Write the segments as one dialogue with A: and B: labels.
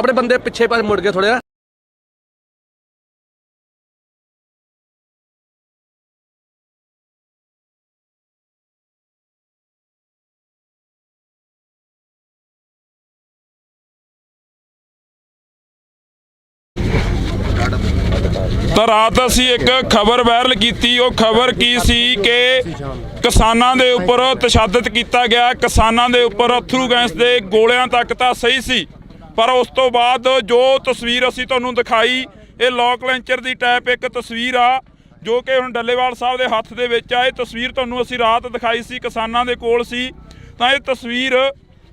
A: अपने बंदे पिछे पास मुड़ गए थोड़ा।
B: ਤਾਂ ਰਾਤ ਅਸੀਂ ਇੱਕ ਖਬਰ ਵਾਇਰਲ ਕੀਤੀ। ਉਹ ਖਬਰ ਕੀ ਸੀ ਕਿ ਕਿਸਾਨਾਂ ਦੇ ਉੱਪਰ ਤਸ਼ੱਦਦ ਕੀਤਾ ਗਿਆ, ਕਿਸਾਨਾਂ ਦੇ ਉੱਪਰ ਅਥਰੂ ਗੈਸ ਦੇ ਗੋਲਿਆਂ ਤੱਕ ਤਾਂ ਸਹੀ ਸੀ, ਪਰ ਉਸ ਤੋਂ ਬਾਅਦ ਜੋ ਤਸਵੀਰ ਅਸੀਂ ਤੁਹਾਨੂੰ ਦਿਖਾਈ ਇਹ ਲੋਕ ਲੈਂਚਰ ਦੀ ਟਾਈਪ ਇੱਕ ਤਸਵੀਰ ਆ ਜੋ ਕਿ ਹੁਣ ਡੱਲੇਵਾਲ ਸਾਹਿਬ ਦੇ ਹੱਥ ਦੇ ਵਿੱਚ ਆ। ਇਹ ਤਸਵੀਰ ਤੁਹਾਨੂੰ ਅਸੀਂ ਰਾਤ ਦਿਖਾਈ ਸੀ, ਕਿਸਾਨਾਂ ਦੇ ਕੋਲ ਸੀ। ਤਾਂ ਇਹ ਤਸਵੀਰ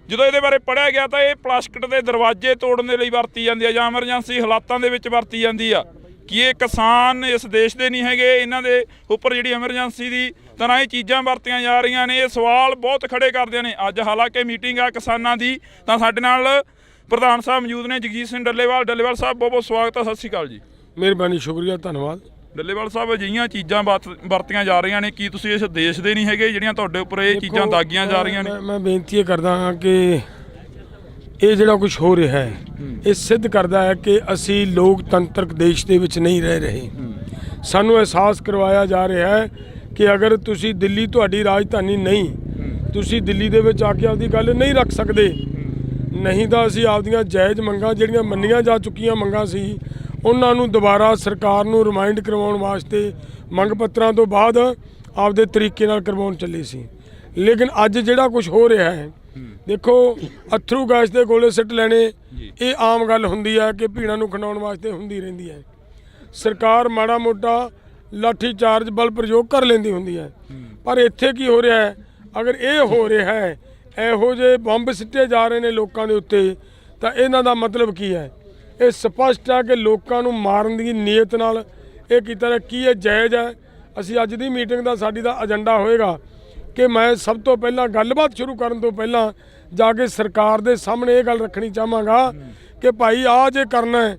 B: ਜਦੋਂ ਇਹਦੇ ਬਾਰੇ ਪੜ੍ਹਿਆ ਗਿਆ ਤਾਂ ਇਹ ਪਲਾਸਟਿਕ ਦੇ ਦਰਵਾਜ਼ੇ ਤੋੜਨ ਦੇ ਲਈ ਵਰਤੀ ਜਾਂਦੀ ਆ ਜਾਂ ਐਮਰਜੈਂਸੀ ਹਾਲਾਤਾਂ ਦੇ ਵਿੱਚ ਵਰਤੀ ਜਾਂਦੀ ਆ। ਕਿ ਇਹ ਕਿਸਾਨ ਇਸ ਦੇਸ਼ ਦੇ ਨਹੀਂ ਹੈਗੇ, ਇਹਨਾਂ ਦੇ ਉੱਪਰ ਜਿਹੜੀ ਐਮਰਜੈਂਸੀ ਦੀ ਤਰ੍ਹਾਂ ਇਹ ਚੀਜ਼ਾਂ ਵਰਤੀਆਂ ਜਾ ਰਹੀਆਂ ਨੇ। ਇਹ ਸਵਾਲ ਬਹੁਤ ਖੜੇ ਕਰਦੇ ਨੇ। ਅੱਜ ਹਾਲਾਂਕਿ ਮੀਟਿੰਗ ਆ ਕਿਸਾਨਾਂ ਦੀ, ਤਾਂ ਸਾਡੇ ਨਾਲ ਪ੍ਰਧਾਨ ਸਾਹਿਬ ਮੌਜੂਦ ਨੇ ਜਗਜੀਤ ਸਿੰਘ ਡੱਲੇਵਾਲ। ਡੱਲੇਵਾਲ ਸਾਹਿਬ ਬਹੁਤ ਬਹੁਤ ਸਵਾਗਤ ਹੈ। ਸਤਿ ਸ਼੍ਰੀ ਅਕਾਲ ਜੀ।
C: ਮਿਹਰਬਾਨੀ, ਸ਼ੁਕਰੀਆ, ਧੰਨਵਾਦ।
B: ਡੱਲੇਵਾਲ ਸਾਹਿਬ, ਅਜਿਹੀਆਂ ਚੀਜ਼ਾਂ ਵਰਤੀਆਂ ਜਾ ਰਹੀਆਂ ਨੇ, ਕੀ ਤੁਸੀਂ ਇਸ ਦੇਸ਼ ਦੇ ਨਹੀਂ ਹੈਗੇ ਜਿਹੜੀਆਂ ਤੁਹਾਡੇ ਉੱਪਰ ਇਹ ਚੀਜ਼ਾਂ ਦਾਗੀਆਂ ਜਾ ਰਹੀਆਂ ਨੇ?
C: ਮੈਂ ਬੇਨਤੀ ਇਹ ਕਰਦਾ ਹਾਂ ਕਿ ਇਹ ਜਿਹੜਾ ਕੁਝ ਹੋ ਰਿਹਾ ਹੈ ਇਹ ਸਿੱਧ ਕਰਦਾ ਹੈ ਕਿ ਅਸੀਂ ਲੋਕਤੰਤਰਕ ਦੇਸ਼ ਦੇ ਵਿੱਚ ਨਹੀਂ ਰਹਿ ਰਹੇ। ਸਾਨੂੰ ਅਹਿਸਾਸ ਕਰਵਾਇਆ ਜਾ ਰਿਹਾ ਹੈ ਕਿ ਅਗਰ ਤੁਸੀਂ ਦਿੱਲੀ ਤੁਹਾਡੀ ਰਾਜਧਾਨੀ ਨਹੀਂ, ਤੁਸੀਂ ਦਿੱਲੀ ਦੇ ਵਿੱਚ ਆ ਕੇ ਆਪਦੀ ਗੱਲ ਨਹੀਂ ਰੱਖ ਸਕਦੇ, ਨਹੀਂ ਤਾਂ ਅਸੀਂ ਆਪਦੀਆਂ ਜਾਇਜ਼ ਮੰਗਾਂ ਜਿਹੜੀਆਂ ਮੰਨੀਆਂ ਜਾ ਚੁੱਕੀਆਂ ਮੰਗਾਂ ਸੀ ਉਹਨਾਂ ਨੂੰ ਦੁਬਾਰਾ ਸਰਕਾਰ ਨੂੰ ਰਿਮਾਈਂਡ ਕਰਵਾਉਣ ਵਾਸਤੇ ਮੰਗ ਪੱਤਰਾਂ ਤੋਂ ਬਾਅਦ ਆਪਦੇ ਤਰੀਕੇ ਨਾਲ ਕਰਵਾਉਣ ਚੱਲੇ ਸੀ। ਲੇਕਿਨ ਅੱਜ ਜਿਹੜਾ ਕੁਝ ਹੋ ਰਿਹਾ ਹੈ, ਦੇਖੋ ਅਥਰੂ ਗੈਸ ਦੇ ਗੋਲੇ ਸਿੱਟ ਲੈਣੇ ਇਹ ਆਮ ਗੱਲ ਹੁੰਦੀ ਹੈ ਕਿ ਭੀੜਾਂ ਨੂੰ ਖਿੰਡਾਉਣ ਵਾਸਤੇ ਹੁੰਦੀ ਰਹਿੰਦੀ ਹੈ। ਸਰਕਾਰ ਮਾੜਾ ਮੋਟਾ ਲਾਠੀ ਚਾਰਜ ਬਲ ਪ੍ਰਯੋਗ ਕਰ ਲੈਂਦੀ ਹੁੰਦੀ ਹੈ, ਪਰ ਇੱਥੇ ਕੀ ਹੋ ਰਿਹਾ ਹੈ? ਅਗਰ ਇਹ ਹੋ ਰਿਹਾ ਹੈ, ਇਹੋ ਜਿਹੇ ਬੰਬ ਸਿੱਟੇ ਜਾ ਰਹੇ ਨੇ ਲੋਕਾਂ ਦੇ ਉੱਤੇ, ਤਾਂ ਇਹਨਾਂ ਦਾ ਮਤਲਬ ਕੀ ਹੈ? ਇਹ ਸਪਸ਼ਟ ਹੈ ਕਿ ਲੋਕਾਂ ਨੂੰ ਮਾਰਨ ਦੀ ਨੀਅਤ ਨਾਲ ਇਹ ਕੀਤਾ ਹੈ। ਕੀ ਇਹ ਜਾਇਜ਼ ਹੈ? ਅਸੀਂ ਅੱਜ ਦੀ ਮੀਟਿੰਗ ਦਾ ਸਾਡੀ ਦਾ ਏਜੰਡਾ ਹੋਏਗਾ ਕਿ ਮੈਂ ਸਭ ਤੋਂ ਪਹਿਲਾਂ ਗੱਲਬਾਤ ਸ਼ੁਰੂ ਕਰਨ ਤੋਂ ਪਹਿਲਾਂ ਜਾ ਕੇ ਸਰਕਾਰ ਦੇ ਸਾਹਮਣੇ ਇਹ ਗੱਲ ਰੱਖਣੀ ਚਾਹਾਂਗਾ ਕਿ ਭਾਈ ਆਹ ਜੇ ਕਰਨਾ ਹੈ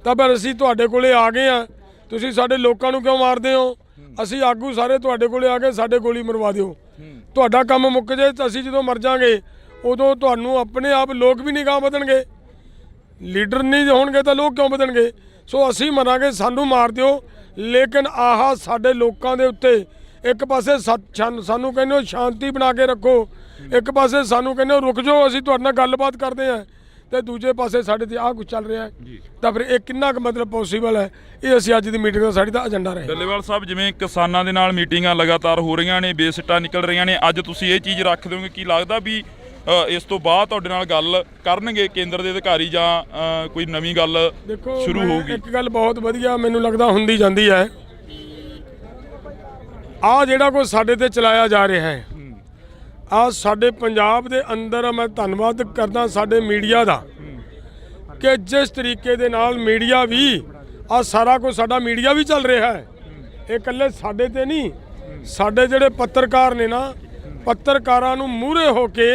C: ਤਾਂ ਫਿਰ ਅਸੀਂ ਤੁਹਾਡੇ ਕੋਲੇ ਆ ਗਏ ਆ, ਤੁਸੀਂ ਸਾਡੇ ਲੋਕਾਂ ਨੂੰ ਕਿਉਂ ਮਾਰਦੇ ਹੋ? ਅਸੀਂ ਆਗੂ ਸਾਰੇ ਤੁਹਾਡੇ ਕੋਲੇ ਆ ਕੇ ਸਾਡੇ ਗੋਲੀ ਮਰਵਾ ਦਿਓ, ਤੁਹਾਡਾ ਕੰਮ ਮੁੱਕ ਜੇ। ਤਾਂ ਅਸੀਂ ਜਦੋਂ ਮਰ ਜਾਵਾਂਗੇ ਉਦੋਂ ਤੁਹਾਨੂੰ ਆਪਣੇ ਆਪ ਲੋਕ ਵੀ ਨਹੀਂ ਗਾਹ ਵਧਣਗੇ, ਲੀਡਰ ਨਹੀਂ ਹੋਣਗੇ ਤਾਂ ਲੋਕ ਕਿਉਂ ਵਧਣਗੇ? ਸੋ ਅਸੀਂ ਮਰਾਂਗੇ, ਸਾਨੂੰ ਮਾਰ ਦਿਓ, ਲੇਕਿਨ ਆਹ ਸਾਡੇ ਲੋਕਾਂ ਦੇ ਉੱਤੇ ਇੱਕ ਪਾਸੇ ਸਾਨੂੰ ਕਹਿੰਦੇ ਹੋ ਸ਼ਾਂਤੀ ਬਣਾ ਕੇ ਰੱਖੋ, ਇੱਕ ਪਾਸੇ ਸਾਨੂੰ ਕਹਿੰਦੇ ਹੋ ਰੁਕ ਜਾਓ, ਅਸੀਂ ਤੁਹਾਡੇ ਨਾਲ ਗੱਲਬਾਤ ਕਰਦੇ ਹਾਂ, ਤੇ ਦੂਜੇ ਪਾਸੇ ਸਾਡੇ ਤੇ ਆਹ ਕੁਝ ਚੱਲ ਰਿਹਾ ਹੈ। ਤਾਂ ਫਿਰ ਇਹ ਕਿੰਨਾ ਕੁ ਮਤਲਬ ਪੋਸੀਬਲ ਹੈ? ਇਹ ਅਸੀਂ ਅੱਜ ਦੀ ਮੀਟਿੰਗ ਦਾ ਸਾਡੀ ਦਾ ਏਜੰਡਾ ਰਹੇ।
B: ਡੱਲੇਵਾਲ ਸਾਹਿਬ, ਜਿਵੇਂ ਕਿਸਾਨਾਂ ਦੇ ਨਾਲ ਮੀਟਿੰਗਾਂ ਲਗਾਤਾਰ ਹੋ ਰਹੀਆਂ ਨੇ, ਬੇਸਿੱਟਾ ਨਿਕਲ ਰਹੀਆਂ ਨੇ, ਅੱਜ ਤੁਸੀਂ ਇਹ ਚੀਜ਼ ਰੱਖ ਦਿਓਗੇ? ਕੀ ਲੱਗਦਾ ਵੀ ਇਸ ਤੋਂ ਬਾਅਦ ਤੁਹਾਡੇ ਨਾਲ ਗੱਲ ਕਰਨਗੇ ਕੇਂਦਰ ਦੇ ਅਧਿਕਾਰੀ ਜਾਂ ਕੋਈ ਨਵੀਂ ਗੱਲ ਸ਼ੁਰੂ ਹੋਊਗੀ?
C: ਇੱਕ ਗੱਲ ਬਹੁਤ ਵਧੀਆ ਮੈਨੂੰ ਲੱਗਦਾ ਹੁੰਦੀ ਜਾਂਦੀ ਹੈ, ਆਹ ਜਿਹੜਾ ਕੁਝ ਸਾਡੇ ਤੇ ਚਲਾਇਆ ਜਾ ਰਿਹਾ ਹੈ, ਆਹ ਸਾਡੇ ਪੰਜਾਬ ਦੇ ਅੰਦਰ ਮੈਂ ਧੰਨਵਾਦ ਕਰਦਾ ਸਾਡੇ ਮੀਡੀਆ ਦਾ ਕਿ ਜਿਸ ਤਰੀਕੇ ਦੇ ਨਾਲ ਮੀਡੀਆ ਵੀ ਆਹ ਸਾਰਾ ਕੁਝ ਸਾਡਾ ਮੀਡੀਆ ਵੀ ਚੱਲ ਰਿਹਾ ਹੈ। ਇਹ ਇਕੱਲੇ ਸਾਡੇ ਤੇ ਨਹੀਂ, ਸਾਡੇ ਜਿਹੜੇ ਪੱਤਰਕਾਰ ਨੇ ਨਾ, ਪੱਤਰਕਾਰਾਂ ਨੂੰ ਮੂਹਰੇ ਹੋ ਕੇ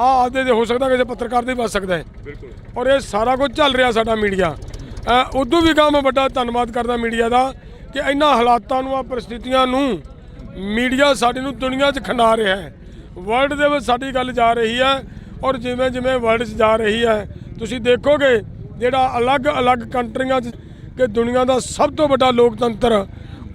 C: ਆਦੇ ਦੇ ਹੋ ਸਕਦਾ ਕਿਸੇ ਪੱਤਰਕਾਰ ਦੇ ਬਚ ਸਕਦਾ ਹੈ। ਔਰ ਇਹ ਸਾਰਾ ਕੁਝ ਚੱਲ ਰਿਹਾ ਸਾਡਾ ਮੀਡੀਆ। ਉਦੋਂ ਵੀ ਮੈਂ ਵੱਡਾ ਧੰਨਵਾਦ ਕਰਦਾ ਮੀਡੀਆ ਦਾ ਕਿ ਇਹਨਾਂ ਹਾਲਾਤਾਂ ਨੂੰ, ਆ ਪਰਿਸਥਿਤੀਆਂ ਨੂੰ ਮੀਡੀਆ ਸਾਡੇ ਨੂੰ ਦੁਨੀਆ 'ਚ ਖਿੰਡਾ ਰਿਹਾ ਹੈ। ਵਰਲਡ ਦੇ ਵਿੱਚ ਸਾਡੀ ਗੱਲ ਜਾ ਰਹੀ ਹੈ, ਔਰ ਜਿਵੇਂ ਜਿਵੇਂ ਵਰਲਡ 'ਚ ਜਾ ਰਹੀ ਹੈ ਤੁਸੀਂ ਦੇਖੋਗੇ ਜਿਹੜਾ ਅਲੱਗ-ਅਲੱਗ ਕੰਟਰੀਆਂ 'ਚ ਕਿ ਦੁਨੀਆ ਦਾ ਸਭ ਤੋਂ ਵੱਡਾ ਲੋਕਤੰਤਰ,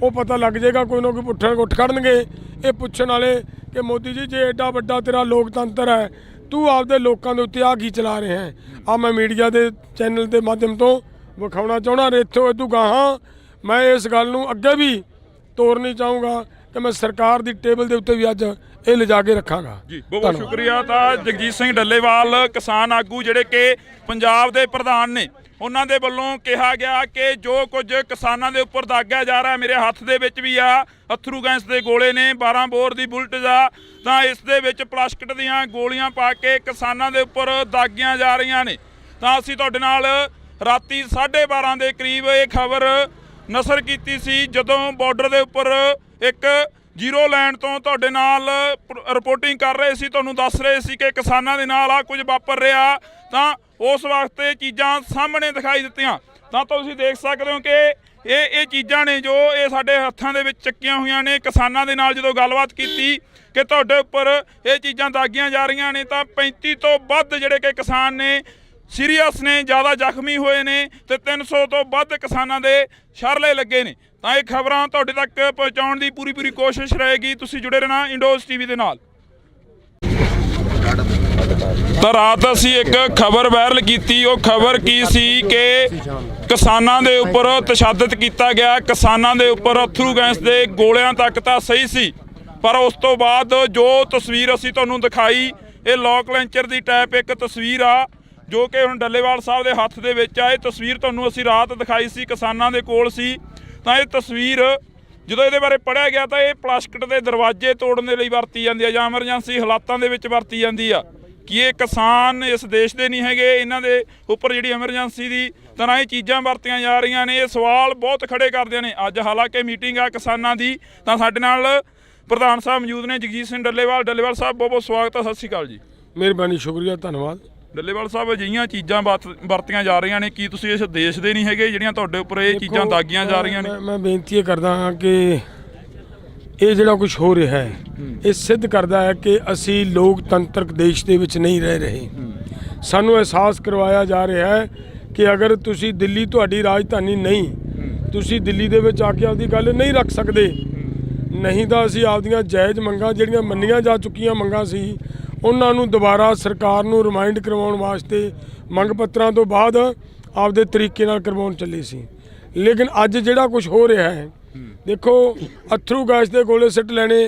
C: ਉਹ ਪਤਾ ਲੱਗ ਜਾਏਗਾ। ਕੋਈ ਨਾ ਕੋਈ ਉੱਠ ਖੜਨਗੇ ਇਹ ਪੁੱਛਣ ਵਾਲੇ ਕਿ ਮੋਦੀ ਜੀ ਜੇ ਐਡਾ ਵੱਡਾ ਤੇਰਾ ਲੋਕਤੰਤਰ ਹੈ, ਤੂੰ ਆਪਦੇ ਲੋਕਾਂ ਦੇ ਉੱਤੇ ਆ ਕੀ ਚਲਾ ਰਿਹਾ ਹੈ? ਆ ਮੈਂ ਮੀਡੀਆ ਦੇ ਚੈਨਲ ਦੇ ਮਾਧਿਅਮ ਤੋਂ ਵਿਖਾਉਣਾ ਚਾਹੁੰਦਾ। ਇੱਥੋਂ ਇਦੋਂ ਗਾਹਾਂ ਮੈਂ ਇਸ ਗੱਲ ਨੂੰ ਅੱਗੇ ਵੀ ਤੋਰਨੀ ਚਾਹੂੰਗਾ ਕਿ ਮੈਂ ਸਰਕਾਰ ਦੀ ਟੇਬਲ ਦੇ ਉੱਤੇ ਵੀ ਅੱਜ ਇਹ ਲਿਜਾ ਕੇ ਰੱਖਾਂਗਾ।
B: ਜੀ ਬਹੁਤ ਸ਼ੁਕਰੀਆ। ਤਾਂ ਜਗਜੀਤ ਸਿੰਘ ਡੱਲੇਵਾਲ ਕਿਸਾਨ ਆਗੂ ਜਿਹੜੇ ਕਿ ਪੰਜਾਬ ਦੇ ਪ੍ਰਧਾਨ ਨੇ, ਉਹਨਾਂ ਦੇ ਵੱਲੋਂ ਕਿਹਾ ਗਿਆ ਕਿ ਜੋ ਕੁਝ ਕਿਸਾਨਾਂ ਦੇ ਉੱਪਰ ਦਾਗਿਆ ਜਾ ਰਿਹਾ, ਮੇਰੇ ਹੱਥ ਦੇ ਵਿੱਚ ਵੀ ਆ ਅਥਰੂ ਗੈਸ ਦੇ ਗੋਲੇ ਨੇ, 12 ਬੋਰ ਦੀ ਬੁਲਟ ਆ, ਤਾਂ ਇਸ ਦੇ ਵਿੱਚ ਪਲਾਸਟਿਕ ਦੀਆਂ ਗੋਲੀਆਂ ਪਾ ਕੇ ਕਿਸਾਨਾਂ ਦੇ ਉੱਪਰ ਦਾਗੀਆਂ ਜਾ ਰਹੀਆਂ ਨੇ। ਤਾਂ ਅਸੀਂ ਤੁਹਾਡੇ ਨਾਲ ਰਾਤੀ 12:30 ਦੇ ਕਰੀਬ ਇਹ ਖਬਰ ਨਸ਼ਰ ਕੀਤੀ ਸੀ, ਜਦੋਂ ਬਾਰਡਰ ਦੇ ਉੱਪਰ ਇੱਕ ਜ਼ੀਰੋ ਲਾਈਨ ਤੋਂ ਤੁਹਾਡੇ ਨਾਲ ਰਿਪੋਰਟਿੰਗ ਕਰ ਰਹੇ ਸੀ, ਤੁਹਾਨੂੰ ਦੱਸ ਰਹੇ ਸੀ ਕਿ ਕਿਸਾਨਾਂ ਦੇ ਨਾਲ ਆ ਕੁਝ ਵਾਪਰ ਰਿਹਾ। ਤਾਂ ਉਸ ਵਕਤ ਇਹ ਚੀਜ਼ਾਂ ਸਾਹਮਣੇ ਦਿਖਾਈ ਦਿੱਤੀਆਂ। ਤਾਂ ਤੁਸੀਂ ਦੇਖ ਸਕਦੇ ਹੋ ਕਿ ਇਹ ਚੀਜ਼ਾਂ ਨੇ ਜੋ ਇਹ ਸਾਡੇ ਹੱਥਾਂ ਦੇ ਵਿੱਚ ਚੱਕੀਆਂ ਹੋਈਆਂ ਨੇ। ਕਿਸਾਨਾਂ ਦੇ ਨਾਲ ਜਦੋਂ ਗੱਲਬਾਤ ਕੀਤੀ ਕਿ ਤੁਹਾਡੇ ਉੱਪਰ ਇਹ ਚੀਜ਼ਾਂ ਦਾਗੀਆਂ ਜਾ ਰਹੀਆਂ ਨੇ, ਤਾਂ 35 ਤੋਂ ਵੱਧ ਜਿਹੜੇ ਕਿ ਕਿਸਾਨ ਨੇ ਸੀਰੀਅਸ ਨੇ, ਜ਼ਿਆਦਾ ਜ਼ਖਮੀ ਹੋਏ ਨੇ ਤੇ 300 ਤੋਂ ਵੱਧ ਕਿਸਾਨਾਂ ਦੇ ਸ਼ਰਲੇ ਲੱਗੇ ਨੇ। ਤਾਂ ਇਹ ਖਬਰਾਂ ਤੁਹਾਡੇ ਤੱਕ ਪਹੁੰਚਾਉਣ ਦੀ ਪੂਰੀ ਕੋਸ਼ਿਸ਼ ਰਹੇਗੀ। ਤੁਸੀਂ ਜੁੜੇ ਰਹਿਣਾ ਇੰਡੋਜ਼ ਟੀਵੀ ਦੇ ਨਾਲ। ਤਾਂ ਰਾਤ ਅਸੀਂ ਇੱਕ ਖਬਰ ਵਾਇਰਲ ਕੀਤੀ। ਉਹ ਖਬਰ ਕੀ ਸੀ ਕਿ ਕਿਸਾਨਾਂ ਦੇ ਉੱਪਰ ਤਸ਼ੱਦਦ ਕੀਤਾ ਗਿਆ, ਕਿਸਾਨਾਂ ਦੇ ਉੱਪਰ ਅਥਰੂ ਗੈਸ ਦੇ ਗੋਲਿਆਂ ਤੱਕ ਤਾਂ ਸਹੀ ਸੀ, ਪਰ ਉਸ ਤੋਂ ਬਾਅਦ ਜੋ ਤਸਵੀਰ ਅਸੀਂ ਤੁਹਾਨੂੰ ਦਿਖਾਈ, ਇਹ ਲੋਕ ਲੈਂਚਰ ਦੀ ਟਾਈਪ ਇੱਕ ਤਸਵੀਰ ਆ ਜੋ ਕਿ ਹੁਣ ਡੱਲੇਵਾਲ ਸਾਹਿਬ ਦੇ ਹੱਥ ਦੇ ਵਿੱਚ ਆ। ਇਹ ਤਸਵੀਰ ਤੁਹਾਨੂੰ ਅਸੀਂ ਰਾਤ ਦਿਖਾਈ ਸੀ, ਕਿਸਾਨਾਂ ਦੇ ਕੋਲ ਸੀ। ਤਾਂ ਇਹ ਤਸਵੀਰ ਜਦੋਂ ਇਹਦੇ ਬਾਰੇ ਪੜ੍ਹਿਆ ਗਿਆ ਤਾਂ ਇਹ ਪਲਾਸਟਿਕ ਦੇ ਦਰਵਾਜ਼ੇ ਤੋੜਨ ਦੇ ਲਈ ਵਰਤੀ ਜਾਂਦੀ ਆ ਜਾਂ ਐਮਰਜੈਂਸੀ ਹਾਲਾਤਾਂ ਦੇ ਵਿੱਚ ਵਰਤੀ ਜਾਂਦੀ ਆ। ਕਿ ਇਹ ਕਿਸਾਨ ਇਸ ਦੇਸ਼ ਦੇ ਨਹੀਂ ਹੈਗੇ, ਇਹਨਾਂ ਦੇ ਉੱਪਰ ਜਿਹੜੀ ਐਮਰਜੈਂਸੀ ਦੀ ਤਰ੍ਹਾਂ ਇਹ ਚੀਜ਼ਾਂ ਵਰਤੀਆਂ ਜਾ ਰਹੀਆਂ ਨੇ। ਇਹ ਸਵਾਲ ਬਹੁਤ ਖੜੇ ਕਰਦੇ ਨੇ। ਅੱਜ ਹਾਲਾਂਕਿ ਮੀਟਿੰਗ ਆ ਕਿਸਾਨਾਂ ਦੀ, ਤਾਂ ਸਾਡੇ ਨਾਲ ਪ੍ਰਧਾਨ ਸਾਹਿਬ ਮੌਜੂਦ ਨੇ, ਜਗਜੀਤ ਸਿੰਘ ਡੱਲੇਵਾਲ। ਡੱਲੇਵਾਲ ਸਾਹਿਬ ਬਹੁਤ ਸਵਾਗਤ ਹੈ। ਸਤਿ ਸ਼੍ਰੀ ਅਕਾਲ ਜੀ।
C: ਮਿਹਰਬਾਨੀ, ਸ਼ੁਕਰੀਆ, ਧੰਨਵਾਦ।
B: ਡੱਲੇਵਾਲ ਸਾਹਿਬ, ਅਜਿਹੀਆਂ ਚੀਜ਼ਾਂ ਵਰਤੀਆਂ ਜਾ ਰਹੀਆਂ ਨੇ, ਕੀ ਤੁਸੀਂ ਇਸ ਦੇਸ਼ ਦੇ ਨਹੀਂ ਹੈਗੇ ਜਿਹੜੀਆਂ ਤੁਹਾਡੇ ਉੱਪਰ ਇਹ ਚੀਜ਼ਾਂ ਦਾਗੀਆਂ ਜਾ ਰਹੀਆਂ ਨੇ?
C: ਮੈਂ ਬੇਨਤੀ ਇਹ ਕਰਦਾ ਹਾਂ ਕਿ ਇਹ ਜਿਹੜਾ ਕੁਝ ਹੋ ਰਿਹਾ ਹੈ ਇਹ ਸਿੱਧ ਕਰਦਾ ਹੈ ਕਿ ਅਸੀਂ ਲੋਕਤੰਤਰਕ ਦੇਸ਼ ਦੇ ਵਿੱਚ ਨਹੀਂ ਰਹਿ ਰਹੇ। ਸਾਨੂੰ ਅਹਿਸਾਸ ਕਰਵਾਇਆ ਜਾ ਰਿਹਾ ਹੈ ਕਿ ਅਗਰ ਤੁਸੀਂ ਦਿੱਲੀ ਤੁਹਾਡੀ ਰਾਜਧਾਨੀ ਨਹੀਂ, ਤੁਸੀਂ ਦਿੱਲੀ ਦੇ ਵਿੱਚ ਆ ਕੇ ਆਪਦੀ ਗੱਲ ਨਹੀਂ ਰੱਖ ਸਕਦੇ, ਨਹੀਂ ਤਾਂ ਅਸੀਂ ਆਪਦੀਆਂ ਜਾਇਜ਼ ਮੰਗਾਂ ਜਿਹੜੀਆਂ ਮੰਨੀਆਂ ਜਾ ਚੁੱਕੀਆਂ ਮੰਗਾਂ ਸੀ ਉਹਨਾਂ ਨੂੰ ਦੁਬਾਰਾ ਸਰਕਾਰ ਨੂੰ ਰਿਮਾਈਂਡ ਕਰਵਾਉਣ ਵਾਸਤੇ ਮੰਗ ਪੱਤਰਾਂ ਤੋਂ ਬਾਅਦ ਆਪਦੇ ਤਰੀਕੇ ਨਾਲ ਕਰਵਾਉਣ ਚੱਲੇ ਸੀ। ਲੇਕਿਨ ਅੱਜ ਜਿਹੜਾ ਕੁਝ ਹੋ ਰਿਹਾ ਹੈ, ਦੇਖੋ, ਅਥਰੂ ਗੈਸ ਦੇ ਗੋਲੇ ਸਿੱਟ ਲੈਣੇ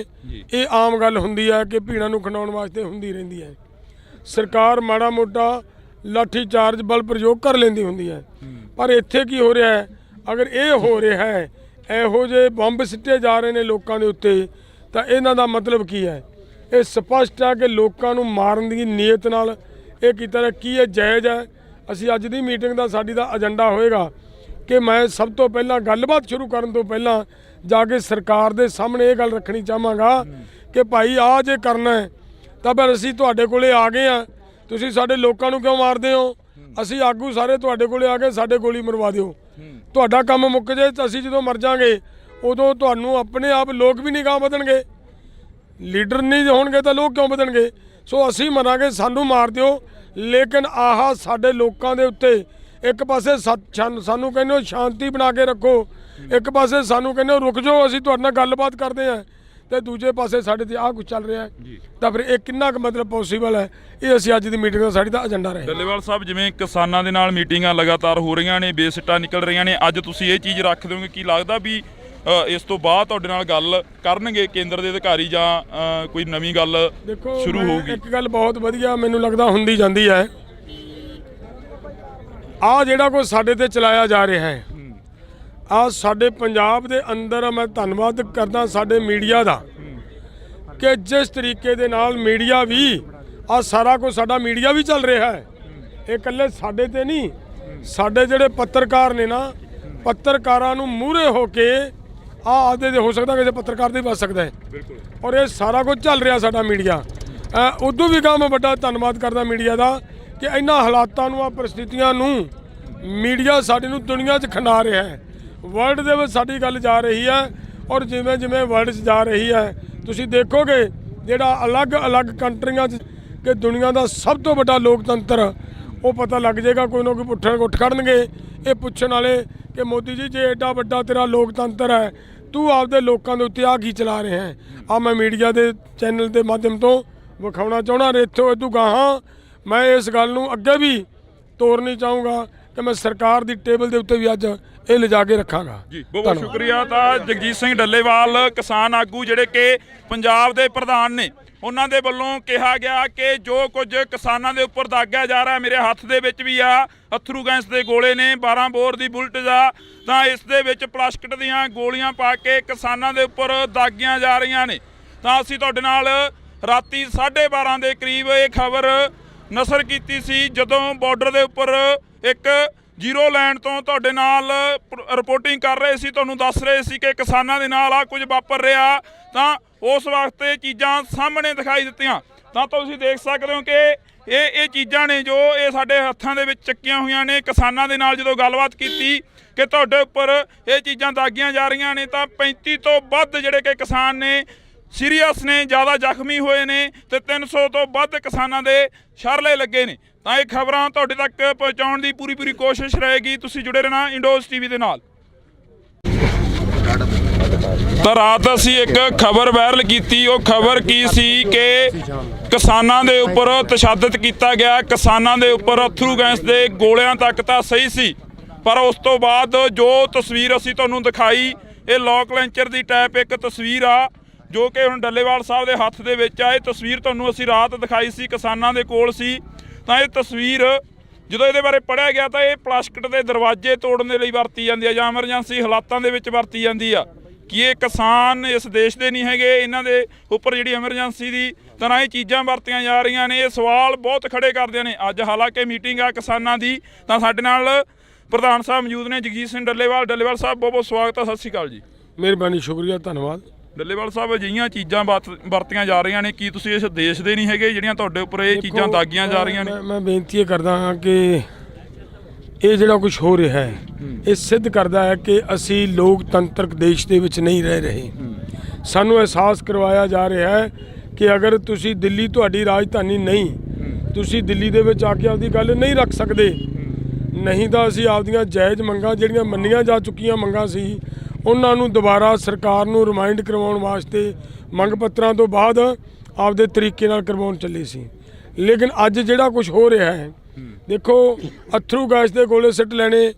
C: ਇਹ ਆਮ ਗੱਲ ਹੁੰਦੀ ਹੈ ਕਿ ਭੀੜਾਂ ਨੂੰ ਖਿੰਡਾਉਣ ਵਾਸਤੇ ਹੁੰਦੀ ਰਹਿੰਦੀ ਹੈ। ਸਰਕਾਰ ਮਾੜਾ ਮੋਟਾ ਲਾਠੀ ਚਾਰਜ ਬਲ ਪ੍ਰਯੋਗ ਕਰ ਲੈਂਦੀ ਹੁੰਦੀ ਹੈ, ਪਰ ਇੱਥੇ ਕੀ ਹੋ ਰਿਹਾ ਹੈ? ਅਗਰ ਇਹ ਹੋ ਰਿਹਾ ਹੈ, ਇਹੋ ਜਿਹੇ ਬੰਬ ਸਿੱਟੇ ਜਾ ਰਹੇ ਨੇ ਲੋਕਾਂ ਦੇ ਉੱਤੇ, ਤਾਂ ਇਹਨਾਂ ਦਾ ਮਤਲਬ ਕੀ ਹੈ? ਇਹ ਸਪਸ਼ਟ ਹੈ ਕਿ ਲੋਕਾਂ ਨੂੰ ਮਾਰਨ ਦੀ ਨੀਅਤ ਨਾਲ ਇਹ ਕੀਤਾ। ਕੀ ਇਹ ਜਾਇਜ਼ ਹੈ? ਅਸੀਂ ਅੱਜ ਦੀ ਮੀਟਿੰਗ ਦਾ ਸਾਡੀ ਦਾ ਏਜੰਡਾ ਹੋਏਗਾ ਕਿ ਮੈਂ ਸਭ ਤੋਂ ਪਹਿਲਾਂ ਗੱਲਬਾਤ ਸ਼ੁਰੂ ਕਰਨ ਤੋਂ ਪਹਿਲਾਂ ਜਾ ਕੇ ਸਰਕਾਰ ਦੇ ਸਾਹਮਣੇ ਇਹ ਗੱਲ ਰੱਖਣੀ ਚਾਹਾਂਗਾ ਕਿ ਭਾਈ ਆਹ ਜੇ ਕਰਨਾ ਹੈ ਤਾਂ ਫਿਰ ਅਸੀਂ ਤੁਹਾਡੇ ਕੋਲੇ ਆ ਗਏ ਆ, ਤੁਸੀਂ ਸਾਡੇ ਲੋਕਾਂ ਨੂੰ ਕਿਉਂ ਮਾਰਦੇ ਹੋ? ਅਸੀਂ ਆਗੂ ਸਾਰੇ ਤੁਹਾਡੇ ਕੋਲੇ ਆ ਕੇ ਸਾਡੇ ਗੋਲੀ ਮਰਵਾ ਦਿਓ, ਤੁਹਾਡਾ ਕੰਮ ਮੁੱਕ ਜੇ। ਤਾਂ ਅਸੀਂ ਜਦੋਂ ਮਰ ਜਾਵਾਂਗੇ ਉਦੋਂ ਤੁਹਾਨੂੰ ਆਪਣੇ ਆਪ ਲੋਕ ਵੀ ਨਹੀਂ ਗਾਹ ਵਧਣਗੇ, ਲੀਡਰ ਨਹੀਂ ਹੋਣਗੇ ਤਾਂ ਲੋਕ ਕਿਉਂ ਵਧਣਗੇ? ਸੋ ਅਸੀਂ ਮਰਾਂਗੇ, ਸਾਨੂੰ ਮਾਰ ਦਿਓ, ਲੇਕਿਨ ਆਹ ਸਾਡੇ ਲੋਕਾਂ ਦੇ ਉੱਤੇ ਇੱਕ ਪਾਸੇ ਸਾਨੂੰ ਕਹਿੰਦੇ ਹੋ ਸ਼ਾਂਤੀ ਬਣਾ ਕੇ ਰੱਖੋ, ਇੱਕ ਪਾਸੇ ਸਾਨੂੰ ਕਹਿੰਦੇ ਹੋ ਰੁਕ ਜਾਓ, ਅਸੀਂ ਤੁਹਾਡੇ ਨਾਲ ਗੱਲਬਾਤ ਕਰਦੇ ਹਾਂ, ਤੇ ਦੂਜੇ ਪਾਸੇ ਸਾਡੇ ਤੇ ਆਹ ਕੁਝ ਚੱਲ ਰਿਹਾ ਹੈ। ਤਾਂ ਫਿਰ ਇਹ ਕਿੰਨਾ ਕੁ ਮਤਲਬ ਪੋਸੀਬਲ ਹੈ? ਇਹ ਅਸੀਂ ਅੱਜ ਦੀ ਮੀਟਿੰਗ ਦਾ ਸਾਡੀ ਦਾ ਏਜੰਡਾ ਰਹੇ।
B: ਡੱਲੇਵਾਲ ਸਾਹਿਬ, ਜਿਵੇਂ ਕਿਸਾਨਾਂ ਦੇ ਨਾਲ ਮੀਟਿੰਗਾਂ ਲਗਾਤਾਰ ਹੋ ਰਹੀਆਂ ਨੇ, ਬੇਸਿੱਟਾ ਨਿਕਲ ਰਹੀਆਂ ਨੇ, ਅੱਜ ਤੁਸੀਂ ਇਹ ਚੀਜ਼ ਰੱਖ ਦਿਓਗੇ? ਕੀ ਲੱਗਦਾ ਵੀ ਇਸ ਤੋਂ ਬਾਅਦ ਤੁਹਾਡੇ ਨਾਲ ਗੱਲ ਕਰਨਗੇ ਕੇਂਦਰ ਦੇ ਅਧਿਕਾਰੀ ਜਾਂ ਕੋਈ ਨਵੀਂ ਗੱਲ ਸ਼ੁਰੂ ਹੋਊਗੀ?
C: ਇੱਕ ਗੱਲ ਬਹੁਤ ਵਧੀਆ ਮੈਨੂੰ ਲੱਗਦਾ ਹੁੰਦੀ ਜਾਂਦੀ ਹੈ, ਆਹ ਜਿਹੜਾ ਕੁਝ ਸਾਡੇ ਤੇ ਚਲਾਇਆ ਜਾ ਰਿਹਾ ਹੈ, ਆਹ ਸਾਡੇ ਪੰਜਾਬ ਦੇ ਅੰਦਰ ਮੈਂ ਧੰਨਵਾਦ ਕਰਦਾ ਸਾਡੇ ਮੀਡੀਆ ਦਾ ਕਿ ਜਿਸ ਤਰੀਕੇ ਦੇ ਨਾਲ ਮੀਡੀਆ ਵੀ ਆਹ ਸਾਰਾ ਕੁਝ ਸਾਡਾ ਮੀਡੀਆ ਵੀ ਚੱਲ ਰਿਹਾ ਹੈ। ਇਹ ਇਕੱਲੇ ਸਾਡੇ ਤੇ ਨਹੀਂ, ਸਾਡੇ ਜਿਹੜੇ ਪੱਤਰਕਾਰ ਨੇ ਨਾ, ਪੱਤਰਕਾਰਾਂ ਨੂੰ ਮੂਹਰੇ ਹੋ ਕੇ ਆਦੇ ਦੇ ਹੋ ਸਕਦਾ ਕਿਸੇ ਪੱਤਰਕਾਰ ਦੇ ਬਚ ਸਕਦਾ ਹੈ। ਔਰ ਇਹ ਸਾਰਾ ਕੁਝ ਚੱਲ ਰਿਹਾ ਸਾਡਾ ਮੀਡੀਆ। ਉਦੋਂ ਵੀ ਮੈਂ ਵੱਡਾ ਧੰਨਵਾਦ ਕਰਦਾ ਮੀਡੀਆ ਦਾ ਕਿ ਇਹਨਾਂ ਹਾਲਾਤਾਂ ਨੂੰ, ਆ ਪਰਿਸਥਿਤੀਆਂ ਨੂੰ ਮੀਡੀਆ ਸਾਡੇ ਨੂੰ ਦੁਨੀਆ 'ਚ ਖਿੰਡਾ ਰਿਹਾ ਹੈ। ਵਰਲਡ ਦੇ ਵਿੱਚ ਸਾਡੀ ਗੱਲ ਜਾ ਰਹੀ ਹੈ, ਔਰ ਜਿਵੇਂ ਜਿਵੇਂ ਵਰਲਡ 'ਚ ਜਾ ਰਹੀ ਹੈ ਤੁਸੀਂ ਦੇਖੋਗੇ ਜਿਹੜਾ ਅਲੱਗ-ਅਲੱਗ ਕੰਟਰੀਆਂ 'ਚ ਕਿ ਦੁਨੀਆ ਦਾ ਸਭ ਤੋਂ ਵੱਡਾ ਲੋਕਤੰਤਰ, ਉਹ ਪਤਾ ਲੱਗ ਜਾਏਗਾ। ਕੋਈ ਨਾ ਕੋਈ ਉੱਠ ਖੜਨਗੇ ਇਹ ਪੁੱਛਣ ਵਾਲੇ ਕਿ ਮੋਦੀ ਜੀ ਜੇ ਐਡਾ ਵੱਡਾ ਤੇਰਾ ਲੋਕਤੰਤਰ ਹੈ, ਤੂੰ ਆਪਦੇ ਲੋਕਾਂ ਦੇ ਉੱਤੇ ਆ ਕੀ ਚਲਾ ਰਿਹਾ ਹੈ? ਆ ਮੈਂ ਮੀਡੀਆ ਦੇ ਚੈਨਲ ਦੇ ਮਾਧਿਅਮ ਤੋਂ ਵਿਖਾਉਣਾ ਚਾਹੁੰਦਾ। ਇੱਥੋਂ ਇਦੋਂ ਗਾਹਾਂ ਮੈਂ ਇਸ ਗੱਲ ਨੂੰ ਅੱਗੇ ਵੀ ਤੋਰਨੀ ਚਾਹੂੰਗਾ ਕਿ ਮੈਂ ਸਰਕਾਰ ਦੀ ਟੇਬਲ ਦੇ ਉੱਤੇ ਵੀ ਅੱਜ ਇਹ ਲਿਜਾ ਕੇ ਰੱਖਾਂਗਾ
B: ਜੀ। ਬਹੁਤ ਸ਼ੁਕਰੀਆ। ਤਾਂ ਜਗਜੀਤ ਸਿੰਘ ਡੱਲੇਵਾਲ ਕਿਸਾਨ ਆਗੂ ਜਿਹੜੇ ਕਿ ਪੰਜਾਬ ਦੇ ਪ੍ਰਧਾਨ ਨੇ, ਉਹਨਾਂ ਦੇ ਵੱਲੋਂ ਕਿਹਾ ਗਿਆ ਕਿ ਜੋ ਕੁਝ ਕਿਸਾਨਾਂ ਦੇ ਉੱਪਰ ਦਾਗਿਆ ਜਾ ਰਿਹਾ, ਮੇਰੇ ਹੱਥ ਦੇ ਵਿੱਚ ਵੀ ਆ ਅਥਰੂ ਗੈਸ ਦੇ ਗੋਲੇ ਨੇ, 12 ਬੋਰ ਦੀ ਬੁਲਟ ਆ, ਤਾਂ ਇਸ ਦੇ ਵਿੱਚ ਪਲਾਸਟਿਕ ਦੀਆਂ ਗੋਲੀਆਂ ਪਾ ਕੇ ਕਿਸਾਨਾਂ ਦੇ ਉੱਪਰ ਦਾਗੀਆਂ ਜਾ ਰਹੀਆਂ ਨੇ। ਤਾਂ ਅਸੀਂ ਤੁਹਾਡੇ ਨਾਲ ਰਾਤੀ 12:30 ਦੇ ਕਰੀਬ ਇਹ ਖਬਰ ਨਸ਼ਰ ਕੀਤੀ ਸੀ, ਜਦੋਂ ਬਾਰਡਰ ਦੇ ਉੱਪਰ ਇੱਕ ਜ਼ੀਰੋ ਲਾਈਨ ਤੋਂ ਤੁਹਾਡੇ ਨਾਲ ਰਿਪੋਰਟਿੰਗ ਕਰ ਰਹੇ ਸੀ, ਤੁਹਾਨੂੰ ਦੱਸ ਰਹੇ ਸੀ ਕਿ ਕਿਸਾਨਾਂ ਦੇ ਨਾਲ ਆ ਕੁਝ ਵਾਪਰ ਰਿਹਾ। ਤਾਂ ਉਸ ਵਕਤ ਇਹ ਚੀਜ਼ਾਂ ਸਾਹਮਣੇ ਦਿਖਾਈ ਦਿੱਤੀਆਂ। ਤਾਂ ਤੁਸੀਂ ਦੇਖ ਸਕਦੇ ਹੋ ਕਿ ਇਹ ਚੀਜ਼ਾਂ ਨੇ ਜੋ ਇਹ ਸਾਡੇ ਹੱਥਾਂ ਦੇ ਵਿੱਚ ਚੱਕੀਆਂ ਹੋਈਆਂ ਨੇ। ਕਿਸਾਨਾਂ ਦੇ ਨਾਲ ਜਦੋਂ ਗੱਲਬਾਤ ਕੀਤੀ ਕਿ ਤੁਹਾਡੇ ਉੱਪਰ ਇਹ ਚੀਜ਼ਾਂ ਦਾਗੀਆਂ ਜਾ ਰਹੀਆਂ ਨੇ, ਤਾਂ 35 ਤੋਂ ਵੱਧ ਜਿਹੜੇ ਕਿ ਕਿਸਾਨ ਨੇ ਸੀਰੀਅਸ ਨੇ, ਜ਼ਿਆਦਾ ਜ਼ਖਮੀ ਹੋਏ ਨੇ ਤੇ 300 ਤੋਂ ਵੱਧ ਕਿਸਾਨਾਂ ਦੇ ਸ਼ਰਲੇ ਲੱਗੇ ਨੇ। ਤਾਂ ਇਹ ਖਬਰਾਂ ਤੁਹਾਡੇ ਤੱਕ ਪਹੁੰਚਾਉਣ ਦੀ ਪੂਰੀ ਕੋਸ਼ਿਸ਼ ਰਹੇਗੀ। ਤੁਸੀਂ ਜੁੜੇ ਰਹਿਣਾ ਇੰਡੋਜ਼ ਟੀਵੀ ਦੇ ਨਾਲ। ਤਾਂ ਰਾਤ ਅਸੀਂ ਇੱਕ ਖਬਰ ਵਾਇਰਲ ਕੀਤੀ। ਉਹ ਖਬਰ ਕੀ ਸੀ ਕਿ ਕਿਸਾਨਾਂ ਦੇ ਉੱਪਰ ਤਸ਼ੱਦਦ ਕੀਤਾ ਗਿਆ, ਕਿਸਾਨਾਂ ਦੇ ਉੱਪਰ ਅਥਰੂ ਗੈਸ ਦੇ ਗੋਲਿਆਂ ਤੱਕ ਤਾਂ ਸਹੀ ਸੀ, ਪਰ ਉਸ ਤੋਂ ਬਾਅਦ ਜੋ ਤਸਵੀਰ ਅਸੀਂ ਤੁਹਾਨੂੰ ਦਿਖਾਈ, ਇਹ ਲੋਕ ਲੈਂਚਰ ਦੀ ਟਾਈਪ ਇੱਕ ਤਸਵੀਰ ਆ ਜੋ ਕਿ ਹੁਣ ਡੱਲੇਵਾਲ ਸਾਹਿਬ ਦੇ ਹੱਥ ਦੇ ਵਿੱਚ ਆ। ਇਹ ਤਸਵੀਰ ਤੁਹਾਨੂੰ ਅਸੀਂ ਰਾਤ ਦਿਖਾਈ ਸੀ, ਕਿਸਾਨਾਂ ਦੇ ਕੋਲ ਸੀ। ਤਾਂ ਇਹ ਤਸਵੀਰ ਜਦੋਂ ਇਹਦੇ ਬਾਰੇ ਪੜ੍ਹਿਆ ਗਿਆ ਤਾਂ ਇਹ ਪਲਾਸਟਿਕ ਦੇ ਦਰਵਾਜ਼ੇ ਤੋੜਨ ਦੇ ਲਈ ਵਰਤੀ ਜਾਂਦੀ ਆ ਜਾਂ ਐਮਰਜੈਂਸੀ ਹਾਲਾਤਾਂ ਦੇ ਵਿੱਚ ਵਰਤੀ ਜਾਂਦੀ ਆ। ਕਿ ਇਹ ਕਿਸਾਨ ਇਸ ਦੇਸ਼ ਦੇ ਨਹੀਂ ਹੈਗੇ, ਇਹਨਾਂ ਦੇ ਉੱਪਰ ਜਿਹੜੀ ਐਮਰਜੈਂਸੀ ਦੀ ਤਰ੍ਹਾਂ ਇਹ ਚੀਜ਼ਾਂ ਵਰਤੀਆਂ ਜਾ ਰਹੀਆਂ ਨੇ। ਇਹ ਸਵਾਲ ਬਹੁਤ ਖੜੇ ਕਰਦੇ ਨੇ। ਅੱਜ ਹਾਲਾਂਕਿ ਮੀਟਿੰਗ ਆ ਕਿਸਾਨਾਂ ਦੀ, ਤਾਂ ਸਾਡੇ ਨਾਲ ਪ੍ਰਧਾਨ ਸਾਹਿਬ ਮੌਜੂਦ ਨੇ, ਜਗਜੀਤ ਸਿੰਘ ਡੱਲੇਵਾਲ ਸਾਹਿਬ, ਬਹੁਤ ਸਵਾਗਤ ਹੈ। ਸਤਿ ਸ਼੍ਰੀ ਅਕਾਲ ਜੀ।
C: ਮਿਹਰਬਾਨੀ, ਸ਼ੁਕਰੀਆ, ਧੰਨਵਾਦ।
B: ਡੱਲੇਵਾਲ ਸਾਹਿਬ, ਅਜਿਹੀਆਂ ਚੀਜ਼ਾਂ ਵਰਤੀਆਂ ਜਾ ਰਹੀਆਂ ਨੇ, ਕੀ ਤੁਸੀਂ ਇਸ ਦੇਸ਼ ਦੇ ਨਹੀਂ ਹੈਗੇ ਜਿਹੜੀਆਂ ਤੁਹਾਡੇ ਉੱਪਰ ਇਹ ਚੀਜ਼ਾਂ ਦਾਗੀਆਂ ਜਾ ਰਹੀਆਂ ਨੇ?
C: ਮੈਂ ਬੇਨਤੀ ਇਹ ਕਰਦਾ ਹਾਂ ਕਿ ਇਹ ਜਿਹੜਾ ਕੁਝ ਹੋ ਰਿਹਾ ਹੈ ਇਹ ਸਿੱਧ ਕਰਦਾ ਹੈ ਕਿ ਅਸੀਂ ਲੋਕਤੰਤਰਕ ਦੇਸ਼ ਦੇ ਵਿੱਚ ਨਹੀਂ ਰਹਿ ਰਹੇ। ਸਾਨੂੰ ਅਹਿਸਾਸ ਕਰਵਾਇਆ ਜਾ ਰਿਹਾ ਹੈ ਕਿ ਅਗਰ ਤੁਸੀਂ ਦਿੱਲੀ ਤੁਹਾਡੀ ਰਾਜਧਾਨੀ ਨਹੀਂ, ਤੁਸੀਂ ਦਿੱਲੀ ਦੇ ਵਿੱਚ ਆ ਕੇ ਆਪਦੀ ਗੱਲ ਨਹੀਂ ਰੱਖ ਸਕਦੇ, ਨਹੀਂ ਤਾਂ ਅਸੀਂ ਆਪਦੀਆਂ ਜਾਇਜ਼ ਮੰਗਾਂ ਜਿਹੜੀਆਂ ਮੰਨੀਆਂ ਜਾ ਚੁੱਕੀਆਂ ਮੰਗਾਂ ਸੀ ਉਹਨਾਂ ਨੂੰ ਦੁਬਾਰਾ ਸਰਕਾਰ ਨੂੰ ਰਿਮਾਈਂਡ ਕਰਵਾਉਣ ਵਾਸਤੇ ਮੰਗ ਪੱਤਰਾਂ ਤੋਂ ਬਾਅਦ ਆਪਦੇ ਤਰੀਕੇ ਨਾਲ ਕਰਵਾਉਣ ਚੱਲੇ ਸੀ। ਲੇਕਿਨ ਅੱਜ ਜਿਹੜਾ ਕੁਝ ਹੋ ਰਿਹਾ ਹੈ, ਦੇਖੋ, ਅਥਰੂ ਗੈਸ ਦੇ ਗੋਲੇ ਸਿੱਟ ਲੈਣੇ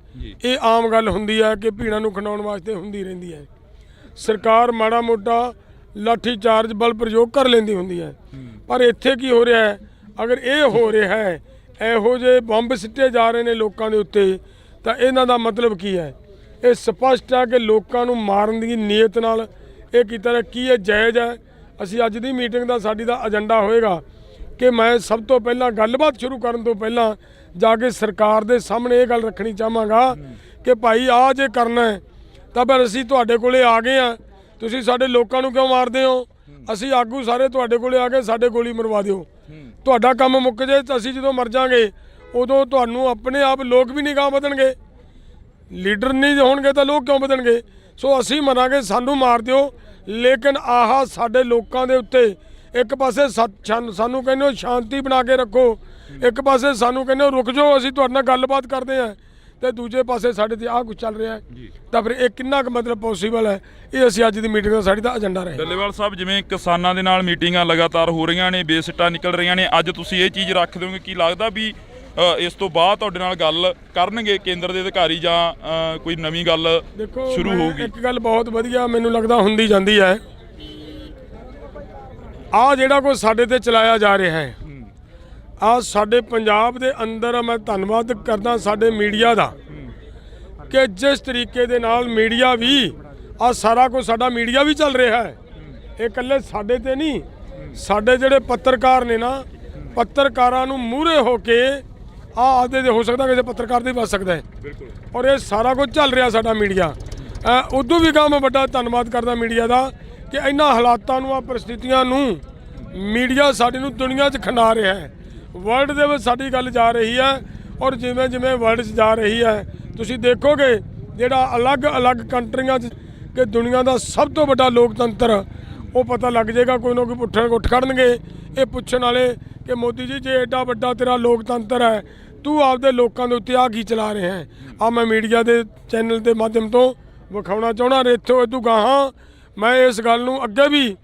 C: ਇਹ ਆਮ ਗੱਲ ਹੁੰਦੀ ਹੈ ਕਿ ਭੀੜਾਂ ਨੂੰ ਖਿੰਡਾਉਣ ਵਾਸਤੇ ਹੁੰਦੀ ਰਹਿੰਦੀ ਹੈ। ਸਰਕਾਰ ਮਾੜਾ ਮੋਟਾ ਲਾਠੀ ਚਾਰਜ ਬਲ ਪ੍ਰਯੋਗ ਕਰ ਲੈਂਦੀ ਹੁੰਦੀ ਹੈ, ਪਰ ਇੱਥੇ ਕੀ ਹੋ ਰਿਹਾ ਹੈ? ਅਗਰ ਇਹ ਹੋ ਰਿਹਾ ਹੈ, ਇਹੋ ਜਿਹੇ ਬੰਬ ਸਿੱਟੇ ਜਾ ਰਹੇ ਨੇ ਲੋਕਾਂ ਦੇ ਉੱਤੇ, ਤਾਂ ਇਹਨਾਂ ਦਾ ਮਤਲਬ ਕੀ ਹੈ? ਇਹ ਸਪਸ਼ਟ ਹੈ ਕਿ ਲੋਕਾਂ ਨੂੰ ਮਾਰਨ ਦੀ ਨੀਅਤ ਨਾਲ ਇਹ ਕੀਤਾ ਹੈ। ਕੀ ਇਹ ਜਾਇਜ਼ ਹੈ? ਅਸੀਂ ਅੱਜ ਦੀ ਮੀਟਿੰਗ ਦਾ ਸਾਡੀ ਦਾ ਏਜੰਡਾ ਹੋਏਗਾ ਕਿ ਮੈਂ ਸਭ ਤੋਂ ਪਹਿਲਾਂ ਗੱਲਬਾਤ ਸ਼ੁਰੂ ਕਰਨ ਤੋਂ ਪਹਿਲਾਂ ਜਾ ਕੇ ਸਰਕਾਰ ਦੇ ਸਾਹਮਣੇ ਇਹ ਗੱਲ ਰੱਖਣੀ ਚਾਹਾਂਗਾ ਕਿ ਭਾਈ ਆਹ ਜੇ ਕਰਨਾ ਹੈ ਤਾਂ ਫਿਰ ਅਸੀਂ ਤੁਹਾਡੇ ਕੋਲੇ ਆ ਗਏ ਆ, ਤੁਸੀਂ ਸਾਡੇ ਲੋਕਾਂ ਨੂੰ ਕਿਉਂ ਮਾਰਦੇ ਹੋ? ਅਸੀਂ ਆਗੂ ਸਾਰੇ ਤੁਹਾਡੇ ਕੋਲੇ ਆ ਕੇ ਸਾਡੇ ਗੋਲੀ ਮਰਵਾ ਦਿਓ, ਤੁਹਾਡਾ ਕੰਮ ਮੁੱਕ ਜੇ। ਤਾਂ ਅਸੀਂ ਜਦੋਂ ਮਰ ਜਾਵਾਂਗੇ ਉਦੋਂ ਤੁਹਾਨੂੰ ਆਪਣੇ ਆਪ ਲੋਕ ਵੀ ਨਹੀਂ ਗਾਹ ਵਧਣਗੇ, ਲੀਡਰ ਨਹੀਂ ਹੋਣਗੇ ਤਾਂ ਲੋਕ ਕਿਉਂ ਵਧਣਗੇ? ਸੋ ਅਸੀਂ ਮਰਾਂਗੇ, ਸਾਨੂੰ ਮਾਰ ਦਿਓ, ਲੇਕਿਨ ਆਹ ਸਾਡੇ ਲੋਕਾਂ ਦੇ ਉੱਤੇ ਇੱਕ ਪਾਸੇ ਸਾਨੂੰ ਕਹਿੰਦੇ ਹੋ ਸ਼ਾਂਤੀ ਬਣਾ ਕੇ ਰੱਖੋ, ਇੱਕ ਪਾਸੇ ਸਾਨੂੰ ਕਹਿੰਦੇ ਹੋ ਰੁਕ ਜਾਓ, ਅਸੀਂ ਤੁਹਾਡੇ ਨਾਲ ਗੱਲਬਾਤ ਕਰਦੇ ਹਾਂ, ਤੇ ਦੂਜੇ ਪਾਸੇ ਸਾਡੇ ਤੇ ਆਹ ਕੁਝ ਚੱਲ ਰਿਹਾ ਹੈ। ਤਾਂ ਫਿਰ ਇਹ ਕਿੰਨਾ ਕੁ ਮਤਲਬ ਪੋਸੀਬਲ ਹੈ? ਇਹ ਅਸੀਂ ਅੱਜ ਦੀ ਮੀਟਿੰਗ ਦਾ ਸਾਡੀ ਦਾ ਏਜੰਡਾ ਰਹੇ।
B: ਡੱਲੇਵਾਲ ਸਾਹਿਬ, ਜਿਵੇਂ ਕਿਸਾਨਾਂ ਦੇ ਨਾਲ ਮੀਟਿੰਗਾਂ ਲਗਾਤਾਰ ਹੋ ਰਹੀਆਂ ਨੇ, ਬੇਸਿੱਟਾ ਨਿਕਲ ਰਹੀਆਂ ਨੇ, ਅੱਜ ਤੁਸੀਂ ਇਹ ਚੀਜ਼ ਰੱਖ ਦਿਓਗੇ? ਕੀ ਲੱਗਦਾ ਵੀ ਇਸ ਤੋਂ ਬਾਅਦ ਤੁਹਾਡੇ ਨਾਲ ਗੱਲ ਕਰਨਗੇ ਕੇਂਦਰ ਦੇ ਅਧਿਕਾਰੀ ਜਾਂ ਕੋਈ ਨਵੀਂ ਗੱਲ ਸ਼ੁਰੂ ਹੋਊਗੀ?
C: ਇੱਕ ਗੱਲ ਬਹੁਤ ਵਧੀਆ ਮੈਨੂੰ ਲੱਗਦਾ ਹੁੰਦੀ ਜਾਂਦੀ ਹੈ, ਆਹ ਜਿਹੜਾ ਕੁਝ ਸਾਡੇ ਤੇ ਚਲਾਇਆ ਜਾ ਰਿਹਾ ਹੈ, ਆਹ ਸਾਡੇ ਪੰਜਾਬ ਦੇ ਅੰਦਰ ਮੈਂ ਧੰਨਵਾਦ ਕਰਦਾ ਸਾਡੇ ਮੀਡੀਆ ਦਾ ਕਿ ਜਿਸ ਤਰੀਕੇ ਦੇ ਨਾਲ ਮੀਡੀਆ ਵੀ ਆਹ ਸਾਰਾ ਕੁਝ ਸਾਡਾ ਮੀਡੀਆ ਵੀ ਚੱਲ ਰਿਹਾ ਹੈ। ਇਹ ਇਕੱਲੇ ਸਾਡੇ ਤੇ ਨਹੀਂ, ਸਾਡੇ ਜਿਹੜੇ ਪੱਤਰਕਾਰ ਨੇ ਨਾ, ਪੱਤਰਕਾਰਾਂ ਨੂੰ ਮੂਹਰੇ ਹੋ ਕੇ ਆਦੇ ਦੇ ਹੋ ਸਕਦਾ ਕਿਸੇ ਪੱਤਰਕਾਰ ਦੇ ਬਚ ਸਕਦਾ ਹੈ। ਔਰ ਇਹ ਸਾਰਾ ਕੁਝ ਚੱਲ ਰਿਹਾ ਸਾਡਾ ਮੀਡੀਆ। ਉਦੋਂ ਵੀ ਮੈਂ ਵੱਡਾ ਧੰਨਵਾਦ ਕਰਦਾ ਮੀਡੀਆ ਦਾ ਕਿ ਇਹਨਾਂ ਹਾਲਾਤਾਂ ਨੂੰ, ਆ ਪਰਿਸਥਿਤੀਆਂ ਨੂੰ ਮੀਡੀਆ ਸਾਡੀ ਨੂੰ ਦੁਨੀਆ 'ਚ ਖਿੰਡਾ ਰਿਹਾ ਹੈ। ਵਰਲਡ ਦੇ ਵਿੱਚ ਸਾਡੀ ਗੱਲ ਜਾ ਰਹੀ ਹੈ, ਔਰ ਜਿਵੇਂ ਜਿਵੇਂ ਵਰਲਡ 'ਚ ਜਾ ਰਹੀ ਹੈ ਤੁਸੀਂ ਦੇਖੋਗੇ ਜਿਹੜਾ ਅਲੱਗ-ਅਲੱਗ ਕੰਟਰੀਆਂ 'ਚ ਕਿ ਦੁਨੀਆ ਦਾ ਸਭ ਤੋਂ ਵੱਡਾ ਲੋਕਤੰਤਰ, ਉਹ ਪਤਾ ਲੱਗ ਜਾਏਗਾ। ਕੋਈ ਨਾ ਕੋਈ ਉੱਠ ਖੜਨਗੇ ਇਹ ਪੁੱਛਣ ਵਾਲੇ ਕਿ ਮੋਦੀ ਜੀ, ਜੇ ਐਡਾ ਵੱਡਾ ਤੇਰਾ ਲੋਕਤੰਤਰ ਹੈ, ਤੂੰ ਆਪਦੇ ਲੋਕਾਂ ਦੇ ਉੱਤੇ ਆ ਕੀ ਚਲਾ ਰਿਹਾ ਹੈ? ਆ ਮੈਂ ਮੀਡੀਆ ਦੇ ਚੈਨਲ ਦੇ ਮਾਧਿਅਮ ਤੋਂ ਵਿਖਾਉਣਾ ਚਾਹੁੰਦਾ। ਇੱਥੋਂ ਇਦੋਂ ਗਾਹਾਂ ਮੈਂ ਇਸ ਗੱਲ ਨੂੰ ਅੱਗੇ ਵੀ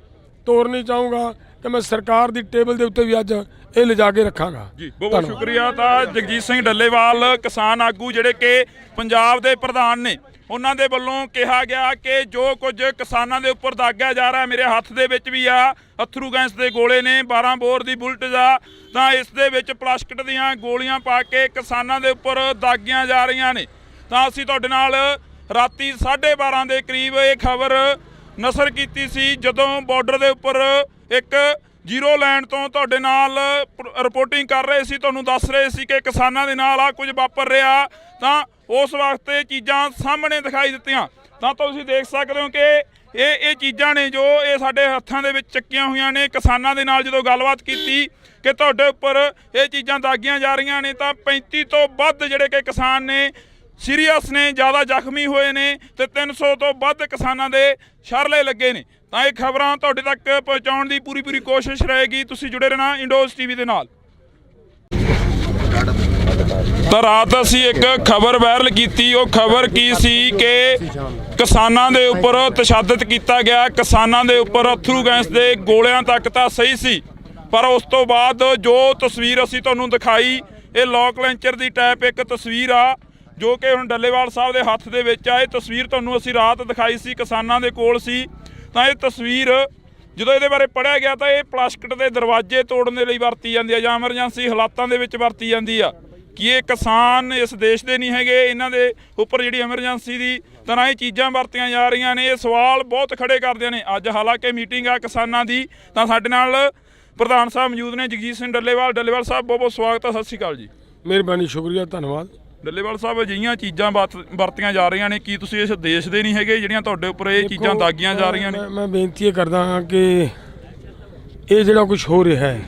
C: ਤੋਰਨੀ ਚਾਹੂੰਗਾ ਕਿ ਮੈਂ ਸਰਕਾਰ ਦੀ ਟੇਬਲ ਦੇ ਉੱਤੇ ਵੀ ਅੱਜ ਇਹ ਲਿਜਾ ਕੇ ਰੱਖਾਂਗਾ
B: ਜੀ। ਬਹੁਤ ਸ਼ੁਕਰੀਆ। ਤਾਂ ਜਗਜੀਤ ਸਿੰਘ ਡੱਲੇਵਾਲ, ਕਿਸਾਨ ਆਗੂ ਜਿਹੜੇ ਕਿ ਪੰਜਾਬ ਦੇ ਪ੍ਰਧਾਨ ਨੇ, ਉਹਨਾਂ ਦੇ ਵੱਲੋਂ ਕਿਹਾ ਗਿਆ ਕਿ ਜੋ ਕੁਝ ਕਿਸਾਨਾਂ ਦੇ ਉੱਪਰ ਦਾਗਿਆ ਜਾ ਰਿਹਾ, ਮੇਰੇ ਹੱਥ ਦੇ ਵਿੱਚ ਵੀ ਆ ਅਥਰੂ ਗੈਸ ਦੇ ਗੋਲੇ ਨੇ, 12 ਬੋਰ ਦੀ ਬੁਲਟ ਆ, ਤਾਂ ਇਸ ਦੇ ਵਿੱਚ ਪਲਾਸਟਿਕ ਦੀਆਂ ਗੋਲੀਆਂ ਪਾ ਕੇ ਕਿਸਾਨਾਂ ਦੇ ਉੱਪਰ ਦਾਗੀਆਂ ਜਾ ਰਹੀਆਂ ਨੇ। ਤਾਂ ਅਸੀਂ ਤੁਹਾਡੇ ਨਾਲ ਰਾਤੀ 12:30 ਦੇ ਕਰੀਬ ਇਹ ਖਬਰ ਨਸ਼ਰ ਕੀਤੀ ਸੀ, ਜਦੋਂ ਬਾਰਡਰ ਦੇ ਉੱਪਰ ਇੱਕ ਜ਼ੀਰੋ ਲਾਈਨ ਤੋਂ ਤੁਹਾਡੇ ਨਾਲ ਰਿਪੋਰਟਿੰਗ ਕਰ ਰਹੇ ਸੀ, ਤੁਹਾਨੂੰ ਦੱਸ ਰਹੇ ਸੀ ਕਿ ਕਿਸਾਨਾਂ ਦੇ ਨਾਲ ਆ ਕੁਝ ਵਾਪਰ ਰਿਹਾ। ਤਾਂ ਉਸ ਵਕਤ ਇਹ ਚੀਜ਼ਾਂ ਸਾਹਮਣੇ ਦਿਖਾਈ ਦਿੱਤੀਆਂ। ਤਾਂ ਤੁਸੀਂ ਦੇਖ ਸਕਦੇ ਹੋ ਕਿ ਇਹ ਚੀਜ਼ਾਂ ਨੇ ਜੋ ਇਹ ਸਾਡੇ ਹੱਥਾਂ ਦੇ ਵਿੱਚ ਚੱਕੀਆਂ ਹੋਈਆਂ ਨੇ। ਕਿਸਾਨਾਂ ਦੇ ਨਾਲ ਜਦੋਂ ਗੱਲਬਾਤ ਕੀਤੀ ਕਿ ਤੁਹਾਡੇ ਉੱਪਰ ਇਹ ਚੀਜ਼ਾਂ ਦਾਗੀਆਂ ਜਾ ਰਹੀਆਂ ਨੇ, ਤਾਂ 35 ਤੋਂ ਵੱਧ ਜਿਹੜੇ ਕਿ ਕਿਸਾਨ ਨੇ ਸੀਰੀਅਸ ਨੇ, ਜ਼ਿਆਦਾ ਜ਼ਖਮੀ ਹੋਏ ਨੇ ਤੇ 300 ਤੋਂ ਵੱਧ ਕਿਸਾਨਾਂ ਦੇ ਸ਼ਰਲੇ ਲੱਗੇ ਨੇ। ਤਾਂ ਇਹ ਖਬਰਾਂ ਤੁਹਾਡੇ ਤੱਕ ਪਹੁੰਚਾਉਣ ਦੀ ਪੂਰੀ ਕੋਸ਼ਿਸ਼ ਰਹੇਗੀ। ਤੁਸੀਂ ਜੁੜੇ ਰਹਿਣਾ ਇੰਡੋਜ਼ ਟੀਵੀ ਦੇ ਨਾਲ। ਤਾਂ ਰਾਤ ਅਸੀਂ ਇੱਕ ਖਬਰ ਵਾਇਰਲ ਕੀਤੀ। ਉਹ ਖਬਰ ਕੀ ਸੀ ਕਿ ਕਿਸਾਨਾਂ ਦੇ ਉੱਪਰ ਤਸ਼ੱਦਦ ਕੀਤਾ ਗਿਆ, ਕਿਸਾਨਾਂ ਦੇ ਉੱਪਰ ਅਥਰੂ ਗੈਸ ਦੇ ਗੋਲਿਆਂ ਤੱਕ ਤਾਂ ਸਹੀ ਸੀ, ਪਰ ਉਸ ਤੋਂ ਬਾਅਦ ਜੋ ਤਸਵੀਰ ਅਸੀਂ ਤੁਹਾਨੂੰ ਦਿਖਾਈ ਇਹ ਲੋਕ ਲੈਂਚਰ ਦੀ ਟਾਈਪ ਇੱਕ ਤਸਵੀਰ ਆ ਜੋ ਕਿ ਹੁਣ ਡੱਲੇਵਾਲ ਸਾਹਿਬ ਦੇ ਹੱਥ ਦੇ ਵਿੱਚ ਆ। ਇਹ ਤਸਵੀਰ ਤੁਹਾਨੂੰ ਅਸੀਂ ਰਾਤ ਦਿਖਾਈ ਸੀ, ਕਿਸਾਨਾਂ ਦੇ ਕੋਲ ਸੀ। ਤਾਂ ਇਹ ਤਸਵੀਰ ਜਦੋਂ ਇਹਦੇ ਬਾਰੇ ਪੜ੍ਹਿਆ ਗਿਆ ਤਾਂ ਇਹ ਪਲਾਸਟਿਕ ਦੇ ਦਰਵਾਜ਼ੇ ਤੋੜਨ ਦੇ ਲਈ ਵਰਤੀ ਜਾਂਦੀ ਆ ਜਾਂ ਐਮਰਜੈਂਸੀ ਹਾਲਾਤਾਂ ਦੇ ਵਿੱਚ ਵਰਤੀ ਜਾਂਦੀ ਆ। ਕਿ ਇਹ ਕਿਸਾਨ ਇਸ ਦੇਸ਼ ਦੇ ਨਹੀਂ ਹੈਗੇ, ਇਹਨਾਂ ਦੇ ਉੱਪਰ ਜਿਹੜੀ ਐਮਰਜੈਂਸੀ ਦੀ ਤਰ੍ਹਾਂ ਇਹ ਚੀਜ਼ਾਂ ਵਰਤੀਆਂ ਜਾ ਰਹੀਆਂ ਨੇ। ਇਹ ਸਵਾਲ ਬਹੁਤ ਖੜੇ ਕਰਦੇ ਨੇ। ਅੱਜ ਹਾਲਾਂਕਿ ਮੀਟਿੰਗ ਆ ਕਿਸਾਨਾਂ ਦੀ, ਤਾਂ ਸਾਡੇ ਨਾਲ ਪ੍ਰਧਾਨ ਸਾਹਿਬ ਮੌਜੂਦ ਨੇ ਜਗਜੀਤ ਸਿੰਘ ਡੱਲੇਵਾਲ। ਡੱਲੇਵਾਲ ਸਾਹਿਬ ਬਹੁਤ ਬਹੁਤ ਸਵਾਗਤ ਹੈ। ਸਤਿ ਸ਼੍ਰੀ ਅਕਾਲ ਜੀ।
C: ਮਿਹਰਬਾਨੀ, ਸ਼ੁਕਰੀਆ, ਧੰਨਵਾਦ।
B: ਡੱਲੇਵਾਲ ਸਾਹਿਬ, ਅਜਿਹੀਆਂ ਚੀਜ਼ਾਂ ਵਰਤੀਆਂ ਜਾ ਰਹੀਆਂ ਨੇ, ਕੀ ਤੁਸੀਂ ਇਸ ਦੇਸ਼ ਦੇ ਨਹੀਂ ਹੈਗੇ ਜਿਹੜੀਆਂ ਤੁਹਾਡੇ ਉੱਪਰ ਇਹ ਚੀਜ਼ਾਂ ਦਾਗੀਆਂ ਜਾ ਰਹੀਆਂ ਨੇ?
C: ਮੈਂ ਬੇਨਤੀ ਇਹ ਕਰਦਾ ਹਾਂ ਕਿ ਇਹ ਜਿਹੜਾ ਕੁਝ ਹੋ ਰਿਹਾ ਹੈ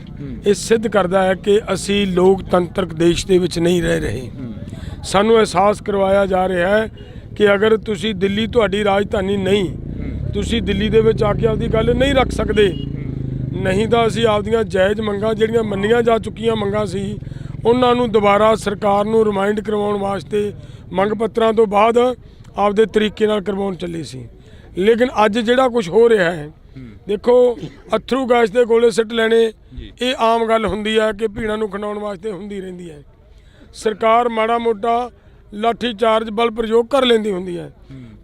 C: ਇਹ ਸਿੱਧ ਕਰਦਾ ਹੈ ਕਿ ਅਸੀਂ ਲੋਕਤੰਤਰਕ ਦੇਸ਼ ਦੇ ਵਿੱਚ ਨਹੀਂ ਰਹਿ ਰਹੇ। ਸਾਨੂੰ ਅਹਿਸਾਸ ਕਰਵਾਇਆ ਜਾ ਰਿਹਾ ਹੈ ਕਿ ਅਗਰ ਤੁਸੀਂ ਦਿੱਲੀ ਤੁਹਾਡੀ ਰਾਜਧਾਨੀ ਨਹੀਂ, ਤੁਸੀਂ ਦਿੱਲੀ ਦੇ ਵਿੱਚ ਆ ਕੇ ਆਪਦੀ ਗੱਲ ਨਹੀਂ ਰੱਖ ਸਕਦੇ, ਨਹੀਂ ਤਾਂ ਅਸੀਂ ਆਪਦੀਆਂ ਜਾਇਜ਼ ਮੰਗਾਂ ਜਿਹੜੀਆਂ ਮੰਨੀਆਂ ਜਾ ਚੁੱਕੀਆਂ ਮੰਗਾਂ ਸੀ ਉਹਨਾਂ ਨੂੰ ਦੁਬਾਰਾ ਸਰਕਾਰ ਨੂੰ ਰਿਮਾਈਂਡ ਕਰਵਾਉਣ ਵਾਸਤੇ ਮੰਗ ਪੱਤਰਾਂ ਤੋਂ ਬਾਅਦ ਆਪਦੇ ਤਰੀਕੇ ਨਾਲ ਕਰਵਾਉਣ ਚੱਲੇ ਸੀ। ਲੇਕਿਨ ਅੱਜ ਜਿਹੜਾ ਕੁਝ ਹੋ ਰਿਹਾ ਹੈ, ਦੇਖੋ ਅਥਰੂ ਗੈਸ ਦੇ ਗੋਲੇ ਸਿੱਟ ਲੈਣੇ ਇਹ ਆਮ ਗੱਲ ਹੁੰਦੀ ਹੈ ਕਿ ਭੀੜਾਂ ਨੂੰ ਖਿੰਡਾਉਣ ਵਾਸਤੇ ਹੁੰਦੀ ਰਹਿੰਦੀ ਹੈ। ਸਰਕਾਰ ਮਾੜਾ ਮੋਟਾ ਲਾਠੀ ਚਾਰਜ ਬਲ ਪ੍ਰਯੋਗ ਕਰ ਲੈਂਦੀ ਹੁੰਦੀ ਹੈ,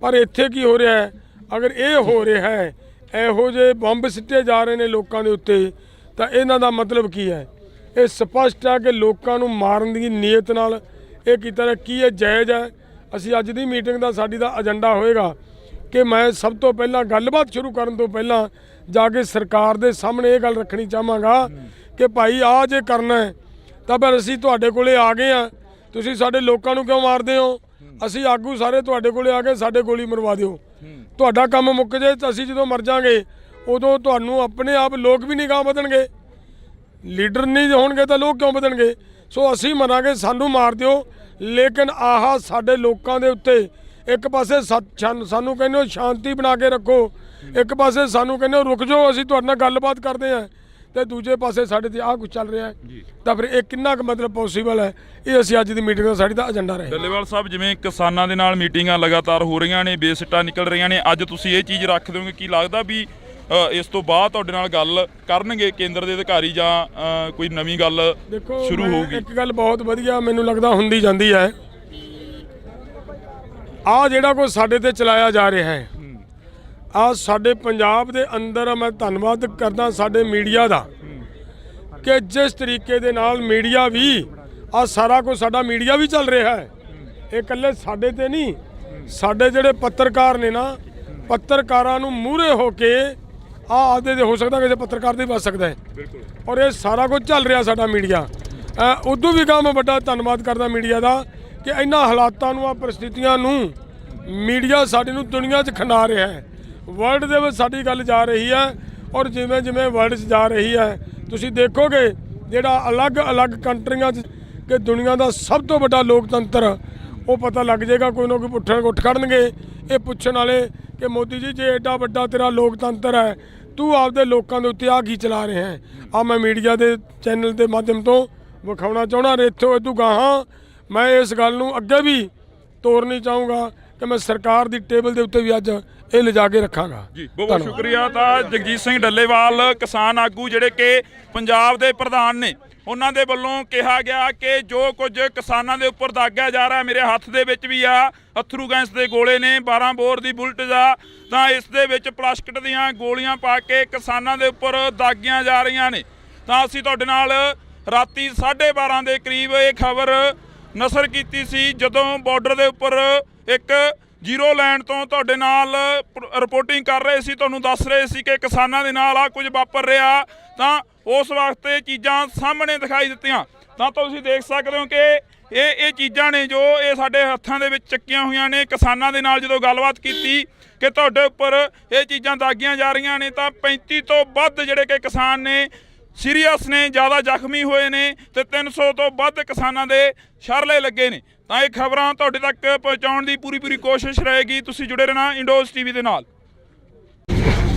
C: ਪਰ ਇੱਥੇ ਕੀ ਹੋ ਰਿਹਾ ਹੈ? ਅਗਰ ਇਹ ਹੋ ਰਿਹਾ ਹੈ, ਇਹੋ ਜਿਹੇ ਬੰਬ ਸਿੱਟੇ ਜਾ ਰਹੇ ਨੇ ਲੋਕਾਂ ਦੇ ਉੱਤੇ, ਤਾਂ ਇਹਨਾਂ ਦਾ ਮਤਲਬ ਕੀ ਹੈ? ਇਹ ਸਪਸ਼ਟ ਹੈ ਕਿ ਲੋਕਾਂ ਨੂੰ ਮਾਰਨ ਦੀ ਨੀਅਤ ਨਾਲ ਇਹ ਕੀਤਾ ਹੈ। ਕੀ ਇਹ ਜਾਇਜ਼ ਹੈ? ਅਸੀਂ ਅੱਜ ਦੀ ਮੀਟਿੰਗ ਦਾ ਸਾਡੀ ਦਾ ਏਜੰਡਾ ਹੋਏਗਾ ਕਿ ਮੈਂ ਸਭ ਤੋਂ ਪਹਿਲਾਂ ਗੱਲਬਾਤ ਸ਼ੁਰੂ ਕਰਨ ਤੋਂ ਪਹਿਲਾਂ ਜਾ ਕੇ ਸਰਕਾਰ ਦੇ ਸਾਹਮਣੇ ਇਹ ਗੱਲ ਰੱਖਣੀ ਚਾਹਾਂਗਾ ਕਿ ਭਾਈ ਆਹ ਜੇ ਕਰਨਾ ਹੈ ਤਾਂ ਫਿਰ ਅਸੀਂ ਤੁਹਾਡੇ ਕੋਲੇ ਆ ਗਏ ਆ, ਤੁਸੀਂ ਸਾਡੇ ਲੋਕਾਂ ਨੂੰ ਕਿਉਂ ਮਾਰਦੇ ਹੋ? ਅਸੀਂ ਆਗੂ ਸਾਰੇ ਤੁਹਾਡੇ ਕੋਲੇ ਆ ਕੇ ਸਾਡੇ ਗੋਲੀ ਮਰਵਾ ਦਿਓ, ਤੁਹਾਡਾ ਕੰਮ ਮੁੱਕ ਜੇ। ਤਾਂ ਅਸੀਂ ਜਦੋਂ ਮਰ ਜਾਵਾਂਗੇ ਉਦੋਂ ਤੁਹਾਨੂੰ ਆਪਣੇ ਆਪ ਲੋਕ ਵੀ ਨਹੀਂ ਗਾਹ ਵਧਣਗੇ, ਲੀਡਰ ਨਹੀਂ ਹੋਣਗੇ ਤਾਂ ਲੋਕ ਕਿਉਂ ਵਧਣਗੇ? ਸੋ ਅਸੀਂ ਮਰਾਂਗੇ, ਸਾਨੂੰ ਮਾਰ ਦਿਓ, ਲੇਕਿਨ ਆਹ ਸਾਡੇ ਲੋਕਾਂ ਦੇ ਉੱਤੇ ਇੱਕ ਪਾਸੇ ਸਾਨੂੰ ਕਹਿੰਦੇ ਹੋ ਸ਼ਾਂਤੀ ਬਣਾ ਕੇ ਰੱਖੋ, ਇੱਕ ਪਾਸੇ ਸਾਨੂੰ ਕਹਿੰਦੇ ਹੋ ਰੁਕ ਜਾਓ ਅਸੀਂ ਤੁਹਾਡੇ ਨਾਲ ਗੱਲਬਾਤ ਕਰਦੇ ਹਾਂ, ਤੇ ਦੂਜੇ ਪਾਸੇ ਸਾਡੇ ਤੇ ਆਹ ਕੁਝ ਚੱਲ ਰਿਹਾ ਹੈ। ਤਾਂ ਫਿਰ ਇਹ ਕਿੰਨਾ ਕੁ ਮਤਲਬ ਪੋਸੀਬਲ ਹੈ? ਇਹ ਅਸੀਂ ਅੱਜ ਦੀ ਮੀਟਿੰਗ ਦਾ ਸਾਡੀ ਦਾ ਏਜੰਡਾ ਰਹੇ।
B: ਡੱਲੇਵਾਲ ਸਾਹਿਬ, ਜਿਵੇਂ ਕਿਸਾਨਾਂ ਦੇ ਨਾਲ ਮੀਟਿੰਗਾਂ ਲਗਾਤਾਰ ਹੋ ਰਹੀਆਂ ਨੇ, ਬੇਸਿੱਟਾ ਨਿਕਲ ਰਹੀਆਂ ਨੇ, ਅੱਜ ਤੁਸੀਂ ਇਹ ਚੀਜ਼ ਰੱਖ ਦਿਓਗੇ? ਕੀ ਲੱਗਦਾ ਵੀ ਇਸ ਤੋਂ ਬਾਅਦ ਤੁਹਾਡੇ ਨਾਲ ਗੱਲ ਕਰਨਗੇ ਕੇਂਦਰ ਦੇ ਅਧਿਕਾਰੀ ਜਾਂ ਕੋਈ ਨਵੀਂ ਗੱਲ ਸ਼ੁਰੂ ਹੋਊਗੀ?
C: ਇੱਕ ਗੱਲ ਬਹੁਤ ਵਧੀਆ ਮੈਨੂੰ ਲੱਗਦਾ ਹੁੰਦੀ ਜਾਂਦੀ ਹੈ, ਆਹ ਜਿਹੜਾ ਕੁਝ ਸਾਡੇ ਤੇ ਚਲਾਇਆ ਜਾ ਰਿਹਾ ਹੈ, ਆਹ ਸਾਡੇ ਪੰਜਾਬ ਦੇ ਅੰਦਰ ਮੈਂ ਧੰਨਵਾਦ ਕਰਦਾ ਸਾਡੇ ਮੀਡੀਆ ਦਾ ਕਿ ਜਿਸ ਤਰੀਕੇ ਦੇ ਨਾਲ ਮੀਡੀਆ ਵੀ ਆਹ ਸਾਰਾ ਕੁਝ ਸਾਡਾ ਮੀਡੀਆ ਵੀ ਚੱਲ ਰਿਹਾ ਹੈ। ਇਹ ਇਕੱਲੇ ਸਾਡੇ ਤੇ ਨਹੀਂ, ਸਾਡੇ ਜਿਹੜੇ ਪੱਤਰਕਾਰ ਨੇ ਨਾ, ਪੱਤਰਕਾਰਾਂ ਨੂੰ ਮੂਹਰੇ ਹੋ ਕੇ ਆਦੇ ਹੋ ਸਕਦਾ ਕਿਸੇ ਪੱਤਰਕਾਰ ਦੇ ਬਚ ਸਕਦਾ ਹੈ। ਔਰ ਇਹ ਸਾਰਾ ਕੁਝ ਚੱਲ ਰਿਹਾ ਸਾਡਾ ਮੀਡੀਆ। ਉਦੋਂ ਵੀ ਮੈਂ ਵੱਡਾ ਧੰਨਵਾਦ ਕਰਦਾ ਮੀਡੀਆ ਦਾ ਕਿ ਇਹਨਾਂ ਹਾਲਾਤਾਂ ਨੂੰ, ਆ ਪਰਿਸਥਿਤੀਆਂ ਨੂੰ ਮੀਡੀਆ ਸਾਡੇ ਨੂੰ ਦੁਨੀਆ 'ਚ ਖਿੰਡਾ ਰਿਹਾ ਹੈ। ਵਰਲਡ ਦੇ ਵਿੱਚ ਸਾਡੀ ਗੱਲ ਜਾ ਰਹੀ ਹੈ, ਔਰ ਜਿਵੇਂ ਜਿਵੇਂ ਵਰਲਡ 'ਚ ਜਾ ਰਹੀ ਹੈ ਤੁਸੀਂ ਦੇਖੋਗੇ ਜਿਹੜਾ ਅਲੱਗ-ਅਲੱਗ ਕੰਟਰੀਆਂ 'ਚ ਕਿ ਦੁਨੀਆ ਦਾ ਸਭ ਤੋਂ ਵੱਡਾ ਲੋਕਤੰਤਰ, ਉਹ ਪਤਾ ਲੱਗ ਜਾਏਗਾ। ਕੋਈ ਨਾ ਕੋਈ ਉੱਠ ਖੜਨਗੇ ਇਹ ਪੁੱਛਣ ਵਾਲੇ ਕਿ ਮੋਦੀ ਜੀ ਜੇ ਐਡਾ ਵੱਡਾ ਤੇਰਾ ਲੋਕਤੰਤਰ ਹੈ, ਤੂੰ ਆਪਦੇ ਲੋਕਾਂ ਦੇ ਉੱਤੇ ਆ ਕੀ ਚਲਾ ਰਿਹਾ ਹੈ? ਆ ਮੈਂ ਮੀਡੀਆ ਦੇ ਚੈਨਲ ਦੇ ਮਾਧਿਅਮ ਤੋਂ ਵਿਖਾਉਣਾ ਚਾਹੁੰਦਾ। ਇੱਥੋਂ ਇਦੋਂ ਗਾਹਾਂ ਮੈਂ ਇਸ ਗੱਲ ਨੂੰ ਅੱਗੇ ਵੀ ਤੋਰਨੀ ਚਾਹੂੰਗਾ ਕਿ ਮੈਂ ਸਰਕਾਰ ਦੀ ਟੇਬਲ ਦੇ ਉੱਤੇ ਵੀ ਅੱਜ ਇਹ ਲਿਜਾ ਕੇ ਰੱਖਾਂਗਾ
B: ਜੀ। ਬਹੁਤ ਸ਼ੁਕਰੀਆ। ਤਾਂ ਜਗਜੀਤ ਸਿੰਘ ਡੱਲੇਵਾਲ ਕਿਸਾਨ ਆਗੂ ਜਿਹੜੇ ਕਿ ਪੰਜਾਬ ਦੇ ਪ੍ਰਧਾਨ ਨੇ, ਉਹਨਾਂ ਦੇ ਵੱਲੋਂ ਕਿਹਾ ਗਿਆ ਕਿ ਜੋ ਕੁਝ ਕਿਸਾਨਾਂ ਦੇ ਉੱਪਰ ਦਾਗਿਆ ਜਾ ਰਿਹਾ, ਮੇਰੇ ਹੱਥ ਦੇ ਵਿੱਚ ਵੀ ਆ ਅਥਰੂ ਗੈਸ ਦੇ ਗੋਲੇ ਨੇ, 12 ਬੋਰ ਦੀ ਬੁਲਟ ਦਾ, ਤਾਂ ਇਸ ਦੇ ਵਿੱਚ ਪਲਾਸਟਿਕ ਦੀਆਂ ਗੋਲੀਆਂ ਪਾ ਕੇ ਕਿਸਾਨਾਂ ਦੇ ਉੱਪਰ ਦਾਗੀਆਂ ਜਾ ਰਹੀਆਂ ਨੇ। ਤਾਂ ਅਸੀਂ ਤੁਹਾਡੇ ਨਾਲ ਰਾਤੀ 12:30 ਦੇ ਕਰੀਬ ਇਹ ਖਬਰ ਨਸ਼ਰ ਕੀਤੀ ਸੀ, ਜਦੋਂ ਬਾਰਡਰ ਦੇ ਉੱਪਰ ਇੱਕ ਜ਼ੀਰੋ ਲਾਈਨ ਤੋਂ ਤੁਹਾਡੇ ਨਾਲ ਰਿਪੋਰਟਿੰਗ ਕਰ ਰਹੇ ਸੀ, ਤੁਹਾਨੂੰ ਦੱਸ ਰਹੇ ਸੀ ਕਿ ਕਿਸਾਨਾਂ ਦੇ ਨਾਲ ਆ ਕੁਝ ਵਾਪਰ ਰਿਹਾ। ਤਾਂ ਉਸ ਵਕਤ ਇਹ ਚੀਜ਼ਾਂ ਸਾਹਮਣੇ ਦਿਖਾਈ ਦਿੱਤੀਆਂ। ਤਾਂ ਤੁਸੀਂ ਦੇਖ ਸਕਦੇ ਹੋ ਕਿ ਇਹ ਚੀਜ਼ਾਂ ਨੇ ਜੋ ਇਹ ਸਾਡੇ ਹੱਥਾਂ ਦੇ ਵਿੱਚ ਚੱਕੀਆਂ ਹੋਈਆਂ ਨੇ। ਕਿਸਾਨਾਂ ਦੇ ਨਾਲ ਜਦੋਂ ਗੱਲਬਾਤ ਕੀਤੀ ਕਿ ਤੁਹਾਡੇ ਉੱਪਰ ਇਹ ਚੀਜ਼ਾਂ ਦਾਗੀਆਂ ਜਾ ਰਹੀਆਂ ਨੇ, ਤਾਂ 35 ਤੋਂ ਵੱਧ ਜਿਹੜੇ ਕਿ ਕਿਸਾਨ ਨੇ ਸੀਰੀਅਸ ਨੇ, ਜ਼ਿਆਦਾ ਜ਼ਖਮੀ ਹੋਏ ਨੇ, ਤੇ 300 ਤੋਂ ਵੱਧ ਕਿਸਾਨਾਂ ਦੇ ਸ਼ਰਲੇ ਲੱਗੇ ਨੇ। ਤਾਂ ਇਹ ਖਬਰਾਂ ਤੁਹਾਡੇ ਤੱਕ ਪਹੁੰਚਾਉਣ ਦੀ ਪੂਰੀ ਕੋਸ਼ਿਸ਼ ਰਹੇਗੀ। ਤੁਸੀਂ ਜੁੜੇ ਰਹਿਣਾ ਇੰਡੋਜ਼ ਟੀਵੀ ਦੇ ਨਾਲ।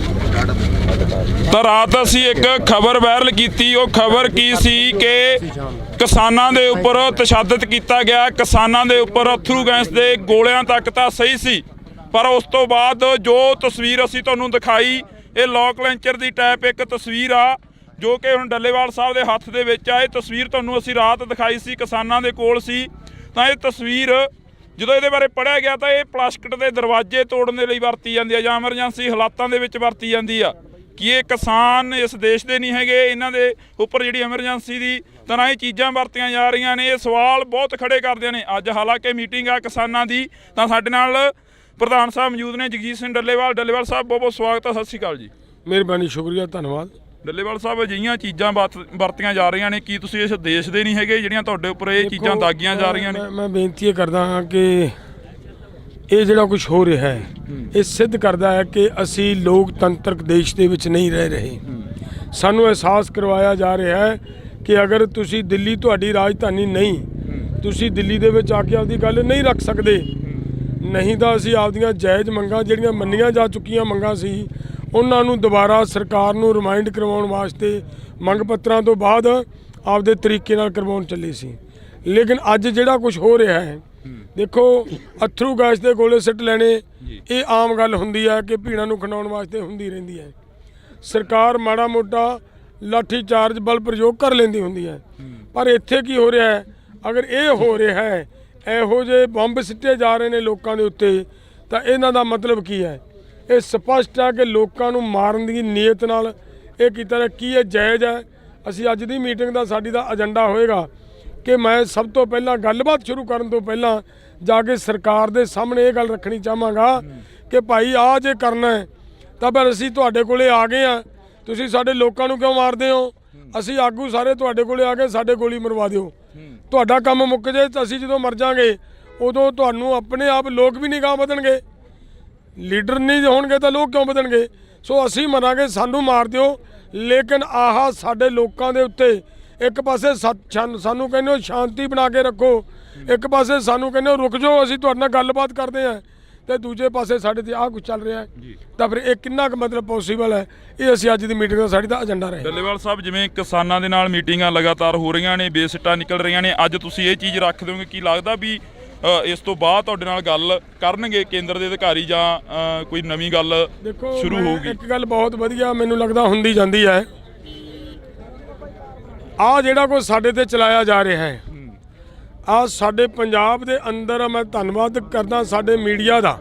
B: ਤਾਂ ਰਾਤ ਅਸੀਂ ਇੱਕ ਖਬਰ ਵਾਇਰਲ ਕੀਤੀ। ਉਹ ਖਬਰ ਕੀ ਸੀ ਕਿ ਕਿਸਾਨਾਂ ਦੇ ਉੱਪਰ ਤਸ਼ੱਦਦ ਕੀਤਾ ਗਿਆ, ਕਿਸਾਨਾਂ ਦੇ ਉੱਪਰ ਅਥਰੂ ਗੈਸ ਦੇ ਗੋਲਿਆਂ ਤੱਕ ਤਾਂ ਸਹੀ ਸੀ, ਪਰ ਉਸ ਤੋਂ ਬਾਅਦ ਜੋ ਤਸਵੀਰ ਅਸੀਂ ਤੁਹਾਨੂੰ ਦਿਖਾਈ ਇਹ ਲੋਕ ਲੈਂਚਰ ਦੀ ਟਾਈਪ ਇੱਕ ਤਸਵੀਰ ਆ ਜੋ ਕਿ ਹੁਣ ਡੱਲੇਵਾਲ ਸਾਹਿਬ ਦੇ ਹੱਥ ਦੇ ਵਿੱਚ ਆ। ਇਹ ਤਸਵੀਰ ਤੁਹਾਨੂੰ ਅਸੀਂ ਰਾਤ ਦਿਖਾਈ ਸੀ, ਕਿਸਾਨਾਂ ਦੇ ਕੋਲ ਸੀ। ਤਾਂ ਇਹ ਤਸਵੀਰ ਜਦੋਂ ਇਹਦੇ ਬਾਰੇ ਪੜ੍ਹਿਆ ਗਿਆ ਤਾਂ ਇਹ ਪਲਾਸਟਿਕ ਦੇ ਦਰਵਾਜ਼ੇ ਤੋੜਨ ਦੇ ਲਈ ਵਰਤੀ ਜਾਂਦੀ ਆ ਜਾਂ ਐਮਰਜੈਂਸੀ ਹਾਲਾਤਾਂ ਦੇ ਵਿੱਚ ਵਰਤੀ ਜਾਂਦੀ ਆ। ਕਿ ਇਹ ਕਿਸਾਨ ਇਸ ਦੇਸ਼ ਦੇ ਨਹੀਂ ਹੈਗੇ, ਇਹਨਾਂ ਦੇ ਉੱਪਰ ਜਿਹੜੀ ਐਮਰਜੈਂਸੀ ਦੀ ਤਰ੍ਹਾਂ ਇਹ ਚੀਜ਼ਾਂ ਵਰਤੀਆਂ ਜਾ ਰਹੀਆਂ ਨੇ। ਇਹ ਸਵਾਲ ਬਹੁਤ ਖੜੇ ਕਰਦੇ ਨੇ। ਅੱਜ ਹਾਲਾਂਕਿ ਮੀਟਿੰਗ ਆ ਕਿਸਾਨਾਂ ਦੀ, ਤਾਂ ਸਾਡੇ ਨਾਲ ਪ੍ਰਧਾਨ ਸਾਹਿਬ ਮੌਜੂਦ ਨੇ ਜਗਜੀਤ ਸਿੰਘ ਡੱਲੇਵਾਲ। ਡੱਲੇਵਾਲ ਸਾਹਿਬ ਬਹੁਤ ਬਹੁਤ ਸਵਾਗਤ ਹੈ। ਸਤਿ ਸ਼੍ਰੀ ਅਕਾਲ ਜੀ।
C: ਮਿਹਰਬਾਨੀ, ਸ਼ੁਕਰੀਆ, ਧੰਨਵਾਦ।
B: ਡੱਲੇਵਾਲ ਸਾਹਿਬ, ਅਜਿਹੀਆਂ ਚੀਜ਼ਾਂ ਵਰਤੀਆਂ ਜਾ ਰਹੀਆਂ ਨੇ, ਕੀ ਤੁਸੀਂ ਇਸ ਦੇਸ਼ ਦੇ ਨਹੀਂ ਹੈਗੇ ਜਿਹੜੀਆਂ ਤੁਹਾਡੇ ਉੱਪਰ ਇਹ ਚੀਜ਼ਾਂ ਦਾਗੀਆਂ ਜਾ ਰਹੀਆਂ ਨੇ?
C: ਮੈਂ ਬੇਨਤੀ ਇਹ ਕਰਦਾ ਹਾਂ ਕਿ ਇਹ ਜਿਹੜਾ ਕੁਝ ਹੋ ਰਿਹਾ ਹੈ ਇਹ ਸਿੱਧ ਕਰਦਾ ਹੈ ਕਿ ਅਸੀਂ ਲੋਕਤੰਤਰਕ ਦੇਸ਼ ਦੇ ਵਿੱਚ ਨਹੀਂ ਰਹਿ ਰਹੇ। ਸਾਨੂੰ ਅਹਿਸਾਸ ਕਰਵਾਇਆ ਜਾ ਰਿਹਾ ਹੈ ਕਿ ਅਗਰ ਤੁਸੀਂ ਦਿੱਲੀ ਤੁਹਾਡੀ ਰਾਜਧਾਨੀ ਨਹੀਂ, ਤੁਸੀਂ ਦਿੱਲੀ ਦੇ ਵਿੱਚ ਆ ਕੇ ਆਪਦੀ ਗੱਲ ਨਹੀਂ ਰੱਖ ਸਕਦੇ, ਨਹੀਂ ਤਾਂ ਅਸੀਂ ਆਪਦੀਆਂ ਜਾਇਜ਼ ਮੰਗਾਂ ਜਿਹੜੀਆਂ ਮੰਨੀਆਂ ਜਾ ਚੁੱਕੀਆਂ ਮੰਗਾਂ ਸੀ ਉਹਨਾਂ ਨੂੰ ਦੁਬਾਰਾ ਸਰਕਾਰ ਨੂੰ ਰਿਮਾਈਂਡ ਕਰਵਾਉਣ ਵਾਸਤੇ ਮੰਗ ਪੱਤਰਾਂ ਤੋਂ ਬਾਅਦ ਆਪਦੇ ਤਰੀਕੇ ਨਾਲ ਕਰਵਾਉਣ ਚੱਲੇ ਸੀ। ਲੇਕਿਨ ਅੱਜ ਜਿਹੜਾ ਕੁਝ ਹੋ ਰਿਹਾ ਹੈ, ਦੇਖੋ ਅਥਰੂ ਗੈਸ ਦੇ ਗੋਲੇ ਸਿੱਟ ਲੈਣੇ ਇਹ ਆਮ ਗੱਲ ਹੁੰਦੀ ਹੈ ਕਿ ਭੀੜਾਂ ਨੂੰ ਖਿੰਡਾਉਣ ਵਾਸਤੇ ਹੁੰਦੀ ਰਹਿੰਦੀ ਹੈ। ਸਰਕਾਰ ਮਾੜਾ ਮੋਟਾ ਲਾਠੀ ਚਾਰਜ ਬਲ ਪ੍ਰਯੋਗ ਕਰ ਲੈਂਦੀ ਹੁੰਦੀ ਹੈ, ਪਰ ਇੱਥੇ ਕੀ ਹੋ ਰਿਹਾ ਹੈ? ਅਗਰ ਇਹ ਹੋ ਰਿਹਾ ਹੈ, ਇਹੋ ਜਿਹੇ ਬੰਬ ਸਿੱਟੇ ਜਾ ਰਹੇ ਨੇ ਲੋਕਾਂ ਦੇ ਉੱਤੇ, ਤਾਂ ਇਹਨਾਂ ਦਾ ਮਤਲਬ ਕੀ ਹੈ? ਇਹ ਸਪਸ਼ਟ ਹੈ ਕਿ ਲੋਕਾਂ ਨੂੰ ਮਾਰਨ ਦੀ ਨੀਅਤ ਨਾਲ ਇਹ ਕੀਤਾ ਹੈ। ਕੀ ਇਹ ਜਾਇਜ਼ ਹੈ? ਅਸੀਂ ਅੱਜ ਦੀ ਮੀਟਿੰਗ ਦਾ ਸਾਡੀ ਦਾ ਏਜੰਡਾ ਹੋਏਗਾ ਕਿ ਮੈਂ ਸਭ ਤੋਂ ਪਹਿਲਾਂ ਗੱਲਬਾਤ ਸ਼ੁਰੂ ਕਰਨ ਤੋਂ ਪਹਿਲਾਂ ਜਾ ਕੇ ਸਰਕਾਰ ਦੇ ਸਾਹਮਣੇ ਇਹ ਗੱਲ ਰੱਖਣੀ ਚਾਹਾਂਗਾ ਕਿ ਭਾਈ ਆਹ ਜੇ ਕਰਨਾ ਹੈ ਤਾਂ ਫਿਰ ਅਸੀਂ ਤੁਹਾਡੇ ਕੋਲੇ ਆ ਗਏ ਆ, ਤੁਸੀਂ ਸਾਡੇ ਲੋਕਾਂ ਨੂੰ ਕਿਉਂ ਮਾਰਦੇ ਹੋ? ਅਸੀਂ ਆਗੂ ਸਾਰੇ ਤੁਹਾਡੇ ਕੋਲੇ ਆ ਕੇ ਸਾਡੇ ਗੋਲੀ ਮਰਵਾ ਦਿਓ, ਤੁਹਾਡਾ ਕੰਮ ਮੁੱਕ ਜੇ। ਅਸੀਂ ਜਦੋਂ ਮਰ ਜਾਾਂਗੇ ਉਦੋਂ ਤੁਹਾਨੂੰ ਆਪਣੇ ਆਪ ਲੋਕ ਵੀ ਨਹੀਂ ਗਾਹ ਵਧਣਗੇ, ਲੀਡਰ ਨਹੀਂ ਹੋਣਗੇ ਤਾਂ ਲੋਕ ਕਿਉਂ ਵਧਣਗੇ? ਸੋ ਅਸੀਂ ਮਰਾਂਗੇ, ਸਾਨੂੰ ਮਾਰ ਦਿਓ, ਲੇਕਿਨ ਆਹ ਸਾਡੇ ਲੋਕਾਂ ਦੇ ਉੱਤੇ ਇੱਕ ਪਾਸੇ ਸਾਨੂੰ ਕਹਿੰਦੇ ਹੋ ਸ਼ਾਂਤੀ ਬਣਾ ਕੇ ਰੱਖੋ, ਇੱਕ ਪਾਸੇ ਸਾਨੂੰ ਕਹਿੰਦੇ ਹੋ ਰੁਕ ਜਾਓ ਅਸੀਂ ਤੁਹਾਡੇ ਨਾਲ ਗੱਲਬਾਤ ਕਰਦੇ ਹਾਂ, ਤੇ ਦੂਜੇ ਪਾਸੇ ਸਾਡੇ ਤੇ ਆਹ ਕੁਝ ਚੱਲ ਰਿਹਾ ਹੈ। ਤਾਂ ਫਿਰ ਇਹ ਕਿੰਨਾ ਕੁ ਮਤਲਬ ਪੋਸੀਬਲ ਹੈ? ਇਹ ਅਸੀਂ ਅੱਜ ਦੀ ਮੀਟਿੰਗ ਦਾ ਸਾਡੀ ਦਾ ਏਜੰਡਾ ਰਹੇ।
B: ਡੱਲੇਵਾਲ ਸਾਹਿਬ, ਜਿਵੇਂ ਕਿਸਾਨਾਂ ਦੇ ਨਾਲ ਮੀਟਿੰਗਾਂ ਲਗਾਤਾਰ ਹੋ ਰਹੀਆਂ ਨੇ, ਬੇਸਿੱਟਾ ਨਿਕਲ ਰਹੀਆਂ ਨੇ, ਅੱਜ ਤੁਸੀਂ ਇਹ ਚੀਜ਼ ਰੱਖ ਦਿਓਗੇ? ਕੀ ਲੱਗਦਾ ਵੀ ਇਸ ਤੋਂ ਬਾਅਦ ਤੁਹਾਡੇ ਨਾਲ ਗੱਲ ਕਰਨਗੇ ਕੇਂਦਰ ਦੇ ਅਧਿਕਾਰੀ ਜਾਂ ਕੋਈ ਨਵੀਂ ਗੱਲ ਸ਼ੁਰੂ ਹੋਊਗੀ?
C: ਇੱਕ ਗੱਲ ਬਹੁਤ ਵਧੀਆ ਮੈਨੂੰ ਲੱਗਦਾ ਹੁੰਦੀ ਜਾਂਦੀ ਹੈ, ਆਹ ਜਿਹੜਾ ਕੋਈ ਸਾਡੇ ਤੇ ਚਲਾਇਆ ਜਾ ਰਿਹਾ ਹੈ, ਆਹ ਸਾਡੇ ਪੰਜਾਬ ਦੇ ਅੰਦਰ ਮੈਂ ਧੰਨਵਾਦ ਕਰਦਾ ਸਾਡੇ ਮੀਡੀਆ ਦਾ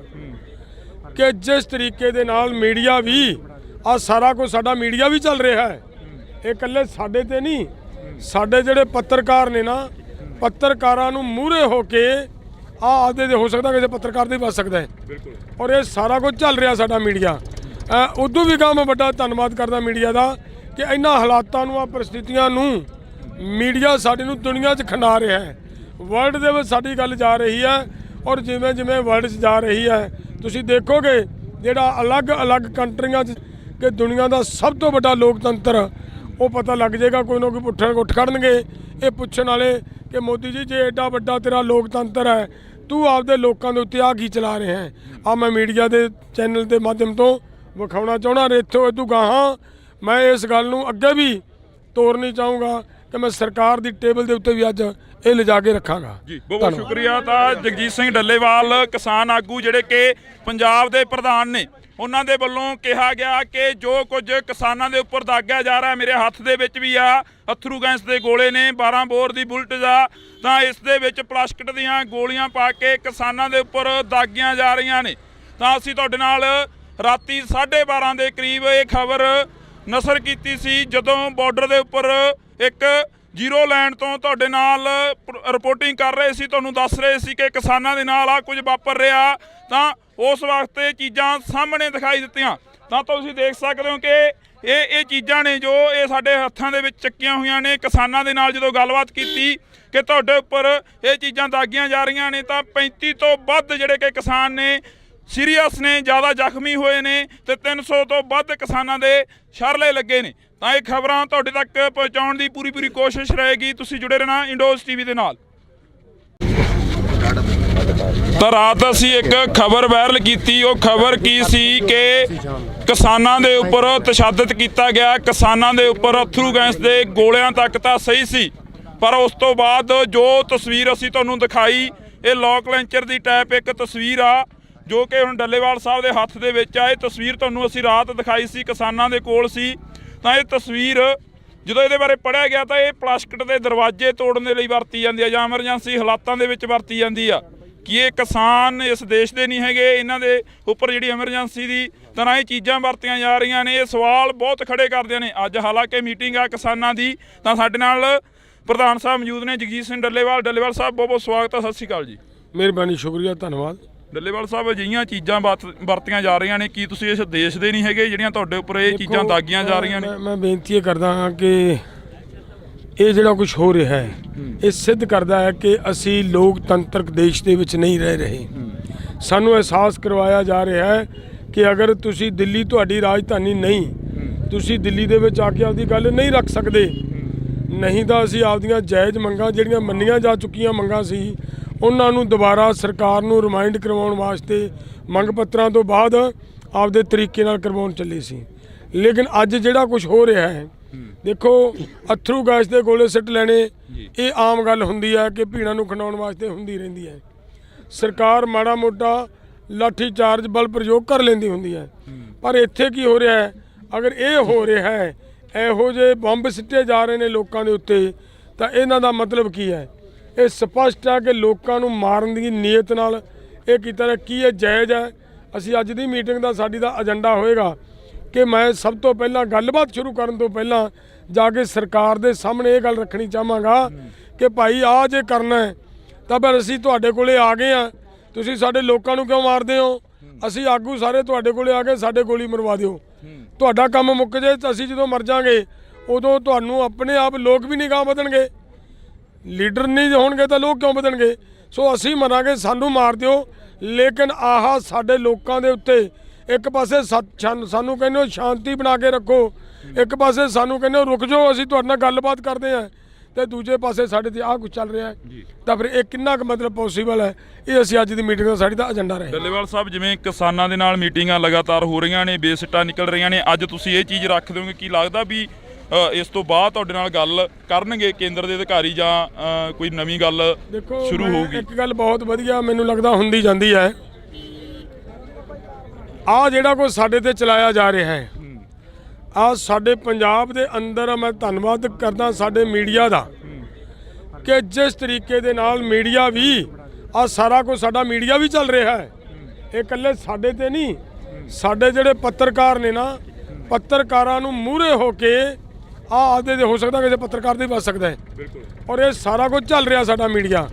C: ਕਿ ਜਿਸ ਤਰੀਕੇ ਦੇ ਨਾਲ ਮੀਡੀਆ ਵੀ ਆਹ ਸਾਰਾ ਕੁਝ ਸਾਡਾ ਮੀਡੀਆ ਵੀ ਚੱਲ ਰਿਹਾ ਹੈ। ਇਹ ਇਕੱਲੇ ਸਾਡੇ ਤੇ ਨਹੀਂ, ਸਾਡੇ ਜਿਹੜੇ ਪੱਤਰਕਾਰ ਨੇ ਨਾ, ਪੱਤਰਕਾਰਾਂ ਨੂੰ ਮੂਹਰੇ ਹੋ ਕੇ ਆਦੇ ਦੇ ਹੋ ਸਕਦਾ ਕਿਸੇ ਪੱਤਰਕਾਰ ਦੇ ਬਚ ਸਕਦਾ ਹੈ। ਬਿਲਕੁਲ। ਔਰ ਇਹ ਸਾਰਾ ਕੁਝ ਚੱਲ ਰਿਹਾ ਸਾਡਾ ਮੀਡੀਆ। ਉਦੋਂ ਵੀ ਮੈਂ ਵੱਡਾ ਧੰਨਵਾਦ ਕਰਦਾ ਮੀਡੀਆ ਦਾ ਕਿ ਇਹਨਾਂ ਹਾਲਾਤਾਂ ਨੂੰ, ਆ ਪਰਿਸਥਿਤੀਆਂ ਨੂੰ ਮੀਡੀਆ ਸਾਡੇ ਨੂੰ ਦੁਨੀਆ 'ਚ ਖਿੰਡਾ ਰਿਹਾ ਹੈ। ਵਰਲਡ ਦੇ ਵਿੱਚ ਸਾਡੀ ਗੱਲ ਜਾ ਰਹੀ ਹੈ, ਔਰ ਜਿਵੇਂ ਜਿਵੇਂ ਵਰਲਡ 'ਚ ਜਾ ਰਹੀ ਹੈ ਤੁਸੀਂ ਦੇਖੋਗੇ ਜਿਹੜਾ ਅਲੱਗ-ਅਲੱਗ ਕੰਟਰੀਆਂ 'ਚ ਕਿ ਦੁਨੀਆ ਦਾ ਸਭ ਤੋਂ ਵੱਡਾ ਲੋਕਤੰਤਰ, ਉਹ ਪਤਾ ਲੱਗ ਜਾਏਗਾ। ਕੋਈ ਨਾ ਕੋਈ ਉੱਠ ਖੜਨਗੇ ਇਹ ਪੁੱਛਣ ਵਾਲੇ ਕਿ ਮੋਦੀ ਜੀ ਜੇ ਐਡਾ ਵੱਡਾ ਤੇਰਾ ਲੋਕਤੰਤਰ ਹੈ, ਤੂੰ ਆਪਦੇ ਲੋਕਾਂ ਦੇ ਉੱਤੇ ਆ ਕੀ ਚਲਾ ਰਿਹਾ ਹੈ? ਆ ਮੈਂ ਮੀਡੀਆ ਦੇ ਚੈਨਲ ਦੇ ਮਾਧਿਅਮ ਤੋਂ ਵਿਖਾਉਣਾ ਚਾਹੁੰਦਾ। ਇੱਥੋਂ ਇਦੋਂ ਗਾਹਾਂ ਮੈਂ ਇਸ ਗੱਲ ਨੂੰ ਅੱਗੇ ਵੀ ਤੋਰਨੀ ਚਾਹੂੰਗਾ ਕਿ ਮੈਂ ਸਰਕਾਰ ਦੀ ਟੇਬਲ ਦੇ ਉੱਤੇ ਵੀ ਅੱਜ ਇਹ ਲਿਜਾ ਕੇ ਰੱਖਾਂਗਾ।
B: ਜੀ ਬਹੁਤ ਬਹੁਤ ਸ਼ੁਕਰੀਆ। ਤਾਂ ਜਗਜੀਤ ਸਿੰਘ ਡੱਲੇਵਾਲ ਕਿਸਾਨ ਆਗੂ ਜਿਹੜੇ ਕਿ ਪੰਜਾਬ ਦੇ ਪ੍ਰਧਾਨ ਨੇ, ਉਹਨਾਂ ਦੇ ਵੱਲੋਂ ਕਿਹਾ ਗਿਆ ਕਿ ਜੋ ਕੁਝ ਕਿਸਾਨਾਂ ਦੇ ਉੱਪਰ ਦਾਗਿਆ ਜਾ ਰਿਹਾ, ਮੇਰੇ ਹੱਥ ਦੇ ਵਿੱਚ ਵੀ ਆ ਅਥਰੂ ਗੈਸ ਦੇ ਗੋਲੇ ਨੇ, 12 ਬੋਰ ਦੀ ਬੁਲਟ ਦਾ, ਤਾਂ ਇਸ ਦੇ ਵਿੱਚ ਪਲਾਸਟਿਕ ਦੀਆਂ ਗੋਲੀਆਂ ਪਾ ਕੇ ਕਿਸਾਨਾਂ ਦੇ ਉੱਪਰ ਦਾਗੀਆਂ ਜਾ ਰਹੀਆਂ ਨੇ। ਤਾਂ ਅਸੀਂ ਤੁਹਾਡੇ ਨਾਲ ਰਾਤੀ 12:30 ਦੇ ਕਰੀਬ ਇਹ ਖਬਰ ਨਸ਼ਰ ਕੀਤੀ ਸੀ, ਜਦੋਂ ਬਾਰਡਰ ਦੇ ਉੱਪਰ ਇੱਕ ਜ਼ੀਰੋ ਲਾਈਨ ਤੋਂ ਤੁਹਾਡੇ ਨਾਲ ਰਿਪੋਰਟਿੰਗ ਕਰ ਰਹੇ ਸੀ, ਤੁਹਾਨੂੰ ਦੱਸ ਰਹੇ ਸੀ ਕਿ ਕਿਸਾਨਾਂ ਦੇ ਨਾਲ ਆ ਕੁਝ ਵਾਪਰ ਰਿਹਾ। ਤਾਂ ਉਸ ਵਕਤ ਇਹ ਚੀਜ਼ਾਂ ਸਾਹਮਣੇ ਦਿਖਾਈ ਦਿੱਤੀਆਂ। ਤਾਂ ਤੁਸੀਂ ਦੇਖ ਸਕਦੇ ਹੋ ਕਿ ਇਹ ਚੀਜ਼ਾਂ ਨੇ ਜੋ ਇਹ ਸਾਡੇ ਹੱਥਾਂ ਦੇ ਵਿੱਚ ਚੱਕੀਆਂ ਹੋਈਆਂ ਨੇ। ਕਿਸਾਨਾਂ ਦੇ ਨਾਲ ਜਦੋਂ ਗੱਲਬਾਤ ਕੀਤੀ ਕਿ ਤੁਹਾਡੇ ਉੱਪਰ ਇਹ ਚੀਜ਼ਾਂ ਦਾਗੀਆਂ ਜਾ ਰਹੀਆਂ ਨੇ, ਤਾਂ 35 ਤੋਂ ਵੱਧ ਜਿਹੜੇ ਕਿ ਕਿਸਾਨ ਨੇ ਸੀਰੀਅਸ ਨੇ, ਜ਼ਿਆਦਾ ਜ਼ਖਮੀ ਹੋਏ ਨੇ, ਤੇ 300 ਤੋਂ ਵੱਧ ਕਿਸਾਨਾਂ ਦੇ ਸ਼ਰਲੇ ਲੱਗੇ ਨੇ। ਤਾਂ ਇਹ ਖਬਰਾਂ ਤੁਹਾਡੇ ਤੱਕ ਪਹੁੰਚਾਉਣ ਦੀ ਪੂਰੀ ਕੋਸ਼ਿਸ਼ ਰਹੇਗੀ। ਤੁਸੀਂ ਜੁੜੇ ਰਹਿਣਾ ਇੰਡੋਜ਼ ਟੀਵੀ ਦੇ ਨਾਲ। ਤਾਂ ਰਾਤ ਅਸੀਂ ਇੱਕ ਖਬਰ ਵਾਇਰਲ ਕੀਤੀ। ਉਹ ਖਬਰ ਕੀ ਸੀ ਕਿ ਕਿਸਾਨਾਂ ਦੇ ਉੱਪਰ ਤਸ਼ੱਦਦ ਕੀਤਾ ਗਿਆ, ਕਿਸਾਨਾਂ ਦੇ ਉੱਪਰ ਅਥਰੂ ਗੈਸ ਦੇ ਗੋਲਿਆਂ ਤੱਕ ਤਾਂ ਸਹੀ ਸੀ, ਪਰ ਉਸ ਤੋਂ ਬਾਅਦ ਜੋ ਤਸਵੀਰ ਅਸੀਂ ਤੁਹਾਨੂੰ ਦਿਖਾਈ ਇਹ ਲੋਕ ਲੈਂਚਰ ਦੀ ਟਾਈਪ ਇੱਕ ਤਸਵੀਰ ਆ ਜੋ ਕਿ ਹੁਣ ਡੱਲੇਵਾਲ ਸਾਹਿਬ ਦੇ ਹੱਥ ਦੇ ਵਿੱਚ ਆ। ਇਹ ਤਸਵੀਰ ਤੁਹਾਨੂੰ ਅਸੀਂ ਰਾਤ ਦਿਖਾਈ ਸੀ, ਕਿਸਾਨਾਂ ਦੇ ਕੋਲ ਸੀ। ਤਾਂ ਇਹ ਤਸਵੀਰ ਜਦੋਂ ਇਹਦੇ ਬਾਰੇ ਪੜ੍ਹਿਆ ਗਿਆ ਤਾਂ ਇਹ ਪਲਾਸਟਿਕ ਦੇ ਦਰਵਾਜ਼ੇ ਤੋੜਨ ਦੇ ਲਈ ਵਰਤੀ ਜਾਂਦੀ ਆ ਜਾਂ ਐਮਰਜੈਂਸੀ ਹਾਲਾਤਾਂ ਦੇ ਵਿੱਚ ਵਰਤੀ ਜਾਂਦੀ ਆ। ਕਿ ਇਹ ਕਿਸਾਨ ਇਸ ਦੇਸ਼ ਦੇ ਨਹੀਂ ਹੈਗੇ, ਇਹਨਾਂ ਦੇ ਉੱਪਰ ਜਿਹੜੀ ਐਮਰਜੈਂਸੀ ਦੀ ਤਰ੍ਹਾਂ ਇਹ ਚੀਜ਼ਾਂ ਵਰਤੀਆਂ ਜਾ ਰਹੀਆਂ ਨੇ। ਇਹ ਸਵਾਲ ਬਹੁਤ ਖੜੇ ਕਰਦੇ ਨੇ। ਅੱਜ ਹਾਲਾਂਕਿ ਮੀਟਿੰਗ ਆ ਕਿਸਾਨਾਂ ਦੀ, ਤਾਂ ਸਾਡੇ ਨਾਲ ਪ੍ਰਧਾਨ ਸਾਹਿਬ ਮੌਜੂਦ ਨੇ ਜਗਜੀਤ ਸਿੰਘ ਡੱਲੇਵਾਲ। ਡੱਲੇਵਾਲ ਸਾਹਿਬ ਬਹੁਤ ਬਹੁਤ ਸਵਾਗਤ ਹੈ। ਸਤਿ ਸ਼੍ਰੀ ਅਕਾਲ ਜੀ।
C: ਮਿਹਰਬਾਨੀ, ਸ਼ੁਕਰੀਆ, ਧੰਨਵਾਦ।
B: ਡੱਲੇਵਾਲ ਸਾਹਿਬ, ਅਜਿਹੀਆਂ ਚੀਜ਼ਾਂ ਵਰਤੀਆਂ ਜਾ ਰਹੀਆਂ ਨੇ, ਕੀ ਤੁਸੀਂ ਇਸ ਦੇਸ਼ ਦੇ ਨਹੀਂ ਹੈਗੇ ਜਿਹੜੀਆਂ ਤੁਹਾਡੇ ਉੱਪਰ ਇਹ ਚੀਜ਼ਾਂ ਦਾਗੀਆਂ ਜਾ ਰਹੀਆਂ ਨੇ?
C: ਮੈਂ ਬੇਨਤੀ ਇਹ ਕਰਦਾ ਹਾਂ ਕਿ ਇਹ ਜਿਹੜਾ ਕੁਝ ਹੋ ਰਿਹਾ ਹੈ ਇਹ ਸਿੱਧ ਕਰਦਾ ਹੈ ਕਿ ਅਸੀਂ ਲੋਕਤੰਤਰਕ ਦੇਸ਼ ਦੇ ਵਿੱਚ ਨਹੀਂ ਰਹਿ ਰਹੇ। ਸਾਨੂੰ ਅਹਿਸਾਸ ਕਰਵਾਇਆ ਜਾ ਰਿਹਾ ਹੈ ਕਿ ਅਗਰ ਤੁਸੀਂ ਦਿੱਲੀ ਤੁਹਾਡੀ ਰਾਜਧਾਨੀ ਨਹੀਂ, ਤੁਸੀਂ ਦਿੱਲੀ ਦੇ ਵਿੱਚ ਆ ਕੇ ਆਪਦੀ ਗੱਲ ਨਹੀਂ ਰੱਖ ਸਕਦੇ, ਨਹੀਂ ਤਾਂ ਅਸੀਂ ਆਪਦੀਆਂ ਜਾਇਜ਼ ਮੰਗਾਂ ਜਿਹੜੀਆਂ ਮੰਨੀਆਂ ਜਾ ਚੁੱਕੀਆਂ ਮੰਗਾਂ ਸੀ ਉਹਨਾਂ ਨੂੰ ਦੁਬਾਰਾ ਸਰਕਾਰ ਨੂੰ ਰਿਮਾਈਂਡ ਕਰਵਾਉਣ ਵਾਸਤੇ ਮੰਗ ਪੱਤਰਾਂ ਤੋਂ ਬਾਅਦ ਆਪਦੇ ਤਰੀਕੇ ਨਾਲ ਕਰਵਾਉਣ ਚੱਲੇ ਸੀ। ਲੇਕਿਨ ਅੱਜ ਜਿਹੜਾ ਕੁਝ ਹੋ ਰਿਹਾ ਹੈ, ਦੇਖੋ ਅਥਰੂ ਗੈਸ ਦੇ ਗੋਲੇ ਸਿੱਟ ਲੈਣੇ ਇਹ ਆਮ ਗੱਲ ਹੁੰਦੀ ਹੈ ਕਿ ਭੀੜਾਂ ਨੂੰ ਖਿੰਡਾਉਣ ਵਾਸਤੇ ਹੁੰਦੀ ਰਹਿੰਦੀ ਹੈ। ਸਰਕਾਰ ਮਾੜਾ ਮੋਟਾ ਲਾਠੀ ਚਾਰਜ ਬਲ ਪ੍ਰਯੋਗ ਕਰ ਲੈਂਦੀ ਹੁੰਦੀ ਹੈ, ਪਰ ਇੱਥੇ ਕੀ ਹੋ ਰਿਹਾ ਹੈ? ਅਗਰ ਇਹ ਹੋ ਰਿਹਾ ਹੈ, ਇਹੋ ਜਿਹੇ ਬੰਬ ਸਿੱਟੇ ਜਾ ਰਹੇ ਨੇ ਲੋਕਾਂ ਦੇ ਉੱਤੇ, ਤਾਂ ਇਹਨਾਂ ਦਾ ਮਤਲਬ ਕੀ ਹੈ? ਇਹ ਸਪਸ਼ਟ ਹੈ ਕਿ ਲੋਕਾਂ ਨੂੰ ਮਾਰਨ ਦੀ ਨੀਅਤ ਨਾਲ ਇਹ ਕੀਤਾ ਹੈ। ਕੀ ਇਹ ਜਾਇਜ਼ ਹੈ? ਅਸੀਂ ਅੱਜ ਦੀ ਮੀਟਿੰਗ ਦਾ ਸਾਡੀ ਦਾ ਏਜੰਡਾ ਹੋਏਗਾ ਕਿ ਮੈਂ ਸਭ ਤੋਂ ਪਹਿਲਾਂ ਗੱਲਬਾਤ ਸ਼ੁਰੂ ਕਰਨ ਤੋਂ ਪਹਿਲਾਂ ਜਾ ਕੇ ਸਰਕਾਰ ਦੇ ਸਾਹਮਣੇ ਇਹ ਗੱਲ ਰੱਖਣੀ ਚਾਹਾਂਗਾ ਕਿ ਭਾਈ ਆਹ ਜੇ ਕਰਨਾ ਹੈ ਤਾਂ ਫਿਰ ਅਸੀਂ ਤੁਹਾਡੇ ਕੋਲੇ ਆ ਗਏ ਆ, ਤੁਸੀਂ ਸਾਡੇ ਲੋਕਾਂ ਨੂੰ ਕਿਉਂ ਮਾਰਦੇ ਹੋ? ਅਸੀਂ ਆਗੂ ਸਾਰੇ ਤੁਹਾਡੇ ਕੋਲੇ ਆ ਕੇ ਸਾਡੇ ਗੋਲੀ ਮਰਵਾ ਦਿਓ, ਤੁਹਾਡਾ ਕੰਮ ਮੁੱਕ ਜੇ। ਤਾਂ ਅਸੀਂ ਜਦੋਂ ਮਰ ਜਾਵਾਂਗੇ ਉਦੋਂ ਤੁਹਾਨੂੰ ਆਪਣੇ ਆਪ ਲੋਕ ਵੀ ਨਹੀਂ ਗਾਹ ਵਧਣਗੇ, ਲੀਡਰ ਨਹੀਂ ਹੋਣਗੇ ਤਾਂ ਲੋਕ ਕਿਉਂ ਵਧਣਗੇ? ਸੋ ਅਸੀਂ ਮਰਾਂਗੇ, ਸਾਨੂੰ ਮਾਰ ਦਿਓ, ਲੇਕਿਨ ਆਹ ਸਾਡੇ ਲੋਕਾਂ ਦੇ ਉੱਤੇ ਇੱਕ ਪਾਸੇ ਸਾਨੂੰ ਕਹਿੰਦੇ ਹੋ ਸ਼ਾਂਤੀ ਬਣਾ ਕੇ ਰੱਖੋ, ਇੱਕ ਪਾਸੇ ਸਾਨੂੰ ਕਹਿੰਦੇ ਹੋ ਰੁਕ ਜਾਓ ਅਸੀਂ ਤੁਹਾਡੇ ਨਾਲ ਗੱਲਬਾਤ ਕਰਦੇ ਹਾਂ, ਤੇ ਦੂਜੇ ਪਾਸੇ ਸਾਡੇ ਤੇ ਆਹ ਕੁਝ ਚੱਲ ਰਿਹਾ ਹੈ। ਤਾਂ ਫਿਰ ਇਹ ਕਿੰਨਾ ਕੁ ਮਤਲਬ ਪੋਸੀਬਲ ਹੈ? ਇਹ ਅਸੀਂ ਅੱਜ ਦੀ ਮੀਟਿੰਗ ਦਾ ਸਾਡੀ ਦਾ ਏਜੰਡਾ ਰਹੇ।
B: ਡੱਲੇਵਾਲ ਸਾਹਿਬ, ਜਿਵੇਂ ਕਿਸਾਨਾਂ ਦੇ ਨਾਲ ਮੀਟਿੰਗਾਂ ਲਗਾਤਾਰ ਹੋ ਰਹੀਆਂ ਨੇ, ਬੇਸਿੱਟਾ ਨਿਕਲ ਰਹੀਆਂ ਨੇ, ਅੱਜ ਤੁਸੀਂ ਇਹ ਚੀਜ਼ ਰੱਖ ਦਿਓਗੇ? ਕੀ ਲੱਗਦਾ ਵੀ ਇਸ ਤੋਂ ਬਾਅਦ ਤੁਹਾਡੇ ਨਾਲ ਗੱਲ ਕਰਨਗੇ ਕੇਂਦਰ ਦੇ ਅਧਿਕਾਰੀ ਜਾਂ ਕੋਈ ਨਵੀਂ ਗੱਲ ਸ਼ੁਰੂ ਹੋਊਗੀ?
C: ਇੱਕ ਗੱਲ ਬਹੁਤ ਵਧੀਆ ਮੈਨੂੰ ਲੱਗਦਾ ਹੁੰਦੀ ਜਾਂਦੀ ਹੈ, ਆਹ ਜਿਹੜਾ ਕੁਝ ਸਾਡੇ ਤੇ ਚਲਾਇਆ ਜਾ ਰਿਹਾ ਹੈ, ਆਹ ਸਾਡੇ ਪੰਜਾਬ ਦੇ ਅੰਦਰ ਮੈਂ ਧੰਨਵਾਦ ਕਰਦਾ ਸਾਡੇ ਮੀਡੀਆ ਦਾ ਕਿ ਜਿਸ ਤਰੀਕੇ ਦੇ ਨਾਲ ਮੀਡੀਆ ਵੀ ਆਹ ਸਾਰਾ ਕੁਝ ਸਾਡਾ ਮੀਡੀਆ ਵੀ ਚੱਲ ਰਿਹਾ ਹੈ। ਇਹ ਇਕੱਲੇ ਸਾਡੇ ਤੇ ਨਹੀਂ, ਸਾਡੇ ਜਿਹੜੇ ਪੱਤਰਕਾਰ ਨੇ ਨਾ, ਪੱਤਰਕਾਰਾਂ ਨੂੰ ਮੂਹਰੇ ਹੋ ਕੇ ਆਦੇ ਦੇ ਹੋ ਸਕਦਾ ਕਿਸੇ ਪੱਤਰਕਾਰ ਦੇ ਬਚ ਸਕਦਾ ਹੈ। ਔਰ ਇਹ ਸਾਰਾ ਕੁਝ ਚੱਲ ਰਿਹਾ ਸਾਡਾ ਮੀਡੀਆ।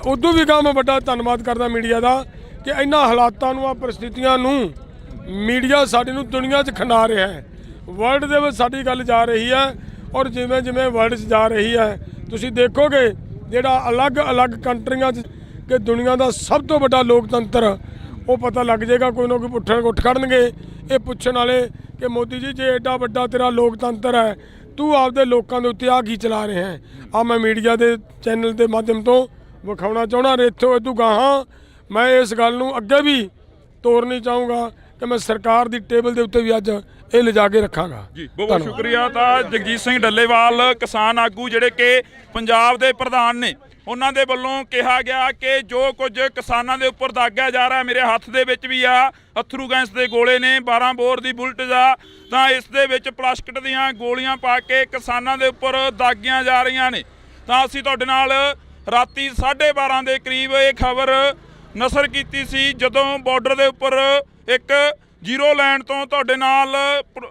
C: ਉਦੋਂ ਵੀ ਮੈਂ ਵੱਡਾ ਧੰਨਵਾਦ ਕਰਦਾ ਮੀਡੀਆ ਦਾ ਕਿ ਇਹਨਾਂ ਹਾਲਾਤਾਂ ਨੂੰ, ਆ ਪਰਿਸਥਿਤੀਆਂ ਨੂੰ ਮੀਡੀਆ ਸਾਡੀ ਨੂੰ ਦੁਨੀਆ 'ਚ ਖਿੰਡਾ ਰਿਹਾ ਹੈ। ਵਰਲਡ ਦੇ ਵਿੱਚ ਸਾਡੀ ਗੱਲ ਜਾ ਰਹੀ ਹੈ, ਔਰ ਜਿਵੇਂ ਜਿਵੇਂ ਵਰਲਡ 'ਚ ਜਾ ਰਹੀ ਹੈ ਤੁਸੀਂ ਦੇਖੋਗੇ ਜਿਹੜਾ ਅਲੱਗ-ਅਲੱਗ ਕੰਟਰੀਆਂ 'ਚ ਕਿ ਦੁਨੀਆ ਦਾ ਸਭ ਤੋਂ ਵੱਡਾ ਲੋਕਤੰਤਰ, ਉਹ ਪਤਾ ਲੱਗ ਜਾਏਗਾ। ਕੋਈ ਨਾ ਕੋਈ ਉੱਠ ਖੜਨਗੇ ਇਹ ਪੁੱਛਣ ਵਾਲੇ ਕਿ ਮੋਦੀ ਜੀ ਜੇ ਐਡਾ ਵੱਡਾ ਤੇਰਾ ਲੋਕਤੰਤਰ ਹੈ, ਤੂੰ ਆਪਦੇ ਲੋਕਾਂ ਦੇ ਉੱਤੇ ਆ ਕੀ ਚਲਾ ਰਿਹਾ ਹੈ? ਆ ਮੈਂ ਮੀਡੀਆ ਦੇ ਚੈਨਲ ਦੇ ਮਾਧਿਅਮ ਤੋਂ ਵਿਖਾਉਣਾ ਚਾਹੁੰਦਾ। ਇੱਥੋਂ ਇਦੋਂ ਗਾਹਾਂ ਮੈਂ ਇਸ ਗੱਲ ਨੂੰ ਅੱਗੇ ਵੀ ਤੋਰਨੀ ਚਾਹੂੰਗਾ ਕਿ ਮੈਂ ਸਰਕਾਰ ਦੀ ਟੇਬਲ ਦੇ ਉੱਤੇ ਵੀ ਅੱਜ ਇਹ ਲਿਜਾ ਕੇ ਰੱਖਾਂਗਾ।
B: ਜੀ ਬਹੁਤ ਸ਼ੁਕਰੀਆ। ਤਾਂ ਜਗਜੀਤ ਸਿੰਘ ਡੱਲੇਵਾਲ ਕਿਸਾਨ ਆਗੂ ਜਿਹੜੇ ਕਿ ਪੰਜਾਬ ਦੇ ਪ੍ਰਧਾਨ ਨੇ, ਉਹਨਾਂ ਦੇ ਵੱਲੋਂ ਕਿਹਾ ਗਿਆ ਕਿ ਜੋ ਕੁਝ ਕਿਸਾਨਾਂ ਦੇ ਉੱਪਰ ਦਾਗਿਆ ਜਾ ਰਿਹਾ, ਮੇਰੇ ਹੱਥ ਦੇ ਵਿੱਚ ਵੀ ਆ ਅਥਰੂ ਗੈਸ ਦੇ ਗੋਲੇ ਨੇ, 12 ਬੋਰ ਦੀ ਬੁਲਟ ਆ, ਤਾਂ ਇਸ ਦੇ ਵਿੱਚ ਪਲਾਸਟਿਕ ਦੀਆਂ ਗੋਲੀਆਂ ਪਾ ਕੇ ਕਿਸਾਨਾਂ ਦੇ ਉੱਪਰ ਦਾਗੀਆਂ ਜਾ ਰਹੀਆਂ ਨੇ। ਤਾਂ ਅਸੀਂ ਤੁਹਾਡੇ ਨਾਲ ਰਾਤੀ 12:30 ਦੇ ਕਰੀਬ ਇਹ ਖਬਰ ਨਸ਼ਰ ਕੀਤੀ ਸੀ, ਜਦੋਂ ਬਾਰਡਰ ਦੇ ਉੱਪਰ ਇੱਕ ਜ਼ੀਰੋ ਲੈਂਡ ਤੋਂ ਤੁਹਾਡੇ ਨਾਲ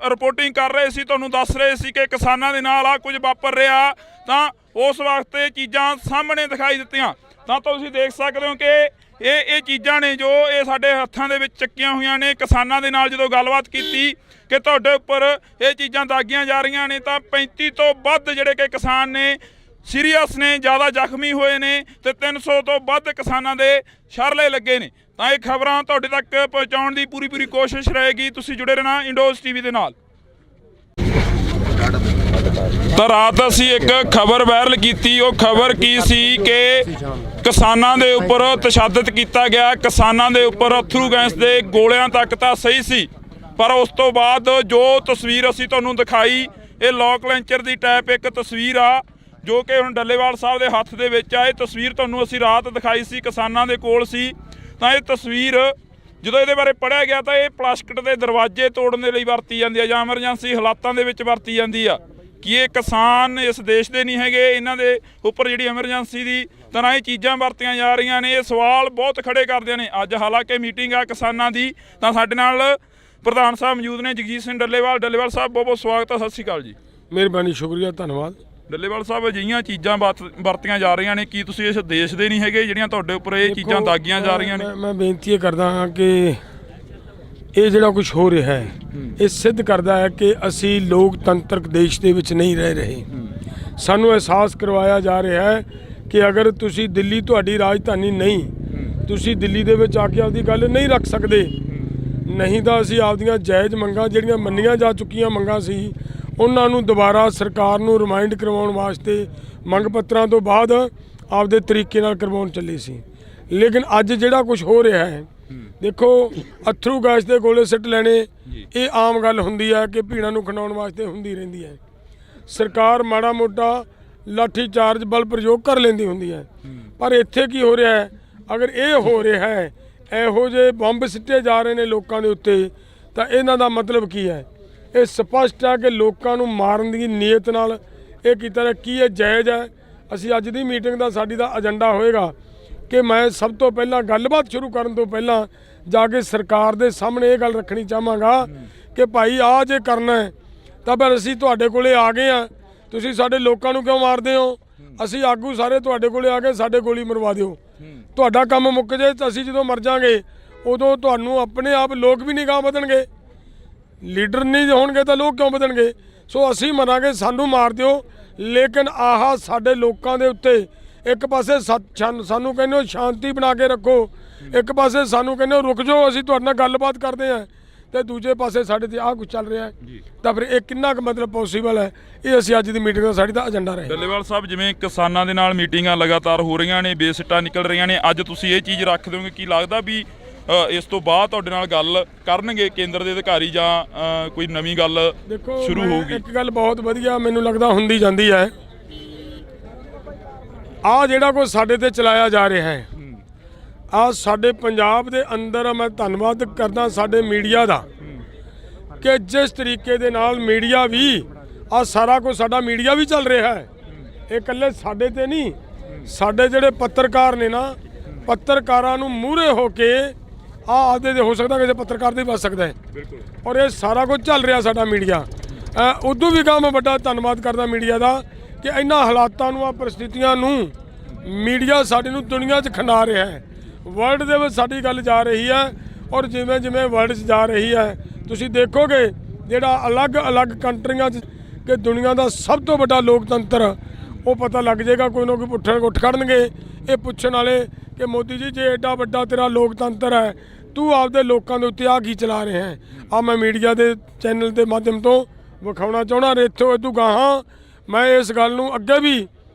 B: ਰਿਪੋਰਟਿੰਗ ਕਰ ਰਹੇ ਸੀ, ਤੁਹਾਨੂੰ ਦੱਸ ਰਹੇ ਸੀ ਕਿ ਕਿਸਾਨਾਂ ਦੇ ਨਾਲ ਆ ਕੁਝ ਵਾਪਰ ਰਿਹਾ। ਤਾਂ ਉਸ ਵਕਤ ਇਹ ਚੀਜ਼ਾਂ ਸਾਹਮਣੇ ਦਿਖਾਈ ਦਿੱਤੀਆਂ। ਤਾਂ ਤੁਸੀਂ ਦੇਖ ਸਕਦੇ ਹੋ ਕਿ ਇਹ ਚੀਜ਼ਾਂ ਨੇ ਜੋ ਇਹ ਸਾਡੇ ਹੱਥਾਂ ਦੇ ਵਿੱਚ ਚੱਕੀਆਂ ਹੋਈਆਂ ਨੇ। ਕਿਸਾਨਾਂ ਦੇ ਨਾਲ ਜਦੋਂ ਗੱਲਬਾਤ ਕੀਤੀ ਕਿ ਤੁਹਾਡੇ ਉੱਪਰ ਇਹ ਚੀਜ਼ਾਂ ਦਾਗੀਆਂ ਜਾ ਰਹੀਆਂ ਨੇ, ਤਾਂ 35 ਤੋਂ ਵੱਧ ਜਿਹੜੇ ਕਿ ਕਿਸਾਨ ਨੇ ਸੀਰੀਅਸ ਨੇ, ਜ਼ਿਆਦਾ ਜ਼ਖਮੀ ਹੋਏ ਨੇ, ਤੇ 300 ਤੋਂ ਵੱਧ ਕਿਸਾਨਾਂ ਦੇ ਸ਼ਰਲੇ ਲੱਗੇ ਨੇ। ਤਾਂ ਇਹ ਖਬਰਾਂ ਤੁਹਾਡੇ ਤੱਕ ਪਹੁੰਚਾਉਣ ਦੀ ਪੂਰੀ ਕੋਸ਼ਿਸ਼ ਰਹੇਗੀ। ਤੁਸੀਂ ਜੁੜੇ ਰਹਿਣਾ ਇੰਡੋਜ਼ TV ਦੇ ਨਾਲ। ਤਾਂ ਰਾਤ ਅਸੀਂ ਇੱਕ ਖਬਰ ਵਾਇਰਲ ਕੀਤੀ। ਉਹ ਖਬਰ ਕੀ ਸੀ ਕਿ ਕਿਸਾਨਾਂ ਦੇ ਉੱਪਰ ਤਸ਼ੱਦਦ ਕੀਤਾ ਗਿਆ, ਕਿਸਾਨਾਂ ਦੇ ਉੱਪਰ ਅਥਰੂ ਗੈਸ ਦੇ ਗੋਲਿਆਂ ਤੱਕ ਤਾਂ ਸਹੀ ਸੀ, ਪਰ ਉਸ ਤੋਂ ਬਾਅਦ ਜੋ ਤਸਵੀਰ ਅਸੀਂ ਤੁਹਾਨੂੰ ਦਿਖਾਈ ਇਹ ਲੋਕ ਲੈਂਚਰ ਦੀ ਟਾਈਪ ਇੱਕ ਤਸਵੀਰ ਆ ਜੋ ਕਿ ਹੁਣ ਡੱਲੇਵਾਲ ਸਾਹਿਬ ਦੇ ਹੱਥ ਦੇ ਵਿੱਚ ਆ। ਇਹ ਤਸਵੀਰ ਤੁਹਾਨੂੰ ਅਸੀਂ ਰਾਤ ਦਿਖਾਈ ਸੀ, ਕਿਸਾਨਾਂ ਦੇ ਕੋਲ ਸੀ। ਤਾਂ ਇਹ ਤਸਵੀਰ ਜਦੋਂ ਇਹਦੇ ਬਾਰੇ ਪੜ੍ਹਿਆ ਗਿਆ ਤਾਂ ਇਹ ਪਲਾਸਟਿਕ ਦੇ ਦਰਵਾਜ਼ੇ ਤੋੜਨ ਦੇ ਲਈ ਵਰਤੀ ਜਾਂਦੀ ਆ ਜਾਂ ਐਮਰਜੈਂਸੀ ਹਾਲਾਤਾਂ ਦੇ ਵਿੱਚ ਵਰਤੀ ਜਾਂਦੀ ਆ। ਕਿ ਇਹ ਕਿਸਾਨ ਇਸ ਦੇਸ਼ ਦੇ ਨਹੀਂ ਹੈਗੇ, ਇਹਨਾਂ ਦੇ ਉੱਪਰ ਜਿਹੜੀ ਐਮਰਜੈਂਸੀ ਦੀ ਤਰ੍ਹਾਂ ਇਹ ਚੀਜ਼ਾਂ ਵਰਤੀਆਂ ਜਾ ਰਹੀਆਂ ਨੇ। ਇਹ ਸਵਾਲ ਬਹੁਤ ਖੜੇ ਕਰਦੇ ਨੇ। ਅੱਜ ਹਾਲਾਂਕਿ ਮੀਟਿੰਗ ਆ ਕਿਸਾਨਾਂ ਦੀ, ਤਾਂ ਸਾਡੇ ਨਾਲ ਪ੍ਰਧਾਨ ਸਾਹਿਬ ਮੌਜੂਦ ਨੇ ਜਗਜੀਤ ਸਿੰਘ ਡੱਲੇਵਾਲ। ਡੱਲੇਵਾਲ ਸਾਹਿਬ ਬਹੁਤ ਬਹੁਤ ਸਵਾਗਤ ਹੈ। ਸਤਿ ਸ਼੍ਰੀ ਅਕਾਲ ਜੀ।
C: ਮਿਹਰਬਾਨੀ, ਸ਼ੁਕਰੀਆ, ਧੰਨਵਾਦ।
B: ਡੱਲੇਵਾਲ ਸਾਹਿਬ, ਅਜਿਹੀਆਂ ਚੀਜ਼ਾਂ ਵਰਤੀਆਂ ਜਾ ਰਹੀਆਂ ਨੇ, ਕੀ ਤੁਸੀਂ ਇਸ ਦੇਸ਼ ਦੇ ਨਹੀਂ ਹੈਗੇ ਜਿਹੜੀਆਂ ਤੁਹਾਡੇ ਉੱਪਰ ਇਹ ਚੀਜ਼ਾਂ ਦਾਗੀਆਂ ਜਾ ਰਹੀਆਂ ਨੇ?
C: ਮੈਂ ਬੇਨਤੀ ਇਹ ਕਰਦਾ ਹਾਂ ਕਿ ਇਹ ਜਿਹੜਾ ਕੁਝ ਹੋ ਰਿਹਾ ਹੈ ਇਹ ਸਿੱਧ ਕਰਦਾ ਹੈ ਕਿ ਅਸੀਂ ਲੋਕਤੰਤਰਕ ਦੇਸ਼ ਦੇ ਵਿੱਚ ਨਹੀਂ ਰਹਿ ਰਹੇ। ਸਾਨੂੰ ਅਹਿਸਾਸ ਕਰਵਾਇਆ ਜਾ ਰਿਹਾ ਹੈ ਕਿ ਅਗਰ ਤੁਸੀਂ ਦਿੱਲੀ ਤੁਹਾਡੀ ਰਾਜਧਾਨੀ ਨਹੀਂ, ਤੁਸੀਂ ਦਿੱਲੀ ਦੇ ਵਿੱਚ ਆ ਕੇ ਆਪਦੀ ਗੱਲ ਨਹੀਂ ਰੱਖ ਸਕਦੇ, ਨਹੀਂ ਤਾਂ ਅਸੀਂ ਆਪਦੀਆਂ ਜਾਇਜ਼ ਮੰਗਾਂ ਜਿਹੜੀਆਂ ਮੰਨੀਆਂ ਜਾ ਚੁੱਕੀਆਂ ਮੰਗਾਂ ਸੀ ਉਹਨਾਂ ਨੂੰ ਦੁਬਾਰਾ ਸਰਕਾਰ ਨੂੰ ਰਿਮਾਈਂਡ ਕਰਵਾਉਣ ਵਾਸਤੇ ਮੰਗ ਪੱਤਰਾਂ ਤੋਂ ਬਾਅਦ ਆਪਦੇ ਤਰੀਕੇ ਨਾਲ ਕਰਵਾਉਣ ਚੱਲੇ ਸੀ। ਲੇਕਿਨ ਅੱਜ ਜਿਹੜਾ ਕੁਝ ਹੋ ਰਿਹਾ ਹੈ, ਦੇਖੋ ਅਥਰੂ ਗੈਸ ਦੇ ਗੋਲੇ ਸਿੱਟ ਲੈਣੇ ਇਹ ਆਮ ਗੱਲ ਹੁੰਦੀ ਹੈ ਕਿ ਭੀੜਾਂ ਨੂੰ ਖਿੰਡਾਉਣ ਵਾਸਤੇ ਹੁੰਦੀ ਰਹਿੰਦੀ ਹੈ। ਸਰਕਾਰ ਮਾੜਾ ਮੋਟਾ ਲਾਠੀ ਚਾਰਜ ਬਲ ਪ੍ਰਯੋਗ ਕਰ ਲੈਂਦੀ ਹੁੰਦੀ ਹੈ, ਪਰ ਇੱਥੇ ਕੀ ਹੋ ਰਿਹਾ ਹੈ? ਅਗਰ ਇਹ ਹੋ ਰਿਹਾ ਹੈ, ਇਹੋ ਜਿਹੇ ਬੰਬ ਸਿੱਟੇ ਜਾ ਰਹੇ ਨੇ ਲੋਕਾਂ ਦੇ ਉੱਤੇ, ਤਾਂ ਇਹਨਾਂ ਦਾ ਮਤਲਬ ਕੀ ਹੈ? ਇਹ ਸਪਸ਼ਟ ਹੈ ਕਿ ਲੋਕਾਂ ਨੂੰ ਮਾਰਨ ਦੀ ਨੀਅਤ ਨਾਲ ਇਹ ਕੀਤਾ ਰਿਹਾ। ਕੀ ਇਹ ਜਾਇਜ਼ ਹੈ? ਅਸੀਂ ਅੱਜ ਦੀ ਮੀਟਿੰਗ ਦਾ ਸਾਡੀ ਦਾ ਏਜੰਡਾ ਹੋਏਗਾ ਕਿ ਮੈਂ ਸਭ ਤੋਂ ਪਹਿਲਾਂ ਗੱਲਬਾਤ ਸ਼ੁਰੂ ਕਰਨ ਤੋਂ ਪਹਿਲਾਂ ਜਾ ਕੇ ਸਰਕਾਰ ਦੇ ਸਾਹਮਣੇ ਇਹ ਗੱਲ ਰੱਖਣੀ ਚਾਹਾਂਗਾ ਕਿ ਭਾਈ ਆਹ ਜੇ ਕਰਨਾ ਹੈ ਤਾਂ ਫਿਰ ਅਸੀਂ ਤੁਹਾਡੇ ਕੋਲੇ ਆ ਗਏ ਆ, ਤੁਸੀਂ ਸਾਡੇ ਲੋਕਾਂ ਨੂੰ ਕਿਉਂ ਮਾਰਦੇ ਹੋ? ਅਸੀਂ ਆਗੂ ਸਾਰੇ ਤੁਹਾਡੇ ਕੋਲੇ ਆ ਕੇ ਸਾਡੇ ਗੋਲੀ ਮਰਵਾ ਦਿਓ। ਤੁਹਾਡਾ ਕੰਮ ਮੁੱਕ ਜੇ ਤਾਂ ਅਸੀਂ ਜਦੋਂ ਮਰ ਜਾਵਾਂਗੇ ਉਦੋਂ ਤੁਹਾਨੂੰ ਆਪਣੇ ਆਪ ਲੋਕ ਵੀ ਨਿਗਾਹ ਵਧਣਗੇ। ਲੀਡਰ ਨਹੀਂ ਹੋਣਗੇ ਤਾਂ ਲੋਕ ਕਿਉਂ ਵਧਣਗੇ? ਸੋ ਅਸੀਂ ਮਰਾਂਗੇ, ਸਾਨੂੰ ਮਾਰ ਦਿਓ, ਲੇਕਿਨ ਆਹ ਸਾਡੇ ਲੋਕਾਂ ਦੇ ਉੱਤੇ ਇੱਕ ਪਾਸੇ ਸਾਨੂੰ ਕਹਿੰਦੇ ਹੋ ਸ਼ਾਂਤੀ ਬਣਾ ਕੇ ਰੱਖੋ, ਇੱਕ ਪਾਸੇ ਸਾਨੂੰ ਕਹਿੰਦੇ ਹੋ ਰੁਕ ਜਾਓ ਅਸੀਂ ਤੁਹਾਡੇ ਨਾਲ ਗੱਲਬਾਤ ਕਰਦੇ ਹਾਂ, ਤੇ ਦੂਜੇ ਪਾਸੇ ਸਾਡੇ ਤੇ ਆਹ ਕੁਝ ਚੱਲ ਰਿਹਾ ਹੈ। ਤਾਂ ਫਿਰ ਇਹ ਕਿੰਨਾ ਕੁ ਮਤਲਬ ਪੋਸੀਬਲ ਹੈ? ਇਹ ਅਸੀਂ ਅੱਜ ਦੀ ਮੀਟਿੰਗ ਦਾ ਸਾਡੀ ਦਾ ਏਜੰਡਾ ਰਹੇ।
B: ਡੱਲੇਵਾਲ ਸਾਹਿਬ, ਜਿਵੇਂ ਕਿਸਾਨਾਂ ਦੇ ਨਾਲ ਮੀਟਿੰਗਾਂ ਲਗਾਤਾਰ ਹੋ ਰਹੀਆਂ ਨੇ, ਬੇਸਿੱਟਾ ਨਿਕਲ ਰਹੀਆਂ ਨੇ, ਅੱਜ ਤੁਸੀਂ ਇਹ ਚੀਜ਼ ਰੱਖ ਦਿਓਗੇ? ਕੀ ਲੱਗਦਾ ਵੀ ਇਸ ਤੋਂ ਬਾਅਦ ਤੁਹਾਡੇ ਨਾਲ ਗੱਲ ਕਰਨਗੇ ਕੇਂਦਰ ਦੇ ਅਧਿਕਾਰੀ ਜਾਂ ਕੋਈ ਨਵੀਂ ਗੱਲ ਸ਼ੁਰੂ ਹੋਊਗੀ?
C: ਇੱਕ ਗੱਲ ਬਹੁਤ ਵਧੀਆ ਮੈਨੂੰ ਲੱਗਦਾ ਹੁੰਦੀ ਜਾਂਦੀ ਹੈ, ਆਹ ਜਿਹੜਾ ਕੁਝ ਸਾਡੇ ਤੇ ਚਲਾਇਆ ਜਾ ਰਿਹਾ ਹੈ, ਆਹ ਸਾਡੇ ਪੰਜਾਬ ਦੇ ਅੰਦਰ ਮੈਂ ਧੰਨਵਾਦ ਕਰਦਾ ਸਾਡੇ ਮੀਡੀਆ ਦਾ ਕਿ ਜਿਸ ਤਰੀਕੇ ਦੇ ਨਾਲ ਮੀਡੀਆ ਵੀ ਆਹ ਸਾਰਾ ਕੁਝ ਸਾਡਾ ਮੀਡੀਆ ਵੀ ਚੱਲ ਰਿਹਾ ਹੈ। ਇਹ ਇਕੱਲੇ ਸਾਡੇ ਤੇ ਨਹੀਂ, ਸਾਡੇ ਜਿਹੜੇ ਪੱਤਰਕਾਰ ਨੇ ਨਾ, ਪੱਤਰਕਾਰਾਂ ਨੂੰ ਮੂਹਰੇ ਹੋ ਕੇ ਆਦੇ ਦੇ ਹੋ ਸਕਦਾ ਕਿਸੇ ਪੱਤਰਕਾਰ ਦੇ ਬਚ ਸਕਦਾ ਹੈ। ਔਰ ਇਹ ਸਾਰਾ ਕੁਝ ਚੱਲ ਰਿਹਾ ਸਾਡਾ ਮੀਡੀਆ। ਉਦੋਂ ਵੀ ਕਹਾਂ ਮੈਂ ਵੱਡਾ ਧੰਨਵਾਦ ਕਰਦਾ ਮੀਡੀਆ ਦਾ ਕਿ ਇਹਨਾਂ ਹਾਲਾਤਾਂ ਨੂੰ, ਆ ਪਰਿਸਥਿਤੀਆਂ ਨੂੰ ਮੀਡੀਆ ਸਾਡੇ ਨੂੰ ਦੁਨੀਆ 'ਚ ਖਿੰਡਾ ਰਿਹਾ ਹੈ। ਵਰਲਡ ਦੇ ਵਿੱਚ ਸਾਡੀ ਗੱਲ ਜਾ ਰਹੀ ਹੈ, ਔਰ ਜਿਵੇਂ ਜਿਵੇਂ ਵਰਲਡ 'ਚ ਜਾ ਰਹੀ ਹੈ ਤੁਸੀਂ ਦੇਖੋਗੇ ਜਿਹੜਾ ਅਲੱਗ-ਅਲੱਗ ਕੰਟਰੀਆਂ 'ਚ ਕਿ ਦੁਨੀਆ ਦਾ ਸਭ ਤੋਂ ਵੱਡਾ ਲੋਕਤੰਤਰ, ਉਹ ਪਤਾ ਲੱਗ ਜਾਏਗਾ। ਕੋਈ ਨਾ ਕੋਈ ਉੱਠ ਖੜਨਗੇ ਇਹ ਪੁੱਛਣ ਵਾਲੇ ਕਿ ਮੋਦੀ ਜੀ ਜੇ ਐਡਾ ਵੱਡਾ ਤੇਰਾ ਲੋਕਤੰਤਰ ਹੈ, ਤੂੰ ਆਪਦੇ ਲੋਕਾਂ ਦੇ ਉੱਤੇ ਆ ਕੀ ਚਲਾ ਰਿਹਾ ਹੈ? ਆ ਮੈਂ ਮੀਡੀਆ ਦੇ ਚੈਨਲ ਦੇ ਮਾਧਿਅਮ ਤੋਂ ਵਿਖਾਉਣਾ ਚਾਹੁੰਦਾ। ਇੱਥੋਂ ਇਦੋਂ ਗਾਹਾਂ ਮੈਂ ਇਸ ਗੱਲ ਨੂੰ ਅੱਗੇ ਵੀ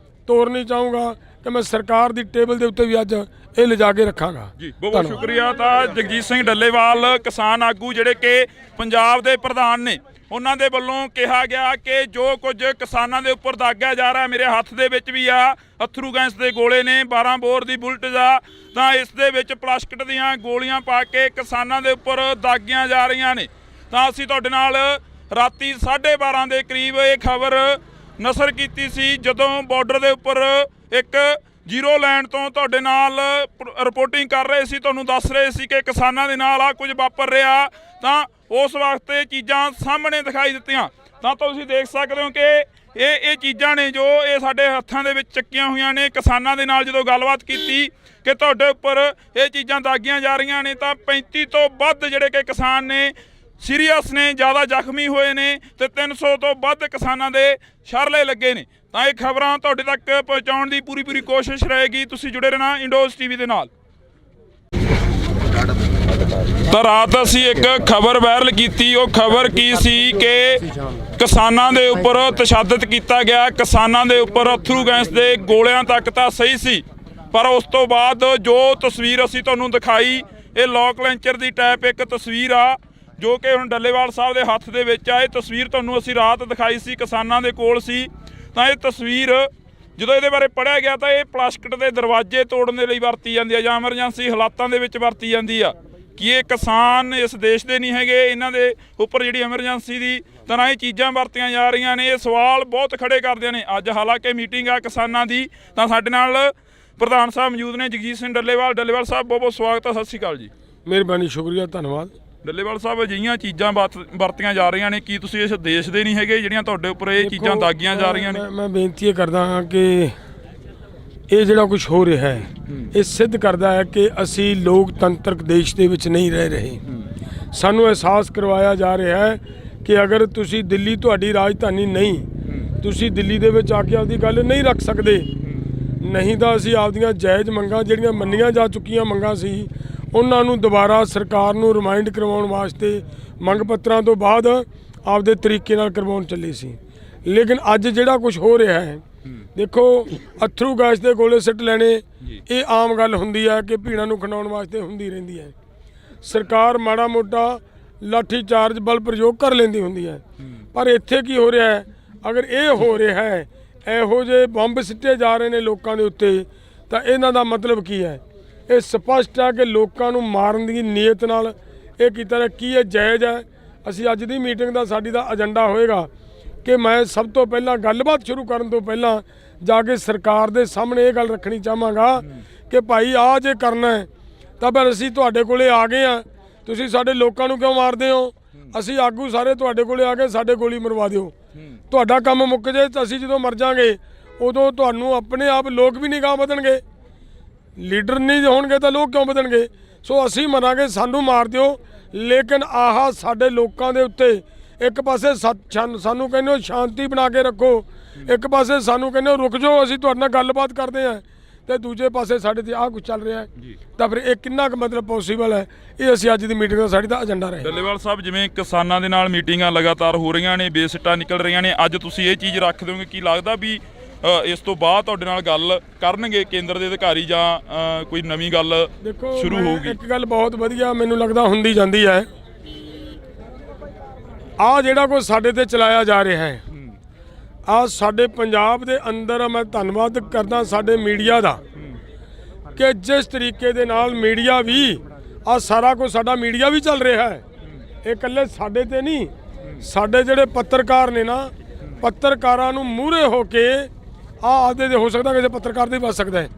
C: ਤੋਰਨੀ ਚਾਹੂੰਗਾ ਕਿ ਮੈਂ ਸਰਕਾਰ ਦੀ ਟੇਬਲ ਦੇ ਉੱਤੇ ਵੀ ਅੱਜ ਇਹ ਲਿਜਾ ਕੇ ਰੱਖਾਂਗਾ।
B: ਜੀ ਬਹੁਤ ਸ਼ੁਕਰੀਆ। ਤਾਂ ਜਗਜੀਤ ਸਿੰਘ ਡੱਲੇਵਾਲ ਕਿਸਾਨ ਆਗੂ ਜਿਹੜੇ ਕਿ ਪੰਜਾਬ ਦੇ ਪ੍ਰਧਾਨ ਨੇ, ਉਹਨਾਂ ਦੇ ਵੱਲੋਂ ਕਿਹਾ ਗਿਆ ਕਿ ਜੋ ਕੁਝ ਕਿਸਾਨਾਂ ਦੇ ਉੱਪਰ ਦਾਗਿਆ ਜਾ ਰਿਹਾ, ਮੇਰੇ ਹੱਥ ਦੇ ਵਿੱਚ ਵੀ ਆ ਅਥਰੂ ਗੈਸ ਦੇ ਗੋਲੇ ਨੇ, 12 ਬੋਰ ਦੀ ਬੁਲਟ ਆ, ਤਾਂ ਇਸ ਦੇ ਵਿੱਚ ਪਲਾਸਟਿਕ ਦੀਆਂ ਗੋਲੀਆਂ ਪਾ ਕੇ ਕਿਸਾਨਾਂ ਦੇ ਉੱਪਰ ਦਾਗੀਆਂ ਜਾ ਰਹੀਆਂ ਨੇ। ਤਾਂ ਅਸੀਂ ਤੁਹਾਡੇ ਨਾਲ ਰਾਤੀ 12:30 ਦੇ ਕਰੀਬ ਇਹ ਖਬਰ ਨਸ਼ਰ ਕੀਤੀ ਸੀ, ਜਦੋਂ ਬਾਰਡਰ ਦੇ ਉੱਪਰ ਇੱਕ ਜ਼ੀਰੋ ਲੈਂਡ ਤੋਂ ਤੁਹਾਡੇ ਨਾਲ ਰਿਪੋਰਟਿੰਗ ਕਰ ਰਹੇ ਸੀ, ਤੁਹਾਨੂੰ ਦੱਸ ਰਹੇ ਸੀ ਕਿ ਕਿਸਾਨਾਂ ਦੇ ਨਾਲ ਆ ਕੁਝ ਵਾਪਰ ਰਿਹਾ। ਤਾਂ ਉਸ ਵਕਤ ਇਹ ਚੀਜ਼ਾਂ ਸਾਹਮਣੇ ਦਿਖਾਈ ਦਿੱਤੀਆਂ। ਤਾਂ ਤੁਸੀਂ ਦੇਖ ਸਕਦੇ ਹੋ ਕਿ ਇਹ ਚੀਜ਼ਾਂ ਨੇ ਜੋ ਇਹ ਸਾਡੇ ਹੱਥਾਂ ਦੇ ਵਿੱਚ ਚੱਕੀਆਂ ਹੋਈਆਂ ਨੇ। ਕਿਸਾਨਾਂ ਦੇ ਨਾਲ ਜਦੋਂ ਗੱਲਬਾਤ ਕੀਤੀ ਕਿ ਤੁਹਾਡੇ ਉੱਪਰ ਇਹ ਚੀਜ਼ਾਂ ਦਾਗੀਆਂ ਜਾ ਰਹੀਆਂ ਨੇ, ਤਾਂ 35 ਤੋਂ ਵੱਧ ਜਿਹੜੇ ਕਿ ਕਿਸਾਨ ਨੇ ਸੀਰੀਅਸ ਨੇ, ਜ਼ਿਆਦਾ ਜ਼ਖਮੀ ਹੋਏ ਨੇ, ਤੇ 300 ਤੋਂ ਵੱਧ ਕਿਸਾਨਾਂ ਦੇ ਸ਼ਰਲੇ ਲੱਗੇ ਨੇ। ਤਾਂ ਇਹ ਖਬਰਾਂ ਤੁਹਾਡੇ ਤੱਕ ਪਹੁੰਚਾਉਣ ਦੀ ਪੂਰੀ ਕੋਸ਼ਿਸ਼ ਰਹੇਗੀ। ਤੁਸੀਂ ਜੁੜੇ ਰਹਿਣਾ ਇੰਡੋਜ਼ ਟੀਵੀ ਦੇ ਨਾਲ। ਤਾਂ ਰਾਤ ਅਸੀਂ ਇੱਕ ਖਬਰ ਵਾਇਰਲ ਕੀਤੀ। ਉਹ ਖਬਰ ਕੀ ਸੀ ਕਿ ਕਿਸਾਨਾਂ ਦੇ ਉੱਪਰ ਤਸ਼ੱਦਦ ਕੀਤਾ ਗਿਆ, ਕਿਸਾਨਾਂ ਦੇ ਉੱਪਰ ਅਥਰੂ ਗੈਸ ਦੇ ਗੋਲਿਆਂ ਤੱਕ ਤਾਂ ਸਹੀ ਸੀ, ਪਰ ਉਸ ਤੋਂ ਬਾਅਦ ਜੋ ਤਸਵੀਰ ਅਸੀਂ ਤੁਹਾਨੂੰ ਦਿਖਾਈ ਇਹ ਲੋਕ ਲੈਂਚਰ ਦੀ ਟਾਈਪ ਇੱਕ ਤਸਵੀਰ ਆ ਜੋ ਕਿ ਹੁਣ ਡੱਲੇਵਾਲ ਸਾਹਿਬ ਦੇ ਹੱਥ ਦੇ ਵਿੱਚ ਆ। ਇਹ ਤਸਵੀਰ ਤੁਹਾਨੂੰ ਅਸੀਂ ਰਾਤ ਦਿਖਾਈ ਸੀ, ਕਿਸਾਨਾਂ ਦੇ ਕੋਲ ਸੀ। ਤਾਂ ਇਹ ਤਸਵੀਰ ਜਦੋਂ ਇਹਦੇ ਬਾਰੇ ਪੜ੍ਹਿਆ ਗਿਆ ਤਾਂ ਇਹ ਪਲਾਸਟਿਕ ਦੇ ਦਰਵਾਜ਼ੇ ਤੋੜਨ ਦੇ ਲਈ ਵਰਤੀ ਜਾਂਦੀ ਆ ਜਾਂ ਐਮਰਜੈਂਸੀ ਹਾਲਾਤਾਂ ਦੇ ਵਿੱਚ ਵਰਤੀ ਜਾਂਦੀ ਆ। ਕਿ ਇਹ ਕਿਸਾਨ ਇਸ ਦੇਸ਼ ਦੇ ਨਹੀਂ ਹੈਗੇ, ਇਹਨਾਂ ਦੇ ਉੱਪਰ ਜਿਹੜੀ ਐਮਰਜੈਂਸੀ ਦੀ ਤਰ੍ਹਾਂ ਇਹ ਚੀਜ਼ਾਂ ਵਰਤੀਆਂ ਜਾ ਰਹੀਆਂ ਨੇ। ਇਹ ਸਵਾਲ ਬਹੁਤ ਖੜੇ ਕਰਦੇ ਨੇ। ਅੱਜ ਹਾਲਾਂਕਿ ਮੀਟਿੰਗ ਆ ਕਿਸਾਨਾਂ ਦੀ, ਤਾਂ ਸਾਡੇ ਨਾਲ ਪ੍ਰਧਾਨ ਸਾਹਿਬ ਮੌਜੂਦ ਨੇ ਜਗਜੀਤ ਸਿੰਘ ਡੱਲੇਵਾਲ ਸਾਹਿਬ, ਬਹੁਤ ਬਹੁਤ ਸਵਾਗਤ ਹੈ। ਸਤਿ ਸ਼੍ਰੀ ਅਕਾਲ ਜੀ।
C: ਮਿਹਰਬਾਨੀ, ਸ਼ੁਕਰੀਆ, ਧੰਨਵਾਦ।
B: ਡੱਲੇਵਾਲ ਸਾਹਿਬ, ਅਜਿਹੀਆਂ ਚੀਜ਼ਾਂ ਵਰਤੀਆਂ ਜਾ ਰਹੀਆਂ ਨੇ, ਕੀ ਤੁਸੀਂ ਇਸ ਦੇਸ਼ ਦੇ ਨਹੀਂ ਹੈਗੇ ਜਿਹੜੀਆਂ ਤੁਹਾਡੇ ਉੱਪਰ ਇਹ ਚੀਜ਼ਾਂ ਦਾਗੀਆਂ ਜਾ ਰਹੀਆਂ ਨੇ?
C: ਮੈਂ ਬੇਨਤੀ ਇਹ ਕਰਦਾ ਹਾਂ ਕਿ ਇਹ ਜਿਹੜਾ ਕੁਝ ਹੋ ਰਿਹਾ ਹੈ ਇਹ ਸਿੱਧ ਕਰਦਾ ਹੈ ਕਿ ਅਸੀਂ ਲੋਕਤੰਤਰਕ ਦੇਸ਼ ਦੇ ਵਿੱਚ ਨਹੀਂ ਰਹਿ ਰਹੇ। ਸਾਨੂੰ ਅਹਿਸਾਸ ਕਰਵਾਇਆ ਜਾ ਰਿਹਾ ਹੈ ਕਿ ਅਗਰ ਤੁਸੀਂ ਦਿੱਲੀ ਤੁਹਾਡੀ ਰਾਜਧਾਨੀ ਨਹੀਂ, ਤੁਸੀਂ ਦਿੱਲੀ ਦੇ ਵਿੱਚ ਆ ਕੇ ਆਪਦੀ ਗੱਲ ਨਹੀਂ ਰੱਖ ਸਕਦੇ, ਨਹੀਂ ਤਾਂ ਅਸੀਂ ਆਪਦੀਆਂ ਜਾਇਜ਼ ਮੰਗਾਂ ਜਿਹੜੀਆਂ ਮੰਨੀਆਂ ਜਾ ਚੁੱਕੀਆਂ ਮੰਗਾਂ ਸੀ ਉਹਨਾਂ ਨੂੰ ਦੁਬਾਰਾ ਸਰਕਾਰ ਨੂੰ ਰਿਮਾਈਂਡ ਕਰਵਾਉਣ ਵਾਸਤੇ ਮੰਗ ਪੱਤਰਾਂ ਤੋਂ ਬਾਅਦ ਆਪਦੇ ਤਰੀਕੇ ਨਾਲ ਕਰਵਾਉਣ ਚੱਲੇ ਸੀ। ਲੇਕਿਨ ਅੱਜ ਜਿਹੜਾ ਕੁਝ ਹੋ ਰਿਹਾ ਹੈ, ਦੇਖੋ ਅਥਰੂ ਗੈਸ ਦੇ ਗੋਲੇ ਸਿੱਟ ਲੈਣੇ ਇਹ ਆਮ ਗੱਲ ਹੁੰਦੀ ਹੈ ਕਿ ਭੀੜਾਂ ਨੂੰ ਖਿੰਡਾਉਣ ਵਾਸਤੇ ਹੁੰਦੀ ਰਹਿੰਦੀ ਹੈ। ਸਰਕਾਰ ਮਾੜਾ ਮੋਟਾ ਲਾਠੀ ਚਾਰਜ ਬਲ ਪ੍ਰਯੋਗ ਕਰ ਲੈਂਦੀ ਹੁੰਦੀ ਹੈ, ਪਰ ਇੱਥੇ ਕੀ ਹੋ ਰਿਹਾ ਹੈ? ਅਗਰ ਇਹ ਹੋ ਰਿਹਾ ਹੈ, ਇਹੋ ਜਿਹੇ ਬੰਬ ਸਿੱਟੇ ਜਾ ਰਹੇ ਨੇ ਲੋਕਾਂ ਦੇ ਉੱਤੇ, ਤਾਂ ਇਹਨਾਂ ਦਾ ਮਤਲਬ ਕੀ ਹੈ? ਇਹ ਸਪਸ਼ਟ ਹੈ ਕਿ ਲੋਕਾਂ ਨੂੰ ਮਾਰਨ ਦੀ ਨੀਅਤ ਨਾਲ ਇਹ ਕੀਤਾ ਰਿਹਾ। ਕੀ ਇਹ ਜਾਇਜ਼ ਹੈ? ਅਸੀਂ ਅੱਜ ਦੀ ਮੀਟਿੰਗ ਦਾ ਸਾਡੀ ਦਾ ਏਜੰਡਾ ਹੋਏਗਾ ਕਿ ਮੈਂ ਸਭ ਤੋਂ ਪਹਿਲਾਂ ਗੱਲਬਾਤ ਸ਼ੁਰੂ ਕਰਨ ਤੋਂ ਪਹਿਲਾਂ ਜਾ ਕੇ ਸਰਕਾਰ ਦੇ ਸਾਹਮਣੇ ਇਹ ਗੱਲ ਰੱਖਣੀ ਚਾਹਾਂਗਾ ਕਿ ਭਾਈ ਆਹ ਜੇ ਕਰਨਾ ਹੈ ਤਾਂ ਫਿਰ ਅਸੀਂ ਤੁਹਾਡੇ ਕੋਲੇ ਆ ਗਏ ਆ, ਤੁਸੀਂ ਸਾਡੇ ਲੋਕਾਂ ਨੂੰ ਕਿਉਂ ਮਾਰਦੇ ਹੋ? ਅਸੀਂ ਆਗੂ ਸਾਰੇ ਤੁਹਾਡੇ ਕੋਲੇ ਆ ਕੇ ਸਾਡੇ ਗੋਲੀ ਮਰਵਾ ਦਿਓ, ਤੁਹਾਡਾ ਕੰਮ ਮੁੱਕ ਜੇ ਤਾਂ ਅਸੀਂ ਜਦੋਂ ਮਰ ਜਾਾਂਗੇ ਉਦੋਂ ਤੁਹਾਨੂੰ ਆਪਣੇ ਆਪ ਲੋਕ ਵੀ ਨਹੀਂ ਗਾਂਹ ਵਧਣਗੇ। ਲੀਡਰ ਨਹੀਂ ਹੋਣਗੇ ਤਾਂ ਲੋਕ ਕਿਉਂ ਵਧਣਗੇ? ਸੋ ਅਸੀਂ ਮਰਾਂਗੇ, ਸਾਨੂੰ ਮਾਰ ਦਿਓ, ਲੇਕਿਨ ਆਹ ਸਾਡੇ ਲੋਕਾਂ ਦੇ ਉੱਤੇ ਇੱਕ ਪਾਸੇ ਸਾਨੂੰ ਕਹਿੰਦੇ ਹੋ ਸ਼ਾਂਤੀ ਬਣਾ ਕੇ ਰੱਖੋ, ਇੱਕ ਪਾਸੇ ਸਾਨੂੰ ਕਹਿੰਦੇ ਹੋ ਰੁਕ ਜਾਓ ਅਸੀਂ ਤੁਹਾਡੇ ਨਾਲ ਗੱਲਬਾਤ ਕਰਦੇ ਹਾਂ, ਤੇ ਦੂਜੇ ਪਾਸੇ ਸਾਡੇ ਤੇ ਆਹ ਕੁਝ ਚੱਲ ਰਿਹਾ ਹੈ। ਤਾਂ ਫਿਰ ਇਹ ਕਿੰਨਾ ਕੁ ਮਤਲਬ ਪੋਸੀਬਲ ਹੈ? ਇਹ ਅਸੀਂ ਅੱਜ ਦੀ ਮੀਟਿੰਗ ਦਾ ਸਾਡੀ ਦਾ ਏਜੰਡਾ ਰਹੇ।
B: ਡੱਲੇਵਾਲ ਸਾਹਿਬ, ਜਿਵੇਂ ਕਿਸਾਨਾਂ ਦੇ ਨਾਲ ਮੀਟਿੰਗਾਂ ਲਗਾਤਾਰ ਹੋ ਰਹੀਆਂ ਨੇ, ਬੇਸਿੱਟਾ ਨਿਕਲ ਰਹੀਆਂ ਨੇ, ਅੱਜ ਤੁਸੀਂ ਇਹ ਚੀਜ਼ ਰੱਖ ਦਿਓਗੇ? ਕੀ ਲੱਗਦਾ ਵੀ ਇਸ ਤੋਂ ਬਾਅਦ ਤੁਹਾਡੇ ਨਾਲ ਗੱਲ ਕਰਨਗੇ ਕੇਂਦਰ ਦੇ ਅਧਿਕਾਰੀ ਜਾਂ ਕੋਈ ਨਵੀਂ ਗੱਲ ਸ਼ੁਰੂ ਹੋਊਗੀ?
C: ਇੱਕ ਗੱਲ ਬਹੁਤ ਵਧੀਆ ਮੈਨੂੰ ਲੱਗਦਾ ਹੁੰਦੀ ਜਾਂਦੀ ਹੈ, ਆਹ ਜਿਹੜਾ ਕੁਝ ਸਾਡੇ ਤੇ ਚਲਾਇਆ ਜਾ ਰਿਹਾ ਹੈ, ਆਹ ਸਾਡੇ ਪੰਜਾਬ ਦੇ ਅੰਦਰ ਮੈਂ ਧੰਨਵਾਦ ਕਰਦਾ ਸਾਡੇ ਮੀਡੀਆ ਦਾ ਕਿ ਜਿਸ ਤਰੀਕੇ ਦੇ ਨਾਲ ਮੀਡੀਆ ਵੀ ਆਹ ਸਾਰਾ ਕੁਝ ਸਾਡਾ ਮੀਡੀਆ ਵੀ ਚੱਲ ਰਿਹਾ ਹੈ। ਇਹ ਇਕੱਲੇ ਸਾਡੇ ਤੇ ਨਹੀਂ, ਸਾਡੇ ਜਿਹੜੇ ਪੱਤਰਕਾਰ ਨੇ ਨਾ, ਪੱਤਰਕਾਰਾਂ ਨੂੰ ਮੂਹਰੇ ਹੋ ਕੇ ਆਦੇ ਦੇ ਹੋ ਸਕਦਾ ਕਿਸੇ ਪੱਤਰਕਾਰ ਦੇ ਬਚ ਸਕਦਾ ਹੈ।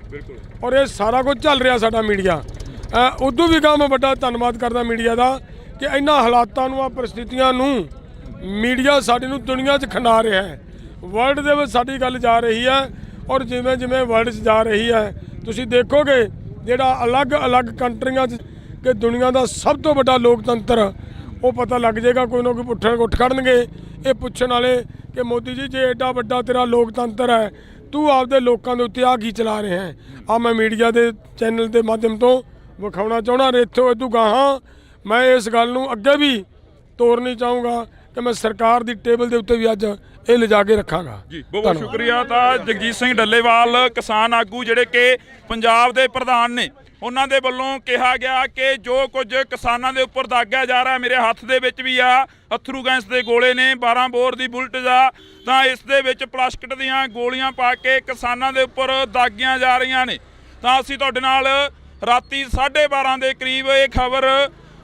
C: ਔਰ ਇਹ ਸਾਰਾ ਕੁਝ ਚੱਲ ਰਿਹਾ ਸਾਡਾ ਮੀਡੀਆ। ਉਦੋਂ ਵੀ ਮੈਂ ਵੱਡਾ ਧੰਨਵਾਦ ਕਰਦਾ ਮੀਡੀਆ ਦਾ ਕਿ ਇਹਨਾਂ ਹਾਲਾਤਾਂ ਨੂੰ, ਆ ਪਰਿਸਥਿਤੀਆਂ ਨੂੰ ਮੀਡੀਆ ਸਾਡੇ ਨੂੰ ਦੁਨੀਆ 'ਚ ਖਿੰਡਾ ਰਿਹਾ ਹੈ। ਵਰਲਡ ਦੇ ਵਿੱਚ ਸਾਡੀ ਗੱਲ ਜਾ ਰਹੀ ਹੈ, ਔਰ ਜਿਵੇਂ ਜਿਵੇਂ ਵਰਲਡ 'ਚ ਜਾ ਰਹੀ ਹੈ ਤੁਸੀਂ ਦੇਖੋਗੇ ਜਿਹੜਾ ਅਲੱਗ-ਅਲੱਗ ਕੰਟਰੀਆਂ 'ਚ ਕਿ ਦੁਨੀਆ ਦਾ ਸਭ ਤੋਂ ਵੱਡਾ ਲੋਕਤੰਤਰ, ਉਹ ਪਤਾ ਲੱਗ ਜਾਏਗਾ। ਕੋਈ ਨਾ ਕੋਈ ਉੱਠ ਖੜਨਗੇ ਇਹ ਪੁੱਛਣ ਵਾਲੇ ਕਿ ਮੋਦੀ ਜੀ ਜੇ ਐਡਾ ਵੱਡਾ ਤੇਰਾ ਲੋਕਤੰਤਰ ਹੈ, ਤੂੰ ਆਪਦੇ ਲੋਕਾਂ ਦੇ ਉੱਤੇ ਆਹ ਕੀ ਚਲਾ ਰਿਹਾ ਹੈ? ਆ ਮੈਂ ਮੀਡੀਆ ਦੇ ਚੈਨਲ ਦੇ ਮਾਧਿਅਮ ਤੋਂ ਵਿਖਾਉਣਾ ਚਾਹੁੰਦਾ। ਇੱਥੋਂ ਇਦੋਂ ਗਾਹਾਂ ਮੈਂ ਇਸ ਗੱਲ ਨੂੰ ਅੱਗੇ ਵੀ ਤੋਰਨੀ ਚਾਹੂੰਗਾ ਕਿ ਮੈਂ ਸਰਕਾਰ ਦੀ ਟੇਬਲ ਦੇ ਉੱਤੇ ਵੀ ਅੱਜ ਇਹ ਲਿਜਾ ਕੇ ਰੱਖਾਂਗਾ।
B: ਜੀ ਬਹੁਤ ਸ਼ੁਕਰੀਆ। ਤਾਂ ਜਗਜੀਤ ਸਿੰਘ ਡੱਲੇਵਾਲ ਕਿਸਾਨ ਆਗੂ ਜਿਹੜੇ ਕਿ ਪੰਜਾਬ ਦੇ ਪ੍ਰਧਾਨ ਨੇ, ਉਹਨਾਂ ਦੇ ਵੱਲੋਂ ਕਿਹਾ ਗਿਆ ਕਿ ਜੋ ਕੁਝ ਕਿਸਾਨਾਂ ਦੇ ਉੱਪਰ ਦਾਗਿਆ ਜਾ ਰਿਹਾ, ਮੇਰੇ ਹੱਥ ਦੇ ਵਿੱਚ ਵੀ ਆ ਅਥਰੂ ਗੈਸ ਦੇ ਗੋਲੇ ਨੇ, 12 ਬੋਰ ਦੀ ਬੁਲਟ ਦਾ, ਤਾਂ ਇਸ ਦੇ ਵਿੱਚ ਪਲਾਸਟਿਕ ਦੀਆਂ ਗੋਲੀਆਂ ਪਾ ਕੇ ਕਿਸਾਨਾਂ ਦੇ ਉੱਪਰ ਦਾਗੀਆਂ ਜਾ ਰਹੀਆਂ ਨੇ। ਤਾਂ ਅਸੀਂ ਤੁਹਾਡੇ ਨਾਲ ਰਾਤੀ 12:30 ਦੇ ਕਰੀਬ ਇਹ ਖਬਰ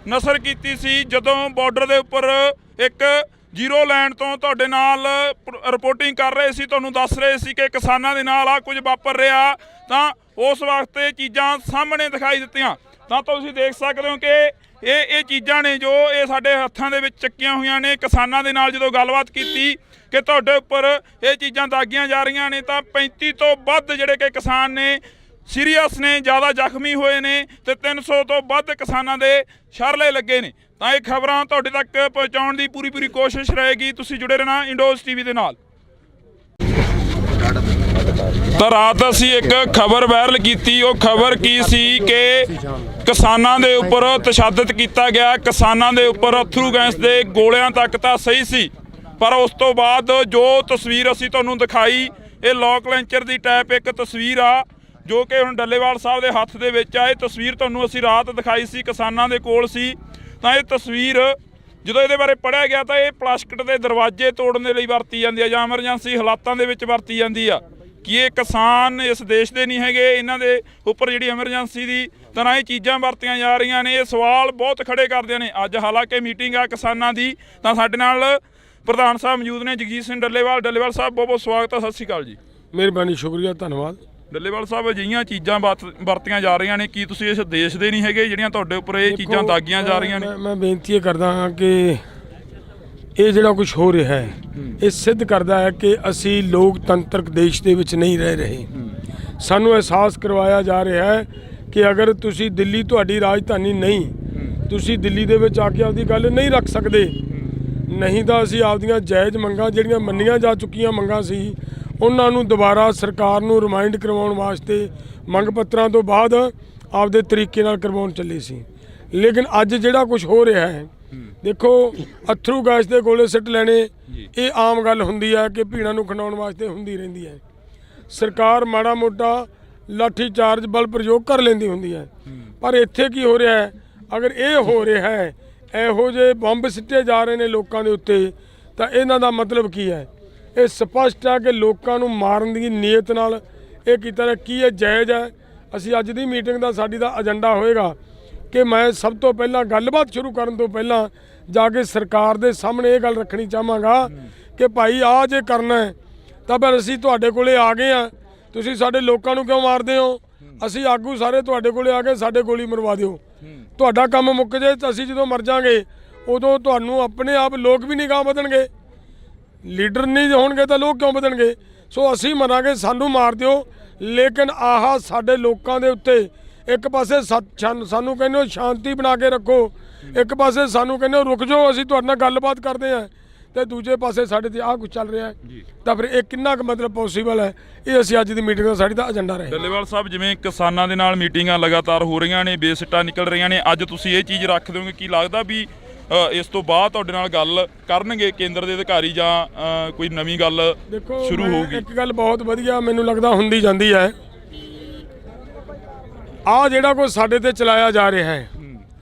B: ਨਸ਼ਰ ਕੀਤੀ ਸੀ, ਜਦੋਂ ਬਾਰਡਰ ਦੇ ਉੱਪਰ ਇੱਕ ਜ਼ੀਰੋ ਲਾਈਨ ਤੋਂ ਤੁਹਾਡੇ ਨਾਲ ਰਿਪੋਰਟਿੰਗ ਕਰ ਰਹੇ ਸੀ, ਤੁਹਾਨੂੰ ਦੱਸ ਰਹੇ ਸੀ ਕਿ ਕਿਸਾਨਾਂ ਦੇ ਨਾਲ ਆ ਕੁਝ ਵਾਪਰ ਰਿਹਾ। ਤਾਂ ਉਸ ਵਕਤ ਇਹ ਚੀਜ਼ਾਂ ਸਾਹਮਣੇ ਦਿਖਾਈ ਦਿੱਤੀਆਂ। ਤਾਂ ਤੁਸੀਂ ਦੇਖ ਸਕਦੇ ਹੋ ਕਿ ਇਹ ਚੀਜ਼ਾਂ ਨੇ ਜੋ ਇਹ ਸਾਡੇ ਹੱਥਾਂ ਦੇ ਵਿੱਚ ਚੱਕੀਆਂ ਹੋਈਆਂ ਨੇ। ਕਿਸਾਨਾਂ ਦੇ ਨਾਲ ਜਦੋਂ ਗੱਲਬਾਤ ਕੀਤੀ ਕਿ ਤੁਹਾਡੇ ਉੱਪਰ ਇਹ ਚੀਜ਼ਾਂ ਦਾਗੀਆਂ ਜਾ ਰਹੀਆਂ ਨੇ, ਤਾਂ 35 ਤੋਂ ਵੱਧ ਜਿਹੜੇ ਕਿ ਕਿਸਾਨ ਨੇ ਸੀਰੀਅਸ ਨੇ, ਜ਼ਿਆਦਾ ਜ਼ਖਮੀ ਹੋਏ ਨੇ, ਤੇ 300 ਤੋਂ ਵੱਧ ਕਿਸਾਨਾਂ ਦੇ ਸ਼ਰਲੇ ਲੱਗੇ ਨੇ। ਤਾਂ ਇਹ ਖਬਰਾਂ ਤੁਹਾਡੇ ਤੱਕ ਪਹੁੰਚਾਉਣ ਦੀ ਪੂਰੀ ਕੋਸ਼ਿਸ਼ ਰਹੇਗੀ। ਤੁਸੀਂ ਜੁੜੇ ਰਹਿਣਾ ਇੰਡੋਜ਼ ਟੀਵੀ ਦੇ ਨਾਲ। ਤਾਂ ਰਾਤ ਅਸੀਂ ਇੱਕ ਖਬਰ ਵਾਇਰਲ ਕੀਤੀ। ਉਹ ਖਬਰ ਕੀ ਸੀ ਕਿ ਕਿਸਾਨਾਂ ਦੇ ਉੱਪਰ ਤਸ਼ੱਦਦ ਕੀਤਾ ਗਿਆ, ਕਿਸਾਨਾਂ ਦੇ ਉੱਪਰ ਅਥਰੂ ਗੈਸ ਦੇ ਗੋਲਿਆਂ ਤੱਕ ਤਾਂ ਸਹੀ ਸੀ, ਪਰ ਉਸ ਤੋਂ ਬਾਅਦ ਜੋ ਤਸਵੀਰ ਅਸੀਂ ਤੁਹਾਨੂੰ ਦਿਖਾਈ ਇਹ ਲੋਕ ਲੈਂਚਰ ਦੀ ਟਾਈਪ ਇੱਕ ਤਸਵੀਰ ਆ ਜੋ ਕਿ ਹੁਣ ਡੱਲੇਵਾਲ ਸਾਹਿਬ ਦੇ ਹੱਥ ਦੇ ਵਿੱਚ ਆ। ਇਹ ਤਸਵੀਰ ਤੁਹਾਨੂੰ ਅਸੀਂ ਰਾਤ ਦਿਖਾਈ ਸੀ, ਕਿਸਾਨਾਂ ਦੇ ਕੋਲ ਸੀ। ਤਾਂ ਇਹ ਤਸਵੀਰ ਜਦੋਂ ਇਹਦੇ ਬਾਰੇ ਪੜ੍ਹਿਆ ਗਿਆ ਤਾਂ ਇਹ ਪਲਾਸਟਿਕ ਦੇ ਦਰਵਾਜ਼ੇ ਤੋੜਨ ਦੇ ਲਈ ਵਰਤੀ ਜਾਂਦੀ ਆ ਜਾਂ ਐਮਰਜੈਂਸੀ ਹਾਲਾਤਾਂ ਦੇ ਵਿੱਚ ਵਰਤੀ ਜਾਂਦੀ ਆ। ਕਿ ਇਹ ਕਿਸਾਨ ਇਸ ਦੇਸ਼ ਦੇ ਨਹੀਂ ਹੈਗੇ, ਇਹਨਾਂ ਦੇ ਉੱਪਰ ਜਿਹੜੀ ਐਮਰਜੈਂਸੀ ਦੀ ਤਰ੍ਹਾਂ ਇਹ ਚੀਜ਼ਾਂ ਵਰਤੀਆਂ ਜਾ ਰਹੀਆਂ ਨੇ। ਇਹ ਸਵਾਲ ਬਹੁਤ ਖੜੇ ਕਰਦੇ ਨੇ। ਅੱਜ ਹਾਲਾਂਕਿ ਮੀਟਿੰਗ ਆ ਕਿਸਾਨਾਂ ਦੀ, ਤਾਂ ਸਾਡੇ ਨਾਲ ਪ੍ਰਧਾਨ ਸਾਹਿਬ ਮੌਜੂਦ ਨੇ ਜਗਜੀਤ ਸਿੰਘ ਡੱਲੇਵਾਲ। ਡੱਲੇਵਾਲ ਸਾਹਿਬ ਬਹੁਤ ਬਹੁਤ ਸਵਾਗਤ ਹੈ। ਸਤਿ ਸ਼੍ਰੀ ਅਕਾਲ ਜੀ।
C: ਮਿਹਰਬਾਨੀ, ਸ਼ੁਕਰੀਆ, ਧੰਨਵਾਦ।
B: ਡੱਲੇਵਾਲ ਸਾਹਿਬ, ਅਜਿਹੀਆਂ ਚੀਜ਼ਾਂ ਵਰਤੀਆਂ ਜਾ ਰਹੀਆਂ ਨੇ, ਕੀ ਤੁਸੀਂ ਇਸ ਦੇਸ਼ ਦੇ ਨਹੀਂ ਹੈਗੇ ਜਿਹੜੀਆਂ ਤੁਹਾਡੇ ਉੱਪਰ ਇਹ ਚੀਜ਼ਾਂ ਦਾਗੀਆਂ ਜਾ ਰਹੀਆਂ ਨੇ?
C: ਮੈਂ ਬੇਨਤੀ ਇਹ ਕਰਦਾ ਹਾਂ ਕਿ ਇਹ ਜਿਹੜਾ ਕੁਝ ਹੋ ਰਿਹਾ ਹੈ ਇਹ ਸਿੱਧ ਕਰਦਾ ਹੈ ਕਿ ਅਸੀਂ ਲੋਕਤੰਤਰਕ ਦੇਸ਼ ਦੇ ਵਿੱਚ ਨਹੀਂ ਰਹਿ ਰਹੇ। ਸਾਨੂੰ ਅਹਿਸਾਸ ਕਰਵਾਇਆ ਜਾ ਰਿਹਾ ਹੈ ਕਿ ਅਗਰ ਤੁਸੀਂ ਦਿੱਲੀ ਤੁਹਾਡੀ ਰਾਜਧਾਨੀ ਨਹੀਂ, ਤੁਸੀਂ ਦਿੱਲੀ ਦੇ ਵਿੱਚ ਆ ਕੇ ਆਪਦੀ ਗੱਲ ਨਹੀਂ ਰੱਖ ਸਕਦੇ, ਨਹੀਂ ਤਾਂ ਅਸੀਂ ਆਪਦੀਆਂ ਜਾਇਜ਼ ਮੰਗਾਂ ਜਿਹੜੀਆਂ ਮੰਨੀਆਂ ਜਾ ਚੁੱਕੀਆਂ ਮੰਗਾਂ ਸੀ ਉਹਨਾਂ ਨੂੰ ਦੁਬਾਰਾ ਸਰਕਾਰ ਨੂੰ ਰਿਮਾਈਂਡ ਕਰਵਾਉਣ ਵਾਸਤੇ ਮੰਗ ਪੱਤਰਾਂ ਤੋਂ ਬਾਅਦ ਆਪਦੇ ਤਰੀਕੇ ਨਾਲ ਕਰਵਾਉਣ ਚੱਲੇ ਸੀ। ਲੇਕਿਨ ਅੱਜ ਜਿਹੜਾ ਕੁਝ ਹੋ ਰਿਹਾ ਹੈ, ਦੇਖੋ ਅਥਰੂ ਗੈਸ ਦੇ ਗੋਲੇ ਸਿੱਟ ਲੈਣੇ ਇਹ ਆਮ ਗੱਲ ਹੁੰਦੀ ਹੈ ਕਿ ਭੀੜਾਂ ਨੂੰ ਖਿੰਡਾਉਣ ਵਾਸਤੇ ਹੁੰਦੀ ਰਹਿੰਦੀ ਹੈ। ਸਰਕਾਰ ਮਾੜਾ ਮੋਟਾ ਲਾਠੀ ਚਾਰਜ ਬਲ ਪ੍ਰਯੋਗ ਕਰ ਲੈਂਦੀ ਹੁੰਦੀ ਹੈ, ਪਰ ਇੱਥੇ ਕੀ ਹੋ ਰਿਹਾ ਹੈ? ਅਗਰ ਇਹ ਹੋ ਰਿਹਾ ਹੈ, ਇਹੋ ਜਿਹੇ ਬੰਬ ਸਿੱਟੇ ਜਾ ਰਹੇ ਨੇ ਲੋਕਾਂ ਦੇ ਉੱਤੇ, ਤਾਂ ਇਹਨਾਂ ਦਾ ਮਤਲਬ ਕੀ ਹੈ? ਇਹ ਸਪਸ਼ਟ ਹੈ ਕਿ ਲੋਕਾਂ ਨੂੰ ਮਾਰਨ ਦੀ ਨੀਅਤ ਨਾਲ ਇਹ ਕੀਤਾ ਰਿਹਾ। ਕੀ ਇਹ ਜਾਇਜ਼ ਹੈ? ਅਸੀਂ ਅੱਜ ਦੀ ਮੀਟਿੰਗ ਦਾ ਸਾਡੀ ਦਾ ਏਜੰਡਾ ਹੋਏਗਾ ਕਿ ਮੈਂ ਸਭ ਤੋਂ ਪਹਿਲਾਂ ਗੱਲਬਾਤ ਸ਼ੁਰੂ ਕਰਨ ਤੋਂ ਪਹਿਲਾਂ ਜਾ ਕੇ ਸਰਕਾਰ ਦੇ ਸਾਹਮਣੇ ਇਹ ਗੱਲ ਰੱਖਣੀ ਚਾਹਾਂਗਾ ਕਿ ਭਾਈ ਆਹ ਜੇ ਕਰਨਾ ਹੈ ਤਾਂ ਫਿਰ ਅਸੀਂ ਤੁਹਾਡੇ ਕੋਲੇ ਆ ਗਏ ਆ, ਤੁਸੀਂ ਸਾਡੇ ਲੋਕਾਂ ਨੂੰ ਕਿਉਂ ਮਾਰਦੇ ਹੋ? ਅਸੀਂ ਆਗੂ ਸਾਰੇ ਤੁਹਾਡੇ ਕੋਲੇ ਆ ਕੇ ਸਾਡੇ ਗੋਲੀ ਮਰਵਾ ਦਿਓ, ਤੁਹਾਡਾ ਕੰਮ ਮੁੱਕ ਜੇ ਤਾਂ ਅਸੀਂ ਜਦੋਂ ਮਰ ਜਾਵਾਂਗੇ ਉਦੋਂ ਤੁਹਾਨੂੰ ਆਪਣੇ ਆਪ ਲੋਕ ਵੀ ਨਿਗਾਹ ਵਧਣਗੇ। ਲੀਡਰ ਨਹੀਂ ਹੋਣਗੇ ਤਾਂ ਲੋਕ ਕਿਉਂ ਵਧਣਗੇ? ਸੋ ਅਸੀਂ ਮਰਾਂਗੇ, ਸਾਨੂੰ ਮਾਰ ਦਿਓ, ਲੇਕਿਨ ਆਹ ਸਾਡੇ ਲੋਕਾਂ ਦੇ ਉੱਤੇ ਇੱਕ ਪਾਸੇ ਸਾਨੂੰ ਕਹਿੰਦੇ ਹੋ ਸ਼ਾਂਤੀ ਬਣਾ ਕੇ ਰੱਖੋ, ਇੱਕ ਪਾਸੇ ਸਾਨੂੰ ਕਹਿੰਦੇ ਹੋ ਰੁਕ ਜਾਓ ਅਸੀਂ ਤੁਹਾਡੇ ਨਾਲ ਗੱਲਬਾਤ ਕਰਦੇ ਹਾਂ, ਤੇ ਦੂਜੇ ਪਾਸੇ ਸਾਡੇ ਤੇ ਆਹ ਕੁਝ ਚੱਲ ਰਿਹਾ ਹੈ। ਤਾਂ ਫਿਰ ਇਹ ਕਿੰਨਾ ਕੁ ਮਤਲਬ ਪੋਸੀਬਲ ਹੈ? ਇਹ ਅਸੀਂ ਅੱਜ ਦੀ ਮੀਟਿੰਗ ਦਾ ਸਾਡੀ ਦਾ ਏਜੰਡਾ ਰਹੇ।
B: ਡੱਲੇਵਾਲ ਸਾਹਿਬ, ਜਿਵੇਂ ਕਿਸਾਨਾਂ ਦੇ ਨਾਲ ਮੀਟਿੰਗਾਂ ਲਗਾਤਾਰ ਹੋ ਰਹੀਆਂ ਨੇ, ਬੇਸਿੱਟਾ ਨਿਕਲ ਰਹੀਆਂ ਨੇ, ਅੱਜ ਤੁਸੀਂ ਇਹ ਚੀਜ਼ ਰੱਖ ਦਿਓਗੇ? ਕੀ ਲੱਗਦਾ ਵੀ ਇਸ ਤੋਂ ਬਾਅਦ ਤੁਹਾਡੇ ਨਾਲ ਗੱਲ ਕਰਨਗੇ ਕੇਂਦਰ ਦੇ ਅਧਿਕਾਰੀ ਜਾਂ ਕੋਈ ਨਵੀਂ ਗੱਲ ਸ਼ੁਰੂ ਹੋਊਗੀ?
C: ਇੱਕ ਗੱਲ ਬਹੁਤ ਵਧੀਆ ਮੈਨੂੰ ਲੱਗਦਾ ਹੁੰਦੀ ਜਾਂਦੀ ਹੈ, ਆਹ ਜਿਹੜਾ ਕੁਝ ਸਾਡੇ ਤੇ ਚਲਾਇਆ ਜਾ ਰਿਹਾ ਹੈ,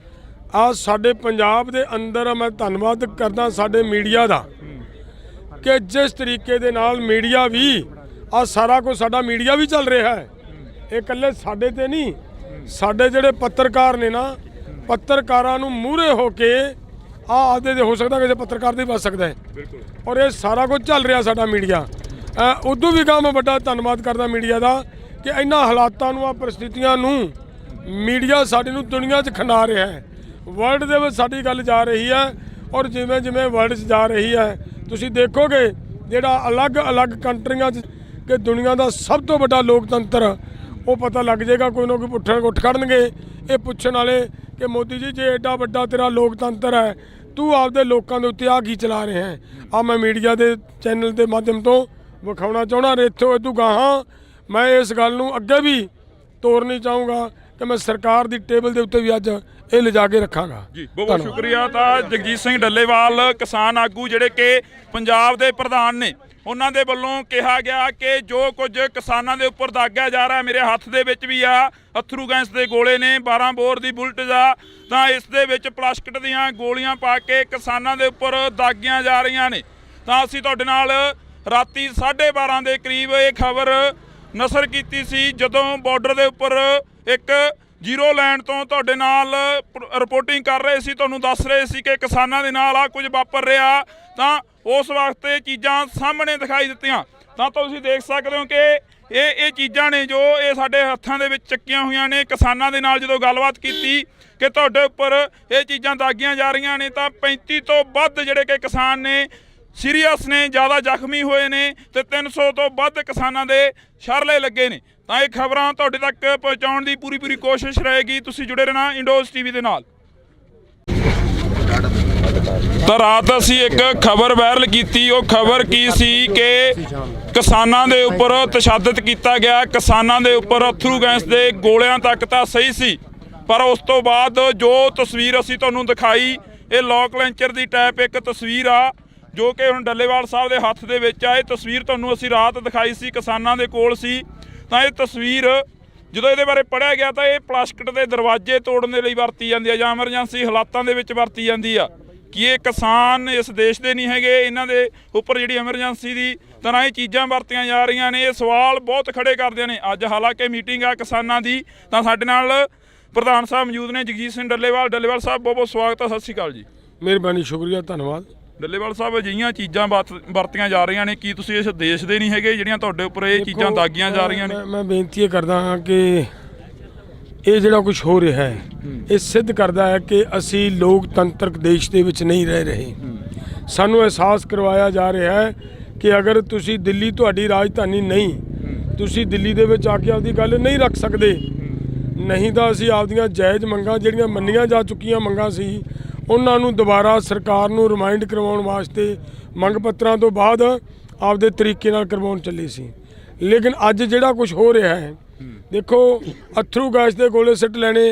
C: ਆਹ ਸਾਡੇ ਪੰਜਾਬ ਦੇ ਅੰਦਰ ਮੈਂ ਧੰਨਵਾਦ ਕਰਦਾ ਸਾਡੇ ਮੀਡੀਆ ਦਾ ਕਿ ਜਿਸ ਤਰੀਕੇ ਦੇ ਨਾਲ ਮੀਡੀਆ ਵੀ ਆਹ ਸਾਰਾ ਕੁਝ ਸਾਡਾ ਮੀਡੀਆ ਵੀ ਚੱਲ ਰਿਹਾ ਹੈ। ਇਹ ਇਕੱਲੇ ਸਾਡੇ ਤੇ ਨਹੀਂ, ਸਾਡੇ ਜਿਹੜੇ ਪੱਤਰਕਾਰ ਨੇ ਨਾ, ਪੱਤਰਕਾਰਾਂ ਨੂੰ ਮੂਹਰੇ ਹੋ ਕੇ ਆਦੇ ਹੋ ਸਕਦਾ ਕਿਸੇ ਪੱਤਰਕਾਰ ਦੇ ਬਚ ਸਕਦਾ ਹੈ। ਔਰ ਇਹ ਸਾਰਾ ਕੁਝ ਚੱਲ ਰਿਹਾ ਸਾਡਾ ਮੀਡੀਆ। ਉਦੋਂ ਵੀ ਕੰਮ ਵੱਡਾ ਧੰਨਵਾਦ ਕਰਦਾ ਮੀਡੀਆ ਦਾ ਕਿ ਇਹਨਾਂ ਹਾਲਾਤਾਂ ਨੂੰ, ਆ ਪਰਿਸਥਿਤੀਆਂ ਨੂੰ ਮੀਡੀਆ ਸਾਡੇ ਨੂੰ ਦੁਨੀਆ 'ਚ ਖਿੰਡਾ ਰਿਹਾ ਹੈ। ਵਰਲਡ ਦੇ ਵਿੱਚ ਸਾਡੀ ਗੱਲ ਜਾ ਰਹੀ ਹੈ, ਔਰ ਜਿਵੇਂ ਜਿਵੇਂ ਵਰਲਡ 'ਚ ਜਾ ਰਹੀ ਹੈ ਤੁਸੀਂ ਦੇਖੋਗੇ ਜਿਹੜਾ ਅਲੱਗ-ਅਲੱਗ ਕੰਟਰੀਆਂ 'ਚ ਕਿ ਦੁਨੀਆ ਦਾ ਸਭ ਤੋਂ ਵੱਡਾ ਲੋਕਤੰਤਰ, ਉਹ ਪਤਾ ਲੱਗ ਜਾਏਗਾ। ਕੋਈ ਨਾ ਕੋਈ ਉੱਠ ਖੜਨਗੇ ਇਹ ਪੁੱਛਣ ਵਾਲੇ ਕਿ ਮੋਦੀ ਜੀ ਜੇ ਐਡਾ ਵੱਡਾ ਤੇਰਾ ਲੋਕਤੰਤਰ ਹੈ, ਤੂੰ ਆਪਦੇ ਲੋਕਾਂ ਦੇ ਉੱਤੇ ਆ ਕੀ ਚਲਾ ਰਿਹਾ ਹੈ? ਆ ਮੈਂ ਮੀਡੀਆ ਦੇ ਚੈਨਲ ਦੇ ਮਾਧਿਅਮ ਤੋਂ ਵਿਖਾਉਣਾ ਚਾਹੁੰਦਾ। ਇੱਥੋਂ ਇਦੋਂ ਗਾਹਾਂ ਮੈਂ ਇਸ ਗੱਲ ਨੂੰ ਅੱਗੇ ਵੀ ਤੋਰਨੀ ਚਾਹੂੰਗਾ ਕਿ ਮੈਂ ਸਰਕਾਰ ਦੀ ਟੇਬਲ ਦੇ ਉੱਤੇ ਵੀ ਅੱਜ ਇਹ ਲਿਜਾ ਕੇ ਰੱਖਾਂਗਾ।
B: ਜੀ ਬਹੁਤ ਸ਼ੁਕਰੀਆ। ਤਾਂ ਜਗਜੀਤ ਸਿੰਘ ਡੱਲੇਵਾਲ ਕਿਸਾਨ ਆਗੂ ਜਿਹੜੇ ਕਿ ਪੰਜਾਬ ਦੇ ਪ੍ਰਧਾਨ ਨੇ, ਉਹਨਾਂ ਦੇ ਵੱਲੋਂ ਕਿਹਾ ਗਿਆ ਕਿ ਜੋ ਕੁਝ ਕਿਸਾਨਾਂ ਦੇ ਉੱਪਰ ਦਾਗਿਆ ਜਾ ਰਿਹਾ, ਮੇਰੇ ਹੱਥ ਦੇ ਵਿੱਚ ਵੀ ਆ ਅਥਰੂ ਗੈਸ ਦੇ ਗੋਲੇ ਨੇ, 12 ਬੋਰ ਦੀ ਬੁਲਟ ਦਾ, ਤਾਂ ਇਸ ਦੇ ਵਿੱਚ ਪਲਾਸਟਿਕ ਦੀਆਂ ਗੋਲੀਆਂ ਪਾ ਕੇ ਕਿਸਾਨਾਂ ਦੇ ਉੱਪਰ ਦਾਗੀਆਂ ਜਾ ਰਹੀਆਂ ਨੇ। ਤਾਂ ਅਸੀਂ ਤੁਹਾਡੇ ਨਾਲ ਰਾਤੀ 12:30 ਦੇ ਕਰੀਬ ਇਹ ਖਬਰ ਨਸ਼ਰ ਕੀਤੀ ਸੀ, ਜਦੋਂ ਬਾਰਡਰ ਦੇ ਉੱਪਰ ਇੱਕ ਜ਼ੀਰੋ ਲਾਈਨ ਤੋਂ ਤੁਹਾਡੇ ਨਾਲ ਰਿਪੋਰਟਿੰਗ ਕਰ ਰਹੇ ਸੀ, ਤੁਹਾਨੂੰ ਦੱਸ ਰਹੇ ਸੀ ਕਿ ਕਿਸਾਨਾਂ ਦੇ ਨਾਲ ਆ ਕੁਝ ਵਾਪਰ ਰਿਹਾ। ਤਾਂ ਉਸ ਵਕਤ ਇਹ ਚੀਜ਼ਾਂ ਸਾਹਮਣੇ ਦਿਖਾਈ ਦਿੱਤੀਆਂ। ਤਾਂ ਤੁਸੀਂ ਦੇਖ ਸਕਦੇ ਹੋ ਕਿ ਇਹ ਚੀਜ਼ਾਂ ਨੇ ਜੋ ਇਹ ਸਾਡੇ ਹੱਥਾਂ ਦੇ ਵਿੱਚ ਚੱਕੀਆਂ ਹੋਈਆਂ ਨੇ। ਕਿਸਾਨਾਂ ਦੇ ਨਾਲ ਜਦੋਂ ਗੱਲਬਾਤ ਕੀਤੀ ਕਿ ਤੁਹਾਡੇ ਉੱਪਰ ਇਹ ਚੀਜ਼ਾਂ ਦਾਗੀਆਂ ਜਾ ਰਹੀਆਂ ਨੇ, ਤਾਂ 35 ਤੋਂ ਵੱਧ ਜਿਹੜੇ ਕਿ ਕਿਸਾਨ ਨੇ ਸੀਰੀਅਸ ਨੇ, ਜ਼ਿਆਦਾ ਜ਼ਖਮੀ ਹੋਏ ਨੇ, ਤੇ 300 ਤੋਂ ਵੱਧ ਕਿਸਾਨਾਂ ਦੇ ਸ਼ਰਲੇ ਲੱਗੇ ਨੇ। ਤਾਂ ਇਹ ਖਬਰਾਂ ਤੁਹਾਡੇ ਤੱਕ ਪਹੁੰਚਾਉਣ ਦੀ ਪੂਰੀ ਕੋਸ਼ਿਸ਼ ਰਹੇਗੀ। ਤੁਸੀਂ ਜੁੜੇ ਰਹਿਣਾ ਇੰਡੋਜ਼ ਟੀਵੀ ਦੇ ਨਾਲ। ਤਾਂ ਰਾਤ ਅਸੀਂ ਇੱਕ ਖਬਰ ਵਾਇਰਲ ਕੀਤੀ। ਉਹ ਖਬਰ ਕੀ ਸੀ ਕਿ ਕਿਸਾਨਾਂ ਦੇ ਉੱਪਰ ਤਸ਼ੱਦਦ ਕੀਤਾ ਗਿਆ, ਕਿਸਾਨਾਂ ਦੇ ਉੱਪਰ ਅਥਰੂ ਗੈਸ ਦੇ ਗੋਲਿਆਂ ਤੱਕ ਤਾਂ ਸਹੀ ਸੀ, ਪਰ ਉਸ ਤੋਂ ਬਾਅਦ ਜੋ ਤਸਵੀਰ ਅਸੀਂ ਤੁਹਾਨੂੰ ਦਿਖਾਈ ਇਹ ਲੋਕ ਲੈਂਚਰ ਦੀ ਟਾਈਪ ਇੱਕ ਤਸਵੀਰ ਆ ਜੋ ਕਿ ਹੁਣ ਡੱਲੇਵਾਲ ਸਾਹਿਬ ਦੇ ਹੱਥ ਦੇ ਵਿੱਚ ਆ। ਇਹ ਤਸਵੀਰ ਤੁਹਾਨੂੰ ਅਸੀਂ ਰਾਤ ਦਿਖਾਈ ਸੀ, ਕਿਸਾਨਾਂ ਦੇ ਕੋਲ ਸੀ। ਤਾਂ ਇਹ ਤਸਵੀਰ ਜਦੋਂ ਇਹਦੇ ਬਾਰੇ ਪੜ੍ਹਿਆ ਗਿਆ ਤਾਂ ਇਹ ਪਲਾਸਟਿਕ ਦੇ ਦਰਵਾਜ਼ੇ ਤੋੜਨ ਦੇ ਲਈ ਵਰਤੀ ਜਾਂਦੀ ਆ ਜਾਂ ਐਮਰਜੈਂਸੀ ਹਾਲਾਤਾਂ ਦੇ ਵਿੱਚ ਵਰਤੀ ਜਾਂਦੀ ਆ। ਕਿ ਇਹ ਕਿਸਾਨ ਇਸ ਦੇਸ਼ ਦੇ ਨਹੀਂ ਹੈਗੇ, ਇਹਨਾਂ ਦੇ ਉੱਪਰ ਜਿਹੜੀ ਐਮਰਜੈਂਸੀ ਦੀ ਤਰ੍ਹਾਂ ਇਹ ਚੀਜ਼ਾਂ ਵਰਤੀਆਂ ਜਾ ਰਹੀਆਂ ਨੇ। ਇਹ ਸਵਾਲ ਬਹੁਤ ਖੜੇ ਕਰਦੇ ਨੇ। ਅੱਜ ਹਾਲਾਂਕਿ ਮੀਟਿੰਗ ਆ ਕਿਸਾਨਾਂ ਦੀ, ਤਾਂ ਸਾਡੇ ਨਾਲ ਪ੍ਰਧਾਨ ਸਾਹਿਬ ਮੌਜੂਦ ਨੇ, ਜਗਜੀਤ ਸਿੰਘ ਡੱਲੇਵਾਲ। ਡੱਲੇਵਾਲ ਸਾਹਿਬ ਬਹੁਤ ਬਹੁਤ ਸਵਾਗਤ ਹੈ, ਸਤਿ ਸ਼੍ਰੀ ਅਕਾਲ ਜੀ।
C: ਮਿਹਰਬਾਨੀ, ਸ਼ੁਕਰੀਆ, ਧੰਨਵਾਦ।
B: ਡੱਲੇਵਾਲ ਸਾਹਿਬ, ਅਜਿਹੀਆਂ ਚੀਜ਼ਾਂ ਵਰਤੀਆਂ ਜਾ ਰਹੀਆਂ ਨੇ, ਕੀ ਤੁਸੀਂ ਇਸ ਦੇਸ਼ ਦੇ ਨਹੀਂ ਹੈਗੇ ਜਿਹੜੀਆਂ ਤੁਹਾਡੇ ਉੱਪਰ ਇਹ ਚੀਜ਼ਾਂ ਦਾਗੀਆਂ ਜਾ ਰਹੀਆਂ ਨੇ?
C: ਮੈਂ ਬੇਨਤੀ ਇਹ ਕਰਦਾ ਹਾਂ ਕਿ ਇਹ ਜਿਹੜਾ ਕੁਝ ਹੋ ਰਿਹਾ ਹੈ ਇਹ ਸਿੱਧ ਕਰਦਾ ਹੈ ਕਿ ਅਸੀਂ ਲੋਕਤੰਤਰਕ ਦੇਸ਼ ਦੇ ਵਿੱਚ ਨਹੀਂ ਰਹਿ ਰਹੇ। ਸਾਨੂੰ ਅਹਿਸਾਸ ਕਰਵਾਇਆ ਜਾ ਰਿਹਾ ਹੈ ਕਿ ਅਗਰ ਤੁਸੀਂ ਦਿੱਲੀ ਤੁਹਾਡੀ ਰਾਜਧਾਨੀ ਨਹੀਂ, ਤੁਸੀਂ ਦਿੱਲੀ ਦੇ ਵਿੱਚ ਆ ਕੇ ਆਪਦੀ ਗੱਲ ਨਹੀਂ ਰੱਖ ਸਕਦੇ, ਨਹੀਂ ਤਾਂ ਅਸੀਂ ਆਪਦੀਆਂ ਜਾਇਜ਼ ਮੰਗਾਂ ਜਿਹੜੀਆਂ ਮੰਨੀਆਂ ਜਾ ਚੁੱਕੀਆਂ ਮੰਗਾਂ ਸੀ ਉਹਨਾਂ ਨੂੰ ਦੁਬਾਰਾ ਸਰਕਾਰ ਨੂੰ ਰਿਮਾਈਂਡ ਕਰਵਾਉਣ ਵਾਸਤੇ ਮੰਗ ਪੱਤਰਾਂ ਤੋਂ ਬਾਅਦ ਆਪਦੇ ਤਰੀਕੇ ਨਾਲ ਕਰਵਾਉਣ ਚੱਲੇ ਸੀ। ਲੇਕਿਨ ਅੱਜ ਜਿਹੜਾ ਕੁਝ ਹੋ ਰਿਹਾ ਹੈ, ਦੇਖੋ, ਅਥਰੂ ਗੈਸ ਦੇ ਗੋਲੇ ਸਿੱਟ ਲੈਣੇ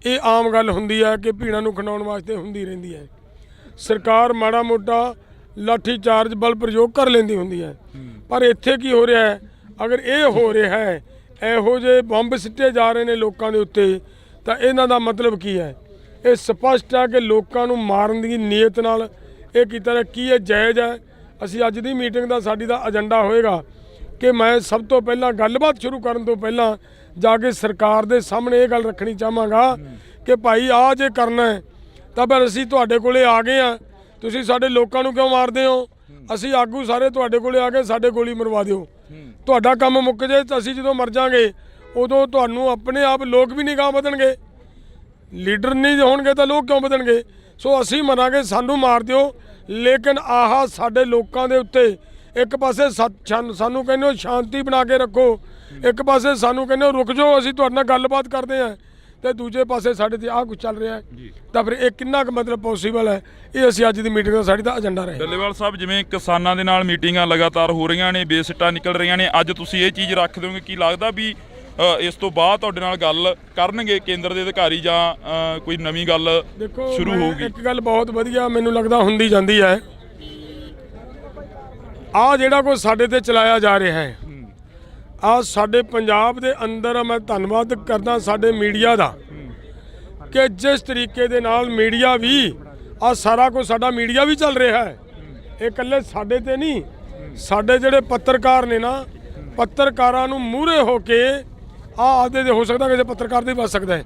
C: ਇਹ ਆਮ ਗੱਲ ਹੁੰਦੀ ਹੈ ਕਿ ਭੀੜਾਂ ਨੂੰ ਖਿੰਡਾਉਣ ਵਾਸਤੇ ਹੁੰਦੀ ਰਹਿੰਦੀ ਹੈ। ਸਰਕਾਰ ਮਾੜਾ ਮੋਟਾ ਲਾਠੀ ਚਾਰਜ ਬਲ ਪ੍ਰਯੋਗ ਕਰ ਲੈਂਦੀ ਹੁੰਦੀ ਹੈ, ਪਰ ਇੱਥੇ ਕੀ ਹੋ ਰਿਹਾ ਹੈ? ਅਗਰ ਇਹ ਹੋ ਰਿਹਾ ਹੈ, ਇਹੋ ਜਿਹੇ ਬੰਬ ਸਿੱਟੇ ਜਾ ਰਹੇ ਨੇ ਲੋਕਾਂ ਦੇ ਉੱਤੇ, ਤਾਂ ਇਹਨਾਂ ਦਾ ਮਤਲਬ ਕੀ ਹੈ? ਇਹ ਸਪਸ਼ਟ ਹੈ ਕਿ ਲੋਕਾਂ ਨੂੰ ਮਾਰਨ ਦੀ ਨੀਅਤ ਨਾਲ ਇਹ ਕੀਤਾ ਹੈ। ਕੀ ਇਹ ਜਾਇਜ਼ ਹੈ? ਅਸੀਂ ਅੱਜ ਦੀ ਮੀਟਿੰਗ ਦਾ ਸਾਡੀ ਦਾ ਏਜੰਡਾ ਹੋਏਗਾ ਕਿ ਮੈਂ ਸਭ ਤੋਂ ਪਹਿਲਾਂ ਗੱਲਬਾਤ ਸ਼ੁਰੂ ਕਰਨ ਤੋਂ ਪਹਿਲਾਂ ਜਾ ਕੇ ਸਰਕਾਰ ਦੇ ਸਾਹਮਣੇ ਇਹ ਗੱਲ ਰੱਖਣੀ ਚਾਹਾਂਗਾ ਕਿ ਭਾਈ ਆਹ ਜੇ ਕਰਨਾ ਹੈ ਤਾਂ ਫਿਰ ਅਸੀਂ ਤੁਹਾਡੇ ਕੋਲੇ ਆ ਗਏ ਆ, ਤੁਸੀਂ ਸਾਡੇ ਲੋਕਾਂ ਨੂੰ ਕਿਉਂ ਮਾਰਦੇ ਹੋ? ਅਸੀਂ ਆਗੂ ਸਾਰੇ ਤੁਹਾਡੇ ਕੋਲੇ ਆ ਕੇ ਸਾਡੇ ਗੋਲੀ ਮਰਵਾ ਦਿਓ, ਤੁਹਾਡਾ ਕੰਮ ਮੁੱਕ ਜੇ। ਤਾਂ ਅਸੀਂ ਜਦੋਂ ਮਰ ਜਾਵਾਂਗੇ ਉਦੋਂ ਤੁਹਾਨੂੰ ਆਪਣੇ ਆਪ ਲੋਕ ਵੀ ਨਹੀਂ ਗਾਂਹ ਵਧਣਗੇ, ਲੀਡਰ ਨਹੀਂ ਹੋਣਗੇ ਤਾਂ ਲੋਕ ਕਿਉਂ ਵਧਣਗੇ? ਸੋ ਅਸੀਂ ਮਰਾਂਗੇ, ਸਾਨੂੰ ਮਾਰ ਦਿਓ, ਲੇਕਿਨ ਆਹ ਸਾਡੇ ਲੋਕਾਂ ਦੇ ਉੱਤੇ ਇੱਕ ਪਾਸੇ ਸਾਨੂੰ ਕਹਿੰਦੇ ਹੋ ਸ਼ਾਂਤੀ ਬਣਾ ਕੇ ਰੱਖੋ, ਇੱਕ ਪਾਸੇ ਸਾਨੂੰ ਕਹਿੰਦੇ ਹੋ ਰੁਕ ਜਾਓ, ਅਸੀਂ ਤੁਹਾਡੇ ਨਾਲ ਗੱਲਬਾਤ ਕਰਦੇ ਹਾਂ, ਤੇ ਦੂਜੇ ਪਾਸੇ ਸਾਡੇ ਤੇ ਆਹ ਕੁਝ ਚੱਲ ਰਿਹਾ ਹੈ। ਤਾਂ ਫਿਰ ਇਹ ਕਿੰਨਾ ਕੁ ਮਤਲਬ ਪੋਸੀਬਲ ਹੈ? ਇਹ ਅਸੀਂ ਅੱਜ ਦੀ ਮੀਟਿੰਗ ਦਾ ਸਾਡੀ ਦਾ ਏਜੰਡਾ ਰਹੇ।
B: ਡੱਲੇਵਾਲ ਸਾਹਿਬ, ਜਿਵੇਂ ਕਿਸਾਨਾਂ ਦੇ ਨਾਲ ਮੀਟਿੰਗਾਂ ਲਗਾਤਾਰ ਹੋ ਰਹੀਆਂ ਨੇ, ਬੇਸਿੱਟਾ ਨਿਕਲ ਰਹੀਆਂ ਨੇ, ਅੱਜ ਤੁਸੀਂ ਇਹ ਚੀਜ਼ ਰੱਖ ਦਿਓਗੇ? ਕੀ ਲੱਗਦਾ ਵੀ ਇਸ ਤੋਂ ਬਾਅਦ ਤੁਹਾਡੇ ਨਾਲ ਗੱਲ ਕਰਨਗੇ ਕੇਂਦਰ ਦੇ ਅਧਿਕਾਰੀ ਜਾਂ ਕੋਈ ਨਵੀਂ ਗੱਲ ਸ਼ੁਰੂ ਹੋਊਗੀ?
C: ਇੱਕ ਗੱਲ ਬਹੁਤ ਵਧੀਆ ਮੈਨੂੰ ਲੱਗਦਾ ਹੁੰਦੀ ਜਾਂਦੀ ਹੈ, ਆਹ ਜਿਹੜਾ ਕੁਝ ਸਾਡੇ ਤੇ ਚਲਾਇਆ ਜਾ ਰਿਹਾ ਹੈ, ਆਹ ਸਾਡੇ ਪੰਜਾਬ ਦੇ ਅੰਦਰ ਮੈਂ ਧੰਨਵਾਦ ਕਰਦਾ ਸਾਡੇ ਮੀਡੀਆ ਦਾ ਕਿ ਜਿਸ ਤਰੀਕੇ ਦੇ ਨਾਲ ਮੀਡੀਆ ਵੀ ਆਹ ਸਾਰਾ ਕੁਝ ਸਾਡਾ ਮੀਡੀਆ ਵੀ ਚੱਲ ਰਿਹਾ ਹੈ। ਇਹ ਇਕੱਲੇ ਸਾਡੇ ਤੇ ਨਹੀਂ, ਸਾਡੇ ਜਿਹੜੇ ਪੱਤਰਕਾਰ ਨੇ ਨਾ, ਪੱਤਰਕਾਰਾਂ ਨੂੰ ਮੂਹਰੇ ਹੋ ਕੇ ਆਦੇ ਹੋ ਸਕਦਾ ਕਿਸੇ ਪੱਤਰਕਾਰ ਦੇ ਬਚ ਸਕਦਾ ਹੈ,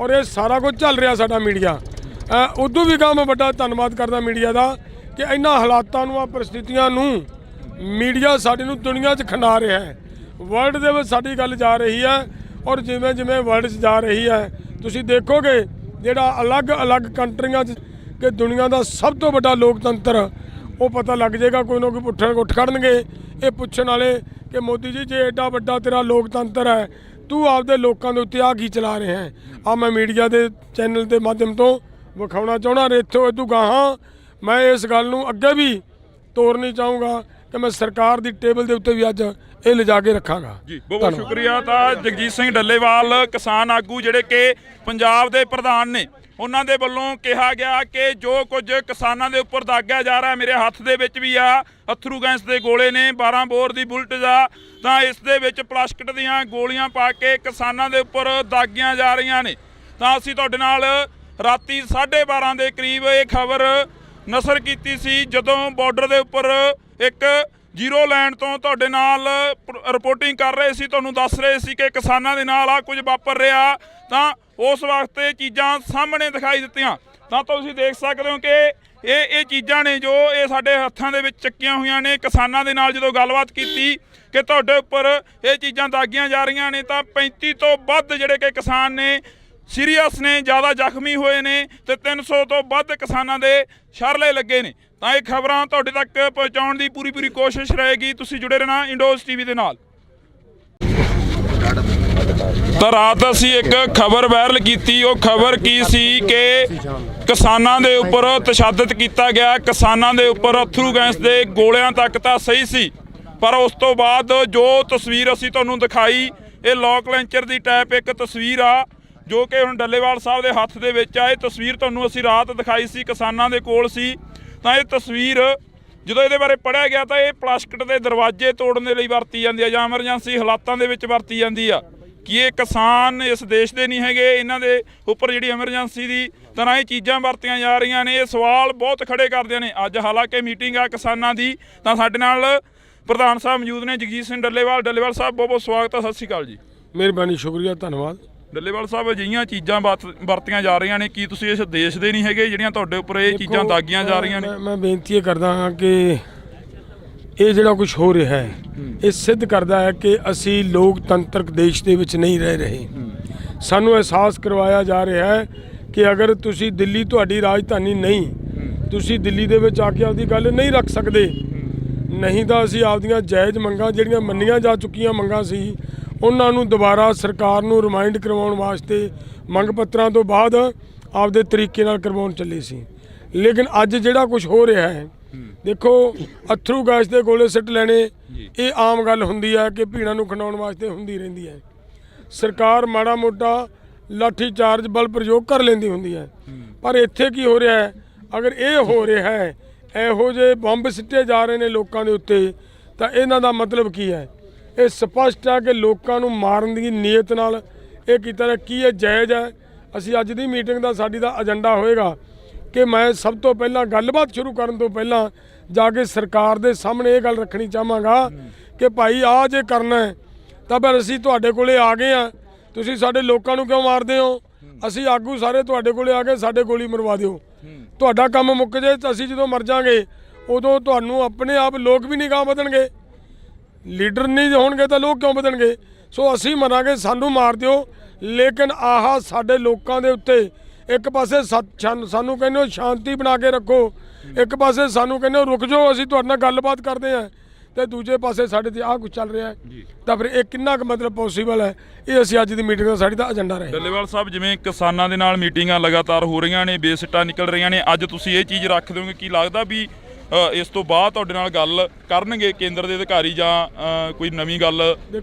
C: ਔਰ ਇਹ ਸਾਰਾ ਕੁਝ ਚੱਲ ਰਿਹਾ ਸਾਡਾ ਮੀਡੀਆ। ਉਦੋਂ ਵੀ ਮੈਂ ਵੱਡਾ ਧੰਨਵਾਦ ਕਰਦਾ ਮੀਡੀਆ ਦਾ ਕਿ ਇਹਨਾਂ ਹਾਲਾਤਾਂ ਨੂੰ, ਆ ਪਰਿਸਥਿਤੀਆਂ ਨੂੰ ਮੀਡੀਆ ਸਾਡੇ ਨੂੰ ਦੁਨੀਆ 'ਚ ਖਿੰਡਾ ਰਿਹਾ ਹੈ। ਵਰਲਡ ਦੇ ਵਿੱਚ ਸਾਡੀ ਗੱਲ ਜਾ ਰਹੀ ਹੈ, ਔਰ ਜਿਵੇਂ ਜਿਵੇਂ ਵਰਲਡ 'ਚ ਜਾ ਰਹੀ ਹੈ ਤੁਸੀਂ ਦੇਖੋਗੇ ਜਿਹੜਾ ਅਲੱਗ-ਅਲੱਗ ਕੰਟਰੀਆਂ 'ਚ ਕਿ ਦੁਨੀਆ ਦਾ ਸਭ ਤੋਂ ਵੱਡਾ ਲੋਕਤੰਤਰ, ਉਹ ਪਤਾ ਲੱਗ ਜਾਏਗਾ। ਕੋਈ ਨਾ ਕੋਈ ਉੱਠ ਖੜਨਗੇ ਇਹ ਪੁੱਛਣ ਵਾਲੇ ਕਿ ਮੋਦੀ ਜੀ ਜੇ ਐਡਾ ਵੱਡਾ ਤੇਰਾ ਲੋਕਤੰਤਰ ਹੈ, ਤੂੰ ਆਪਦੇ ਲੋਕਾਂ ਦੇ ਉੱਤੇ ਆ ਕੀ ਚਲਾ ਰਿਹਾ ਹੈ? ਆ ਮੈਂ ਮੀਡੀਆ ਦੇ ਚੈਨਲ ਦੇ ਮਾਧਿਅਮ ਤੋਂ ਵਿਖਾਉਣਾ ਚਾਹੁੰਦਾ। ਇੱਥੋਂ ਇਦੋਂ ਗਾਹਾਂ ਮੈਂ ਇਸ ਗੱਲ ਨੂੰ ਅੱਗੇ ਵੀ ਤੋਰਨੀ ਚਾਹੂੰਗਾ ਕਿ ਮੈਂ ਸਰਕਾਰ ਦੀ ਟੇਬਲ ਦੇ ਉੱਤੇ ਵੀ ਅੱਜ ਇਹ ਲਿਜਾ ਕੇ ਰੱਖਾਂਗਾ
B: ਜੀ। ਬਹੁਤ ਸ਼ੁਕਰੀਆ। ਤਾਂ ਜਗਜੀਤ ਸਿੰਘ ਡੱਲੇਵਾਲ ਕਿਸਾਨ ਆਗੂ ਜਿਹੜੇ ਕਿ ਪੰਜਾਬ ਦੇ ਪ੍ਰਧਾਨ ਨੇ, ਉਹਨਾਂ ਦੇ ਵੱਲੋਂ ਕਿਹਾ ਗਿਆ ਕਿ ਜੋ ਕੁਝ ਕਿਸਾਨਾਂ ਦੇ ਉੱਪਰ ਦਾਗਿਆ ਜਾ ਰਿਹਾ, ਮੇਰੇ ਹੱਥ ਦੇ ਵਿੱਚ ਵੀ ਆ ਅਥਰੂ ਗੈਸ ਦੇ ਗੋਲੇ ਨੇ, 12 ਬੋਰ ਦੀ ਬੁਲਟ ਆ, ਤਾਂ ਇਸ ਦੇ ਵਿੱਚ ਪਲਾਸਟਿਕ ਦੀਆਂ ਗੋਲੀਆਂ ਪਾ ਕੇ ਕਿਸਾਨਾਂ ਦੇ ਉੱਪਰ ਦਾਗੀਆਂ ਜਾ ਰਹੀਆਂ ਨੇ। ਤਾਂ ਅਸੀਂ ਤੁਹਾਡੇ ਨਾਲ ਰਾਤੀ 12:30 ਦੇ ਕਰੀਬ ਇਹ ਖਬਰ ਨਸ਼ਰ ਕੀਤੀ ਸੀ, ਜਦੋਂ ਬਾਰਡਰ ਦੇ ਉੱਪਰ ਇੱਕ ਜ਼ੀਰੋ ਲਾਈਨ ਤੋਂ ਤੁਹਾਡੇ ਨਾਲ ਰਿਪੋਰਟਿੰਗ ਕਰ ਰਹੇ ਸੀ, ਤੁਹਾਨੂੰ ਦੱਸ ਰਹੇ ਸੀ ਕਿ ਕਿਸਾਨਾਂ ਦੇ ਨਾਲ ਆ ਕੁਝ ਵਾਪਰ ਰਿਹਾ। ਤਾਂ ਉਸ ਵਕਤ ਇਹ ਚੀਜ਼ਾਂ ਸਾਹਮਣੇ ਦਿਖਾਈ ਦਿੱਤੀਆਂ। ਤਾਂ ਤੁਸੀਂ ਦੇਖ ਸਕਦੇ ਹੋ ਕਿ ਇਹ ਚੀਜ਼ਾਂ ਨੇ ਜੋ ਇਹ ਸਾਡੇ ਹੱਥਾਂ ਦੇ ਵਿੱਚ ਚੱਕੀਆਂ ਹੋਈਆਂ ਨੇ। ਕਿਸਾਨਾਂ ਦੇ ਨਾਲ ਜਦੋਂ ਗੱਲਬਾਤ ਕੀਤੀ ਕਿ ਤੁਹਾਡੇ ਉੱਪਰ ਇਹ ਚੀਜ਼ਾਂ ਦਾਗੀਆਂ ਜਾ ਰਹੀਆਂ ਨੇ, ਤਾਂ 35 ਤੋਂ ਵੱਧ ਜਿਹੜੇ ਕਿ ਕਿਸਾਨ ਨੇ ਸੀਰੀਅਸ ਨੇ, ਜ਼ਿਆਦਾ ਜ਼ਖਮੀ ਹੋਏ ਨੇ, ਤੇ 300 ਤੋਂ ਵੱਧ ਕਿਸਾਨਾਂ ਦੇ ਸ਼ਰਲੇ ਲੱਗੇ ਨੇ। ਤਾਂ ਇਹ ਖਬਰਾਂ ਤੁਹਾਡੇ ਤੱਕ ਪਹੁੰਚਾਉਣ ਦੀ ਪੂਰੀ ਕੋਸ਼ਿਸ਼ ਰਹੇਗੀ। ਤੁਸੀਂ ਜੁੜੇ ਰਹਿਣਾ ਇੰਡੋਜ਼ ਟੀਵੀ ਦੇ ਨਾਲ। ਤਾਂ ਰਾਤ ਅਸੀਂ ਇੱਕ ਖਬਰ ਵਾਇਰਲ ਕੀਤੀ। ਉਹ ਖਬਰ ਕੀ ਸੀ ਕਿ ਕਿਸਾਨਾਂ ਦੇ ਉੱਪਰ ਤਸ਼ੱਦਦ ਕੀਤਾ ਗਿਆ, ਕਿਸਾਨਾਂ ਦੇ ਉੱਪਰ ਅਥਰੂ ਗੈਸ ਦੇ ਗੋਲਿਆਂ ਤੱਕ ਤਾਂ ਸਹੀ ਸੀ, ਪਰ ਉਸ ਤੋਂ ਬਾਅਦ ਜੋ ਤਸਵੀਰ ਅਸੀਂ ਤੁਹਾਨੂੰ ਦਿਖਾਈ ਇਹ ਲੋਕ ਲੈਂਚਰ ਦੀ ਟਾਈਪ ਇੱਕ ਤਸਵੀਰ ਆ ਜੋ ਕਿ ਹੁਣ ਡੱਲੇਵਾਲ ਸਾਹਿਬ ਦੇ ਹੱਥ ਦੇ ਵਿੱਚ ਆ। ਇਹ ਤਸਵੀਰ ਤੁਹਾਨੂੰ ਅਸੀਂ ਰਾਤ ਦਿਖਾਈ ਸੀ, ਕਿਸਾਨਾਂ ਦੇ ਕੋਲ ਸੀ। ਤਾਂ ਇਹ ਤਸਵੀਰ ਜਦੋਂ ਇਹਦੇ ਬਾਰੇ ਪੜ੍ਹਿਆ ਗਿਆ ਤਾਂ ਇਹ ਪਲਾਸਟਿਕ ਦੇ ਦਰਵਾਜ਼ੇ ਤੋੜਨ ਦੇ ਲਈ ਵਰਤੀ ਜਾਂਦੀ ਆ ਜਾਂ ਐਮਰਜੈਂਸੀ ਹਾਲਾਤਾਂ ਦੇ ਵਿੱਚ ਵਰਤੀ ਜਾਂਦੀ ਆ। ਕਿ ਇਹ ਕਿਸਾਨ ਇਸ ਦੇਸ਼ ਦੇ ਨਹੀਂ ਹੈਗੇ, ਇਹਨਾਂ ਦੇ ਉੱਪਰ ਜਿਹੜੀ ਐਮਰਜੈਂਸੀ ਦੀ ਤਰ੍ਹਾਂ ਇਹ ਚੀਜ਼ਾਂ ਵਰਤੀਆਂ ਜਾ ਰਹੀਆਂ ਨੇ। ਇਹ ਸਵਾਲ ਬਹੁਤ ਖੜੇ ਕਰਦੇ ਨੇ। ਅੱਜ ਹਾਲਾਂਕਿ ਮੀਟਿੰਗ ਆ ਕਿਸਾਨਾਂ ਦੀ, ਤਾਂ ਸਾਡੇ ਨਾਲ ਪ੍ਰਧਾਨ ਸਾਹਿਬ ਮੌਜੂਦ ਨੇ, ਜਗਜੀਤ ਸਿੰਘ ਡੱਲੇਵਾਲ ਸਾਹਿਬ, ਬਹੁਤ ਬਹੁਤ ਸਵਾਗਤ ਹੈ। ਸਤਿ ਸ਼੍ਰੀ ਅਕਾਲ ਜੀ।
C: ਮਿਹਰਬਾਨੀ, ਸ਼ੁਕਰੀਆ, ਧੰਨਵਾਦ।
B: ਡੱਲੇਵਾਲ ਸਾਹਿਬ, ਅਜਿਹੀਆਂ ਚੀਜ਼ਾਂ ਵਰਤੀਆਂ ਜਾ ਰਹੀਆਂ ਨੇ, ਕੀ ਤੁਸੀਂ ਇਸ ਦੇਸ਼ ਦੇ ਨਹੀਂ ਹੈਗੇ ਜਿਹੜੀਆਂ ਤੁਹਾਡੇ ਉੱਪਰ ਇਹ ਚੀਜ਼ਾਂ ਦਾਗੀਆਂ ਜਾ ਰਹੀਆਂ ਨੇ?
C: ਮੈਂ ਬੇਨਤੀ ਇਹ ਕਰਦਾ ਹਾਂ ਕਿ ਇਹ ਜਿਹੜਾ ਕੁਝ ਹੋ ਰਿਹਾ ਹੈ ਇਹ ਸਿੱਧ ਕਰਦਾ ਹੈ ਕਿ ਅਸੀਂ ਲੋਕਤੰਤਰਕ ਦੇਸ਼ ਦੇ ਵਿੱਚ ਨਹੀਂ ਰਹਿ ਰਹੇ। ਸਾਨੂੰ ਅਹਿਸਾਸ ਕਰਵਾਇਆ ਜਾ ਰਿਹਾ ਹੈ ਕਿ ਅਗਰ ਤੁਸੀਂ ਦਿੱਲੀ ਤੁਹਾਡੀ ਰਾਜਧਾਨੀ ਨਹੀਂ, ਤੁਸੀਂ ਦਿੱਲੀ ਦੇ ਵਿੱਚ ਆ ਕੇ ਆਪਦੀ ਗੱਲ ਨਹੀਂ ਰੱਖ ਸਕਦੇ, ਨਹੀਂ ਤਾਂ ਅਸੀਂ ਆਪਦੀਆਂ ਜਾਇਜ਼ ਮੰਗਾਂ ਜਿਹੜੀਆਂ ਮੰਨੀਆਂ ਜਾ ਚੁੱਕੀਆਂ ਮੰਗਾਂ ਸੀ ਉਹਨਾਂ ਨੂੰ ਦੁਬਾਰਾ ਸਰਕਾਰ ਨੂੰ ਰਿਮਾਈਂਡ ਕਰਵਾਉਣ ਵਾਸਤੇ ਮੰਗ ਪੱਤਰਾਂ ਤੋਂ ਬਾਅਦ ਆਪਦੇ ਤਰੀਕੇ ਨਾਲ ਕਰਵਾਉਣ ਚੱਲੇ ਸੀ। ਲੇਕਿਨ ਅੱਜ ਜਿਹੜਾ ਕੁਝ ਹੋ ਰਿਹਾ ਹੈ, ਦੇਖੋ, ਅਥਰੂ ਗੈਸ ਦੇ ਗੋਲੇ ਸਿੱਟ ਲੈਣੇ ਇਹ ਆਮ ਗੱਲ ਹੁੰਦੀ ਹੈ ਕਿ ਭੀੜਾਂ ਨੂੰ ਖਿੰਡਾਉਣ ਵਾਸਤੇ ਹੁੰਦੀ ਰਹਿੰਦੀ ਹੈ। ਸਰਕਾਰ ਮਾੜਾ ਮੋਟਾ ਲਾਠੀ ਚਾਰਜ ਬਲ ਪ੍ਰਯੋਗ ਕਰ ਲੈਂਦੀ ਹੁੰਦੀ ਹੈ, ਪਰ ਇੱਥੇ ਕੀ ਹੋ ਰਿਹਾ ਹੈ? ਅਗਰ ਇਹ ਹੋ ਰਿਹਾ ਹੈ, ਇਹੋ ਜਿਹੇ ਬੰਬ ਸਿੱਟੇ ਜਾ ਰਹੇ ਨੇ ਲੋਕਾਂ ਦੇ ਉੱਤੇ, ਤਾਂ ਇਹਨਾਂ ਦਾ ਮਤਲਬ ਕੀ ਹੈ? ਇਹ ਸਪਸ਼ਟ ਹੈ ਕਿ ਲੋਕਾਂ ਨੂੰ ਮਾਰਨ ਦੀ ਨੀਅਤ ਨਾਲ ਇਹ ਕੀਤਾ ਰਿਹਾ। ਕੀ ਇਹ ਜਾਇਜ਼ ਹੈ? ਅਸੀਂ ਅੱਜ ਦੀ ਮੀਟਿੰਗ ਦਾ ਸਾਡੀ ਦਾ ਏਜੰਡਾ ਹੋਏਗਾ ਕਿ ਮੈਂ ਸਭ ਤੋਂ ਪਹਿਲਾਂ ਗੱਲਬਾਤ ਸ਼ੁਰੂ ਕਰਨ ਤੋਂ ਪਹਿਲਾਂ ਜਾ ਕੇ ਸਰਕਾਰ ਦੇ ਸਾਹਮਣੇ ਇਹ ਗੱਲ ਰੱਖਣੀ ਚਾਹਾਂਗਾ ਕਿ ਭਾਈ ਆਹ ਜੇ ਕਰਨਾ ਹੈ ਤਾਂ ਫਿਰ ਅਸੀਂ ਤੁਹਾਡੇ ਕੋਲੇ ਆ ਗਏ ਆ, ਤੁਸੀਂ ਸਾਡੇ ਲੋਕਾਂ ਨੂੰ ਕਿਉਂ ਮਾਰਦੇ ਹੋ? ਅਸੀਂ ਆਗੂ ਸਾਰੇ ਤੁਹਾਡੇ ਕੋਲੇ ਆ ਕੇ ਸਾਡੇ ਗੋਲੀ ਮਰਵਾ ਦਿਓ, ਤੁਹਾਡਾ ਕੰਮ ਮੁੱਕ ਜੇ। ਤਾਂ ਅਸੀਂ ਜਦੋਂ ਮਰ ਜਾਵਾਂਗੇ ਉਦੋਂ ਤੁਹਾਨੂੰ ਆਪਣੇ ਆਪ ਲੋਕ ਵੀ ਨਹੀਂ ਗਾਹ ਵਧਣਗੇ, ਲੀਡਰ ਨਹੀਂ ਹੋਣਗੇ ਤਾਂ ਲੋਕ ਕਿਉਂ ਵਧਣਗੇ? ਸੋ ਅਸੀਂ ਮਰਾਂਗੇ, ਸਾਨੂੰ ਮਾਰ ਦਿਓ, ਲੇਕਿਨ ਆਹ ਸਾਡੇ ਲੋਕਾਂ ਦੇ ਉੱਤੇ ਇੱਕ ਪਾਸੇ ਸਾਨੂੰ ਕਹਿੰਦੇ ਹੋ ਸ਼ਾਂਤੀ ਬਣਾ ਕੇ ਰੱਖੋ, ਇੱਕ ਪਾਸੇ ਸਾਨੂੰ ਕਹਿੰਦੇ ਹੋ ਰੁਕ ਜਾਓ, ਅਸੀਂ ਤੁਹਾਡੇ ਨਾਲ ਗੱਲਬਾਤ ਕਰਦੇ ਹਾਂ, ਤੇ ਦੂਜੇ ਪਾਸੇ ਸਾਡੇ ਤੇ ਆਹ ਕੁਝ ਚੱਲ ਰਿਹਾ ਹੈ। ਤਾਂ ਫਿਰ ਇਹ ਕਿੰਨਾ ਕੁ ਮਤਲਬ ਪੋਸੀਬਲ ਹੈ? ਇਹ ਅਸੀਂ ਅੱਜ ਦੀ ਮੀਟਿੰਗ ਦਾ ਸਾਡੀ ਦਾ ਏਜੰਡਾ ਰਹੇ।
B: ਡੱਲੇਵਾਲ ਸਾਹਿਬ, ਜਿਵੇਂ ਕਿਸਾਨਾਂ ਦੇ ਨਾਲ ਮੀਟਿੰਗਾਂ ਲਗਾਤਾਰ ਹੋ ਰਹੀਆਂ ਨੇ, ਬੇਸਿੱਟਾ ਨਿਕਲ ਰਹੀਆਂ ਨੇ, ਅੱਜ ਤੁਸੀਂ ਇਹ ਚੀਜ਼ ਰੱਖ ਦਿਓਗੇ? ਕੀ ਲੱਗਦਾ ਵੀ ਇਸ ਤੋਂ ਬਾਅਦ ਤੁਹਾਡੇ ਨਾਲ ਗੱਲ ਕਰਨਗੇ ਕੇਂਦਰ ਦੇ ਅਧਿਕਾਰੀ ਜਾਂ ਕੋਈ ਨਵੀਂ ਗੱਲ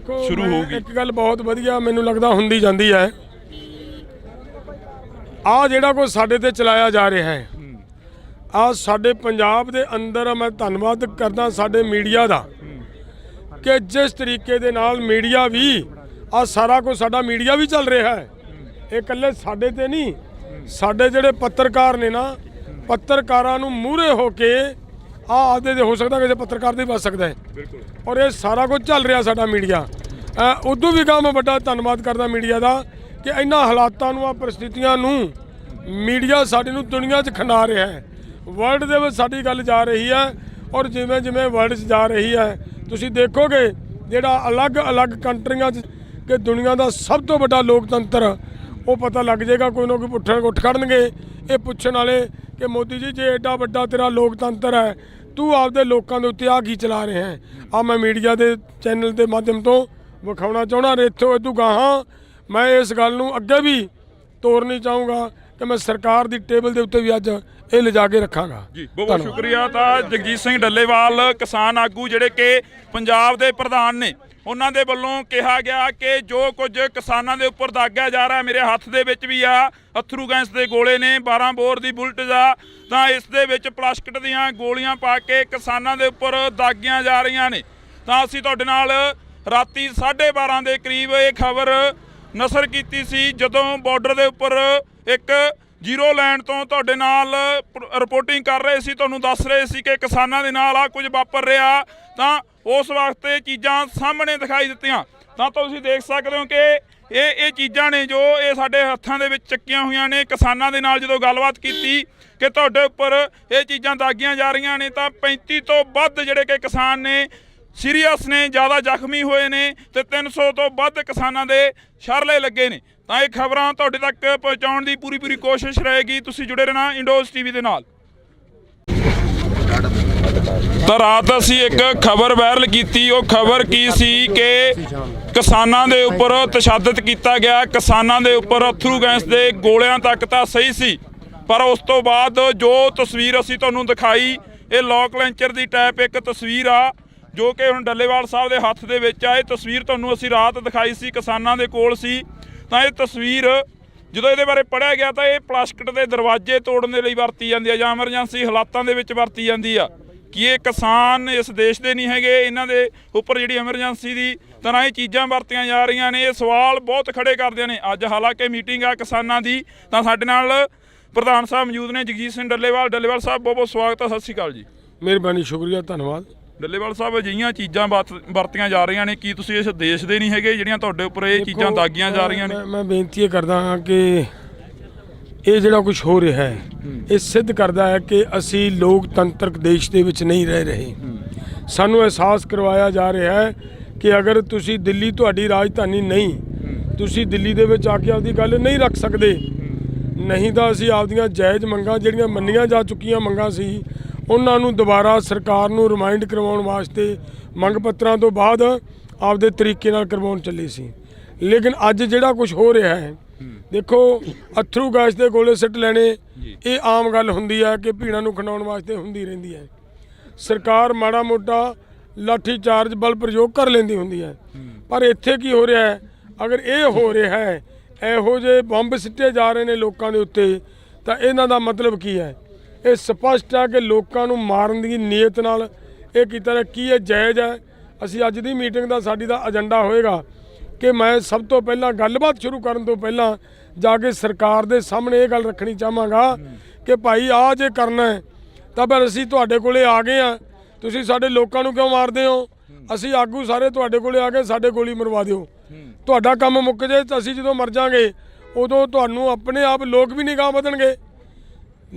B: ਸ਼ੁਰੂ ਹੋਊਗੀ?
C: ਇੱਕ ਗੱਲ ਬਹੁਤ ਵਧੀਆ ਮੈਨੂੰ ਲੱਗਦਾ ਹੁੰਦੀ ਜਾਂਦੀ ਹੈ, ਆਹ ਜਿਹੜਾ ਕੁਝ ਸਾਡੇ ਤੇ ਚਲਾਇਆ ਜਾ ਰਿਹਾ ਹੈ, ਆਹ ਸਾਡੇ ਪੰਜਾਬ ਦੇ ਅੰਦਰ, ਮੈਂ ਧੰਨਵਾਦ ਕਰਦਾ ਸਾਡੇ ਮੀਡੀਆ ਦਾ ਕਿ ਜਿਸ ਤਰੀਕੇ ਦੇ ਨਾਲ ਮੀਡੀਆ ਵੀ ਆਹ ਸਾਰਾ ਕੁਝ ਸਾਡਾ ਮੀਡੀਆ ਵੀ ਚੱਲ ਰਿਹਾ ਹੈ। ਇਹ ਇਕੱਲੇ ਸਾਡੇ ਤੇ ਨਹੀਂ, ਸਾਡੇ ਜਿਹੜੇ ਪੱਤਰਕਾਰ ਨੇ ਨਾ, ਪੱਤਰਕਾਰਾਂ ਨੂੰ ਮੂਹਰੇ ਹੋ ਕੇ ਆਦੇ ਦੇ ਹੋ ਸਕਦਾ ਕਿਸੇ ਪੱਤਰਕਾਰ ਦੇ ਬਚ ਸਕਦਾ ਹੈ। ਔਰ ਇਹ ਸਾਰਾ ਕੁਝ ਚੱਲ ਰਿਹਾ ਸਾਡਾ ਮੀਡੀਆ। ਉਦੋਂ ਵੀ ਮੈਂ ਵੱਡਾ ਧੰਨਵਾਦ ਕਰਦਾ ਮੀਡੀਆ ਦਾ ਕਿ ਇਹਨਾਂ ਹਾਲਾਤਾਂ ਨੂੰ, ਆ ਪਰਿਸਥਿਤੀਆਂ ਨੂੰ ਮੀਡੀਆ ਸਾਡੇ ਨੂੰ ਦੁਨੀਆ 'ਚ ਖਿੰਡਾ ਰਿਹਾ ਹੈ। ਵਰਲਡ ਦੇ ਵਿੱਚ ਸਾਡੀ ਗੱਲ ਜਾ ਰਹੀ ਹੈ, ਔਰ ਜਿਵੇਂ ਜਿਵੇਂ ਵਰਲਡ 'ਚ ਜਾ ਰਹੀ ਹੈ ਤੁਸੀਂ ਦੇਖੋਗੇ ਜਿਹੜਾ ਅਲੱਗ-ਅਲੱਗ ਕੰਟਰੀਆਂ 'ਚ ਕਿ ਦੁਨੀਆ ਦਾ ਸਭ ਤੋਂ ਵੱਡਾ ਲੋਕਤੰਤਰ, ਉਹ ਪਤਾ ਲੱਗ ਜਾਏਗਾ। ਕੋਈ ਨਾ ਕੋਈ ਉੱਠ ਖੜਨਗੇ ਇਹ ਪੁੱਛਣ ਵਾਲੇ ਕਿ ਮੋਦੀ ਜੀ, ਜੇ ਐਡਾ ਵੱਡਾ ਤੇਰਾ ਲੋਕਤੰਤਰ ਹੈ, ਤੂੰ ਆਪਦੇ ਲੋਕਾਂ ਦੇ ਉੱਤੇ ਆ ਕੀ ਚਲਾ ਰਿਹਾ ਹੈ? ਆ ਮੈਂ ਮੀਡੀਆ ਦੇ ਚੈਨਲ ਦੇ ਮਾਧਿਅਮ ਤੋਂ ਵਿਖਾਉਣਾ ਚਾਹੁੰਦਾ। ਇੱਥੋਂ ਇਦੋਂ ਗਾਹਾਂ ਮੈਂ ਇਸ ਗੱਲ ਨੂੰ ਅੱਗੇ ਵੀ ਤੋਰਨੀ ਚਾਹੂੰਗਾ ਕਿ ਮੈਂ ਸਰਕਾਰ ਦੀ ਟੇਬਲ ਦੇ ਉੱਤੇ ਵੀ ਅੱਜ ਇਹ ਲਿਜਾ ਕੇ ਰੱਖਾਂਗਾ।
B: ਜੀ, ਬਹੁਤ ਸ਼ੁਕਰੀਆ। ਤਾਂ ਜਗਜੀਤ ਸਿੰਘ ਡੱਲੇਵਾਲ, ਕਿਸਾਨ ਆਗੂ ਜਿਹੜੇ ਕਿ ਪੰਜਾਬ ਦੇ ਪ੍ਰਧਾਨ ਨੇ, ਉਹਨਾਂ ਦੇ ਵੱਲੋਂ ਕਿਹਾ ਗਿਆ ਕਿ ਜੋ ਕੁਝ ਕਿਸਾਨਾਂ ਦੇ ਉੱਪਰ ਦਾਗਿਆ ਜਾ ਰਿਹਾ, ਮੇਰੇ ਹੱਥ ਦੇ ਵਿੱਚ ਵੀ ਆ ਅਥਰੂ ਗੈਸ ਦੇ ਗੋਲੇ ਨੇ, 12 ਬੋਰ ਦੀ ਬੁਲਟ ਆ, ਤਾਂ ਇਸ ਦੇ ਵਿੱਚ ਪਲਾਸਟਿਕ ਦੀਆਂ ਗੋਲੀਆਂ ਪਾ ਕੇ ਕਿਸਾਨਾਂ ਦੇ ਉੱਪਰ ਦਾਗੀਆਂ ਜਾ ਰਹੀਆਂ ਨੇ। ਤਾਂ ਅਸੀਂ ਤੁਹਾਡੇ ਨਾਲ ਰਾਤੀ 12:30 ਦੇ ਕਰੀਬ ਇਹ ਖਬਰ ਨਸ਼ਰ ਕੀਤੀ ਸੀ, ਜਦੋਂ ਬਾਰਡਰ ਦੇ ਉੱਪਰ ਇੱਕ ਜ਼ੀਰੋ ਲਾਈਨ ਤੋਂ ਤੁਹਾਡੇ ਨਾਲ ਰਿਪੋਰਟਿੰਗ ਕਰ ਰਹੇ ਸੀ, ਤੁਹਾਨੂੰ ਦੱਸ ਰਹੇ ਸੀ ਕਿ ਕਿਸਾਨਾਂ ਦੇ ਨਾਲ ਆ ਕੁਝ ਵਾਪਰ ਰਿਹਾ। ਤਾਂ ਉਸ ਵਕਤ ਇਹ ਚੀਜ਼ਾਂ ਸਾਹਮਣੇ ਦਿਖਾਈ ਦਿੱਤੀਆਂ। ਤਾਂ ਤੁਸੀਂ ਦੇਖ ਸਕਦੇ ਹੋ ਕਿ ਇਹ ਚੀਜ਼ਾਂ ਨੇ ਜੋ ਇਹ ਸਾਡੇ ਹੱਥਾਂ ਦੇ ਵਿੱਚ ਚੱਕੀਆਂ ਹੋਈਆਂ ਨੇ। ਕਿਸਾਨਾਂ ਦੇ ਨਾਲ ਜਦੋਂ ਗੱਲਬਾਤ ਕੀਤੀ ਕਿ ਤੁਹਾਡੇ ਉੱਪਰ ਇਹ ਚੀਜ਼ਾਂ ਦਾਗੀਆਂ ਜਾ ਰਹੀਆਂ ਨੇ, ਤਾਂ 35 ਤੋਂ ਵੱਧ ਜਿਹੜੇ ਕਿ ਕਿਸਾਨ ਨੇ ਸੀਰੀਅਸ ਨੇ, ਜ਼ਿਆਦਾ ਜ਼ਖਮੀ ਹੋਏ ਨੇ, ਤੇ 300 ਤੋਂ ਵੱਧ ਕਿਸਾਨਾਂ ਦੇ ਸ਼ਰਲੇ ਲੱਗੇ ਨੇ। ਤਾਂ ਇਹ ਖਬਰਾਂ ਤੁਹਾਡੇ ਤੱਕ ਪਹੁੰਚਾਉਣ ਦੀ ਪੂਰੀ ਕੋਸ਼ਿਸ਼ ਰਹੇਗੀ। ਤੁਸੀਂ ਜੁੜੇ ਰਹਿਣਾ ਇੰਡੋਜ਼ ਟੀਵੀ ਦੇ ਨਾਲ। ਤਾਂ ਰਾਤ ਅਸੀਂ ਇੱਕ ਖਬਰ ਵਾਇਰਲ ਕੀਤੀ। ਉਹ ਖਬਰ ਕੀ ਸੀ ਕਿ ਕਿਸਾਨਾਂ ਦੇ ਉੱਪਰ ਤਸ਼ੱਦਦ ਕੀਤਾ ਗਿਆ, ਕਿਸਾਨਾਂ ਦੇ ਉੱਪਰ ਅਥਰੂ ਗੈਸ ਦੇ ਗੋਲਿਆਂ ਤੱਕ ਤਾਂ ਸਹੀ ਸੀ, ਪਰ ਉਸ ਤੋਂ ਬਾਅਦ ਜੋ ਤਸਵੀਰ ਅਸੀਂ ਤੁਹਾਨੂੰ ਦਿਖਾਈ, ਇਹ ਲੋਕ ਲੈਂਚਰ ਦੀ ਟਾਈਪ ਇੱਕ ਤਸਵੀਰ ਆ ਜੋ ਕਿ ਹੁਣ ਡੱਲੇਵਾਲ ਸਾਹਿਬ ਦੇ ਹੱਥ ਦੇ ਵਿੱਚ ਆ। ਇਹ ਤਸਵੀਰ ਤੁਹਾਨੂੰ ਅਸੀਂ ਰਾਤ ਦਿਖਾਈ ਸੀ, ਕਿਸਾਨਾਂ ਦੇ ਕੋਲ ਸੀ। ਤਾਂ ਇਹ ਤਸਵੀਰ ਜਦੋਂ ਇਹਦੇ ਬਾਰੇ ਪੜ੍ਹਿਆ ਗਿਆ ਤਾਂ ਇਹ ਪਲਾਸਟਿਕ ਦੇ ਦਰਵਾਜ਼ੇ ਤੋੜਨ ਦੇ ਲਈ ਵਰਤੀ ਜਾਂਦੀ ਆ ਜਾਂ ਐਮਰਜੈਂਸੀ ਹਾਲਾਤਾਂ ਦੇ ਵਿੱਚ ਵਰਤੀ ਜਾਂਦੀ ਆ। ਕਿ ਇਹ ਕਿਸਾਨ ਇਸ ਦੇਸ਼ ਦੇ ਨਹੀਂ ਹੈਗੇ, ਇਹਨਾਂ ਦੇ ਉੱਪਰ ਜਿਹੜੀ ਐਮਰਜੈਂਸੀ ਦੀ ਤਰ੍ਹਾਂ ਇਹ ਚੀਜ਼ਾਂ ਵਰਤੀਆਂ ਜਾ ਰਹੀਆਂ ਨੇ। ਇਹ ਸਵਾਲ ਬਹੁਤ ਖੜੇ ਕਰਦੇ ਨੇ। ਅੱਜ ਹਾਲਾਂਕਿ ਮੀਟਿੰਗ ਆ ਕਿਸਾਨਾਂ ਦੀ, ਤਾਂ ਸਾਡੇ ਨਾਲ ਪ੍ਰਧਾਨ ਸਾਹਿਬ ਮੌਜੂਦ ਨੇ, ਜਗਜੀਤ ਸਿੰਘ ਡੱਲੇਵਾਲ। ਡੱਲੇਵਾਲ ਸਾਹਿਬ ਬਹੁਤ ਬਹੁਤ ਸਵਾਗਤ ਹੈ। ਸਤਿ ਸ਼੍ਰੀ ਅਕਾਲ ਜੀ।
C: ਮਿਹਰਬਾਨੀ, ਸ਼ੁਕਰੀਆ, ਧੰਨਵਾਦ।
B: ਡੱਲੇਵਾਲ ਸਾਹਿਬ, ਅਜਿਹੀਆਂ ਚੀਜ਼ਾਂ ਵਰਤੀਆਂ ਜਾ ਰਹੀਆਂ ਨੇ, ਕੀ ਤੁਸੀਂ ਇਸ ਦੇਸ਼ ਦੇ ਨਹੀਂ ਹੈਗੇ ਜਿਹੜੀਆਂ ਤੁਹਾਡੇ ਉੱਪਰ ਇਹ ਚੀਜ਼ਾਂ ਦਾਗੀਆਂ ਜਾ ਰਹੀਆਂ ਨੇ?
C: ਮੈਂ ਬੇਨਤੀ ਇਹ ਕਰਦਾ ਹਾਂ ਕਿ ਇਹ ਜਿਹੜਾ ਕੁਝ ਹੋ ਰਿਹਾ ਹੈ ਇਹ ਸਿੱਧ ਕਰਦਾ ਹੈ ਕਿ ਅਸੀਂ ਲੋਕਤੰਤਰਕ ਦੇਸ਼ ਦੇ ਵਿੱਚ ਨਹੀਂ ਰਹਿ ਰਹੇ। ਸਾਨੂੰ ਅਹਿਸਾਸ ਕਰਵਾਇਆ ਜਾ ਰਿਹਾ ਹੈ ਕਿ ਅਗਰ ਤੁਸੀਂ ਦਿੱਲੀ ਤੁਹਾਡੀ ਰਾਜਧਾਨੀ ਨਹੀਂ, ਤੁਸੀਂ ਦਿੱਲੀ ਦੇ ਵਿੱਚ ਆ ਕੇ ਆਪਦੀ ਗੱਲ ਨਹੀਂ ਰੱਖ ਸਕਦੇ, ਨਹੀਂ ਤਾਂ ਅਸੀਂ ਆਪਦੀਆਂ ਜਾਇਜ਼ ਮੰਗਾਂ ਜਿਹੜੀਆਂ ਮੰਨੀਆਂ ਜਾ ਚੁੱਕੀਆਂ ਮੰਗਾਂ ਸੀ ਉਹਨਾਂ ਨੂੰ ਦੁਬਾਰਾ ਸਰਕਾਰ ਨੂੰ ਰਿਮਾਈਂਡ ਕਰਵਾਉਣ ਵਾਸਤੇ ਮੰਗ ਪੱਤਰਾਂ ਤੋਂ ਬਾਅਦ ਆਪਦੇ ਤਰੀਕੇ ਨਾਲ ਕਰਵਾਉਣ ਚੱਲੇ ਸੀ। ਲੇਕਿਨ ਅੱਜ ਜਿਹੜਾ ਕੁਝ ਹੋ ਰਿਹਾ ਹੈ, ਦੇਖੋ, ਅਥਰੂ ਗੈਸ ਦੇ ਗੋਲੇ ਸਿੱਟ ਲੈਣੇ ਇਹ ਆਮ ਗੱਲ ਹੁੰਦੀ ਹੈ ਕਿ ਭੀੜਾਂ ਨੂੰ ਖਿੰਡਾਉਣ ਵਾਸਤੇ ਹੁੰਦੀ ਰਹਿੰਦੀ ਹੈ। ਸਰਕਾਰ ਮਾੜਾ ਮੋਟਾ ਲਾਠੀ ਚਾਰਜ ਬਲ ਪ੍ਰਯੋਗ ਕਰ ਲੈਂਦੀ ਹੁੰਦੀ ਹੈ, ਪਰ ਇੱਥੇ ਕੀ ਹੋ ਰਿਹਾ ਹੈ? ਅਗਰ ਇਹ ਹੋ ਰਿਹਾ ਹੈ, ਇਹੋ ਜਿਹੇ ਬੰਬ ਸਿੱਟੇ ਜਾ ਰਹੇ ਨੇ ਲੋਕਾਂ ਦੇ ਉੱਤੇ, ਤਾਂ ਇਹਨਾਂ ਦਾ ਮਤਲਬ ਕੀ ਹੈ? ਇਹ ਸਪਸ਼ਟ ਹੈ ਕਿ ਲੋਕਾਂ ਨੂੰ ਮਾਰਨ ਦੀ ਨੀਅਤ ਨਾਲ ਇਹ ਕੀਤਾ ਕੀ ਇਹ ਜਾਇਜ਼ ਹੈ? ਅਸੀਂ ਅੱਜ ਦੀ ਮੀਟਿੰਗ ਦਾ ਸਾਡੀ ਦਾ ਏਜੰਡਾ ਹੋਏਗਾ ਕਿ ਮੈਂ ਸਭ ਤੋਂ ਪਹਿਲਾਂ ਗੱਲਬਾਤ ਸ਼ੁਰੂ ਕਰਨ ਤੋਂ ਪਹਿਲਾਂ ਜਾ ਕੇ ਸਰਕਾਰ ਦੇ ਸਾਹਮਣੇ ਇਹ ਗੱਲ ਰੱਖਣੀ ਚਾਹਾਂਗਾ ਕਿ ਭਾਈ ਆਹ ਜੇ ਕਰਨਾ ਹੈ ਤਾਂ ਫਿਰ ਅਸੀਂ ਤੁਹਾਡੇ ਕੋਲੇ ਆ ਗਏ ਆ, ਤੁਸੀਂ ਸਾਡੇ ਲੋਕਾਂ ਨੂੰ ਕਿਉਂ ਮਾਰਦੇ ਹੋ? ਅਸੀਂ ਆਗੂ ਸਾਰੇ ਤੁਹਾਡੇ ਕੋਲੇ ਆ ਕੇ ਸਾਡੇ ਗੋਲੀ ਮਰਵਾ ਦਿਓ, ਤੁਹਾਡਾ ਕੰਮ ਮੁੱਕ ਜੇ। ਤਾਂ ਅਸੀਂ ਜਦੋਂ ਮਰ ਜਾਵਾਂਗੇ ਉਦੋਂ ਤੁਹਾਨੂੰ ਆਪਣੇ ਆਪ ਲੋਕ ਵੀ ਨਿਗਾਹ ਵਧਣਗੇ।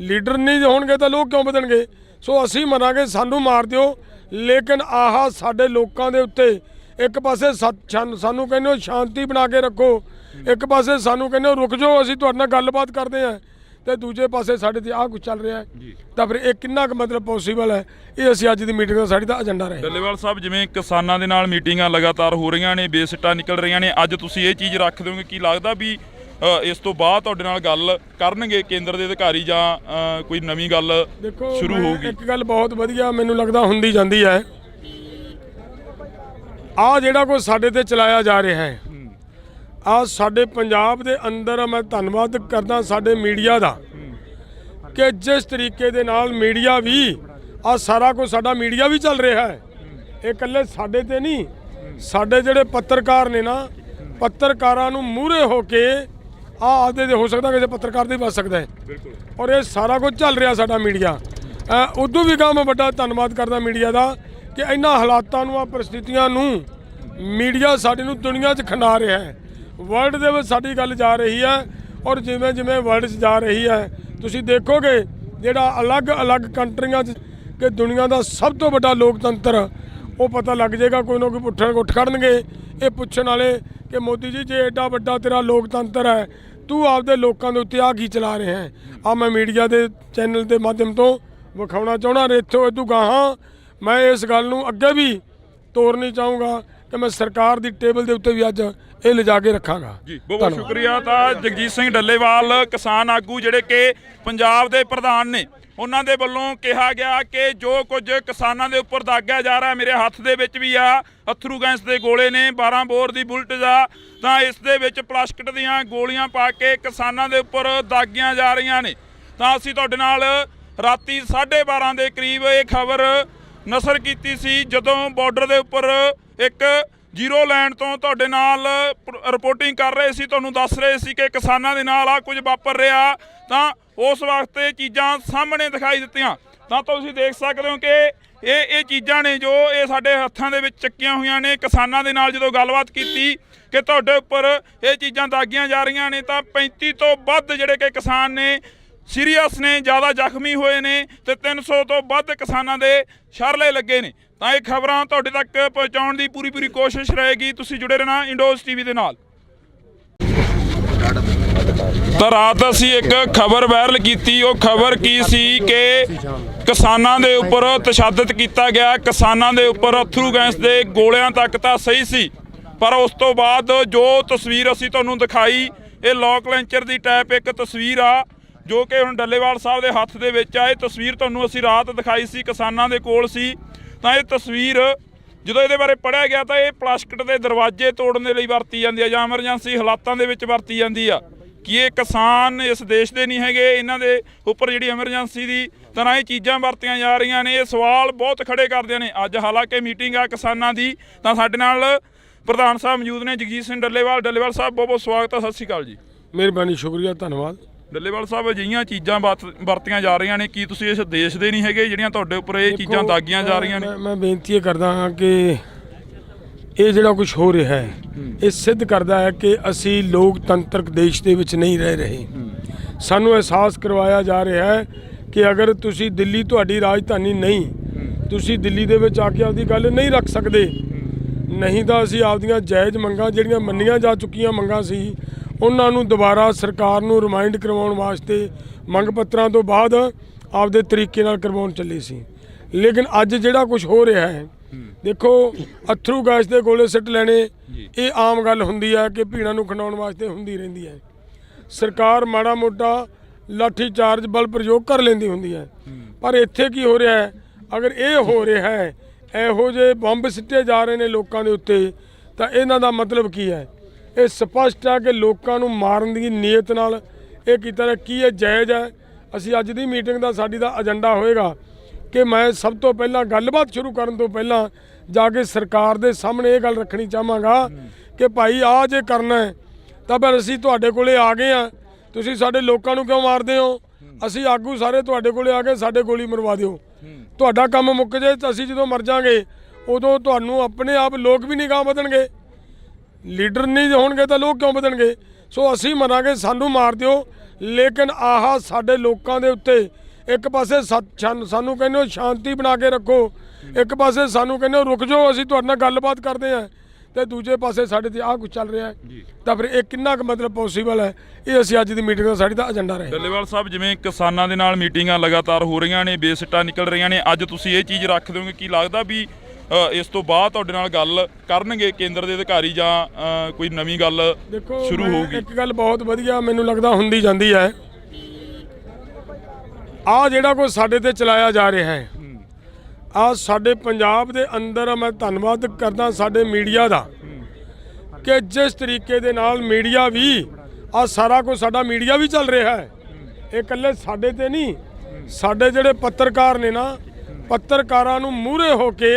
C: ਲੀਡਰ ਨਹੀਂ ਹੋਣਗੇ ਤਾਂ ਲੋਕ ਕਿਉਂ ਵਧਣਗੇ? ਸੋ ਅਸੀਂ ਮਰਾਂਗੇ, ਸਾਨੂੰ ਮਾਰ ਦਿਓ, ਲੇਕਿਨ ਆਹ ਸਾਡੇ ਲੋਕਾਂ ਦੇ ਉੱਤੇ ਇੱਕ ਪਾਸੇ ਸਾਨੂੰ ਕਹਿੰਦੇ ਹੋ ਸ਼ਾਂਤੀ ਬਣਾ ਕੇ ਰੱਖੋ, ਇੱਕ ਪਾਸੇ ਸਾਨੂੰ ਕਹਿੰਦੇ ਹੋ ਰੁਕ ਜਾਓ, ਅਸੀਂ ਤੁਹਾਡੇ ਨਾਲ ਗੱਲਬਾਤ ਕਰਦੇ ਹਾਂ, ਤੇ ਦੂਜੇ ਪਾਸੇ ਸਾਡੇ ਤੇ ਆਹ ਕੁਝ ਚੱਲ ਰਿਹਾ ਹੈ। ਤਾਂ ਫਿਰ ਇਹ ਕਿੰਨਾ ਕੁ ਮਤਲਬ ਪੋਸੀਬਲ ਹੈ? ਇਹ ਅਸੀਂ ਅੱਜ ਦੀ ਮੀਟਿੰਗ ਦਾ ਸਾਡੀ ਦਾ ਏਜੰਡਾ ਰਹੇ।
B: ਡੱਲੇਵਾਲ ਸਾਹਿਬ, ਜਿਵੇਂ ਕਿਸਾਨਾਂ ਦੇ ਨਾਲ ਮੀਟਿੰਗਾਂ ਲਗਾਤਾਰ ਹੋ ਰਹੀਆਂ ਨੇ, ਬੇਸਿੱਟਾ ਨਿਕਲ ਰਹੀਆਂ ਨੇ, ਅੱਜ ਤੁਸੀਂ ਇਹ ਚੀਜ਼ ਰੱਖ ਦਿਓਗੇ? ਕੀ ਲੱਗਦਾ ਵੀ ਇਸ ਤੋਂ ਬਾਅਦ ਤੁਹਾਡੇ ਨਾਲ ਗੱਲ ਕਰਨਗੇ ਕੇਂਦਰ ਦੇ ਅਧਿਕਾਰੀ ਜਾਂ ਕੋਈ ਨਵੀਂ ਗੱਲ ਸ਼ੁਰੂ ਹੋਊਗੀ?
C: ਇੱਕ ਗੱਲ ਬਹੁਤ ਵਧੀਆ ਮੈਨੂੰ ਲੱਗਦਾ ਹੁੰਦੀ ਜਾਂਦੀ ਹੈ, ਆਹ ਜਿਹੜਾ ਕੁਝ ਸਾਡੇ ਤੇ ਚਲਾਇਆ ਜਾ ਰਿਹਾ ਹੈ, ਆਹ ਸਾਡੇ ਪੰਜਾਬ ਦੇ ਅੰਦਰ ਮੈਂ ਧੰਨਵਾਦ ਕਰਦਾ ਸਾਡੇ ਮੀਡੀਆ ਦਾ ਕਿ ਜਿਸ ਤਰੀਕੇ ਦੇ ਨਾਲ ਮੀਡੀਆ ਵੀ ਆਹ ਸਾਰਾ ਕੁਝ ਸਾਡਾ ਮੀਡੀਆ ਵੀ ਚੱਲ ਰਿਹਾ ਹੈ। ਇਹ ਇਕੱਲੇ ਸਾਡੇ ਤੇ ਨਹੀਂ, ਸਾਡੇ ਜਿਹੜੇ ਪੱਤਰਕਾਰ ਨੇ ਨਾ, ਪੱਤਰਕਾਰਾਂ ਨੂੰ ਮੂਹਰੇ ਹੋ ਕੇ ਆਦੇ ਦੇ ਹੋ ਸਕਦਾ ਕਿਸੇ ਪੱਤਰਕਾਰ ਦੇ ਬਚ ਸਕਦਾ ਹੈ। ਔਰ ਇਹ ਸਾਰਾ ਕੁਝ ਚੱਲ ਰਿਹਾ ਸਾਡਾ ਮੀਡੀਆ। ਉਦੋਂ ਵੀ ਮੈਂ ਵੱਡਾ ਧੰਨਵਾਦ ਕਰਦਾ ਮੀਡੀਆ ਦਾ ਕਿ ਇਹਨਾਂ ਹਾਲਾਤਾਂ ਨੂੰ, ਆ ਪਰਿਸਥਿਤੀਆਂ ਨੂੰ ਮੀਡੀਆ ਸਾਡੇ ਨੂੰ ਦੁਨੀਆ 'ਚ ਖਿੰਡਾ ਰਿਹਾ ਹੈ। ਵਰਲਡ ਦੇ ਵਿੱਚ ਸਾਡੀ ਗੱਲ ਜਾ ਰਹੀ ਹੈ, ਔਰ ਜਿਵੇਂ ਜਿਵੇਂ ਵਰਲਡ 'ਚ ਜਾ ਰਹੀ ਹੈ ਤੁਸੀਂ ਦੇਖੋਗੇ ਜਿਹੜਾ ਅਲੱਗ-ਅਲੱਗ ਕੰਟਰੀਆਂ 'ਚ ਕਿ ਦੁਨੀਆ ਦਾ ਸਭ ਤੋਂ ਵੱਡਾ ਲੋਕਤੰਤਰ, ਉਹ ਪਤਾ ਲੱਗ ਜਾਏਗਾ। ਕੋਈ ਨਾ ਕੋਈ ਉੱਠ ਖੜਨਗੇ ਇਹ ਪੁੱਛਣ ਵਾਲੇ ਕਿ ਮੋਦੀ ਜੀ ਜੇ ਐਡਾ ਵੱਡਾ ਤੇਰਾ ਲੋਕਤੰਤਰ ਹੈ, ਤੂੰ ਆਪਦੇ ਲੋਕਾਂ ਦੇ ਉੱਤੇ ਆ ਕੀ ਚਲਾ ਰਿਹਾ ਹੈ? ਆ ਮੈਂ ਮੀਡੀਆ ਦੇ ਚੈਨਲ ਦੇ ਮਾਧਿਅਮ ਤੋਂ ਵਿਖਾਉਣਾ ਚਾਹੁੰਦਾ। ਇੱਥੋਂ ਇਦੋਂ ਗਾਹਾਂ ਮੈਂ ਇਸ ਗੱਲ ਨੂੰ ਅੱਗੇ ਵੀ ਤੋਰਨੀ ਚਾਹੂੰਗਾ ਕਿ ਮੈਂ ਸਰਕਾਰ ਦੀ ਟੇਬਲ ਦੇ ਉੱਤੇ ਵੀ ਅੱਜ ਇਹ ਲਿਜਾ ਕੇ ਰੱਖਾਂਗਾ।
B: ਜੀ ਬਹੁਤ ਸ਼ੁਕਰੀਆ। ਤਾਂ ਜਗਜੀਤ ਸਿੰਘ ਡੱਲੇਵਾਲ ਕਿਸਾਨ ਆਗੂ ਜਿਹੜੇ ਕਿ ਪੰਜਾਬ ਦੇ ਪ੍ਰਧਾਨ ਨੇ, ਉਹਨਾਂ ਦੇ ਵੱਲੋਂ ਕਿਹਾ ਗਿਆ ਕਿ ਜੋ ਕੁਝ ਕਿਸਾਨਾਂ ਦੇ ਉੱਪਰ ਦਾਗਿਆ ਜਾ ਰਿਹਾ, ਮੇਰੇ ਹੱਥ ਦੇ ਵਿੱਚ ਵੀ ਆ ਅਥਰੂ ਗੈਸ ਦੇ ਗੋਲੇ ਨੇ, 12 ਬੋਰ ਦੀ ਬੁਲਟ ਆ, ਤਾਂ ਇਸ ਦੇ ਵਿੱਚ ਪਲਾਸਟਿਕ ਦੀਆਂ ਗੋਲੀਆਂ ਪਾ ਕੇ ਕਿਸਾਨਾਂ ਦੇ ਉੱਪਰ ਦਾਗੀਆਂ ਜਾ ਰਹੀਆਂ ਨੇ। ਤਾਂ ਅਸੀਂ ਤੁਹਾਡੇ ਨਾਲ ਰਾਤੀ 12:30 ਦੇ ਕਰੀਬ ਇਹ ਖਬਰ ਨਸ਼ਰ ਕੀਤੀ ਸੀ, ਜਦੋਂ ਬਾਰਡਰ ਦੇ ਉੱਪਰ ਇੱਕ ਜ਼ੀਰੋ ਲਾਈਨ ਤੋਂ ਤੁਹਾਡੇ ਨਾਲ ਰਿਪੋਰਟਿੰਗ ਕਰ ਰਹੇ ਸੀ, ਤੁਹਾਨੂੰ ਦੱਸ ਰਹੇ ਸੀ ਕਿ ਕਿਸਾਨਾਂ ਦੇ ਨਾਲ ਆ ਕੁਝ ਵਾਪਰ ਰਿਹਾ। ਤਾਂ ਉਸ ਵਕਤ ਇਹ ਚੀਜ਼ਾਂ ਸਾਹਮਣੇ ਦਿਖਾਈ ਦਿੱਤੀਆਂ। ਤਾਂ ਤੁਸੀਂ ਦੇਖ ਸਕਦੇ ਹੋ ਕਿ ਇਹ ਚੀਜ਼ਾਂ ਨੇ ਜੋ ਇਹ ਸਾਡੇ ਹੱਥਾਂ ਦੇ ਵਿੱਚ ਚੱਕੀਆਂ ਹੋਈਆਂ ਨੇ। ਕਿਸਾਨਾਂ ਦੇ ਨਾਲ ਜਦੋਂ ਗੱਲਬਾਤ ਕੀਤੀ ਕਿ ਤੁਹਾਡੇ ਉੱਪਰ ਇਹ ਚੀਜ਼ਾਂ ਦਾਗੀਆਂ ਜਾ ਰਹੀਆਂ ਨੇ, ਤਾਂ 35 ਤੋਂ ਵੱਧ ਜਿਹੜੇ ਕਿ ਕਿਸਾਨ ਨੇ ਸੀਰੀਅਸ ਨੇ, ਜ਼ਿਆਦਾ ਜ਼ਖਮੀ ਹੋਏ ਨੇ, ਤੇ 300 ਤੋਂ ਵੱਧ ਕਿਸਾਨਾਂ ਦੇ ਸ਼ਰਲੇ ਲੱਗੇ ਨੇ। ਤਾਂ ਇਹ ਖਬਰਾਂ ਤੁਹਾਡੇ ਤੱਕ ਪਹੁੰਚਾਉਣ ਦੀ ਪੂਰੀ ਕੋਸ਼ਿਸ਼ ਰਹੇਗੀ। ਤੁਸੀਂ ਜੁੜੇ ਰਹਿਣਾ ਇੰਡੋਜ਼ ਟੀਵੀ ਦੇ ਨਾਲ। ਤਾਂ ਰਾਤ ਅਸੀਂ ਇੱਕ ਖਬਰ ਵਾਇਰਲ ਕੀਤੀ। ਉਹ ਖਬਰ ਕੀ ਸੀ ਕਿ ਕਿਸਾਨਾਂ ਦੇ ਉੱਪਰ ਤਸ਼ੱਦਦ ਕੀਤਾ ਗਿਆ, ਕਿਸਾਨਾਂ ਦੇ ਉੱਪਰ ਅਥਰੂ ਗੈਸ ਦੇ ਗੋਲਿਆਂ ਤੱਕ ਤਾਂ ਸਹੀ ਸੀ, ਪਰ ਉਸ ਤੋਂ ਬਾਅਦ ਜੋ ਤਸਵੀਰ ਅਸੀਂ ਤੁਹਾਨੂੰ ਦਿਖਾਈ, ਇਹ ਲੋਕ ਲੈਂਚਰ ਦੀ ਟਾਈਪ ਇੱਕ ਤਸਵੀਰ ਆ ਜੋ ਕਿ ਹੁਣ ਡੱਲੇਵਾਲ ਸਾਹਿਬ ਦੇ ਹੱਥ ਦੇ ਵਿੱਚ ਆ। ਇਹ ਤਸਵੀਰ ਤੁਹਾਨੂੰ ਅਸੀਂ ਰਾਤ ਦਿਖਾਈ ਸੀ, ਕਿਸਾਨਾਂ ਦੇ ਕੋਲ ਸੀ। ਤਾਂ ਇਹ ਤਸਵੀਰ ਜਦੋਂ ਇਹਦੇ ਬਾਰੇ ਪੜ੍ਹਿਆ ਗਿਆ ਤਾਂ ਇਹ ਪਲਾਸਟਿਕ ਦੇ ਦਰਵਾਜ਼ੇ ਤੋੜਨ ਦੇ ਲਈ ਵਰਤੀ ਜਾਂਦੀ ਆ ਜਾਂ ਐਮਰਜੈਂਸੀ ਹਾਲਾਤਾਂ ਦੇ ਵਿੱਚ ਵਰਤੀ ਜਾਂਦੀ ਆ। ਕਿ ਇਹ ਕਿਸਾਨ ਇਸ ਦੇਸ਼ ਦੇ ਨਹੀਂ ਹੈਗੇ, ਇਹਨਾਂ ਦੇ ਉੱਪਰ ਜਿਹੜੀ ਐਮਰਜੈਂਸੀ ਦੀ ਤਰ੍ਹਾਂ ਇਹ ਚੀਜ਼ਾਂ ਵਰਤੀਆਂ ਜਾ ਰਹੀਆਂ ਨੇ। ਇਹ ਸਵਾਲ ਬਹੁਤ ਖੜੇ ਕਰਦੇ ਨੇ। ਅੱਜ ਹਾਲਾਂਕਿ ਮੀਟਿੰਗ ਆ ਕਿਸਾਨਾਂ ਦੀ, ਤਾਂ ਸਾਡੇ ਨਾਲ ਪ੍ਰਧਾਨ ਸਾਹਿਬ ਮੌਜੂਦ ਨੇ, ਜਗਜੀਤ ਸਿੰਘ ਡੱਲੇਵਾਲ। ਡੱਲੇਵਾਲ ਸਾਹਿਬ ਬਹੁਤ ਬਹੁਤ ਸਵਾਗਤ ਹੈ। ਸਤਿ ਸ਼੍ਰੀ ਅਕਾਲ ਜੀ।
C: ਮਿਹਰਬਾਨੀ, ਸ਼ੁਕਰੀਆ, ਧੰਨਵਾਦ।
B: ਡੱਲੇਵਾਲ ਸਾਹਿਬ, ਅਜਿਹੀਆਂ ਚੀਜ਼ਾਂ ਵਰਤੀਆਂ ਜਾ ਰਹੀਆਂ ਨੇ, ਕੀ ਤੁਸੀਂ ਇਸ ਦੇਸ਼ ਦੇ ਨਹੀਂ ਹੈਗੇ ਜਿਹੜੀਆਂ ਤੁਹਾਡੇ ਉੱਪਰ ਇਹ ਚੀਜ਼ਾਂ ਦਾਗੀਆਂ ਜਾ ਰਹੀਆਂ ਨੇ?
C: ਮੈਂ ਬੇਨਤੀ ਇਹ ਕਰਦਾ ਹਾਂ ਕਿ ਇਹ ਜਿਹੜਾ ਕੁਝ ਹੋ ਰਿਹਾ ਹੈ ਇਹ ਸਿੱਧ ਕਰਦਾ ਹੈ ਕਿ ਅਸੀਂ ਲੋਕਤੰਤਰਕ ਦੇਸ਼ ਦੇ ਵਿੱਚ ਨਹੀਂ ਰਹਿ ਰਹੇ। ਸਾਨੂੰ ਅਹਿਸਾਸ ਕਰਵਾਇਆ ਜਾ ਰਿਹਾ ਹੈ ਕਿ ਅਗਰ ਤੁਸੀਂ ਦਿੱਲੀ ਤੁਹਾਡੀ ਰਾਜਧਾਨੀ ਨਹੀਂ, ਤੁਸੀਂ ਦਿੱਲੀ ਦੇ ਵਿੱਚ ਆ ਕੇ ਆਪਦੀ ਗੱਲ ਨਹੀਂ ਰੱਖ ਸਕਦੇ, ਨਹੀਂ ਤਾਂ ਅਸੀਂ ਆਪਦੀਆਂ ਜਾਇਜ਼ ਮੰਗਾਂ ਜਿਹੜੀਆਂ ਮੰਨੀਆਂ ਜਾ ਚੁੱਕੀਆਂ ਮੰਗਾਂ ਸੀ ਉਹਨਾਂ ਨੂੰ ਦੁਬਾਰਾ ਸਰਕਾਰ ਨੂੰ ਰਿਮਾਈਂਡ ਕਰਵਾਉਣ ਵਾਸਤੇ ਮੰਗ ਪੱਤਰਾਂ ਤੋਂ ਬਾਅਦ ਆਪਦੇ ਤਰੀਕੇ ਨਾਲ ਕਰਵਾਉਣ ਚੱਲੇ ਸੀ। ਲੇਕਿਨ ਅੱਜ ਜਿਹੜਾ ਕੁਝ ਹੋ ਰਿਹਾ ਹੈ, ਦੇਖੋ, ਅਥਰੂ ਗੈਸ ਦੇ ਗੋਲੇ ਸਿੱਟ ਲੈਣੇ ਇਹ ਆਮ ਗੱਲ ਹੁੰਦੀ ਹੈ ਕਿ ਭੀੜਾਂ ਨੂੰ ਖੰਡਾਉਣ ਵਾਸਤੇ ਹੁੰਦੀ ਰਹਿੰਦੀ ਹੈ। ਸਰਕਾਰ ਮਾੜਾ ਮੋਟਾ ਲਾਠੀ ਚਾਰਜ ਬਲ ਪ੍ਰਯੋਗ ਕਰ ਲੈਂਦੀ ਹੁੰਦੀ ਹੈ, ਪਰ ਇੱਥੇ ਕੀ ਹੋ ਰਿਹਾ ਹੈ? ਅਗਰ ਇਹ ਹੋ ਰਿਹਾ ਹੈ, ਇਹੋ ਜਿਹੇ ਬੰਬ ਸਿੱਟੇ ਜਾ ਰਹੇ ਨੇ ਲੋਕਾਂ ਦੇ ਉੱਤੇ, ਤਾਂ ਇਹਨਾਂ ਦਾ ਮਤਲਬ ਕੀ ਹੈ? ਇਹ ਸਪਸ਼ਟ ਹੈ ਕਿ ਲੋਕਾਂ ਨੂੰ ਮਾਰਨ ਦੀ ਨੀਅਤ ਨਾਲ ਇਹ ਕੀਤਾ ਰਿਹਾ। ਕੀ ਇਹ ਜਾਇਜ਼ ਹੈ? ਅਸੀਂ ਅੱਜ ਦੀ ਮੀਟਿੰਗ ਦਾ ਸਾਡੀ ਦਾ ਏਜੰਡਾ ਹੋਏਗਾ ਕਿ ਮੈਂ ਸਭ ਤੋਂ ਪਹਿਲਾਂ ਗੱਲਬਾਤ ਸ਼ੁਰੂ ਕਰਨ ਤੋਂ ਪਹਿਲਾਂ ਜਾ ਕੇ ਸਰਕਾਰ ਦੇ ਸਾਹਮਣੇ ਇਹ ਗੱਲ ਰੱਖਣੀ ਚਾਹਾਂਗਾ ਕਿ ਭਾਈ ਆਹ ਜੇ ਕਰਨਾ ਹੈ ਤਾਂ ਫਿਰ ਅਸੀਂ ਤੁਹਾਡੇ ਕੋਲੇ ਆ ਗਏ ਆ, ਤੁਸੀਂ ਸਾਡੇ ਲੋਕਾਂ ਨੂੰ ਕਿਉਂ ਮਾਰਦੇ ਹੋ? ਅਸੀਂ ਆਗੂ ਸਾਰੇ ਤੁਹਾਡੇ ਕੋਲੇ ਆ ਕੇ ਸਾਡੇ ਗੋਲੀ ਮਰਵਾ ਦਿਓ, ਤੁਹਾਡਾ ਕੰਮ ਮੁੱਕ ਜੇ। ਤਾਂ ਅਸੀਂ ਜਦੋਂ ਮਰ ਜਾਵਾਂਗੇ ਉਦੋਂ ਤੁਹਾਨੂੰ ਆਪਣੇ ਆਪ ਲੋਕ ਵੀ ਨਹੀਂ ਗਾਂਹ ਵਧਣਗੇ, ਲੀਡਰ ਨਹੀਂ ਹੋਣਗੇ ਤਾਂ ਲੋਕ ਕਿਉਂ ਵਧਣਗੇ? ਸੋ ਅਸੀਂ ਮਰਾਂਗੇ, ਸਾਨੂੰ ਮਾਰ ਦਿਓ, ਲੇਕਿਨ ਆਹ ਸਾਡੇ ਲੋਕਾਂ ਦੇ ਉੱਤੇ ਇੱਕ ਪਾਸੇ ਸਾਨੂੰ ਕਹਿੰਦੇ ਹੋ ਸ਼ਾਂਤੀ ਬਣਾ ਕੇ ਰੱਖੋ, ਇੱਕ ਪਾਸੇ ਸਾਨੂੰ ਕਹਿੰਦੇ ਹੋ ਰੁਕ ਜਾਓ, ਅਸੀਂ ਤੁਹਾਡੇ ਨਾਲ ਗੱਲਬਾਤ ਕਰਦੇ ਹਾਂ, ਤੇ ਦੂਜੇ ਪਾਸੇ ਸਾਡੇ ਤੇ ਆਹ ਕੁਝ ਚੱਲ ਰਿਹਾ ਹੈ। ਤਾਂ ਫਿਰ ਇਹ ਕਿੰਨਾ ਕੁ ਮਤਲਬ ਪੋਸੀਬਲ ਹੈ? ਇਹ ਅਸੀਂ ਅੱਜ ਦੀ ਮੀਟਿੰਗ ਦਾ ਸਾਡੀ ਦਾ ਏਜੰਡਾ ਰਹੇ।
B: ਡੱਲੇਵਾਲ ਸਾਹਿਬ, ਜਿਵੇਂ ਕਿਸਾਨਾਂ ਦੇ ਨਾਲ ਮੀਟਿੰਗਾਂ ਲਗਾਤਾਰ ਹੋ ਰਹੀਆਂ ਨੇ, ਬੇਸਿੱਟਾ ਨਿਕਲ ਰਹੀਆਂ ਨੇ, ਅੱਜ ਤੁਸੀਂ ਇਹ ਚੀਜ਼ ਰੱਖ ਦਿਓਗੇ? ਕੀ ਲੱਗਦਾ ਵੀ ਇਸ ਤੋਂ ਬਾਅਦ ਤੁਹਾਡੇ ਨਾਲ ਗੱਲ ਕਰਨਗੇ ਕੇਂਦਰ ਦੇ ਅਧਿਕਾਰੀ ਜਾਂ ਕੋਈ ਨਵੀਂ ਗੱਲ ਸ਼ੁਰੂ ਹੋਊਗੀ?
C: ਇੱਕ ਗੱਲ ਬਹੁਤ ਵਧੀਆ ਮੈਨੂੰ ਲੱਗਦਾ ਹੁੰਦੀ ਜਾਂਦੀ ਹੈ, ਆਹ ਜਿਹੜਾ ਕੁਝ ਸਾਡੇ ਤੇ ਚਲਾਇਆ ਜਾ ਰਿਹਾ ਹੈ, ਆਹ ਸਾਡੇ ਪੰਜਾਬ ਦੇ ਅੰਦਰ ਮੈਂ ਧੰਨਵਾਦ ਕਰਦਾ ਸਾਡੇ ਮੀਡੀਆ ਦਾ ਕਿ ਜਿਸ ਤਰੀਕੇ ਦੇ ਨਾਲ ਮੀਡੀਆ ਵੀ ਆਹ ਸਾਰਾ ਕੁਝ ਸਾਡਾ ਮੀਡੀਆ ਵੀ ਚੱਲ ਰਿਹਾ ਹੈ। ਇਹ ਇਕੱਲੇ ਸਾਡੇ ਤੇ ਨਹੀਂ, ਸਾਡੇ ਜਿਹੜੇ ਪੱਤਰਕਾਰ ਨੇ ਨਾ, ਪੱਤਰਕਾਰਾਂ ਨੂੰ ਮੂਹਰੇ ਹੋ ਕੇ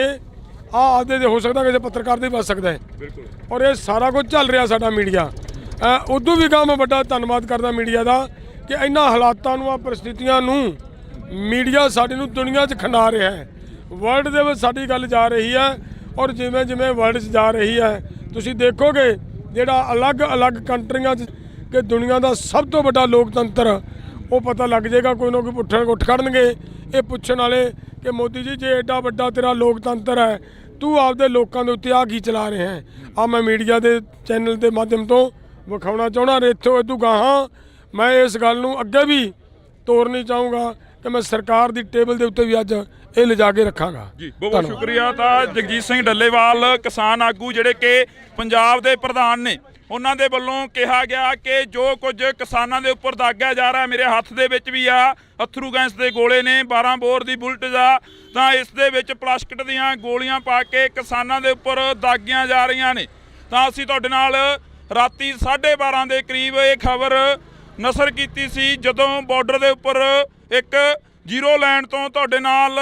C: ਆਦੇ ਦੇ ਹੋ ਸਕਦਾ ਕਿਸੇ ਪੱਤਰਕਾਰ ਦੇ ਬਚ ਸਕਦਾ ਹੈ। ਬਿਲਕੁਲ। ਔਰ ਇਹ ਸਾਰਾ ਕੁਝ ਚੱਲ ਰਿਹਾ ਸਾਡਾ ਮੀਡੀਆ। ਉਦੋਂ ਵੀ ਮੈਂ ਵੱਡਾ ਧੰਨਵਾਦ ਕਰਦਾ ਮੀਡੀਆ ਦਾ ਕਿ ਇਹਨਾਂ ਹਾਲਾਤਾਂ ਨੂੰ, ਆ ਪਰਿਸਥਿਤੀਆਂ ਨੂੰ ਮੀਡੀਆ ਸਾਡੀ ਨੂੰ ਦੁਨੀਆ 'ਚ ਖੰਡਾ ਰਿਹਾ ਹੈ। ਵਰਲਡ ਦੇ ਵਿੱਚ ਸਾਡੀ ਗੱਲ ਜਾ ਰਹੀ ਹੈ, ਔਰ ਜਿਵੇਂ ਜਿਵੇਂ ਵਰਲਡ 'ਚ ਜਾ ਰਹੀ ਹੈ ਤੁਸੀਂ ਦੇਖੋਗੇ ਜਿਹੜਾ ਅਲੱਗ-ਅਲੱਗ ਕੰਟਰੀਆਂ 'ਚ ਕਿ ਦੁਨੀਆ ਦਾ ਸਭ ਤੋਂ ਵੱਡਾ ਲੋਕਤੰਤਰ, ਉਹ ਪਤਾ ਲੱਗ ਜਾਏਗਾ। ਕੋਈ ਨਾ ਕੋਈ ਉੱਠ ਖੜਨਗੇ ਇਹ ਪੁੱਛਣ ਵਾਲੇ ਕਿ ਮੋਦੀ ਜੀ, ਜੇ ਐਡਾ ਵੱਡਾ ਤੇਰਾ ਲੋਕਤੰਤਰ ਹੈ, ਤੂੰ ਆਪਦੇ ਲੋਕਾਂ ਦੇ ਉੱਤੇ ਆ ਕੀ ਚਲਾ ਰਿਹਾ ਹੈ? ਆ ਮੈਂ ਮੀਡੀਆ ਦੇ ਚੈਨਲ ਦੇ ਮਾਧਿਅਮ ਤੋਂ ਵਿਖਾਉਣਾ ਚਾਹੁੰਦਾ। ਇੱਥੋਂ ਇਦੋਂ ਗਾਹਾਂ ਮੈਂ ਇਸ ਗੱਲ ਨੂੰ ਅੱਗੇ ਵੀ ਤੋਰਨੀ ਚਾਹੂੰਗਾ ਕਿ ਮੈਂ ਸਰਕਾਰ ਦੀ ਟੇਬਲ ਦੇ ਉੱਤੇ ਵੀ ਅੱਜ ਇਹ ਲਿਜਾ ਕੇ ਰੱਖਾਂਗਾ
B: ਜੀ। ਬਹੁਤ ਸ਼ੁਕਰੀਆ। ਤਾਂ ਜਗਜੀਤ ਸਿੰਘ ਡੱਲੇਵਾਲ, ਕਿਸਾਨ ਆਗੂ ਜਿਹੜੇ ਕਿ ਪੰਜਾਬ ਦੇ ਪ੍ਰਧਾਨ ਨੇ, ਉਹਨਾਂ ਦੇ ਵੱਲੋਂ ਕਿਹਾ ਗਿਆ ਕਿ ਜੋ ਕੁਝ ਕਿਸਾਨਾਂ ਦੇ ਉੱਪਰ ਦਾਗਿਆ ਜਾ ਰਿਹਾ, ਮੇਰੇ ਹੱਥ ਦੇ ਵਿੱਚ ਵੀ ਆ ਅਥਰੂ ਗੈਸ ਦੇ ਗੋਲੇ ਨੇ, 12 ਬੋਰ ਦੀ ਬੁਲਟ ਆ, ਤਾਂ ਇਸ ਦੇ ਵਿੱਚ ਪਲਾਸਟਿਕ ਦੀਆਂ ਗੋਲੀਆਂ ਪਾ ਕੇ ਕਿਸਾਨਾਂ ਦੇ ਉੱਪਰ ਦਾਗੀਆਂ ਜਾ ਰਹੀਆਂ ਨੇ। ਤਾਂ ਅਸੀਂ ਤੁਹਾਡੇ ਨਾਲ ਰਾਤੀ 12:30 ਦੇ ਕਰੀਬ ਇਹ ਖਬਰ ਨਸ਼ਰ ਕੀਤੀ ਸੀ, ਜਦੋਂ ਬਾਰਡਰ ਦੇ ਉੱਪਰ ਇੱਕ ਜ਼ੀਰੋ ਲਾਈਨ ਤੋਂ ਤੁਹਾਡੇ ਨਾਲ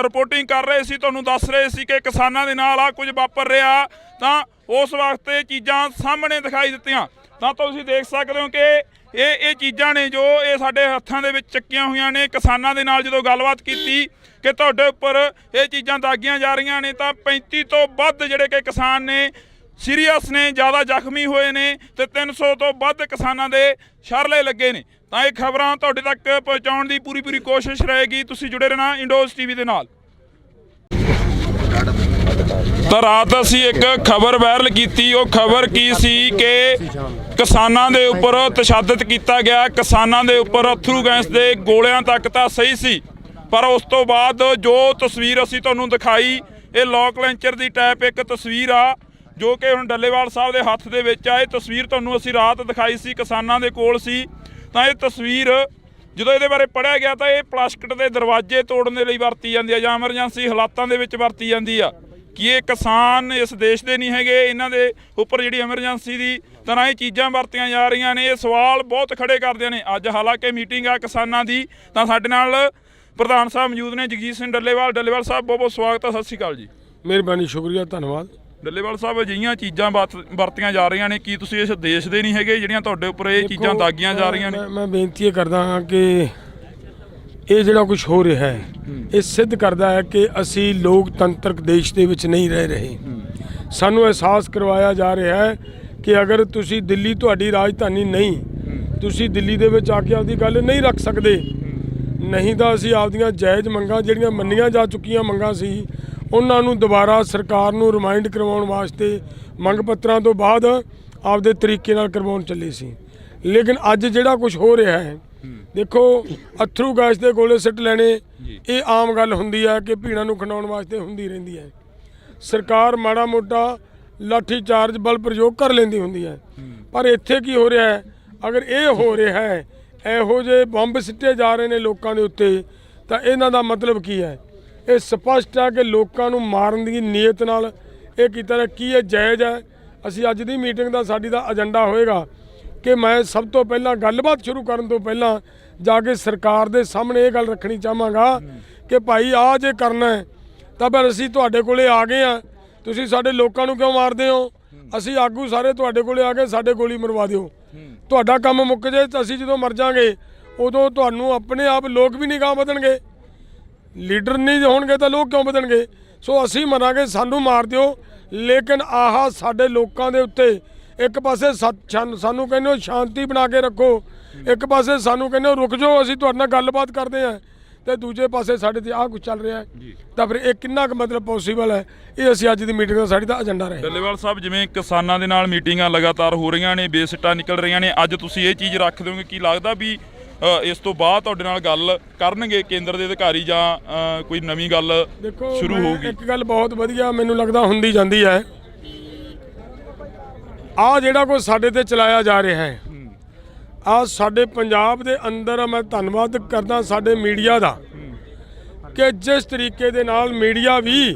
B: ਰਿਪੋਰਟਿੰਗ ਕਰ ਰਹੇ ਸੀ, ਤੁਹਾਨੂੰ ਦੱਸ ਰਹੇ ਸੀ ਕਿ ਕਿਸਾਨਾਂ ਦੇ ਨਾਲ ਆ ਕੁਝ ਵਾਪਰ ਰਿਹਾ। ਤਾਂ ਉਸ ਵਕਤ ਇਹ ਚੀਜ਼ਾਂ ਸਾਹਮਣੇ ਦਿਖਾਈ ਦਿੱਤੀਆਂ। ਤਾਂ ਤੁਸੀਂ ਦੇਖ ਸਕਦੇ ਹੋ ਕਿ ਇਹ ਚੀਜ਼ਾਂ ਨੇ ਜੋ ਇਹ ਸਾਡੇ ਹੱਥਾਂ ਦੇ ਵਿੱਚ ਚੱਕੀਆਂ ਹੋਈਆਂ ਨੇ। ਕਿਸਾਨਾਂ ਦੇ ਨਾਲ ਜਦੋਂ ਗੱਲਬਾਤ ਕੀਤੀ ਕਿ ਤੁਹਾਡੇ ਉੱਪਰ ਇਹ ਚੀਜ਼ਾਂ ਦਾਗੀਆਂ ਜਾ ਰਹੀਆਂ ਨੇ, ਤਾਂ 35 ਤੋਂ ਵੱਧ ਜਿਹੜੇ ਕਿ ਕਿਸਾਨ ਨੇ ਸੀਰੀਅਸ ਨੇ, ਜ਼ਿਆਦਾ ਜ਼ਖਮੀ ਹੋਏ ਨੇ, ਤੇ 300 ਤੋਂ ਵੱਧ ਕਿਸਾਨਾਂ ਦੇ ਸ਼ਰਲੇ ਲੱਗੇ ਨੇ। ਤਾਂ ਇਹ ਖਬਰਾਂ ਤੁਹਾਡੇ ਤੱਕ ਪਹੁੰਚਾਉਣ ਦੀ ਪੂਰੀ ਕੋਸ਼ਿਸ਼ ਰਹੇਗੀ। ਤੁਸੀਂ ਜੁੜੇ ਰਹਿਣਾ ਇੰਡੋਜ਼ ਟੀਵੀ ਦੇ ਨਾਲ। ਤਾਂ ਰਾਤ ਅਸੀਂ ਇੱਕ ਖਬਰ ਵਾਇਰਲ ਕੀਤੀ। ਉਹ ਖਬਰ ਕੀ ਸੀ ਕਿ ਕਿਸਾਨਾਂ ਦੇ ਉੱਪਰ ਤਸ਼ੱਦਦ ਕੀਤਾ ਗਿਆ, ਕਿਸਾਨਾਂ ਦੇ ਉੱਪਰ ਅਥਰੂ ਗੈਸ ਦੇ ਗੋਲਿਆਂ ਤੱਕ ਤਾਂ ਸਹੀ ਸੀ, ਪਰ ਉਸ ਤੋਂ ਬਾਅਦ ਜੋ ਤਸਵੀਰ ਅਸੀਂ ਤੁਹਾਨੂੰ ਦਿਖਾਈ, ਇਹ ਲੋਕ ਲੈਂਚਰ ਦੀ ਟਾਈਪ ਇੱਕ ਤਸਵੀਰ ਆ ਜੋ ਕਿ ਹੁਣ ਡੱਲੇਵਾਲ ਸਾਹਿਬ ਦੇ ਹੱਥ ਦੇ ਵਿੱਚ ਆ। ਇਹ ਤਸਵੀਰ ਤੁਹਾਨੂੰ ਅਸੀਂ ਰਾਤ ਦਿਖਾਈ ਸੀ, ਕਿਸਾਨਾਂ ਦੇ ਕੋਲ ਸੀ। ਤਾਂ ਇਹ ਤਸਵੀਰ ਜਦੋਂ ਇਹਦੇ ਬਾਰੇ ਪੜ੍ਹਿਆ ਗਿਆ ਤਾਂ ਇਹ ਪਲਾਸਟਿਕ ਦੇ ਦਰਵਾਜ਼ੇ ਤੋੜਨ ਦੇ ਲਈ ਵਰਤੀ ਜਾਂਦੀ ਆ ਜਾਂ ਐਮਰਜੈਂਸੀ ਹਾਲਾਤਾਂ ਦੇ ਵਿੱਚ ਵਰਤੀ ਜਾਂਦੀ ਆ। ਕਿ ਇਹ ਕਿਸਾਨ ਇਸ ਦੇਸ਼ ਦੇ ਨਹੀਂ ਹੈਗੇ, ਇਹਨਾਂ ਦੇ ਉੱਪਰ ਜਿਹੜੀ ਐਮਰਜੈਂਸੀ ਦੀ ਤਰ੍ਹਾਂ ਇਹ ਚੀਜ਼ਾਂ ਵਰਤੀਆਂ ਜਾ ਰਹੀਆਂ ਨੇ। ਇਹ ਸਵਾਲ ਬਹੁਤ ਖੜੇ ਕਰਦੇ ਨੇ। ਅੱਜ ਹਾਲਾਂਕਿ ਮੀਟਿੰਗ ਆ ਕਿਸਾਨਾਂ ਦੀ, ਤਾਂ ਸਾਡੇ ਨਾਲ ਪ੍ਰਧਾਨ ਸਾਹਿਬ ਮੌਜੂਦ ਨੇ, ਜਗਜੀਤ ਸਿੰਘ ਡੱਲੇਵਾਲ। ਡੱਲੇਵਾਲ ਸਾਹਿਬ ਬਹੁਤ ਬਹੁਤ ਸਵਾਗਤ ਹੈ। ਸਤਿ ਸ਼੍ਰੀ ਅਕਾਲ ਜੀ।
C: ਮਿਹਰਬਾਨੀ, ਸ਼ੁਕਰੀਆ, ਧੰਨਵਾਦ।
B: ਡੱਲੇਵਾਲ ਸਾਹਿਬ, ਅਜਿਹੀਆਂ ਚੀਜ਼ਾਂ ਵਰਤੀਆਂ ਜਾ ਰਹੀਆਂ ਨੇ, ਕੀ ਤੁਸੀਂ ਇਸ ਦੇਸ਼ ਦੇ ਨਹੀਂ ਹੈਗੇ ਜਿਹੜੀਆਂ ਤੁਹਾਡੇ ਉੱਪਰ ਇਹ ਚੀਜ਼ਾਂ ਦਾਗੀਆਂ ਜਾ ਰਹੀਆਂ ਨੇ?
C: ਮੈਂ ਬੇਨਤੀ ਇਹ ਕਰਦਾ ਹਾਂ ਕਿ ਇਹ ਜਿਹੜਾ ਕੁਝ ਹੋ ਰਿਹਾ ਹੈ ਇਹ ਸਿੱਧ ਕਰਦਾ ਹੈ ਕਿ ਅਸੀਂ ਲੋਕਤੰਤਰਕ ਦੇਸ਼ ਦੇ ਵਿੱਚ ਨਹੀਂ ਰਹਿ ਰਹੇ। ਸਾਨੂੰ ਅਹਿਸਾਸ ਕਰਵਾਇਆ ਜਾ ਰਿਹਾ ਹੈ ਕਿ ਅਗਰ ਤੁਸੀਂ ਦਿੱਲੀ ਤੁਹਾਡੀ ਰਾਜਧਾਨੀ ਨਹੀਂ, ਤੁਸੀਂ ਦਿੱਲੀ ਦੇ ਵਿੱਚ ਆ ਕੇ ਆਪਦੀ ਗੱਲ ਨਹੀਂ ਰੱਖ ਸਕਦੇ, ਨਹੀਂ ਤਾਂ ਅਸੀਂ ਆਪਦੀਆਂ ਜਾਇਜ਼ ਮੰਗਾਂ ਜਿਹੜੀਆਂ ਮੰਨੀਆਂ ਜਾ ਚੁੱਕੀਆਂ ਮੰਗਾਂ ਸੀ ਉਹਨਾਂ ਨੂੰ ਦੁਬਾਰਾ ਸਰਕਾਰ ਨੂੰ ਰਿਮਾਈਂਡ ਕਰਵਾਉਣ ਵਾਸਤੇ ਮੰਗ ਪੱਤਰਾਂ ਤੋਂ ਬਾਅਦ ਆਪਦੇ ਤਰੀਕੇ ਨਾਲ ਕਰਵਾਉਣ ਚੱਲੇ ਸੀ। ਲੇਕਿਨ ਅੱਜ ਜਿਹੜਾ ਕੁਝ ਹੋ ਰਿਹਾ ਹੈ, ਦੇਖੋ, ਅਥਰੂ ਗੈਸ ਦੇ ਗੋਲੇ ਸਿੱਟ ਲੈਣੇ ਇਹ ਆਮ ਗੱਲ ਹੁੰਦੀ ਹੈ ਕਿ ਭੀੜਾਂ ਨੂੰ ਖਿੰਡਾਉਣ ਵਾਸਤੇ ਹੁੰਦੀ ਰਹਿੰਦੀ ਹੈ। ਸਰਕਾਰ ਮਾੜਾ ਮੋਟਾ ਲਾਠੀ ਚਾਰਜ ਬਲ ਪ੍ਰਯੋਗ ਕਰ ਲੈਂਦੀ ਹੁੰਦੀ ਹੈ, ਪਰ ਇੱਥੇ ਕੀ ਹੋ ਰਿਹਾ ਹੈ? ਅਗਰ ਇਹ ਹੋ ਰਿਹਾ ਹੈ, ਇਹੋ ਜਿਹੇ ਬੰਬ ਸਿੱਟੇ ਜਾ ਰਹੇ ਨੇ ਲੋਕਾਂ ਦੇ ਉੱਤੇ, ਤਾਂ ਇਹਨਾਂ ਦਾ ਮਤਲਬ ਕੀ ਹੈ? ਇਹ ਸਪਸ਼ਟ ਹੈ ਕਿ ਲੋਕਾਂ ਨੂੰ ਮਾਰਨ ਦੀ ਨੀਅਤ ਨਾਲ ਇਹ ਕੀਤਾ ਹੈ। ਕੀ ਇਹ ਜਾਇਜ਼ ਹੈ? ਅਸੀਂ ਅੱਜ ਦੀ ਮੀਟਿੰਗ ਦਾ ਸਾਡੀ ਦਾ ਏਜੰਡਾ ਹੋਏਗਾ ਕਿ ਮੈਂ ਸਭ ਤੋਂ ਪਹਿਲਾਂ ਗੱਲਬਾਤ ਸ਼ੁਰੂ ਕਰਨ ਤੋਂ ਪਹਿਲਾਂ ਜਾ ਕੇ ਸਰਕਾਰ ਦੇ ਸਾਹਮਣੇ ਇਹ ਗੱਲ ਰੱਖਣੀ ਚਾਹਾਂਗਾ ਕਿ ਭਾਈ ਆਹ ਜੇ ਕਰਨਾ ਹੈ ਤਾਂ ਫਿਰ ਅਸੀਂ ਤੁਹਾਡੇ ਕੋਲੇ ਆ ਗਏ ਆ, ਤੁਸੀਂ ਸਾਡੇ ਲੋਕਾਂ ਨੂੰ ਕਿਉਂ ਮਾਰਦੇ ਹੋ? ਅਸੀਂ ਆਗੂ ਸਾਰੇ ਤੁਹਾਡੇ ਕੋਲੇ ਆ ਕੇ ਸਾਡੇ ਗੋਲੀ ਮਰਵਾ ਦਿਓ। ਤੁਹਾਡਾ ਕੰਮ ਮੁੱਕ ਜੇ ਤਾਂ ਅਸੀਂ ਜਦੋਂ ਮਰ ਜਾਵਾਂਗੇ ਉਦੋਂ ਤੁਹਾਨੂੰ ਆਪਣੇ ਆਪ ਲੋਕ ਵੀ ਨਹੀਂ ਗਾਹ ਵਧਣਗੇ। ਲੀਡਰ ਨਹੀਂ ਹੋਣਗੇ ਤਾਂ ਲੋਕ ਕਿਉਂ ਵਧਣਗੇ? ਸੋ ਅਸੀਂ ਮਰਾਂਗੇ, ਸਾਨੂੰ ਮਾਰ ਦਿਓ, ਲੇਕਿਨ ਆਹ ਸਾਡੇ ਲੋਕਾਂ ਦੇ ਉੱਤੇ ਇੱਕ ਪਾਸੇ ਸਾਨੂੰ ਕਹਿੰਦੇ ਹੋ ਸ਼ਾਂਤੀ ਬਣਾ ਕੇ ਰੱਖੋ, ਇੱਕ ਪਾਸੇ ਸਾਨੂੰ ਕਹਿੰਦੇ ਹੋ ਰੁਕ ਜਾਓ, ਅਸੀਂ ਤੁਹਾਡੇ ਨਾਲ ਗੱਲਬਾਤ ਕਰਦੇ ਹਾਂ, ਤੇ ਦੂਜੇ ਪਾਸੇ ਸਾਡੇ ਤੇ ਆਹ ਕੁਝ ਚੱਲ ਰਿਹਾ ਹੈ। ਤਾਂ ਫਿਰ ਇਹ ਕਿੰਨਾ ਕੁ ਮਤਲਬ ਪੋਸੀਬਲ ਹੈ? ਇਹ ਅਸੀਂ ਅੱਜ ਦੀ ਮੀਟਿੰਗ ਦਾ ਸਾਡੀ ਦਾ ਏਜੰਡਾ ਰਹੇ।
B: ਡੱਲੇਵਾਲ ਸਾਹਿਬ, ਜਿਵੇਂ ਕਿਸਾਨਾਂ ਦੇ ਨਾਲ ਮੀਟਿੰਗਾਂ ਲਗਾਤਾਰ ਹੋ ਰਹੀਆਂ ਨੇ, ਬੇਸਿੱਟਾ ਨਿਕਲ ਰਹੀਆਂ ਨੇ, ਅੱਜ ਤੁਸੀਂ ਇਹ ਚੀਜ਼ ਰੱਖ ਦਿਓਗੇ? ਕੀ ਲੱਗਦਾ ਵੀ ਇਸ ਤੋਂ ਬਾਅਦ ਤੁਹਾਡੇ ਨਾਲ ਗੱਲ ਕਰਨਗੇ ਕੇਂਦਰ ਦੇ ਅਧਿਕਾਰੀ ਜਾਂ ਕੋਈ ਨਵੀਂ ਗੱਲ ਸ਼ੁਰੂ ਹੋਊਗੀ?
C: ਇੱਕ ਗੱਲ ਬਹੁਤ ਵਧੀਆ ਮੈਨੂੰ ਲੱਗਦਾ ਹੁੰਦੀ ਜਾਂਦੀ ਹੈ, ਆਹ ਜਿਹੜਾ ਕੁਝ ਸਾਡੇ ਤੇ ਚਲਾਇਆ ਜਾ ਰਿਹਾ ਹੈ, ਆਹ ਸਾਡੇ ਪੰਜਾਬ ਦੇ ਅੰਦਰ ਮੈਂ ਧੰਨਵਾਦ ਕਰਦਾ ਸਾਡੇ ਮੀਡੀਆ ਦਾ ਕਿ ਜਿਸ ਤਰੀਕੇ ਦੇ ਨਾਲ ਮੀਡੀਆ ਵੀ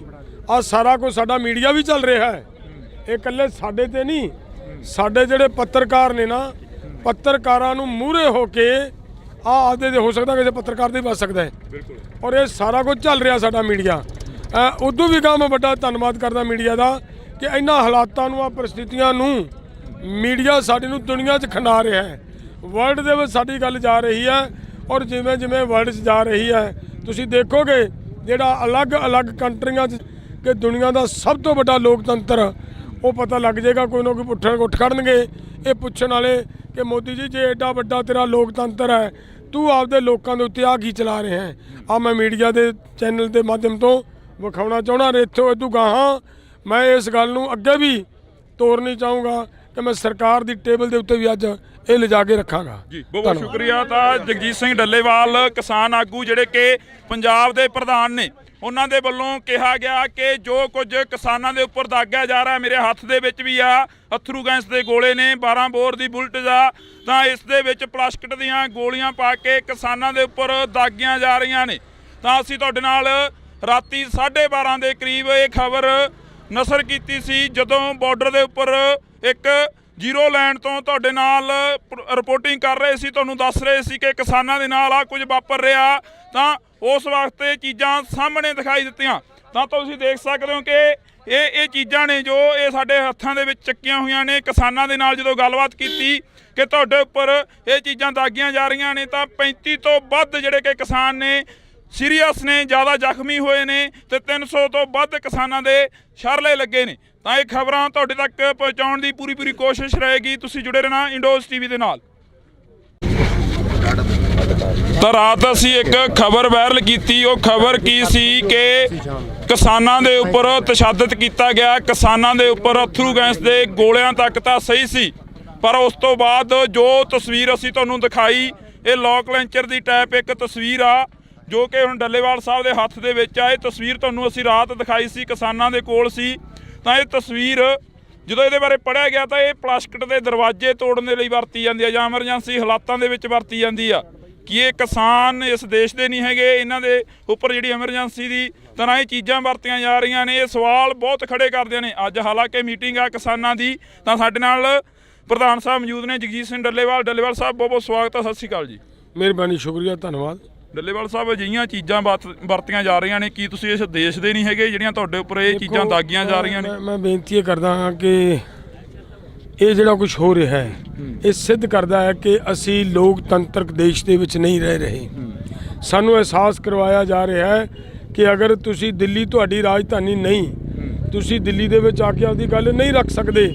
C: ਆਹ ਸਾਰਾ ਕੁਝ ਸਾਡਾ ਮੀਡੀਆ ਵੀ ਚੱਲ ਰਿਹਾ ਹੈ। ਇਹ ਇਕੱਲੇ ਸਾਡੇ ਤੇ ਨਹੀਂ, ਸਾਡੇ ਜਿਹੜੇ ਪੱਤਰਕਾਰ ਨੇ ਨਾ, ਪੱਤਰਕਾਰਾਂ ਨੂੰ ਮੂਹਰੇ ਹੋ ਕੇ ਆਦੇ ਦੇ ਹੋ ਸਕਦਾ ਕਿਸੇ ਪੱਤਰਕਾਰ ਦੇ ਬਚ ਸਕਦਾ ਹੈ। ਔਰ ਇਹ ਸਾਰਾ ਕੁਝ ਚੱਲ ਰਿਹਾ ਸਾਡਾ ਮੀਡੀਆ। ਉਦੋਂ ਵੀ ਮੈਂ ਵੱਡਾ ਧੰਨਵਾਦ ਕਰਦਾ ਮੀਡੀਆ ਦਾ ਕਿ ਇਹਨਾਂ ਹਾਲਾਤਾਂ ਨੂੰ, ਆ ਪਰਿਸਥਿਤੀਆਂ ਨੂੰ ਮੀਡੀਆ ਸਾਡੇ ਨੂੰ ਦੁਨੀਆ 'ਚ ਖਿੰਡਾ ਰਿਹਾ ਹੈ। ਵਰਲਡ ਦੇ ਵਿੱਚ ਸਾਡੀ ਗੱਲ ਜਾ ਰਹੀ ਹੈ, ਔਰ ਜਿਵੇਂ ਜਿਵੇਂ ਵਰਲਡ 'ਚ ਜਾ ਰਹੀ ਹੈ ਤੁਸੀਂ ਦੇਖੋਗੇ ਜਿਹੜਾ ਅਲੱਗ-ਅਲੱਗ ਕੰਟਰੀਆਂ 'ਚ ਕਿ ਦੁਨੀਆ ਦਾ ਸਭ ਤੋਂ ਵੱਡਾ ਲੋਕਤੰਤਰ, ਉਹ ਪਤਾ ਲੱਗ ਜਾਏਗਾ। ਕੋਈ ਨਾ ਕੋਈ ਉੱਠ ਖੜਨਗੇ ਇਹ ਪੁੱਛਣ ਵਾਲੇ ਕਿ ਮੋਦੀ ਜੀ, ਜੇ ਐਡਾ ਵੱਡਾ ਤੇਰਾ ਲੋਕਤੰਤਰ ਹੈ, ਤੂੰ ਆਪਦੇ ਲੋਕਾਂ ਦੇ ਉੱਤੇ ਆ ਕੀ ਚਲਾ ਰਿਹਾ ਹੈ? ਆ ਮੈਂ ਮੀਡੀਆ ਦੇ ਚੈਨਲ ਦੇ ਮਾਧਿਅਮ ਤੋਂ ਵਿਖਾਉਣਾ ਚਾਹੁੰਦਾ। ਇੱਥੋਂ ਇਦੋਂ ਗਾਹਾਂ ਮੈਂ ਇਸ ਗੱਲ ਨੂੰ ਅੱਗੇ ਵੀ ਤੋਰਨੀ ਚਾਹੂੰਗਾ ਕਿ ਮੈਂ ਸਰਕਾਰ ਦੀ ਟੇਬਲ ਦੇ ਉੱਤੇ ਵੀ ਅੱਜ ਇਹ ਲਿਜਾ ਕੇ ਰੱਖਾਂਗਾ
B: ਜੀ। ਬਹੁਤ ਬਹੁਤ ਸ਼ੁਕਰੀਆ। ਤਾਂ ਜਗਜੀਤ ਸਿੰਘ ਡੱਲੇਵਾਲ, ਕਿਸਾਨ ਆਗੂ ਜਿਹੜੇ ਕਿ ਪੰਜਾਬ ਦੇ ਪ੍ਰਧਾਨ ਨੇ, ਉਹਨਾਂ ਦੇ ਵੱਲੋਂ ਕਿਹਾ ਗਿਆ ਕਿ ਜੋ ਕੁਝ ਕਿਸਾਨਾਂ ਦੇ ਉੱਪਰ ਦਾਗਿਆ ਜਾ ਰਿਹਾ, ਮੇਰੇ ਹੱਥ ਦੇ ਵਿੱਚ ਵੀ ਆ ਅਥਰੂ ਗੈਸ ਦੇ ਗੋਲੇ ਨੇ, 12 ਬੋਰ ਦੀ ਬੁਲਟ ਦਾ, ਤਾਂ ਇਸ ਦੇ ਵਿੱਚ ਪਲਾਸਟਿਕ ਦੀਆਂ ਗੋਲੀਆਂ ਪਾ ਕੇ ਕਿਸਾਨਾਂ ਦੇ ਉੱਪਰ ਦਾਗੀਆਂ ਜਾ ਰਹੀਆਂ ਨੇ। ਤਾਂ ਅਸੀਂ ਤੁਹਾਡੇ ਨਾਲ ਰਾਤੀ 12:30 ਦੇ ਕਰੀਬ ਇਹ ਖਬਰ ਨਸ਼ਰ ਕੀਤੀ ਸੀ, ਜਦੋਂ ਬਾਰਡਰ ਦੇ ਉੱਪਰ ਇੱਕ ਜ਼ੀਰੋ ਲਾਈਨ ਤੋਂ ਤੁਹਾਡੇ ਨਾਲ ਰਿਪੋਰਟਿੰਗ ਕਰ ਰਹੇ ਸੀ, ਤੁਹਾਨੂੰ ਦੱਸ ਰਹੇ ਸੀ ਕਿ ਕਿਸਾਨਾਂ ਦੇ ਨਾਲ ਆ ਕੁਝ ਵਾਪਰ ਰਿਹਾ। ਤਾਂ ਉਸ ਵਕਤ ਇਹ ਚੀਜ਼ਾਂ ਸਾਹਮਣੇ ਦਿਖਾਈ ਦਿੱਤੀਆਂ। ਤਾਂ ਤੁਸੀਂ ਦੇਖ ਸਕਦੇ ਹੋ ਕਿ ਇਹ ਚੀਜ਼ਾਂ ਨੇ ਜੋ ਇਹ ਸਾਡੇ ਹੱਥਾਂ ਦੇ ਵਿੱਚ ਚੱਕੀਆਂ ਹੋਈਆਂ ਨੇ। ਕਿਸਾਨਾਂ ਦੇ ਨਾਲ ਜਦੋਂ ਗੱਲਬਾਤ ਕੀਤੀ ਕਿ ਤੁਹਾਡੇ ਉੱਪਰ ਇਹ ਚੀਜ਼ਾਂ ਦਾਗੀਆਂ ਜਾ ਰਹੀਆਂ ਨੇ, ਤਾਂ 35 ਤੋਂ ਵੱਧ ਜਿਹੜੇ ਕਿ ਕਿਸਾਨ ਨੇ ਸੀਰੀਅਸ ਨੇ, ਜ਼ਿਆਦਾ ਜ਼ਖਮੀ ਹੋਏ ਨੇ, ਤੇ 300 ਤੋਂ ਵੱਧ ਕਿਸਾਨਾਂ ਦੇ ਸ਼ਰਲੇ ਲੱਗੇ ਨੇ। ਤਾਂ ਇਹ ਖਬਰਾਂ ਤੁਹਾਡੇ ਤੱਕ ਪਹੁੰਚਾਉਣ ਦੀ ਪੂਰੀ ਕੋਸ਼ਿਸ਼ ਰਹੇਗੀ। ਤੁਸੀਂ ਜੁੜੇ ਰਹਿਣਾ ਇੰਡੋਜ਼ ਟੀਵੀ ਦੇ ਨਾਲ। ਤਾਂ ਰਾਤ ਅਸੀਂ ਇੱਕ ਖਬਰ ਵਾਇਰਲ ਕੀਤੀ। ਉਹ ਖਬਰ ਕੀ ਸੀ ਕਿ ਕਿਸਾਨਾਂ ਦੇ ਉੱਪਰ ਤਸ਼ੱਦਦ ਕੀਤਾ ਗਿਆ, ਕਿਸਾਨਾਂ ਦੇ ਉੱਪਰ ਅਥਰੂ ਗੈਸ ਦੇ ਗੋਲਿਆਂ ਤੱਕ ਤਾਂ ਸਹੀ ਸੀ, ਪਰ ਉਸ ਤੋਂ ਬਾਅਦ ਜੋ ਤਸਵੀਰ ਅਸੀਂ ਤੁਹਾਨੂੰ ਦਿਖਾਈ ਇਹ ਲੋਕ ਲੈਂਚਰ ਦੀ ਟਾਈਪ ਇੱਕ ਤਸਵੀਰ ਆ ਜੋ ਕਿ ਹੁਣ ਡੱਲੇਵਾਲ ਸਾਹਿਬ ਦੇ ਹੱਥ ਦੇ ਵਿੱਚ ਆ। ਇਹ ਤਸਵੀਰ ਤੁਹਾਨੂੰ ਅਸੀਂ ਰਾਤ ਦਿਖਾਈ ਸੀ, ਕਿਸਾਨਾਂ ਦੇ ਕੋਲ ਸੀ। ਤਾਂ ਇਹ ਤਸਵੀਰ ਜਦੋਂ ਇਹਦੇ ਬਾਰੇ ਪੜ੍ਹਿਆ ਗਿਆ ਤਾਂ ਇਹ ਪਲਾਸਟਿਕ ਦੇ ਦਰਵਾਜ਼ੇ ਤੋੜਨ ਦੇ ਲਈ ਵਰਤੀ ਜਾਂਦੀ ਆ ਜਾਂ ਐਮਰਜੈਂਸੀ ਹਾਲਾਤਾਂ ਦੇ ਵਿੱਚ ਵਰਤੀ ਜਾਂਦੀ ਆ। ਕਿ ਇਹ ਕਿਸਾਨ ਇਸ ਦੇਸ਼ ਦੇ ਨਹੀਂ ਹੈਗੇ, ਇਹਨਾਂ ਦੇ ਉੱਪਰ ਜਿਹੜੀ ਐਮਰਜੈਂਸੀ ਦੀ ਤਰ੍ਹਾਂ ਇਹ ਚੀਜ਼ਾਂ ਵਰਤੀਆਂ ਜਾ ਰਹੀਆਂ ਨੇ। ਇਹ ਸਵਾਲ ਬਹੁਤ ਖੜੇ ਕਰਦੇ ਨੇ। ਅੱਜ ਹਾਲਾਂਕਿ ਮੀਟਿੰਗ ਆ ਕਿਸਾਨਾਂ ਦੀ, ਤਾਂ ਸਾਡੇ ਨਾਲ ਪ੍ਰਧਾਨ ਸਾਹਿਬ ਮੌਜੂਦ ਨੇ ਜਗਜੀਤ ਸਿੰਘ ਡੱਲੇਵਾਲ। ਡੱਲੇਵਾਲ ਸਾਹਿਬ ਬਹੁਤ ਬਹੁਤ ਸਵਾਗਤ ਹੈ। ਸਤਿ ਸ਼੍ਰੀ ਅਕਾਲ ਜੀ।
C: ਮਿਹਰਬਾਨੀ, ਸ਼ੁਕਰੀਆ, ਧੰਨਵਾਦ।
B: ਡੱਲੇਵਾਲ ਸਾਹਿਬ, ਅਜਿਹੀਆਂ ਚੀਜ਼ਾਂ ਵਰਤੀਆਂ ਜਾ ਰਹੀਆਂ ਨੇ, ਕੀ ਤੁਸੀਂ ਇਸ ਦੇਸ਼ ਦੇ ਨਹੀਂ ਹੈਗੇ ਜਿਹੜੀਆਂ ਤੁਹਾਡੇ ਉੱਪਰ ਇਹ ਚੀਜ਼ਾਂ ਦਾਗੀਆਂ ਜਾ ਰਹੀਆਂ ਨੇ?
C: ਮੈਂ ਬੇਨਤੀ ਇਹ ਕਰਦਾ ਹਾਂ ਕਿ ਇਹ ਜਿਹੜਾ ਕੁਝ ਹੋ ਰਿਹਾ ਹੈ ਇਹ ਸਿੱਧ ਕਰਦਾ ਹੈ ਕਿ ਅਸੀਂ ਲੋਕਤੰਤਰਕ ਦੇਸ਼ ਦੇ ਵਿੱਚ ਨਹੀਂ ਰਹਿ ਰਹੇ। ਸਾਨੂੰ ਅਹਿਸਾਸ ਕਰਵਾਇਆ ਜਾ ਰਿਹਾ ਹੈ ਕਿ ਅਗਰ ਤੁਸੀਂ ਦਿੱਲੀ ਤੁਹਾਡੀ ਰਾਜਧਾਨੀ ਨਹੀਂ, ਤੁਸੀਂ ਦਿੱਲੀ ਦੇ ਵਿੱਚ ਆ ਕੇ ਆਪਦੀ ਗੱਲ ਨਹੀਂ ਰੱਖ ਸਕਦੇ,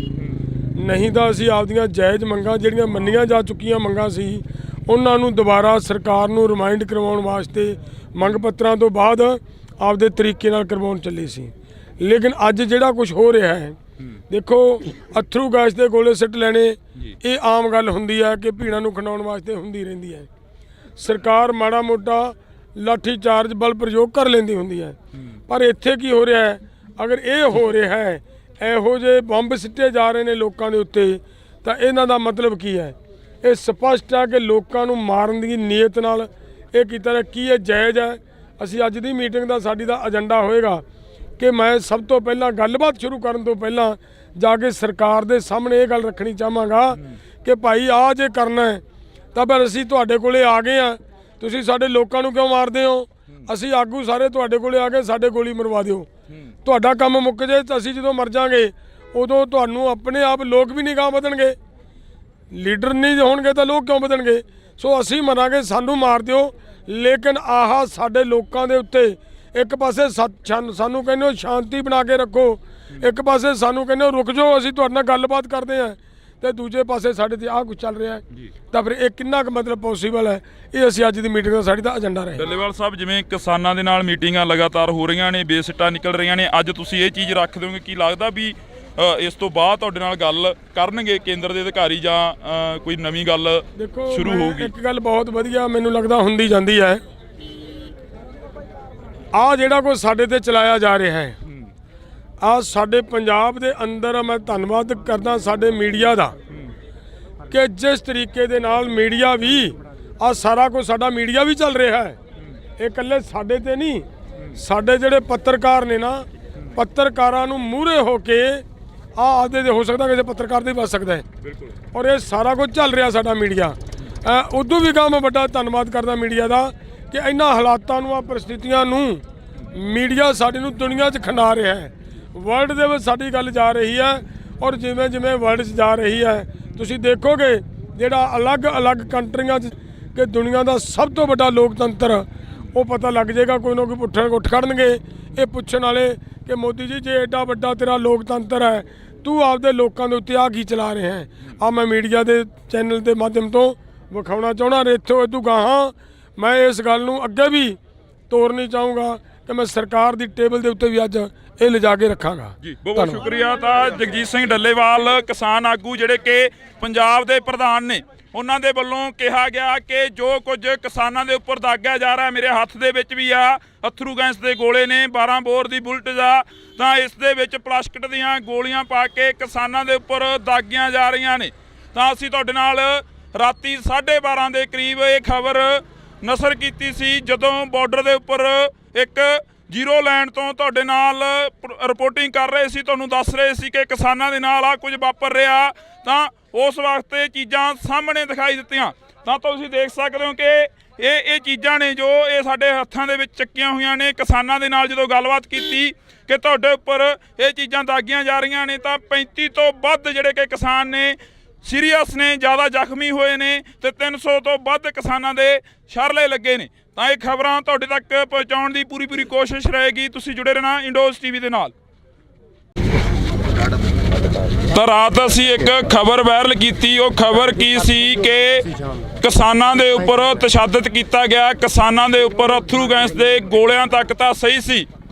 C: ਨਹੀਂ ਤਾਂ ਅਸੀਂ ਆਪਦੀਆਂ ਜਾਇਜ਼ ਮੰਗਾਂ ਜਿਹੜੀਆਂ ਮੰਨੀਆਂ ਜਾ ਚੁੱਕੀਆਂ ਮੰਗਾਂ ਸੀ ਉਹਨਾਂ ਨੂੰ ਦੁਬਾਰਾ ਸਰਕਾਰ ਨੂੰ ਰਿਮਾਈਂਡ ਕਰਵਾਉਣ ਵਾਸਤੇ ਮੰਗ ਪੱਤਰਾਂ ਤੋਂ ਬਾਅਦ ਆਪਦੇ ਤਰੀਕੇ ਨਾਲ ਕਰਵਾਉਣ ਚੱਲੇ ਸੀ। ਲੇਕਿਨ ਅੱਜ ਜਿਹੜਾ ਕੁਝ ਹੋ ਰਿਹਾ ਹੈ, ਦੇਖੋ ਅਥਰੂ ਗੈਸ ਦੇ ਗੋਲੇ ਸਿੱਟ ਲੈਣੇ ਇਹ ਆਮ ਗੱਲ ਹੁੰਦੀ ਹੈ ਕਿ ਭੀੜਾਂ ਨੂੰ ਖਿੰਡਾਉਣ ਵਾਸਤੇ ਹੁੰਦੀ ਰਹਿੰਦੀ ਹੈ। ਸਰਕਾਰ ਮਾੜਾ ਮੋਟਾ ਲਾਠੀ ਚਾਰਜ ਬਲ ਪ੍ਰਯੋਗ ਕਰ ਲੈਂਦੀ ਹੁੰਦੀ ਹੈ, ਪਰ ਇੱਥੇ ਕੀ ਹੋ ਰਿਹਾ ਹੈ? ਅਗਰ ਇਹ ਹੋ ਰਿਹਾ ਹੈ, ਇਹੋ ਜਿਹੇ ਬੰਬ ਸਿੱਟੇ ਜਾ ਰਹੇ ਨੇ ਲੋਕਾਂ ਦੇ ਉੱਤੇ, ਤਾਂ ਇਹਨਾਂ ਦਾ ਮਤਲਬ ਕੀ ਹੈ? ਇਹ ਸਪਸ਼ਟ ਹੈ ਕਿ ਲੋਕਾਂ ਨੂੰ ਮਾਰਨ ਦੀ ਨੀਅਤ ਨਾਲ ਇਹ ਕੀਤਾ ਰਿਹਾ। ਕੀ ਇਹ ਜਾਇਜ਼ ਹੈ? ਅਸੀਂ ਅੱਜ ਦੀ ਮੀਟਿੰਗ ਦਾ ਸਾਡੀ ਦਾ ਏਜੰਡਾ ਹੋਏਗਾ ਕਿ ਮੈਂ ਸਭ ਤੋਂ ਪਹਿਲਾਂ ਗੱਲਬਾਤ ਸ਼ੁਰੂ ਕਰਨ ਤੋਂ ਪਹਿਲਾਂ ਜਾ ਕੇ ਸਰਕਾਰ ਦੇ ਸਾਹਮਣੇ ਇਹ ਗੱਲ ਰੱਖਣੀ ਚਾਹਾਂਗਾ ਕਿ ਭਾਈ ਆਹ ਜੇ ਕਰਨਾ ਹੈ ਤਾਂ ਫਿਰ ਅਸੀਂ ਤੁਹਾਡੇ ਕੋਲੇ ਆ ਗਏ ਆ, ਤੁਸੀਂ ਸਾਡੇ ਲੋਕਾਂ ਨੂੰ ਕਿਉਂ ਮਾਰਦੇ ਹੋ? ਅਸੀਂ ਆਗੂ ਸਾਰੇ ਤੁਹਾਡੇ ਕੋਲੇ ਆ ਕੇ ਸਾਡੇ ਗੋਲੀ ਮਰਵਾ ਦਿਓ। ਤੁਹਾਡਾ ਕੰਮ ਮੁੱਕ ਜੇ ਤਾਂ ਅਸੀਂ ਜਦੋਂ ਮਰ ਜਾਵਾਂਗੇ ਉਦੋਂ ਤੁਹਾਨੂੰ ਆਪਣੇ ਆਪ ਲੋਕ ਵੀ ਨਿਗਾਹ ਵਧਣਗੇ। ਲੀਡਰ ਨਹੀਂ ਹੋਣਗੇ ਤਾਂ ਲੋਕ ਕਿਉਂ ਵਧਣਗੇ? ਸੋ ਅਸੀਂ ਮਰਾਂਗੇ, ਸਾਨੂੰ ਮਾਰ ਦਿਓ, ਲੇਕਿਨ ਆਹ ਸਾਡੇ ਲੋਕਾਂ ਦੇ ਉੱਤੇ ਇੱਕ ਪਾਸੇ ਸਾਨੂੰ ਕਹਿੰਦੇ ਹੋ ਸ਼ਾਂਤੀ ਬਣਾ ਕੇ ਰੱਖੋ, ਇੱਕ ਪਾਸੇ ਸਾਨੂੰ ਕਹਿੰਦੇ ਹੋ ਰੁਕ ਜਾਓ ਅਸੀਂ ਤੁਹਾਡੇ ਨਾਲ ਗੱਲਬਾਤ ਕਰਦੇ ਹਾਂ, ਤੇ ਦੂਜੇ ਪਾਸੇ ਸਾਡੇ ਤੇ ਆਹ ਕੁਝ ਚੱਲ ਰਿਹਾ ਹੈ। ਤਾਂ ਫਿਰ ਇਹ ਕਿੰਨਾ ਕੁ ਮਤਲਬ ਪੋਸੀਬਲ ਹੈ? ਇਹ ਅਸੀਂ ਅੱਜ ਦੀ ਮੀਟਿੰਗ ਦਾ ਸਾਡੀ ਦਾ ਏਜੰਡਾ ਰਹੇ।
B: ਡੱਲੇਵਾਲ ਸਾਹਿਬ, ਜਿਵੇਂ ਕਿਸਾਨਾਂ ਦੇ ਨਾਲ ਮੀਟਿੰਗਾਂ ਲਗਾਤਾਰ ਹੋ ਰਹੀਆਂ ਨੇ, ਬੇਸਿੱਟਾ ਨਿਕਲ ਰਹੀਆਂ ਨੇ, ਅੱਜ ਤੁਸੀਂ ਇਹ ਚੀਜ਼ ਰੱਖ ਦਿਓਗੇ? ਕੀ ਲੱਗਦਾ ਵੀ ਇਸ ਤੋਂ ਬਾਅਦ ਤੁਹਾਡੇ ਨਾਲ ਗੱਲ ਕਰਨਗੇ ਕੇਂਦਰ ਦੇ ਅਧਿਕਾਰੀ ਜਾਂ ਕੋਈ ਨਵੀਂ ਗੱਲ ਸ਼ੁਰੂ ਹੋਊਗੀ?
C: ਇੱਕ ਗੱਲ ਬਹੁਤ ਵਧੀਆ ਮੈਨੂੰ ਲੱਗਦਾ ਹੁੰਦੀ ਜਾਂਦੀ ਹੈ, ਆਹ ਜਿਹੜਾ ਕੁਝ ਸਾਡੇ ਤੇ ਚਲਾਇਆ ਜਾ ਰਿਹਾ ਹੈ, ਆਹ ਸਾਡੇ ਪੰਜਾਬ ਦੇ ਅੰਦਰ ਮੈਂ ਧੰਨਵਾਦ ਕਰਦਾ ਸਾਡੇ ਮੀਡੀਆ ਦਾ ਕਿ ਜਿਸ ਤਰੀਕੇ ਦੇ ਨਾਲ ਮੀਡੀਆ ਵੀ ਆਹ ਸਾਰਾ ਕੁਝ ਸਾਡਾ ਮੀਡੀਆ ਵੀ ਚੱਲ ਰਿਹਾ ਹੈ। ਇਹ ਇਕੱਲੇ ਸਾਡੇ ਤੇ ਨਹੀਂ, ਸਾਡੇ ਜਿਹੜੇ ਪੱਤਰਕਾਰ ਨੇ ਨਾ, ਪੱਤਰਕਾਰਾਂ ਨੂੰ ਮੂਹਰੇ ਹੋ ਕੇ ਆਦੇ ਦੇ ਹੋ ਸਕਦਾ ਕਿਸੇ ਪੱਤਰਕਾਰ ਦੇ ਬਚ ਸਕਦਾ ਹੈ। ਬਿਲਕੁਲ। ਔਰ ਇਹ ਸਾਰਾ ਕੁਝ ਚੱਲ ਰਿਹਾ ਸਾਡਾ ਮੀਡੀਆ। ਉਦੋਂ ਵੀ ਮੈਂ ਵੱਡਾ ਧੰਨਵਾਦ ਕਰਦਾ ਮੀਡੀਆ ਦਾ ਕਿ ਇਹਨਾਂ ਹਾਲਾਤਾਂ ਨੂੰ, ਆ ਪਰਿਸਥਿਤੀਆਂ ਨੂੰ ਮੀਡੀਆ ਸਾਡੀ ਨੂੰ ਦੁਨੀਆ 'ਚ ਖਿੰਡਾ ਰਿਹਾ ਹੈ। ਵਰਲਡ ਦੇ ਵਿੱਚ ਸਾਡੀ ਗੱਲ ਜਾ ਰਹੀ ਹੈ, ਔਰ ਜਿਵੇਂ ਜਿਵੇਂ ਵਰਲਡ 'ਚ ਜਾ ਰਹੀ ਹੈ ਤੁਸੀਂ ਦੇਖੋਗੇ ਜਿਹੜਾ ਅਲੱਗ-ਅਲੱਗ ਕੰਟਰੀਆਂ 'ਚ ਕਿ ਦੁਨੀਆ ਦਾ ਸਭ ਤੋਂ ਵੱਡਾ ਲੋਕਤੰਤਰ, ਉਹ ਪਤਾ ਲੱਗ ਜਾਏਗਾ। ਕੋਈ ਨਾ ਕੋਈ ਉੱਠ ਖੜਨਗੇ ਇਹ ਪੁੱਛਣ ਵਾਲੇ ਕਿ ਮੋਦੀ ਜੀ ਜੇ ਐਡਾ ਵੱਡਾ ਤੇਰਾ ਲੋਕਤੰਤਰ ਹੈ, ਤੂੰ ਆਪਦੇ ਲੋਕਾਂ ਦੇ ਉੱਤੇ ਆ ਕੀ ਚਲਾ ਰਿਹਾ ਹੈ? ਆ ਮੈਂ ਮੀਡੀਆ ਦੇ ਚੈਨਲ ਦੇ ਮਾਧਿਅਮ ਤੋਂ ਵਿਖਾਉਣਾ ਚਾਹੁੰਦਾ। ਇੱਥੋਂ ਇਦੋਂ ਗਾਹਾਂ ਮੈਂ ਇਸ ਗੱਲ ਨੂੰ ਅੱਗੇ ਵੀ ਤੋਰਨੀ ਚਾਹੂੰਗਾ ਕਿ ਮੈਂ ਸਰਕਾਰ ਦੀ ਟੇਬਲ ਦੇ ਉੱਤੇ ਵੀ ਅੱਜ ਇਹ ਲਿਜਾ ਕੇ ਰੱਖਾਂਗਾ।
B: ਜੀ ਬਹੁਤ ਸ਼ੁਕਰੀਆ। ਤਾਂ ਜਗਜੀਤ ਸਿੰਘ ਡੱਲੇਵਾਲ ਕਿਸਾਨ ਆਗੂ ਜਿਹੜੇ ਕਿ ਪੰਜਾਬ ਦੇ ਪ੍ਰਧਾਨ ਨੇ, ਉਹਨਾਂ ਦੇ ਵੱਲੋਂ ਕਿਹਾ ਗਿਆ ਕਿ ਜੋ ਕੁਝ ਕਿਸਾਨਾਂ ਦੇ ਉੱਪਰ ਦਾਗਿਆ ਜਾ ਰਿਹਾ, ਮੇਰੇ ਹੱਥ ਦੇ ਵਿੱਚ ਵੀ ਆ ਅਥਰੂ ਗੈਸ ਦੇ ਗੋਲੇ ਨੇ, 12 ਬੋਰ ਦੀ ਬੁਲਟ ਆ, ਤਾਂ ਇਸ ਦੇ ਵਿੱਚ ਪਲਾਸਟਿਕ ਦੀਆਂ ਗੋਲੀਆਂ ਪਾ ਕੇ ਕਿਸਾਨਾਂ ਦੇ ਉੱਪਰ ਦਾਗੀਆਂ ਜਾ ਰਹੀਆਂ ਨੇ। ਤਾਂ ਅਸੀਂ ਤੁਹਾਡੇ ਨਾਲ ਰਾਤੀ 12:30 ਦੇ ਕਰੀਬ ਇਹ ਖਬਰ ਨਸ਼ਰ ਕੀਤੀ ਸੀ, ਜਦੋਂ ਬਾਰਡਰ ਦੇ ਉੱਪਰ ਇੱਕ ਜ਼ੀਰੋ ਲੈਂਡ ਤੋਂ ਤੁਹਾਡੇ ਨਾਲ ਰਿਪੋਰਟਿੰਗ ਕਰ ਰਹੇ ਸੀ, ਤੁਹਾਨੂੰ ਦੱਸ ਰਹੇ ਸੀ ਕਿ ਕਿਸਾਨਾਂ ਦੇ ਨਾਲ ਆ ਕੁਝ ਵਾਪਰ ਰਿਹਾ। ਤਾਂ ਉਸ ਵਕਤ ਇਹ ਚੀਜ਼ਾਂ ਸਾਹਮਣੇ ਦਿਖਾਈ ਦਿੱਤੀਆਂ। ਤਾਂ ਤੁਸੀਂ ਦੇਖ ਸਕਦੇ ਹੋ ਕਿ ਇਹ ਚੀਜ਼ਾਂ ਨੇ ਜੋ ਇਹ ਸਾਡੇ ਹੱਥਾਂ ਦੇ ਵਿੱਚ ਚੱਕੀਆਂ ਹੋਈਆਂ ਨੇ। ਕਿਸਾਨਾਂ ਦੇ ਨਾਲ ਜਦੋਂ ਗੱਲਬਾਤ ਕੀਤੀ ਕਿ ਤੁਹਾਡੇ ਉੱਪਰ ਇਹ ਚੀਜ਼ਾਂ ਦਾਗੀਆਂ ਜਾ ਰਹੀਆਂ ਨੇ, ਤਾਂ 35 ਤੋਂ ਵੱਧ ਜਿਹੜੇ ਕਿ ਕਿਸਾਨ ਨੇ ਸੀਰੀਅਸ ਨੇ, ਜ਼ਿਆਦਾ ਜ਼ਖਮੀ ਹੋਏ ਨੇ, ਤੇ 300 ਤੋਂ ਵੱਧ ਕਿਸਾਨਾਂ ਦੇ ਸ਼ਰਲੇ ਲੱਗੇ ਨੇ। ਤਾਂ ਇਹ ਖਬਰਾਂ ਤੁਹਾਡੇ ਤੱਕ ਪਹੁੰਚਾਉਣ ਦੀ ਪੂਰੀ ਕੋਸ਼ਿਸ਼ ਰਹੇਗੀ। ਤੁਸੀਂ ਜੁੜੇ ਰਹਿਣਾ ਇੰਡੋਜ਼ ਟੀਵੀ ਦੇ ਨਾਲ। ਤਾਂ ਰਾਤ ਅਸੀਂ ਇੱਕ ਖਬਰ ਵਾਇਰਲ ਕੀਤੀ। ਉਹ ਖਬਰ ਕੀ ਸੀ ਕਿ ਕਿਸਾਨਾਂ ਦੇ ਉੱਪਰ ਤਸ਼ੱਦਦ ਕੀਤਾ ਗਿਆ, ਕਿਸਾਨਾਂ ਦੇ ਉੱਪਰ ਅਥਰੂ ਗੈਸ ਦੇ ਗੋਲਿਆਂ ਤੱਕ ਤਾਂ ਸਹੀ ਸੀ,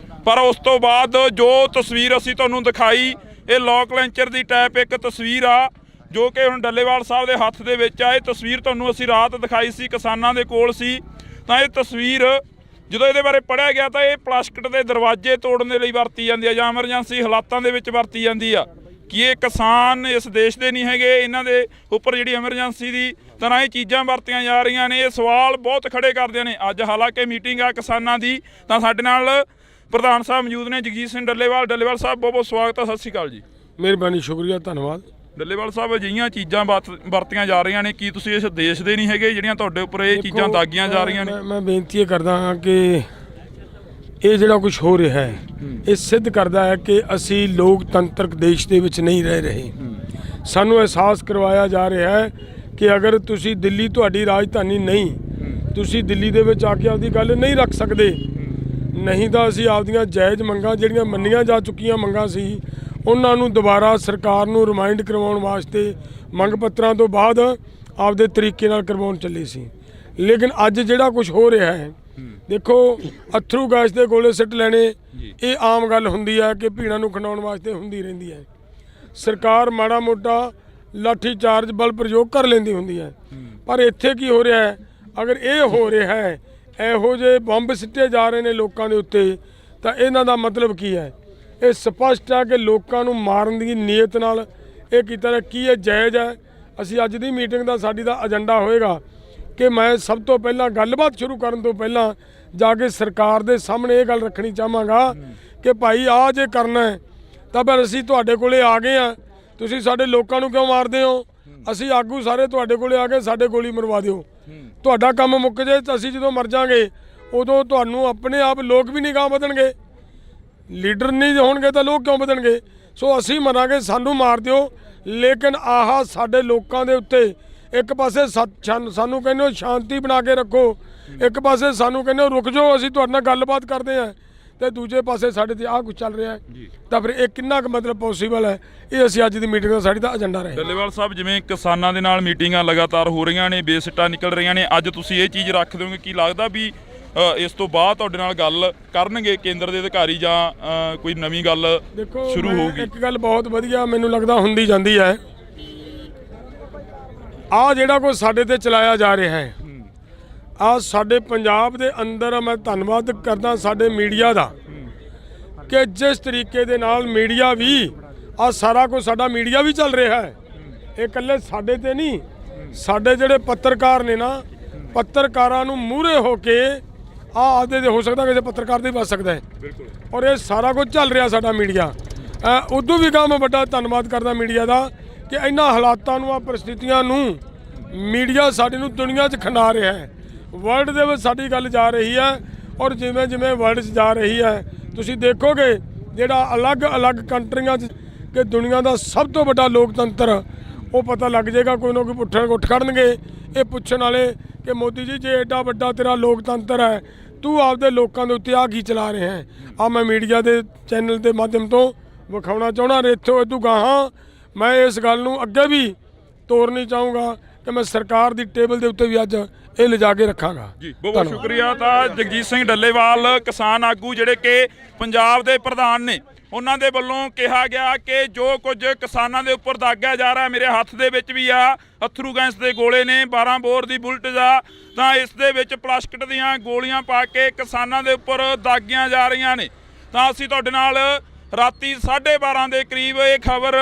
B: ਪਰ ਉਸ ਤੋਂ ਬਾਅਦ ਜੋ ਤਸਵੀਰ ਅਸੀਂ ਤੁਹਾਨੂੰ ਦਿਖਾਈ ਇਹ ਲੋਕ ਲੈਂਚਰ ਦੀ ਟਾਈਪ ਇੱਕ ਤਸਵੀਰ ਆ ਜੋ ਕਿ ਹੁਣ ਡੱਲੇਵਾਲ ਸਾਹਿਬ ਦੇ ਹੱਥ ਦੇ ਵਿੱਚ ਆ। ਇਹ ਤਸਵੀਰ ਤੁਹਾਨੂੰ ਅਸੀਂ ਰਾਤ ਦਿਖਾਈ ਸੀ, ਕਿਸਾਨਾਂ ਦੇ ਕੋਲ ਸੀ। ਤਾਂ ਇਹ ਤਸਵੀਰ ਜਦੋਂ ਇਹਦੇ ਬਾਰੇ ਪੜ੍ਹਿਆ ਗਿਆ ਤਾਂ ਇਹ ਪਲਾਸਟਿਕ ਦੇ ਦਰਵਾਜ਼ੇ ਤੋੜਨ ਦੇ ਲਈ ਵਰਤੀ ਜਾਂਦੀ ਆ ਜਾਂ ਐਮਰਜੈਂਸੀ ਹਾਲਾਤਾਂ ਦੇ ਵਿੱਚ ਵਰਤੀ ਜਾਂਦੀ ਆ। ਕਿ ਇਹ ਕਿਸਾਨ ਇਸ ਦੇਸ਼ ਦੇ ਨਹੀਂ ਹੈਗੇ, ਇਹਨਾਂ ਦੇ ਉੱਪਰ ਜਿਹੜੀ ਐਮਰਜੈਂਸੀ ਦੀ ਤਰ੍ਹਾਂ ਇਹ ਚੀਜ਼ਾਂ ਵਰਤੀਆਂ ਜਾ ਰਹੀਆਂ ਨੇ। ਇਹ ਸਵਾਲ ਬਹੁਤ ਖੜੇ ਕਰਦੇ ਨੇ। ਅੱਜ ਹਾਲਾਂਕਿ ਮੀਟਿੰਗ ਆ ਕਿਸਾਨਾਂ ਦੀ, ਤਾਂ ਸਾਡੇ ਨਾਲ ਪ੍ਰਧਾਨ ਸਾਹਿਬ ਮੌਜੂਦ ਨੇ ਜਗਜੀਤ ਸਿੰਘ ਡੱਲੇਵਾਲ ਸਾਹਿਬ, ਬਹੁਤ ਬਹੁਤ ਸਵਾਗਤ ਹੈ। ਸਤਿ ਸ਼੍ਰੀ ਅਕਾਲ ਜੀ।
C: ਮਿਹਰਬਾਨੀ, ਸ਼ੁਕਰੀਆ, ਧੰਨਵਾਦ।
B: ਡੱਲੇਵਾਲ ਸਾਹਿਬ, ਅਜਿਹੀਆਂ ਚੀਜ਼ਾਂ ਵਰਤੀਆਂ ਜਾ ਰਹੀਆਂ ਨੇ, ਕੀ ਤੁਸੀਂ ਇਸ ਦੇਸ਼ ਦੇ ਨਹੀਂ ਹੈਗੇ ਜਿਹੜੀਆਂ ਤੁਹਾਡੇ ਉੱਪਰ ਇਹ ਚੀਜ਼ਾਂ ਦਾਗੀਆਂ ਜਾ ਰਹੀਆਂ ਨੇ?
C: ਮੈਂ ਬੇਨਤੀ ਇਹ ਕਰਦਾ ਹਾਂ ਕਿ ਇਹ ਜਿਹੜਾ ਕੁਝ ਹੋ ਰਿਹਾ ਹੈ ਇਹ ਸਿੱਧ ਕਰਦਾ ਹੈ ਕਿ ਅਸੀਂ ਲੋਕਤੰਤਰਕ ਦੇਸ਼ ਦੇ ਵਿੱਚ ਨਹੀਂ ਰਹਿ ਰਹੇ। ਸਾਨੂੰ ਅਹਿਸਾਸ ਕਰਵਾਇਆ ਜਾ ਰਿਹਾ ਹੈ ਕਿ ਅਗਰ ਤੁਸੀਂ ਦਿੱਲੀ ਤੁਹਾਡੀ ਰਾਜਧਾਨੀ ਨਹੀਂ, ਤੁਸੀਂ ਦਿੱਲੀ ਦੇ ਵਿੱਚ ਆ ਕੇ ਆਪਦੀ ਗੱਲ ਨਹੀਂ ਰੱਖ ਸਕਦੇ, ਨਹੀਂ ਤਾਂ ਅਸੀਂ ਆਪਦੀਆਂ ਜਾਇਜ਼ ਮੰਗਾਂ ਜਿਹੜੀਆਂ ਮੰਨੀਆਂ ਜਾ ਚੁੱਕੀਆਂ ਮੰਗਾਂ ਸੀ ਉਹਨਾਂ ਨੂੰ ਦੁਬਾਰਾ ਸਰਕਾਰ ਨੂੰ ਰਿਮਾਈਂਡ ਕਰਵਾਉਣ ਵਾਸਤੇ ਮੰਗ ਪੱਤਰਾਂ ਤੋਂ ਬਾਅਦ ਆਪਦੇ ਤਰੀਕੇ ਨਾਲ ਕਰਵਾਉਣ ਚੱਲੇ ਸੀ। ਲੇਕਿਨ ਅੱਜ ਜਿਹੜਾ ਕੁਝ ਹੋ ਰਿਹਾ ਹੈ, ਦੇਖੋ ਅਥਰੂ ਗੈਸ ਦੇ ਗੋਲੇ ਸਿੱਟ ਲੈਣੇ ਇਹ ਆਮ ਗੱਲ ਹੁੰਦੀ ਹੈ ਕਿ ਭੀੜਾਂ ਨੂੰ ਖਿੰਡਾਉਣ ਵਾਸਤੇ ਹੁੰਦੀ ਰਹਿੰਦੀ ਹੈ। ਸਰਕਾਰ ਮਾੜਾ ਮੋਟਾ ਲਾਠੀ ਚਾਰਜ ਬਲ ਪ੍ਰਯੋਗ ਕਰ ਲੈਂਦੀ ਹੁੰਦੀ ਹੈ, ਪਰ ਇੱਥੇ ਕੀ ਹੋ ਰਿਹਾ ਹੈ? ਅਗਰ ਇਹ ਹੋ ਰਿਹਾ ਹੈ, ਇਹੋ ਜਿਹੇ ਬੰਬ ਸਿੱਟੇ ਜਾ ਰਹੇ ਨੇ ਲੋਕਾਂ ਦੇ ਉੱਤੇ, ਤਾਂ ਇਹਨਾਂ ਦਾ ਮਤਲਬ ਕੀ ਹੈ? ਇਹ ਸਪਸ਼ਟ ਹੈ ਕਿ ਲੋਕਾਂ ਨੂੰ ਮਾਰਨ ਦੀ ਨੀਅਤ ਨਾਲ ਇਹ ਕੀਤਾ ਰਿਹਾ। ਕੀ ਇਹ ਜਾਇਜ਼ ਹੈ? ਅਸੀਂ ਅੱਜ ਦੀ ਮੀਟਿੰਗ ਦਾ ਸਾਡੀ ਦਾ ਏਜੰਡਾ ਹੋਏਗਾ ਕਿ ਮੈਂ ਸਭ ਤੋਂ ਪਹਿਲਾਂ ਗੱਲਬਾਤ ਸ਼ੁਰੂ ਕਰਨ ਤੋਂ ਪਹਿਲਾਂ ਜਾ ਕੇ ਸਰਕਾਰ ਦੇ ਸਾਹਮਣੇ ਇਹ ਗੱਲ ਰੱਖਣੀ ਚਾਹਾਂਗਾ ਕਿ ਭਾਈ ਆਹ ਜੇ ਕਰਨਾ ਹੈ ਤਾਂ ਫਿਰ ਅਸੀਂ ਤੁਹਾਡੇ ਕੋਲੇ ਆ ਗਏ ਆ, ਤੁਸੀਂ ਸਾਡੇ ਲੋਕਾਂ ਨੂੰ ਕਿਉਂ ਮਾਰਦੇ ਹੋ? ਅਸੀਂ ਆਗੂ ਸਾਰੇ ਤੁਹਾਡੇ ਕੋਲੇ ਆ ਕੇ ਸਾਡੇ ਗੋਲੀ ਮਰਵਾ ਦਿਓ। ਤੁਹਾਡਾ ਕੰਮ ਮੁੱਕ ਜੇ ਤਾਂ ਅਸੀਂ ਜਦੋਂ ਮਰ ਜਾਾਂਗੇ ਉਦੋਂ ਤੁਹਾਨੂੰ ਆਪਣੇ ਆਪ ਲੋਕ ਵੀ ਨਹੀਂ ਗਾਂਹ ਵਧਣਗੇ। ਲੀਡਰ ਨਹੀਂ ਹੋਣਗੇ ਤਾਂ ਲੋਕ ਕਿਉਂ ਵਧਣਗੇ? ਸੋ ਅਸੀਂ ਮਰਾਂਗੇ, ਸਾਨੂੰ ਮਾਰ ਦਿਓ, ਲੇਕਿਨ ਆਹ ਸਾਡੇ ਲੋਕਾਂ ਦੇ ਉੱਤੇ ਇੱਕ ਪਾਸੇ ਸਾਨੂੰ ਕਹਿੰਦੇ ਹੋ ਸ਼ਾਂਤੀ ਬਣਾ ਕੇ ਰੱਖੋ, ਇੱਕ ਪਾਸੇ ਸਾਨੂੰ ਕਹਿੰਦੇ ਹੋ ਰੁਕ ਜਾਓ ਅਸੀਂ ਤੁਹਾਡੇ ਨਾਲ ਗੱਲਬਾਤ ਕਰਦੇ ਹਾਂ, ਤੇ ਦੂਜੇ ਪਾਸੇ ਸਾਡੇ ਤੇ ਆਹ ਕੁਝ ਚੱਲ ਰਿਹਾ ਹੈ। ਤਾਂ ਫਿਰ ਇਹ ਕਿੰਨਾ ਕੁ ਮਤਲਬ ਪੋਸੀਬਲ ਹੈ? ਇਹ ਅਸੀਂ ਅੱਜ ਦੀ ਮੀਟਿੰਗ ਦਾ ਸਾਡੀ ਦਾ ਏਜੰਡਾ ਰਹੇ।
B: ਡੱਲੇਵਾਲ ਸਾਹਿਬ, ਜਿਵੇਂ ਕਿਸਾਨਾਂ ਦੇ ਨਾਲ ਮੀਟਿੰਗਾਂ ਲਗਾਤਾਰ ਹੋ ਰਹੀਆਂ ਨੇ, ਬੇਸਿੱਟਾ ਨਿਕਲ ਰਹੀਆਂ ਨੇ, ਅੱਜ ਤੁਸੀਂ ਇਹ ਚੀਜ਼ ਰੱਖ ਦਿਓਗੇ? ਕੀ ਲੱਗਦਾ ਵੀ ਇਸ ਤੋਂ ਬਾਅਦ ਤੁਹਾਡੇ ਨਾਲ ਗੱਲ ਕਰਨਗੇ ਕੇਂਦਰ ਦੇ ਅਧਿਕਾਰੀ ਜਾਂ ਕੋਈ ਨਵੀਂ ਗੱਲ ਸ਼ੁਰੂ ਹੋਊਗੀ?
C: ਇੱਕ ਗੱਲ ਬਹੁਤ ਵਧੀਆ ਮੈਨੂੰ ਲੱਗਦਾ ਹੁੰਦੀ ਜਾਂਦੀ ਹੈ, ਆਹ ਜਿਹੜਾ ਕੁਝ ਸਾਡੇ ਤੇ ਚਲਾਇਆ ਜਾ ਰਿਹਾ ਹੈ, ਆਹ ਸਾਡੇ ਪੰਜਾਬ ਦੇ ਅੰਦਰ ਮੈਂ ਧੰਨਵਾਦ ਕਰਦਾ ਸਾਡੇ ਮੀਡੀਆ ਦਾ ਕਿ ਜਿਸ ਤਰੀਕੇ ਦੇ ਨਾਲ ਮੀਡੀਆ ਵੀ ਆਹ ਸਾਰਾ ਕੁਝ ਸਾਡਾ ਮੀਡੀਆ ਵੀ ਚੱਲ ਰਿਹਾ ਹੈ। ਇਹ ਇਕੱਲੇ ਸਾਡੇ ਤੇ ਨਹੀਂ, ਸਾਡੇ ਜਿਹੜੇ ਪੱਤਰਕਾਰ ਨੇ ਨਾ, ਪੱਤਰਕਾਰਾਂ ਨੂੰ ਮੂਹਰੇ ਹੋ ਕੇ ਆਦੇ ਦੇ ਹੋ ਸਕਦਾ ਕਿਸੇ ਪੱਤਰਕਾਰ ਦੇ ਬਚ ਸਕਦਾ ਹੈ। ਔਰ ਇਹ ਸਾਰਾ ਕੁਝ ਚੱਲ ਰਿਹਾ ਸਾਡਾ ਮੀਡੀਆ। ਉਦੋਂ ਵੀ ਮੈਂ ਵੱਡਾ ਧੰਨਵਾਦ ਕਰਦਾ ਮੀਡੀਆ ਦਾ ਕਿ ਇਹਨਾਂ ਹਾਲਾਤਾਂ ਨੂੰ, ਆ ਪਰਿਸਥਿਤੀਆਂ ਨੂੰ ਮੀਡੀਆ ਸਾਡੇ ਨੂੰ ਦੁਨੀਆ 'ਚ ਖਿੰਡਾ ਰਿਹਾ ਹੈ। ਵਰਲਡ ਦੇ ਵਿੱਚ ਸਾਡੀ ਗੱਲ ਜਾ ਰਹੀ ਹੈ, ਔਰ ਜਿਵੇਂ ਜਿਵੇਂ ਵਰਲਡ 'ਚ ਜਾ ਰਹੀ ਹੈ ਤੁਸੀਂ ਦੇਖੋਗੇ ਜਿਹੜਾ ਅਲੱਗ-ਅਲੱਗ ਕੰਟਰੀਆਂ 'ਚ ਕਿ ਦੁਨੀਆ ਦਾ ਸਭ ਤੋਂ ਵੱਡਾ ਲੋਕਤੰਤਰ, ਉਹ ਪਤਾ ਲੱਗ ਜਾਏਗਾ। ਕੋਈ ਨਾ ਕੋਈ ਉੱਠ ਖੜਨਗੇ ਇਹ ਪੁੱਛਣ ਵਾਲੇ ਕਿ ਮੋਦੀ ਜੀ ਜੇ ਐਡਾ ਵੱਡਾ ਤੇਰਾ ਲੋਕਤੰਤਰ ਹੈ, ਤੂੰ ਆਪਦੇ ਲੋਕਾਂ ਦੇ ਉੱਤੇ ਆਹ ਕੀ ਚਲਾ ਰਿਹਾ ਹੈ? ਆ ਮੈਂ ਮੀਡੀਆ ਦੇ ਚੈਨਲ ਦੇ ਮਾਧਿਅਮ ਤੋਂ ਵਿਖਾਉਣਾ ਚਾਹੁੰਦਾ। ਇੱਥੋਂ ਇਦੋਂ ਗਾਹਾਂ ਮੈਂ ਇਸ ਗੱਲ ਨੂੰ ਅੱਗੇ ਵੀ ਤੋਰਨੀ ਚਾਹੂੰਗਾ ਕਿ ਮੈਂ ਸਰਕਾਰ ਦੀ ਟੇਬਲ ਦੇ ਉੱਤੇ ਵੀ ਅੱਜ ਇਹ ਲਿਜਾ ਕੇ ਰੱਖਾਂਗਾ।
B: ਜੀ ਬਹੁਤ ਸ਼ੁਕਰੀਆ। ਤਾਂ ਜਗਜੀਤ ਸਿੰਘ ਡੱਲੇਵਾਲ ਕਿਸਾਨ ਆਗੂ ਜਿਹੜੇ ਕਿ ਪੰਜਾਬ ਦੇ ਪ੍ਰਧਾਨ ਨੇ, ਉਹਨਾਂ ਦੇ ਵੱਲੋਂ ਕਿਹਾ ਗਿਆ ਕਿ ਜੋ ਕੁਝ ਕਿਸਾਨਾਂ ਦੇ ਉੱਪਰ ਦਾਗਿਆ ਜਾ ਰਿਹਾ, ਮੇਰੇ ਹੱਥ ਦੇ ਵਿੱਚ ਵੀ ਆ ਅਥਰੂ ਗੈਸ ਦੇ ਗੋਲੇ ਨੇ, 12 ਬੋਰ ਦੀ ਬੁਲਟ ਦਾ, ਤਾਂ ਇਸ ਦੇ ਵਿੱਚ ਪਲਾਸਟਿਕ ਦੀਆਂ ਗੋਲੀਆਂ ਪਾ ਕੇ ਕਿਸਾਨਾਂ ਦੇ ਉੱਪਰ ਦਾਗੀਆਂ ਜਾ ਰਹੀਆਂ ਨੇ। ਤਾਂ ਅਸੀਂ ਤੁਹਾਡੇ ਨਾਲ ਰਾਤੀ 12:30 ਦੇ ਕਰੀਬ ਇਹ ਖਬਰ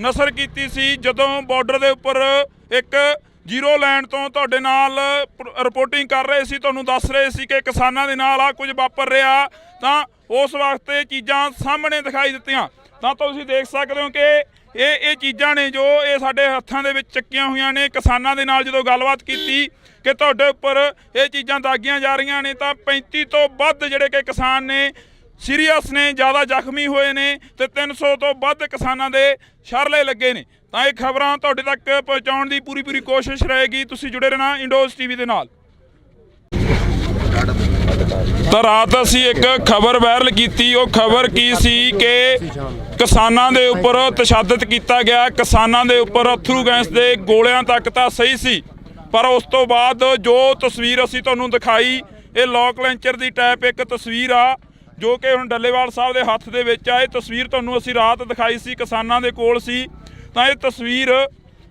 B: ਨਸ਼ਰ ਕੀਤੀ ਸੀ, ਜਦੋਂ ਬਾਰਡਰ ਦੇ ਉੱਪਰ ਇੱਕ ਜ਼ੀਰੋ ਲਾਈਨ ਤੋਂ ਤੁਹਾਡੇ ਨਾਲ ਰਿਪੋਰਟਿੰਗ ਕਰ ਰਹੇ ਸੀ, ਤੁਹਾਨੂੰ ਦੱਸ ਰਹੇ ਸੀ ਕਿ ਕਿਸਾਨਾਂ ਦੇ ਨਾਲ ਆ ਕੁਝ ਵਾਪਰ ਰਿਹਾ। ਤਾਂ ਉਸ ਵਕਤ ਇਹ ਚੀਜ਼ਾਂ ਸਾਹਮਣੇ ਦਿਖਾਈ ਦਿੱਤੀਆਂ। ਤਾਂ ਤੁਸੀਂ ਦੇਖ ਸਕਦੇ ਹੋ ਕਿ ਇਹ ਚੀਜ਼ਾਂ ਨੇ ਜੋ ਇਹ ਸਾਡੇ ਹੱਥਾਂ ਦੇ ਵਿੱਚ ਚੱਕੀਆਂ ਹੋਈਆਂ ਨੇ। ਕਿਸਾਨਾਂ ਦੇ ਨਾਲ ਜਦੋਂ ਗੱਲਬਾਤ ਕੀਤੀ ਕਿ ਤੁਹਾਡੇ ਉੱਪਰ ਇਹ ਚੀਜ਼ਾਂ ਦਾਗੀਆਂ ਜਾ ਰਹੀਆਂ ਨੇ, ਤਾਂ 35 ਤੋਂ ਵੱਧ ਜਿਹੜੇ ਕਿ ਕਿਸਾਨ ਨੇ ਸੀਰੀਅਸ ਨੇ, ਜ਼ਿਆਦਾ ਜ਼ਖਮੀ ਹੋਏ ਨੇ, ਤੇ 300 ਤੋਂ ਵੱਧ ਕਿਸਾਨਾਂ ਦੇ ਸ਼ਰਲੇ ਲੱਗੇ ਨੇ। ਤਾਂ ਇਹ ਖਬਰਾਂ ਤੁਹਾਡੇ ਤੱਕ ਪਹੁੰਚਾਉਣ ਦੀ ਪੂਰੀ ਕੋਸ਼ਿਸ਼ ਰਹੇਗੀ। ਤੁਸੀਂ ਜੁੜੇ ਰਹਿਣਾ ਇੰਡੋਜ਼ ਟੀਵੀ ਦੇ ਨਾਲ। ਤਾਂ ਰਾਤ ਅਸੀਂ ਇੱਕ ਖਬਰ ਵਾਇਰਲ ਕੀਤੀ। ਉਹ ਖਬਰ ਕੀ ਸੀ ਕਿ ਕਿਸਾਨਾਂ ਦੇ ਉੱਪਰ ਤਸ਼ੱਦਦ ਕੀਤਾ ਗਿਆ, ਕਿਸਾਨਾਂ ਦੇ ਉੱਪਰ ਅਥਰੂ ਗੈਸ ਦੇ ਗੋਲਿਆਂ ਤੱਕ ਤਾਂ ਸਹੀ ਸੀ, ਪਰ ਉਸ ਤੋਂ ਬਾਅਦ ਜੋ ਤਸਵੀਰ ਅਸੀਂ ਤੁਹਾਨੂੰ ਦਿਖਾਈ ਇਹ ਲੋਕ ਲੈਂਚਰ ਦੀ ਟਾਈਪ ਇੱਕ ਤਸਵੀਰ ਆ ਜੋ ਕਿ ਹੁਣ ਡੱਲੇਵਾਲ ਸਾਹਿਬ ਦੇ ਹੱਥ ਦੇ ਵਿੱਚ ਆ। ਇਹ ਤਸਵੀਰ ਤੁਹਾਨੂੰ ਅਸੀਂ ਰਾਤ ਦਿਖਾਈ ਸੀ, ਕਿਸਾਨਾਂ ਦੇ ਕੋਲ ਸੀ। ਤਾਂ ਇਹ ਤਸਵੀਰ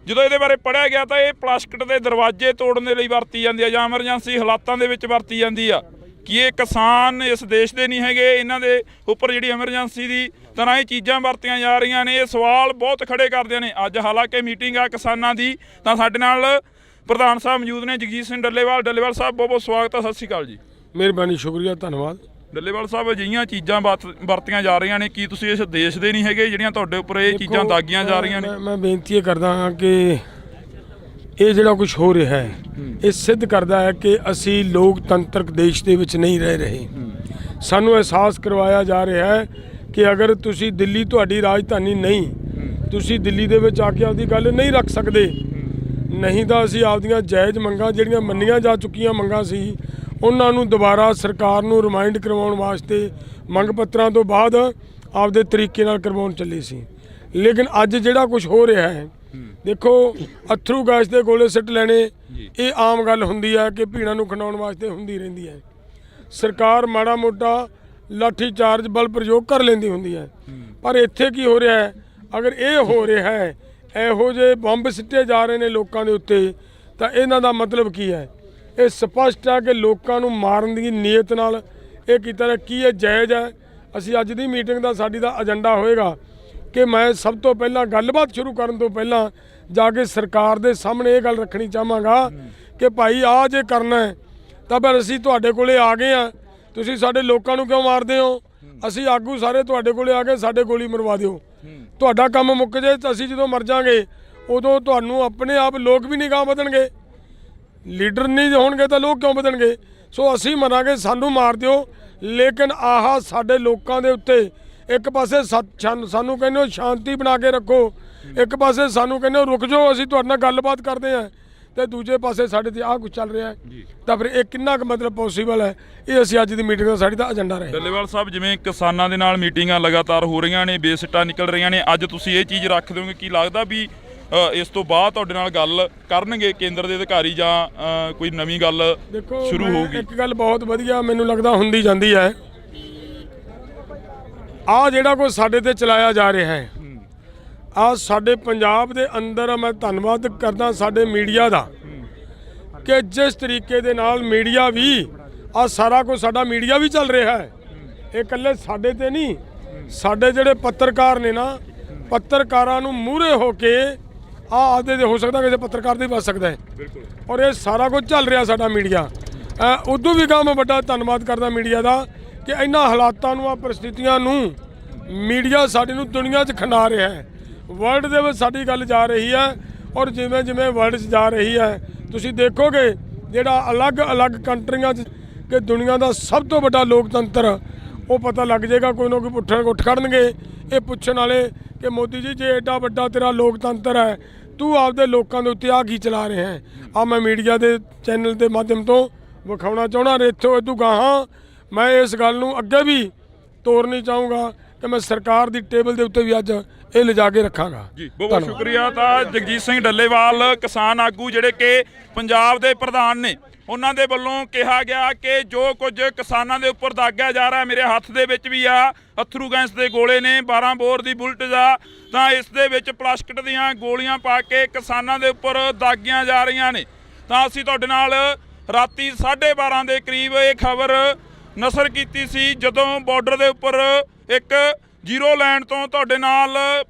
B: ਜਦੋਂ ਇਹਦੇ ਬਾਰੇ ਪੜ੍ਹਿਆ ਗਿਆ ਤਾਂ ਇਹ ਪਲਾਸਟਿਕ ਦੇ ਦਰਵਾਜ਼ੇ ਤੋੜਨ ਦੇ ਲਈ ਵਰਤੀ ਜਾਂਦੀ ਆ ਜਾਂ ਐਮਰਜੈਂਸੀ ਹਾਲਾਤਾਂ ਦੇ ਵਿੱਚ ਵਰਤੀ ਜਾਂਦੀ ਆ। ਕਿ ਇਹ ਕਿਸਾਨ ਇਸ ਦੇਸ਼ ਦੇ ਨਹੀਂ ਹੈਗੇ, ਇਹਨਾਂ ਦੇ ਉੱਪਰ ਜਿਹੜੀ ਐਮਰਜੈਂਸੀ ਦੀ ਤਰ੍ਹਾਂ ਇਹ ਚੀਜ਼ਾਂ ਵਰਤੀਆਂ ਜਾ ਰਹੀਆਂ ਨੇ। ਇਹ ਸਵਾਲ ਬਹੁਤ ਖੜੇ ਕਰਦੇ ਨੇ। ਅੱਜ ਹਾਲਾਂਕਿ ਮੀਟਿੰਗ ਆ ਕਿਸਾਨਾਂ ਦੀ, ਤਾਂ ਸਾਡੇ ਨਾਲ ਪ੍ਰਧਾਨ ਸਾਹਿਬ ਮੌਜੂਦ ਨੇ ਜਗਜੀਤ ਸਿੰਘ ਡੱਲੇਵਾਲ। ਡੱਲੇਵਾਲ ਸਾਹਿਬ ਬਹੁਤ ਬਹੁਤ ਸਵਾਗਤ ਹੈ। ਸਤਿ ਸ਼੍ਰੀ ਅਕਾਲ ਜੀ।
C: ਮਿਹਰਬਾਨੀ, ਸ਼ੁਕਰੀਆ, ਧੰਨਵਾਦ।
B: ਡੱਲੇਵਾਲ ਸਾਹਿਬ, ਅਜਿਹੀਆਂ ਚੀਜ਼ਾਂ ਵਰਤੀਆਂ ਜਾ ਰਹੀਆਂ ਨੇ, ਕੀ ਤੁਸੀਂ ਇਸ ਦੇਸ਼ ਦੇ ਨਹੀਂ ਹੈਗੇ ਜਿਹੜੀਆਂ ਤੁਹਾਡੇ ਉੱਪਰ ਇਹ ਚੀਜ਼ਾਂ ਦਾਗੀਆਂ ਜਾ ਰਹੀਆਂ ਨੇ?
C: ਮੈਂ ਬੇਨਤੀ ਇਹ ਕਰਦਾ ਹਾਂ ਕਿ ਇਹ ਜਿਹੜਾ ਕੁਝ ਹੋ ਰਿਹਾ ਹੈ ਇਹ ਸਿੱਧ ਕਰਦਾ ਹੈ ਕਿ ਅਸੀਂ ਲੋਕਤੰਤਰਕ ਦੇਸ਼ ਦੇ ਵਿੱਚ ਨਹੀਂ ਰਹਿ ਰਹੇ। ਸਾਨੂੰ ਅਹਿਸਾਸ ਕਰਵਾਇਆ ਜਾ ਰਿਹਾ ਹੈ ਕਿ ਅਗਰ ਤੁਸੀਂ ਦਿੱਲੀ ਤੁਹਾਡੀ ਰਾਜਧਾਨੀ ਨਹੀਂ, ਤੁਸੀਂ ਦਿੱਲੀ ਦੇ ਵਿੱਚ ਆ ਕੇ ਆਪਦੀ ਗੱਲ ਨਹੀਂ ਰੱਖ ਸਕਦੇ, ਨਹੀਂ ਤਾਂ ਅਸੀਂ ਆਪਦੀਆਂ ਜਾਇਜ਼ ਮੰਗਾਂ ਜਿਹੜੀਆਂ ਮੰਨੀਆਂ ਜਾ ਚੁੱਕੀਆਂ ਮੰਗਾਂ ਸੀ ਉਹਨਾਂ ਨੂੰ ਦੁਬਾਰਾ ਸਰਕਾਰ ਨੂੰ ਰਿਮਾਈਂਡ ਕਰਵਾਉਣ ਵਾਸਤੇ ਮੰਗ ਪੱਤਰਾਂ ਤੋਂ ਬਾਅਦ ਆਪਦੇ ਤਰੀਕੇ ਨਾਲ ਕਰਵਾਉਣ ਚੱਲੇ ਸੀ। ਲੇਕਿਨ ਅੱਜ ਜਿਹੜਾ ਕੁਝ ਹੋ ਰਿਹਾ ਹੈ, ਦੇਖੋ ਅਥਰੂ ਗੈਸ ਦੇ ਗੋਲੇ ਸਿੱਟ ਲੈਣੇ ਇਹ ਆਮ ਗੱਲ ਹੁੰਦੀ ਹੈ ਕਿ ਭੀੜਾਂ ਨੂੰ ਖੰਡਾਉਣ ਵਾਸਤੇ ਹੁੰਦੀ ਰਹਿੰਦੀ ਹੈ। ਸਰਕਾਰ ਮਾੜਾ ਮੋਟਾ ਲਾਠੀ ਚਾਰਜ ਬਲ ਪ੍ਰਯੋਗ ਕਰ ਲੈਂਦੀ ਹੁੰਦੀ ਹੈ, ਪਰ ਇੱਥੇ ਕੀ ਹੋ ਰਿਹਾ ਹੈ? ਅਗਰ ਇਹ ਹੋ ਰਿਹਾ ਹੈ, ਇਹੋ ਜਿਹੇ ਬੰਬ ਸਿੱਟੇ ਜਾ ਰਹੇ ਨੇ ਲੋਕਾਂ ਦੇ ਉੱਤੇ, ਤਾਂ ਇਹਨਾਂ ਦਾ ਮਤਲਬ ਕੀ ਹੈ? ਇਹ ਸਪਸ਼ਟ ਹੈ ਕਿ ਲੋਕਾਂ ਨੂੰ ਮਾਰਨ ਦੀ ਨੀਅਤ ਨਾਲ ਇਹ ਕੀਤਾ ਰਿਹਾ। ਕੀ ਇਹ ਜਾਇਜ਼ ਹੈ? ਅਸੀਂ ਅੱਜ ਦੀ ਮੀਟਿੰਗ ਦਾ ਸਾਡੀ ਦਾ ਏਜੰਡਾ ਹੋਏਗਾ ਕਿ ਮੈਂ ਸਭ ਤੋਂ ਪਹਿਲਾਂ ਗੱਲਬਾਤ ਸ਼ੁਰੂ ਕਰਨ ਤੋਂ ਪਹਿਲਾਂ ਜਾ ਕੇ ਸਰਕਾਰ ਦੇ ਸਾਹਮਣੇ ਇਹ ਗੱਲ ਰੱਖਣੀ ਚਾਹਾਂਗਾ ਕਿ ਭਾਈ ਆਹ ਜੇ ਕਰਨਾ ਹੈ ਤਾਂ ਫਿਰ ਅਸੀਂ ਤੁਹਾਡੇ ਕੋਲੇ ਆ ਗਏ ਆ, ਤੁਸੀਂ ਸਾਡੇ ਲੋਕਾਂ ਨੂੰ ਕਿਉਂ ਮਾਰਦੇ ਹੋ? ਅਸੀਂ ਆਗੂ ਸਾਰੇ ਤੁਹਾਡੇ ਕੋਲੇ ਆ ਕੇ ਸਾਡੇ ਗੋਲੀ ਮਰਵਾ ਦਿਓ। ਤੁਹਾਡਾ ਕੰਮ ਮੁੱਕ ਜੇ ਤਾਂ ਅਸੀਂ ਜਦੋਂ ਮਰ ਜਾਵਾਂਗੇ ਉਦੋਂ ਤੁਹਾਨੂੰ ਆਪਣੇ ਆਪ ਲੋਕ ਵੀ ਨਿਗਾਹ ਵਧਣਗੇ। ਲੀਡਰ ਨਹੀਂ ਹੋਣਗੇ ਤਾਂ ਲੋਕ ਕਿਉਂ ਵਧਣਗੇ? ਸੋ ਅਸੀਂ ਮਰਾਂਗੇ, ਸਾਨੂੰ ਮਾਰ ਦਿਓ, ਲੇਕਿਨ ਆਹ ਸਾਡੇ ਲੋਕਾਂ ਦੇ ਉੱਤੇ ਇੱਕ ਪਾਸੇ ਸਾਨੂੰ ਕਹਿੰਦੇ ਹੋ ਸ਼ਾਂਤੀ ਬਣਾ ਕੇ ਰੱਖੋ, ਇੱਕ ਪਾਸੇ ਸਾਨੂੰ ਕਹਿੰਦੇ ਹੋ ਰੁਕ ਜਾਓ ਅਸੀਂ ਤੁਹਾਡੇ ਨਾਲ ਗੱਲਬਾਤ ਕਰਦੇ ਹਾਂ, ਤੇ ਦੂਜੇ ਪਾਸੇ ਸਾਡੇ ਤੇ ਆਹ ਕੁਝ ਚੱਲ ਰਿਹਾ ਹੈ। ਤਾਂ ਫਿਰ ਇਹ ਕਿੰਨਾ ਕੁ ਮਤਲਬ ਪੋਸੀਬਲ ਹੈ? ਇਹ ਅਸੀਂ ਅੱਜ ਦੀ ਮੀਟਿੰਗ ਦਾ ਸਾਡੀ ਦਾ ਏਜੰਡਾ ਰਹੇ।
B: ਡੱਲੇਵਾਲ ਸਾਹਿਬ, ਜਿਵੇਂ ਕਿਸਾਨਾਂ ਦੇ ਨਾਲ ਮੀਟਿੰਗਾਂ ਲਗਾਤਾਰ ਹੋ ਰਹੀਆਂ ਨੇ, ਬੇਸਿੱਟਾ ਨਿਕਲ ਰਹੀਆਂ ਨੇ, ਅੱਜ ਤੁਸੀਂ ਇਹ ਚੀਜ਼ ਰੱਖ ਦਿਓਗੇ? ਕੀ ਲੱਗਦਾ ਵੀ ਇਸ ਤੋਂ ਬਾਅਦ ਤੁਹਾਡੇ ਨਾਲ ਗੱਲ ਕਰਨਗੇ ਕੇਂਦਰ ਦੇ ਅਧਿਕਾਰੀ ਜਾਂ ਕੋਈ ਨਵੀਂ ਗੱਲ ਸ਼ੁਰੂ ਹੋਊਗੀ?
C: ਇੱਕ ਗੱਲ ਬਹੁਤ ਵਧੀਆ ਮੈਨੂੰ ਲੱਗਦਾ ਹੁੰਦੀ ਜਾਂਦੀ ਹੈ, ਆਹ ਜਿਹੜਾ ਕੁਝ ਸਾਡੇ ਤੇ ਚਲਾਇਆ ਜਾ ਰਿਹਾ ਹੈ, ਆਹ ਸਾਡੇ ਪੰਜਾਬ ਦੇ ਅੰਦਰ ਮੈਂ ਧੰਨਵਾਦ ਕਰਦਾ ਸਾਡੇ ਮੀਡੀਆ ਦਾ ਕਿ ਜਿਸ ਤਰੀਕੇ ਦੇ ਨਾਲ ਮੀਡੀਆ ਵੀ ਆਹ ਸਾਰਾ ਕੁਝ ਸਾਡਾ ਮੀਡੀਆ ਵੀ ਚੱਲ ਰਿਹਾ ਹੈ। ਇਹ ਇਕੱਲੇ ਸਾਡੇ ਤੇ ਨਹੀਂ, ਸਾਡੇ ਜਿਹੜੇ ਪੱਤਰਕਾਰ ਨੇ ਨਾ, ਪੱਤਰਕਾਰਾਂ ਨੂੰ ਮੂਹਰੇ ਹੋ ਕੇ ਆਦੇ ਹੋ ਸਕਦਾ ਕਿਸੇ ਪੱਤਰਕਾਰ ਦੇ ਬਚ ਸਕਦਾ ਹੈ। ਔਰ ਇਹ ਸਾਰਾ ਕੁਝ ਚੱਲ ਰਿਹਾ ਸਾਡਾ ਮੀਡੀਆ। ਉਦੋਂ ਵੀ ਮੈਂ ਵੱਡਾ ਧੰਨਵਾਦ ਕਰਦਾ ਮੀਡੀਆ ਦਾ ਕਿ ਇਹਨਾਂ ਹਾਲਾਤਾਂ ਨੂੰ, ਆ ਪਰਿਸਥਿਤੀਆਂ ਨੂੰ ਮੀਡੀਆ ਸਾਡੇ ਨੂੰ ਦੁਨੀਆ 'ਚ ਖੰਡਾ ਰਿਹਾ ਹੈ। ਵਰਲਡ ਦੇ ਵਿੱਚ ਸਾਡੀ ਗੱਲ ਜਾ ਰਹੀ ਹੈ, ਔਰ ਜਿਵੇਂ ਜਿਵੇਂ ਵਰਲਡ 'ਚ ਜਾ ਰਹੀ ਹੈ ਤੁਸੀਂ ਦੇਖੋਗੇ ਜਿਹੜਾ ਅਲੱਗ-ਅਲੱਗ ਕੰਟਰੀਆਂ 'ਚ ਕਿ ਦੁਨੀਆ ਦਾ ਸਭ ਤੋਂ ਵੱਡਾ ਲੋਕਤੰਤਰ, ਉਹ ਪਤਾ ਲੱਗ ਜਾਏਗਾ। ਕੋਈ ਨਾ ਕੋਈ ਉੱਠ ਖੜਨਗੇ ਇਹ ਪੁੱਛਣ ਵਾਲੇ ਕਿ ਮੋਦੀ ਜੀ ਜੇ ਐਡਾ ਵੱਡਾ ਤੇਰਾ ਲੋਕਤੰਤਰ ਹੈ, ਤੂੰ ਆਪਦੇ ਲੋਕਾਂ ਦੇ ਉੱਤੇ ਆ ਕੀ ਚਲਾ ਰਿਹਾ ਹੈ? ਆ ਮੈਂ ਮੀਡੀਆ ਦੇ ਚੈਨਲ ਦੇ ਮਾਧਿਅਮ ਤੋਂ ਵਿਖਾਉਣਾ ਚਾਹੁੰਦਾ। ਇੱਥੋਂ ਇਦੋਂ ਗਾਹਾਂ ਮੈਂ ਇਸ ਗੱਲ ਨੂੰ ਅੱਗੇ ਵੀ ਤੋਰਨੀ ਚਾਹੂੰਗਾ ਕਿ ਮੈਂ ਸਰਕਾਰ ਦੀ ਟੇਬਲ ਦੇ ਉੱਤੇ ਵੀ ਅੱਜ ਇਹ ਲਿਜਾ ਕੇ ਰੱਖਾਂਗਾ।
B: ਜੀ ਬਹੁਤ ਸ਼ੁਕਰੀਆ। ਤਾਂ ਜਗਜੀਤ ਸਿੰਘ ਡੱਲੇਵਾਲ ਕਿਸਾਨ ਆਗੂ ਜਿਹੜੇ ਕਿ ਪੰਜਾਬ ਦੇ ਪ੍ਰਧਾਨ ਨੇ, ਉਹਨਾਂ ਦੇ ਵੱਲੋਂ ਕਿਹਾ ਗਿਆ ਕਿ ਜੋ ਕੁਝ ਕਿਸਾਨਾਂ ਦੇ ਉੱਪਰ ਦਾਗਿਆ ਜਾ ਰਿਹਾ, ਮੇਰੇ ਹੱਥ ਦੇ ਵਿੱਚ ਵੀ ਆ ਅਥਰੂ ਗੈਸ ਦੇ ਗੋਲੇ ਨੇ, 12 ਬੋਰ ਦੀ ਬੁਲਟ ਦਾ, ਤਾਂ ਇਸ ਦੇ ਵਿੱਚ ਪਲਾਸਟਿਕ ਦੀਆਂ ਗੋਲੀਆਂ ਪਾ ਕੇ ਕਿਸਾਨਾਂ ਦੇ ਉੱਪਰ ਦਾਗੀਆਂ ਜਾ ਰਹੀਆਂ ਨੇ। ਤਾਂ ਅਸੀਂ ਤੁਹਾਡੇ ਨਾਲ ਰਾਤੀ 12:30 ਦੇ ਕਰੀਬ ਇਹ ਖਬਰ ਨਸ਼ਰ ਕੀਤੀ ਸੀ, ਜਦੋਂ ਬਾਰਡਰ ਦੇ ਉੱਪਰ ਇੱਕ ਜ਼ੀਰੋ ਲਾਈਨ ਤੋਂ ਤੁਹਾਡੇ ਨਾਲ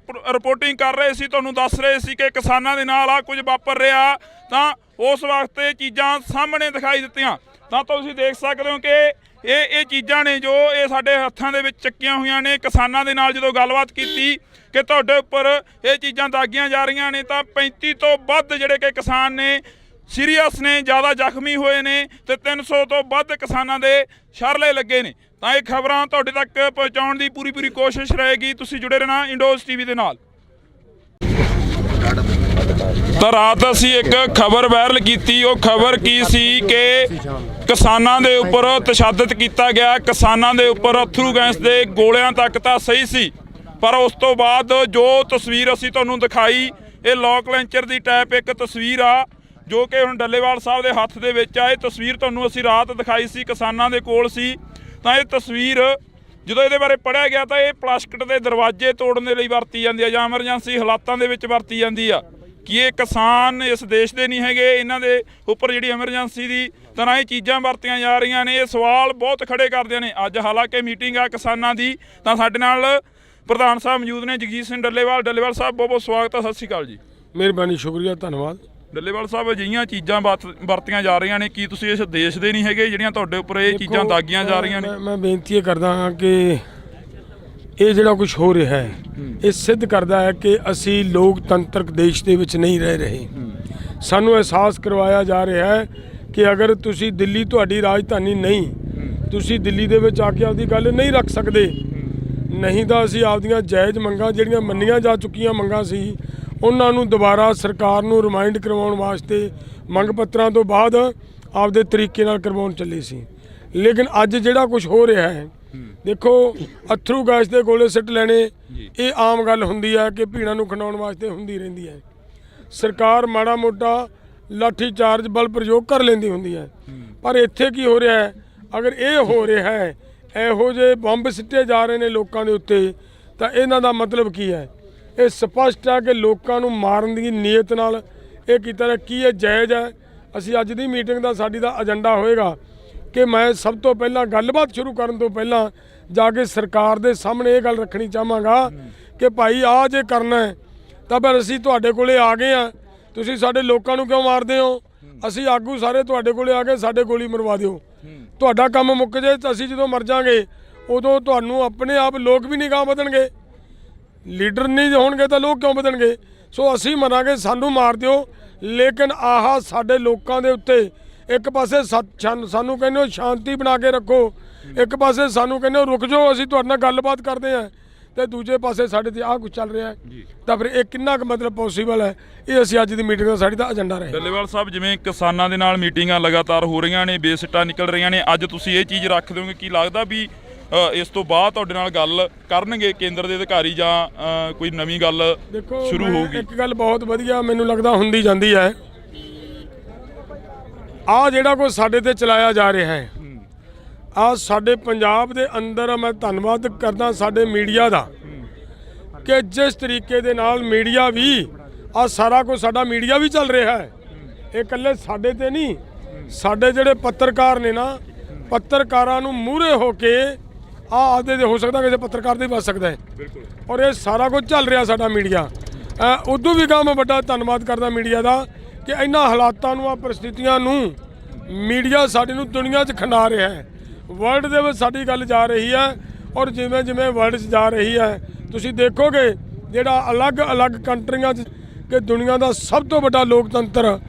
B: ਰਿਪੋਰਟਿੰਗ ਕਰ ਰਹੇ ਸੀ, ਤੁਹਾਨੂੰ ਦੱਸ ਰਹੇ ਸੀ ਕਿ ਕਿਸਾਨਾਂ ਦੇ ਨਾਲ ਆ ਕੁਝ ਵਾਪਰ ਰਿਹਾ। ਤਾਂ ਉਸ ਵਕਤ ਇਹ ਚੀਜ਼ਾਂ ਸਾਹਮਣੇ ਦਿਖਾਈ ਦਿੱਤੀਆਂ। ਤਾਂ ਤੁਸੀਂ ਦੇਖ ਸਕਦੇ ਹੋ ਕਿ ਇਹ ਚੀਜ਼ਾਂ ਨੇ ਜੋ ਇਹ ਸਾਡੇ ਹੱਥਾਂ ਦੇ ਵਿੱਚ ਚੱਕੀਆਂ ਹੋਈਆਂ ਨੇ। ਕਿਸਾਨਾਂ ਦੇ ਨਾਲ ਜਦੋਂ ਗੱਲਬਾਤ ਕੀਤੀ ਕਿ ਤੁਹਾਡੇ ਉੱਪਰ ਇਹ ਚੀਜ਼ਾਂ ਦਾਗੀਆਂ ਜਾ ਰਹੀਆਂ ਨੇ, ਤਾਂ 35 ਤੋਂ ਵੱਧ ਜਿਹੜੇ ਕਿ ਕਿਸਾਨ ਨੇ ਸੀਰੀਅਸ ਨੇ, ਜ਼ਿਆਦਾ ਜ਼ਖਮੀ ਹੋਏ ਨੇ, ਤੇ 300 ਤੋਂ ਵੱਧ ਕਿਸਾਨਾਂ ਦੇ ਸ਼ਰਲੇ ਲੱਗੇ ਨੇ। ਤਾਂ ਇਹ ਖਬਰਾਂ ਤੁਹਾਡੇ ਤੱਕ ਪਹੁੰਚਾਉਣ ਦੀ ਪੂਰੀ ਕੋਸ਼ਿਸ਼ ਰਹੇਗੀ। ਤੁਸੀਂ ਜੁੜੇ ਰਹਿਣਾ ਇੰਡੋਜ਼ ਟੀਵੀ ਦੇ ਨਾਲ। ਤਾਂ ਰਾਤ ਅਸੀਂ ਇੱਕ ਖਬਰ ਵਾਇਰਲ ਕੀਤੀ। ਉਹ ਖਬਰ ਕੀ ਸੀ ਕਿ ਕਿਸਾਨਾਂ ਦੇ ਉੱਪਰ ਤਸ਼ੱਦਦ ਕੀਤਾ ਗਿਆ, ਕਿਸਾਨਾਂ ਦੇ ਉੱਪਰ ਅਥਰੂ ਗੈਸ ਦੇ ਗੋਲਿਆਂ ਤੱਕ ਤਾਂ ਸਹੀ ਸੀ, ਪਰ ਉਸ ਤੋਂ ਬਾਅਦ ਜੋ ਤਸਵੀਰ ਅਸੀਂ ਤੁਹਾਨੂੰ ਦਿਖਾਈ ਇਹ ਲੋਕ ਲੈਂਚਰ ਦੀ ਟਾਈਪ ਇੱਕ ਤਸਵੀਰ ਆ ਜੋ ਕਿ ਹੁਣ ਡੱਲੇਵਾਲ ਸਾਹਿਬ ਦੇ ਹੱਥ ਦੇ ਵਿੱਚ ਆ। ਇਹ ਤਸਵੀਰ ਤੁਹਾਨੂੰ ਅਸੀਂ ਰਾਤ ਦਿਖਾਈ ਸੀ, ਕਿਸਾਨਾਂ ਦੇ ਕੋਲ ਸੀ। ਤਾਂ ਇਹ ਤਸਵੀਰ ਜਦੋਂ ਇਹਦੇ ਬਾਰੇ ਪੜ੍ਹਿਆ ਗਿਆ ਤਾਂ ਇਹ ਪਲਾਸਟਿਕ ਦੇ ਦਰਵਾਜ਼ੇ ਤੋੜਨ ਦੇ ਲਈ ਵਰਤੀ ਜਾਂਦੀ ਆ ਜਾਂ ਐਮਰਜੈਂਸੀ ਹਾਲਾਤਾਂ ਦੇ ਵਿੱਚ ਵਰਤੀ ਜਾਂਦੀ ਆ। ਕਿ ਇਹ ਕਿਸਾਨ ਇਸ ਦੇਸ਼ ਦੇ ਨਹੀਂ ਹੈਗੇ, ਇਹਨਾਂ ਦੇ ਉੱਪਰ ਜਿਹੜੀ ਐਮਰਜੈਂਸੀ ਦੀ ਤਰ੍ਹਾਂ ਇਹ ਚੀਜ਼ਾਂ ਵਰਤੀਆਂ ਜਾ ਰਹੀਆਂ ਨੇ। ਇਹ ਸਵਾਲ ਬਹੁਤ ਖੜੇ ਕਰਦੇ ਨੇ। ਅੱਜ ਹਾਲਾਂਕਿ ਮੀਟਿੰਗ ਆ ਕਿਸਾਨਾਂ ਦੀ, ਤਾਂ ਸਾਡੇ ਨਾਲ ਪ੍ਰਧਾਨ ਸਾਹਿਬ ਮੌਜੂਦ ਨੇ, ਜਗਜੀਤ ਸਿੰਘ ਡੱਲੇਵਾਲ। ਡੱਲੇਵਾਲ ਸਾਹਿਬ ਬਹੁਤ ਬਹੁਤ ਸਵਾਗਤ ਹੈ, ਸਤਿ ਸ਼੍ਰੀ ਅਕਾਲ ਜੀ।
C: ਮਿਹਰਬਾਨੀ, ਸ਼ੁਕਰੀਆ, ਧੰਨਵਾਦ।
B: ਡੱਲੇਵਾਲ ਸਾਹਿਬ, ਅਜਿਹੀਆਂ ਚੀਜ਼ਾਂ ਵਰਤੀਆਂ ਜਾ ਰਹੀਆਂ ਨੇ, ਕੀ ਤੁਸੀਂ ਇਸ ਦੇਸ਼ ਦੇ ਨਹੀਂ ਹੈਗੇ ਜਿਹੜੀਆਂ ਤੁਹਾਡੇ ਉੱਪਰ ਇਹ ਚੀਜ਼ਾਂ ਦਾਗੀਆਂ ਜਾ ਰਹੀਆਂ ਨੇ?
C: ਮੈਂ ਬੇਨਤੀ ਇਹ ਕਰਦਾ ਹਾਂ ਕਿ ਇਹ ਜਿਹੜਾ ਕੁਝ ਹੋ ਰਿਹਾ ਹੈ ਇਹ ਸਿੱਧ ਕਰਦਾ ਹੈ ਕਿ ਅਸੀਂ ਲੋਕਤੰਤਰਕ ਦੇਸ਼ ਦੇ ਵਿੱਚ ਨਹੀਂ ਰਹਿ ਰਹੇ। ਸਾਨੂੰ ਅਹਿਸਾਸ ਕਰਵਾਇਆ ਜਾ ਰਿਹਾ ਹੈ ਕਿ ਅਗਰ ਤੁਸੀਂ ਦਿੱਲੀ ਤੁਹਾਡੀ ਰਾਜਧਾਨੀ ਨਹੀਂ, ਤੁਸੀਂ ਦਿੱਲੀ ਦੇ ਵਿੱਚ ਆ ਕੇ ਆਪਦੀ ਗੱਲ ਨਹੀਂ ਰੱਖ ਸਕਦੇ, ਨਹੀਂ ਤਾਂ ਅਸੀਂ ਆਪਦੀਆਂ ਜਾਇਜ਼ ਮੰਗਾਂ ਜਿਹੜੀਆਂ ਮੰਨੀਆਂ ਜਾ ਚੁੱਕੀਆਂ ਮੰਗਾਂ ਸੀ ਉਹਨਾਂ ਨੂੰ ਦੁਬਾਰਾ ਸਰਕਾਰ ਨੂੰ ਰਿਮਾਈਂਡ ਕਰਵਾਉਣ ਵਾਸਤੇ ਮੰਗ ਪੱਤਰਾਂ ਤੋਂ ਬਾਅਦ ਆਪਦੇ ਤਰੀਕੇ ਨਾਲ ਕਰਵਾਉਣ ਚੱਲੇ ਸੀ। ਲੇਕਿਨ ਅੱਜ ਜਿਹੜਾ ਕੁਝ ਹੋ ਰਿਹਾ ਹੈ, ਦੇਖੋ ਅਥਰੂ ਗੈਸ ਦੇ ਗੋਲੇ ਸਿੱਟ ਲੈਣੇ ਇਹ ਆਮ ਗੱਲ ਹੁੰਦੀ ਹੈ ਕਿ ਭੀੜਾਂ ਨੂੰ ਖੰਡਾਉਣ ਵਾਸਤੇ ਹੁੰਦੀ ਰਹਿੰਦੀ ਹੈ। ਸਰਕਾਰ ਮਾੜਾ ਮੋਟਾ ਲਾਠੀ ਚਾਰਜ ਬਲ ਪ੍ਰਯੋਗ ਕਰ ਲੈਂਦੀ ਹੁੰਦੀ ਹੈ, ਪਰ ਇੱਥੇ ਕੀ ਹੋ ਰਿਹਾ ਹੈ? ਅਗਰ ਇਹ ਹੋ ਰਿਹਾ ਹੈ, ਇਹੋ ਜਿਹੇ ਬੰਬ ਸਿੱਟੇ ਜਾ ਰਹੇ ਨੇ ਲੋਕਾਂ ਦੇ ਉੱਤੇ, ਤਾਂ ਇਹਨਾਂ ਦਾ ਮਤਲਬ ਕੀ ਹੈ? ਇਹ ਸਪਸ਼ਟ ਹੈ ਕਿ ਲੋਕਾਂ ਨੂੰ ਮਾਰਨ ਦੀ ਨੀਅਤ ਨਾਲ ਇਹ ਕੀਤਾ ਹੈ। ਕੀ ਇਹ ਜਾਇਜ਼ ਹੈ? ਅਸੀਂ ਅੱਜ ਦੀ ਮੀਟਿੰਗ ਦਾ ਸਾਡੀ ਦਾ ਏਜੰਡਾ ਹੋਏਗਾ ਕਿ ਮੈਂ ਸਭ ਤੋਂ ਪਹਿਲਾਂ ਗੱਲਬਾਤ ਸ਼ੁਰੂ ਕਰਨ ਤੋਂ ਪਹਿਲਾਂ ਜਾ ਕੇ ਸਰਕਾਰ ਦੇ ਸਾਹਮਣੇ ਇਹ ਗੱਲ ਰੱਖਣੀ ਚਾਹਾਂਗਾ ਕਿ ਭਾਈ ਆਹ ਜੇ ਕਰਨਾ ਹੈ ਤਾਂ ਫਿਰ ਅਸੀਂ ਤੁਹਾਡੇ ਕੋਲੇ ਆ ਗਏ ਆ, ਤੁਸੀਂ ਸਾਡੇ ਲੋਕਾਂ ਨੂੰ ਕਿਉਂ ਮਾਰਦੇ ਹੋ? ਅਸੀਂ ਆਗੂ ਸਾਰੇ ਤੁਹਾਡੇ ਕੋਲੇ ਆ ਕੇ ਸਾਡੇ ਗੋਲੀ ਮਰਵਾ ਦਿਓ, ਤੁਹਾਡਾ ਕੰਮ ਮੁੱਕ ਜੇ ਤਾਂ ਅਸੀਂ ਜਦੋਂ ਮਰ ਜਾਾਂਗੇ ਉਦੋਂ ਤੁਹਾਨੂੰ ਆਪਣੇ ਆਪ ਲੋਕ ਵੀ ਨਿਗਾਹ ਵਧਣਗੇ। ਲੀਡਰ ਨਹੀਂ ਹੋਣਗੇ ਤਾਂ ਲੋਕ ਕਿਉਂ ਵਧਣਗੇ? ਸੋ ਅਸੀਂ ਮਰਾਂਗੇ, ਸਾਨੂੰ ਮਾਰ ਦਿਓ, ਲੇਕਿਨ ਆਹ ਸਾਡੇ ਲੋਕਾਂ ਦੇ ਉੱਤੇ ਇੱਕ ਪਾਸੇ ਸਾਨੂੰ ਕਹਿੰਦੇ ਹੋ ਸ਼ਾਂਤੀ ਬਣਾ ਕੇ ਰੱਖੋ, ਇੱਕ ਪਾਸੇ ਸਾਨੂੰ ਕਹਿੰਦੇ ਹੋ ਰੁਕ ਜਾਓ ਅਸੀਂ ਤੁਹਾਡੇ ਨਾਲ ਗੱਲਬਾਤ ਕਰਦੇ ਹਾਂ, ਤੇ ਦੂਜੇ ਪਾਸੇ ਸਾਡੇ ਤੇ ਆਹ ਕੁਝ ਚੱਲ ਰਿਹਾ ਹੈ। ਤਾਂ ਫਿਰ ਇਹ ਕਿੰਨਾ ਕੁ ਮਤਲਬ ਪੋਸੀਬਲ ਹੈ? ਇਹ ਅਸੀਂ ਅੱਜ ਦੀ ਮੀਟਿੰਗ ਦਾ ਸਾਡੀ ਦਾ ਏਜੰਡਾ ਰਹੇ।
B: ਡੱਲੇਵਾਲ ਸਾਹਿਬ, ਜਿਵੇਂ ਕਿਸਾਨਾਂ ਦੇ ਨਾਲ ਮੀਟਿੰਗਾਂ ਲਗਾਤਾਰ ਹੋ ਰਹੀਆਂ ਨੇ, ਬੇਸਿੱਟਾ ਨਿਕਲ ਰਹੀਆਂ ਨੇ, ਅੱਜ ਤੁਸੀਂ ਇਹ ਚੀਜ਼ ਰੱਖ ਦਿਓਗੇ? ਕੀ ਲੱਗਦਾ ਵੀ ਇਸ ਤੋਂ ਬਾਅਦ ਤੁਹਾਡੇ ਨਾਲ ਗੱਲ ਕਰਨਗੇ ਕੇਂਦਰ ਦੇ ਅਧਿਕਾਰੀ ਜਾਂ ਕੋਈ ਨਵੀਂ ਗੱਲ ਸ਼ੁਰੂ ਹੋਊਗੀ?
C: ਇੱਕ ਗੱਲ ਬਹੁਤ ਵਧੀਆ ਮੈਨੂੰ ਲੱਗਦਾ ਹੁੰਦੀ ਜਾਂਦੀ ਹੈ, ਆਹ ਜਿਹੜਾ ਕੁਝ ਸਾਡੇ ਤੇ ਚਲਾਇਆ ਜਾ ਰਿਹਾ ਹੈ, ਆਹ ਸਾਡੇ ਪੰਜਾਬ ਦੇ ਅੰਦਰ ਮੈਂ ਧੰਨਵਾਦ ਕਰਦਾ ਸਾਡੇ ਮੀਡੀਆ ਦਾ ਕਿ ਜਿਸ ਤਰੀਕੇ ਦੇ ਨਾਲ ਮੀਡੀਆ ਵੀ ਆਹ ਸਾਰਾ ਕੁਝ ਸਾਡਾ ਮੀਡੀਆ ਵੀ ਚੱਲ ਰਿਹਾ ਹੈ। ਇਹ ਇਕੱਲੇ ਸਾਡੇ ਤੇ ਨਹੀਂ, ਸਾਡੇ ਜਿਹੜੇ ਪੱਤਰਕਾਰ ਨੇ ਨਾ, ਪੱਤਰਕਾਰਾਂ ਨੂੰ ਮੂਹਰੇ ਹੋ ਕੇ ਆਦੇ ਹੋ ਸਕਦਾ ਕਿਸੇ ਪੱਤਰਕਾਰ ਦੇ ਬਚ ਸਕਦਾ ਹੈ। ਔਰ ਇਹ ਸਾਰਾ ਕੁਝ ਚੱਲ ਰਿਹਾ ਸਾਡਾ ਮੀਡੀਆ। ਉਦੋਂ ਵੀ ਮੈਂ ਵੱਡਾ ਧੰਨਵਾਦ ਕਰਦਾ ਮੀਡੀਆ ਦਾ ਕਿ ਇਹਨਾਂ ਹਾਲਾਤਾਂ ਨੂੰ, ਆ ਪਰਿਸਥਿਤੀਆਂ ਨੂੰ ਮੀਡੀਆ ਸਾਡੇ ਨੂੰ ਦੁਨੀਆ 'ਚ ਖੰਡਾ ਰਿਹਾ ਹੈ। ਵਰਲਡ ਦੇ ਵਿੱਚ ਸਾਡੀ ਗੱਲ ਜਾ ਰਹੀ ਹੈ, ਔਰ ਜਿਵੇਂ ਜਿਵੇਂ ਵਰਲਡ 'ਚ ਜਾ ਰਹੀ ਹੈ ਤੁਸੀਂ ਦੇਖੋਗੇ ਜਿਹੜਾ ਅਲੱਗ-ਅਲੱਗ ਕੰਟਰੀਆਂ 'ਚ ਕਿ ਦੁਨੀਆ ਦਾ ਸਭ ਤੋਂ ਵੱਡਾ ਲੋਕਤੰਤਰ,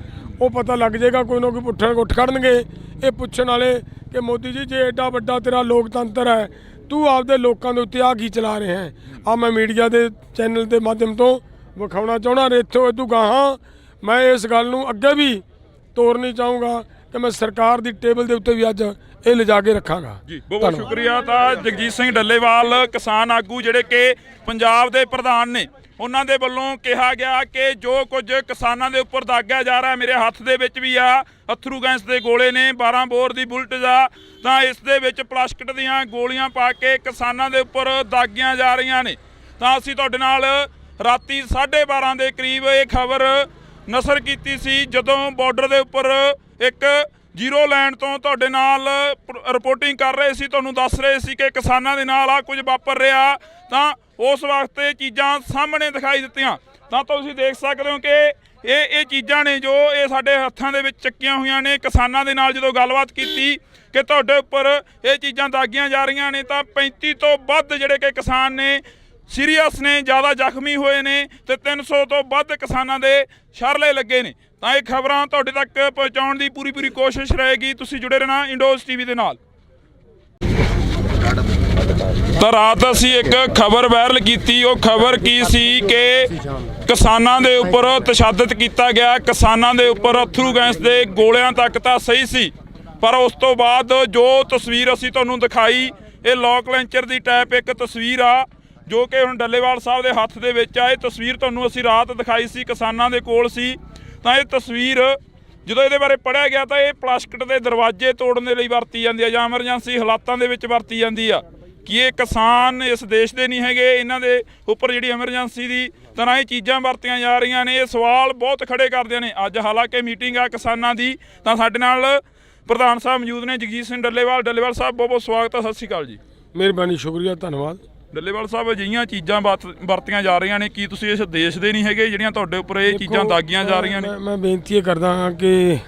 C: ਉਹ ਪਤਾ ਲੱਗ ਜਾਏਗਾ। ਕੋਈ ਨਾ ਕੋਈ ਉੱਠ ਖੜਨਗੇ ਇਹ ਪੁੱਛਣ ਵਾਲੇ ਕਿ ਮੋਦੀ ਜੀ ਜੇ ਐਡਾ ਵੱਡਾ ਤੇਰਾ ਲੋਕਤੰਤਰ ਹੈ, ਤੂੰ ਆਪਦੇ ਲੋਕਾਂ ਦੇ ਉੱਤੇ ਆ ਕੀ ਚਲਾ ਰਿਹਾ ਹੈ? ਆ ਮੈਂ ਮੀਡੀਆ ਦੇ ਚੈਨਲ ਦੇ ਮਾਧਿਅਮ ਤੋਂ ਵਿਖਾਉਣਾ ਚਾਹੁੰਦਾ। ਇੱਥੋਂ ਇਦੋਂ ਗਾਹਾਂ ਮੈਂ ਇਸ ਗੱਲ ਨੂੰ ਅੱਗੇ ਵੀ ਤੋਰਨੀ ਚਾਹੂੰਗਾ ਕਿ ਮੈਂ ਸਰਕਾਰ ਦੀ ਟੇਬਲ ਦੇ ਉੱਤੇ ਵੀ ਅੱਜ ਇਹ ਲਿਜਾ ਕੇ ਰੱਖਾਂਗਾ।
B: ਜੀ ਬਹੁਤ ਸ਼ੁਕਰੀਆ। ਤਾਂ ਜਗਜੀਤ ਸਿੰਘ ਡੱਲੇਵਾਲ ਕਿਸਾਨ ਆਗੂ ਜਿਹੜੇ ਕਿ ਪੰਜਾਬ ਦੇ ਪ੍ਰਧਾਨ ਨੇ, ਉਹਨਾਂ ਦੇ ਵੱਲੋਂ ਕਿਹਾ ਗਿਆ ਕਿ ਜੋ ਕੁਝ ਕਿਸਾਨਾਂ ਦੇ ਉੱਪਰ ਦਾਗਿਆ ਜਾ ਰਿਹਾ, ਮੇਰੇ ਹੱਥ ਦੇ ਵਿੱਚ ਵੀ ਆ ਅਥਰੂ ਗੈਸ ਦੇ ਗੋਲੇ ਨੇ, 12 ਬੋਰ ਦੀ ਬੁਲਟ ਆ, ਤਾਂ ਇਸ ਦੇ ਵਿੱਚ ਪਲਾਸਟਿਕ ਦੀਆਂ ਗੋਲੀਆਂ ਪਾ ਕੇ ਕਿਸਾਨਾਂ ਦੇ ਉੱਪਰ ਦਾਗੀਆਂ ਜਾ ਰਹੀਆਂ ਨੇ। ਤਾਂ ਅਸੀਂ ਤੁਹਾਡੇ ਨਾਲ ਰਾਤੀ 12:30 ਦੇ ਕਰੀਬ ਇਹ ਖਬਰ ਨਸ਼ਰ ਕੀਤੀ ਸੀ, ਜਦੋਂ ਬਾਰਡਰ ਦੇ ਉੱਪਰ ਇੱਕ ਜ਼ੀਰੋ ਲਾਈਨ ਤੋਂ ਤੁਹਾਡੇ ਨਾਲ ਰਿਪੋਰਟਿੰਗ ਕਰ ਰਹੇ ਸੀ, ਤੁਹਾਨੂੰ ਦੱਸ ਰਹੇ ਸੀ ਕਿ ਕਿਸਾਨਾਂ ਦੇ ਨਾਲ ਆ ਕੁਝ ਵਾਪਰ ਰਿਹਾ। ਤਾਂ ਉਸ ਵਕਤ ਇਹ ਚੀਜ਼ਾਂ ਸਾਹਮਣੇ ਦਿਖਾਈ ਦਿੱਤੀਆਂ। ਤਾਂ ਤੁਸੀਂ ਦੇਖ ਸਕਦੇ ਹੋ ਕਿ ਇਹ ਚੀਜ਼ਾਂ ਨੇ ਜੋ ਇਹ ਸਾਡੇ ਹੱਥਾਂ ਦੇ ਵਿੱਚ ਚੱਕੀਆਂ ਹੋਈਆਂ ਨੇ। ਕਿਸਾਨਾਂ ਦੇ ਨਾਲ ਜਦੋਂ ਗੱਲਬਾਤ ਕੀਤੀ ਕਿ ਤੁਹਾਡੇ ਉੱਪਰ ਇਹ ਚੀਜ਼ਾਂ ਦਾਗੀਆਂ ਜਾ ਰਹੀਆਂ ਨੇ, ਤਾਂ 35 ਤੋਂ ਵੱਧ ਜਿਹੜੇ ਕਿ ਕਿਸਾਨ ਨੇ ਸੀਰੀਅਸ ਨੇ, ਜ਼ਿਆਦਾ ਜ਼ਖਮੀ ਹੋਏ ਨੇ, ਤੇ 300 ਤੋਂ ਵੱਧ ਕਿਸਾਨਾਂ ਦੇ ਸ਼ਰਲੇ ਲੱਗੇ ਨੇ। ਤਾਂ ਇਹ ਖਬਰਾਂ ਤੁਹਾਡੇ ਤੱਕ ਪਹੁੰਚਾਉਣ ਦੀ ਪੂਰੀ ਕੋਸ਼ਿਸ਼ ਰਹੇਗੀ। ਤੁਸੀਂ ਜੁੜੇ ਰਹਿਣਾ ਇੰਡੋਜ਼ ਟੀਵੀ ਦੇ ਨਾਲ। ਤਾਂ ਰਾਤ ਅਸੀਂ ਇੱਕ ਖਬਰ ਵਾਇਰਲ ਕੀਤੀ। ਉਹ ਖਬਰ ਕੀ ਸੀ ਕਿ ਕਿਸਾਨਾਂ ਦੇ ਉੱਪਰ ਤਸ਼ੱਦਦ ਕੀਤਾ ਗਿਆ, ਕਿਸਾਨਾਂ ਦੇ ਉੱਪਰ ਅਥਰੂ ਗੈਸ ਦੇ ਗੋਲਿਆਂ ਤੱਕ ਤਾਂ ਸਹੀ ਸੀ, ਪਰ ਉਸ ਤੋਂ ਬਾਅਦ ਜੋ ਤਸਵੀਰ ਅਸੀਂ ਤੁਹਾਨੂੰ ਦਿਖਾਈ ਇਹ ਲੋਕ ਲੈਂਚਰ ਦੀ ਟਾਈਪ ਇੱਕ ਤਸਵੀਰ ਆ ਜੋ ਕਿ ਹੁਣ ਡੱਲੇਵਾਲ ਸਾਹਿਬ ਦੇ ਹੱਥ ਦੇ ਵਿੱਚ ਆ। ਇਹ ਤਸਵੀਰ ਤੁਹਾਨੂੰ ਅਸੀਂ ਰਾਤ ਦਿਖਾਈ ਸੀ, ਕਿਸਾਨਾਂ ਦੇ ਕੋਲ ਸੀ। ਤਾਂ ਇਹ ਤਸਵੀਰ ਜਦੋਂ ਇਹਦੇ ਬਾਰੇ ਪੜ੍ਹਿਆ ਗਿਆ ਤਾਂ ਇਹ ਪਲਾਸਟਿਕ ਦੇ ਦਰਵਾਜ਼ੇ ਤੋੜਨ ਦੇ ਲਈ ਵਰਤੀ ਜਾਂਦੀ ਆ ਜਾਂ ਐਮਰਜੈਂਸੀ ਹਾਲਾਤਾਂ ਦੇ ਵਿੱਚ ਵਰਤੀ ਜਾਂਦੀ ਆ। ਕਿ ਇਹ ਕਿਸਾਨ ਇਸ ਦੇਸ਼ ਦੇ ਨਹੀਂ ਹੈਗੇ, ਇਹਨਾਂ ਦੇ ਉੱਪਰ ਜਿਹੜੀ ਐਮਰਜੈਂਸੀ ਦੀ ਤਰ੍ਹਾਂ ਇਹ ਚੀਜ਼ਾਂ ਵਰਤੀਆਂ ਜਾ ਰਹੀਆਂ ਨੇ। ਇਹ ਸਵਾਲ ਬਹੁਤ ਖੜੇ ਕਰਦੇ ਨੇ। ਅੱਜ ਹਾਲਾਂਕਿ ਮੀਟਿੰਗ ਆ ਕਿਸਾਨਾਂ ਦੀ, ਤਾਂ ਸਾਡੇ ਨਾਲ ਪ੍ਰਧਾਨ ਸਾਹਿਬ ਮੌਜੂਦ ਨੇ, ਜਗਜੀਤ ਸਿੰਘ ਡੱਲੇਵਾਲ। ਡੱਲੇਵਾਲ ਸਾਹਿਬ ਬਹੁਤ ਬਹੁਤ ਸਵਾਗਤ ਹੈ। ਸਤਿ ਸ਼੍ਰੀ ਅਕਾਲ ਜੀ।
C: ਮਿਹਰਬਾਨੀ, ਸ਼ੁਕਰੀਆ, ਧੰਨਵਾਦ।
B: ਡੱਲੇਵਾਲ ਸਾਹਿਬ, ਅਜਿਹੀਆਂ ਚੀਜ਼ਾਂ ਵਰਤੀਆਂ ਜਾ ਰਹੀਆਂ ਨੇ, ਕੀ ਤੁਸੀਂ ਇਸ ਦੇਸ਼ ਦੇ ਨਹੀਂ ਹੈਗੇ ਜਿਹੜੀਆਂ ਤੁਹਾਡੇ ਉੱਪਰ ਇਹ ਚੀਜ਼ਾਂ ਦਾਗੀਆਂ ਜਾ ਰਹੀਆਂ ਨੇ?
C: ਮੈਂ ਬੇਨਤੀ ਇਹ ਕਰਦਾ ਹਾਂ ਕਿ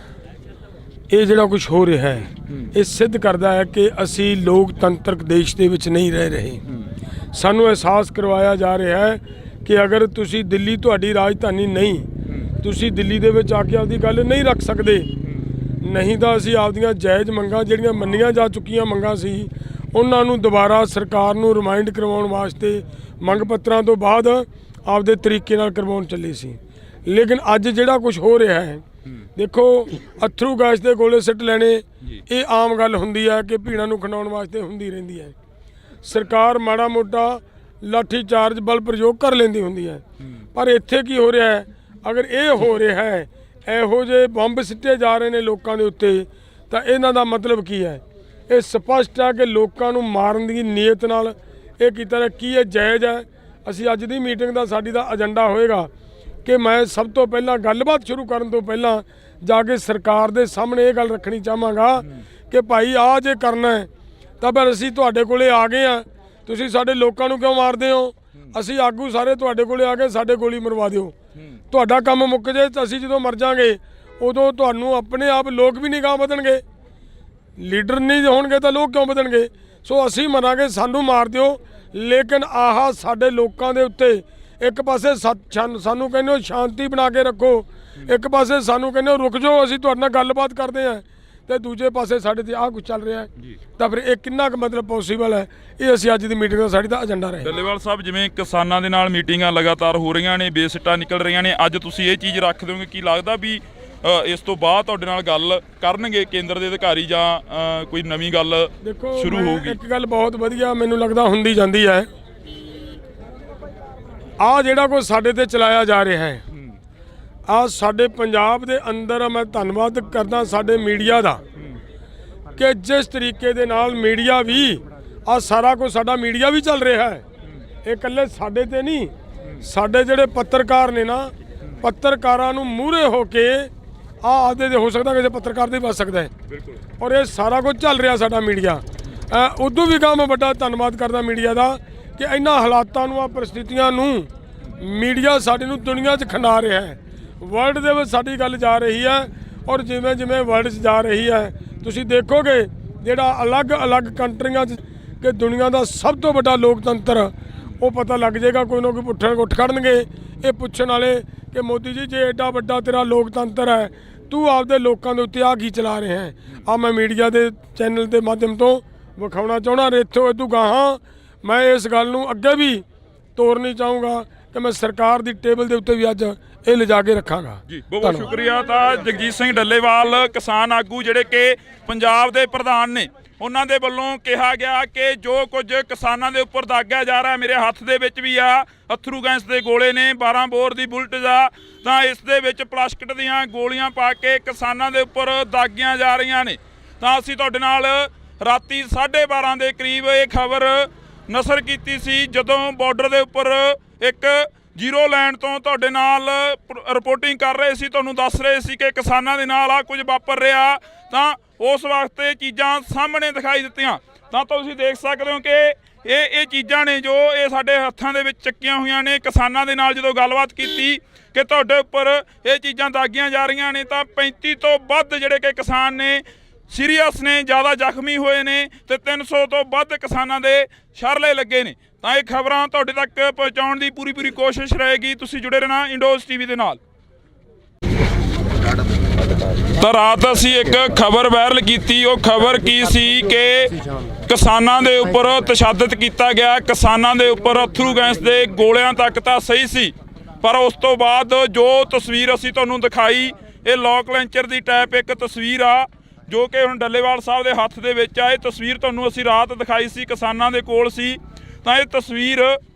C: ਇਹ ਜਿਹੜਾ ਕੁਝ ਹੋ ਰਿਹਾ ਹੈ ਇਹ ਸਿੱਧ ਕਰਦਾ ਹੈ ਕਿ ਅਸੀਂ ਲੋਕਤੰਤਰਕ ਦੇਸ਼ ਦੇ ਵਿੱਚ ਨਹੀਂ ਰਹਿ ਰਹੇ। ਸਾਨੂੰ ਅਹਿਸਾਸ ਕਰਵਾਇਆ ਜਾ ਰਿਹਾ ਹੈ ਕਿ ਅਗਰ ਤੁਸੀਂ ਦਿੱਲੀ ਤੁਹਾਡੀ ਰਾਜਧਾਨੀ ਨਹੀਂ, ਤੁਸੀਂ ਦਿੱਲੀ ਦੇ ਵਿੱਚ ਆ ਕੇ ਆਪਦੀ ਗੱਲ ਨਹੀਂ ਰੱਖ ਸਕਦੇ, ਨਹੀਂ ਤਾਂ ਅਸੀਂ ਆਪਦੀਆਂ ਜਾਇਜ਼ ਮੰਗਾਂ ਜਿਹੜੀਆਂ ਮੰਨੀਆਂ ਜਾ ਚੁੱਕੀਆਂ ਮੰਗਾਂ ਸੀ ਉਹਨਾਂ ਨੂੰ ਦੁਬਾਰਾ ਸਰਕਾਰ ਨੂੰ ਰਿਮਾਈਂਡ ਕਰਵਾਉਣ ਵਾਸਤੇ ਮੰਗ ਪੱਤਰਾਂ ਤੋਂ ਬਾਅਦ ਆਪਦੇ ਤਰੀਕੇ ਨਾਲ ਕਰਵਾਉਣ ਚੱਲੇ ਸੀ। ਲੇਕਿਨ ਅੱਜ ਜਿਹੜਾ ਕੁਝ ਹੋ ਰਿਹਾ ਹੈ, ਦੇਖੋ, ਅਥਰੂ ਗੈਸ ਦੇ ਗੋਲੇ ਸਿੱਟ ਲੈਣੇ ਇਹ ਆਮ ਗੱਲ ਹੁੰਦੀ ਹੈ ਕਿ ਭੀੜਾਂ ਨੂੰ ਖਿੰਡਾਉਣ ਵਾਸਤੇ ਹੁੰਦੀ ਰਹਿੰਦੀ ਹੈ। ਸਰਕਾਰ ਮਾੜਾ ਮੋਟਾ ਲਾਠੀ ਚਾਰਜ ਬਲ ਪ੍ਰਯੋਗ ਕਰ ਲੈਂਦੀ ਹੁੰਦੀ ਹੈ। ਪਰ ਇੱਥੇ ਕੀ ਹੋ ਰਿਹਾ ਹੈ? ਅਗਰ ਇਹ ਹੋ ਰਿਹਾ ਹੈ, ਇਹੋ ਜਿਹੇ ਬੰਬ ਸਿੱਟੇ ਜਾ ਰਹੇ ਨੇ ਲੋਕਾਂ ਦੇ ਉੱਤੇ, ਤਾਂ ਇਹਨਾਂ ਦਾ ਮਤਲਬ ਕੀ ਹੈ? ਇਹ ਸਪਸ਼ਟ ਹੈ ਕਿ ਲੋਕਾਂ ਨੂੰ ਮਾਰਨ ਦੀ ਨੀਅਤ ਨਾਲ ਇਹ ਕੀਤਾ ਰਿਹਾ। ਕੀ ਇਹ ਜਾਇਜ਼ ਹੈ? ਅਸੀਂ ਅੱਜ ਦੀ ਮੀਟਿੰਗ ਦਾ ਸਾਡੀ ਦਾ ਏਜੰਡਾ ਹੋਏਗਾ ਕਿ ਮੈਂ ਸਭ ਤੋਂ ਪਹਿਲਾਂ ਗੱਲਬਾਤ ਸ਼ੁਰੂ ਕਰਨ ਤੋਂ ਪਹਿਲਾਂ ਜਾ ਕੇ ਸਰਕਾਰ ਦੇ ਸਾਹਮਣੇ ਇਹ ਗੱਲ ਰੱਖਣੀ ਚਾਹਾਂਗਾ ਕਿ ਭਾਈ ਆਹ ਜੇ ਕਰਨਾ ਹੈ ਤਾਂ ਫਿਰ ਅਸੀਂ ਤੁਹਾਡੇ ਕੋਲੇ ਆ ਗਏ ਆ, ਤੁਸੀਂ ਸਾਡੇ ਲੋਕਾਂ ਨੂੰ ਕਿਉਂ ਮਾਰਦੇ ਹੋ? ਅਸੀਂ ਆਗੂ ਸਾਰੇ ਤੁਹਾਡੇ ਕੋਲੇ ਆ ਕੇ ਸਾਡੇ ਗੋਲੀ ਮਰਵਾ ਦਿਓ, ਤੁਹਾਡਾ ਕੰਮ ਮੁੱਕ ਜੇ। ਤਾਂ ਅਸੀਂ ਜਦੋਂ ਮਰ ਜਾਵਾਂਗੇ ਉਦੋਂ ਤੁਹਾਨੂੰ ਆਪਣੇ ਆਪ ਲੋਕ ਵੀ ਨਿਗਾਹ ਵਧਣਗੇ। ਲੀਡਰ ਨਹੀਂ ਹੋਣਗੇ ਤਾਂ ਲੋਕ ਕਿਉਂ ਵਧਣਗੇ? ਸੋ ਅਸੀਂ ਮਰਾਂਗੇ, ਸਾਨੂੰ ਮਾਰ ਦਿਓ, ਲੇਕਿਨ ਆਹ ਸਾਡੇ ਲੋਕਾਂ ਦੇ ਉੱਤੇ ਇੱਕ ਪਾਸੇ ਸਾਨੂੰ ਕਹਿੰਦੇ ਹੋ ਸ਼ਾਂਤੀ ਬਣਾ ਕੇ ਰੱਖੋ, ਇੱਕ ਪਾਸੇ ਸਾਨੂੰ ਕਹਿੰਦੇ ਹੋ ਰੁਕ ਜਾਓ, ਅਸੀਂ ਤੁਹਾਡੇ ਨਾਲ ਗੱਲਬਾਤ ਕਰਦੇ ਹਾਂ, ਤੇ ਦੂਜੇ ਪਾਸੇ ਸਾਡੇ ਤੇ ਆਹ ਕੁਝ ਚੱਲ ਰਿਹਾ ਹੈ। ਤਾਂ ਫਿਰ ਇਹ ਕਿੰਨਾ ਕੁ ਮਤਲਬ ਪੋਸੀਬਲ ਹੈ? ਇਹ ਅਸੀਂ ਅੱਜ ਦੀ ਮੀਟਿੰਗ ਦਾ ਸਾਡੀ ਦਾ ਏਜੰਡਾ ਰਹੇ।
B: ਡੱਲੇਵਾਲ ਸਾਹਿਬ, ਜਿਵੇਂ ਕਿਸਾਨਾਂ ਦੇ ਨਾਲ ਮੀਟਿੰਗਾਂ ਲਗਾਤਾਰ ਹੋ ਰਹੀਆਂ ਨੇ, ਬੇਸਿੱਟਾ ਨਿਕਲ ਰਹੀਆਂ ਨੇ, ਅੱਜ ਤੁਸੀਂ ਇਹ ਚੀਜ਼ ਰੱਖ ਦਿਓਗੇ? ਕੀ ਲੱਗਦਾ ਵੀ ਇਸ ਤੋਂ ਬਾਅਦ ਤੁਹਾਡੇ ਨਾਲ ਗੱਲ ਕਰਨਗੇ ਕੇਂਦਰ ਦੇ ਅਧਿਕਾਰੀ ਜਾਂ ਕੋਈ ਨਵੀਂ ਗੱਲ ਸ਼ੁਰੂ ਹੋਊਗੀ?
C: ਇੱਕ ਗੱਲ ਬਹੁਤ ਵਧੀਆ ਮੈਨੂੰ ਲੱਗਦਾ ਹੁੰਦੀ ਜਾਂਦੀ ਹੈ, ਆਹ ਜਿਹੜਾ ਕੁਝ ਸਾਡੇ ਤੇ ਚਲਾਇਆ ਜਾ ਰਿਹਾ ਹੈ, ਆਹ ਸਾਡੇ ਪੰਜਾਬ ਦੇ ਅੰਦਰ ਮੈਂ ਧੰਨਵਾਦ ਕਰਦਾ ਸਾਡੇ ਮੀਡੀਆ ਦਾ ਕਿ ਜਿਸ ਤਰੀਕੇ ਦੇ ਨਾਲ ਮੀਡੀਆ ਵੀ ਆਹ ਸਾਰਾ ਕੁਝ ਸਾਡਾ ਮੀਡੀਆ ਵੀ ਚੱਲ ਰਿਹਾ ਹੈ। ਇਹ ਇਕੱਲੇ ਸਾਡੇ ਤੇ ਨਹੀਂ, ਸਾਡੇ ਜਿਹੜੇ ਪੱਤਰਕਾਰ ਨੇ ਨਾ, ਪੱਤਰਕਾਰਾਂ ਨੂੰ ਮੂਹਰੇ ਹੋ ਕੇ ਆਦੇ ਹੋ ਸਕਦਾ ਕਿਸੇ ਪੱਤਰਕਾਰ ਦੇ ਬਚ ਸਕਦਾ ਹੈ। ਔਰ ਇਹ ਸਾਰਾ ਕੁਝ ਚੱਲ ਰਿਹਾ ਸਾਡਾ ਮੀਡੀਆ। ਉਦੋਂ ਵੀ ਮੈਂ ਵੱਡਾ ਧੰਨਵਾਦ ਕਰਦਾ ਮੀਡੀਆ ਦਾ ਕਿ ਇਹਨਾਂ ਹਾਲਾਤਾਂ ਨੂੰ, ਆ ਪਰਿਸਥਿਤੀਆਂ ਨੂੰ ਮੀਡੀਆ ਸਾਡੇ ਨੂੰ ਦੁਨੀਆ 'ਚ ਖਿੰਡਾ ਰਿਹਾ ਹੈ। ਵਰਲਡ ਦੇ ਵਿੱਚ ਸਾਡੀ ਗੱਲ ਜਾ ਰਹੀ ਹੈ, ਔਰ ਜਿਵੇਂ ਜਿਵੇਂ ਵਰਲਡ 'ਚ ਜਾ ਰਹੀ ਹੈ ਤੁਸੀਂ ਦੇਖੋਗੇ ਜਿਹੜਾ ਅਲੱਗ-ਅਲੱਗ ਕੰਟਰੀਆਂ 'ਚ ਕਿ ਦੁਨੀਆ ਦਾ ਸਭ ਤੋਂ ਵੱਡਾ ਲੋਕਤੰਤਰ, ਉਹ ਪਤਾ ਲੱਗ ਜਾਏਗਾ। ਕੋਈ ਨਾ ਕੋਈ ਉੱਠ ਖੜਨਗੇ ਇਹ ਪੁੱਛਣ ਵਾਲੇ ਕਿ ਮੋਦੀ ਜੀ ਜੇ ਐਡਾ ਵੱਡਾ ਤੇਰਾ ਲੋਕਤੰਤਰ ਹੈ, ਤੂੰ ਆਪਦੇ ਲੋਕਾਂ ਦੇ ਉੱਤੇ ਆ ਕੀ ਚਲਾ ਰਿਹਾ ਹੈ? ਆ ਮੈਂ ਮੀਡੀਆ ਦੇ ਚੈਨਲ ਦੇ ਮਾਧਿਅਮ ਤੋਂ ਵਿਖਾਉਣਾ ਚਾਹੁੰਦਾ। ਇੱਥੋਂ ਇਦੋਂ ਗਾਹਾਂ ਮੈਂ ਇਸ ਗੱਲ ਨੂੰ ਅੱਗੇ ਵੀ ਤੋਰਨੀ ਚਾਹੂੰਗਾ ਕਿ ਮੈਂ ਸਰਕਾਰ ਦੀ ਟੇਬਲ ਦੇ ਉੱਤੇ ਵੀ ਅੱਜ ਇਹ ਲਿਜਾ ਕੇ ਰੱਖਾਂਗਾ।
B: ਜੀ ਬਹੁਤ ਸ਼ੁਕਰੀਆ। ਤਾਂ ਜਗਜੀਤ ਸਿੰਘ ਡੱਲੇਵਾਲ ਕਿਸਾਨ ਆਗੂ ਜਿਹੜੇ ਕਿ ਪੰਜਾਬ ਦੇ ਪ੍ਰਧਾਨ ਨੇ, ਉਹਨਾਂ ਦੇ ਵੱਲੋਂ ਕਿਹਾ ਗਿਆ ਕਿ ਜੋ ਕੁਝ ਕਿਸਾਨਾਂ ਦੇ ਉੱਪਰ ਦਾਗਿਆ ਜਾ ਰਿਹਾ, ਮੇਰੇ ਹੱਥ ਦੇ ਵਿੱਚ ਵੀ ਆ ਅਥਰੂ ਗੈਸ ਦੇ ਗੋਲੇ ਨੇ, 12 ਬੋਰ ਦੀ ਬੁਲਟ ਦਾ, ਤਾਂ ਇਸ ਦੇ ਵਿੱਚ ਪਲਾਸਟਿਕ ਦੀਆਂ ਗੋਲੀਆਂ ਪਾ ਕੇ ਕਿਸਾਨਾਂ ਦੇ ਉੱਪਰ ਦਾਗੀਆਂ ਜਾ ਰਹੀਆਂ ਨੇ। ਤਾਂ ਅਸੀਂ ਤੁਹਾਡੇ ਨਾਲ ਰਾਤੀ 12:30 ਦੇ ਕਰੀਬ ਇਹ ਖਬਰ ਨਸ਼ਰ ਕੀਤੀ ਸੀ, ਜਦੋਂ ਬਾਰਡਰ ਦੇ ਉੱਪਰ ਇੱਕ ਜ਼ੀਰੋ ਲਾਈਨ ਤੋਂ ਤੁਹਾਡੇ ਨਾਲ ਰਿਪੋਰਟਿੰਗ ਕਰ ਰਹੇ ਸੀ, ਤੁਹਾਨੂੰ ਦੱਸ ਰਹੇ ਸੀ ਕਿ ਕਿਸਾਨਾਂ ਦੇ ਨਾਲ ਆ ਕੁਝ ਵਾਪਰ ਰਿਹਾ। ਤਾਂ ਉਸ ਵਕਤ ਇਹ ਚੀਜ਼ਾਂ ਸਾਹਮਣੇ ਦਿਖਾਈ ਦਿੱਤੀਆਂ। ਤਾਂ ਤੁਸੀਂ ਦੇਖ ਸਕਦੇ ਹੋ ਕਿ ਇਹ ਚੀਜ਼ਾਂ ਨੇ ਜੋ ਇਹ ਸਾਡੇ ਹੱਥਾਂ ਦੇ ਵਿੱਚ ਚੱਕੀਆਂ ਹੋਈਆਂ ਨੇ। ਕਿਸਾਨਾਂ ਦੇ ਨਾਲ ਜਦੋਂ ਗੱਲਬਾਤ ਕੀਤੀ ਕਿ ਤੁਹਾਡੇ ਉੱਪਰ ਇਹ ਚੀਜ਼ਾਂ ਦਾਗੀਆਂ ਜਾ ਰਹੀਆਂ ਨੇ, ਤਾਂ 35 ਤੋਂ ਵੱਧ ਜਿਹੜੇ ਕਿ ਕਿਸਾਨ ਨੇ ਸੀਰੀਅਸ ਨੇ, ਜ਼ਿਆਦਾ ਜ਼ਖਮੀ ਹੋਏ ਨੇ, ਤੇ 300 ਤੋਂ ਵੱਧ ਕਿਸਾਨਾਂ ਦੇ ਸ਼ਰਲੇ ਲੱਗੇ ਨੇ। ਤਾਂ ਇਹ ਖਬਰਾਂ ਤੁਹਾਡੇ ਤੱਕ ਪਹੁੰਚਾਉਣ ਦੀ ਪੂਰੀ ਕੋਸ਼ਿਸ਼ ਰਹੇਗੀ। ਤੁਸੀਂ ਜੁੜੇ ਰਹਿਣਾ ਇੰਡੋਜ਼ ਟੀਵੀ ਦੇ ਨਾਲ। ਤਾਂ ਰਾਤ ਅਸੀਂ ਇੱਕ ਖਬਰ ਵਾਇਰਲ ਕੀਤੀ। ਉਹ ਖਬਰ ਕੀ ਸੀ ਕਿ ਕਿਸਾਨਾਂ ਦੇ ਉੱਪਰ ਤਸ਼ੱਦਦ ਕੀਤਾ ਗਿਆ, ਕਿਸਾਨਾਂ ਦੇ ਉੱਪਰ ਅਥਰੂ ਗੈਸ ਦੇ ਗੋਲਿਆਂ ਤੱਕ ਤਾਂ ਸਹੀ ਸੀ, ਪਰ ਉਸ ਤੋਂ ਬਾਅਦ ਜੋ ਤਸਵੀਰ ਅਸੀਂ ਤੁਹਾਨੂੰ ਦਿਖਾਈ ਇਹ ਲੋਕ ਲੈਂਚਰ ਦੀ ਟਾਈਪ ਇੱਕ ਤਸਵੀਰ ਆ ਜੋ ਕਿ ਹੁਣ ਡੱਲੇਵਾਲ ਸਾਹਿਬ ਦੇ ਹੱਥ ਦੇ ਵਿੱਚ ਆ। ਇਹ ਤਸਵੀਰ ਤੁਹਾਨੂੰ ਅਸੀਂ ਰਾਤ ਦਿਖਾਈ ਸੀ, ਕਿਸਾਨਾਂ ਦੇ ਕੋਲ ਸੀ। ਤਾਂ ਇਹ ਤਸਵੀਰ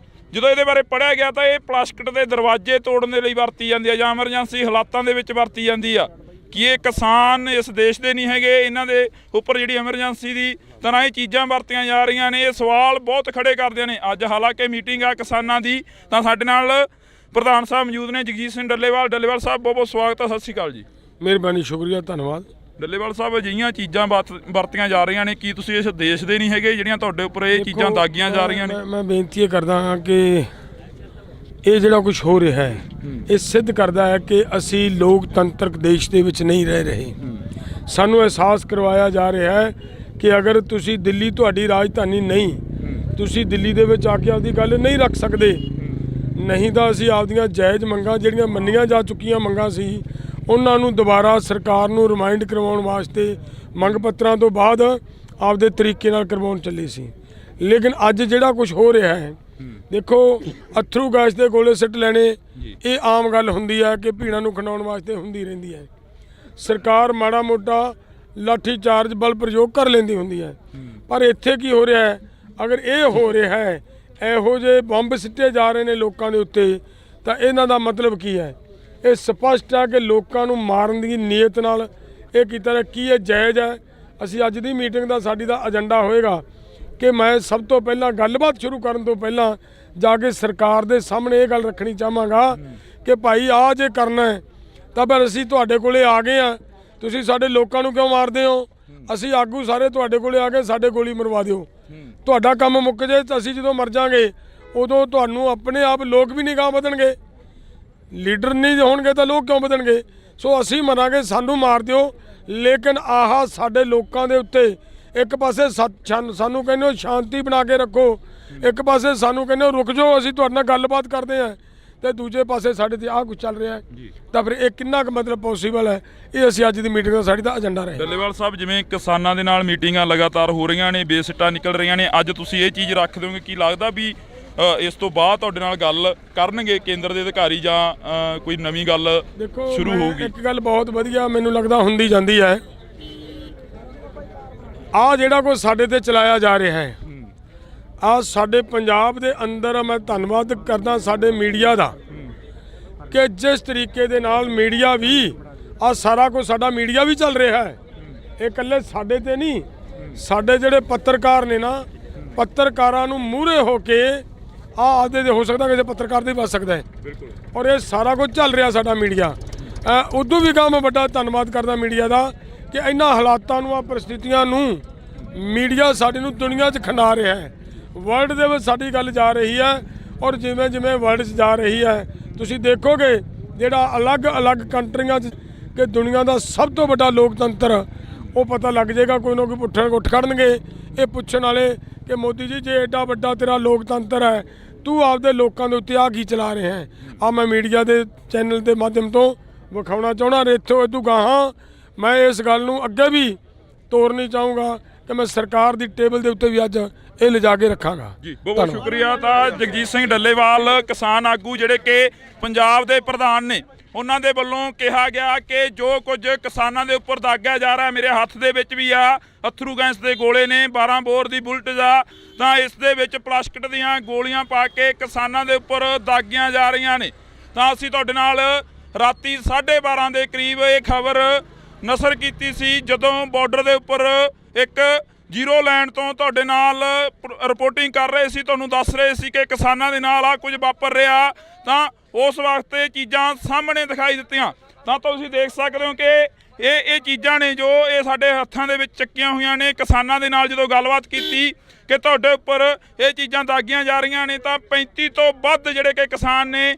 B: ਜਦੋਂ ਇਹਦੇ ਬਾਰੇ ਪੜ੍ਹਿਆ ਗਿਆ ਤਾਂ ਇਹ ਪਲਾਸਟਿਕ ਦੇ ਦਰਵਾਜ਼ੇ ਤੋੜਨ ਦੇ ਲਈ ਵਰਤੀ ਜਾਂਦੀ ਆ ਜਾਂ ਐਮਰਜੈਂਸੀ ਹਾਲਾਤਾਂ ਦੇ ਵਿੱਚ ਵਰਤੀ ਜਾਂਦੀ ਆ। ਕਿ ਇਹ ਕਿਸਾਨ ਇਸ ਦੇਸ਼ ਦੇ ਨਹੀਂ ਹੈਗੇ, ਇਹਨਾਂ ਦੇ ਉੱਪਰ ਜਿਹੜੀ ਐਮਰਜੈਂਸੀ ਦੀ ਤਰ੍ਹਾਂ ਇਹ ਚੀਜ਼ਾਂ ਵਰਤੀਆਂ ਜਾ ਰਹੀਆਂ ਨੇ। ਇਹ ਸਵਾਲ ਬਹੁਤ ਖੜੇ ਕਰਦੇ ਨੇ। ਅੱਜ ਹਾਲਾਂਕਿ ਮੀਟਿੰਗ ਆ ਕਿਸਾਨਾਂ ਦੀ, ਤਾਂ ਸਾਡੇ ਨਾਲ ਪ੍ਰਧਾਨ ਸਾਹਿਬ ਮੌਜੂਦ ਨੇ, ਜਗਜੀਤ ਸਿੰਘ ਡੱਲੇਵਾਲ। ਡੱਲੇਵਾਲ ਸਾਹਿਬ ਬਹੁਤ ਬਹੁਤ ਸਵਾਗਤ ਹੈ। ਸਤਿ ਸ਼੍ਰੀ ਅਕਾਲ ਜੀ।
C: ਮਿਹਰਬਾਨੀ, ਸ਼ੁਕਰੀਆ, ਧੰਨਵਾਦ।
B: ਡੱਲੇਵਾਲ ਸਾਹਿਬ, ਅਜਿਹੀਆਂ ਚੀਜ਼ਾਂ ਵਰਤੀਆਂ ਜਾ ਰਹੀਆਂ ਨੇ, ਕੀ ਤੁਸੀਂ ਇਸ ਦੇਸ਼ ਦੇ ਨਹੀਂ ਹੈਗੇ ਜਿਹੜੀਆਂ ਤੁਹਾਡੇ ਉੱਪਰ ਇਹ ਚੀਜ਼ਾਂ ਦਾਗੀਆਂ ਜਾ ਰਹੀਆਂ ਨੇ?
C: ਮੈਂ ਬੇਨਤੀ ਇਹ ਕਰਦਾ ਹਾਂ ਕਿ ਇਹ ਜਿਹੜਾ ਕੁਝ ਹੋ ਰਿਹਾ ਹੈ ਇਹ ਸਿੱਧ ਕਰਦਾ ਹੈ ਕਿ ਅਸੀਂ ਲੋਕਤੰਤਰਕ ਦੇਸ਼ ਦੇ ਵਿੱਚ ਨਹੀਂ ਰਹਿ ਰਹੇ। ਸਾਨੂੰ ਅਹਿਸਾਸ ਕਰਵਾਇਆ ਜਾ ਰਿਹਾ ਹੈ ਕਿ ਅਗਰ ਤੁਸੀਂ ਦਿੱਲੀ ਤੁਹਾਡੀ ਰਾਜਧਾਨੀ ਨਹੀਂ, ਤੁਸੀਂ ਦਿੱਲੀ ਦੇ ਵਿੱਚ ਆ ਕੇ ਆਪਦੀ ਗੱਲ ਨਹੀਂ ਰੱਖ ਸਕਦੇ, ਨਹੀਂ ਤਾਂ ਅਸੀਂ ਆਪਦੀਆਂ ਜਾਇਜ਼ ਮੰਗਾਂ ਜਿਹੜੀਆਂ ਮੰਨੀਆਂ ਜਾ ਚੁੱਕੀਆਂ ਮੰਗਾਂ ਸੀ ਉਹਨਾਂ ਨੂੰ ਦੁਬਾਰਾ ਸਰਕਾਰ ਨੂੰ ਰਿਮਾਈਂਡ ਕਰਵਾਉਣ ਵਾਸਤੇ ਮੰਗ ਪੱਤਰਾਂ ਤੋਂ ਬਾਅਦ ਆਪਦੇ ਤਰੀਕੇ ਨਾਲ ਕਰਵਾਉਣ ਚੱਲੇ ਸੀ। ਲੇਕਿਨ ਅੱਜ ਜਿਹੜਾ ਕੁਝ ਹੋ ਰਿਹਾ ਹੈ, ਦੇਖੋ, ਅਥਰੂ ਗੈਸ ਦੇ ਗੋਲੇ ਸਿੱਟ ਲੈਣੇ ਇਹ ਆਮ ਗੱਲ ਹੁੰਦੀ ਹੈ ਕਿ ਭੀੜਾਂ ਨੂੰ ਖਿੰਡਾਉਣ ਵਾਸਤੇ ਹੁੰਦੀ ਰਹਿੰਦੀ ਹੈ। ਸਰਕਾਰ ਮਾੜਾ ਮੋਟਾ ਲਾਠੀ ਚਾਰਜ ਬਲ ਪ੍ਰਯੋਗ ਕਰ ਲੈਂਦੀ ਹੁੰਦੀ ਹੈ। ਪਰ ਇੱਥੇ ਕੀ ਹੋ ਰਿਹਾ ਹੈ? ਅਗਰ ਇਹ ਹੋ ਰਿਹਾ ਹੈ, ਇਹੋ ਜਿਹੇ ਬੰਬ ਸਿੱਟੇ ਜਾ ਰਹੇ ਨੇ ਲੋਕਾਂ ਦੇ ਉੱਤੇ, ਤਾਂ ਇਹਨਾਂ ਦਾ ਮਤਲਬ ਕੀ ਹੈ? ਇਹ ਸਪਸ਼ਟ ਹੈ ਕਿ ਲੋਕਾਂ ਨੂੰ ਮਾਰਨ ਦੀ ਨੀਅਤ ਨਾਲ ਇਹ ਕੀਤਾ ਰਿਹਾ। ਕੀ ਇਹ ਜਾਇਜ਼ ਹੈ? ਅਸੀਂ ਅੱਜ ਦੀ ਮੀਟਿੰਗ ਦਾ ਸਾਡੀ ਦਾ ਏਜੰਡਾ ਹੋਏਗਾ ਕਿ ਮੈਂ ਸਭ ਤੋਂ ਪਹਿਲਾਂ ਗੱਲਬਾਤ ਸ਼ੁਰੂ ਕਰਨ ਤੋਂ ਪਹਿਲਾਂ ਜਾ ਕੇ ਸਰਕਾਰ ਦੇ ਸਾਹਮਣੇ ਇਹ ਗੱਲ ਰੱਖਣੀ ਚਾਹਾਂਗਾ ਕਿ ਭਾਈ ਆਹ ਜੇ ਕਰਨਾ ਹੈ ਤਾਂ ਫਿਰ ਅਸੀਂ ਤੁਹਾਡੇ ਕੋਲੇ ਆ ਗਏ ਆ, ਤੁਸੀਂ ਸਾਡੇ ਲੋਕਾਂ ਨੂੰ ਕਿਉਂ ਮਾਰਦੇ ਹੋ? ਅਸੀਂ ਆਗੂ ਸਾਰੇ ਤੁਹਾਡੇ ਕੋਲੇ ਆ ਕੇ ਸਾਡੇ ਗੋਲੀ ਮਰਵਾ ਦਿਓ। ਤੁਹਾਡਾ ਕੰਮ ਮੁੱਕ ਜੇ ਤਾਂ ਅਸੀਂ ਜਦੋਂ ਮਰ ਜਾਵਾਂਗੇ ਉਦੋਂ ਤੁਹਾਨੂੰ ਆਪਣੇ ਆਪ ਲੋਕ ਵੀ ਨਹੀਂ ਗਾਹ ਵਧਣਗੇ। ਲੀਡਰ ਨਹੀਂ ਹੋਣਗੇ ਤਾਂ ਲੋਕ ਕਿਉਂ ਵਧਣਗੇ? ਸੋ ਅਸੀਂ ਮਰਾਂਗੇ, ਸਾਨੂੰ ਮਾਰ ਦਿਓ, ਲੇਕਿਨ ਆਹ ਸਾਡੇ ਲੋਕਾਂ ਦੇ ਉੱਤੇ ਇੱਕ ਪਾਸੇ ਸਾਨੂੰ ਕਹਿੰਦੇ ਹੋ ਸ਼ਾਂਤੀ ਬਣਾ ਕੇ ਰੱਖੋ, ਇੱਕ ਪਾਸੇ ਸਾਨੂੰ ਕਹਿੰਦੇ ਹੋ ਰੁਕ ਜਾਓ, ਅਸੀਂ ਤੁਹਾਡੇ ਨਾਲ ਗੱਲਬਾਤ ਕਰਦੇ ਹਾਂ, ਤੇ ਦੂਜੇ ਪਾਸੇ ਸਾਡੇ ਤੇ ਆਹ ਕੁਝ ਚੱਲ ਰਿਹਾ ਹੈ। ਤਾਂ ਫਿਰ ਇਹ ਕਿੰਨਾ ਕੁ ਮਤਲਬ ਪੋਸੀਬਲ ਹੈ? ਇਹ ਅਸੀਂ ਅੱਜ ਦੀ ਮੀਟਿੰਗ ਦਾ ਸਾਡੀ ਦਾ ਏਜੰਡਾ ਰਹੇ।
B: ਡੱਲੇਵਾਲ ਸਾਹਿਬ, ਜਿਵੇਂ ਕਿਸਾਨਾਂ ਦੇ ਨਾਲ ਮੀਟਿੰਗਾਂ ਲਗਾਤਾਰ ਹੋ ਰਹੀਆਂ ਨੇ, ਬੇਸਿੱਟਾ ਨਿਕਲ ਰਹੀਆਂ ਨੇ, ਅੱਜ ਤੁਸੀਂ ਇਹ ਚੀਜ਼ ਰੱਖ ਦਿਓਗੇ? ਕੀ ਲੱਗਦਾ ਵੀ ਇਸ ਤੋਂ ਬਾਅਦ ਤੁਹਾਡੇ ਨਾਲ ਗੱਲ ਕਰਨਗੇ ਕੇਂਦਰ ਦੇ ਅਧਿਕਾਰੀ ਜਾਂ ਕੋਈ ਨਵੀਂ ਗੱਲ ਸ਼ੁਰੂ ਹੋਊਗੀ?
C: ਇੱਕ ਗੱਲ ਬਹੁਤ ਵਧੀਆ ਮੈਨੂੰ ਲੱਗਦਾ ਹੁੰਦੀ ਜਾਂਦੀ ਹੈ, ਆਹ ਜਿਹੜਾ ਕੁਝ ਸਾਡੇ ਤੇ ਚਲਾਇਆ ਜਾ ਰਿਹਾ ਹੈ, ਆਹ ਸਾਡੇ ਪੰਜਾਬ ਦੇ ਅੰਦਰ ਮੈਂ ਧੰਨਵਾਦ ਕਰਦਾ ਸਾਡੇ ਮੀਡੀਆ ਦਾ ਕਿ ਜਿਸ ਤਰੀਕੇ ਦੇ ਨਾਲ ਮੀਡੀਆ ਵੀ ਆਹ ਸਾਰਾ ਕੁਝ ਸਾਡਾ ਮੀਡੀਆ ਵੀ ਚੱਲ ਰਿਹਾ ਹੈ। ਇਹ ਇਕੱਲੇ ਸਾਡੇ ਤੇ ਨਹੀਂ, ਸਾਡੇ ਜਿਹੜੇ ਪੱਤਰਕਾਰ ਨੇ ਨਾ, ਪੱਤਰਕਾਰਾਂ ਨੂੰ ਮੂਹਰੇ ਹੋ ਕੇ ਆਦੇ ਦੇ ਹੋ ਸਕਦਾ ਕਿਸੇ ਪੱਤਰਕਾਰ ਦੇ ਬਚ ਸਕਦਾ ਹੈ। ਔਰ ਇਹ ਸਾਰਾ ਕੁਝ ਚੱਲ ਰਿਹਾ ਸਾਡਾ ਮੀਡੀਆ। ਉਦੋਂ ਵੀ ਮੈਂ ਵੱਡਾ ਧੰਨਵਾਦ ਕਰਦਾ ਮੀਡੀਆ ਦਾ ਕਿ ਇਹਨਾਂ ਹਾਲਾਤਾਂ ਨੂੰ, ਆ ਪਰਿਸਥਿਤੀਆਂ ਨੂੰ ਮੀਡੀਆ ਸਾਡੇ ਨੂੰ ਦੁਨੀਆ 'ਚ ਖਿੰਡਾ ਰਿਹਾ ਹੈ। ਵਰਲਡ ਦੇ ਵਿੱਚ ਸਾਡੀ ਗੱਲ ਜਾ ਰਹੀ ਹੈ, ਔਰ ਜਿਵੇਂ ਜਿਵੇਂ ਵਰਲਡ 'ਚ ਜਾ ਰਹੀ ਹੈ ਤੁਸੀਂ ਦੇਖੋਗੇ ਜਿਹੜਾ ਅਲੱਗ-ਅਲੱਗ ਕੰਟਰੀਆਂ 'ਚ ਕਿ ਦੁਨੀਆ ਦਾ ਸਭ ਤੋਂ ਵੱਡਾ ਲੋਕਤੰਤਰ, ਉਹ ਪਤਾ ਲੱਗ ਜਾਏਗਾ। ਕੋਈ ਨਾ ਕੋਈ ਉੱਠ ਖੜਨਗੇ ਇਹ ਪੁੱਛਣ ਵਾਲੇ ਕਿ ਮੋਦੀ ਜੀ ਜੇ ਐਡਾ ਵੱਡਾ ਤੇਰਾ ਲੋਕਤੰਤਰ ਹੈ, ਤੂੰ ਆਪਦੇ ਲੋਕਾਂ ਦੇ ਉੱਤੇ ਆ ਕੀ ਚਲਾ ਰਿਹਾ ਹੈ? ਆ ਮੈਂ ਮੀਡੀਆ ਦੇ ਚੈਨਲ ਦੇ ਮਾਧਿਅਮ ਤੋਂ ਵਿਖਾਉਣਾ ਚਾਹੁੰਦਾ। ਇੱਥੋਂ ਇਦੋਂ ਗਾਹਾਂ ਮੈਂ ਇਸ ਗੱਲ ਨੂੰ ਅੱਗੇ ਵੀ ਤੋਰਨੀ ਚਾਹੂੰਗਾ ਕਿ ਮੈਂ ਸਰਕਾਰ ਦੀ ਟੇਬਲ ਦੇ ਉੱਤੇ ਵੀ ਅੱਜ ਇਹ ਲਿਜਾ ਕੇ ਰੱਖਾਂਗਾ।
B: ਜੀ ਬਹੁਤ ਸ਼ੁਕਰੀਆ। ਤਾਂ ਜਗਜੀਤ ਸਿੰਘ ਡੱਲੇਵਾਲ ਕਿਸਾਨ ਆਗੂ ਜਿਹੜੇ ਕਿ ਪੰਜਾਬ ਦੇ ਪ੍ਰਧਾਨ ਨੇ, ਉਹਨਾਂ ਦੇ ਵੱਲੋਂ ਕਿਹਾ ਗਿਆ ਕਿ ਜੋ ਕੁਝ ਕਿਸਾਨਾਂ ਦੇ ਉੱਪਰ ਦਾਗਿਆ ਜਾ ਰਿਹਾ, ਮੇਰੇ ਹੱਥ ਦੇ ਵਿੱਚ ਵੀ ਆ ਅਥਰੂ ਗੈਸ ਦੇ ਗੋਲੇ ਨੇ, 12 ਬੋਰ ਦੀ ਬੁਲਟ ਆ, ਤਾਂ ਇਸ ਦੇ ਵਿੱਚ ਪਲਾਸਟਿਕ ਦੀਆਂ ਗੋਲੀਆਂ ਪਾ ਕੇ ਕਿਸਾਨਾਂ ਦੇ ਉੱਪਰ ਦਾਗੀਆਂ ਜਾ ਰਹੀਆਂ ਨੇ। ਤਾਂ ਅਸੀਂ ਤੁਹਾਡੇ ਨਾਲ ਰਾਤੀ 12:30 ਦੇ ਕਰੀਬ ਇਹ ਖਬਰ ਨਸ਼ਰ ਕੀਤੀ ਸੀ, ਜਦੋਂ ਬਾਰਡਰ ਦੇ ਉੱਪਰ ਇੱਕ ਜ਼ੀਰੋ ਲਾਈਨ ਤੋਂ ਤੁਹਾਡੇ ਨਾਲ ਰਿਪੋਰਟਿੰਗ ਕਰ ਰਹੇ ਸੀ, ਤੁਹਾਨੂੰ ਦੱਸ ਰਹੇ ਸੀ ਕਿ ਕਿਸਾਨਾਂ ਦੇ ਨਾਲ ਆ ਕੁਝ ਵਾਪਰ ਰਿਹਾ। ਤਾਂ ਉਸ ਵਕਤ ਇਹ ਚੀਜ਼ਾਂ ਸਾਹਮਣੇ ਦਿਖਾਈ ਦਿੱਤੀਆਂ। ਤਾਂ ਤੁਸੀਂ ਦੇਖ ਸਕਦੇ ਹੋ ਕਿ ਇਹ ਚੀਜ਼ਾਂ ਨੇ ਜੋ ਇਹ ਸਾਡੇ ਹੱਥਾਂ ਦੇ ਵਿੱਚ ਚੱਕੀਆਂ ਹੋਈਆਂ ਨੇ। ਕਿਸਾਨਾਂ ਦੇ ਨਾਲ ਜਦੋਂ ਗੱਲਬਾਤ ਕੀਤੀ ਕਿ ਤੁਹਾਡੇ ਉੱਪਰ ਇਹ ਚੀਜ਼ਾਂ ਦਾਗੀਆਂ ਜਾ ਰਹੀਆਂ ਨੇ, ਤਾਂ 35 ਤੋਂ ਵੱਧ ਜਿਹੜੇ ਕਿ ਕਿਸਾਨ ਨੇ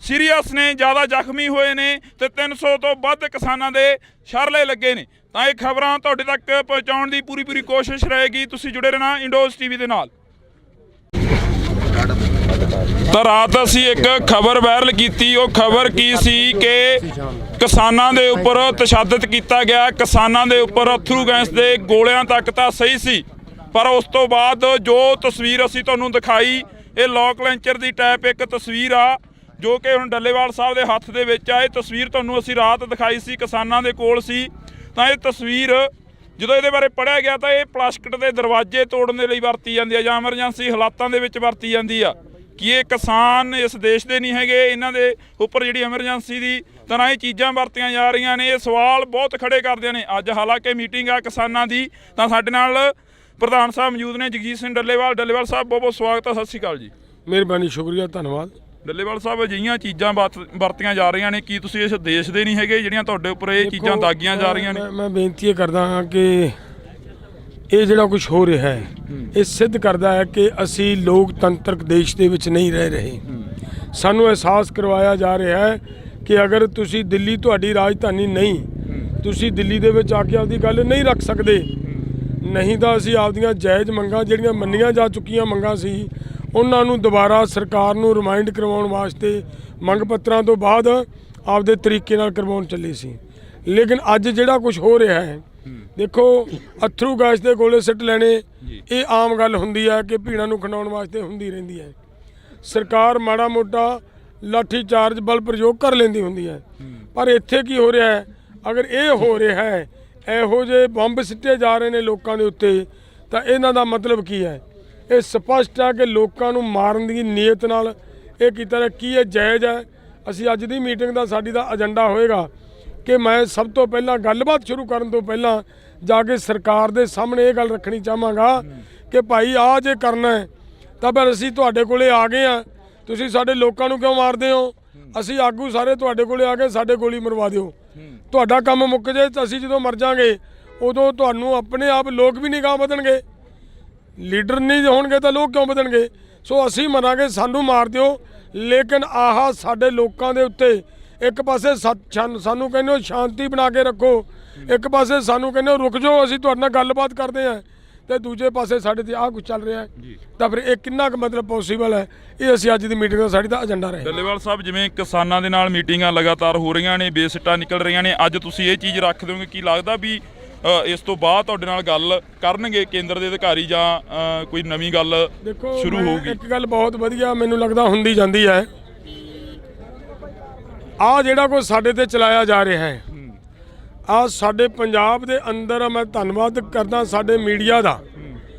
B: ਸੀਰੀਅਸ ਨੇ, ਜ਼ਿਆਦਾ ਜ਼ਖਮੀ ਹੋਏ ਨੇ, ਤੇ 300 ਤੋਂ ਵੱਧ ਕਿਸਾਨਾਂ ਦੇ ਸ਼ਰਲੇ ਲੱਗੇ ਨੇ। ਤਾਂ ਇਹ ਖਬਰਾਂ ਤੁਹਾਡੇ ਤੱਕ ਪਹੁੰਚਾਉਣ ਦੀ ਪੂਰੀ ਕੋਸ਼ਿਸ਼ ਰਹੇਗੀ। ਤੁਸੀਂ ਜੁੜੇ ਰਹਿਣਾ ਇੰਡੋਜ਼ ਟੀਵੀ ਦੇ ਨਾਲ। ਤਾਂ ਰਾਤ ਅਸੀਂ ਇੱਕ ਖਬਰ ਵਾਇਰਲ ਕੀਤੀ। ਉਹ ਖਬਰ ਕੀ ਸੀ ਕਿ ਕਿਸਾਨਾਂ ਦੇ ਉੱਪਰ ਤਸ਼ੱਦਦ ਕੀਤਾ ਗਿਆ, ਕਿਸਾਨਾਂ ਦੇ ਉੱਪਰ ਅਥਰੂ ਗੈਸ ਦੇ ਗੋਲਿਆਂ ਤੱਕ ਤਾਂ ਸਹੀ ਸੀ, ਪਰ ਉਸ ਤੋਂ ਬਾਅਦ ਜੋ ਤਸਵੀਰ ਅਸੀਂ ਤੁਹਾਨੂੰ ਦਿਖਾਈ, ਇਹ ਲੋਕ ਲੈਂਚਰ ਦੀ ਟਾਈਪ ਇੱਕ ਤਸਵੀਰ ਆ ਜੋ ਕਿ ਹੁਣ ਡੱਲੇਵਾਲ ਸਾਹਿਬ ਦੇ ਹੱਥ ਦੇ ਵਿੱਚ ਆ। ਇਹ ਤਸਵੀਰ ਤੁਹਾਨੂੰ ਅਸੀਂ ਰਾਤ ਦਿਖਾਈ ਸੀ, ਕਿਸਾਨਾਂ ਦੇ ਕੋਲ ਸੀ। ਤਾਂ ਇਹ ਤਸਵੀਰ ਜਦੋਂ ਇਹਦੇ ਬਾਰੇ ਪੜ੍ਹਿਆ ਗਿਆ ਤਾਂ ਇਹ ਪਲਾਸਟਿਕ ਦੇ ਦਰਵਾਜ਼ੇ ਤੋੜਨ ਦੇ ਲਈ ਵਰਤੀ ਜਾਂਦੀ ਆ ਜਾਂ ਐਮਰਜੈਂਸੀ ਹਾਲਾਤਾਂ ਦੇ ਵਿੱਚ ਵਰਤੀ ਜਾਂਦੀ ਆ। ਕਿ ਇਹ ਕਿਸਾਨ ਇਸ ਦੇਸ਼ ਦੇ ਨਹੀਂ ਹੈਗੇ, ਇਹਨਾਂ ਦੇ ਉੱਪਰ ਜਿਹੜੀ ਐਮਰਜੈਂਸੀ ਦੀ ਤਰ੍ਹਾਂ ਇਹ ਚੀਜ਼ਾਂ ਵਰਤੀਆਂ ਜਾ ਰਹੀਆਂ ਨੇ। ਇਹ ਸਵਾਲ ਬਹੁਤ ਖੜੇ ਕਰਦੇ ਨੇ। ਅੱਜ ਹਾਲਾਂਕਿ ਮੀਟਿੰਗ ਆ ਕਿਸਾਨਾਂ ਦੀ, ਤਾਂ ਸਾਡੇ ਨਾਲ ਪ੍ਰਧਾਨ ਸਾਹਿਬ ਮੌਜੂਦ ਨੇ, ਜਗਜੀਤ ਸਿੰਘ ਡੱਲੇਵਾਲ। ਡੱਲੇਵਾਲ ਸਾਹਿਬ ਬਹੁਤ ਬਹੁਤ ਸਵਾਗਤ ਹੈ। ਸਤਿ ਸ਼੍ਰੀ ਅਕਾਲ ਜੀ।
C: ਮਿਹਰਬਾਨੀ, ਸ਼ੁਕਰੀਆ, ਧੰਨਵਾਦ।
B: ਡੱਲੇਵਾਲ ਸਾਹਿਬ, ਅਜਿਹੀਆਂ ਚੀਜ਼ਾਂ ਵਰਤੀਆਂ ਜਾ ਰਹੀਆਂ ਨੇ, ਕੀ ਤੁਸੀਂ ਇਸ ਦੇਸ਼ ਦੇ ਨਹੀਂ ਹੈਗੇ ਜਿਹੜੀਆਂ ਤੁਹਾਡੇ ਉੱਪਰ ਇਹ ਚੀਜ਼ਾਂ ਦਾਗੀਆਂ ਜਾ ਰਹੀਆਂ ਨੇ?
C: ਮੈਂ ਬੇਨਤੀ ਇਹ ਕਰਦਾ ਹਾਂ ਕਿ ਇਹ ਜਿਹੜਾ ਕੁਝ ਹੋ ਰਿਹਾ ਹੈ ਇਹ ਸਿੱਧ ਕਰਦਾ ਹੈ ਕਿ ਅਸੀਂ ਲੋਕਤੰਤਰਕ ਦੇਸ਼ ਦੇ ਵਿੱਚ ਨਹੀਂ ਰਹਿ ਰਹੇ। ਸਾਨੂੰ ਅਹਿਸਾਸ ਕਰਵਾਇਆ ਜਾ ਰਿਹਾ ਹੈ ਕਿ ਅਗਰ ਤੁਸੀਂ ਦਿੱਲੀ ਤੁਹਾਡੀ ਰਾਜਧਾਨੀ ਨਹੀਂ, ਤੁਸੀਂ ਦਿੱਲੀ ਦੇ ਵਿੱਚ ਆ ਕੇ ਆਪਦੀ ਗੱਲ ਨਹੀਂ ਰੱਖ ਸਕਦੇ, ਨਹੀਂ ਤਾਂ ਅਸੀਂ ਆਪਦੀਆਂ ਜਾਇਜ਼ ਮੰਗਾਂ ਜਿਹੜੀਆਂ ਮੰਨੀਆਂ ਜਾ ਚੁੱਕੀਆਂ ਮੰਗਾਂ ਸੀ ਉਹਨਾਂ ਨੂੰ ਦੁਬਾਰਾ ਸਰਕਾਰ ਨੂੰ ਰਿਮਾਈਂਡ ਕਰਵਾਉਣ ਵਾਸਤੇ ਮੰਗ ਪੱਤਰਾਂ ਤੋਂ ਬਾਅਦ ਆਪਦੇ ਤਰੀਕੇ ਨਾਲ ਕਰਵਾਉਣ ਚੱਲੇ ਸੀ। ਲੇਕਿਨ ਅੱਜ ਜਿਹੜਾ ਕੁਝ ਹੋ ਰਿਹਾ ਹੈ, ਦੇਖੋ, ਅਥਰੂ ਗੈਸ ਦੇ ਗੋਲੇ ਸਿੱਟ ਲੈਣੇ ਇਹ ਆਮ ਗੱਲ ਹੁੰਦੀ ਹੈ ਕਿ ਭੀੜਾਂ ਨੂੰ ਖਿੰਡਾਉਣ ਵਾਸਤੇ ਹੁੰਦੀ ਰਹਿੰਦੀ ਹੈ। ਸਰਕਾਰ ਮਾੜਾ ਮੋਟਾ ਲਾਠੀ ਚਾਰਜ ਬਲ ਪ੍ਰਯੋਗ ਕਰ ਲੈਂਦੀ ਹੁੰਦੀ ਹੈ। ਪਰ ਇੱਥੇ ਕੀ ਹੋ ਰਿਹਾ ਹੈ, ਅਗਰ ਇਹ ਹੋ ਰਿਹਾ ਹੈ, ਇਹੋ ਜਿਹੇ ਬੰਬ ਸਿੱਟੇ ਜਾ ਰਹੇ ਨੇ ਲੋਕਾਂ ਦੇ ਉੱਤੇ, ਤਾਂ ਇਹਨਾਂ ਦਾ ਮਤਲਬ ਕੀ ਹੈ? ਇਹ ਸਪਸ਼ਟ ਹੈ ਕਿ ਲੋਕਾਂ ਨੂੰ ਮਾਰਨ ਦੀ ਨੀਅਤ ਨਾਲ ਇਹ ਕੀਤਾ ਕੀ ਇਹ ਜਾਇਜ਼ ਹੈ? ਅਸੀਂ ਅੱਜ ਦੀ ਮੀਟਿੰਗ ਦਾ ਸਾਡੀ ਦਾ ਏਜੰਡਾ ਹੋਏਗਾ ਕਿ ਮੈਂ ਸਭ ਤੋਂ ਪਹਿਲਾਂ ਗੱਲਬਾਤ ਸ਼ੁਰੂ ਕਰਨ ਤੋਂ ਪਹਿਲਾਂ ਜਾ ਕੇ ਸਰਕਾਰ ਦੇ ਸਾਹਮਣੇ ਇਹ ਗੱਲ ਰੱਖਣੀ ਚਾਹਾਂਗਾ ਕਿ ਭਾਈ ਆਹ ਜੇ ਕਰਨਾ ਹੈ ਤਾਂ ਫਿਰ ਅਸੀਂ ਤੁਹਾਡੇ ਕੋਲੇ ਆ ਗਏ ਆ, ਤੁਸੀਂ ਸਾਡੇ ਲੋਕਾਂ ਨੂੰ ਕਿਉਂ ਮਾਰਦੇ ਹੋ? ਅਸੀਂ ਆਗੂ ਸਾਰੇ ਤੁਹਾਡੇ ਕੋਲੇ ਆ ਕੇ ਸਾਡੇ ਗੋਲੀ ਮਰਵਾ ਦਿਓ, ਤੁਹਾਡਾ ਕੰਮ ਮੁੱਕ ਜੇ। ਤਾਂ ਅਸੀਂ ਜਦੋਂ ਮਰ ਜਾਵਾਂਗੇ ਉਦੋਂ ਤੁਹਾਨੂੰ ਆਪਣੇ ਆਪ ਲੋਕ ਵੀ ਨਹੀਂ ਗਾਹ ਵਧਣਗੇ, ਲੀਡਰ ਨਹੀਂ ਹੋਣਗੇ ਤਾਂ ਲੋਕ ਕਿਉਂ ਵਧਣਗੇ? ਸੋ ਅਸੀਂ ਮਰਾਂਗੇ, ਸਾਨੂੰ ਮਾਰ ਦਿਓ, ਲੇਕਿਨ ਆਹ ਸਾਡੇ ਲੋਕਾਂ ਦੇ ਉੱਤੇ ਇੱਕ ਪਾਸੇ ਸਾਨੂੰ ਕਹਿੰਦੇ ਹੋ ਸ਼ਾਂਤੀ ਬਣਾ ਕੇ ਰੱਖੋ, ਇੱਕ ਪਾਸੇ ਸਾਨੂੰ ਕਹਿੰਦੇ ਹੋ ਰੁਕ ਜਾਓ, ਅਸੀਂ ਤੁਹਾਡੇ ਨਾਲ ਗੱਲਬਾਤ ਕਰਦੇ ਹਾਂ, ਤੇ ਦੂਜੇ ਪਾਸੇ ਸਾਡੇ ਤੇ ਆਹ ਕੁਝ ਚੱਲ ਰਿਹਾ ਹੈ। ਤਾਂ ਫਿਰ ਇਹ ਕਿੰਨਾ ਕੁ ਮਤਲਬ ਪੋਸੀਬਲ ਹੈ? ਇਹ ਅਸੀਂ ਅੱਜ ਦੀ ਮੀਟਿੰਗ ਦਾ ਸਾਡੀ ਦਾ ਏਜੰਡਾ ਰਹੇ।
B: ਡੱਲੇਵਾਲ ਸਾਹਿਬ, ਜਿਵੇਂ ਕਿਸਾਨਾਂ ਦੇ ਨਾਲ ਮੀਟਿੰਗਾਂ ਲਗਾਤਾਰ ਹੋ ਰਹੀਆਂ ਨੇ, ਬੇਸਿੱਟਾ ਨਿਕਲ ਰਹੀਆਂ ਨੇ, ਅੱਜ ਤੁਸੀਂ ਇਹ ਚੀਜ਼ ਰੱਖ ਦਿਓਗੇ? ਕੀ ਲੱਗਦਾ ਵੀ ਇਸ ਤੋਂ ਬਾਅਦ ਤੁਹਾਡੇ ਨਾਲ ਗੱਲ ਕਰਨਗੇ ਕੇਂਦਰ ਦੇ ਅਧਿਕਾਰੀ ਜਾਂ ਕੋਈ ਨਵੀਂ ਗੱਲ ਸ਼ੁਰੂ ਹੋਊਗੀ?
C: ਇੱਕ ਗੱਲ ਬਹੁਤ ਵਧੀਆ ਮੈਨੂੰ ਲੱਗਦਾ ਹੁੰਦੀ ਜਾਂਦੀ ਹੈ, ਆਹ ਜਿਹੜਾ ਕੁਝ ਸਾਡੇ ਤੇ ਚਲਾਇਆ ਜਾ ਰਿਹਾ ਹੈ, ਆਹ ਸਾਡੇ ਪੰਜਾਬ ਦੇ ਅੰਦਰ ਮੈਂ ਧੰਨਵਾਦ ਕਰਦਾ ਸਾਡੇ ਮੀਡੀਆ ਦਾ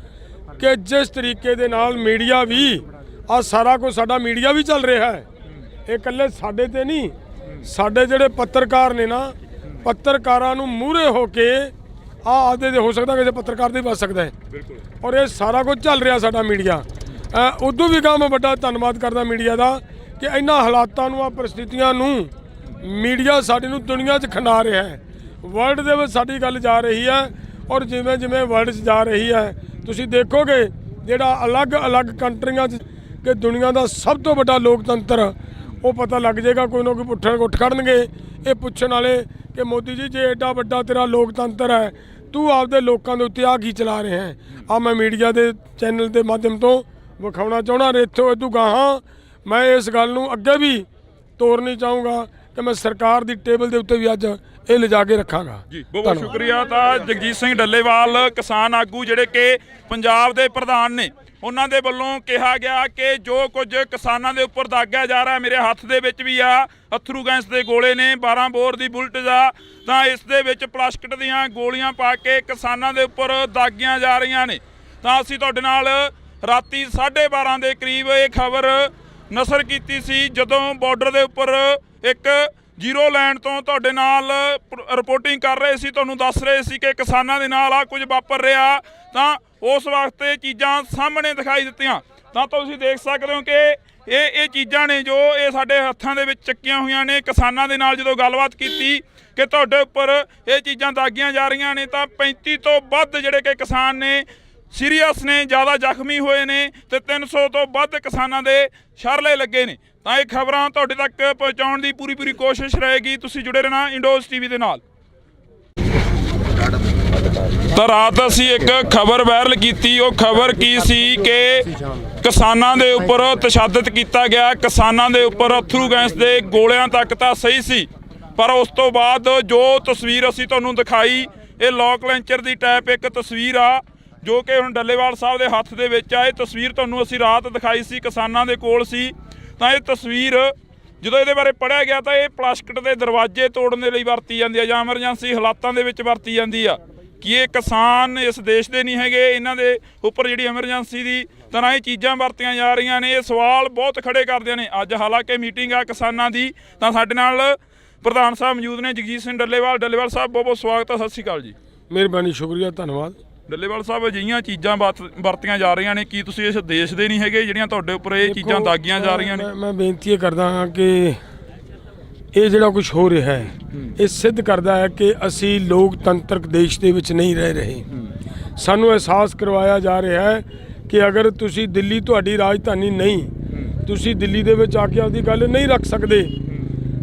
C: ਕਿ ਜਿਸ ਤਰੀਕੇ ਦੇ ਨਾਲ ਮੀਡੀਆ ਵੀ ਆਹ ਸਾਰਾ ਕੁਝ ਸਾਡਾ ਮੀਡੀਆ ਵੀ ਚੱਲ ਰਿਹਾ ਹੈ। ਇਹ ਇਕੱਲੇ ਸਾਡੇ ਤੇ ਨਹੀਂ, ਸਾਡੇ ਜਿਹੜੇ ਪੱਤਰਕਾਰ ਨੇ ਨਾ, ਪੱਤਰਕਾਰਾਂ ਨੂੰ ਮੂਹਰੇ ਹੋ ਕੇ ਆਦੇ ਦੇ ਹੋ ਸਕਦਾ ਕਿਸੇ ਪੱਤਰਕਾਰ ਦੇ ਬਚ ਸਕਦਾ ਹੈ। ਔਰ ਇਹ ਸਾਰਾ ਕੁਝ ਚੱਲ ਰਿਹਾ ਸਾਡਾ ਮੀਡੀਆ। ਉਦੋਂ ਵੀ ਮੈਂ ਵੱਡਾ ਧੰਨਵਾਦ ਕਰਦਾ ਮੀਡੀਆ ਦਾ ਕਿ ਇਹਨਾਂ ਹਾਲਾਤਾਂ ਨੂੰ, ਆ ਪਰਿਸਥਿਤੀਆਂ ਨੂੰ ਮੀਡੀਆ ਸਾਡੀ ਨੂੰ ਦੁਨੀਆ 'ਚ ਖਿੰਡਾ ਰਿਹਾ ਹੈ। ਵਰਲਡ ਦੇ ਵਿੱਚ ਸਾਡੀ ਗੱਲ ਜਾ ਰਹੀ ਹੈ, ਔਰ ਜਿਵੇਂ ਜਿਵੇਂ ਵਰਲਡ 'ਚ ਜਾ ਰਹੀ ਹੈ ਤੁਸੀਂ ਦੇਖੋਗੇ ਜਿਹੜਾ ਅਲੱਗ-ਅਲੱਗ ਕੰਟਰੀਆਂ 'ਚ ਕਿ ਦੁਨੀਆ ਦਾ ਸਭ ਤੋਂ ਵੱਡਾ ਲੋਕਤੰਤਰ, ਉਹ ਪਤਾ ਲੱਗ ਜਾਏਗਾ। ਕੋਈ ਨਾ ਕੋਈ ਉੱਠ ਖੜਨਗੇ ਇਹ ਪੁੱਛਣ ਵਾਲੇ ਕਿ ਮੋਦੀ ਜੀ ਜੇ ਐਡਾ ਵੱਡਾ ਤੇਰਾ ਲੋਕਤੰਤਰ ਹੈ, ਤੂੰ ਆਪਦੇ ਲੋਕਾਂ ਦੇ ਉੱਤੇ ਆ ਕੀ ਚਲਾ ਰਿਹਾ ਹੈ? ਆ ਮੈਂ ਮੀਡੀਆ ਦੇ ਚੈਨਲ ਦੇ ਮਾਧਿਅਮ ਤੋਂ ਵਿਖਾਉਣਾ ਚਾਹੁੰਦਾ। ਇੱਥੋਂ ਇਦੋਂ ਗਾਹਾਂ ਮੈਂ ਇਸ ਗੱਲ ਨੂੰ ਅੱਗੇ ਵੀ ਤੋਰਨੀ ਚਾਹੂੰਗਾ ਕਿ ਮੈਂ ਸਰਕਾਰ ਦੀ ਟੇਬਲ ਦੇ ਉੱਤੇ ਵੀ ਅੱਜ ਇਹ ਲਿਜਾ ਕੇ ਰੱਖਾਂਗਾ।
B: ਜੀ ਬਹੁਤ ਬਹੁਤ ਸ਼ੁਕਰੀਆ। ਤਾਂ ਜਗਜੀਤ ਸਿੰਘ ਡੱਲੇਵਾਲ ਕਿਸਾਨ ਆਗੂ ਜਿਹੜੇ ਕਿ ਪੰਜਾਬ ਦੇ ਪ੍ਰਧਾਨ ਨੇ, ਉਹਨਾਂ ਦੇ ਵੱਲੋਂ ਕਿਹਾ ਗਿਆ ਕਿ ਜੋ ਕੁਝ ਕਿਸਾਨਾਂ ਦੇ ਉੱਪਰ ਦਾਗਿਆ ਜਾ ਰਿਹਾ, ਮੇਰੇ ਹੱਥ ਦੇ ਵਿੱਚ ਵੀ ਆ ਅਥਰੂ ਗੈਸ ਦੇ ਗੋਲੇ ਨੇ, 12 ਬੋਰ ਦੀ ਬੁਲਟ ਆ, ਤਾਂ ਇਸ ਦੇ ਵਿੱਚ ਪਲਾਸਟਿਕ ਦੀਆਂ ਗੋਲੀਆਂ ਪਾ ਕੇ ਕਿਸਾਨਾਂ ਦੇ ਉੱਪਰ ਦਾਗੀਆਂ ਜਾ ਰਹੀਆਂ ਨੇ। ਤਾਂ ਅਸੀਂ ਤੁਹਾਡੇ ਨਾਲ ਰਾਤੀ 12:30 ਦੇ ਕਰੀਬ ਇਹ ਖਬਰ ਨਸ਼ਰ ਕੀਤੀ ਸੀ, ਜਦੋਂ ਬਾਰਡਰ ਦੇ ਉੱਪਰ ਇੱਕ ਜ਼ੀਰੋ ਲਾਈਨ ਤੋਂ ਤੁਹਾਡੇ ਨਾਲ ਰਿਪੋਰਟਿੰਗ ਕਰ ਰਹੇ ਸੀ, ਤੁਹਾਨੂੰ ਦੱਸ ਰਹੇ ਸੀ ਕਿ ਕਿਸਾਨਾਂ ਦੇ ਨਾਲ ਆ ਕੁਝ ਵਾਪਰ ਰਿਹਾ। ਤਾਂ ਉਸ ਵਕਤ ਇਹ ਚੀਜ਼ਾਂ ਸਾਹਮਣੇ ਦਿਖਾਈ ਦਿੱਤੀਆਂ। ਤਾਂ ਤੁਸੀਂ ਦੇਖ ਸਕਦੇ ਹੋ ਕਿ ਇਹ ਚੀਜ਼ਾਂ ਨੇ ਜੋ ਇਹ ਸਾਡੇ ਹੱਥਾਂ ਦੇ ਵਿੱਚ ਚੱਕੀਆਂ ਹੋਈਆਂ ਨੇ। ਕਿਸਾਨਾਂ ਦੇ ਨਾਲ ਜਦੋਂ ਗੱਲਬਾਤ ਕੀਤੀ ਕਿ ਤੁਹਾਡੇ ਉੱਪਰ ਇਹ ਚੀਜ਼ਾਂ ਦਾਗੀਆਂ ਜਾ ਰਹੀਆਂ ਨੇ, ਤਾਂ 35 ਤੋਂ ਵੱਧ ਜਿਹੜੇ ਕਿ ਕਿਸਾਨ ਨੇ ਸੀਰੀਅਸ ਨੇ, ਜ਼ਿਆਦਾ ਜ਼ਖਮੀ ਹੋਏ ਨੇ, ਤੇ 300 ਤੋਂ ਵੱਧ ਕਿਸਾਨਾਂ ਦੇ ਸ਼ਰਲੇ ਲੱਗੇ ਨੇ। ਤਾਂ ਇਹ ਖਬਰਾਂ ਤੁਹਾਡੇ ਤੱਕ ਪਹੁੰਚਾਉਣ ਦੀ ਪੂਰੀ ਕੋਸ਼ਿਸ਼ ਰਹੇਗੀ। ਤੁਸੀਂ ਜੁੜੇ ਰਹਿਣਾ ਇੰਡੋਜ਼ ਟੀਵੀ ਦੇ ਨਾਲ। ਤਾਂ ਰਾਤ ਅਸੀਂ ਇੱਕ ਖਬਰ ਵਾਇਰਲ ਕੀਤੀ। ਉਹ ਖਬਰ ਕੀ ਸੀ ਕਿ ਕਿਸਾਨਾਂ ਦੇ ਉੱਪਰ ਤਸ਼ੱਦਦ ਕੀਤਾ ਗਿਆ, ਕਿਸਾਨਾਂ ਦੇ ਉੱਪਰ ਅਥਰੂ ਗੈਸ ਦੇ ਗੋਲਿਆਂ ਤੱਕ ਤਾਂ ਸਹੀ ਸੀ, ਪਰ ਉਸ ਤੋਂ ਬਾਅਦ ਜੋ ਤਸਵੀਰ ਅਸੀਂ ਤੁਹਾਨੂੰ ਦਿਖਾਈ, ਇਹ ਲੋਕ ਲੈਂਚਰ ਦੀ ਟਾਈਪ ਇੱਕ ਤਸਵੀਰ ਆ ਜੋ ਕਿ ਹੁਣ ਡੱਲੇਵਾਲ ਸਾਹਿਬ ਦੇ ਹੱਥ ਦੇ ਵਿੱਚ ਆ। ਇਹ ਤਸਵੀਰ ਤੁਹਾਨੂੰ ਅਸੀਂ ਰਾਤ ਦਿਖਾਈ ਸੀ, ਕਿਸਾਨਾਂ ਦੇ ਕੋਲ ਸੀ। ਤਾਂ ਇਹ ਤਸਵੀਰ ਜਦੋਂ ਇਹਦੇ ਬਾਰੇ ਪੜ੍ਹਿਆ ਗਿਆ ਤਾਂ ਇਹ ਪਲਾਸਟਿਕ ਦੇ ਦਰਵਾਜ਼ੇ ਤੋੜਨ ਦੇ ਲਈ ਵਰਤੀ ਜਾਂਦੀ ਆ ਜਾਂ ਐਮਰਜੈਂਸੀ ਹਾਲਾਤਾਂ ਦੇ ਵਿੱਚ ਵਰਤੀ ਜਾਂਦੀ ਆ। ਕਿ ਇਹ ਕਿਸਾਨ ਇਸ ਦੇਸ਼ ਦੇ ਨਹੀਂ ਹੈਗੇ, ਇਹਨਾਂ ਦੇ ਉੱਪਰ ਜਿਹੜੀ ਐਮਰਜੈਂਸੀ ਦੀ ਤਰ੍ਹਾਂ ਇਹ ਚੀਜ਼ਾਂ ਵਰਤੀਆਂ ਜਾ ਰਹੀਆਂ ਨੇ। ਇਹ ਸਵਾਲ ਬਹੁਤ ਖੜੇ ਕਰਦੇ ਨੇ। ਅੱਜ ਹਾਲਾਂਕਿ ਮੀਟਿੰਗ ਆ ਕਿਸਾਨਾਂ ਦੀ, ਤਾਂ ਸਾਡੇ ਨਾਲ ਪ੍ਰਧਾਨ ਸਾਹਿਬ ਮੌਜੂਦ ਨੇ, ਜਗਜੀਤ ਸਿੰਘ ਡੱਲੇਵਾਲ। ਡੱਲੇਵਾਲ ਸਾਹਿਬ ਬਹੁਤ ਬਹੁਤ ਸਵਾਗਤ ਹੈ, ਸਤਿ ਸ਼੍ਰੀ ਅਕਾਲ ਜੀ।
C: ਮਿਹਰਬਾਨੀ, ਸ਼ੁਕਰੀਆ, ਧੰਨਵਾਦ।
B: ਡੱਲੇਵਾਲ ਸਾਹਿਬ, ਅਜਿਹੀਆਂ ਚੀਜ਼ਾਂ ਵਰਤੀਆਂ ਜਾ ਰਹੀਆਂ ਨੇ, ਕੀ ਤੁਸੀਂ ਇਸ ਦੇਸ਼ ਦੇ ਨਹੀਂ ਹੈਗੇ ਜਿਹੜੀਆਂ ਤੁਹਾਡੇ ਉੱਪਰ ਇਹ ਚੀਜ਼ਾਂ ਦਾਗੀਆਂ ਜਾ ਰਹੀਆਂ ਨੇ?
C: ਮੈਂ ਬੇਨਤੀ ਇਹ ਕਰਦਾ ਹਾਂ ਕਿ ਇਹ ਜਿਹੜਾ ਕੁਝ ਹੋ ਰਿਹਾ ਹੈ ਇਹ ਸਿੱਧ ਕਰਦਾ ਹੈ ਕਿ ਅਸੀਂ ਲੋਕਤੰਤਰਕ ਦੇਸ਼ ਦੇ ਵਿੱਚ ਨਹੀਂ ਰਹਿ ਰਹੇ। ਸਾਨੂੰ ਅਹਿਸਾਸ ਕਰਵਾਇਆ ਜਾ ਰਿਹਾ ਹੈ ਕਿ ਅਗਰ ਤੁਸੀਂ ਦਿੱਲੀ ਤੁਹਾਡੀ ਰਾਜਧਾਨੀ ਨਹੀਂ, ਤੁਸੀਂ ਦਿੱਲੀ ਦੇ ਵਿੱਚ ਆ ਕੇ ਆਪਦੀ ਗੱਲ ਨਹੀਂ ਰੱਖ ਸਕਦੇ,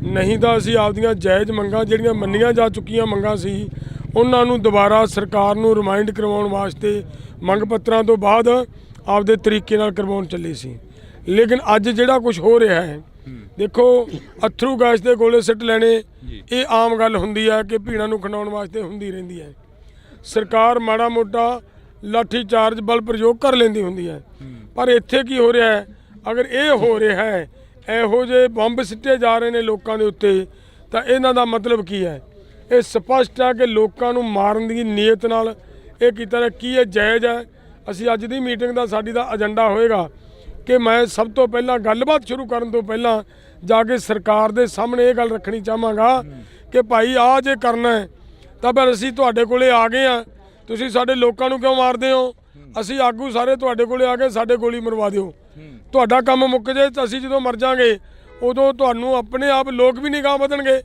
C: ਨਹੀਂ ਤਾਂ ਅਸੀਂ ਆਪਦੀਆਂ ਜਾਇਜ਼ ਮੰਗਾਂ ਜਿਹੜੀਆਂ ਮੰਨੀਆਂ ਜਾ ਚੁੱਕੀਆਂ ਮੰਗਾਂ ਸੀ ਉਹਨਾਂ ਨੂੰ ਦੁਬਾਰਾ ਸਰਕਾਰ ਨੂੰ ਰਿਮਾਈਂਡ ਕਰਵਾਉਣ ਵਾਸਤੇ ਮੰਗ ਪੱਤਰਾਂ ਤੋਂ ਬਾਅਦ ਆਪਦੇ ਤਰੀਕੇ ਨਾਲ ਕਰਵਾਉਣ ਚੱਲੇ ਸੀ। ਲੇਕਿਨ ਅੱਜ ਜਿਹੜਾ ਕੁਝ ਹੋ ਰਿਹਾ ਹੈ, ਦੇਖੋ, ਅਥਰੂ ਗੈਸ ਦੇ ਗੋਲੇ ਸਿੱਟ ਲੈਣੇ ਇਹ ਆਮ ਗੱਲ ਹੁੰਦੀ ਹੈ ਕਿ ਭੀੜਾਂ ਨੂੰ ਖਿੰਡਾਉਣ ਵਾਸਤੇ ਹੁੰਦੀ ਰਹਿੰਦੀ ਹੈ। ਸਰਕਾਰ ਮਾੜਾ ਮੋਟਾ ਲਾਠੀ ਚਾਰਜ ਬਲ ਪ੍ਰਯੋਗ ਕਰ ਲੈਂਦੀ ਹੁੰਦੀ ਹੈ, ਪਰ ਇੱਥੇ ਕੀ ਹੋ ਰਿਹਾ ਹੈ? ਅਗਰ ਇਹ ਹੋ ਰਿਹਾ ਹੈ, ਇਹੋ ਜਿਹੇ ਬੰਬ ਸਿੱਟੇ ਜਾ ਰਹੇ ਨੇ ਲੋਕਾਂ ਦੇ ਉੱਤੇ, ਤਾਂ ਇਹਨਾਂ ਦਾ ਮਤਲਬ ਕੀ ਹੈ? ਇਹ ਸਪਸ਼ਟ ਹੈ ਕਿ ਲੋਕਾਂ ਨੂੰ ਮਾਰਨ ਦੀ ਨੀਅਤ ਨਾਲ ਇਹ ਕੀਤਾ ਰਿਹਾ। ਕੀ ਇਹ ਜਾਇਜ਼ ਹੈ? ਅਸੀਂ ਅੱਜ ਦੀ ਮੀਟਿੰਗ ਦਾ ਸਾਡੀ ਦਾ ਏਜੰਡਾ ਹੋਏਗਾ ਕਿ ਮੈਂ ਸਭ ਤੋਂ ਪਹਿਲਾਂ ਗੱਲਬਾਤ ਸ਼ੁਰੂ ਕਰਨ ਤੋਂ ਪਹਿਲਾਂ ਜਾ ਕੇ ਸਰਕਾਰ ਦੇ ਸਾਹਮਣੇ ਇਹ ਗੱਲ ਰੱਖਣੀ ਚਾਹਾਂਗਾ ਕਿ ਭਾਈ ਆਹ ਜੇ ਕਰਨਾ ਹੈ ਤਾਂ ਫਿਰ ਅਸੀਂ ਤੁਹਾਡੇ ਕੋਲੇ ਆ ਗਏ ਆ, ਤੁਸੀਂ ਸਾਡੇ ਲੋਕਾਂ ਨੂੰ ਕਿਉਂ ਮਾਰਦੇ ਹੋ? ਅਸੀਂ ਆਗੂ ਸਾਰੇ ਤੁਹਾਡੇ ਕੋਲੇ ਆ ਕੇ ਸਾਡੇ ਗੋਲੀ ਮਰਵਾ ਦਿਓ, ਤੁਹਾਡਾ ਕੰਮ ਮੁੱਕ ਜੇ। ਤਾਂ ਅਸੀਂ ਜਦੋਂ ਮਰ ਜਾਵਾਂਗੇ ਉਦੋਂ ਤੁਹਾਨੂੰ ਆਪਣੇ ਆਪ ਲੋਕ ਵੀ ਨਹੀਂ ਗਾਂਹ ਵਧਣਗੇ,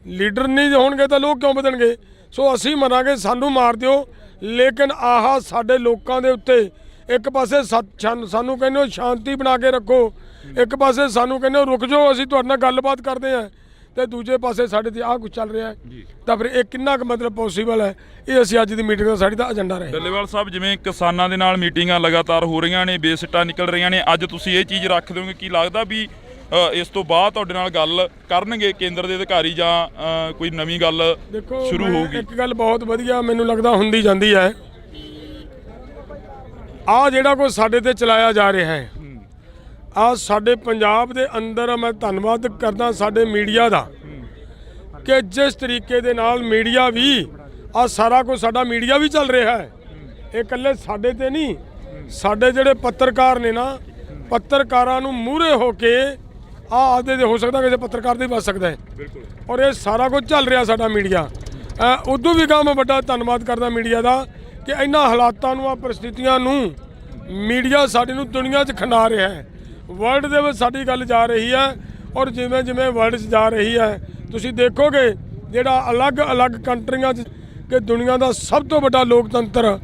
C: ਲੀਡਰ ਨਹੀਂ ਹੋਣਗੇ ਤਾਂ ਲੋਕ ਕਿਉਂ ਵਧਣਗੇ? ਸੋ ਅਸੀਂ ਮਰਾਂਗੇ, ਸਾਨੂੰ ਮਾਰ ਦਿਓ, ਲੇਕਿਨ ਆਹ ਸਾਡੇ ਲੋਕਾਂ ਦੇ ਉੱਤੇ ਇੱਕ ਪਾਸੇ ਸਾਨੂੰ ਕਹਿੰਦੇ ਹੋ ਸ਼ਾਂਤੀ ਬਣਾ ਕੇ ਰੱਖੋ, ਇੱਕ ਪਾਸੇ ਸਾਨੂੰ ਕਹਿੰਦੇ ਹੋ ਰੁਕ ਜਾਓ, ਅਸੀਂ ਤੁਹਾਡੇ ਨਾਲ ਗੱਲਬਾਤ ਕਰਦੇ ਹਾਂ, ਤੇ ਦੂਜੇ ਪਾਸੇ ਸਾਡੇ ਤੇ ਆਹ ਕੁਝ ਚੱਲ ਰਿਹਾ ਹੈ। ਤਾਂ ਫਿਰ ਇਹ ਕਿੰਨਾ ਕੁ ਮਤਲਬ ਪੋਸੀਬਲ ਹੈ? ਇਹ ਅਸੀਂ ਅੱਜ ਦੀ ਮੀਟਿੰਗ ਦਾ ਸਾਡੀ ਦਾ ਏਜੰਡਾ ਰਹੇ।
B: ਡੱਲੇਵਾਲ ਸਾਹਿਬ, ਜਿਵੇਂ ਕਿਸਾਨਾਂ ਦੇ ਨਾਲ ਮੀਟਿੰਗਾਂ ਲਗਾਤਾਰ ਹੋ ਰਹੀਆਂ ਨੇ, ਬੇਸਿੱਟਾ ਨਿਕਲ ਰਹੀਆਂ ਨੇ, ਅੱਜ ਤੁਸੀਂ ਇਹ ਚੀਜ਼ ਰੱਖ ਦਿਓਗੇ? ਕੀ ਲੱਗਦਾ ਵੀ ਇਸ ਤੋਂ ਬਾਅਦ ਤੁਹਾਡੇ ਨਾਲ ਗੱਲ ਕਰਨਗੇ ਕੇਂਦਰ ਦੇ ਅਧਿਕਾਰੀ ਜਾਂ ਕੋਈ ਨਵੀਂ ਗੱਲ ਸ਼ੁਰੂ ਹੋਊਗੀ?
C: ਇੱਕ ਗੱਲ ਬਹੁਤ ਵਧੀਆ ਮੈਨੂੰ ਲੱਗਦਾ ਹੁੰਦੀ ਜਾਂਦੀ ਹੈ, ਆਹ ਜਿਹੜਾ ਕੁਝ ਸਾਡੇ ਤੇ ਚਲਾਇਆ ਜਾ ਰਿਹਾ ਹੈ, ਆਹ ਸਾਡੇ ਪੰਜਾਬ ਦੇ ਅੰਦਰ, ਮੈਂ ਧੰਨਵਾਦ ਕਰਦਾ ਸਾਡੇ ਮੀਡੀਆ ਦਾ ਕਿ ਜਿਸ ਤਰੀਕੇ ਦੇ ਨਾਲ ਮੀਡੀਆ ਵੀ ਆਹ ਸਾਰਾ ਕੁਝ ਸਾਡਾ ਮੀਡੀਆ ਵੀ ਚੱਲ ਰਿਹਾ ਹੈ। ਇਹ ਇਕੱਲੇ ਸਾਡੇ ਤੇ ਨਹੀਂ, ਸਾਡੇ ਜਿਹੜੇ ਪੱਤਰਕਾਰ ਨੇ ਨਾ, ਪੱਤਰਕਾਰਾਂ ਨੂੰ ਮੂਹਰੇ ਹੋ ਕੇ ਆਦੇ ਹੋ ਸਕਦਾ ਕਿਸੇ ਪੱਤਰਕਾਰ ਦੇ ਬਚ ਸਕਦਾ ਹੈ। ਔਰ ਇਹ ਸਾਰਾ ਕੁਝ ਚੱਲ ਰਿਹਾ ਸਾਡਾ ਮੀਡੀਆ। ਉਦੋਂ ਵੀ ਮੈਂ ਵੱਡਾ ਧੰਨਵਾਦ ਕਰਦਾ ਮੀਡੀਆ ਦਾ ਕਿ ਇਹਨਾਂ ਹਾਲਾਤਾਂ ਨੂੰ, ਆ ਪਰਿਸਥਿਤੀਆਂ ਨੂੰ ਮੀਡੀਆ ਸਾਡੇ ਨੂੰ ਦੁਨੀਆ 'ਚ ਖਿੰਡਾ ਰਿਹਾ ਹੈ। ਵਰਲਡ ਦੇ ਵਿੱਚ ਸਾਡੀ ਗੱਲ ਜਾ ਰਹੀ ਹੈ, ਔਰ ਜਿਵੇਂ ਜਿਵੇਂ ਵਰਲਡ 'ਚ ਜਾ ਰਹੀ ਹੈ ਤੁਸੀਂ ਦੇਖੋਗੇ ਜਿਹੜਾ ਅਲੱਗ-ਅਲੱਗ ਕੰਟਰੀਆਂ 'ਚ ਕਿ ਦੁਨੀਆ ਦਾ ਸਭ ਤੋਂ ਵੱਡਾ ਲੋਕਤੰਤਰ,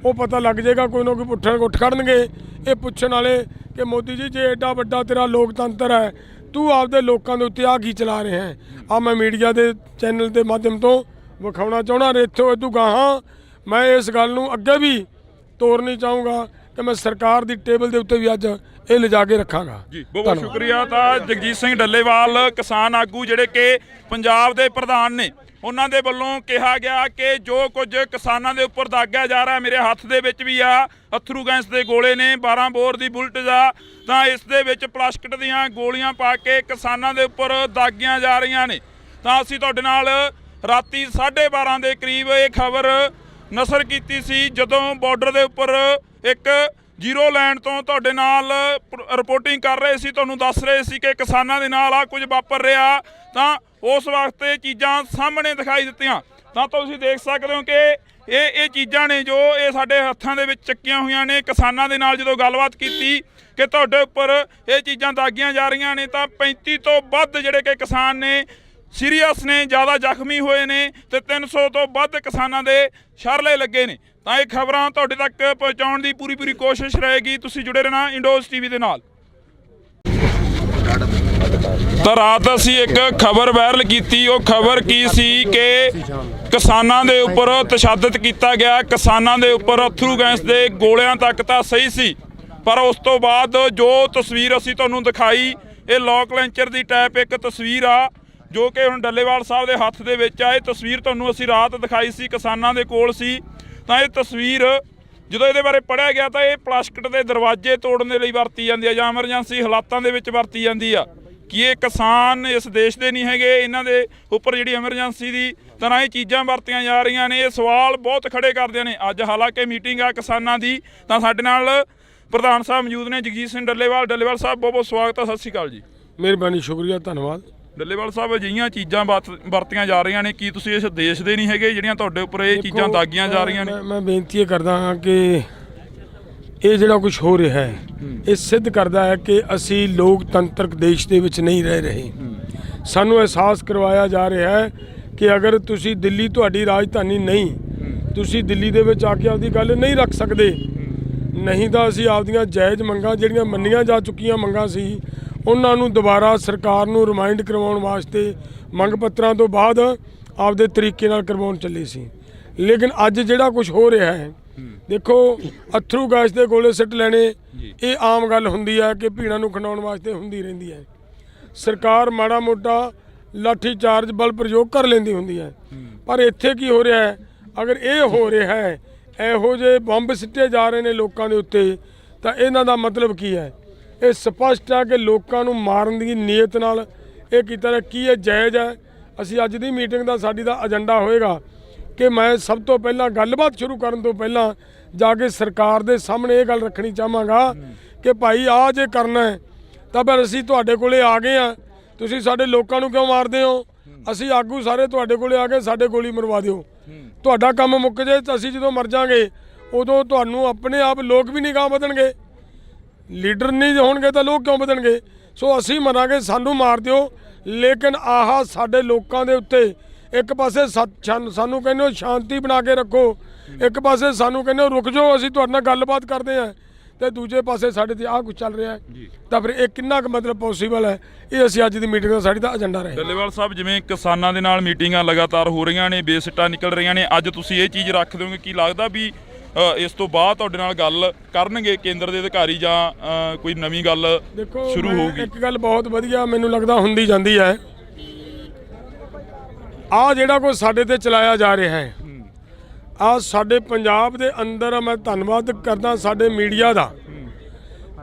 C: ਉਹ ਪਤਾ ਲੱਗ ਜਾਏਗਾ। ਕੋਈ ਨਾ ਕੋਈ ਉੱਠ ਖੜਨਗੇ ਇਹ ਪੁੱਛਣ ਵਾਲੇ ਕਿ ਮੋਦੀ ਜੀ, ਜੇ ਐਡਾ ਵੱਡਾ ਤੇਰਾ ਲੋਕਤੰਤਰ ਹੈ, ਤੂੰ ਆਪਦੇ ਲੋਕਾਂ ਦੇ ਉੱਤੇ ਆ ਕੀ ਚਲਾ ਰਿਹਾ ਹੈ? ਆ ਮੈਂ ਮੀਡੀਆ ਦੇ ਚੈਨਲ ਦੇ ਮਾਧਿਅਮ ਤੋਂ ਵਿਖਾਉਣਾ ਚਾਹੁੰਦਾ। ਇੱਥੋਂ ਇਦੋਂ ਗਾਹਾਂ ਮੈਂ ਇਸ ਗੱਲ ਨੂੰ ਅੱਗੇ ਵੀ ਤੋਰਨੀ ਚਾਹੂੰਗਾ ਕਿ ਮੈਂ ਸਰਕਾਰ ਦੀ ਟੇਬਲ ਦੇ ਉੱਤੇ ਵੀ ਅੱਜ ਇਹ ਲਿਜਾ ਕੇ ਰੱਖਾਂਗਾ
B: ਜੀ। ਬਹੁਤ ਸ਼ੁਕਰੀਆ। ਤਾਂ ਜਗਜੀਤ ਸਿੰਘ ਡੱਲੇਵਾਲ, ਕਿਸਾਨ ਆਗੂ ਜਿਹੜੇ ਕਿ ਪੰਜਾਬ ਦੇ ਪ੍ਰਧਾਨ ਨੇ, ਉਹਨਾਂ ਦੇ ਵੱਲੋਂ ਕਿਹਾ ਗਿਆ ਕਿ ਜੋ ਕੁਝ ਕਿਸਾਨਾਂ ਦੇ ਉੱਪਰ ਦਾਗਿਆ ਜਾ ਰਿਹਾ, ਮੇਰੇ ਹੱਥ ਦੇ ਵਿੱਚ ਵੀ ਆ ਅਥਰੂ ਗੈਸ ਦੇ ਗੋਲੇ ਨੇ, 12 ਬੋਰ ਦੀ ਬੁਲਟ ਦਾ, ਤਾਂ ਇਸ ਦੇ ਵਿੱਚ ਪਲਾਸਟਿਕ ਦੀਆਂ ਗੋਲੀਆਂ ਪਾ ਕੇ ਕਿਸਾਨਾਂ ਦੇ ਉੱਪਰ ਦਾਗੀਆਂ ਜਾ ਰਹੀਆਂ ਨੇ। ਤਾਂ ਅਸੀਂ ਤੁਹਾਡੇ ਨਾਲ ਰਾਤੀ 12:30 ਦੇ ਕਰੀਬ ਇਹ ਖਬਰ ਨਸ਼ਰ ਕੀਤੀ ਸੀ, ਜਦੋਂ ਬਾਰਡਰ ਦੇ ਉੱਪਰ ਇੱਕ ਜ਼ੀਰੋ ਲਾਈਨ ਤੋਂ ਤੁਹਾਡੇ ਨਾਲ ਰਿਪੋਰਟਿੰਗ ਕਰ ਰਹੇ ਸੀ, ਤੁਹਾਨੂੰ ਦੱਸ ਰਹੇ ਸੀ ਕਿ ਕਿਸਾਨਾਂ ਦੇ ਨਾਲ ਆ ਕੁਝ ਵਾਪਰ ਰਿਹਾ। ਤਾਂ ਉਸ ਵਕਤ ਇਹ ਚੀਜ਼ਾਂ ਸਾਹਮਣੇ ਦਿਖਾਈ ਦਿੱਤੀਆਂ। ਤਾਂ ਤੁਸੀਂ ਦੇਖ ਸਕਦੇ ਹੋ ਕਿ ਇਹ ਚੀਜ਼ਾਂ ਨੇ ਜੋ ਇਹ ਸਾਡੇ ਹੱਥਾਂ ਦੇ ਵਿੱਚ ਚੱਕੀਆਂ ਹੋਈਆਂ ਨੇ। ਕਿਸਾਨਾਂ ਦੇ ਨਾਲ ਜਦੋਂ ਗੱਲਬਾਤ ਕੀਤੀ ਕਿ ਤੁਹਾਡੇ ਉੱਪਰ ਇਹ ਚੀਜ਼ਾਂ ਦਾਗੀਆਂ ਜਾ ਰਹੀਆਂ ਨੇ, ਤਾਂ 35 ਤੋਂ ਵੱਧ ਜਿਹੜੇ ਕਿ ਕਿਸਾਨ ਨੇ ਸੀਰੀਅਸ ਨੇ, ਜ਼ਿਆਦਾ ਜ਼ਖਮੀ ਹੋਏ ਨੇ, ਤੇ 300 ਤੋਂ ਵੱਧ ਕਿਸਾਨਾਂ ਦੇ ਸ਼ਰਲੇ ਲੱਗੇ ਨੇ। ਤਾਂ ਇਹ ਖਬਰਾਂ ਤੁਹਾਡੇ ਤੱਕ ਪਹੁੰਚਾਉਣ ਦੀ ਪੂਰੀ ਕੋਸ਼ਿਸ਼ ਰਹੇਗੀ। ਤੁਸੀਂ ਜੁੜੇ ਰਹਿਣਾ ਇੰਡੋਜ਼ ਟੀਵੀ ਦੇ ਨਾਲ। ਤਾਂ ਰਾਤ ਅਸੀਂ ਇੱਕ ਖਬਰ ਵਾਇਰਲ ਕੀਤੀ। ਉਹ ਖਬਰ ਕੀ ਸੀ ਕਿ ਕਿਸਾਨਾਂ ਦੇ ਉੱਪਰ ਤਸ਼ੱਦਦ ਕੀਤਾ ਗਿਆ, ਕਿਸਾਨਾਂ ਦੇ ਉੱਪਰ ਅਥਰੂ ਗੈਸ ਦੇ ਗੋਲਿਆਂ ਤੱਕ ਤਾਂ ਸਹੀ ਸੀ, ਪਰ ਉਸ ਤੋਂ ਬਾਅਦ ਜੋ ਤਸਵੀਰ ਅਸੀਂ ਤੁਹਾਨੂੰ ਦਿਖਾਈ, ਇਹ ਲੋਕ ਲੈਂਚਰ ਦੀ ਟਾਈਪ ਇੱਕ ਤਸਵੀਰ ਆ ਜੋ ਕਿ ਹੁਣ ਡੱਲੇਵਾਲ ਸਾਹਿਬ ਦੇ ਹੱਥ ਦੇ ਵਿੱਚ ਆ। ਇਹ ਤਸਵੀਰ ਤੁਹਾਨੂੰ ਅਸੀਂ ਰਾਤ ਦਿਖਾਈ ਸੀ, ਕਿਸਾਨਾਂ ਦੇ ਕੋਲ ਸੀ। ਤਾਂ ਇਹ ਤਸਵੀਰ ਜਦੋਂ ਇਹਦੇ ਬਾਰੇ ਪੜ੍ਹਿਆ ਗਿਆ ਤਾਂ ਇਹ ਪਲਾਸਟਿਕ ਦੇ ਦਰਵਾਜ਼ੇ ਤੋੜਨ ਦੇ ਲਈ ਵਰਤੀ ਜਾਂਦੀ ਆ ਜਾਂ ਐਮਰਜੈਂਸੀ ਹਾਲਾਤਾਂ ਦੇ ਵਿੱਚ ਵਰਤੀ ਜਾਂਦੀ ਆ। ਕਿ ਇਹ ਕਿਸਾਨ ਇਸ ਦੇਸ਼ ਦੇ ਨਹੀਂ ਹੈਗੇ, ਇਹਨਾਂ ਦੇ ਉੱਪਰ ਜਿਹੜੀ ਐਮਰਜੈਂਸੀ ਦੀ ਤਰ੍ਹਾਂ ਇਹ ਚੀਜ਼ਾਂ ਵਰਤੀਆਂ ਜਾ ਰਹੀਆਂ ਨੇ। ਇਹ ਸਵਾਲ ਬਹੁਤ ਖੜੇ ਕਰਦੇ ਨੇ। ਅੱਜ ਹਾਲਾਂਕਿ ਮੀਟਿੰਗ ਆ ਕਿਸਾਨਾਂ ਦੀ, ਤਾਂ ਸਾਡੇ ਨਾਲ ਪ੍ਰਧਾਨ ਸਾਹਿਬ ਮੌਜੂਦ ਨੇ, ਜਗਜੀਤ ਸਿੰਘ ਡੱਲੇਵਾਲ। ਡੱਲੇਵਾਲ ਸਾਹਿਬ ਬਹੁਤ ਬਹੁਤ ਸਵਾਗਤ ਹੈ। ਸਤਿ ਸ਼੍ਰੀ ਅਕਾਲ ਜੀ।
C: ਮਿਹਰਬਾਨੀ, ਸ਼ੁਕਰੀਆ, ਧੰਨਵਾਦ।
B: ਡੱਲੇਵਾਲ ਸਾਹਿਬ, ਅਜਿਹੀਆਂ ਚੀਜ਼ਾਂ ਵਰਤੀਆਂ ਜਾ ਰਹੀਆਂ ਨੇ, ਕੀ ਤੁਸੀਂ ਇਸ ਦੇਸ਼ ਦੇ ਨਹੀਂ ਹੈਗੇ ਜਿਹੜੀਆਂ ਤੁਹਾਡੇ ਉੱਪਰ ਇਹ ਚੀਜ਼ਾਂ ਦਾਗੀਆਂ ਜਾ ਰਹੀਆਂ ਨੇ?
C: ਮੈਂ ਬੇਨਤੀ ਇਹ ਕਰਦਾ ਹਾਂ ਕਿ ਇਹ ਜਿਹੜਾ ਕੁਝ ਹੋ ਰਿਹਾ ਹੈ ਇਹ ਸਿੱਧ ਕਰਦਾ ਹੈ ਕਿ ਅਸੀਂ ਲੋਕਤੰਤਰਕ ਦੇਸ਼ ਦੇ ਵਿੱਚ ਨਹੀਂ ਰਹਿ ਰਹੇ। ਸਾਨੂੰ ਅਹਿਸਾਸ ਕਰਵਾਇਆ ਜਾ ਰਿਹਾ ਹੈ ਕਿ ਅਗਰ ਤੁਸੀਂ ਦਿੱਲੀ ਤੁਹਾਡੀ ਰਾਜਧਾਨੀ ਨਹੀਂ, ਤੁਸੀਂ ਦਿੱਲੀ ਦੇ ਵਿੱਚ ਆ ਕੇ ਆਪਦੀ ਗੱਲ ਨਹੀਂ ਰੱਖ ਸਕਦੇ, ਨਹੀਂ ਤਾਂ ਅਸੀਂ ਆਪਦੀਆਂ ਜਾਇਜ਼ ਮੰਗਾਂ ਜਿਹੜੀਆਂ ਮੰਨੀਆਂ ਜਾ ਚੁੱਕੀਆਂ ਮੰਗਾਂ ਸੀ ਉਹਨਾਂ ਨੂੰ ਦੁਬਾਰਾ ਸਰਕਾਰ ਨੂੰ ਰਿਮਾਈਂਡ ਕਰਵਾਉਣ ਵਾਸਤੇ ਮੰਗ ਪੱਤਰਾਂ ਤੋਂ ਬਾਅਦ ਆਪਦੇ ਤਰੀਕੇ ਨਾਲ ਕਰਵਾਉਣ ਚੱਲੇ ਸੀ। ਲੇਕਿਨ ਅੱਜ ਜਿਹੜਾ ਕੁਝ ਹੋ ਰਿਹਾ ਹੈ, ਦੇਖੋ, ਅਥਰੂ ਗੈਸ ਦੇ ਗੋਲੇ ਸਿੱਟ ਲੈਣੇ ਇਹ ਆਮ ਗੱਲ ਹੁੰਦੀ ਹੈ ਕਿ ਭੀੜਾਂ ਨੂੰ ਖਿੰਡਾਉਣ ਵਾਸਤੇ ਹੁੰਦੀ ਰਹਿੰਦੀ ਹੈ। ਸਰਕਾਰ ਮਾੜਾ ਮੋਟਾ ਲਾਠੀ ਚਾਰਜ ਬਲ ਪ੍ਰਯੋਗ ਕਰ ਲੈਂਦੀ ਹੁੰਦੀ ਹੈ, ਪਰ ਇੱਥੇ ਕੀ ਹੋ ਰਿਹਾ ਹੈ? ਅਗਰ ਇਹ ਹੋ ਰਿਹਾ ਹੈ, ਇਹੋ ਜਿਹੇ ਬੰਬ ਸਿੱਟੇ ਜਾ ਰਹੇ ਨੇ ਲੋਕਾਂ ਦੇ ਉੱਤੇ, ਤਾਂ ਇਹਨਾਂ ਦਾ ਮਤਲਬ ਕੀ ਹੈ? ਇਹ ਸਪਸ਼ਟ ਹੈ ਕਿ ਲੋਕਾਂ ਨੂੰ ਮਾਰਨ ਦੀ ਨੀਅਤ ਨਾਲ ਇਹ ਕੀਤਾ ਰਿਹਾ। ਕੀ ਇਹ ਜਾਇਜ਼ ਹੈ? ਅਸੀਂ ਅੱਜ ਦੀ ਮੀਟਿੰਗ ਦਾ ਸਾਡੀ ਦਾ ਏਜੰਡਾ ਹੋਏਗਾ ਕਿ ਮੈਂ ਸਭ ਤੋਂ ਪਹਿਲਾਂ ਗੱਲਬਾਤ ਸ਼ੁਰੂ ਕਰਨ ਤੋਂ ਪਹਿਲਾਂ ਜਾ ਕੇ ਸਰਕਾਰ ਦੇ ਸਾਹਮਣੇ ਇਹ ਗੱਲ ਰੱਖਣੀ ਚਾਹਾਂਗਾ ਕਿ ਭਾਈ ਆਹ ਜੇ ਕਰਨਾ ਹੈ ਤਾਂ ਫਿਰ ਅਸੀਂ ਤੁਹਾਡੇ ਕੋਲੇ ਆ ਗਏ ਹਾਂ, ਤੁਸੀਂ ਸਾਡੇ ਲੋਕਾਂ ਨੂੰ ਕਿਉਂ ਮਾਰਦੇ ਹੋ? ਅਸੀਂ ਆਗੂ ਸਾਰੇ ਤੁਹਾਡੇ ਕੋਲੇ ਆ ਕੇ ਸਾਡੇ ਗੋਲੀ ਮਰਵਾ ਦਿਓ, ਤੁਹਾਡਾ ਕੰਮ ਮੁੱਕ ਜੇ ਤਾਂ ਅਸੀਂ ਜਦੋਂ ਮਰ ਜਾਵਾਂਗੇ ਉਦੋਂ ਤੁਹਾਨੂੰ ਆਪਣੇ ਆਪ ਲੋਕ ਵੀ ਨਹੀਂ ਗਾਹ ਵਧਣਗੇ। ਲੀਡਰ ਨਹੀਂ ਹੋਣਗੇ ਤਾਂ ਲੋਕ ਕਿਉਂ ਵਧਣਗੇ? ਸੋ ਅਸੀਂ ਮਰਾਂਗੇ, ਸਾਨੂੰ ਮਾਰ ਦਿਓ, ਲੇਕਿਨ ਆਹ ਸਾਡੇ ਲੋਕਾਂ ਦੇ ਉੱਤੇ ਇੱਕ ਪਾਸੇ ਸਾਨੂੰ ਕਹਿੰਦੇ ਹੋ ਸ਼ਾਂਤੀ ਬਣਾ ਕੇ ਰੱਖੋ, ਇੱਕ ਪਾਸੇ ਸਾਨੂੰ ਕਹਿੰਦੇ ਹੋ ਰੁਕ ਜਾਓ, ਅਸੀਂ ਤੁਹਾਡੇ ਨਾਲ ਗੱਲਬਾਤ ਕਰਦੇ ਹਾਂ, ਤੇ ਦੂਜੇ ਪਾਸੇ ਸਾਡੇ ਤੇ ਆਹ ਕੁਝ ਚੱਲ ਰਿਹਾ ਹੈ। ਤਾਂ ਫਿਰ ਇਹ ਕਿੰਨਾ ਕੁ ਮਤਲਬ ਪੋਸੀਬਲ ਹੈ? ਇਹ ਅਸੀਂ ਅੱਜ ਦੀ ਮੀਟਿੰਗ ਦਾ ਸਾਡੀ ਦਾ ਏਜੰਡਾ ਰਹੇ।
B: ਡੱਲੇਵਾਲ ਸਾਹਿਬ, ਜਿਵੇਂ ਕਿਸਾਨਾਂ ਦੇ ਨਾਲ ਮੀਟਿੰਗਾਂ ਲਗਾਤਾਰ ਹੋ ਰਹੀਆਂ ਨੇ, ਬੇਸਿੱਟਾ ਨਿਕਲ ਰਹੀਆਂ ਨੇ, ਅੱਜ ਤੁਸੀਂ ਇਹ ਚੀਜ਼ ਰੱਖ ਦਿਓਗੇ? ਕੀ ਲੱਗਦਾ ਵੀ ਇਸ ਤੋਂ ਬਾਅਦ ਤੁਹਾਡੇ ਨਾਲ ਗੱਲ ਕਰਨਗੇ ਕੇਂਦਰ ਦੇ ਅਧਿਕਾਰੀ ਜਾਂ ਕੋਈ ਨਵੀਂ ਗੱਲ ਸ਼ੁਰੂ ਹੋਊਗੀ?
C: ਇੱਕ ਗੱਲ ਬਹੁਤ ਵਧੀਆ ਮੈਨੂੰ ਲੱਗਦਾ ਹੁੰਦੀ ਜਾਂਦੀ ਹੈ, ਆਹ ਜਿਹੜਾ ਕੁਝ ਸਾਡੇ ਤੇ ਚਲਾਇਆ ਜਾ ਰਿਹਾ ਹੈ, ਆਹ ਸਾਡੇ ਪੰਜਾਬ ਦੇ ਅੰਦਰ ਮੈਂ ਧੰਨਵਾਦ ਕਰਦਾ ਸਾਡੇ ਮੀਡੀਆ ਦਾ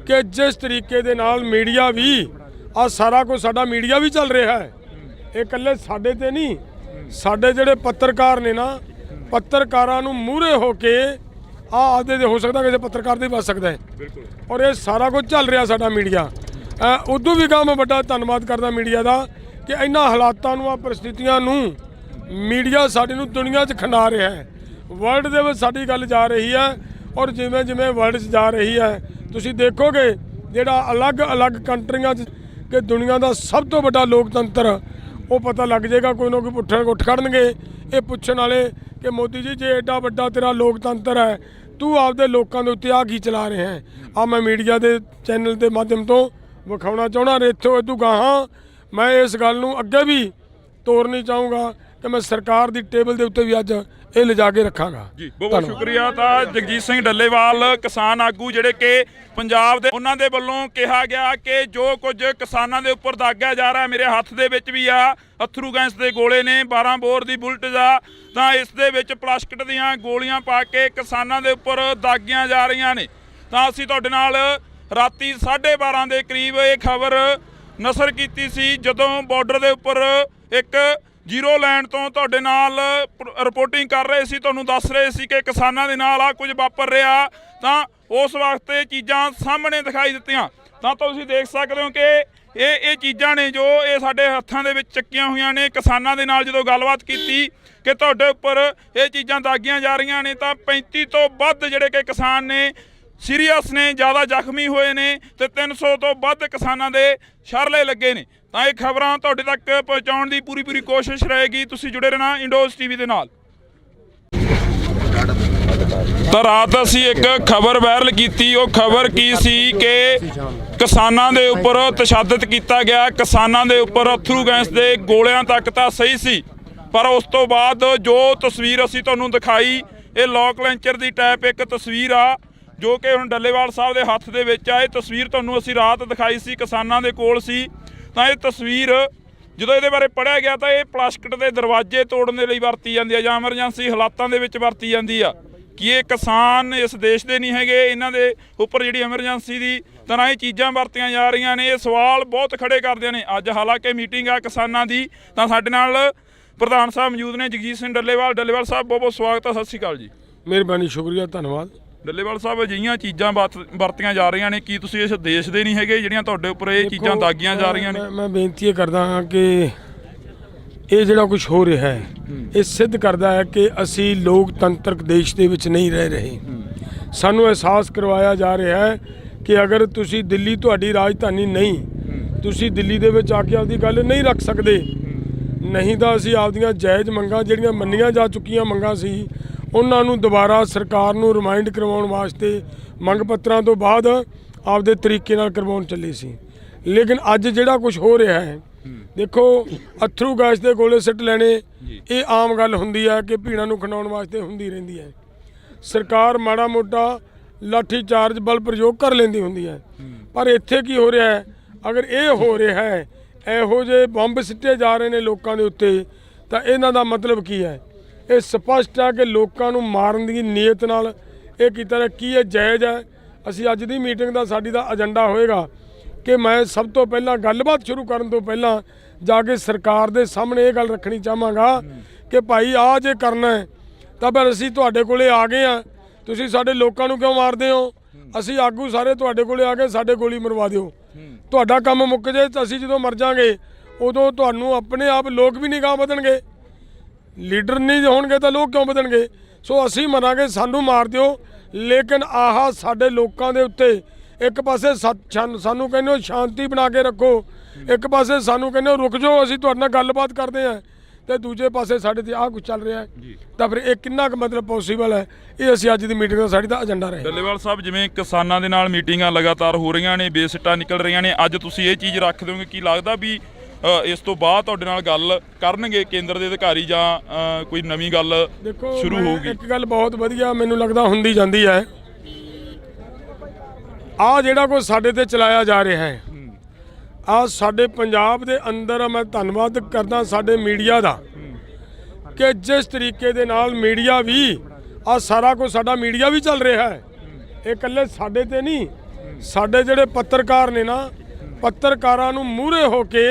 C: ਕਿ ਜਿਸ ਤਰੀਕੇ ਦੇ ਨਾਲ ਮੀਡੀਆ ਵੀ ਆਹ ਸਾਰਾ ਕੁਝ ਸਾਡਾ ਮੀਡੀਆ ਵੀ ਚੱਲ ਰਿਹਾ ਹੈ। ਇਹ ਇਕੱਲੇ ਸਾਡੇ ਤੇ ਨਹੀਂ, ਸਾਡੇ ਜਿਹੜੇ ਪੱਤਰਕਾਰ ਨੇ ਨਾ, ਪੱਤਰਕਾਰਾਂ ਨੂੰ ਮੂਹਰੇ ਹੋ ਕੇ ਆਦੇ ਦੇ ਹੋ ਸਕਦਾ ਕਿਸੇ ਪੱਤਰਕਾਰ ਦੇ ਬਚ ਸਕਦਾ ਹੈ। ਬਿਲਕੁਲ। ਔਰ ਇਹ ਸਾਰਾ ਕੁਝ ਚੱਲ ਰਿਹਾ ਸਾਡਾ ਮੀਡੀਆ। ਉਦੋਂ ਵੀ ਮੈਂ ਵੱਡਾ ਧੰਨਵਾਦ ਕਰਦਾ ਮੀਡੀਆ ਦਾ ਕਿ ਇਹਨਾਂ ਹਾਲਾਤਾਂ ਨੂੰ, ਆ ਪਰਿਸਥਿਤੀਆਂ ਨੂੰ ਮੀਡੀਆ ਸਾਡੇ ਨੂੰ ਦੁਨੀਆ 'ਚ ਖਿੰਡਾ ਰਿਹਾ ਹੈ। ਵਰਲਡ ਦੇ ਵਿੱਚ ਸਾਡੀ ਗੱਲ ਜਾ ਰਹੀ ਹੈ, ਔਰ ਜਿਵੇਂ ਜਿਵੇਂ ਵਰਲਡ 'ਚ ਜਾ ਰਹੀ ਹੈ ਤੁਸੀਂ ਦੇਖੋਗੇ ਜਿਹੜਾ ਅਲੱਗ-ਅਲੱਗ ਕੰਟਰੀਆਂ 'ਚ ਕਿ ਦੁਨੀਆ ਦਾ ਸਭ ਤੋਂ ਵੱਡਾ ਲੋਕਤੰਤਰ, ਉਹ ਪਤਾ ਲੱਗ ਜਾਏਗਾ। ਕੋਈ ਨਾ ਕੋਈ ਉੱਠ ਖੜਨਗੇ ਇਹ ਪੁੱਛਣ ਵਾਲੇ ਕਿ ਮੋਦੀ ਜੀ ਜੇ ਐਡਾ ਵੱਡਾ ਤੇਰਾ ਲੋਕਤੰਤਰ ਹੈ, ਤੂੰ ਆਪਦੇ ਲੋਕਾਂ ਦੇ ਉੱਤੇ ਆ ਕੀ ਚਲਾ ਰਿਹਾ ਹੈ? ਆ ਮੈਂ ਮੀਡੀਆ ਦੇ ਚੈਨਲ ਦੇ ਮਾਧਿਅਮ ਤੋਂ ਵਿਖਾਉਣਾ ਚਾਹੁੰਦਾ। ਇੱਥੋਂ ਇਦੋਂ ਗਾਹਾਂ ਮੈਂ ਇਸ ਗੱਲ ਨੂੰ ਅੱਗੇ ਵੀ ਤੋਰਨੀ ਚਾਹੂੰਗਾ ਕਿ ਮੈਂ ਸਰਕਾਰ ਦੀ ਟੇਬਲ ਦੇ ਉੱਤੇ ਵੀ ਅੱਜ ਇਹ ਲਿਜਾ ਕੇ ਰੱਖਾਂਗਾ।
B: ਜੀ ਬਹੁਤ ਸ਼ੁਕਰੀਆ। ਤਾਂ ਜਗਜੀਤ ਸਿੰਘ ਡੱਲੇਵਾਲ ਕਿਸਾਨ ਆਗੂ ਜਿਹੜੇ ਕਿ ਪੰਜਾਬ ਦੇ, ਉਹਨਾਂ ਦੇ ਵੱਲੋਂ ਕਿਹਾ ਗਿਆ ਕਿ ਜੋ ਕੁਝ ਕਿਸਾਨਾਂ ਦੇ ਉੱਪਰ ਦਾਗਿਆ ਜਾ ਰਿਹਾ, ਮੇਰੇ ਹੱਥ ਦੇ ਵਿੱਚ ਵੀ ਆ ਅਥਰੂ ਗੈਸ ਦੇ ਗੋਲੇ ਨੇ, 12 ਬੋਰ ਦੀ ਬੁਲਟ ਦਾ, ਤਾਂ ਇਸ ਦੇ ਵਿੱਚ ਪਲਾਸਟਿਕ ਦੀਆਂ ਗੋਲੀਆਂ ਪਾ ਕੇ ਕਿਸਾਨਾਂ ਦੇ ਉੱਪਰ ਦਾਗੀਆਂ ਜਾ ਰਹੀਆਂ ਨੇ। ਤਾਂ ਅਸੀਂ ਤੁਹਾਡੇ ਨਾਲ ਰਾਤੀ 12:30 ਦੇ ਕਰੀਬ ਇਹ ਖਬਰ ਨਸ਼ਰ ਕੀਤੀ ਸੀ, ਜਦੋਂ ਬਾਰਡਰ ਦੇ ਉੱਪਰ ਇੱਕ ਜ਼ੀਰੋ ਲਾਈਨ ਤੋਂ ਤੁਹਾਡੇ ਨਾਲ ਰਿਪੋਰਟਿੰਗ ਕਰ ਰਹੇ ਸੀ, ਤੁਹਾਨੂੰ ਦੱਸ ਰਹੇ ਸੀ ਕਿ ਕਿਸਾਨਾਂ ਦੇ ਨਾਲ ਆ ਕੁਝ ਵਾਪਰ ਰਿਹਾ। ਤਾਂ ਉਸ ਵਕਤ ਇਹ ਚੀਜ਼ਾਂ ਸਾਹਮਣੇ ਦਿਖਾਈ ਦਿੱਤੀਆਂ। ਤਾਂ ਤੁਸੀਂ ਦੇਖ ਸਕਦੇ ਹੋ ਕਿ ਇਹ ਚੀਜ਼ਾਂ ਨੇ ਜੋ ਇਹ ਸਾਡੇ ਹੱਥਾਂ ਦੇ ਵਿੱਚ ਚੱਕੀਆਂ ਹੋਈਆਂ ਨੇ। ਕਿਸਾਨਾਂ ਦੇ ਨਾਲ ਜਦੋਂ ਗੱਲਬਾਤ ਕੀਤੀ ਕਿ ਤੁਹਾਡੇ ਉੱਪਰ ਇਹ ਚੀਜ਼ਾਂ ਦਾਗੀਆਂ ਜਾ ਰਹੀਆਂ ਨੇ, ਤਾਂ 35 ਤੋਂ ਵੱਧ ਜਿਹੜੇ ਕਿ ਕਿਸਾਨ ਨੇ ਸੀਰੀਅਸ ਨੇ, ਜ਼ਿਆਦਾ ਜ਼ਖਮੀ ਹੋਏ ਨੇ, ਤੇ 300 ਤੋਂ ਵੱਧ ਕਿਸਾਨਾਂ ਦੇ ਸ਼ਰਲੇ ਲੱਗੇ ਨੇ। ਤਾਂ ਇਹ ਖਬਰਾਂ ਤੁਹਾਡੇ ਤੱਕ ਪਹੁੰਚਾਉਣ ਦੀ ਪੂਰੀ ਕੋਸ਼ਿਸ਼ ਰਹੇਗੀ। ਤੁਸੀਂ ਜੁੜੇ ਰਹਿਣਾ ਇੰਡੋਜ਼ ਟੀਵੀ ਦੇ ਨਾਲ। ਤਾਂ ਰਾਤ ਅਸੀਂ ਇੱਕ ਖਬਰ ਵਾਇਰਲ ਕੀਤੀ। ਉਹ ਖਬਰ ਕੀ ਸੀ ਕਿ ਕਿਸਾਨਾਂ ਦੇ ਉੱਪਰ ਤਸ਼ੱਦਦ ਕੀਤਾ ਗਿਆ, ਕਿਸਾਨਾਂ ਦੇ ਉੱਪਰ ਅਥਰੂ ਗੈਸ ਦੇ ਗੋਲਿਆਂ ਤੱਕ ਤਾਂ ਸਹੀ ਸੀ, ਪਰ ਉਸ ਤੋਂ ਬਾਅਦ ਜੋ ਤਸਵੀਰ ਅਸੀਂ ਤੁਹਾਨੂੰ ਦਿਖਾਈ, ਇਹ ਲੋਕ ਲੈਂਚਰ ਦੀ ਟਾਈਪ ਇੱਕ ਤਸਵੀਰ ਆ ਜੋ ਕਿ ਹੁਣ ਡੱਲੇਵਾਲ ਸਾਹਿਬ ਦੇ ਹੱਥ ਦੇ ਵਿੱਚ ਆ। ਇਹ ਤਸਵੀਰ ਤੁਹਾਨੂੰ ਅਸੀਂ ਰਾਤ ਦਿਖਾਈ ਸੀ, ਕਿਸਾਨਾਂ ਦੇ ਕੋਲ ਸੀ। ਤਾਂ ਇਹ ਤਸਵੀਰ ਜਦੋਂ ਇਹਦੇ ਬਾਰੇ ਪੜ੍ਹਿਆ ਗਿਆ ਤਾਂ ਇਹ ਪਲਾਸਟਿਕ ਦੇ ਦਰਵਾਜ਼ੇ ਤੋੜਨ ਦੇ ਲਈ ਵਰਤੀ ਜਾਂਦੀ ਆ ਜਾਂ ਐਮਰਜੈਂਸੀ ਹਾਲਾਤਾਂ ਦੇ ਵਿੱਚ ਵਰਤੀ ਜਾਂਦੀ ਆ। ਕਿ ਇਹ ਕਿਸਾਨ ਇਸ ਦੇਸ਼ ਦੇ ਨਹੀਂ ਹੈਗੇ, ਇਹਨਾਂ ਦੇ ਉੱਪਰ ਜਿਹੜੀ ਐਮਰਜੈਂਸੀ ਦੀ ਤਰ੍ਹਾਂ ਇਹ ਚੀਜ਼ਾਂ ਵਰਤੀਆਂ ਜਾ ਰਹੀਆਂ ਨੇ। ਇਹ ਸਵਾਲ ਬਹੁਤ ਖੜੇ ਕਰਦੇ ਨੇ। ਅੱਜ ਹਾਲਾਂਕਿ ਮੀਟਿੰਗ ਆ ਕਿਸਾਨਾਂ ਦੀ, ਤਾਂ ਸਾਡੇ ਨਾਲ ਪ੍ਰਧਾਨ ਸਾਹਿਬ ਮੌਜੂਦ ਨੇ, ਜਗਜੀਤ ਸਿੰਘ ਡੱਲੇਵਾਲ। ਡੱਲੇਵਾਲ ਸਾਹਿਬ ਬਹੁਤ ਬਹੁਤ ਸਵਾਗਤ ਹੈ, ਸਤਿ ਸ਼੍ਰੀ ਅਕਾਲ ਜੀ।
C: ਮਿਹਰਬਾਨੀ, ਸ਼ੁਕਰੀਆ, ਧੰਨਵਾਦ।
B: ਡੱਲੇਵਾਲ ਸਾਹਿਬ, ਅਜਿਹੀਆਂ ਚੀਜ਼ਾਂ ਵਰਤੀਆਂ ਜਾ ਰਹੀਆਂ ਨੇ, ਕੀ ਤੁਸੀਂ ਇਸ ਦੇਸ਼ ਦੇ ਨਹੀਂ ਹੈਗੇ ਜਿਹੜੀਆਂ ਤੁਹਾਡੇ ਉੱਪਰ ਇਹ ਚੀਜ਼ਾਂ ਦਾਗੀਆਂ ਜਾ ਰਹੀਆਂ ਨੇ?
C: ਮੈਂ ਬੇਨਤੀ ਇਹ ਕਰਦਾ ਹਾਂ ਕਿ ਇਹ ਜਿਹੜਾ ਕੁਝ ਹੋ ਰਿਹਾ ਹੈ ਇਹ ਸਿੱਧ ਕਰਦਾ ਹੈ ਕਿ ਅਸੀਂ ਲੋਕਤੰਤਰਕ ਦੇਸ਼ ਦੇ ਵਿੱਚ ਨਹੀਂ ਰਹਿ ਰਹੇ। ਸਾਨੂੰ ਅਹਿਸਾਸ ਕਰਵਾਇਆ ਜਾ ਰਿਹਾ ਹੈ ਕਿ ਅਗਰ ਤੁਸੀਂ ਦਿੱਲੀ ਤੁਹਾਡੀ ਰਾਜਧਾਨੀ ਨਹੀਂ, ਤੁਸੀਂ ਦਿੱਲੀ ਦੇ ਵਿੱਚ ਆ ਕੇ ਆਪਦੀ ਗੱਲ ਨਹੀਂ ਰੱਖ ਸਕਦੇ, ਨਹੀਂ ਤਾਂ ਅਸੀਂ ਆਪਦੀਆਂ ਜਾਇਜ਼ ਮੰਗਾਂ ਜਿਹੜੀਆਂ ਮੰਨੀਆਂ ਜਾ ਚੁੱਕੀਆਂ ਮੰਗਾਂ ਸੀ ਉਹਨਾਂ ਨੂੰ ਦੁਬਾਰਾ ਸਰਕਾਰ ਨੂੰ ਰਿਮਾਈਂਡ ਕਰਵਾਉਣ ਵਾਸਤੇ ਮੰਗ ਪੱਤਰਾਂ ਤੋਂ ਬਾਅਦ ਆਪਦੇ ਤਰੀਕੇ ਨਾਲ ਕਰਵਾਉਣ ਚੱਲੇ ਸੀ। ਲੇਕਿਨ ਅੱਜ ਜਿਹੜਾ ਕੁਝ ਹੋ ਰਿਹਾ ਹੈ, ਦੇਖੋ, ਅਥਰੂ ਗੈਸ ਦੇ ਗੋਲੇ ਸਿੱਟ ਲੈਣੇ ਇਹ ਆਮ ਗੱਲ ਹੁੰਦੀ ਹੈ ਕਿ ਭੀੜਾਂ ਨੂੰ ਖਿੰਡਾਉਣ ਵਾਸਤੇ ਹੁੰਦੀ ਰਹਿੰਦੀ ਹੈ। ਸਰਕਾਰ ਮਾੜਾ ਮੋਟਾ ਲਾਠੀ ਚਾਰਜ ਬਲ ਪ੍ਰਯੋਗ ਕਰ ਲੈਂਦੀ ਹੁੰਦੀ ਹੈ, ਪਰ ਇੱਥੇ ਕੀ ਹੋ ਰਿਹਾ ਹੈ? ਅਗਰ ਇਹ ਹੋ ਰਿਹਾ ਹੈ, ਇਹੋ ਜਿਹੇ ਬੰਬ ਸਿੱਟੇ ਜਾ ਰਹੇ ਨੇ ਲੋਕਾਂ ਦੇ ਉੱਤੇ, ਤਾਂ ਇਹਨਾਂ ਦਾ ਮਤਲਬ ਕੀ ਹੈ? ਇਹ ਸਪਸ਼ਟ ਹੈ ਕਿ ਲੋਕਾਂ ਨੂੰ ਮਾਰਨ ਦੀ ਨੀਅਤ ਨਾਲ ਇਹ ਕੀਤਾ ਰਿਹਾ। ਕੀ ਇਹ ਜਾਇਜ਼ ਹੈ? ਅਸੀਂ ਅੱਜ ਦੀ ਮੀਟਿੰਗ ਦਾ ਸਾਡੀ ਦਾ ਏਜੰਡਾ ਹੋਏਗਾ ਕਿ ਮੈਂ ਸਭ ਤੋਂ ਪਹਿਲਾਂ ਗੱਲਬਾਤ ਸ਼ੁਰੂ ਕਰਨ ਤੋਂ ਪਹਿਲਾਂ ਜਾ ਕੇ ਸਰਕਾਰ ਦੇ ਸਾਹਮਣੇ ਇਹ ਗੱਲ ਰੱਖਣੀ ਚਾਹਾਂਗਾ ਕਿ ਭਾਈ ਆਹ ਜੇ ਕਰਨਾ ਹੈ ਤਾਂ ਫਿਰ ਅਸੀਂ ਤੁਹਾਡੇ ਕੋਲੇ ਆ ਗਏ ਹਾਂ, ਤੁਸੀਂ ਸਾਡੇ ਲੋਕਾਂ ਨੂੰ ਕਿਉਂ ਮਾਰਦੇ ਹੋ? ਅਸੀਂ ਆਗੂ ਸਾਰੇ ਤੁਹਾਡੇ ਕੋਲੇ ਆ ਕੇ ਸਾਡੇ ਗੋਲੀ ਮਰਵਾ ਦਿਓ, ਤੁਹਾਡਾ ਕੰਮ ਮੁੱਕ ਜੇ। ਤਾਂ ਅਸੀਂ ਜਦੋਂ ਮਰ ਜਾਵਾਂਗੇ ਉਦੋਂ ਤੁਹਾਨੂੰ ਆਪਣੇ ਆਪ ਲੋਕ ਵੀ ਨਹੀਂ ਗਾਂਹ ਵਧਣਗੇ, ਲੀਡਰ ਨਹੀਂ ਹੋਣਗੇ ਤਾਂ ਲੋਕ ਕਿਉਂ ਵਧਣਗੇ? ਸੋ ਅਸੀਂ ਮਰਾਂਗੇ, ਸਾਨੂੰ ਮਾਰ ਦਿਓ, ਲੇਕਿਨ ਆਹ ਸਾਡੇ ਲੋਕਾਂ ਦੇ ਉੱਤੇ ਇੱਕ ਪਾਸੇ ਸਾਨੂੰ ਕਹਿੰਦੇ ਹੋ ਸ਼ਾਂਤੀ ਬਣਾ ਕੇ ਰੱਖੋ, ਇੱਕ ਪਾਸੇ ਸਾਨੂੰ ਕਹਿੰਦੇ ਹੋ ਰੁਕ ਜਾਓ, ਅਸੀਂ ਤੁਹਾਡੇ ਨਾਲ ਗੱਲਬਾਤ ਕਰਦੇ ਹਾਂ, ਤੇ ਦੂਜੇ ਪਾਸੇ ਸਾਡੇ ਤੇ ਆਹ ਕੁਝ ਚੱਲ ਰਿਹਾ ਹੈ। ਤਾਂ ਫਿਰ ਇਹ ਕਿੰਨਾ ਕੁ ਮਤਲਬ ਪੋਸੀਬਲ ਹੈ? ਇਹ ਅਸੀਂ ਅੱਜ ਦੀ ਮੀਟਿੰਗ ਦਾ ਸਾਡੀ ਦਾ ਏਜੰਡਾ ਰਹੇ।
B: ਡੱਲੇਵਾਲ ਸਾਹਿਬ, ਜਿਵੇਂ ਕਿਸਾਨਾਂ ਦੇ ਨਾਲ ਮੀਟਿੰਗਾਂ ਲਗਾਤਾਰ ਹੋ ਰਹੀਆਂ ਨੇ, ਬੇਸਿੱਟਾ ਨਿਕਲ ਰਹੀਆਂ ਨੇ, ਅੱਜ ਤੁਸੀਂ ਇਹ ਚੀਜ਼ ਰੱਖ ਦਿਓਗੇ? ਕੀ ਲੱਗਦਾ ਵੀ ਇਸ ਤੋਂ ਬਾਅਦ ਤੁਹਾਡੇ ਨਾਲ ਗੱਲ ਕਰਨਗੇ ਕੇਂਦਰ ਦੇ ਅਧਿਕਾਰੀ ਜਾਂ ਕੋਈ ਨਵੀਂ ਗੱਲ ਸ਼ੁਰੂ ਹੋਊਗੀ?
C: ਇੱਕ ਗੱਲ ਬਹੁਤ ਵਧੀਆ ਮੈਨੂੰ ਲੱਗਦਾ ਹੁੰਦੀ ਜਾਂਦੀ ਹੈ, ਆਹ ਜਿਹੜਾ ਕੁਝ ਸਾਡੇ ਤੇ ਚਲਾਇਆ ਜਾ ਰਿਹਾ ਹੈ, ਆਹ ਸਾਡੇ ਪੰਜਾਬ ਦੇ ਅੰਦਰ ਮੈਂ ਧੰਨਵਾਦ ਕਰਦਾ ਸਾਡੇ ਮੀਡੀਆ ਦਾ ਕਿ ਜਿਸ ਤਰੀਕੇ ਦੇ ਨਾਲ ਮੀਡੀਆ ਵੀ ਆਹ ਸਾਰਾ ਕੁਝ ਸਾਡਾ ਮੀਡੀਆ ਵੀ ਚੱਲ ਰਿਹਾ ਹੈ। ਇਹ ਇਕੱਲੇ ਸਾਡੇ ਤੇ ਨਹੀਂ, ਸਾਡੇ ਜਿਹੜੇ ਪੱਤਰਕਾਰ ਨੇ ਨਾ, ਪੱਤਰਕਾਰਾਂ ਨੂੰ ਮੂਹਰੇ ਹੋ ਕੇ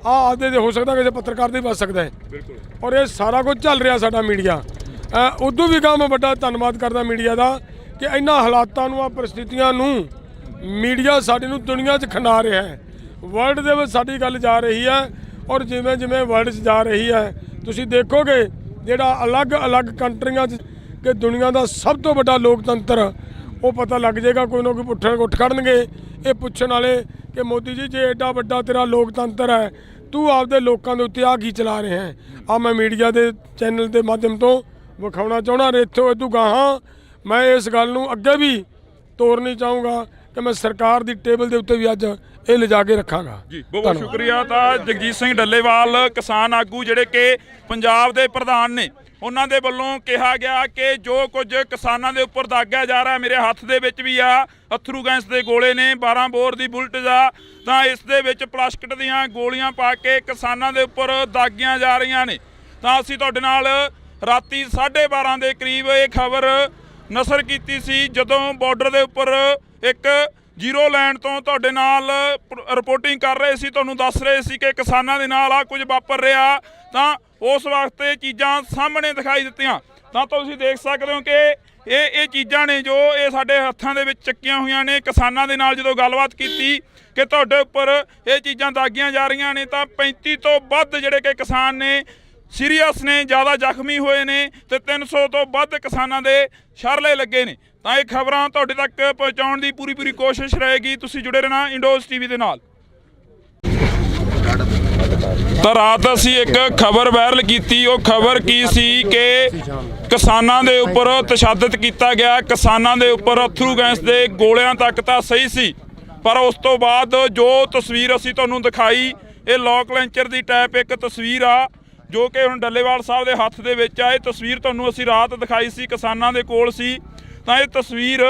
C: ਆਦੇ ਦੇ ਹੋ ਸਕਦਾ ਕਿਸੇ ਪੱਤਰਕਾਰ ਦੇ ਬਚ ਸਕਦਾ ਹੈ। ਔਰ ਇਹ ਸਾਰਾ ਕੁਝ ਚੱਲ ਰਿਹਾ ਸਾਡਾ ਮੀਡੀਆ। ਉਦੋਂ ਵੀ ਮੈਂ ਵੱਡਾ ਧੰਨਵਾਦ ਕਰਦਾ ਮੀਡੀਆ ਦਾ ਕਿ ਇਹਨਾਂ ਹਾਲਾਤਾਂ ਨੂੰ, ਆ ਪਰਿਸਥਿਤੀਆਂ ਨੂੰ ਮੀਡੀਆ ਸਾਡੇ ਨੂੰ ਦੁਨੀਆ 'ਚ ਖਿੰਡਾ ਰਿਹਾ ਹੈ। ਵਰਲਡ ਦੇ ਵਿੱਚ ਸਾਡੀ ਗੱਲ ਜਾ ਰਹੀ ਹੈ, ਔਰ ਜਿਵੇਂ ਜਿਵੇਂ ਵਰਲਡ 'ਚ ਜਾ ਰਹੀ ਹੈ ਤੁਸੀਂ ਦੇਖੋਗੇ ਜਿਹੜਾ ਅਲੱਗ-ਅਲੱਗ ਕੰਟਰੀਆਂ 'ਚ ਕਿ ਦੁਨੀਆ ਦਾ ਸਭ ਤੋਂ ਵੱਡਾ ਲੋਕਤੰਤਰ, ਉਹ ਪਤਾ ਲੱਗ ਜਾਏਗਾ। ਕੋਈ ਨਾ ਕੋਈ ਉੱਠ ਖੜਨਗੇ ਇਹ ਪੁੱਛਣ ਵਾਲੇ ਕਿ ਮੋਦੀ ਜੀ ਜੇ ਐਡਾ ਵੱਡਾ ਤੇਰਾ ਲੋਕਤੰਤਰ ਹੈ, ਤੂੰ ਆਪਦੇ ਲੋਕਾਂ ਦੇ ਉੱਤੇ ਆ ਕੀ ਚਲਾ ਰਿਹਾ ਹੈ? ਆ ਮੈਂ ਮੀਡੀਆ ਦੇ ਚੈਨਲ ਦੇ ਮਾਧਿਅਮ ਤੋਂ ਵਿਖਾਉਣਾ ਚਾਹੁੰਦਾ। ਇੱਥੋਂ ਇਦੋਂ ਗਾਹਾਂ ਮੈਂ ਇਸ ਗੱਲ ਨੂੰ ਅੱਗੇ ਵੀ ਤੋਰਨੀ ਚਾਹੂੰਗਾ ਕਿ ਮੈਂ ਸਰਕਾਰ ਦੀ ਟੇਬਲ ਦੇ ਉੱਤੇ ਵੀ ਅੱਜ ਇਹ ਲਿਜਾ ਕੇ ਰੱਖਾਂਗਾ।
B: ਜੀ ਬਹੁਤ ਸ਼ੁਕਰੀਆ। ਤਾਂ ਜਗਜੀਤ ਸਿੰਘ ਡੱਲੇਵਾਲ ਕਿਸਾਨ ਆਗੂ ਜਿਹੜੇ ਕਿ ਪੰਜਾਬ ਦੇ ਪ੍ਰਧਾਨ ਨੇ, ਉਹਨਾਂ ਦੇ ਵੱਲੋਂ ਕਿਹਾ ਗਿਆ ਕਿ ਜੋ ਕੁਝ ਕਿਸਾਨਾਂ ਦੇ ਉੱਪਰ ਦਾਗਿਆ ਜਾ ਰਿਹਾ, ਮੇਰੇ ਹੱਥ ਦੇ ਵਿੱਚ ਵੀ ਆ ਅਥਰੂ ਗੈਸ ਦੇ ਗੋਲੇ ਨੇ, 12 ਬੋਰ ਦੀ ਬੁਲਟ ਦਾ, ਤਾਂ ਇਸ ਦੇ ਵਿੱਚ ਪਲਾਸਟਿਕ ਦੀਆਂ ਗੋਲੀਆਂ ਪਾ ਕੇ ਕਿਸਾਨਾਂ ਦੇ ਉੱਪਰ ਦਾਗੀਆਂ ਜਾ ਰਹੀਆਂ ਨੇ। ਤਾਂ ਅਸੀਂ ਤੁਹਾਡੇ ਨਾਲ ਰਾਤੀ 12:30 ਦੇ ਕਰੀਬ ਇਹ ਖਬਰ ਨਸ਼ਰ ਕੀਤੀ ਸੀ, ਜਦੋਂ ਬਾਰਡਰ ਦੇ ਉੱਪਰ ਇੱਕ ਜ਼ੀਰੋ ਲਾਈਨ ਤੋਂ ਤੁਹਾਡੇ ਨਾਲ ਰਿਪੋਰਟਿੰਗ ਕਰ ਰਹੇ ਸੀ, ਤੁਹਾਨੂੰ ਦੱਸ ਰਹੇ ਸੀ ਕਿ ਕਿਸਾਨਾਂ ਦੇ ਨਾਲ ਆ ਕੁਝ ਵਾਪਰ ਰਿਹਾ। ਤਾਂ ਉਸ ਵਕਤ ਇਹ ਚੀਜ਼ਾਂ ਸਾਹਮਣੇ ਦਿਖਾਈ ਦਿੱਤੀਆਂ। ਤਾਂ ਤੁਸੀਂ ਦੇਖ ਸਕਦੇ ਹੋ ਕਿ ਇਹ ਚੀਜ਼ਾਂ ਨੇ ਜੋ ਇਹ ਸਾਡੇ ਹੱਥਾਂ ਦੇ ਵਿੱਚ ਚੱਕੀਆਂ ਹੋਈਆਂ ਨੇ। ਕਿਸਾਨਾਂ ਦੇ ਨਾਲ ਜਦੋਂ ਗੱਲਬਾਤ ਕੀਤੀ ਕਿ ਤੁਹਾਡੇ ਉੱਪਰ ਇਹ ਚੀਜ਼ਾਂ ਦਾਗੀਆਂ ਜਾ ਰਹੀਆਂ ਨੇ, ਤਾਂ 35 ਤੋਂ ਵੱਧ ਜਿਹੜੇ ਕਿ ਕਿਸਾਨ ਨੇ ਸੀਰੀਅਸ ਨੇ, ਜ਼ਿਆਦਾ ਜ਼ਖਮੀ ਹੋਏ ਨੇ, ਤੇ 300 ਤੋਂ ਵੱਧ ਕਿਸਾਨਾਂ ਦੇ ਸ਼ਰਲੇ ਲੱਗੇ ਨੇ। ਤਾਂ ਇਹ ਖਬਰਾਂ ਤੁਹਾਡੇ ਤੱਕ ਪਹੁੰਚਾਉਣ ਦੀ ਪੂਰੀ ਕੋਸ਼ਿਸ਼ ਰਹੇਗੀ। ਤੁਸੀਂ ਜੁੜੇ ਰਹਿਣਾ ਇੰਡੋਜ਼ ਟੀਵੀ ਦੇ ਨਾਲ। ਤਾਂ ਰਾਤ ਅਸੀਂ ਇੱਕ ਖਬਰ ਵਾਇਰਲ ਕੀਤੀ। ਉਹ ਖਬਰ ਕੀ ਸੀ ਕਿ ਕਿਸਾਨਾਂ ਦੇ ਉੱਪਰ ਤਸ਼ੱਦਦ ਕੀਤਾ ਗਿਆ, ਕਿਸਾਨਾਂ ਦੇ ਉੱਪਰ ਅਥਰੂ ਗੈਸ ਦੇ ਗੋਲਿਆਂ ਤੱਕ ਤਾਂ ਸਹੀ ਸੀ, ਪਰ ਉਸ ਤੋਂ ਬਾਅਦ ਜੋ ਤਸਵੀਰ ਅਸੀਂ ਤੁਹਾਨੂੰ ਦਿਖਾਈ, ਇਹ ਲੋਕ ਲੈਂਚਰ ਦੀ ਟਾਈਪ ਇੱਕ ਤਸਵੀਰ ਆ ਜੋ ਕਿ ਹੁਣ ਡੱਲੇਵਾਲ ਸਾਹਿਬ ਦੇ ਹੱਥ ਦੇ ਵਿੱਚ ਆ। ਇਹ ਤਸਵੀਰ ਤੁਹਾਨੂੰ ਅਸੀਂ ਰਾਤ ਦਿਖਾਈ ਸੀ, ਕਿਸਾਨਾਂ ਦੇ ਕੋਲ ਸੀ। ਤਾਂ ਇਹ ਤਸਵੀਰ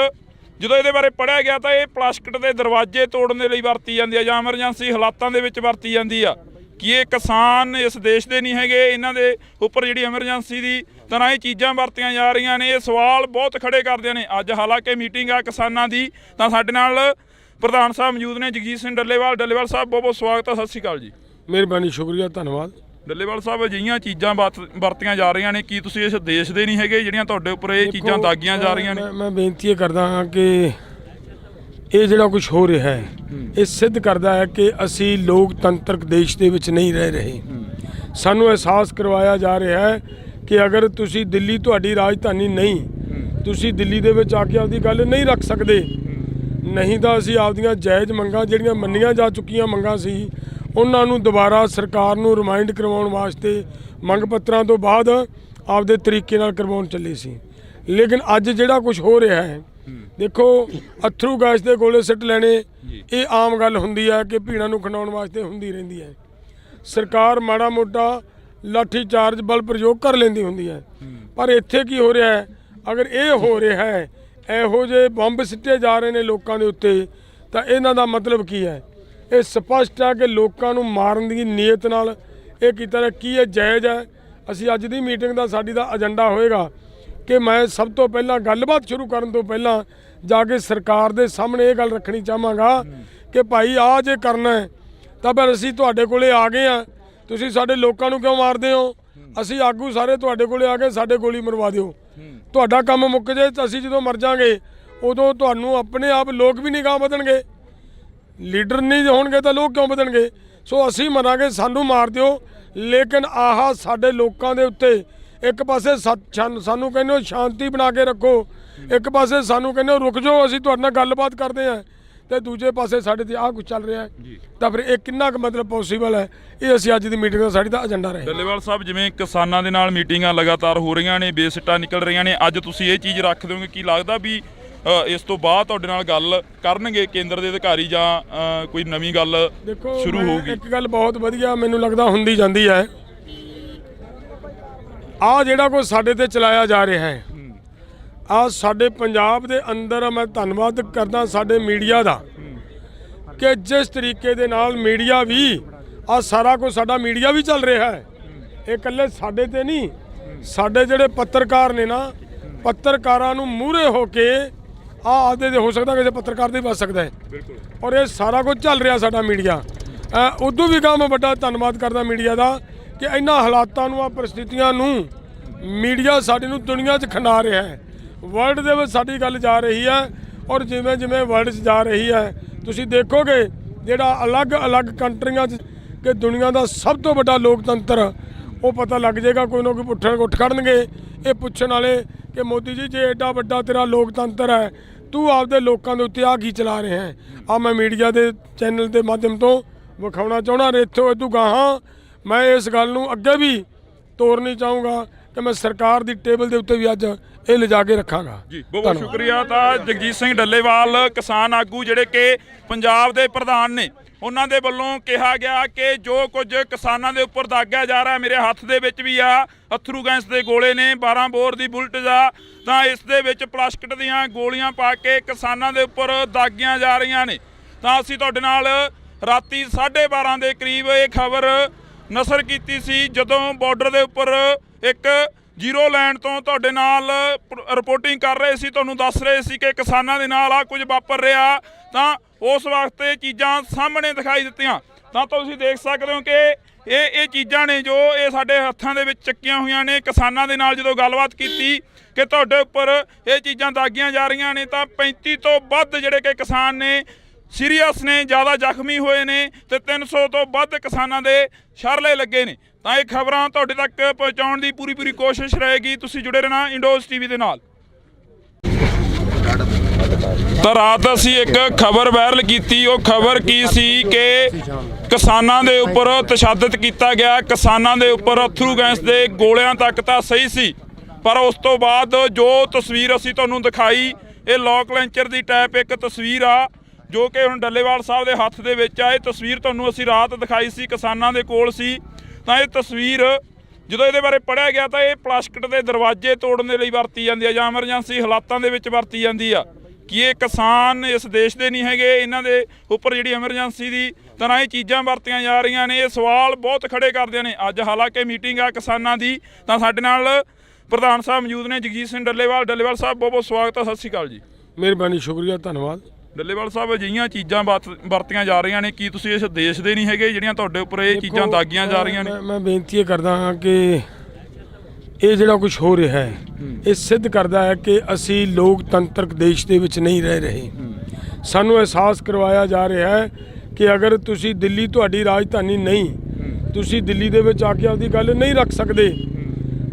B: ਜਦੋਂ ਇਹਦੇ ਬਾਰੇ ਪੜ੍ਹਿਆ ਗਿਆ ਤਾਂ ਇਹ ਪਲਾਸਟਿਕ ਦੇ ਦਰਵਾਜ਼ੇ ਤੋੜਨ ਦੇ ਲਈ ਵਰਤੀ ਜਾਂਦੀ ਆ ਜਾਂ ਐਮਰਜੈਂਸੀ ਹਾਲਾਤਾਂ ਦੇ ਵਿੱਚ ਵਰਤੀ ਜਾਂਦੀ ਆ। ਕਿ ਇਹ ਕਿਸਾਨ ਇਸ ਦੇਸ਼ ਦੇ ਨਹੀਂ ਹੈਗੇ, ਇਹਨਾਂ ਦੇ ਉੱਪਰ ਜਿਹੜੀ ਐਮਰਜੈਂਸੀ ਦੀ ਤਰ੍ਹਾਂ ਇਹ ਚੀਜ਼ਾਂ ਵਰਤੀਆਂ ਜਾ ਰਹੀਆਂ ਨੇ। ਇਹ ਸਵਾਲ ਬਹੁਤ ਖੜੇ ਕਰਦੇ ਨੇ। ਅੱਜ ਹਾਲਾਂਕਿ ਮੀਟਿੰਗ ਆ ਕਿਸਾਨਾਂ ਦੀ, ਤਾਂ ਸਾਡੇ ਨਾਲ ਪ੍ਰਧਾਨ ਸਾਹਿਬ ਮੌਜੂਦ ਨੇ, ਜਗਜੀਤ ਸਿੰਘ ਡੱਲੇਵਾਲ। ਡੱਲੇਵਾਲ ਸਾਹਿਬ ਬਹੁਤ ਬਹੁਤ ਸਵਾਗਤ ਹੈ। ਸਤਿ ਸ਼੍ਰੀ ਅਕਾਲ ਜੀ।
C: ਮਿਹਰਬਾਨੀ, ਸ਼ੁਕਰੀਆ, ਧੰਨਵਾਦ।
B: ਡੱਲੇਵਾਲ ਸਾਹਿਬ, ਅਜਿਹੀਆਂ ਚੀਜ਼ਾਂ ਵਰਤੀਆਂ ਜਾ ਰਹੀਆਂ ਨੇ, ਕੀ ਤੁਸੀਂ ਇਸ ਦੇਸ਼ ਦੇ ਨਹੀਂ ਹੈਗੇ ਜਿਹੜੀਆਂ ਤੁਹਾਡੇ ਉੱਪਰ ਇਹ ਚੀਜ਼ਾਂ ਦਾਗੀਆਂ ਜਾ ਰਹੀਆਂ ਨੇ?
C: ਮੈਂ ਬੇਨਤੀ ਇਹ ਕਰਦਾ ਹਾਂ ਕਿ ਇਹ ਜਿਹੜਾ ਕੁਝ ਹੋ ਰਿਹਾ ਹੈ ਇਹ ਸਿੱਧ ਕਰਦਾ ਹੈ ਕਿ ਅਸੀਂ ਲੋਕਤੰਤਰਕ ਦੇਸ਼ ਦੇ ਵਿੱਚ ਨਹੀਂ ਰਹਿ ਰਹੇ। ਸਾਨੂੰ ਅਹਿਸਾਸ ਕਰਵਾਇਆ ਜਾ ਰਿਹਾ ਹੈ ਕਿ ਅਗਰ ਤੁਸੀਂ ਦਿੱਲੀ ਤੁਹਾਡੀ ਰਾਜਧਾਨੀ ਨਹੀਂ, ਤੁਸੀਂ ਦਿੱਲੀ ਦੇ ਵਿੱਚ ਆ ਕੇ ਆਪਦੀ ਗੱਲ ਨਹੀਂ ਰੱਖ ਸਕਦੇ, ਨਹੀਂ ਤਾਂ ਅਸੀਂ ਆਪਦੀਆਂ ਜਾਇਜ਼ ਮੰਗਾਂ ਜਿਹੜੀਆਂ ਮੰਨੀਆਂ ਜਾ ਚੁੱਕੀਆਂ ਮੰਗਾਂ ਸੀ ਉਹਨਾਂ ਨੂੰ ਦੁਬਾਰਾ ਸਰਕਾਰ ਨੂੰ ਰਿਮਾਈਂਡ ਕਰਵਾਉਣ ਵਾਸਤੇ ਮੰਗ ਪੱਤਰਾਂ ਤੋਂ ਬਾਅਦ ਆਪਦੇ ਤਰੀਕੇ ਨਾਲ ਕਰਵਾਉਣ ਚੱਲੇ ਸੀ। ਲੇਕਿਨ ਅੱਜ ਜਿਹੜਾ ਕੁਝ ਹੋ ਰਿਹਾ ਹੈ, ਦੇਖੋ, ਅਥਰੂ ਗੈਸ ਦੇ ਗੋਲੇ ਸਿੱਟ ਲੈਣੇ ਇਹ ਆਮ ਗੱਲ ਹੁੰਦੀ ਹੈ ਕਿ ਭੀੜਾਂ ਨੂੰ ਖਿੰਡਾਉਣ ਵਾਸਤੇ ਹੁੰਦੀ ਰਹਿੰਦੀ ਹੈ। ਸਰਕਾਰ ਮਾੜਾ ਮੋਟਾ ਲਾਠੀ ਚਾਰਜ ਬਲ ਪ੍ਰਯੋਗ ਕਰ ਲੈਂਦੀ ਹੁੰਦੀ ਹੈ, ਪਰ ਇੱਥੇ ਕੀ ਹੋ ਰਿਹਾ ਹੈ? ਅਗਰ ਇਹ ਹੋ ਰਿਹਾ ਹੈ, ਇਹੋ ਜਿਹੇ ਬੰਬ ਸਿੱਟੇ ਜਾ ਰਹੇ ਨੇ ਲੋਕਾਂ ਦੇ ਉੱਤੇ, ਤਾਂ ਇਹਨਾਂ ਦਾ ਮਤਲਬ ਕੀ ਹੈ? ਇਹ ਸਪਸ਼ਟ ਹੈ ਕਿ ਲੋਕਾਂ ਨੂੰ ਮਾਰਨ ਦੀ ਨੀਅਤ ਨਾਲ ਇਹ ਕੀਤਾ ਰਿਹਾ। ਕੀ ਇਹ ਜਾਇਜ਼ ਹੈ? ਅਸੀਂ ਅੱਜ ਦੀ ਮੀਟਿੰਗ ਦਾ ਸਾਡੀ ਦਾ ਏਜੰਡਾ ਹੋਏਗਾ ਕਿ ਮੈਂ ਸਭ ਤੋਂ ਪਹਿਲਾਂ ਗੱਲਬਾਤ ਸ਼ੁਰੂ ਕਰਨ ਤੋਂ ਪਹਿਲਾਂ ਜਾ ਕੇ ਸਰਕਾਰ ਦੇ ਸਾਹਮਣੇ ਇਹ ਗੱਲ ਰੱਖਣੀ ਚਾਹਾਂਗਾ ਕਿ ਭਾਈ ਆਹ ਜੇ ਕਰਨਾ ਹੈ ਤਾਂ ਫਿਰ ਅਸੀਂ ਤੁਹਾਡੇ ਕੋਲੇ ਆ ਗਏ ਹਾਂ, ਤੁਸੀਂ ਸਾਡੇ ਲੋਕਾਂ ਨੂੰ ਕਿਉਂ ਮਾਰਦੇ ਹੋ? ਅਸੀਂ ਆਗੂ ਸਾਰੇ ਤੁਹਾਡੇ ਕੋਲੇ ਆ ਕੇ ਸਾਡੇ ਗੋਲੀ ਮਰਵਾ ਦਿਓ, ਤੁਹਾਡਾ ਕੰਮ ਮੁੱਕ ਜੇ। ਤਾਂ ਅਸੀਂ ਜਦੋਂ ਮਰ ਜਾਵਾਂਗੇ ਉਦੋਂ ਤੁਹਾਨੂੰ ਆਪਣੇ ਆਪ ਲੋਕ ਵੀ ਨਿਗਾਹ ਵਧਣਗੇ। ਲੀਡਰ ਨਹੀਂ ਹੋਣਗੇ ਤਾਂ ਲੋਕ ਕਿਉਂ ਵਧਣਗੇ? ਸੋ ਅਸੀਂ ਮਰਾਂਗੇ, ਸਾਨੂੰ ਮਾਰ ਦਿਓ, ਲੇਕਿਨ ਆਹ ਸਾਡੇ ਲੋਕਾਂ ਦੇ ਉੱਤੇ ਇੱਕ ਪਾਸੇ ਸਾਨੂੰ ਕਹਿੰਦੇ ਹੋ ਸ਼ਾਂਤੀ ਬਣਾ ਕੇ ਰੱਖੋ, ਇੱਕ ਪਾਸੇ ਸਾਨੂੰ ਕਹਿੰਦੇ ਹੋ ਰੁਕ ਜਾਓ, ਅਸੀਂ ਤੁਹਾਡੇ ਨਾਲ ਗੱਲਬਾਤ ਕਰਦੇ ਹਾਂ, ਤੇ ਦੂਜੇ ਪਾਸੇ ਸਾਡੇ ਤੇ ਆਹ ਕੁਝ ਚੱਲ ਰਿਹਾ ਹੈ। ਤਾਂ ਫਿਰ ਇਹ ਕਿੰਨਾ ਕੁ ਮਤਲਬ ਪੋਸੀਬਲ ਹੈ? ਇਹ ਅਸੀਂ ਅੱਜ ਦੀ ਮੀਟਿੰਗ ਦਾ ਸਾਡੀ ਦਾ ਏਜੰਡਾ ਰਹੇ।
B: ਡੱਲੇਵਾਲ ਸਾਹਿਬ, ਜਿਵੇਂ ਕਿਸਾਨਾਂ ਦੇ ਨਾਲ ਮੀਟਿੰਗਾਂ ਲਗਾਤਾਰ ਹੋ ਰਹੀਆਂ ਨੇ, ਬੇਸਿੱਟਾ ਨਿਕਲ ਰਹੀਆਂ ਨੇ, ਅੱਜ ਤੁਸੀਂ ਇਹ ਚੀਜ਼ ਰੱਖ ਦਿਓਗੇ? ਕੀ ਲੱਗਦਾ ਵੀ ਇਸ ਤੋਂ ਬਾਅਦ ਤੁਹਾਡੇ ਨਾਲ ਗੱਲ ਕਰਨਗੇ ਕੇਂਦਰ ਦੇ ਅਧਿਕਾਰੀ ਜਾਂ ਕੋਈ ਨਵੀਂ ਗੱਲ ਸ਼ੁਰੂ ਹੋਊਗੀ?
C: ਇੱਕ ਗੱਲ ਬਹੁਤ ਵਧੀਆ ਮੈਨੂੰ ਲੱਗਦਾ ਹੁੰਦੀ ਜਾਂਦੀ ਹੈ, ਆਹ ਜਿਹੜਾ ਕੁਝ ਸਾਡੇ ਤੇ ਚਲਾਇਆ ਜਾ ਰਿਹਾ ਹੈ, ਆਹ ਸਾਡੇ ਪੰਜਾਬ ਦੇ ਅੰਦਰ ਮੈਂ ਧੰਨਵਾਦ ਕਰਦਾ ਸਾਡੇ ਮੀਡੀਆ ਦਾ ਕਿ ਜਿਸ ਤਰੀਕੇ ਦੇ ਨਾਲ ਮੀਡੀਆ ਵੀ ਆਹ ਸਾਰਾ ਕੁਝ ਸਾਡਾ ਮੀਡੀਆ ਵੀ ਚੱਲ ਰਿਹਾ ਹੈ। ਇਹ ਇਕੱਲੇ ਸਾਡੇ ਤੇ ਨਹੀਂ, ਸਾਡੇ ਜਿਹੜੇ ਪੱਤਰਕਾਰ ਨੇ ਨਾ, ਪੱਤਰਕਾਰਾਂ ਨੂੰ ਮੂਹਰੇ ਹੋ ਕੇ ਆਦੇ ਦੇ ਹੋ ਸਕਦਾ ਕਿਸੇ ਪੱਤਰਕਾਰ ਦੇ ਬਚ ਸਕਦਾ ਹੈ। ਔਰ ਇਹ ਸਾਰਾ ਕੁਝ ਚੱਲ ਰਿਹਾ ਸਾਡਾ ਮੀਡੀਆ। ਉਦੋਂ ਵੀ ਮੈਂ ਵੱਡਾ ਧੰਨਵਾਦ ਕਰਦਾ ਮੀਡੀਆ ਦਾ ਕਿ ਇਹਨਾਂ ਹਾਲਾਤਾਂ ਨੂੰ, ਆ ਪਰਿਸਥਿਤੀਆਂ ਨੂੰ ਮੀਡੀਆ ਸਾਡੀ ਨੂੰ ਦੁਨੀਆ 'ਚ ਖਿੰਡਾ ਰਿਹਾ ਹੈ। ਵਰਲਡ ਦੇ ਵਿੱਚ ਸਾਡੀ ਗੱਲ ਜਾ ਰਹੀ ਹੈ, ਔਰ ਜਿਵੇਂ ਜਿਵੇਂ ਵਰਲਡ 'ਚ ਜਾ ਰਹੀ ਹੈ ਤੁਸੀਂ ਦੇਖੋਗੇ ਜਿਹੜਾ ਅਲੱਗ-ਅਲੱਗ ਕੰਟਰੀਆਂ 'ਚ ਕਿ ਦੁਨੀਆ ਦਾ ਸਭ ਤੋਂ ਵੱਡਾ ਲੋਕਤੰਤਰ, ਉਹ ਪਤਾ ਲੱਗ ਜਾਏਗਾ। ਕੋਈ ਨਾ ਕੋਈ ਉੱਠ ਖੜਨਗੇ ਇਹ ਪੁੱਛਣ ਵਾਲੇ ਕਿ ਮੋਦੀ ਜੀ ਜੇ ਐਡਾ ਵੱਡਾ ਤੇਰਾ ਲੋਕਤੰਤਰ ਹੈ, ਤੂੰ ਆਪਦੇ ਲੋਕਾਂ ਦੇ ਉੱਤੇ ਆ ਕੀ ਚਲਾ ਰਿਹਾ ਹੈ? ਆ ਮੈਂ ਮੀਡੀਆ ਦੇ ਚੈਨਲ ਦੇ ਮਾਧਿਅਮ ਤੋਂ ਵਿਖਾਉਣਾ ਚਾਹੁੰਦਾ। ਇੱਥੋਂ ਇਦੋਂ ਗਾਹਾਂ ਮੈਂ ਇਸ ਗੱਲ ਨੂੰ ਅੱਗੇ ਵੀ ਤੋਰਨੀ ਚਾਹੂੰਗਾ ਕਿ ਮੈਂ ਸਰਕਾਰ ਦੀ ਟੇਬਲ ਦੇ ਉੱਤੇ ਵੀ ਅੱਜ ਇਹ ਲਿਜਾ ਕੇ ਰੱਖਾਂਗਾ।
B: ਜੀ ਬਹੁਤ ਬਹੁਤ ਸ਼ੁਕਰੀਆ। ਤਾਂ ਜਗਜੀਤ ਸਿੰਘ ਡੱਲੇਵਾਲ ਕਿਸਾਨ ਆਗੂ ਜਿਹੜੇ ਕਿ ਪੰਜਾਬ ਦੇ ਪ੍ਰਧਾਨ ਨੇ, ਉਹਨਾਂ ਦੇ ਵੱਲੋਂ ਕਿਹਾ ਗਿਆ ਕਿ ਜੋ ਕੁਝ ਕਿਸਾਨਾਂ ਦੇ ਉੱਪਰ ਦਾਗਿਆ ਜਾ ਰਿਹਾ, ਮੇਰੇ ਹੱਥ ਦੇ ਵਿੱਚ ਵੀ ਆ ਅਥਰੂ ਗੈਸ ਦੇ ਗੋਲੇ ਨੇ, 12 ਬੋਰ ਦੀ ਬੁਲਟ ਆ, ਤਾਂ ਇਸ ਦੇ ਵਿੱਚ ਪਲਾਸਟਿਕ ਦੀਆਂ ਗੋਲੀਆਂ ਪਾ ਕੇ ਕਿਸਾਨਾਂ ਦੇ ਉੱਪਰ ਦਾਗੀਆਂ ਜਾ ਰਹੀਆਂ ਨੇ। ਤਾਂ ਅਸੀਂ ਤੁਹਾਡੇ ਨਾਲ ਰਾਤੀ 12:30 ਦੇ ਕਰੀਬ ਇਹ ਖਬਰ ਨਸ਼ਰ ਕੀਤੀ ਸੀ, ਜਦੋਂ ਬਾਰਡਰ ਦੇ ਉੱਪਰ ਇੱਕ ਜ਼ੀਰੋ ਲਾਈਨ ਤੋਂ ਤੁਹਾਡੇ ਨਾਲ ਰਿਪੋਰਟਿੰਗ ਕਰ ਰਹੇ ਸੀ, ਤੁਹਾਨੂੰ ਦੱਸ ਰਹੇ ਸੀ ਕਿ ਕਿਸਾਨਾਂ ਦੇ ਨਾਲ ਆ ਕੁਝ ਵਾਪਰ ਰਿਹਾ। ਤਾਂ ਉਸ ਵਕਤ ਇਹ ਚੀਜ਼ਾਂ ਸਾਹਮਣੇ ਦਿਖਾਈ ਦਿੱਤੀਆਂ। ਤਾਂ ਤੁਸੀਂ ਦੇਖ ਸਕਦੇ ਹੋ ਕਿ ਇਹ ਚੀਜ਼ਾਂ ਨੇ ਜੋ ਇਹ ਸਾਡੇ ਹੱਥਾਂ ਦੇ ਵਿੱਚ ਚੱਕੀਆਂ ਹੋਈਆਂ ਨੇ। ਕਿਸਾਨਾਂ ਦੇ ਨਾਲ ਜਦੋਂ ਗੱਲਬਾਤ ਕੀਤੀ ਕਿ ਤੁਹਾਡੇ ਉੱਪਰ ਇਹ ਚੀਜ਼ਾਂ ਦਾਗੀਆਂ ਜਾ ਰਹੀਆਂ ਨੇ, ਤਾਂ 35 ਤੋਂ ਵੱਧ ਜਿਹੜੇ ਕਿ ਕਿਸਾਨ ਨੇ ਸੀਰੀਅਸ ਨੇ, ਜ਼ਿਆਦਾ ਜ਼ਖਮੀ ਹੋਏ ਨੇ, ਤੇ 300 ਤੋਂ ਵੱਧ ਕਿਸਾਨਾਂ ਦੇ ਸ਼ਰਲੇ ਲੱਗੇ ਨੇ। ਤਾਂ ਇਹ ਖਬਰਾਂ ਤੁਹਾਡੇ ਤੱਕ ਪਹੁੰਚਾਉਣ ਦੀ ਪੂਰੀ ਕੋਸ਼ਿਸ਼ ਰਹੇਗੀ। ਤੁਸੀਂ ਜੁੜੇ ਰਹਿਣਾ ਇੰਡੋਜ਼ ਟੀਵੀ ਦੇ ਨਾਲ। ਤਾਂ ਰਾਤ ਅਸੀਂ ਇੱਕ ਖਬਰ ਵਾਇਰਲ ਕੀਤੀ। ਉਹ ਖਬਰ ਕੀ ਸੀ ਕਿ ਕਿਸਾਨਾਂ ਦੇ ਉੱਪਰ ਤਸ਼ੱਦਦ ਕੀਤਾ ਗਿਆ, ਕਿਸਾਨਾਂ ਦੇ ਉੱਪਰ ਅਥਰੂ ਗੈਸ ਦੇ ਗੋਲਿਆਂ ਤੱਕ ਤਾਂ ਸਹੀ ਸੀ, ਪਰ ਉਸ ਤੋਂ ਬਾਅਦ ਜੋ ਤਸਵੀਰ ਅਸੀਂ ਤੁਹਾਨੂੰ ਦਿਖਾਈ, ਇਹ ਲੋਕ ਲੈਂਚਰ ਦੀ ਟਾਈਪ ਇੱਕ ਤਸਵੀਰ ਆ ਜੋ ਕਿ ਹੁਣ ਡੱਲੇਵਾਲ ਸਾਹਿਬ ਦੇ ਹੱਥ ਦੇ ਵਿੱਚ ਆ। ਇਹ ਤਸਵੀਰ ਤੁਹਾਨੂੰ ਅਸੀਂ ਰਾਤ ਦਿਖਾਈ ਸੀ, ਕਿਸਾਨਾਂ ਦੇ ਕੋਲ ਸੀ। ਤਾਂ ਇਹ ਤਸਵੀਰ ਜਦੋਂ ਇਹਦੇ ਬਾਰੇ ਪੜ੍ਹਿਆ ਗਿਆ ਤਾਂ ਇਹ ਪਲਾਸਟਿਕ ਦੇ ਦਰਵਾਜ਼ੇ ਤੋੜਨ ਦੇ ਲਈ ਵਰਤੀ ਜਾਂਦੀ ਆ ਜਾਂ ਐਮਰਜੈਂਸੀ ਹਾਲਾਤਾਂ ਦੇ ਵਿੱਚ ਵਰਤੀ ਜਾਂਦੀ ਆ। ਕਿ ਇਹ ਕਿਸਾਨ ਇਸ ਦੇਸ਼ ਦੇ ਨਹੀਂ ਹੈਗੇ, ਇਹਨਾਂ ਦੇ ਉੱਪਰ ਜਿਹੜੀ ਐਮਰਜੈਂਸੀ ਦੀ ਤਰ੍ਹਾਂ ਇਹ ਚੀਜ਼ਾਂ ਵਰਤੀਆਂ ਜਾ ਰਹੀਆਂ ਨੇ। ਇਹ ਸਵਾਲ ਬਹੁਤ ਖੜੇ ਕਰਦੇ ਨੇ। ਅੱਜ ਹਾਲਾਂਕਿ ਮੀਟਿੰਗ ਆ ਕਿਸਾਨਾਂ ਦੀ, ਤਾਂ ਸਾਡੇ ਨਾਲ ਪ੍ਰਧਾਨ ਸਾਹਿਬ ਮੌਜੂਦ ਨੇ, ਜਗਜੀਤ ਸਿੰਘ ਡੱਲੇਵਾਲ। ਡੱਲੇਵਾਲ ਸਾਹਿਬ ਬਹੁਤ ਬਹੁਤ ਸਵਾਗਤ ਹੈ। ਸਤਿ ਸ਼੍ਰੀ ਅਕਾਲ ਜੀ।
C: ਮਿਹਰਬਾਨੀ, ਸ਼ੁਕਰੀਆ, ਧੰਨਵਾਦ।
B: ਡੱਲੇਵਾਲ ਸਾਹਿਬ, ਅਜਿਹੀਆਂ ਚੀਜ਼ਾਂ ਵਰਤੀਆਂ ਜਾ ਰਹੀਆਂ ਨੇ, ਕੀ ਤੁਸੀਂ ਇਸ ਦੇਸ਼ ਦੇ ਨਹੀਂ ਹੈਗੇ ਜਿਹੜੀਆਂ ਤੁਹਾਡੇ ਉੱਪਰ ਇਹ ਚੀਜ਼ਾਂ ਦਾਗੀਆਂ ਜਾ ਰਹੀਆਂ ਨੇ?
C: ਮੈਂ ਬੇਨਤੀ ਇਹ ਕਰਦਾ ਹਾਂ ਕਿ ਇਹ ਜਿਹੜਾ ਕੁਝ ਹੋ ਰਿਹਾ ਹੈ ਇਹ ਸਿੱਧ ਕਰਦਾ ਹੈ ਕਿ ਅਸੀਂ ਲੋਕਤੰਤਰਕ ਦੇਸ਼ ਦੇ ਵਿੱਚ ਨਹੀਂ ਰਹਿ ਰਹੇ। ਸਾਨੂੰ ਅਹਿਸਾਸ ਕਰਵਾਇਆ ਜਾ ਰਿਹਾ ਹੈ ਕਿ ਅਗਰ ਤੁਸੀਂ ਦਿੱਲੀ ਤੁਹਾਡੀ ਰਾਜਧਾਨੀ ਨਹੀਂ, ਤੁਸੀਂ ਦਿੱਲੀ ਦੇ ਵਿੱਚ ਆ ਕੇ ਆਪਦੀ ਗੱਲ ਨਹੀਂ ਰੱਖ ਸਕਦੇ,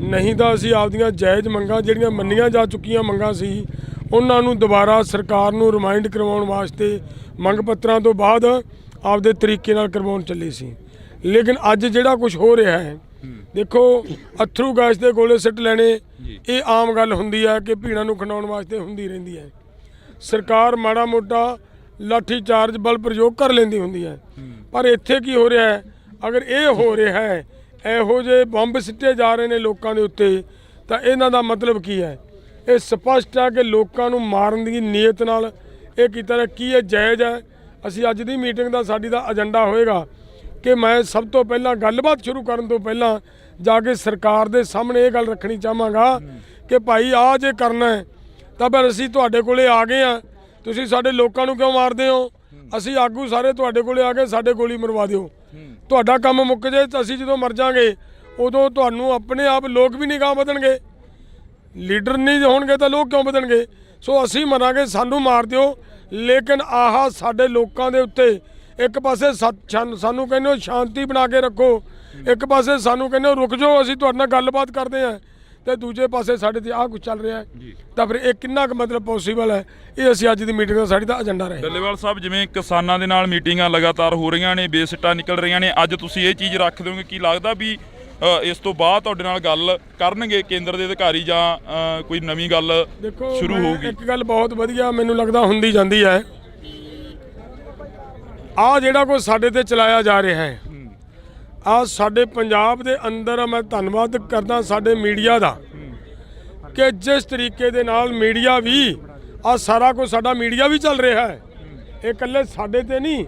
C: ਨਹੀਂ ਤਾਂ ਅਸੀਂ ਆਪਦੀਆਂ ਜਾਇਜ਼ ਮੰਗਾਂ ਜਿਹੜੀਆਂ ਮੰਨੀਆਂ ਜਾ ਚੁੱਕੀਆਂ ਮੰਗਾਂ ਸੀ ਉਹਨਾਂ ਨੂੰ ਦੁਬਾਰਾ ਸਰਕਾਰ ਨੂੰ ਰਿਮਾਈਂਡ ਕਰਵਾਉਣ ਵਾਸਤੇ ਮੰਗ ਪੱਤਰਾਂ ਤੋਂ ਬਾਅਦ ਆਪਦੇ ਤਰੀਕੇ ਨਾਲ ਕਰਵਾਉਣ ਚੱਲੇ ਸੀ। ਲੇਕਿਨ ਅੱਜ ਜਿਹੜਾ ਕੁਝ ਹੋ ਰਿਹਾ ਹੈ, ਦੇਖੋ, ਅਥਰੂ ਗੈਸ ਦੇ ਗੋਲੇ ਸਿੱਟ ਲੈਣੇ ਇਹ ਆਮ ਗੱਲ ਹੁੰਦੀ ਹੈ ਕਿ ਭੀੜਾਂ ਨੂੰ ਖਿੰਡਾਉਣ ਵਾਸਤੇ ਹੁੰਦੀ ਰਹਿੰਦੀ ਹੈ। ਸਰਕਾਰ ਮਾੜਾ ਮੋਟਾ ਲਾਠੀ ਚਾਰਜ ਬਲ ਪ੍ਰਯੋਗ ਕਰ ਲੈਂਦੀ ਹੁੰਦੀ ਹੈ, ਪਰ ਇੱਥੇ ਕੀ ਹੋ ਰਿਹਾ ਹੈ? ਅਗਰ ਇਹ ਹੋ ਰਿਹਾ ਹੈ, ਇਹੋ ਜਿਹੇ ਬੰਬ ਸਿੱਟੇ ਜਾ ਰਹੇ ਨੇ ਲੋਕਾਂ ਦੇ ਉੱਤੇ, ਤਾਂ ਇਹਨਾਂ ਦਾ ਮਤਲਬ ਕੀ ਹੈ? ਇਹ ਸਪਸ਼ਟ ਹੈ ਕਿ ਲੋਕਾਂ ਨੂੰ ਮਾਰਨ ਦੀ ਨੀਅਤ ਨਾਲ ਇਹ ਕੀਤਾ ਹੈ। ਕੀ ਇਹ ਜਾਇਜ਼ ਹੈ? ਅਸੀਂ ਅੱਜ ਦੀ ਮੀਟਿੰਗ ਦਾ ਸਾਡੀ ਦਾ ਏਜੰਡਾ ਹੋਏਗਾ ਕਿ ਮੈਂ ਸਭ ਤੋਂ ਪਹਿਲਾਂ ਗੱਲਬਾਤ ਸ਼ੁਰੂ ਕਰਨ ਤੋਂ ਪਹਿਲਾਂ ਜਾ ਕੇ ਸਰਕਾਰ ਦੇ ਸਾਹਮਣੇ ਇਹ ਗੱਲ ਰੱਖਣੀ ਚਾਹਾਂਗਾ ਕਿ ਭਾਈ ਆਹ ਜੇ ਕਰਨਾ ਹੈ ਤਾਂ ਫਿਰ ਅਸੀਂ ਤੁਹਾਡੇ ਕੋਲੇ ਆ ਗਏ ਹਾਂ, ਤੁਸੀਂ ਸਾਡੇ ਲੋਕਾਂ ਨੂੰ ਕਿਉਂ ਮਾਰਦੇ ਹੋ? ਅਸੀਂ ਆਗੂ ਸਾਰੇ ਤੁਹਾਡੇ ਕੋਲੇ ਆ ਕੇ ਸਾਡੇ ਗੋਲੀ ਮਰਵਾ ਦਿਓ, ਤੁਹਾਡਾ ਕੰਮ ਮੁੱਕ ਜੇ। ਤਾਂ ਅਸੀਂ ਜਦੋਂ ਮਰ ਜਾਵਾਂਗੇ ਉਦੋਂ ਤੁਹਾਨੂੰ ਆਪਣੇ ਆਪ ਲੋਕ ਵੀ ਨਹੀਂ ਗਾਂਹ ਵਧਣਗੇ, ਲੀਡਰ ਨਹੀਂ ਹੋਣਗੇ ਤਾਂ ਲੋਕ ਕਿਉਂ ਵਧਣਗੇ? ਸੋ ਅਸੀਂ ਮਰਾਂਗੇ, ਸਾਨੂੰ ਮਾਰ ਦਿਓ, ਲੇਕਿਨ ਆਹ ਸਾਡੇ ਲੋਕਾਂ ਦੇ ਉੱਤੇ ਇੱਕ ਪਾਸੇ ਸਾਨੂੰ ਕਹਿੰਦੇ ਹੋ ਸ਼ਾਂਤੀ ਬਣਾ ਕੇ ਰੱਖੋ, ਇੱਕ ਪਾਸੇ ਸਾਨੂੰ ਕਹਿੰਦੇ ਹੋ ਰੁਕ ਜਾਓ, ਅਸੀਂ ਤੁਹਾਡੇ ਨਾਲ ਗੱਲਬਾਤ ਕਰਦੇ ਹਾਂ, ਤੇ ਦੂਜੇ ਪਾਸੇ ਸਾਡੇ ਤੇ ਆਹ ਕੁਝ ਚੱਲ ਰਿਹਾ ਹੈ। ਤਾਂ ਫਿਰ ਇਹ ਕਿੰਨਾ ਕੁ ਮਤਲਬ ਪੋਸੀਬਲ ਹੈ? ਇਹ ਅਸੀਂ ਅੱਜ ਦੀ ਮੀਟਿੰਗ ਦਾ ਸਾਡੀ ਦਾ ਏਜੰਡਾ ਰਹੇ।
B: ਡੱਲੇਵਾਲ ਸਾਹਿਬ, ਜਿਵੇਂ ਕਿਸਾਨਾਂ ਦੇ ਨਾਲ ਮੀਟਿੰਗਾਂ ਲਗਾਤਾਰ ਹੋ ਰਹੀਆਂ ਨੇ, ਬੇਸਿੱਟਾ ਨਿਕਲ ਰਹੀਆਂ ਨੇ, ਅੱਜ ਤੁਸੀਂ ਇਹ ਚੀਜ਼ ਰੱਖ ਦਿਓਗੇ? ਕੀ ਲੱਗਦਾ ਵੀ ਇਸ ਤੋਂ ਬਾਅਦ ਤੁਹਾਡੇ ਨਾਲ ਗੱਲ ਕਰਨਗੇ ਕੇਂਦਰ ਦੇ ਅਧਿਕਾਰੀ ਜਾਂ ਕੋਈ ਨਵੀਂ ਗੱਲ ਸ਼ੁਰੂ ਹੋਊਗੀ?
C: ਇੱਕ ਗੱਲ ਬਹੁਤ ਵਧੀਆ ਮੈਨੂੰ ਲੱਗਦਾ ਹੁੰਦੀ ਜਾਂਦੀ ਹੈ, ਆਹ ਜਿਹੜਾ ਕੁਝ ਸਾਡੇ ਤੇ ਚਲਾਇਆ ਜਾ ਰਿਹਾ ਹੈ, ਆਹ ਸਾਡੇ ਪੰਜਾਬ ਦੇ ਅੰਦਰ ਮੈਂ ਧੰਨਵਾਦ ਕਰਦਾ ਸਾਡੇ ਮੀਡੀਆ ਦਾ ਕਿ ਜਿਸ ਤਰੀਕੇ ਦੇ ਨਾਲ ਮੀਡੀਆ ਵੀ ਆਹ ਸਾਰਾ ਕੁਝ ਸਾਡਾ ਮੀਡੀਆ ਵੀ ਚੱਲ ਰਿਹਾ ਹੈ। ਇਹ ਇਕੱਲੇ ਸਾਡੇ ਤੇ ਨਹੀਂ,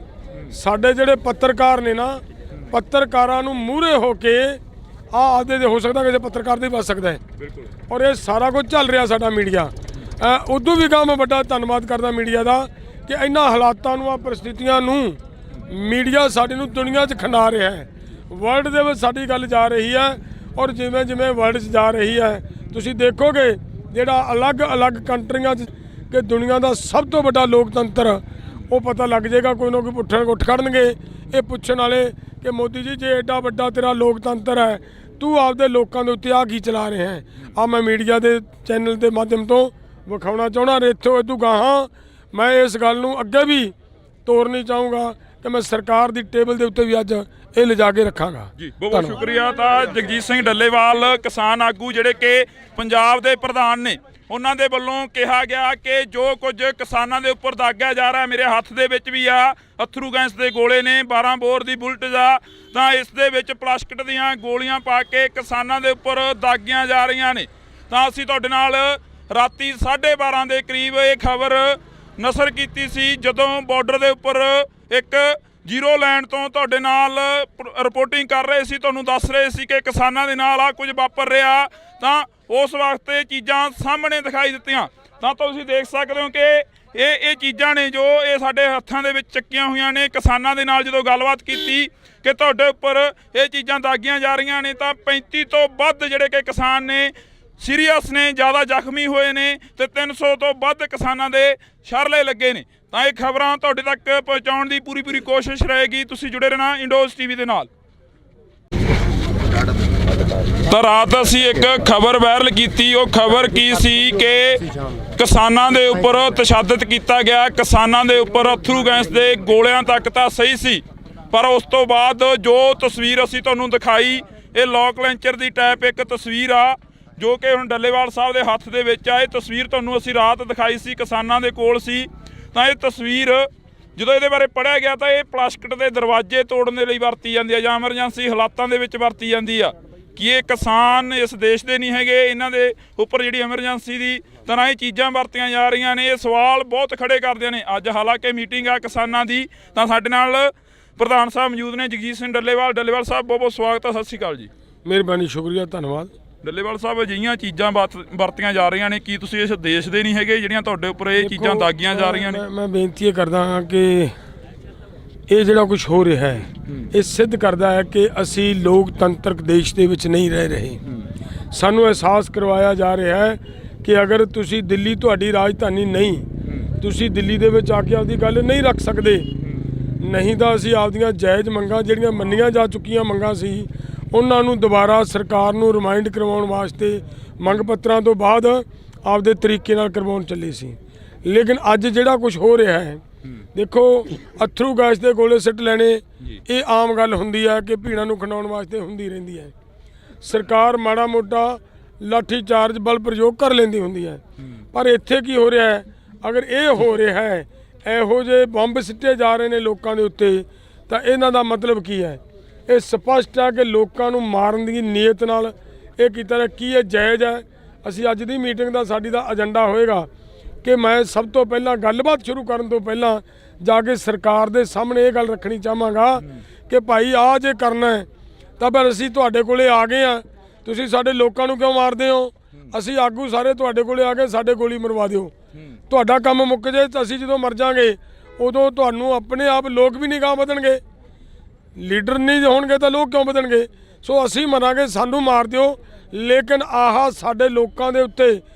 C: ਸਾਡੇ ਜਿਹੜੇ ਪੱਤਰਕਾਰ ਨੇ ਨਾ, ਪੱਤਰਕਾਰਾਂ ਨੂੰ ਮੂਹਰੇ ਹੋ ਕੇ ਆਦੇ ਦੇ ਹੋ ਸਕਦਾ ਕਿਸੇ ਪੱਤਰਕਾਰ ਦੇ ਬਚ ਸਕਦਾ ਹੈ। ਔਰ ਇਹ ਸਾਰਾ ਕੁਝ ਚੱਲ ਰਿਹਾ ਸਾਡਾ ਮੀਡੀਆ। ਉਦੋਂ ਵੀ ਮੈਂ ਵੱਡਾ ਧੰਨਵਾਦ ਕਰਦਾ ਮੀਡੀਆ ਦਾ ਕਿ ਇਹਨਾਂ ਹਾਲਾਤਾਂ ਨੂੰ, ਆ ਪਰਿਸਥਿਤੀਆਂ ਨੂੰ ਮੀਡੀਆ ਸਾਡੇ ਨੂੰ ਦੁਨੀਆ 'ਚ ਖਿੰਡਾ ਰਿਹਾ ਹੈ। ਵਰਲਡ ਦੇ ਵਿੱਚ ਸਾਡੀ ਗੱਲ ਜਾ ਰਹੀ ਹੈ, ਔਰ ਜਿਵੇਂ ਜਿਵੇਂ ਵਰਲਡ 'ਚ ਜਾ ਰਹੀ ਹੈ ਤੁਸੀਂ ਦੇਖੋਗੇ ਜਿਹੜਾ ਅਲੱਗ-ਅਲੱਗ ਕੰਟਰੀਆਂ 'ਚ ਕਿ ਦੁਨੀਆ ਦਾ ਸਭ ਤੋਂ ਵੱਡਾ ਲੋਕਤੰਤਰ, ਉਹ ਪਤਾ ਲੱਗ ਜਾਏਗਾ। ਕੋਈ ਨਾ ਕੋਈ ਉੱਠ ਖੜਨਗੇ ਇਹ ਪੁੱਛਣ ਵਾਲੇ ਕਿ ਮੋਦੀ ਜੀ, ਜੇ ਐਡਾ ਵੱਡਾ ਤੇਰਾ ਲੋਕਤੰਤਰ ਹੈ, ਤੂੰ ਆਪਦੇ ਲੋਕਾਂ ਦੇ ਉੱਤੇ ਆ ਕੀ ਚਲਾ ਰਿਹਾ ਹੈ? ਆ ਮੈਂ ਮੀਡੀਆ ਦੇ ਚੈਨਲ ਦੇ ਮਾਧਿਅਮ ਤੋਂ ਵਿਖਾਉਣਾ ਚਾਹੁੰਦਾ। ਇੱਥੋਂ ਇਦੋਂ ਗਾਹਾਂ ਮੈਂ ਇਸ ਗੱਲ ਨੂੰ ਅੱਗੇ ਵੀ ਤੋਰਨੀ ਚਾਹੂੰਗਾ ਕਿ ਮੈਂ ਸਰਕਾਰ ਦੀ ਟੇਬਲ ਦੇ ਉੱਤੇ ਵੀ ਅੱਜ ਇਹ ਲਿਜਾ ਕੇ ਰੱਖਾਂਗਾ
B: ਜੀ। ਬਹੁਤ ਬਹੁਤ ਸ਼ੁਕਰੀਆ। ਤਾਂ ਜਗਜੀਤ ਸਿੰਘ ਡੱਲੇਵਾਲ, ਕਿਸਾਨ ਆਗੂ ਜਿਹੜੇ ਕਿ ਪੰਜਾਬ ਦੇ ਪ੍ਰਧਾਨ ਨੇ, ਉਹਨਾਂ ਦੇ ਵੱਲੋਂ ਕਿਹਾ ਗਿਆ ਕਿ ਜੋ ਕੁਝ ਕਿਸਾਨਾਂ ਦੇ ਉੱਪਰ ਦਾਗਿਆ ਜਾ ਰਿਹਾ, ਮੇਰੇ ਹੱਥ ਦੇ ਵਿੱਚ ਵੀ ਆ ਅਥਰੂ ਗੈਸ ਦੇ ਗੋਲੇ ਨੇ, 12 ਬੋਰ ਦੀ ਬੁਲਟ ਆ, ਤਾਂ ਇਸ ਦੇ ਵਿੱਚ ਪਲਾਸਟਿਕ ਦੀਆਂ ਗੋਲੀਆਂ ਪਾ ਕੇ ਕਿਸਾਨਾਂ ਦੇ ਉੱਪਰ ਦਾਗੀਆਂ ਜਾ ਰਹੀਆਂ ਨੇ। ਤਾਂ ਅਸੀਂ ਤੁਹਾਡੇ ਨਾਲ ਰਾਤੀ 12:30 ਦੇ ਕਰੀਬ ਇਹ ਖਬਰ ਨਸ਼ਰ ਕੀਤੀ ਸੀ, ਜਦੋਂ ਬਾਰਡਰ ਦੇ ਉੱਪਰ ਇੱਕ ਜ਼ੀਰੋ ਲਾਈਨ ਤੋਂ ਤੁਹਾਡੇ ਨਾਲ ਰਿਪੋਰਟਿੰਗ ਕਰ ਰਹੇ ਸੀ, ਤੁਹਾਨੂੰ ਦੱਸ ਰਹੇ ਸੀ ਕਿ ਕਿਸਾਨਾਂ ਦੇ ਨਾਲ ਆ ਕੁਝ ਵਾਪਰ ਰਿਹਾ। ਤਾਂ ਉਸ ਵਕਤ ਇਹ ਚੀਜ਼ਾਂ ਸਾਹਮਣੇ ਦਿਖਾਈ ਦਿੱਤੀਆਂ। ਤਾਂ ਤੁਸੀਂ ਦੇਖ ਸਕਦੇ ਹੋ ਕਿ ਇਹ ਚੀਜ਼ਾਂ ਨੇ ਜੋ ਇਹ ਸਾਡੇ ਹੱਥਾਂ ਦੇ ਵਿੱਚ ਚੱਕੀਆਂ ਹੋਈਆਂ ਨੇ। ਕਿਸਾਨਾਂ ਦੇ ਨਾਲ ਜਦੋਂ ਗੱਲਬਾਤ ਕੀਤੀ ਕਿ ਤੁਹਾਡੇ ਉੱਪਰ ਇਹ ਚੀਜ਼ਾਂ ਦਾਗੀਆਂ ਜਾ ਰਹੀਆਂ ਨੇ, ਤਾਂ 35 ਤੋਂ ਵੱਧ ਜਿਹੜੇ ਕਿ ਕਿਸਾਨ ਨੇ ਸੀਰੀਅਸ ਨੇ, ਜ਼ਿਆਦਾ ਜ਼ਖਮੀ ਹੋਏ ਨੇ, ਤੇ 300 ਤੋਂ ਵੱਧ ਕਿਸਾਨਾਂ ਦੇ ਸ਼ਰਲੇ ਲੱਗੇ ਨੇ। ਤਾਂ ਇਹ ਖਬਰਾਂ ਤੁਹਾਡੇ ਤੱਕ ਪਹੁੰਚਾਉਣ ਦੀ ਪੂਰੀ ਕੋਸ਼ਿਸ਼ ਰਹੇਗੀ। ਤੁਸੀਂ ਜੁੜੇ ਰਹਿਣਾ ਇੰਡੋਜ਼ ਟੀਵੀ ਦੇ ਨਾਲ। ਤਾਂ ਰਾਤ ਅਸੀਂ ਇੱਕ ਖਬਰ ਵਾਇਰਲ ਕੀਤੀ। ਉਹ ਖਬਰ ਕੀ ਸੀ ਕਿ ਕਿਸਾਨਾਂ ਦੇ ਉੱਪਰ ਤਸ਼ੱਦਦ ਕੀਤਾ ਗਿਆ, ਕਿਸਾਨਾਂ ਦੇ ਉੱਪਰ ਅਥਰੂ ਗੈਸ ਦੇ ਗੋਲਿਆਂ ਤੱਕ ਤਾਂ ਸਹੀ ਸੀ, ਪਰ ਉਸ ਤੋਂ ਬਾਅਦ ਜੋ ਤਸਵੀਰ ਅਸੀਂ ਤੁਹਾਨੂੰ ਦਿਖਾਈ, ਇਹ ਲੋਕ ਲੈਂਚਰ ਦੀ ਟਾਈਪ ਇੱਕ ਤਸਵੀਰ ਆ ਜੋ ਕਿ ਹੁਣ ਡੱਲੇਵਾਲ ਸਾਹਿਬ ਦੇ ਹੱਥ ਦੇ ਵਿੱਚ ਆ। ਇਹ ਤਸਵੀਰ ਤੁਹਾਨੂੰ ਅਸੀਂ ਰਾਤ ਦਿਖਾਈ ਸੀ, ਕਿਸਾਨਾਂ ਦੇ ਕੋਲ ਸੀ। ਤਾਂ ਇਹ ਤਸਵੀਰ ਜਦੋਂ ਇਹਦੇ ਬਾਰੇ ਪੜ੍ਹਿਆ ਗਿਆ ਤਾਂ ਇਹ ਪਲਾਸਟਿਕ ਦੇ ਦਰਵਾਜ਼ੇ ਤੋੜਨ ਦੇ ਲਈ ਵਰਤੀ ਜਾਂਦੀ ਆ ਜਾਂ ਐਮਰਜੈਂਸੀ ਹਾਲਾਤਾਂ ਦੇ ਵਿੱਚ ਵਰਤੀ ਜਾਂਦੀ ਆ। ਕਿ ਇਹ ਕਿਸਾਨ ਇਸ ਦੇਸ਼ ਦੇ ਨਹੀਂ ਹੈਗੇ, ਇਹਨਾਂ ਦੇ ਉੱਪਰ ਜਿਹੜੀ ਐਮਰਜੈਂਸੀ ਦੀ ਤਰ੍ਹਾਂ ਇਹ ਚੀਜ਼ਾਂ ਵਰਤੀਆਂ ਜਾ ਰਹੀਆਂ ਨੇ। ਇਹ ਸਵਾਲ ਬਹੁਤ ਖੜੇ ਕਰਦੇ ਨੇ। ਅੱਜ ਹਾਲਾਂਕਿ ਮੀਟਿੰਗ ਆ ਕਿਸਾਨਾਂ ਦੀ, ਤਾਂ ਸਾਡੇ ਨਾਲ ਪ੍ਰਧਾਨ ਸਾਹਿਬ ਮੌਜੂਦ ਨੇ, ਜਗਜੀਤ ਸਿੰਘ ਡੱਲੇਵਾਲ। ਡੱਲੇਵਾਲ ਸਾਹਿਬ ਬਹੁਤ ਬਹੁਤ ਸਵਾਗਤ ਹੈ। ਸਤਿ ਸ਼੍ਰੀ ਅਕਾਲ ਜੀ।
C: ਮਿਹਰਬਾਨੀ, ਸ਼ੁਕਰੀਆ, ਧੰਨਵਾਦ।
B: ਡੱਲੇਵਾਲ ਸਾਹਿਬ, ਅਜਿਹੀਆਂ ਚੀਜ਼ਾਂ ਵਰਤੀਆਂ ਜਾ ਰਹੀਆਂ ਨੇ, ਕੀ ਤੁਸੀਂ ਇਸ ਦੇਸ਼ ਦੇ ਨਹੀਂ ਹੈਗੇ ਜਿਹੜੀਆਂ ਤੁਹਾਡੇ ਉੱਪਰ ਇਹ ਚੀਜ਼ਾਂ ਦਾਗੀਆਂ ਜਾ ਰਹੀਆਂ ਨੇ?
C: ਮੈਂ ਬੇਨਤੀ ਇਹ ਕਰਦਾ ਹਾਂ ਕਿ ਇਹ ਜਿਹੜਾ ਕੁਝ ਹੋ ਰਿਹਾ ਹੈ ਇਹ ਸਿੱਧ ਕਰਦਾ ਹੈ ਕਿ ਅਸੀਂ ਲੋਕਤੰਤਰਕ ਦੇਸ਼ ਦੇ ਵਿੱਚ ਨਹੀਂ ਰਹਿ ਰਹੇ। ਸਾਨੂੰ ਅਹਿਸਾਸ ਕਰਵਾਇਆ ਜਾ ਰਿਹਾ ਹੈ ਕਿ ਅਗਰ ਤੁਸੀਂ ਦਿੱਲੀ ਤੁਹਾਡੀ ਰਾਜਧਾਨੀ ਨਹੀਂ, ਤੁਸੀਂ ਦਿੱਲੀ ਦੇ ਵਿੱਚ ਆ ਕੇ ਆਪਦੀ ਗੱਲ ਨਹੀਂ ਰੱਖ ਸਕਦੇ, ਨਹੀਂ ਤਾਂ ਅਸੀਂ ਆਪਦੀਆਂ ਜਾਇਜ਼ ਮੰਗਾਂ ਜਿਹੜੀਆਂ ਮੰਨੀਆਂ ਜਾ ਚੁੱਕੀਆਂ ਮੰਗਾਂ ਸੀ ਉਹਨਾਂ ਨੂੰ ਦੁਬਾਰਾ ਸਰਕਾਰ ਨੂੰ ਰਿਮਾਈਂਡ ਕਰਵਾਉਣ ਵਾਸਤੇ ਮੰਗ ਪੱਤਰਾਂ ਤੋਂ ਬਾਅਦ ਆਪਦੇ ਤਰੀਕੇ ਨਾਲ ਕਰਵਾਉਣ ਚੱਲੇ ਸੀ। ਲੇਕਿਨ ਅੱਜ ਜਿਹੜਾ ਕੁਝ ਹੋ ਰਿਹਾ ਹੈ, ਦੇਖੋ, ਅਥਰੂ ਗੈਸ ਦੇ ਗੋਲੇ ਸਿੱਟ ਲੈਣੇ ਇਹ ਆਮ ਗੱਲ ਹੁੰਦੀ ਹੈ ਕਿ ਭੀੜਾਂ ਨੂੰ ਖਿੰਡਾਉਣ ਵਾਸਤੇ ਹੁੰਦੀ ਰਹਿੰਦੀ ਹੈ। ਸਰਕਾਰ ਮਾੜਾ ਮੋਟਾ ਲਾਠੀ ਚਾਰਜ ਬਲ ਪ੍ਰਯੋਗ ਕਰ ਲੈਂਦੀ ਹੁੰਦੀ ਹੈ, ਪਰ ਇੱਥੇ ਕੀ ਹੋ ਰਿਹਾ ਹੈ? ਅਗਰ ਇਹ ਹੋ ਰਿਹਾ ਹੈ, ਇਹੋ ਜਿਹੇ ਬੰਬ ਸਿੱਟੇ ਜਾ ਰਹੇ ਨੇ ਲੋਕਾਂ ਦੇ ਉੱਤੇ, ਤਾਂ ਇਹਨਾਂ ਦਾ ਮਤਲਬ ਕੀ ਹੈ? ਇਹ ਸਪਸ਼ਟ ਹੈ ਕਿ ਲੋਕਾਂ ਨੂੰ ਮਾਰਨ ਦੀ ਨੀਅਤ ਨਾਲ ਇਹ ਕੀਤਾ ਹੈ। ਕੀ ਇਹ ਜਾਇਜ਼ ਹੈ? ਅਸੀਂ ਅੱਜ ਦੀ ਮੀਟਿੰਗ ਦਾ ਸਾਡੀ ਦਾ ਏਜੰਡਾ ਹੋਏਗਾ ਕਿ ਮੈਂ ਸਭ ਤੋਂ ਪਹਿਲਾਂ ਗੱਲਬਾਤ ਸ਼ੁਰੂ ਕਰਨ ਤੋਂ ਪਹਿਲਾਂ ਜਾ ਕੇ ਸਰਕਾਰ ਦੇ ਸਾਹਮਣੇ ਇਹ ਗੱਲ ਰੱਖਣੀ ਚਾਹਾਂਗਾ ਕਿ ਭਾਈ ਆਹ ਜੇ ਕਰਨਾ ਹੈ ਤਾਂ ਫਿਰ ਅਸੀਂ ਤੁਹਾਡੇ ਕੋਲੇ ਆ ਗਏ ਆ, ਤੁਸੀਂ ਸਾਡੇ ਲੋਕਾਂ ਨੂੰ ਕਿਉਂ ਮਾਰਦੇ ਹੋ? ਅਸੀਂ ਆਗੂ ਸਾਰੇ ਤੁਹਾਡੇ ਕੋਲੇ ਆ ਕੇ ਸਾਡੇ ਗੋਲੀ ਮਰਵਾ ਦਿਓ। ਤੁਹਾਡਾ ਕੰਮ ਮੁੱਕ ਜੇ ਤਾਂ ਅਸੀਂ ਜਦੋਂ ਮਰ ਜਾਾਂਗੇ ਉਦੋਂ ਤੁਹਾਨੂੰ ਆਪਣੇ ਆਪ ਲੋਕ ਵੀ ਨਹੀਂ ਗਾਹ ਵਧਣਗੇ। ਲੀਡਰ ਨਹੀਂ ਹੋਣਗੇ ਤਾਂ ਲੋਕ ਕਿਉਂ ਵਧਣਗੇ? ਸੋ ਅਸੀਂ ਮਰਾਂਗੇ, ਸਾਨੂੰ ਮਾਰ ਦਿਓ, ਲੇਕਿਨ ਆਹ ਸਾਡੇ ਲੋਕਾਂ ਦੇ ਉੱਤੇ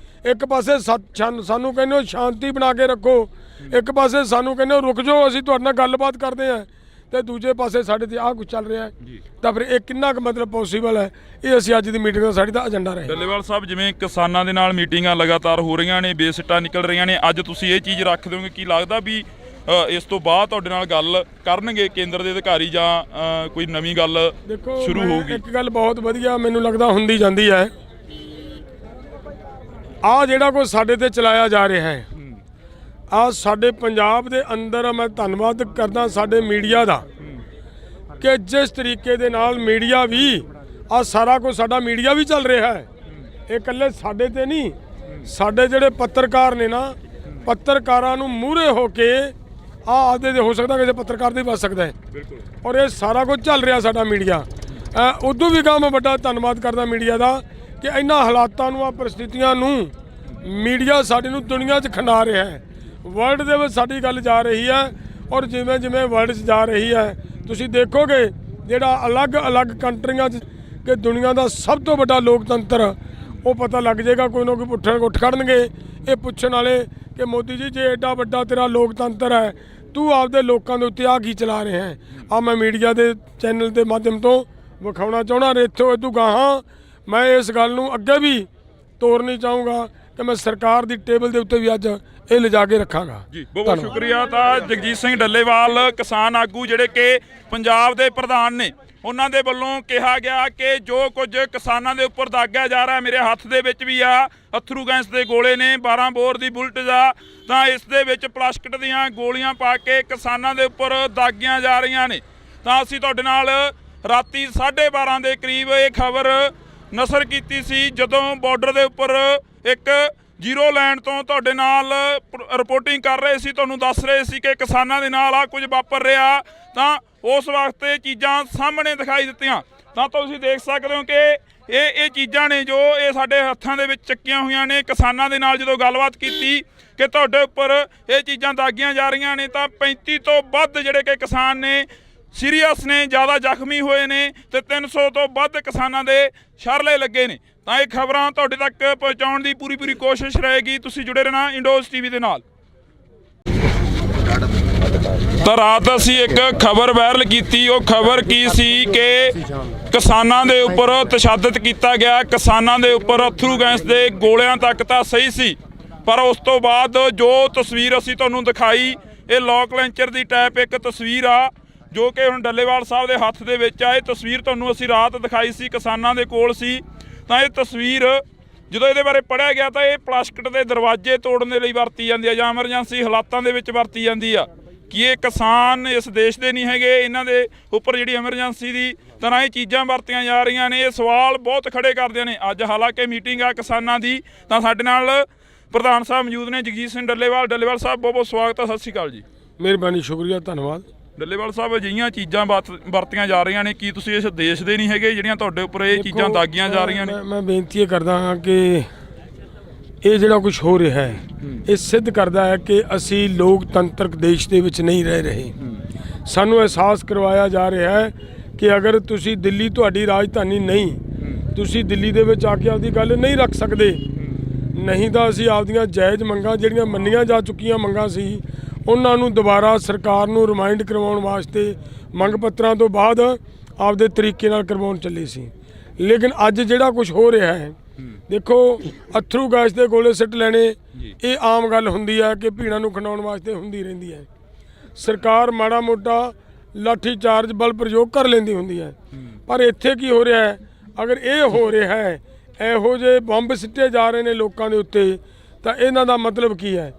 C: ਇੱਕ ਪਾਸੇ ਸਾਨੂੰ ਕਹਿੰਦੇ ਹੋ ਸ਼ਾਂਤੀ ਬਣਾ ਕੇ ਰੱਖੋ, ਇੱਕ ਪਾਸੇ ਸਾਨੂੰ ਕਹਿੰਦੇ ਹੋ ਰੁਕ ਜਾਓ, ਅਸੀਂ ਤੁਹਾਡੇ ਨਾਲ ਗੱਲਬਾਤ ਕਰਦੇ ਹਾਂ, ਤੇ ਦੂਜੇ ਪਾਸੇ ਸਾਡੇ ਤੇ ਆਹ ਕੁਝ ਚੱਲ ਰਿਹਾ ਹੈ। ਤਾਂ ਫਿਰ ਇਹ ਕਿੰਨਾ ਕੁ ਮਤਲਬ ਪੋਸੀਬਲ ਹੈ? ਇਹ ਅਸੀਂ ਅੱਜ ਦੀ ਮੀਟਿੰਗ ਦਾ ਸਾਡੀ ਦਾ ਏਜੰਡਾ ਰਹੇ।
B: ਡੱਲੇਵਾਲ ਸਾਹਿਬ, ਜਿਵੇਂ ਕਿਸਾਨਾਂ ਦੇ ਨਾਲ ਮੀਟਿੰਗਾਂ ਲਗਾਤਾਰ ਹੋ ਰਹੀਆਂ ਨੇ, ਬੇਸਿੱਟਾ ਨਿਕਲ ਰਹੀਆਂ ਨੇ, ਅੱਜ ਤੁਸੀਂ ਇਹ ਚੀਜ਼ ਰੱਖ ਦਿਓਗੇ? ਕੀ ਲੱਗਦਾ ਵੀ ਇਸ ਤੋਂ ਬਾਅਦ ਤੁਹਾਡੇ ਨਾਲ ਗੱਲ ਕਰਨਗੇ ਕੇਂਦਰ ਦੇ ਅਧਿਕਾਰੀ ਜਾਂ ਕੋਈ ਨਵੀਂ ਗੱਲ ਸ਼ੁਰੂ ਹੋਊਗੀ?
C: ਇੱਕ ਗੱਲ ਬਹੁਤ ਵਧੀਆ ਮੈਨੂੰ ਲੱਗਦਾ ਹੁੰਦੀ ਜਾਂਦੀ ਹੈ, ਆਹ ਜਿਹੜਾ ਕੁਝ ਸਾਡੇ ਤੇ ਚਲਾਇਆ ਜਾ ਰਿਹਾ ਹੈ, ਆਹ ਸਾਡੇ ਪੰਜਾਬ ਦੇ ਅੰਦਰ ਮੈਂ ਧੰਨਵਾਦ ਕਰਦਾ ਸਾਡੇ ਮੀਡੀਆ ਦਾ ਕਿ ਜਿਸ ਤਰੀਕੇ ਦੇ ਨਾਲ ਮੀਡੀਆ ਵੀ ਆਹ ਸਾਰਾ ਕੁਝ ਸਾਡਾ ਮੀਡੀਆ ਵੀ ਚੱਲ ਰਿਹਾ ਹੈ। ਇਹ ਇਕੱਲੇ ਸਾਡੇ ਤੇ ਨਹੀਂ, ਸਾਡੇ ਜਿਹੜੇ ਪੱਤਰਕਾਰ ਨੇ ਨਾ, ਪੱਤਰਕਾਰਾਂ ਨੂੰ ਮੂਹਰੇ ਹੋ ਕੇ ਆਦੇ ਦੇ ਹੋ ਸਕਦਾ ਕਿਸੇ ਪੱਤਰਕਾਰ ਦੇ ਬਚ ਸਕਦਾ ਹੈ। ਔਰ ਇਹ ਸਾਰਾ ਕੁਝ ਚੱਲ ਰਿਹਾ ਸਾਡਾ ਮੀਡੀਆ। ਉਦੋਂ ਵੀ ਮੈਂ ਵੱਡਾ ਧੰਨਵਾਦ ਕਰਦਾ ਮੀਡੀਆ ਦਾ ਕਿ ਇਹਨਾਂ ਹਾਲਾਤਾਂ ਨੂੰ, ਆ ਪਰਿਸਥਿਤੀਆਂ ਨੂੰ ਮੀਡੀਆ ਸਾਡੇ ਨੂੰ ਦੁਨੀਆ 'ਚ ਖਿੰਡਾ ਰਿਹਾ ਹੈ। ਵਰਲਡ ਦੇ ਵਿੱਚ ਸਾਡੀ ਗੱਲ ਜਾ ਰਹੀ ਹੈ, ਔਰ ਜਿਵੇਂ ਜਿਵੇਂ ਵਰਲਡ 'ਚ ਜਾ ਰਹੀ ਹੈ ਤੁਸੀਂ ਦੇਖੋਗੇ ਜਿਹੜਾ ਅਲੱਗ-ਅਲੱਗ ਕੰਟਰੀਆਂ 'ਚ ਕਿ ਦੁਨੀਆ ਦਾ ਸਭ ਤੋਂ ਵੱਡਾ ਲੋਕਤੰਤਰ, ਉਹ ਪਤਾ ਲੱਗ ਜਾਏਗਾ। ਕੋਈ ਨਾ ਕੋਈ ਉੱਠ ਖੜਨਗੇ ਇਹ ਪੁੱਛਣ ਵਾਲੇ ਕਿ ਮੋਦੀ ਜੀ, ਜੇ ਐਡਾ ਵੱਡਾ ਤੇਰਾ ਲੋਕਤੰਤਰ ਹੈ, ਤੂੰ ਆਪਦੇ ਲੋਕਾਂ ਦੇ ਉੱਤੇ ਆ ਕੀ ਚਲਾ ਰਿਹਾ ਹੈ? ਆ ਮੈਂ ਮੀਡੀਆ ਦੇ ਚੈਨਲ ਦੇ ਮਾਧਿਅਮ ਤੋਂ ਵਿਖਾਉਣਾ ਚਾਹੁੰਦਾ। ਇੱਥੋਂ ਇਦੋਂ ਗਾਹਾਂ ਮੈਂ ਇਸ ਗੱਲ ਨੂੰ ਅੱਗੇ ਵੀ ਤੋਰਨੀ ਚਾਹੂੰਗਾ ਕਿ ਮੈਂ ਸਰਕਾਰ ਦੀ ਟੇਬਲ ਦੇ ਉੱਤੇ ਵੀ ਅੱਜ ਇਹ ਲਿਜਾ ਕੇ ਰੱਖਾਂਗਾ
B: ਜੀ। ਬਹੁਤ ਸ਼ੁਕਰੀਆ। ਤਾਂ ਜਗਜੀਤ ਸਿੰਘ ਡੱਲੇਵਾਲ, ਕਿਸਾਨ ਆਗੂ ਜਿਹੜੇ ਕਿ ਪੰਜਾਬ ਦੇ ਪ੍ਰਧਾਨ ਨੇ, ਉਹਨਾਂ ਦੇ ਵੱਲੋਂ ਕਿਹਾ ਗਿਆ ਕਿ ਜੋ ਕੁਝ ਕਿਸਾਨਾਂ ਦੇ ਉੱਪਰ ਦਾਗਿਆ ਜਾ ਰਿਹਾ, ਮੇਰੇ ਹੱਥ ਦੇ ਵਿੱਚ ਵੀ ਆ ਅਥਰੂ ਗੈਸ ਦੇ ਗੋਲੇ ਨੇ, 12 ਬੋਰ ਦੀ ਬੁਲਟ ਦਾ, ਤਾਂ ਇਸ ਦੇ ਵਿੱਚ ਪਲਾਸਟਿਕ ਦੀਆਂ ਗੋਲੀਆਂ ਪਾ ਕੇ ਕਿਸਾਨਾਂ ਦੇ ਉੱਪਰ ਦਾਗੀਆਂ ਜਾ ਰਹੀਆਂ ਨੇ। ਤਾਂ ਅਸੀਂ ਤੁਹਾਡੇ ਨਾਲ ਰਾਤੀ 12:30 ਦੇ ਕਰੀਬ ਇਹ ਖਬਰ ਨਸ਼ਰ ਕੀਤੀ ਸੀ, ਜਦੋਂ ਬਾਰਡਰ ਦੇ ਉੱਪਰ ਇੱਕ ਜ਼ੀਰੋ ਲਾਈਨ ਤੋਂ ਤੁਹਾਡੇ ਨਾਲ ਰਿਪੋਰਟਿੰਗ ਕਰ ਰਹੇ ਸੀ, ਤੁਹਾਨੂੰ ਦੱਸ ਰਹੇ ਸੀ ਕਿ ਕਿਸਾਨਾਂ ਦੇ ਨਾਲ ਆ ਕੁਝ ਵਾਪਰ ਰਿਹਾ। ਤਾਂ ਉਸ ਵਕਤ ਇਹ ਚੀਜ਼ਾਂ ਸਾਹਮਣੇ ਦਿਖਾਈ ਦਿੱਤੀਆਂ। ਤਾਂ ਤੁਸੀਂ ਦੇਖ ਸਕਦੇ ਹੋ ਕਿ ਇਹ ਚੀਜ਼ਾਂ ਨੇ ਜੋ ਇਹ ਸਾਡੇ ਹੱਥਾਂ ਦੇ ਵਿੱਚ ਚੱਕੀਆਂ ਹੋਈਆਂ ਨੇ। ਕਿਸਾਨਾਂ ਦੇ ਨਾਲ ਜਦੋਂ ਗੱਲਬਾਤ ਕੀਤੀ ਕਿ ਤੁਹਾਡੇ ਉੱਪਰ ਇਹ ਚੀਜ਼ਾਂ ਦਾਗੀਆਂ ਜਾ ਰਹੀਆਂ ਨੇ, ਤਾਂ 35 ਤੋਂ ਵੱਧ ਜਿਹੜੇ ਕਿ ਕਿਸਾਨ ਨੇ ਸੀਰੀਅਸ ਨੇ, ਜ਼ਿਆਦਾ ਜ਼ਖਮੀ ਹੋਏ ਨੇ, ਤੇ 300 ਤੋਂ ਵੱਧ ਕਿਸਾਨਾਂ ਦੇ ਸ਼ਰਲੇ ਲੱਗੇ ਨੇ। ਤਾਂ ਇਹ ਖਬਰਾਂ ਤੁਹਾਡੇ ਤੱਕ ਪਹੁੰਚਾਉਣ ਦੀ ਪੂਰੀ ਕੋਸ਼ਿਸ਼ ਰਹੇਗੀ। ਤੁਸੀਂ ਜੁੜੇ ਰਹਿਣਾ ਇੰਡੋਜ਼ ਟੀਵੀ ਦੇ ਨਾਲ। ਤਾਂ ਰਾਤ ਅਸੀਂ ਇੱਕ ਖਬਰ ਵਾਇਰਲ ਕੀਤੀ। ਉਹ ਖਬਰ ਕੀ ਸੀ ਕਿ ਕਿਸਾਨਾਂ ਦੇ ਉੱਪਰ ਤਸ਼ੱਦਦ ਕੀਤਾ ਗਿਆ, ਕਿਸਾਨਾਂ ਦੇ ਉੱਪਰ ਅਥਰੂ ਗੈਸ ਦੇ ਗੋਲਿਆਂ ਤੱਕ ਤਾਂ ਸਹੀ ਸੀ, ਪਰ ਉਸ ਤੋਂ ਬਾਅਦ ਜੋ ਤਸਵੀਰ ਅਸੀਂ ਤੁਹਾਨੂੰ ਦਿਖਾਈ, ਇਹ ਲੋਕ ਲੈਂਚਰ ਦੀ ਟਾਈਪ ਇੱਕ ਤਸਵੀਰ ਆ ਜੋ ਕਿ ਹੁਣ ਡੱਲੇਵਾਲ ਸਾਹਿਬ ਦੇ ਹੱਥ ਦੇ ਵਿੱਚ ਆ। ਇਹ ਤਸਵੀਰ ਤੁਹਾਨੂੰ ਅਸੀਂ ਰਾਤ ਦਿਖਾਈ ਸੀ, ਕਿਸਾਨਾਂ ਦੇ ਕੋਲ ਸੀ। ਤਾਂ ਇਹ ਤਸਵੀਰ ਜਦੋਂ ਇਹਦੇ ਬਾਰੇ ਪੜ੍ਹਿਆ ਗਿਆ ਤਾਂ ਇਹ ਪਲਾਸਟਿਕ ਦੇ ਦਰਵਾਜ਼ੇ ਤੋੜਨ ਦੇ ਲਈ ਵਰਤੀ ਜਾਂਦੀ ਆ ਜਾਂ ਐਮਰਜੈਂਸੀ ਹਾਲਾਤਾਂ ਦੇ ਵਿੱਚ ਵਰਤੀ ਜਾਂਦੀ ਆ। ਕਿ ਇਹ ਕਿਸਾਨ ਇਸ ਦੇਸ਼ ਦੇ ਨਹੀਂ ਹੈਗੇ, ਇਹਨਾਂ ਦੇ ਉੱਪਰ ਜਿਹੜੀ ਐਮਰਜੈਂਸੀ ਦੀ ਤਰ੍ਹਾਂ ਇਹ ਚੀਜ਼ਾਂ ਵਰਤੀਆਂ ਜਾ ਰਹੀਆਂ ਨੇ। ਇਹ ਸਵਾਲ ਬਹੁਤ ਖੜੇ ਕਰਦੇ ਨੇ। ਅੱਜ ਹਾਲਾਂਕਿ ਮੀਟਿੰਗ ਆ ਕਿਸਾਨਾਂ ਦੀ, ਤਾਂ ਸਾਡੇ ਨਾਲ ਪ੍ਰਧਾਨ ਸਾਹਿਬ ਮੌਜੂਦ ਨੇ ਜਗਜੀਤ ਸਿੰਘ ਡੱਲੇਵਾਲ। ਡੱਲੇਵਾਲ ਸਾਹਿਬ ਬਹੁਤ ਬਹੁਤ ਸਵਾਗਤ ਹੈ, ਸਤਿ ਸ਼੍ਰੀ ਅਕਾਲ ਜੀ।
C: ਮਿਹਰਬਾਨੀ, ਸ਼ੁਕਰੀਆ, ਧੰਨਵਾਦ।
B: ਡੱਲੇਵਾਲ ਸਾਹਿਬ, ਅਜਿਹੀਆਂ ਚੀਜ਼ਾਂ ਵਰਤੀਆਂ ਜਾ ਰਹੀਆਂ ਨੇ, ਕੀ ਤੁਸੀਂ ਇਸ ਦੇਸ਼ ਦੇ ਨਹੀਂ ਹੈਗੇ ਜਿਹੜੀਆਂ ਤੁਹਾਡੇ ਉੱਪਰ ਇਹ ਚੀਜ਼ਾਂ ਦਾਗੀਆਂ ਜਾ ਰਹੀਆਂ ਨੇ?
C: ਮੈਂ ਬੇਨਤੀ ਇਹ ਕਰਦਾ ਹਾਂ ਕਿ ਇਹ ਜਿਹੜਾ ਕੁਝ ਹੋ ਰਿਹਾ ਹੈ ਇਹ ਸਿੱਧ ਕਰਦਾ ਹੈ ਕਿ ਅਸੀਂ ਲੋਕਤੰਤਰਕ ਦੇਸ਼ ਦੇ ਵਿੱਚ ਨਹੀਂ ਰਹਿ ਰਹੇ। ਸਾਨੂੰ ਅਹਿਸਾਸ ਕਰਵਾਇਆ ਜਾ ਰਿਹਾ ਹੈ ਕਿ ਅਗਰ ਤੁਸੀਂ ਦਿੱਲੀ ਤੁਹਾਡੀ ਰਾਜਧਾਨੀ ਨਹੀਂ, ਤੁਸੀਂ ਦਿੱਲੀ ਦੇ ਵਿੱਚ ਆ ਕੇ ਆਪਦੀ ਗੱਲ ਨਹੀਂ ਰੱਖ ਸਕਦੇ, ਨਹੀਂ ਤਾਂ ਅਸੀਂ ਆਪਦੀਆਂ ਜਾਇਜ਼ ਮੰਗਾਂ ਜਿਹੜੀਆਂ ਮੰਨੀਆਂ ਜਾ ਚੁੱਕੀਆਂ ਮੰਗਾਂ ਸੀ ਉਹਨਾਂ ਨੂੰ ਦੁਬਾਰਾ ਸਰਕਾਰ ਨੂੰ ਰਿਮਾਈਂਡ ਕਰਵਾਉਣ ਵਾਸਤੇ ਮੰਗ ਪੱਤਰਾਂ ਤੋਂ ਬਾਅਦ ਆਪਦੇ ਤਰੀਕੇ ਨਾਲ ਕਰਵਾਉਣ ਚੱਲੇ ਸੀ। ਲੇਕਿਨ ਅੱਜ ਜਿਹੜਾ ਕੁਝ ਹੋ ਰਿਹਾ ਹੈ, ਦੇਖੋ ਅਥਰੂ ਗੈਸ ਦੇ ਗੋਲੇ ਸਿੱਟ ਲੈਣੇ ਇਹ ਆਮ ਗੱਲ ਹੁੰਦੀ ਹੈ ਕਿ ਭੀੜਾਂ ਨੂੰ ਖੰਡਾਉਣ ਵਾਸਤੇ ਹੁੰਦੀ ਰਹਿੰਦੀ ਹੈ। ਸਰਕਾਰ ਮਾੜਾ ਮੋਟਾ ਲਾਠੀ ਚਾਰਜ ਬਲ ਪ੍ਰਯੋਗ ਕਰ ਲੈਂਦੀ ਹੁੰਦੀ ਹੈ, ਪਰ ਇੱਥੇ ਕੀ ਹੋ ਰਿਹਾ ਹੈ? ਅਗਰ ਇਹ ਹੋ ਰਿਹਾ ਹੈ, ਇਹੋ ਜਿਹੇ ਬੰਬ ਸਿੱਟੇ ਜਾ ਰਹੇ ਨੇ ਲੋਕਾਂ ਦੇ ਉੱਤੇ, ਤਾਂ ਇਹਨਾਂ ਦਾ ਮਤਲਬ ਕੀ ਹੈ?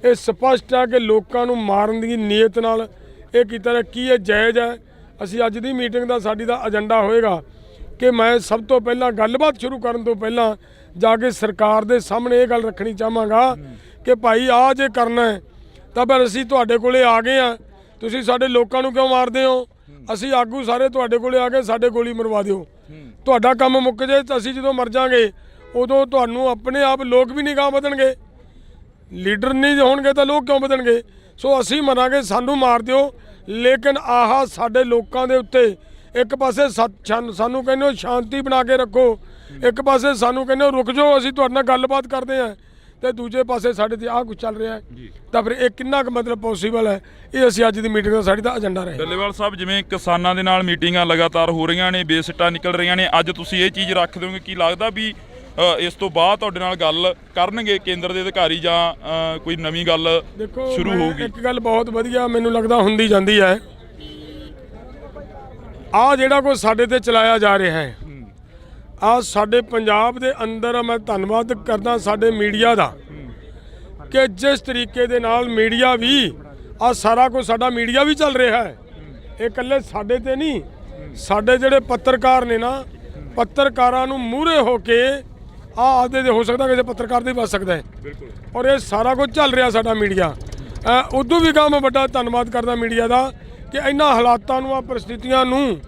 C: ਇਹ ਸਪਸ਼ਟ ਹੈ ਕਿ ਲੋਕਾਂ ਨੂੰ ਮਾਰਨ ਦੀ ਨੀਅਤ ਨਾਲ ਇਹ ਕੀਤਾ ਹੈ। ਕੀ ਇਹ ਜਾਇਜ਼ ਹੈ? ਅਸੀਂ ਅੱਜ ਦੀ ਮੀਟਿੰਗ ਦਾ ਸਾਡੀ ਦਾ ਏਜੰਡਾ ਹੋਏਗਾ ਕਿ ਮੈਂ ਸਭ ਤੋਂ ਪਹਿਲਾਂ ਗੱਲਬਾਤ ਸ਼ੁਰੂ ਕਰਨ ਤੋਂ ਪਹਿਲਾਂ ਜਾ ਕੇ ਸਰਕਾਰ ਦੇ ਸਾਹਮਣੇ ਇਹ ਗੱਲ ਰੱਖਣੀ ਚਾਹਾਂਗਾ ਕਿ ਭਾਈ ਆਹ ਜੇ ਕਰਨਾ ਹੈ ਤਾਂ ਫਿਰ ਅਸੀਂ ਤੁਹਾਡੇ ਕੋਲੇ ਆ ਗਏ ਆ, ਤੁਸੀਂ ਸਾਡੇ ਲੋਕਾਂ ਨੂੰ ਕਿਉਂ ਮਾਰਦੇ ਹੋ? ਅਸੀਂ ਆਗੂ ਸਾਰੇ ਤੁਹਾਡੇ ਕੋਲੇ ਆ ਕੇ ਸਾਡੇ ਗੋਲੀ ਮਰਵਾ ਦਿਓ, ਤੁਹਾਡਾ ਕੰਮ ਮੁੱਕ ਜੇ ਤਾਂ ਅਸੀਂ ਜਦੋਂ ਮਰ ਜਾਾਂਗੇ ਉਦੋਂ ਤੁਹਾਨੂੰ ਆਪਣੇ ਆਪ ਲੋਕ ਵੀ ਨਹੀਂ ਗਾਹ ਵਧਣਗੇ। ਲੀਡਰ ਨਹੀਂ ਹੋਣਗੇ ਤਾਂ ਲੋਕ ਕਿਉਂ ਵਧਣਗੇ? ਸੋ ਅਸੀਂ ਮਰਾਂਗੇ, ਸਾਨੂੰ ਮਾਰ ਦਿਓ, ਲੇਕਿਨ ਆਹ ਸਾਡੇ ਲੋਕਾਂ ਦੇ ਉੱਤੇ ਇੱਕ ਪਾਸੇ ਸਾਨੂੰ ਕਹਿੰਦੇ ਹੋ ਸ਼ਾਂਤੀ ਬਣਾ ਕੇ ਰੱਖੋ, ਇੱਕ ਪਾਸੇ ਸਾਨੂੰ ਕਹਿੰਦੇ ਹੋ ਰੁਕ ਜਾਓ ਅਸੀਂ ਤੁਹਾਡੇ ਨਾਲ ਗੱਲਬਾਤ ਕਰਦੇ ਹਾਂ, ਤੇ ਦੂਜੇ ਪਾਸੇ ਸਾਡੇ ਤੇ ਆਹ ਕੁਝ ਚੱਲ ਰਿਹਾ ਹੈ, ਤਾਂ ਫਿਰ ਇਹ ਕਿੰਨਾ ਕੁ ਮਤਲਬ ਪੋਸੀਬਲ ਹੈ? ਇਹ ਅਸੀਂ ਅੱਜ ਦੀ ਮੀਟਿੰਗ ਦਾ ਸਾਡੀ ਦਾ ਏਜੰਡਾ ਰਹੇ।
B: ਡੱਲੇਵਾਲ ਸਾਹਿਬ, ਜਿਵੇਂ ਕਿਸਾਨਾਂ ਦੇ ਨਾਲ ਮੀਟਿੰਗਾਂ ਲਗਾਤਾਰ ਹੋ ਰਹੀਆਂ ਨੇ, ਬੇਸਿੱਟਾ ਨਿਕਲ ਰਹੀਆਂ ਨੇ, ਅੱਜ ਤੁਸੀਂ ਇਹ ਚੀਜ਼ ਰੱਖ ਦਿਓਗੇ? ਕੀ ਲੱਗਦਾ ਵੀ ਇਸ ਤੋਂ ਬਾਅਦ ਤੁਹਾਡੇ ਨਾਲ ਗੱਲ ਕਰਨਗੇ ਕੇਂਦਰ ਦੇ ਅਧਿਕਾਰੀ ਜਾਂ ਕੋਈ ਨਵੀਂ ਗੱਲ ਸ਼ੁਰੂ ਹੋਊਗੀ?
C: ਇੱਕ ਗੱਲ ਬਹੁਤ ਵਧੀਆ ਮੈਨੂੰ ਲੱਗਦਾ ਹੁੰਦੀ ਜਾਂਦੀ ਹੈ, ਆਹ ਜਿਹੜਾ ਕੋਈ ਸਾਡੇ ਤੇ ਚਲਾਇਆ ਜਾ ਰਿਹਾ ਹੈ, ਆਹ ਸਾਡੇ ਪੰਜਾਬ ਦੇ ਅੰਦਰ ਮੈਂ ਧੰਨਵਾਦ ਕਰਦਾ ਸਾਡੇ ਮੀਡੀਆ ਦਾ ਕਿ ਜਿਸ ਤਰੀਕੇ ਦੇ ਨਾਲ ਮੀਡੀਆ ਵੀ ਆਹ ਸਾਰਾ ਕੁਝ ਸਾਡਾ ਮੀਡੀਆ ਵੀ ਚੱਲ ਰਿਹਾ ਹੈ। ਇਹ ਇਕੱਲੇ ਸਾਡੇ ਤੇ ਨਹੀਂ, ਸਾਡੇ ਜਿਹੜੇ ਪੱਤਰਕਾਰ ਨੇ ਨਾ, ਪੱਤਰਕਾਰਾਂ ਨੂੰ ਮੂਹਰੇ ਹੋ ਕੇ ਆਦੇ ਦੇ ਹੋ ਸਕਦਾ ਕਿਸੇ ਪੱਤਰਕਾਰ ਦੇ ਬਚ ਸਕਦਾ ਹੈ।
B: ਬਿਲਕੁਲ।
C: ਔਰ ਇਹ ਸਾਰਾ ਕੁਝ ਚੱਲ ਰਿਹਾ ਸਾਡਾ ਮੀਡੀਆ। ਉਦੋਂ ਵੀ ਮੈਂ ਵੱਡਾ ਧੰਨਵਾਦ ਕਰਦਾ ਮੀਡੀਆ ਦਾ ਕਿ ਇਹਨਾਂ ਹਾਲਾਤਾਂ ਨੂੰ, ਆ ਪਰਿਸਥਿਤੀਆਂ ਨੂੰ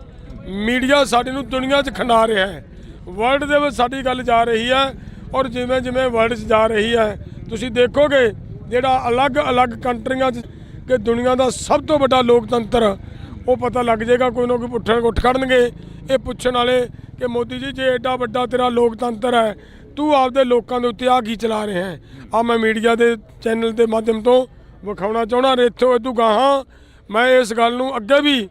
C: ਮੀਡੀਆ ਸਾਡੇ ਨੂੰ ਦੁਨੀਆ 'ਚ ਖੰਡਾ ਰਿਹਾ ਹੈ। ਵਰਲਡ ਦੇ ਵਿੱਚ ਸਾਡੀ ਗੱਲ ਜਾ ਰਹੀ ਹੈ, ਔਰ ਜਿਵੇਂ ਜਿਵੇਂ ਵਰਲਡ 'ਚ ਜਾ ਰਹੀ ਹੈ ਤੁਸੀਂ ਦੇਖੋਗੇ ਜਿਹੜਾ ਅਲੱਗ-ਅਲੱਗ ਕੰਟਰੀਆਂ 'ਚ ਕਿ ਦੁਨੀਆ ਦਾ ਸਭ ਤੋਂ ਵੱਡਾ ਲੋਕਤੰਤਰ, ਉਹ ਪਤਾ ਲੱਗ ਜਾਏਗਾ। ਕੋਈ ਨਾ ਕੋਈ ਉੱਠ ਖੜਨਗੇ ਇਹ ਪੁੱਛਣ ਵਾਲੇ ਕਿ ਮੋਦੀ ਜੀ ਜੇ ਐਡਾ ਵੱਡਾ ਤੇਰਾ ਲੋਕਤੰਤਰ ਹੈ, ਤੂੰ ਆਪਦੇ ਲੋਕਾਂ ਦੇ ਉੱਤੇ ਆ ਕੀ ਚਲਾ ਰਿਹਾ ਹੈ? ਆ ਮੈਂ ਮੀਡੀਆ ਦੇ ਚੈਨਲ ਦੇ ਮਾਧਿਅਮ ਤੋਂ ਵਿਖਾਉਣਾ ਚਾਹੁੰਦਾ। ਇੱਥੋਂ ਇਦੋਂ ਗਾਹਾਂ ਮੈਂ ਇਸ ਗੱਲ ਨੂੰ ਅੱਗੇ ਵੀ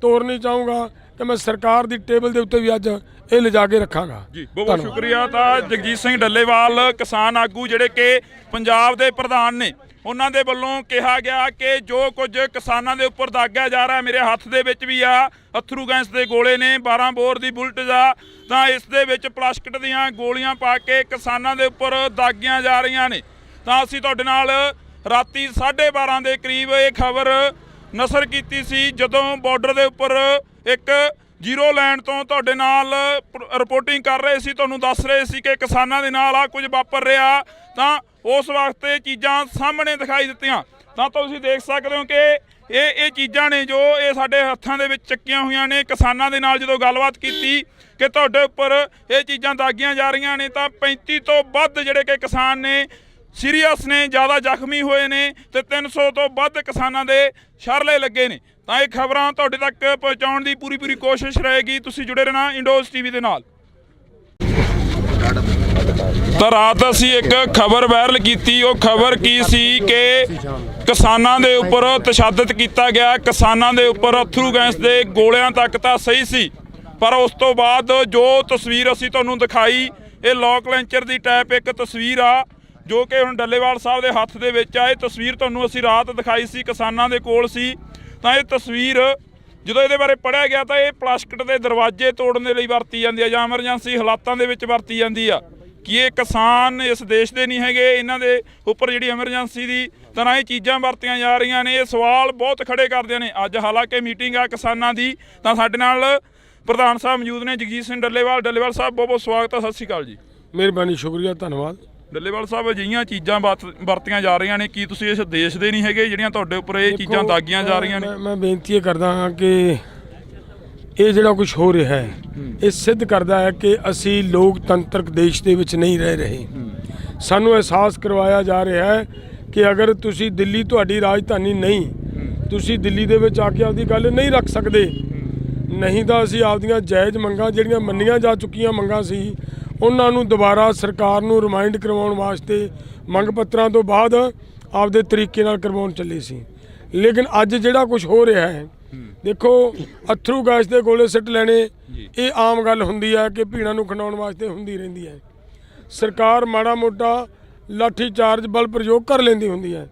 C: ਤੋਰਨੀ ਚਾਹੂੰਗਾ ਕਿ ਮੈਂ ਸਰਕਾਰ ਦੀ ਟੇਬਲ ਦੇ ਉੱਤੇ ਵੀ ਅੱਜ ਇਹ ਲਿਜਾ ਕੇ ਰੱਖਾਂਗਾ
B: ਜੀ। ਬਹੁਤ ਬਹੁਤ ਸ਼ੁਕਰੀਆ। ਤਾਂ ਜਗਜੀਤ ਸਿੰਘ ਡੱਲੇਵਾਲ ਕਿਸਾਨ ਆਗੂ ਜਿਹੜੇ ਕਿ ਪੰਜਾਬ ਦੇ ਪ੍ਰਧਾਨ ਨੇ, ਉਹਨਾਂ ਦੇ ਵੱਲੋਂ ਕਿਹਾ ਗਿਆ ਕਿ ਜੋ ਕੁਝ ਕਿਸਾਨਾਂ ਦੇ ਉੱਪਰ ਦਾਗਿਆ ਜਾ ਰਿਹਾ, ਮੇਰੇ ਹੱਥ ਦੇ ਵਿੱਚ ਵੀ ਆ ਅਥਰੂ ਗੈਸ ਦੇ ਗੋਲੇ ਨੇ, 12 ਬੋਰ ਦੀ ਬੁਲਟ ਦਾ, ਤਾਂ ਇਸ ਦੇ ਵਿੱਚ ਪਲਾਸਟਿਕ ਦੀਆਂ ਗੋਲੀਆਂ ਪਾ ਕੇ ਕਿਸਾਨਾਂ ਦੇ ਉੱਪਰ ਦਾਗੀਆਂ ਜਾ ਰਹੀਆਂ ਨੇ। ਤਾਂ ਅਸੀਂ ਤੁਹਾਡੇ ਨਾਲ ਰਾਤੀ 12:30 ਦੇ ਕਰੀਬ ਇਹ ਖਬਰ ਨਸ਼ਰ ਕੀਤੀ ਸੀ, ਜਦੋਂ ਬਾਰਡਰ ਦੇ ਉੱਪਰ ਇੱਕ ਜ਼ੀਰੋ ਲਾਈਨ ਤੋਂ ਤੁਹਾਡੇ ਨਾਲ ਰਿਪੋਰਟਿੰਗ ਕਰ ਰਹੇ ਸੀ, ਤੁਹਾਨੂੰ ਦੱਸ ਰਹੇ ਸੀ ਕਿ ਕਿਸਾਨਾਂ ਦੇ ਨਾਲ ਆ ਕੁਝ ਵਾਪਰ ਰਿਹਾ। ਤਾਂ ਉਸ ਵਕਤ ਇਹ ਚੀਜ਼ਾਂ ਸਾਹਮਣੇ ਦਿਖਾਈ ਦਿੱਤੀਆਂ। ਤਾਂ ਤੁਸੀਂ ਦੇਖ ਸਕਦੇ ਹੋ ਕਿ ਇਹ ਚੀਜ਼ਾਂ ਨੇ ਜੋ ਇਹ ਸਾਡੇ ਹੱਥਾਂ ਦੇ ਵਿੱਚ ਚੱਕੀਆਂ ਹੋਈਆਂ ਨੇ। ਕਿਸਾਨਾਂ ਦੇ ਨਾਲ ਜਦੋਂ ਗੱਲਬਾਤ ਕੀਤੀ ਕਿ ਤੁਹਾਡੇ ਉੱਪਰ ਇਹ ਚੀਜ਼ਾਂ ਦਾਗੀਆਂ ਜਾ ਰਹੀਆਂ ਨੇ, ਤਾਂ 35 ਤੋਂ ਵੱਧ ਜਿਹੜੇ ਕਿ ਕਿਸਾਨ ਨੇ ਸੀਰੀਅਸ ਨੇ, ਜ਼ਿਆਦਾ ਜ਼ਖਮੀ ਹੋਏ ਨੇ, ਤੇ 300 ਤੋਂ ਵੱਧ ਕਿਸਾਨਾਂ ਦੇ ਸ਼ਰਲੇ ਲੱਗੇ ਨੇ। ਤਾਂ ਇਹ ਖਬਰਾਂ ਤੁਹਾਡੇ ਤੱਕ ਪਹੁੰਚਾਉਣ ਦੀ ਪੂਰੀ ਕੋਸ਼ਿਸ਼ ਰਹੇਗੀ। ਤੁਸੀਂ ਜੁੜੇ ਰਹਿਣਾ ਇੰਡੋਜ਼ ਟੀਵੀ ਦੇ ਨਾਲ। ਤਾਂ ਰਾਤ ਅਸੀਂ ਇੱਕ ਖਬਰ ਵਾਇਰਲ ਕੀਤੀ। ਉਹ ਖਬਰ ਕੀ ਸੀ ਕਿ ਕਿਸਾਨਾਂ ਦੇ ਉੱਪਰ ਤਸ਼ੱਦਦ ਕੀਤਾ ਗਿਆ, ਕਿਸਾਨਾਂ ਦੇ ਉੱਪਰ ਅਥਰੂ ਗੈਸ ਦੇ ਗੋਲਿਆਂ ਤੱਕ ਤਾਂ ਸਹੀ ਸੀ, ਪਰ ਉਸ ਤੋਂ ਬਾਅਦ ਜੋ ਤਸਵੀਰ ਅਸੀਂ ਤੁਹਾਨੂੰ ਦਿਖਾਈ, ਇਹ ਲੋਕ ਲੈਂਚਰ ਦੀ ਟਾਈਪ ਇੱਕ ਤਸਵੀਰ ਆ ਜੋ ਕਿ ਹੁਣ ਡੱਲੇਵਾਲ ਸਾਹਿਬ ਦੇ ਹੱਥ ਦੇ ਵਿੱਚ ਆ। ਇਹ ਤਸਵੀਰ ਤੁਹਾਨੂੰ ਅਸੀਂ ਰਾਤ ਦਿਖਾਈ ਸੀ, ਕਿਸਾਨਾਂ ਦੇ ਕੋਲ ਸੀ। ਤਾਂ ਇਹ ਤਸਵੀਰ ਜਦੋਂ ਇਹਦੇ ਬਾਰੇ ਪੜ੍ਹਿਆ ਗਿਆ ਤਾਂ ਇਹ ਪਲਾਸਟਿਕ ਦੇ ਦਰਵਾਜ਼ੇ ਤੋੜਨ ਦੇ ਲਈ ਵਰਤੀ ਜਾਂਦੀ ਆ, ਜਾਂ ਐਮਰਜੈਂਸੀ ਹਾਲਾਤਾਂ ਦੇ ਵਿੱਚ ਵਰਤੀ ਜਾਂਦੀ ਆ। ਕਿ ਇਹ ਕਿਸਾਨ ਇਸ ਦੇਸ਼ ਦੇ ਨਹੀਂ ਹੈਗੇ, ਇਹਨਾਂ ਦੇ ਉੱਪਰ ਜਿਹੜੀ ਐਮਰਜੈਂਸੀ ਦੀ ਤਰ੍ਹਾਂ ਇਹ ਚੀਜ਼ਾਂ ਵਰਤੀਆਂ ਜਾ ਰਹੀਆਂ ਨੇ। ਇਹ ਸਵਾਲ ਬਹੁਤ ਖੜੇ ਕਰਦੇ ਨੇ। ਅੱਜ ਹਾਲਾਂਕਿ ਮੀਟਿੰਗ ਆ ਕਿਸਾਨਾਂ ਦੀ, ਤਾਂ ਸਾਡੇ ਨਾਲ ਪ੍ਰਧਾਨ ਸਾਹਿਬ ਮੌਜੂਦ ਨੇ ਜਗਜੀਤ ਸਿੰਘ ਡੱਲੇਵਾਲ। ਡੱਲੇਵਾਲ ਸਾਹਿਬ ਬਹੁਤ ਬਹੁਤ ਸਵਾਗਤ ਹੈ, ਸਤਿ ਸ਼੍ਰੀ ਅਕਾਲ ਜੀ।
C: ਮਿਹਰਬਾਨੀ, ਸ਼ੁਕਰੀਆ, ਧੰਨਵਾਦ।
B: ਡੱਲੇਵਾਲ ਸਾਹਿਬ ਅਜਿਹੀਆਂ ਚੀਜ਼ਾਂ ਵਰਤੀਆਂ ਜਾ ਰਹੀਆਂ ਨੇ, ਕੀ ਤੁਸੀਂ ਇਸ ਦੇਸ਼ ਦੇ ਨਹੀਂ ਹੈਗੇ ਜਿਹੜੀਆਂ ਤੁਹਾਡੇ ਉੱਪਰ ਇਹ ਚੀਜ਼ਾਂ ਦਾਗੀਆਂ ਜਾ ਰਹੀਆਂ ਨੇ?
C: ਮੈਂ ਬੇਨਤੀ ਇਹ ਕਰਦਾ ਹਾਂ ਕਿ ਇਹ ਜਿਹੜਾ ਕੁਝ ਹੋ ਰਿਹਾ ਹੈ ਇਹ ਸਿੱਧ ਕਰਦਾ ਹੈ ਕਿ ਅਸੀਂ ਲੋਕਤੰਤਰਕ ਦੇਸ਼ ਦੇ ਵਿੱਚ ਨਹੀਂ ਰਹਿ ਰਹੇ। ਸਾਨੂੰ ਅਹਿਸਾਸ ਕਰਵਾਇਆ ਜਾ ਰਿਹਾ ਹੈ ਕਿ ਅਗਰ ਤੁਸੀਂ ਦਿੱਲੀ ਤੁਹਾਡੀ ਰਾਜਧਾਨੀ ਨਹੀਂ, ਤੁਸੀਂ ਦਿੱਲੀ ਦੇ ਵਿੱਚ ਆ ਕੇ ਆਪਦੀ ਗੱਲ ਨਹੀਂ ਰੱਖ ਸਕਦੇ, ਨਹੀਂ ਤਾਂ ਅਸੀਂ ਆਪਦੀਆਂ ਜਾਇਜ਼ ਮੰਗਾਂ ਜਿਹੜੀਆਂ ਮੰਨੀਆਂ ਜਾ ਚੁੱਕੀਆਂ ਮੰਗਾਂ ਸੀ ਉਹਨਾਂ ਨੂੰ ਦੁਬਾਰਾ ਸਰਕਾਰ ਨੂੰ ਰਿਮਾਈਂਡ ਕਰਵਾਉਣ ਵਾਸਤੇ ਮੰਗ ਪੱਤਰਾਂ ਤੋਂ ਬਾਅਦ ਆਪਦੇ ਤਰੀਕੇ ਨਾਲ ਕਰਵਾਉਣ ਚੱਲੇ ਸੀ। ਲੇਕਿਨ ਅੱਜ ਜਿਹੜਾ ਕੁਝ ਹੋ ਰਿਹਾ ਹੈ, ਦੇਖੋ ਅਥਰੂ ਗੈਸ ਦੇ ਗੋਲੇ ਸਿੱਟ ਲੈਣੇ ਇਹ ਆਮ ਗੱਲ ਹੁੰਦੀ ਹੈ ਕਿ ਭੀੜਾਂ ਨੂੰ ਖਿੰਡਾਉਣ ਵਾਸਤੇ ਹੁੰਦੀ ਰਹਿੰਦੀ ਹੈ। ਸਰਕਾਰ ਮਾੜਾ ਮੋਟਾ ਲਾਠੀ ਚਾਰਜ ਬਲ ਪ੍ਰਯੋਗ ਕਰ ਲੈਂਦੀ ਹੁੰਦੀ ਹੈ,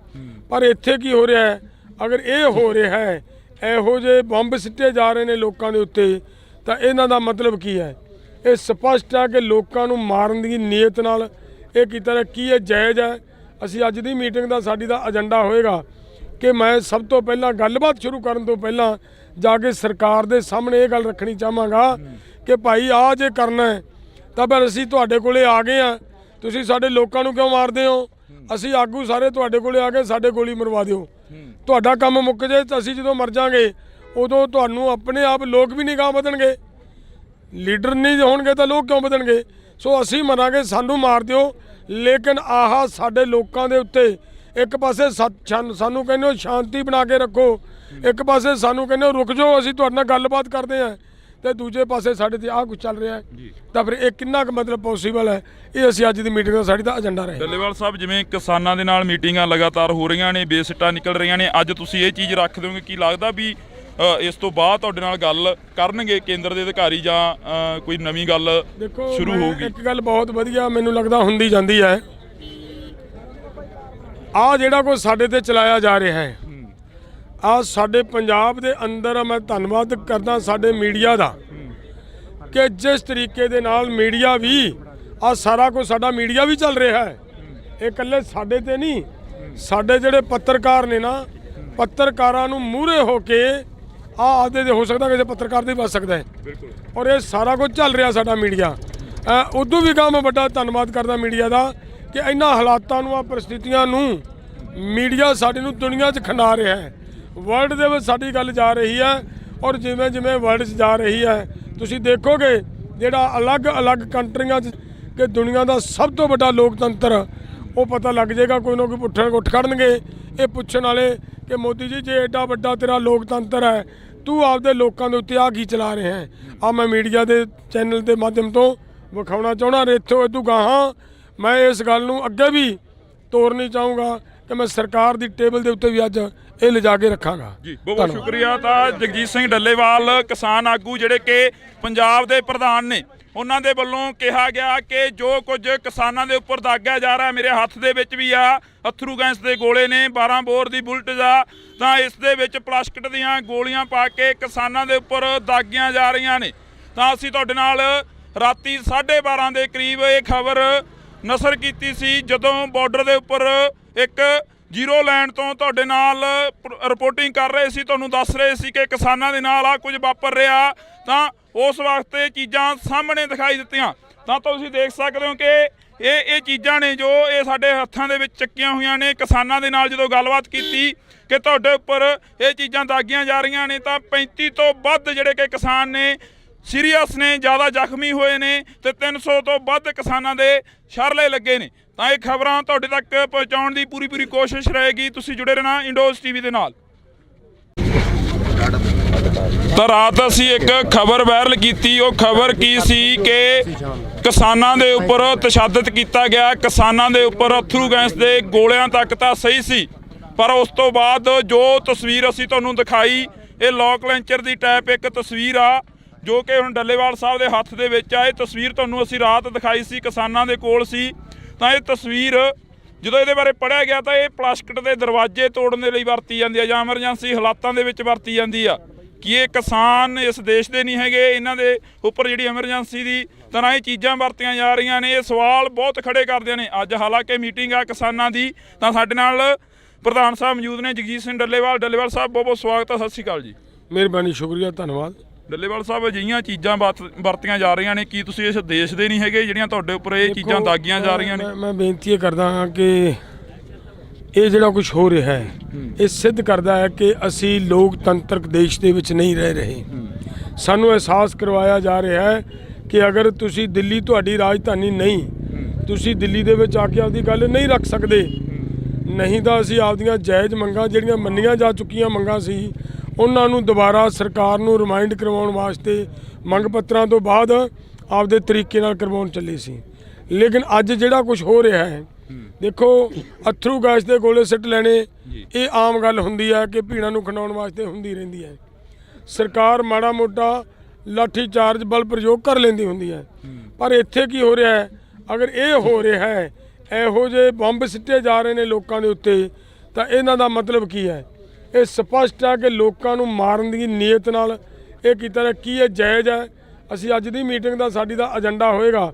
C: ਪਰ ਇੱਥੇ ਕੀ ਹੋ ਰਿਹਾ ਹੈ? ਅਗਰ ਇਹ ਹੋ ਰਿਹਾ ਹੈ, ਇਹੋ ਜਿਹੇ ਬੰਬ ਸਿੱਟੇ ਜਾ ਰਹੇ ਨੇ ਲੋਕਾਂ ਦੇ ਉੱਤੇ, ਤਾਂ ਇਹਨਾਂ ਦਾ ਮਤਲਬ ਕੀ ਹੈ? ਇਹ ਸਪਸ਼ਟ ਹੈ ਕਿ ਲੋਕਾਂ ਨੂੰ ਮਾਰਨ ਦੀ ਨੀਅਤ ਨਾਲ ਇਹ ਕੀਤਾ ਹੈ। ਕੀ ਇਹ ਜਾਇਜ਼ ਹੈ? ਅਸੀਂ ਅੱਜ ਦੀ ਮੀਟਿੰਗ ਦਾ ਸਾਡੀ ਦਾ ਏਜੰਡਾ ਹੋਏਗਾ ਕਿ ਮੈਂ ਸਭ ਤੋਂ ਪਹਿਲਾਂ ਗੱਲਬਾਤ ਸ਼ੁਰੂ ਕਰਨ ਤੋਂ ਪਹਿਲਾਂ ਜਾ ਕੇ ਸਰਕਾਰ ਦੇ ਸਾਹਮਣੇ ਇਹ ਗੱਲ ਰੱਖਣੀ ਚਾਹਾਂਗਾ ਕਿ ਭਾਈ ਆਹ ਜੇ ਕਰਨਾ ਹੈ ਤਾਂ ਫਿਰ ਅਸੀਂ ਤੁਹਾਡੇ ਕੋਲੇ ਆ ਗਏ ਆ, ਤੁਸੀਂ ਸਾਡੇ ਲੋਕਾਂ ਨੂੰ ਕਿਉਂ ਮਾਰਦੇ ਹੋ? ਅਸੀਂ ਆਗੂ ਸਾਰੇ ਤੁਹਾਡੇ ਕੋਲੇ ਆ ਕੇ ਸਾਡੇ ਗੋਲੀ ਮਰਵਾ ਦਿਓ, ਤੁਹਾਡਾ ਕੰਮ ਮੁੱਕ ਜੇ ਤਾਂ ਅਸੀਂ ਜਦੋਂ ਮਰ ਜਾਾਂਗੇ ਉਦੋਂ ਤੁਹਾਨੂੰ ਆਪਣੇ ਆਪ ਲੋਕ ਵੀ ਨਹੀਂ ਗਾਹ ਵਧਣਗੇ। ਲੀਡਰ ਨਹੀਂ ਹੋਣਗੇ ਤਾਂ ਲੋਕ ਕਿਉਂ ਵਧਣਗੇ? ਸੋ ਅਸੀਂ ਮਰਾਂਗੇ, ਸਾਨੂੰ ਮਾਰ ਦਿਓ, ਲੇਕਿਨ ਆਹ ਸਾਡੇ ਲੋਕਾਂ ਦੇ ਉੱਤੇ ਇੱਕ ਪਾਸੇ ਸਾਨੂੰ ਕਹਿੰਦੇ ਹੋ ਸ਼ਾਂਤੀ ਬਣਾ ਕੇ ਰੱਖੋ, ਇੱਕ ਪਾਸੇ ਸਾਨੂੰ ਕਹਿੰਦੇ ਹੋ ਰੁਕ ਜਾਓ ਅਸੀਂ ਤੁਹਾਡੇ ਨਾਲ ਗੱਲਬਾਤ ਕਰਦੇ ਹਾਂ, ਤੇ ਦੂਜੇ ਪਾਸੇ ਸਾਡੇ ਤੇ ਆਹ ਕੁਝ ਚੱਲ ਰਿਹਾ ਹੈ, ਤਾਂ ਫਿਰ ਇਹ ਕਿੰਨਾ ਕੁ ਮਤਲਬ ਪੋਸੀਬਲ ਹੈ? ਇਹ ਅਸੀਂ ਅੱਜ ਦੀ ਮੀਟਿੰਗ ਦਾ ਸਾਡੀ ਦਾ ਏਜੰਡਾ ਰਹੇ।
B: ਡੱਲੇਵਾਲ ਸਾਹਿਬ, ਜਿਵੇਂ ਕਿਸਾਨਾਂ ਦੇ ਨਾਲ ਮੀਟਿੰਗਾਂ ਲਗਾਤਾਰ ਹੋ ਰਹੀਆਂ ਨੇ, ਬੇਸਿੱਟਾ ਨਿਕਲ ਰਹੀਆਂ ਨੇ, ਅੱਜ ਤੁਸੀਂ ਇਹ ਚੀਜ਼ ਰੱਖ ਦਿਓਗੇ? ਕੀ ਲੱਗਦਾ ਵੀ ਇਸ ਤੋਂ ਬਾਅਦ ਤੁਹਾਡੇ ਨਾਲ ਗੱਲ ਕਰਨਗੇ ਕੇਂਦਰ ਦੇ ਅਧਿਕਾਰੀ ਜਾਂ ਕੋਈ ਨਵੀਂ ਗੱਲ ਸ਼ੁਰੂ ਹੋਊਗੀ?
C: ਇੱਕ ਗੱਲ ਬਹੁਤ ਵਧੀਆ ਮੈਨੂੰ ਲੱਗਦਾ ਹੁੰਦੀ ਜਾਂਦੀ ਹੈ, ਆਹ ਜਿਹੜਾ ਕੁਝ ਸਾਡੇ ਤੇ ਚਲਾਇਆ ਜਾ ਰਿਹਾ ਹੈ, ਆਹ ਸਾਡੇ ਪੰਜਾਬ ਦੇ ਅੰਦਰ ਮੈਂ ਧੰਨਵਾਦ ਕਰਦਾ ਸਾਡੇ ਮੀਡੀਆ ਦਾ ਕਿ ਜਿਸ ਤਰੀਕੇ ਦੇ ਨਾਲ ਮੀਡੀਆ ਵੀ ਆਹ ਸਾਰਾ ਕੁਝ ਸਾਡਾ ਮੀਡੀਆ ਵੀ ਚੱਲ ਰਿਹਾ ਹੈ। ਇਹ ਇਕੱਲੇ ਸਾਡੇ ਤੇ ਨਹੀਂ, ਸਾਡੇ ਜਿਹੜੇ ਪੱਤਰਕਾਰ ਨੇ ਨਾ, ਪੱਤਰਕਾਰਾਂ ਨੂੰ ਮੂਹਰੇ ਹੋ ਕੇ ਆਦੇ ਦੇ ਹੋ ਸਕਦਾ ਕਿਸੇ ਪੱਤਰਕਾਰ ਦੇ ਬਚ ਸਕਦਾ ਹੈ। ਬਿਲਕੁਲ। ਔਰ ਇਹ ਸਾਰਾ ਕੁਝ ਚੱਲ ਰਿਹਾ ਸਾਡਾ ਮੀਡੀਆ, ਉਦੋਂ ਵੀ ਮੈਂ ਵੱਡਾ ਧੰਨਵਾਦ ਕਰਦਾ ਮੀਡੀਆ ਦਾ ਕਿ ਇਹਨਾਂ ਹਾਲਾਤਾਂ ਨੂੰ, ਆ ਪਰਿਸਥਿਤੀਆਂ ਨੂੰ ਮੀਡੀਆ ਸਾਡੇ ਨੂੰ ਦੁਨੀਆ 'ਚ ਖਿੰਡਾ ਰਿਹਾ ਹੈ। ਵਰਲਡ ਦੇ ਵਿੱਚ ਸਾਡੀ ਗੱਲ ਜਾ ਰਹੀ ਹੈ, ਔਰ ਜਿਵੇਂ ਜਿਵੇਂ ਵਰਲਡ 'ਚ ਜਾ ਰਹੀ ਹੈ ਤੁਸੀਂ ਦੇਖੋਗੇ ਜਿਹੜਾ ਅਲੱਗ-ਅਲੱਗ ਕੰਟਰੀਆਂ 'ਚ ਕਿ ਦੁਨੀਆ ਦਾ ਸਭ ਤੋਂ ਵੱਡਾ ਲੋਕਤੰਤਰ, ਉਹ ਪਤਾ ਲੱਗ ਜਾਏਗਾ, ਕੋਈ ਨਾ ਕੋਈ ਉੱਠ ਖੜਨਗੇ ਇਹ ਪੁੱਛਣ ਵਾਲੇ ਕਿ ਮੋਦੀ ਜੀ ਜੇ ਐਡਾ ਵੱਡਾ ਤੇਰਾ ਲੋਕਤੰਤਰ ਹੈ, ਤੂੰ ਆਪਦੇ ਲੋਕਾਂ ਦੇ ਉੱਤੇ ਆ ਕੀ ਚਲਾ ਰਿਹਾ ਹੈ? ਆ ਮੈਂ ਮੀਡੀਆ ਦੇ ਚੈਨਲ ਦੇ ਮਾਧਿਅਮ ਤੋਂ ਵਿਖਾਉਣਾ ਚਾਹੁੰਦਾ। ਰੇਥੋਂ ਇਦੋਂ ਗਾਹਾਂ ਮੈਂ ਇਸ ਗੱਲ ਨੂੰ ਅੱਗੇ ਵੀ ਤੋਰਨੀ ਚਾਹੂੰਗਾ ਕਿ ਮੈਂ ਸਰਕਾਰ ਦੀ ਟੇਬਲ ਦੇ ਉੱਤੇ ਵੀ ਅੱਜ ਇਹ ਲਿਜਾ ਕੇ ਰੱਖਾਂਗਾ
B: ਜੀ। ਬਹੁਤ ਸ਼ੁਕਰੀਆ। ਤਾਂ ਜਗਜੀਤ ਸਿੰਘ ਡੱਲੇਵਾਲ ਕਿਸਾਨ ਆਗੂ ਜਿਹੜੇ ਕਿ ਪੰਜਾਬ ਦੇ ਪ੍ਰਧਾਨ ਨੇ, ਉਹਨਾਂ ਦੇ ਵੱਲੋਂ ਕਿਹਾ ਗਿਆ ਕਿ ਜੋ ਕੁਝ ਕਿਸਾਨਾਂ ਦੇ ਉੱਪਰ ਦਾਗਿਆ ਜਾ ਰਿਹਾ, ਮੇਰੇ ਹੱਥ ਦੇ ਵਿੱਚ ਵੀ ਆ ਅਥਰੂ ਗੈਸ ਦੇ ਗੋਲੇ ਨੇ, 12 ਬੋਰ ਦੀ ਬੁਲਟ ਆ, ਤਾਂ ਇਸ ਦੇ ਵਿੱਚ ਪਲਾਸਟਿਕ ਦੀਆਂ ਗੋਲੀਆਂ ਪਾ ਕੇ ਕਿਸਾਨਾਂ ਦੇ ਉੱਪਰ ਦਾਗੀਆਂ ਜਾ ਰਹੀਆਂ ਨੇ। ਤਾਂ ਅਸੀਂ ਤੁਹਾਡੇ ਨਾਲ ਰਾਤੀ 12:30 ਦੇ ਕਰੀਬ ਇਹ ਖਬਰ ਨਸ਼ਰ ਕੀਤੀ ਸੀ, ਜਦੋਂ ਬਾਰਡਰ ਦੇ ਉੱਪਰ ਇੱਕ ਜ਼ੀਰੋ ਲਾਈਨ ਤੋਂ ਤੁਹਾਡੇ ਨਾਲ ਰਿਪੋਰਟਿੰਗ ਕਰ ਰਹੇ ਸੀ, ਤੁਹਾਨੂੰ ਦੱਸ ਰਹੇ ਸੀ ਕਿ ਕਿਸਾਨਾਂ ਦੇ ਨਾਲ ਆ ਕੁਝ ਵਾਪਰ ਰਿਹਾ। ਤਾਂ ਉਸ ਵਕਤ ਇਹ ਚੀਜ਼ਾਂ ਸਾਹਮਣੇ ਦਿਖਾਈ ਦਿੱਤੀਆਂ। ਤਾਂ ਤੁਸੀਂ ਦੇਖ ਸਕਦੇ ਹੋ ਕਿ ਇਹ ਚੀਜ਼ਾਂ ਨੇ ਜੋ ਇਹ ਸਾਡੇ ਹੱਥਾਂ ਦੇ ਵਿੱਚ ਚੱਕੀਆਂ ਹੋਈਆਂ ਨੇ। ਕਿਸਾਨਾਂ ਦੇ ਨਾਲ ਜਦੋਂ ਗੱਲਬਾਤ ਕੀਤੀ ਕਿ ਤੁਹਾਡੇ ਉੱਪਰ ਇਹ ਚੀਜ਼ਾਂ ਦਾਗੀਆਂ ਜਾ ਰਹੀਆਂ ਨੇ, ਤਾਂ 35 ਤੋਂ ਵੱਧ ਜਿਹੜੇ ਕਿ ਕਿਸਾਨ ਨੇ ਸੀਰੀਅਸ ਨੇ, ਜ਼ਿਆਦਾ ਜ਼ਖਮੀ ਹੋਏ ਨੇ, ਤੇ 300 ਤੋਂ ਵੱਧ ਕਿਸਾਨਾਂ ਦੇ ਸ਼ਰਲੇ ਲੱਗੇ ਨੇ। ਤਾਂ ਇਹ ਖਬਰਾਂ ਤੁਹਾਡੇ ਤੱਕ ਪਹੁੰਚਾਉਣ ਦੀ ਪੂਰੀ ਕੋਸ਼ਿਸ਼ ਰਹੇਗੀ। ਤੁਸੀਂ ਜੁੜੇ ਰਹਿਣਾ ਇੰਡੋਜ਼ ਟੀਵੀ ਦੇ ਨਾਲ। ਤਾਂ ਰਾਤ ਅਸੀਂ ਇੱਕ ਖਬਰ ਵਾਇਰਲ ਕੀਤੀ। ਉਹ ਖਬਰ ਕੀ ਸੀ ਕਿ ਕਿਸਾਨਾਂ ਦੇ ਉੱਪਰ ਤਸ਼ੱਦਦ ਕੀਤਾ ਗਿਆ, ਕਿਸਾਨਾਂ ਦੇ ਉੱਪਰ ਅਥਰੂ ਗੈਸ ਦੇ ਗੋਲਿਆਂ ਤੱਕ ਤਾਂ ਸਹੀ ਸੀ, ਪਰ ਉਸ ਤੋਂ ਬਾਅਦ ਜੋ ਤਸਵੀਰ ਅਸੀਂ ਤੁਹਾਨੂੰ ਦਿਖਾਈ, ਇਹ ਲੋਕ ਲੈਂਚਰ ਦੀ ਟਾਈਪ ਇੱਕ ਤਸਵੀਰ ਆ ਜੋ ਕਿ ਹੁਣ ਡੱਲੇਵਾਲ ਸਾਹਿਬ ਦੇ ਹੱਥ ਦੇ ਵਿੱਚ ਆ। ਇਹ ਤਸਵੀਰ ਤੁਹਾਨੂੰ ਅਸੀਂ ਰਾਤ ਦਿਖਾਈ ਸੀ, ਕਿਸਾਨਾਂ ਦੇ ਕੋਲ ਸੀ। ਤਾਂ ਇਹ ਤਸਵੀਰ ਜਦੋਂ ਇਹਦੇ ਬਾਰੇ ਪੜ੍ਹਿਆ ਗਿਆ ਤਾਂ ਇਹ ਪਲਾਸਟਿਕ ਦੇ ਦਰਵਾਜ਼ੇ ਤੋੜਨ ਦੇ ਲਈ ਵਰਤੀ ਜਾਂਦੀ ਆ ਜਾਂ ਐਮਰਜੈਂਸੀ ਹਾਲਾਤਾਂ ਦੇ ਵਿੱਚ ਵਰਤੀ ਜਾਂਦੀ ਆ। ਕਿ ਇਹ ਕਿਸਾਨ ਇਸ ਦੇਸ਼ ਦੇ ਨਹੀਂ ਹੈਗੇ, ਇਹਨਾਂ ਦੇ ਉੱਪਰ ਜਿਹੜੀ ਐਮਰਜੈਂਸੀ ਦੀ ਤਰ੍ਹਾਂ ਇਹ ਚੀਜ਼ਾਂ ਵਰਤੀਆਂ ਜਾ ਰਹੀਆਂ ਨੇ। ਇਹ ਸਵਾਲ ਬਹੁਤ ਖੜੇ ਕਰਦੇ ਨੇ। ਅੱਜ ਹਾਲਾਂਕਿ ਮੀਟਿੰਗ ਆ ਕਿਸਾਨਾਂ ਦੀ, ਤਾਂ ਸਾਡੇ ਨਾਲ ਪ੍ਰਧਾਨ ਸਾਹਿਬ ਮੌਜੂਦ ਨੇ, ਜਗਜੀਤ ਸਿੰਘ ਡੱਲੇਵਾਲ। ਡੱਲੇਵਾਲ ਸਾਹਿਬ ਬਹੁਤ ਬਹੁਤ ਸਵਾਗਤ ਹੈ, ਸਤਿ ਸ਼੍ਰੀ ਅਕਾਲ ਜੀ।
C: ਮਿਹਰਬਾਨੀ, ਸ਼ੁਕਰੀਆ, ਧੰਨਵਾਦ।
B: ਡੱਲੇਵਾਲ ਸਾਹਿਬ ਅਜਿਹੀਆਂ ਚੀਜ਼ਾਂ ਵਰਤੀਆਂ ਜਾ ਰਹੀਆਂ ਨੇ, ਕੀ ਤੁਸੀਂ ਇਸ ਦੇਸ਼ ਦੇ ਨਹੀਂ ਹੈਗੇ ਜਿਹੜੀਆਂ ਤੁਹਾਡੇ ਉੱਪਰ ਇਹ ਚੀਜ਼ਾਂ ਦਾਗੀਆਂ ਜਾ ਰਹੀਆਂ ਨੇ?
C: ਮੈਂ ਬੇਨਤੀ ਇਹ ਕਰਦਾ ਹਾਂ ਕਿ ਇਹ ਜਿਹੜਾ ਕੁਝ ਹੋ ਰਿਹਾ ਹੈ ਇਹ ਸਿੱਧ ਕਰਦਾ ਹੈ ਕਿ ਅਸੀਂ ਲੋਕਤੰਤਰਕ ਦੇਸ਼ ਦੇ ਵਿੱਚ ਨਹੀਂ ਰਹਿ ਰਹੇ। ਸਾਨੂੰ ਅਹਿਸਾਸ ਕਰਵਾਇਆ ਜਾ ਰਿਹਾ ਹੈ ਕਿ ਅਗਰ ਤੁਸੀਂ ਦਿੱਲੀ ਤੁਹਾਡੀ ਰਾਜਧਾਨੀ ਨਹੀਂ, ਤੁਸੀਂ ਦਿੱਲੀ ਦੇ ਵਿੱਚ ਆ ਕੇ ਆਪਦੀ ਗੱਲ ਨਹੀਂ ਰੱਖ ਸਕਦੇ, ਨਹੀਂ ਤਾਂ ਅਸੀਂ ਆਪਦੀਆਂ ਜਾਇਜ਼ ਮੰਗਾਂ ਜਿਹੜੀਆਂ ਮੰਨੀਆਂ ਜਾ ਚੁੱਕੀਆਂ ਮੰਗਾਂ ਸੀ ਉਹਨਾਂ ਨੂੰ ਦੁਬਾਰਾ ਸਰਕਾਰ ਨੂੰ ਰਿਮਾਈਂਡ ਕਰਵਾਉਣ ਵਾਸਤੇ ਮੰਗ ਪੱਤਰਾਂ ਤੋਂ ਬਾਅਦ ਆਪਦੇ ਤਰੀਕੇ ਨਾਲ ਕਰਵਾਉਣ ਚੱਲੇ ਸੀ। ਲੇਕਿਨ ਅੱਜ ਜਿਹੜਾ ਕੁਝ ਹੋ ਰਿਹਾ ਹੈ, ਦੇਖੋ ਅਥਰੂ ਗੈਸ ਦੇ ਗੋਲੇ ਸਿੱਟ ਲੈਣੇ ਇਹ ਆਮ ਗੱਲ ਹੁੰਦੀ ਹੈ ਕਿ ਭੀੜਾਂ ਨੂੰ ਖੰਡਾਉਣ ਵਾਸਤੇ ਹੁੰਦੀ ਰਹਿੰਦੀ ਹੈ। ਸਰਕਾਰ ਮਾੜਾ ਮੋਟਾ ਲਾਠੀ ਚਾਰਜ ਬਲ ਪ੍ਰਯੋਗ ਕਰ ਲੈਂਦੀ ਹੁੰਦੀ ਹੈ, ਪਰ ਇੱਥੇ ਕੀ ਹੋ ਰਿਹਾ ਹੈ? ਅਗਰ ਇਹ ਹੋ ਰਿਹਾ ਹੈ, ਇਹੋ ਜਿਹੇ ਬੰਬ ਸਿੱਟੇ ਜਾ ਰਹੇ ਨੇ ਲੋਕਾਂ ਦੇ ਉੱਤੇ, ਤਾਂ ਇਹਨਾਂ ਦਾ ਮਤਲਬ ਕੀ ਹੈ? ਇਹ ਸਪਸ਼ਟ ਹੈ ਕਿ ਲੋਕਾਂ ਨੂੰ ਮਾਰਨ ਦੀ ਨੀਅਤ ਨਾਲ ਇਹ ਕੀਤਾ ਹੈ। ਕੀ ਇਹ ਜਾਇਜ਼ ਹੈ? ਅਸੀਂ ਅੱਜ ਦੀ ਮੀਟਿੰਗ ਦਾ ਸਾਡੀ ਦਾ ਏਜੰਡਾ ਹੋਏਗਾ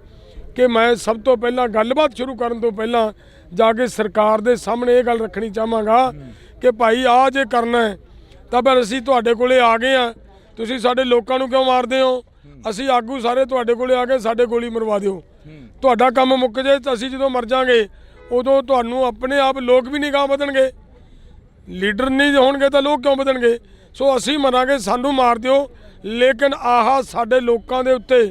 C: ਕਿ ਮੈਂ ਸਭ ਤੋਂ ਪਹਿਲਾਂ ਗੱਲਬਾਤ ਸ਼ੁਰੂ ਕਰਨ ਤੋਂ ਪਹਿਲਾਂ ਜਾ ਕੇ ਸਰਕਾਰ ਦੇ ਸਾਹਮਣੇ ਇਹ ਗੱਲ ਰੱਖਣੀ ਚਾਹਾਂਗਾ ਕਿ ਭਾਈ ਆਹ ਜੇ ਕਰਨਾ ਹੈ ਤਾਂ ਫਿਰ ਅਸੀਂ ਤੁਹਾਡੇ ਕੋਲੇ ਆ ਗਏ ਆ, ਤੁਸੀਂ ਸਾਡੇ ਲੋਕਾਂ ਨੂੰ ਕਿਉਂ ਮਾਰਦੇ ਹੋ? ਅਸੀਂ ਆਗੂ ਸਾਰੇ ਤੁਹਾਡੇ ਕੋਲੇ ਆ ਕੇ ਸਾਡੇ ਗੋਲੀ ਮਰਵਾ ਦਿਓ, ਤੁਹਾਡਾ ਕੰਮ ਮੁੱਕ ਜੇ ਤਾਂ ਅਸੀਂ ਜਦੋਂ ਮਰ ਜਾਾਂਗੇ ਉਦੋਂ ਤੁਹਾਨੂੰ ਆਪਣੇ ਆਪ ਲੋਕ ਵੀ ਨਹੀਂ ਗਾਹ ਵਧਣਗੇ, ਲੀਡਰ ਨਹੀਂ ਹੋਣਗੇ ਤਾਂ ਲੋਕ ਕਿਉਂ ਵਧਣਗੇ? ਸੋ ਅਸੀਂ ਮਰਾਂਗੇ, ਸਾਨੂੰ ਮਾਰ ਦਿਓ, ਲੇਕਿਨ ਆਹ ਸਾਡੇ ਲੋਕਾਂ ਦੇ ਉੱਤੇ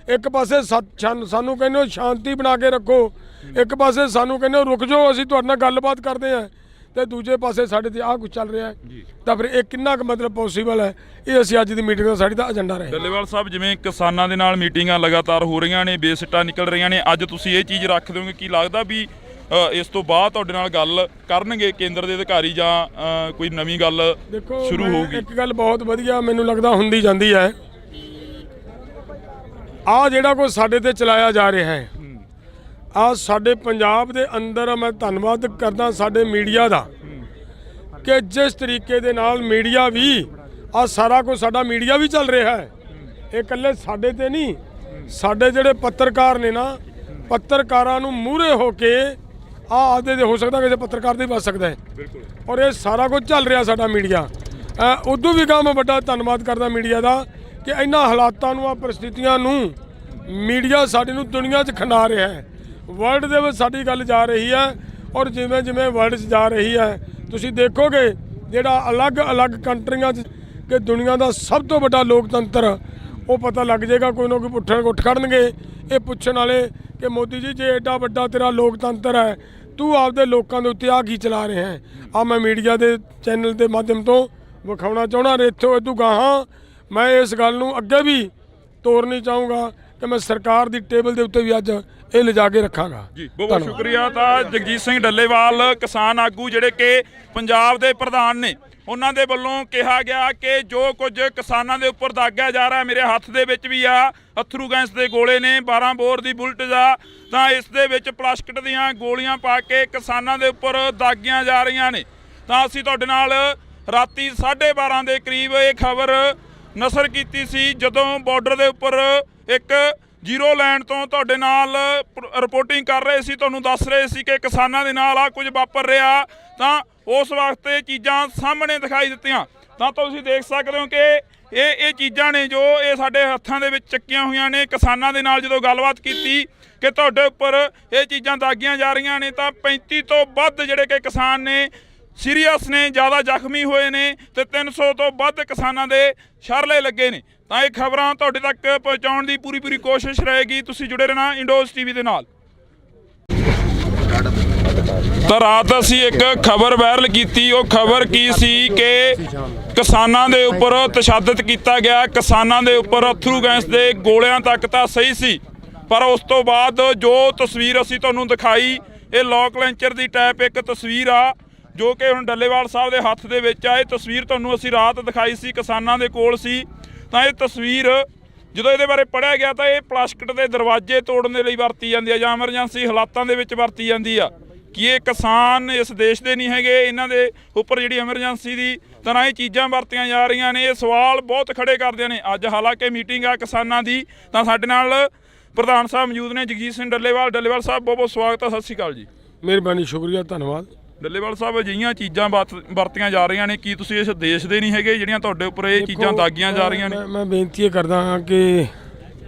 C: ਇੱਕ ਪਾਸੇ ਸਾਨੂੰ ਕਹਿੰਦੇ ਹੋ ਸ਼ਾਂਤੀ ਬਣਾ ਕੇ ਰੱਖੋ, ਇੱਕ ਪਾਸੇ ਸਾਨੂੰ ਕਹਿੰਦੇ ਹੋ ਰੁਕ ਜਾਓ ਅਸੀਂ ਤੁਹਾਡੇ ਨਾਲ ਗੱਲਬਾਤ ਕਰਦੇ ਹਾਂ, ਤੇ ਦੂਜੇ ਪਾਸੇ ਸਾਡੇ ਤੇ ਆਹ ਕੁਝ ਚੱਲ ਰਿਹਾ ਹੈ, ਤਾਂ ਫਿਰ ਇਹ ਕਿੰਨਾ ਕੁ ਮਤਲਬ ਪੋਸੀਬਲ ਹੈ? ਇਹ ਅਸੀਂ ਅੱਜ ਦੀ ਮੀਟਿੰਗ ਦਾ ਸਾਡੀ ਦਾ ਏਜੰਡਾ ਰਹੇ।
B: ਡੱਲੇਵਾਲ ਸਾਹਿਬ, ਜਿਵੇਂ ਕਿਸਾਨਾਂ ਦੇ ਨਾਲ ਮੀਟਿੰਗਾਂ ਲਗਾਤਾਰ ਹੋ ਰਹੀਆਂ ਨੇ, ਬੇਸਿੱਟਾ ਨਿਕਲ ਰਹੀਆਂ ਨੇ, ਅੱਜ ਤੁਸੀਂ ਇਹ ਚੀਜ਼ ਰੱਖ ਦਿਓਗੇ, ਕੀ ਲੱਗਦਾ ਵੀ ਇਸ ਤੋਂ ਬਾਅਦ ਤੁਹਾਡੇ ਨਾਲ ਗੱਲ ਕਰਨਗੇ ਕੇਂਦਰ ਦੇ ਅਧਿਕਾਰੀ ਜਾਂ ਕੋਈ ਨਵੀਂ ਗੱਲ ਸ਼ੁਰੂ ਹੋਊਗੀ?
C: ਇੱਕ ਗੱਲ ਬਹੁਤ ਵਧੀਆ ਮੈਨੂੰ ਲੱਗਦਾ ਹੁੰਦੀ ਜਾਂਦੀ ਹੈ, ਆਹ ਜਿਹੜਾ ਕੁਝ ਸਾਡੇ ਤੇ ਚਲਾਇਆ ਜਾ ਰਿਹਾ ਹੈ, ਆਹ ਸਾਡੇ ਪੰਜਾਬ ਦੇ ਅੰਦਰ ਮੈਂ ਧੰਨਵਾਦ ਕਰਦਾ ਸਾਡੇ ਮੀਡੀਆ ਦਾ ਕਿ ਜਿਸ ਤਰੀਕੇ ਦੇ ਨਾਲ ਮੀਡੀਆ ਵੀ ਆਹ ਸਾਰਾ ਕੁਝ ਸਾਡਾ ਮੀਡੀਆ ਵੀ ਚੱਲ ਰਿਹਾ ਹੈ। ਇਹ ਇਕੱਲੇ ਸਾਡੇ ਤੇ ਨਹੀਂ, ਸਾਡੇ ਜਿਹੜੇ ਪੱਤਰਕਾਰ ਨੇ ਨਾ, ਪੱਤਰਕਾਰਾਂ ਨੂੰ ਮੂਹਰੇ ਹੋ ਕੇ ਆਦੇ ਦੇ ਹੋ ਸਕਦਾ ਕਿਸੇ ਪੱਤਰਕਾਰ ਦੇ ਬਚ ਸਕਦਾ ਹੈ, ਔਰ ਇਹ ਸਾਰਾ ਕੁਝ ਚੱਲ ਰਿਹਾ ਸਾਡਾ ਮੀਡੀਆ। ਉਦੋਂ ਵੀ ਮੈਂ ਵੱਡਾ ਧੰਨਵਾਦ ਕਰਦਾ ਮੀਡੀਆ ਦਾ ਕਿ ਇਹਨਾਂ ਹਾਲਾਤਾਂ ਨੂੰ, ਆ ਪਰਿਸਥਿਤੀਆਂ ਨੂੰ ਮੀਡੀਆ ਸਾਡੇ ਨੂੰ ਦੁਨੀਆ 'ਚ ਖੰਡਾ ਰਿਹਾ ਹੈ, ਵਰਲਡ ਦੇ ਵਿੱਚ ਸਾਡੀ ਗੱਲ ਜਾ ਰਹੀ ਹੈ, ਔਰ ਜਿਵੇਂ ਜਿਵੇਂ ਵਰਲਡ 'ਚ ਜਾ ਰਹੀ ਹੈ ਤੁਸੀਂ ਦੇਖੋਗੇ ਜਿਹੜਾ ਅਲੱਗ-ਅਲੱਗ ਕੰਟਰੀਆਂ 'ਚ ਕਿ ਦੁਨੀਆ ਦਾ ਸਭ ਤੋਂ ਵੱਡਾ ਲੋਕਤੰਤਰ, ਉਹ ਪਤਾ ਲੱਗ ਜਾਏਗਾ, ਕੋਈ ਨਾ ਕੋਈ ਉੱਠ ਖੜਨਗੇ ਇਹ ਪੁੱਛਣ ਵਾਲੇ ਕਿ ਮੋਦੀ ਜੀ ਜੇ ਐਡਾ ਵੱਡਾ ਤੇਰਾ ਲੋਕਤੰਤਰ ਹੈ, ਤੂੰ ਆਪਦੇ ਲੋਕਾਂ ਦੇ ਉੱਤੇ ਆ ਕੀ ਚਲਾ ਰਿਹਾ ਹੈ? ਆ ਮੈਂ ਮੀਡੀਆ ਦੇ ਚੈਨਲ ਦੇ ਮਾਧਿਅਮ ਤੋਂ ਵਿਖਾਉਣਾ ਚਾਹੁੰਦਾ, ਇੱਥੋਂ ਇਦੋਂ ਗਾਹਾਂ ਮੈਂ ਇਸ ਗੱਲ ਨੂੰ ਅੱਗੇ ਵੀ ਤੋਰਨੀ ਚਾਹੂੰਗਾ ਕਿ ਮੈਂ ਸਰਕਾਰ ਦੀ ਟੇਬਲ ਦੇ ਉੱਤੇ ਵੀ ਅੱਜ ਇਹ ਲਿਜਾ ਕੇ ਰੱਖਾਂਗਾ
B: ਜੀ। ਬਹੁਤ ਸ਼ੁਕਰੀਆ। ਤਾਂ ਜਗਜੀਤ ਸਿੰਘ ਡੱਲੇਵਾਲ ਕਿਸਾਨ ਆਗੂ ਜਿਹੜੇ ਕਿ ਪੰਜਾਬ ਦੇ ਪ੍ਰਧਾਨ ਨੇ, ਉਹਨਾਂ ਦੇ ਵੱਲੋਂ ਕਿਹਾ ਗਿਆ ਕਿ ਜੋ ਕੁਝ ਕਿਸਾਨਾਂ ਦੇ ਉੱਪਰ ਦਾਗਿਆ ਜਾ ਰਿਹਾ, ਮੇਰੇ ਹੱਥ ਦੇ ਵਿੱਚ ਵੀ ਆ ਅਥਰੂ ਗੈਸ ਦੇ ਗੋਲੇ ਨੇ, 12 ਬੋਰ ਦੀ ਬੁਲਟ ਦਾ, ਤਾਂ ਇਸ ਦੇ ਵਿੱਚ ਪਲਾਸਟਿਕ ਦੀਆਂ ਗੋਲੀਆਂ ਪਾ ਕੇ ਕਿਸਾਨਾਂ ਦੇ ਉੱਪਰ ਦਾਗੀਆਂ ਜਾ ਰਹੀਆਂ ਨੇ। ਤਾਂ ਅਸੀਂ ਤੁਹਾਡੇ ਨਾਲ ਰਾਤੀ 12:30 ਦੇ ਕਰੀਬ ਇਹ ਖਬਰ ਨਸ਼ਰ ਕੀਤੀ ਸੀ, ਜਦੋਂ ਬਾਰਡਰ ਦੇ ਉੱਪਰ ਇੱਕ ਜ਼ੀਰੋ ਲਾਈਨ ਤੋਂ ਤੁਹਾਡੇ ਨਾਲ ਰਿਪੋਰਟਿੰਗ ਕਰ ਰਹੇ ਸੀ, ਤੁਹਾਨੂੰ ਦੱਸ ਰਹੇ ਸੀ ਕਿ ਕਿਸਾਨਾਂ ਦੇ ਨਾਲ ਆ ਕੁਝ ਵਾਪਰ ਰਿਹਾ, ਤਾਂ ਉਸ ਵਕਤ ਇਹ ਚੀਜ਼ਾਂ ਸਾਹਮਣੇ ਦਿਖਾਈ ਦਿੱਤੀਆਂ। ਤਾਂ ਤੁਸੀਂ ਦੇਖ ਸਕਦੇ ਹੋ ਕਿ ਇਹ ਚੀਜ਼ਾਂ ਨੇ ਜੋ ਇਹ ਸਾਡੇ ਹੱਥਾਂ ਦੇ ਵਿੱਚ ਚੱਕੀਆਂ ਹੋਈਆਂ ਨੇ। ਕਿਸਾਨਾਂ ਦੇ ਨਾਲ ਜਦੋਂ ਗੱਲਬਾਤ ਕੀਤੀ ਕਿ ਤੁਹਾਡੇ ਉੱਪਰ ਇਹ ਚੀਜ਼ਾਂ ਦਾਗੀਆਂ ਜਾ ਰਹੀਆਂ ਨੇ, ਤਾਂ 35 ਤੋਂ ਵੱਧ ਜਿਹੜੇ ਕਿ ਕਿਸਾਨ ਨੇ ਸੀਰੀਅਸ ਨੇ, ਜ਼ਿਆਦਾ ਜ਼ਖਮੀ ਹੋਏ ਨੇ, ਤੇ 300 ਤੋਂ ਵੱਧ ਕਿਸਾਨਾਂ ਦੇ ਸ਼ਰਲੇ ਲੱਗੇ ਨੇ। ਤਾਂ ਇਹ ਖਬਰਾਂ ਤੁਹਾਡੇ ਤੱਕ ਪਹੁੰਚਾਉਣ ਦੀ ਪੂਰੀ ਕੋਸ਼ਿਸ਼ ਰਹੇਗੀ, ਤੁਸੀਂ ਜੁੜੇ ਰਹਿਣਾ ਇੰਡੋਜ਼ ਟੀਵੀ ਦੇ ਨਾਲ। ਤਾਂ ਰਾਤ ਅਸੀਂ ਇੱਕ ਖਬਰ ਵਾਇਰਲ ਕੀਤੀ, ਉਹ ਖਬਰ ਕੀ ਸੀ ਕਿ ਕਿਸਾਨਾਂ ਦੇ ਉੱਪਰ ਤਸ਼ੱਦਦ ਕੀਤਾ ਗਿਆ, ਕਿਸਾਨਾਂ ਦੇ ਉੱਪਰ ਅਥਰੂ ਗੈਸ ਦੇ ਗੋਲਿਆਂ ਤੱਕ ਤਾਂ ਸਹੀ ਸੀ, ਪਰ ਉਸ ਤੋਂ ਬਾਅਦ ਜੋ ਤਸਵੀਰ ਅਸੀਂ ਤੁਹਾਨੂੰ ਦਿਖਾਈ, ਇਹ ਲੋਕ ਲੈਂਚਰ ਦੀ ਟਾਈਪ ਇੱਕ ਤਸਵੀਰ ਆ ਜੋ ਕਿ ਹੁਣ ਡੱਲੇਵਾਲ ਸਾਹਿਬ ਦੇ ਹੱਥ ਦੇ ਵਿੱਚ ਆ। ਇਹ ਤਸਵੀਰ ਤੁਹਾਨੂੰ ਅਸੀਂ ਰਾਤ ਦਿਖਾਈ ਸੀ, ਕਿਸਾਨਾਂ ਦੇ ਕੋਲ ਸੀ। ਤਾਂ ਇਹ ਤਸਵੀਰ ਜਦੋਂ ਇਹਦੇ ਬਾਰੇ ਪੜ੍ਹਿਆ ਗਿਆ ਤਾਂ ਇਹ ਪਲਾਸਟਿਕ ਦੇ ਦਰਵਾਜ਼ੇ ਤੋੜਨ ਦੇ ਲਈ ਵਰਤੀ ਜਾਂਦੀ ਆ ਜਾਂ ਐਮਰਜੈਂਸੀ ਹਾਲਾਤਾਂ ਦੇ ਵਿੱਚ ਵਰਤੀ ਜਾਂਦੀ ਆ। ਕਿ ਇਹ ਕਿਸਾਨ ਇਸ ਦੇਸ਼ ਦੇ ਨਹੀਂ ਹੈਗੇ, ਇਹਨਾਂ ਦੇ ਉੱਪਰ ਜਿਹੜੀ ਐਮਰਜੈਂਸੀ ਦੀ ਤਰ੍ਹਾਂ ਇਹ ਚੀਜ਼ਾਂ ਵਰਤੀਆਂ ਜਾ ਰਹੀਆਂ ਨੇ। ਇਹ ਸਵਾਲ ਬਹੁਤ ਖੜੇ ਕਰਦੇ ਨੇ। ਅੱਜ ਹਾਲਾਂਕਿ ਮੀਟਿੰਗ ਆ ਕਿਸਾਨਾਂ ਦੀ, ਤਾਂ ਸਾਡੇ ਨਾਲ ਪ੍ਰਧਾਨ ਸਾਹਿਬ ਮੌਜੂਦ ਨੇ, ਜਗਜੀਤ ਸਿੰਘ ਡੱਲੇਵਾਲ। ਡੱਲੇਵਾਲ ਸਾਹਿਬ ਬਹੁਤ ਬਹੁਤ ਸਵਾਗਤ ਹੈ, ਸਤਿ ਸ਼੍ਰੀ ਅਕਾਲ ਜੀ।
C: ਮਿਹਰਬਾਨੀ, ਸ਼ੁਕਰੀਆ, ਧੰਨਵਾਦ।
B: ਡੱਲੇਵਾਲ ਸਾਹਿਬ ਅਜਿਹੀਆਂ ਚੀਜ਼ਾਂ ਵਰਤੀਆਂ ਜਾ ਰਹੀਆਂ ਨੇ, ਕੀ ਤੁਸੀਂ ਇਸ ਦੇਸ਼ ਦੇ ਨਹੀਂ ਹੈਗੇ ਜਿਹੜੀਆਂ ਤੁਹਾਡੇ ਉੱਪਰ ਇਹ ਚੀਜ਼ਾਂ ਦਾਗੀਆਂ ਜਾ ਰਹੀਆਂ ਨੇ?
C: ਮੈਂ ਬੇਨਤੀ ਇਹ ਕਰਦਾ ਹਾਂ ਕਿ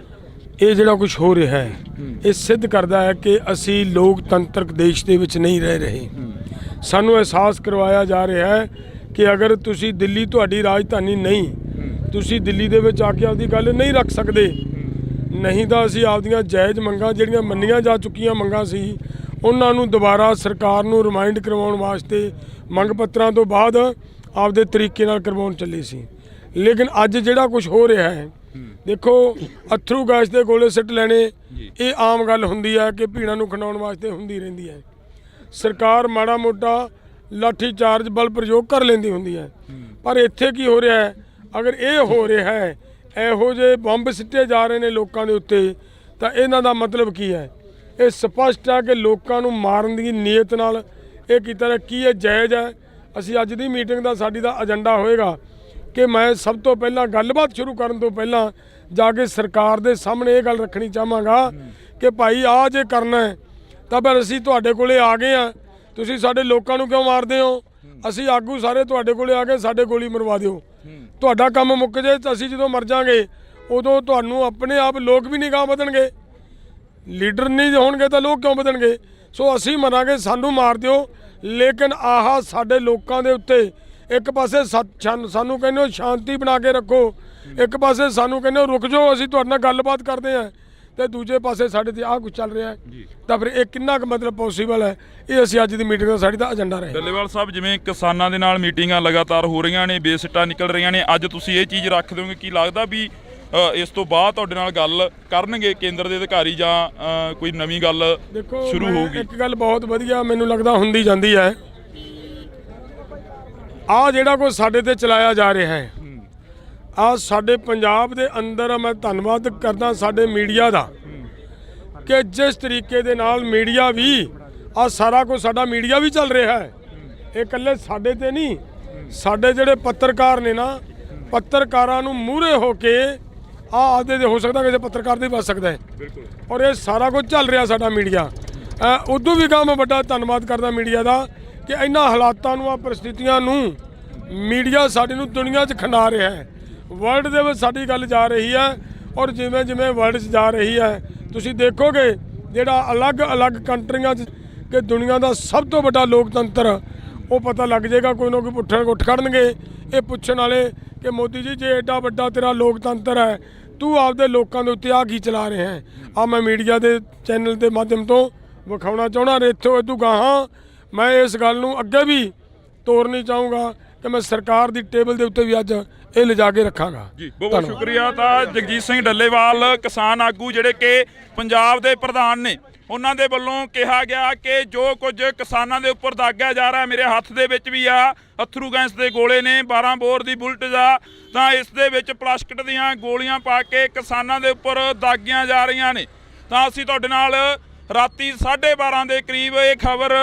C: ਇਹ ਜਿਹੜਾ ਕੁਝ ਹੋ ਰਿਹਾ ਹੈ ਇਹ ਸਿੱਧ ਕਰਦਾ ਹੈ ਕਿ ਅਸੀਂ ਲੋਕਤੰਤਰਕ ਦੇਸ਼ ਦੇ ਵਿੱਚ ਨਹੀਂ ਰਹਿ ਰਹੇ। ਸਾਨੂੰ ਅਹਿਸਾਸ ਕਰਵਾਇਆ ਜਾ ਰਿਹਾ ਹੈ ਕਿ ਅਗਰ ਤੁਸੀਂ ਦਿੱਲੀ ਤੁਹਾਡੀ ਰਾਜਧਾਨੀ ਨਹੀਂ, ਤੁਸੀਂ ਦਿੱਲੀ ਦੇ ਵਿੱਚ ਆ ਕੇ ਆਪਦੀ ਗੱਲ ਨਹੀਂ ਰੱਖ ਸਕਦੇ, ਨਹੀਂ ਤਾਂ ਅਸੀਂ ਆਪਦੀਆਂ ਜਾਇਜ਼ ਮੰਗਾਂ ਜਿਹੜੀਆਂ ਮੰਨੀਆਂ ਜਾ ਚੁੱਕੀਆਂ ਮੰਗਾਂ ਸੀ ਉਹਨਾਂ ਨੂੰ ਦੁਬਾਰਾ ਸਰਕਾਰ ਨੂੰ ਰਿਮਾਈਂਡ ਕਰਵਾਉਣ ਵਾਸਤੇ ਮੰਗ ਪੱਤਰਾਂ ਤੋਂ ਬਾਅਦ ਆਪਦੇ ਤਰੀਕੇ ਨਾਲ ਕਰਵਾਉਣ ਚੱਲੇ ਸੀ। ਲੇਕਿਨ ਅੱਜ ਜਿਹੜਾ ਕੁਝ ਹੋ ਰਿਹਾ ਹੈ, ਦੇਖੋ ਅਥਰੂ ਗੈਸ ਦੇ ਗੋਲੇ ਸਿੱਟ ਲੈਣੇ ਇਹ ਆਮ ਗੱਲ ਹੁੰਦੀ ਹੈ ਕਿ ਭੀੜਾਂ ਨੂੰ ਖਿੰਡਾਉਣ ਵਾਸਤੇ ਹੁੰਦੀ ਰਹਿੰਦੀ ਹੈ। ਸਰਕਾਰ ਮਾੜਾ ਮੋਟਾ ਲਾਠੀ ਚਾਰਜ ਬਲ ਪ੍ਰਯੋਗ ਕਰ ਲੈਂਦੀ ਹੁੰਦੀ ਹੈ, ਪਰ ਇੱਥੇ ਕੀ ਹੋ ਰਿਹਾ ਹੈ? ਅਗਰ ਇਹ ਹੋ ਰਿਹਾ ਹੈ, ਇਹੋ ਜਿਹੇ ਬੰਬ ਸਿੱਟੇ ਜਾ ਰਹੇ ਨੇ ਲੋਕਾਂ ਦੇ ਉੱਤੇ, ਤਾਂ ਇਹਨਾਂ ਦਾ ਮਤਲਬ ਕੀ ਹੈ? ਇਹ ਸਪਸ਼ਟ ਹੈ ਕਿ ਲੋਕਾਂ ਨੂੰ ਮਾਰਨ ਦੀ ਨੀਅਤ ਨਾਲ ਇਹ ਕੀਤਾ ਹੈ। ਕੀ ਇਹ ਜਾਇਜ਼ ਹੈ? ਅਸੀਂ ਅੱਜ ਦੀ ਮੀਟਿੰਗ ਦਾ ਸਾਡੀ ਦਾ ਏਜੰਡਾ ਹੋਏਗਾ ਕਿ ਮੈਂ ਸਭ ਤੋਂ ਪਹਿਲਾਂ ਗੱਲਬਾਤ ਸ਼ੁਰੂ ਕਰਨ ਤੋਂ ਪਹਿਲਾਂ ਜਾ ਕੇ ਸਰਕਾਰ ਦੇ ਸਾਹਮਣੇ ਇਹ ਗੱਲ ਰੱਖਣੀ ਚਾਹਾਂਗਾ ਕਿ ਭਾਈ ਆਹ ਜੇ ਕਰਨਾ ਹੈ ਤਾਂ ਫਿਰ ਅਸੀਂ ਤੁਹਾਡੇ ਕੋਲੇ ਆ ਗਏ ਆ, ਤੁਸੀਂ ਸਾਡੇ ਲੋਕਾਂ ਨੂੰ ਕਿਉਂ ਮਾਰਦੇ ਹੋ? ਅਸੀਂ ਆਗੂ ਸਾਰੇ ਤੁਹਾਡੇ ਕੋਲੇ ਆ ਕੇ ਸਾਡੇ ਗੋਲੀ ਮਰਵਾ ਦਿਓ, ਤੁਹਾਡਾ ਕੰਮ ਮੁੱਕ ਜੇ ਤਾਂ ਅਸੀਂ ਜਦੋਂ ਮਰ ਜਾਾਂਗੇ ਉਦੋਂ ਤੁਹਾਨੂੰ ਆਪਣੇ ਆਪ ਲੋਕ ਵੀ ਨਹੀਂ ਗਾਹ ਵਧਣਗੇ। ਲੀਡਰ ਨਹੀਂ ਹੋਣਗੇ ਤਾਂ ਲੋਕ ਕਿਉਂ ਵਧਣਗੇ? ਸੋ ਅਸੀਂ ਮਰਾਂਗੇ, ਸਾਨੂੰ ਮਾਰ ਦਿਓ, ਲੇਕਿਨ ਆਹ ਸਾਡੇ ਲੋਕਾਂ ਦੇ ਉੱਤੇ ਇੱਕ ਪਾਸੇ ਸਾਨੂੰ ਕਹਿੰਦੇ ਹੋ ਸ਼ਾਂਤੀ ਬਣਾ ਕੇ ਰੱਖੋ, ਇੱਕ ਪਾਸੇ ਸਾਨੂੰ ਕਹਿੰਦੇ ਹੋ ਰੁਕ ਜਾਓ ਅਸੀਂ ਤੁਹਾਡੇ ਨਾਲ ਗੱਲਬਾਤ ਕਰਦੇ ਹਾਂ, ਤੇ ਦੂਜੇ ਪਾਸੇ ਸਾਡੇ ਤੇ ਆਹ ਕੁਝ ਚੱਲ ਰਿਹਾ ਹੈ, ਤਾਂ ਫਿਰ ਇਹ ਕਿੰਨਾ ਕੁ ਮਤਲਬ ਪੋਸੀਬਲ ਹੈ? ਇਹ ਅਸੀਂ ਅੱਜ ਦੀ ਮੀਟਿੰਗ ਦਾ ਸਾਡੀ ਦਾ ਏਜੰਡਾ ਰਹੇ।
B: ਡੱਲੇਵਾਲ ਸਾਹਿਬ, ਜਿਵੇਂ ਕਿਸਾਨਾਂ ਦੇ ਨਾਲ ਮੀਟਿੰਗਾਂ ਲਗਾਤਾਰ ਹੋ ਰਹੀਆਂ ਨੇ, ਬੇਸਿੱਟਾ ਨਿਕਲ ਰਹੀਆਂ ਨੇ, ਅੱਜ ਤੁਸੀਂ ਇਹ ਚੀਜ਼ ਰੱਖ ਦਿਓਗੇ? ਕੀ ਲੱਗਦਾ ਵੀ ਇਸ ਤੋਂ ਬਾਅਦ ਤੁਹਾਡੇ ਨਾਲ ਗੱਲ ਕਰਨਗੇ ਕੇਂਦਰ ਦੇ ਅਧਿਕਾਰੀ ਜਾਂ ਕੋਈ ਨਵੀਂ ਗੱਲ ਸ਼ੁਰੂ ਹੋਊਗੀ?
C: ਇੱਕ ਗੱਲ ਬਹੁਤ ਵਧੀਆ ਮੈਨੂੰ ਲੱਗਦਾ ਹੁੰਦੀ ਜਾਂਦੀ ਹੈ, ਆਹ ਜਿਹੜਾ ਕੋਈ ਸਾਡੇ ਤੇ ਚਲਾਇਆ ਜਾ ਰਿਹਾ ਹੈ, ਆਹ ਸਾਡੇ ਪੰਜਾਬ ਦੇ ਅੰਦਰ ਮੈਂ ਧੰਨਵਾਦ ਕਰਦਾ ਸਾਡੇ ਮੀਡੀਆ ਦਾ ਕਿ ਜਿਸ ਤਰੀਕੇ ਦੇ ਨਾਲ ਮੀਡੀਆ ਵੀ ਆਹ ਸਾਰਾ ਕੁਝ ਸਾਡਾ ਮੀਡੀਆ ਵੀ ਚੱਲ ਰਿਹਾ ਹੈ। ਇਹ ਇਕੱਲੇ ਸਾਡੇ ਤੇ ਨਹੀਂ, ਸਾਡੇ ਜਿਹੜੇ ਪੱਤਰਕਾਰ ਨੇ ਨਾ, ਪੱਤਰਕਾਰਾਂ ਨੂੰ ਮੂਹਰੇ ਹੋ ਕੇ ਆਦੇ ਹੋ ਸਕਦਾ ਕਿਸੇ ਪੱਤਰਕਾਰ ਦੇ ਬਚ ਸਕਦਾ ਹੈ, ਔਰ ਇਹ ਸਾਰਾ ਕੁਝ ਚੱਲ ਰਿਹਾ ਸਾਡਾ ਮੀਡੀਆ। ਉਦੋਂ ਵੀ ਮੈਂ ਵੱਡਾ ਧੰਨਵਾਦ ਕਰਦਾ ਮੀਡੀਆ ਦਾ ਕਿ ਇਹਨਾਂ ਹਾਲਾਤਾਂ ਨੂੰ, ਆ ਪਰਿਸਥਿਤੀਆਂ ਨੂੰ ਮੀਡੀਆ ਸਾਡੇ ਨੂੰ ਦੁਨੀਆ 'ਚ ਖਿੰਡਾ ਰਿਹਾ ਹੈ। ਵਰਲਡ ਦੇ ਵਿੱਚ ਸਾਡੀ ਗੱਲ ਜਾ ਰਹੀ ਹੈ, ਔਰ ਜਿਵੇਂ ਜਿਵੇਂ ਵਰਲਡ 'ਚ ਜਾ ਰਹੀ ਹੈ ਤੁਸੀਂ ਦੇਖੋਗੇ ਜਿਹੜਾ ਅਲੱਗ-ਅਲੱਗ ਕੰਟਰੀਆਂ 'ਚ ਕਿ ਦੁਨੀਆ ਦਾ ਸਭ ਤੋਂ ਵੱਡਾ ਲੋਕਤੰਤਰ, ਉਹ ਪਤਾ ਲੱਗ ਜਾਏਗਾ। ਕੋਈ ਨਾ ਕੋਈ ਉੱਠ ਖੜਨਗੇ ਇਹ ਪੁੱਛਣ ਵਾਲੇ ਕਿ ਮੋਦੀ ਜੀ ਜੇ ਐਡਾ ਵੱਡਾ ਤੇਰਾ ਲੋਕਤੰਤਰ ਹੈ, ਤੂੰ ਆਪਦੇ ਲੋਕਾਂ ਦੇ ਉੱਤੇ ਆ ਕੀ ਚਲਾ ਰਿਹਾ ਹੈ? ਆ ਮੈਂ ਮੀਡੀਆ ਦੇ ਚੈਨਲ ਦੇ ਮਾਧਿਅਮ ਤੋਂ ਵਿਖਾਉਣਾ ਚਾਹੁੰਦਾ। ਇੱਥੋਂ ਇਦੋਂ ਗਾਹਾਂ ਮੈਂ ਇਸ ਗੱਲ ਨੂੰ ਅੱਗੇ ਵੀ ਤੋਰਨੀ ਚਾਹੂੰਗਾ ਕਿ ਮੈਂ ਸਰਕਾਰ ਦੀ ਟੇਬਲ ਦੇ ਉੱਤੇ ਵੀ ਅੱਜ ਇਹ ਲਿਜਾ ਕੇ ਰੱਖਾਂਗਾ।
B: ਜੀ ਬਹੁਤ ਸ਼ੁਕਰੀਆ। ਤਾਂ ਜਗਜੀਤ ਸਿੰਘ ਡੱਲੇਵਾਲ ਕਿਸਾਨ ਆਗੂ ਜਿਹੜੇ ਕਿ ਪੰਜਾਬ ਦੇ ਪ੍ਰਧਾਨ ਨੇ, ਉਹਨਾਂ ਦੇ ਵੱਲੋਂ ਕਿਹਾ ਗਿਆ ਕਿ ਜੋ ਕੁਝ ਕਿਸਾਨਾਂ ਦੇ ਉੱਪਰ ਦਾਗਿਆ ਜਾ ਰਿਹਾ, ਮੇਰੇ ਹੱਥ ਦੇ ਵਿੱਚ ਵੀ ਆ ਅਥਰੂ ਗੈਸ ਦੇ ਗੋਲੇ ਨੇ, 12 ਬੋਰ ਦੀ ਬੁਲਟ ਦਾ, ਤਾਂ ਇਸ ਦੇ ਵਿੱਚ ਪਲਾਸਟਿਕ ਦੀਆਂ ਗੋਲੀਆਂ ਪਾ ਕੇ ਕਿਸਾਨਾਂ ਦੇ ਉੱਪਰ ਦਾਗੀਆਂ ਜਾ ਰਹੀਆਂ ਨੇ। ਤਾਂ ਅਸੀਂ ਤੁਹਾਡੇ ਨਾਲ ਰਾਤੀ 12:30 ਦੇ ਕਰੀਬ ਇਹ ਖਬਰ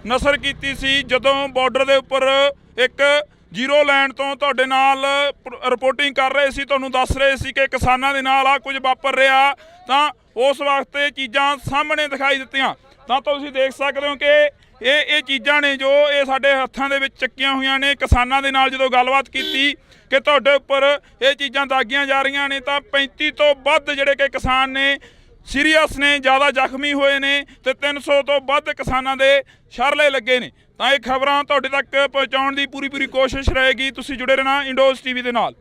B: ਨਸ਼ਰ ਕੀਤੀ ਸੀ, ਜਦੋਂ ਬਾਰਡਰ ਦੇ ਉੱਪਰ ਇੱਕ ਜ਼ੀਰੋ ਲਾਈਨ ਤੋਂ ਤੁਹਾਡੇ ਨਾਲ ਰਿਪੋਰਟਿੰਗ ਕਰ ਰਹੇ ਸੀ, ਤੁਹਾਨੂੰ ਦੱਸ ਰਹੇ ਸੀ ਕਿ ਕਿਸਾਨਾਂ ਦੇ ਨਾਲ ਆ ਕੁਝ ਵਾਪਰ ਰਿਹਾ। ਤਾਂ ਉਸ ਵਕਤ ਇਹ ਚੀਜ਼ਾਂ ਸਾਹਮਣੇ ਦਿਖਾਈ ਦਿੱਤੀਆਂ। ਤਾਂ ਤੁਸੀਂ ਦੇਖ ਸਕਦੇ ਹੋ ਕਿ ਇਹ ਚੀਜ਼ਾਂ ਨੇ ਜੋ ਇਹ ਸਾਡੇ ਹੱਥਾਂ ਦੇ ਵਿੱਚ ਚੱਕੀਆਂ ਹੋਈਆਂ ਨੇ। ਕਿਸਾਨਾਂ ਦੇ ਨਾਲ ਜਦੋਂ ਗੱਲਬਾਤ ਕੀਤੀ ਕਿ ਤੁਹਾਡੇ ਉੱਪਰ ਇਹ ਚੀਜ਼ਾਂ ਦਾਗੀਆਂ ਜਾ ਰਹੀਆਂ ਨੇ, ਤਾਂ 35 ਤੋਂ ਵੱਧ ਜਿਹੜੇ ਕਿ ਕਿਸਾਨ ਨੇ ਸੀਰੀਅਸ ਨੇ, ਜ਼ਿਆਦਾ ਜ਼ਖਮੀ ਹੋਏ ਨੇ, ਤੇ 300 ਤੋਂ ਵੱਧ ਕਿਸਾਨਾਂ ਦੇ ਸ਼ਰਲੇ ਲੱਗੇ ਨੇ। ਤਾਂ ਇਹ ਖਬਰਾਂ ਤੁਹਾਡੇ ਤੱਕ ਪਹੁੰਚਾਉਣ ਦੀ ਪੂਰੀ ਕੋਸ਼ਿਸ਼ ਰਹੇਗੀ। ਤੁਸੀਂ ਜੁੜੇ ਰਹਿਣਾ ਇੰਡੋਜ਼ ਟੀਵੀ ਦੇ ਨਾਲ।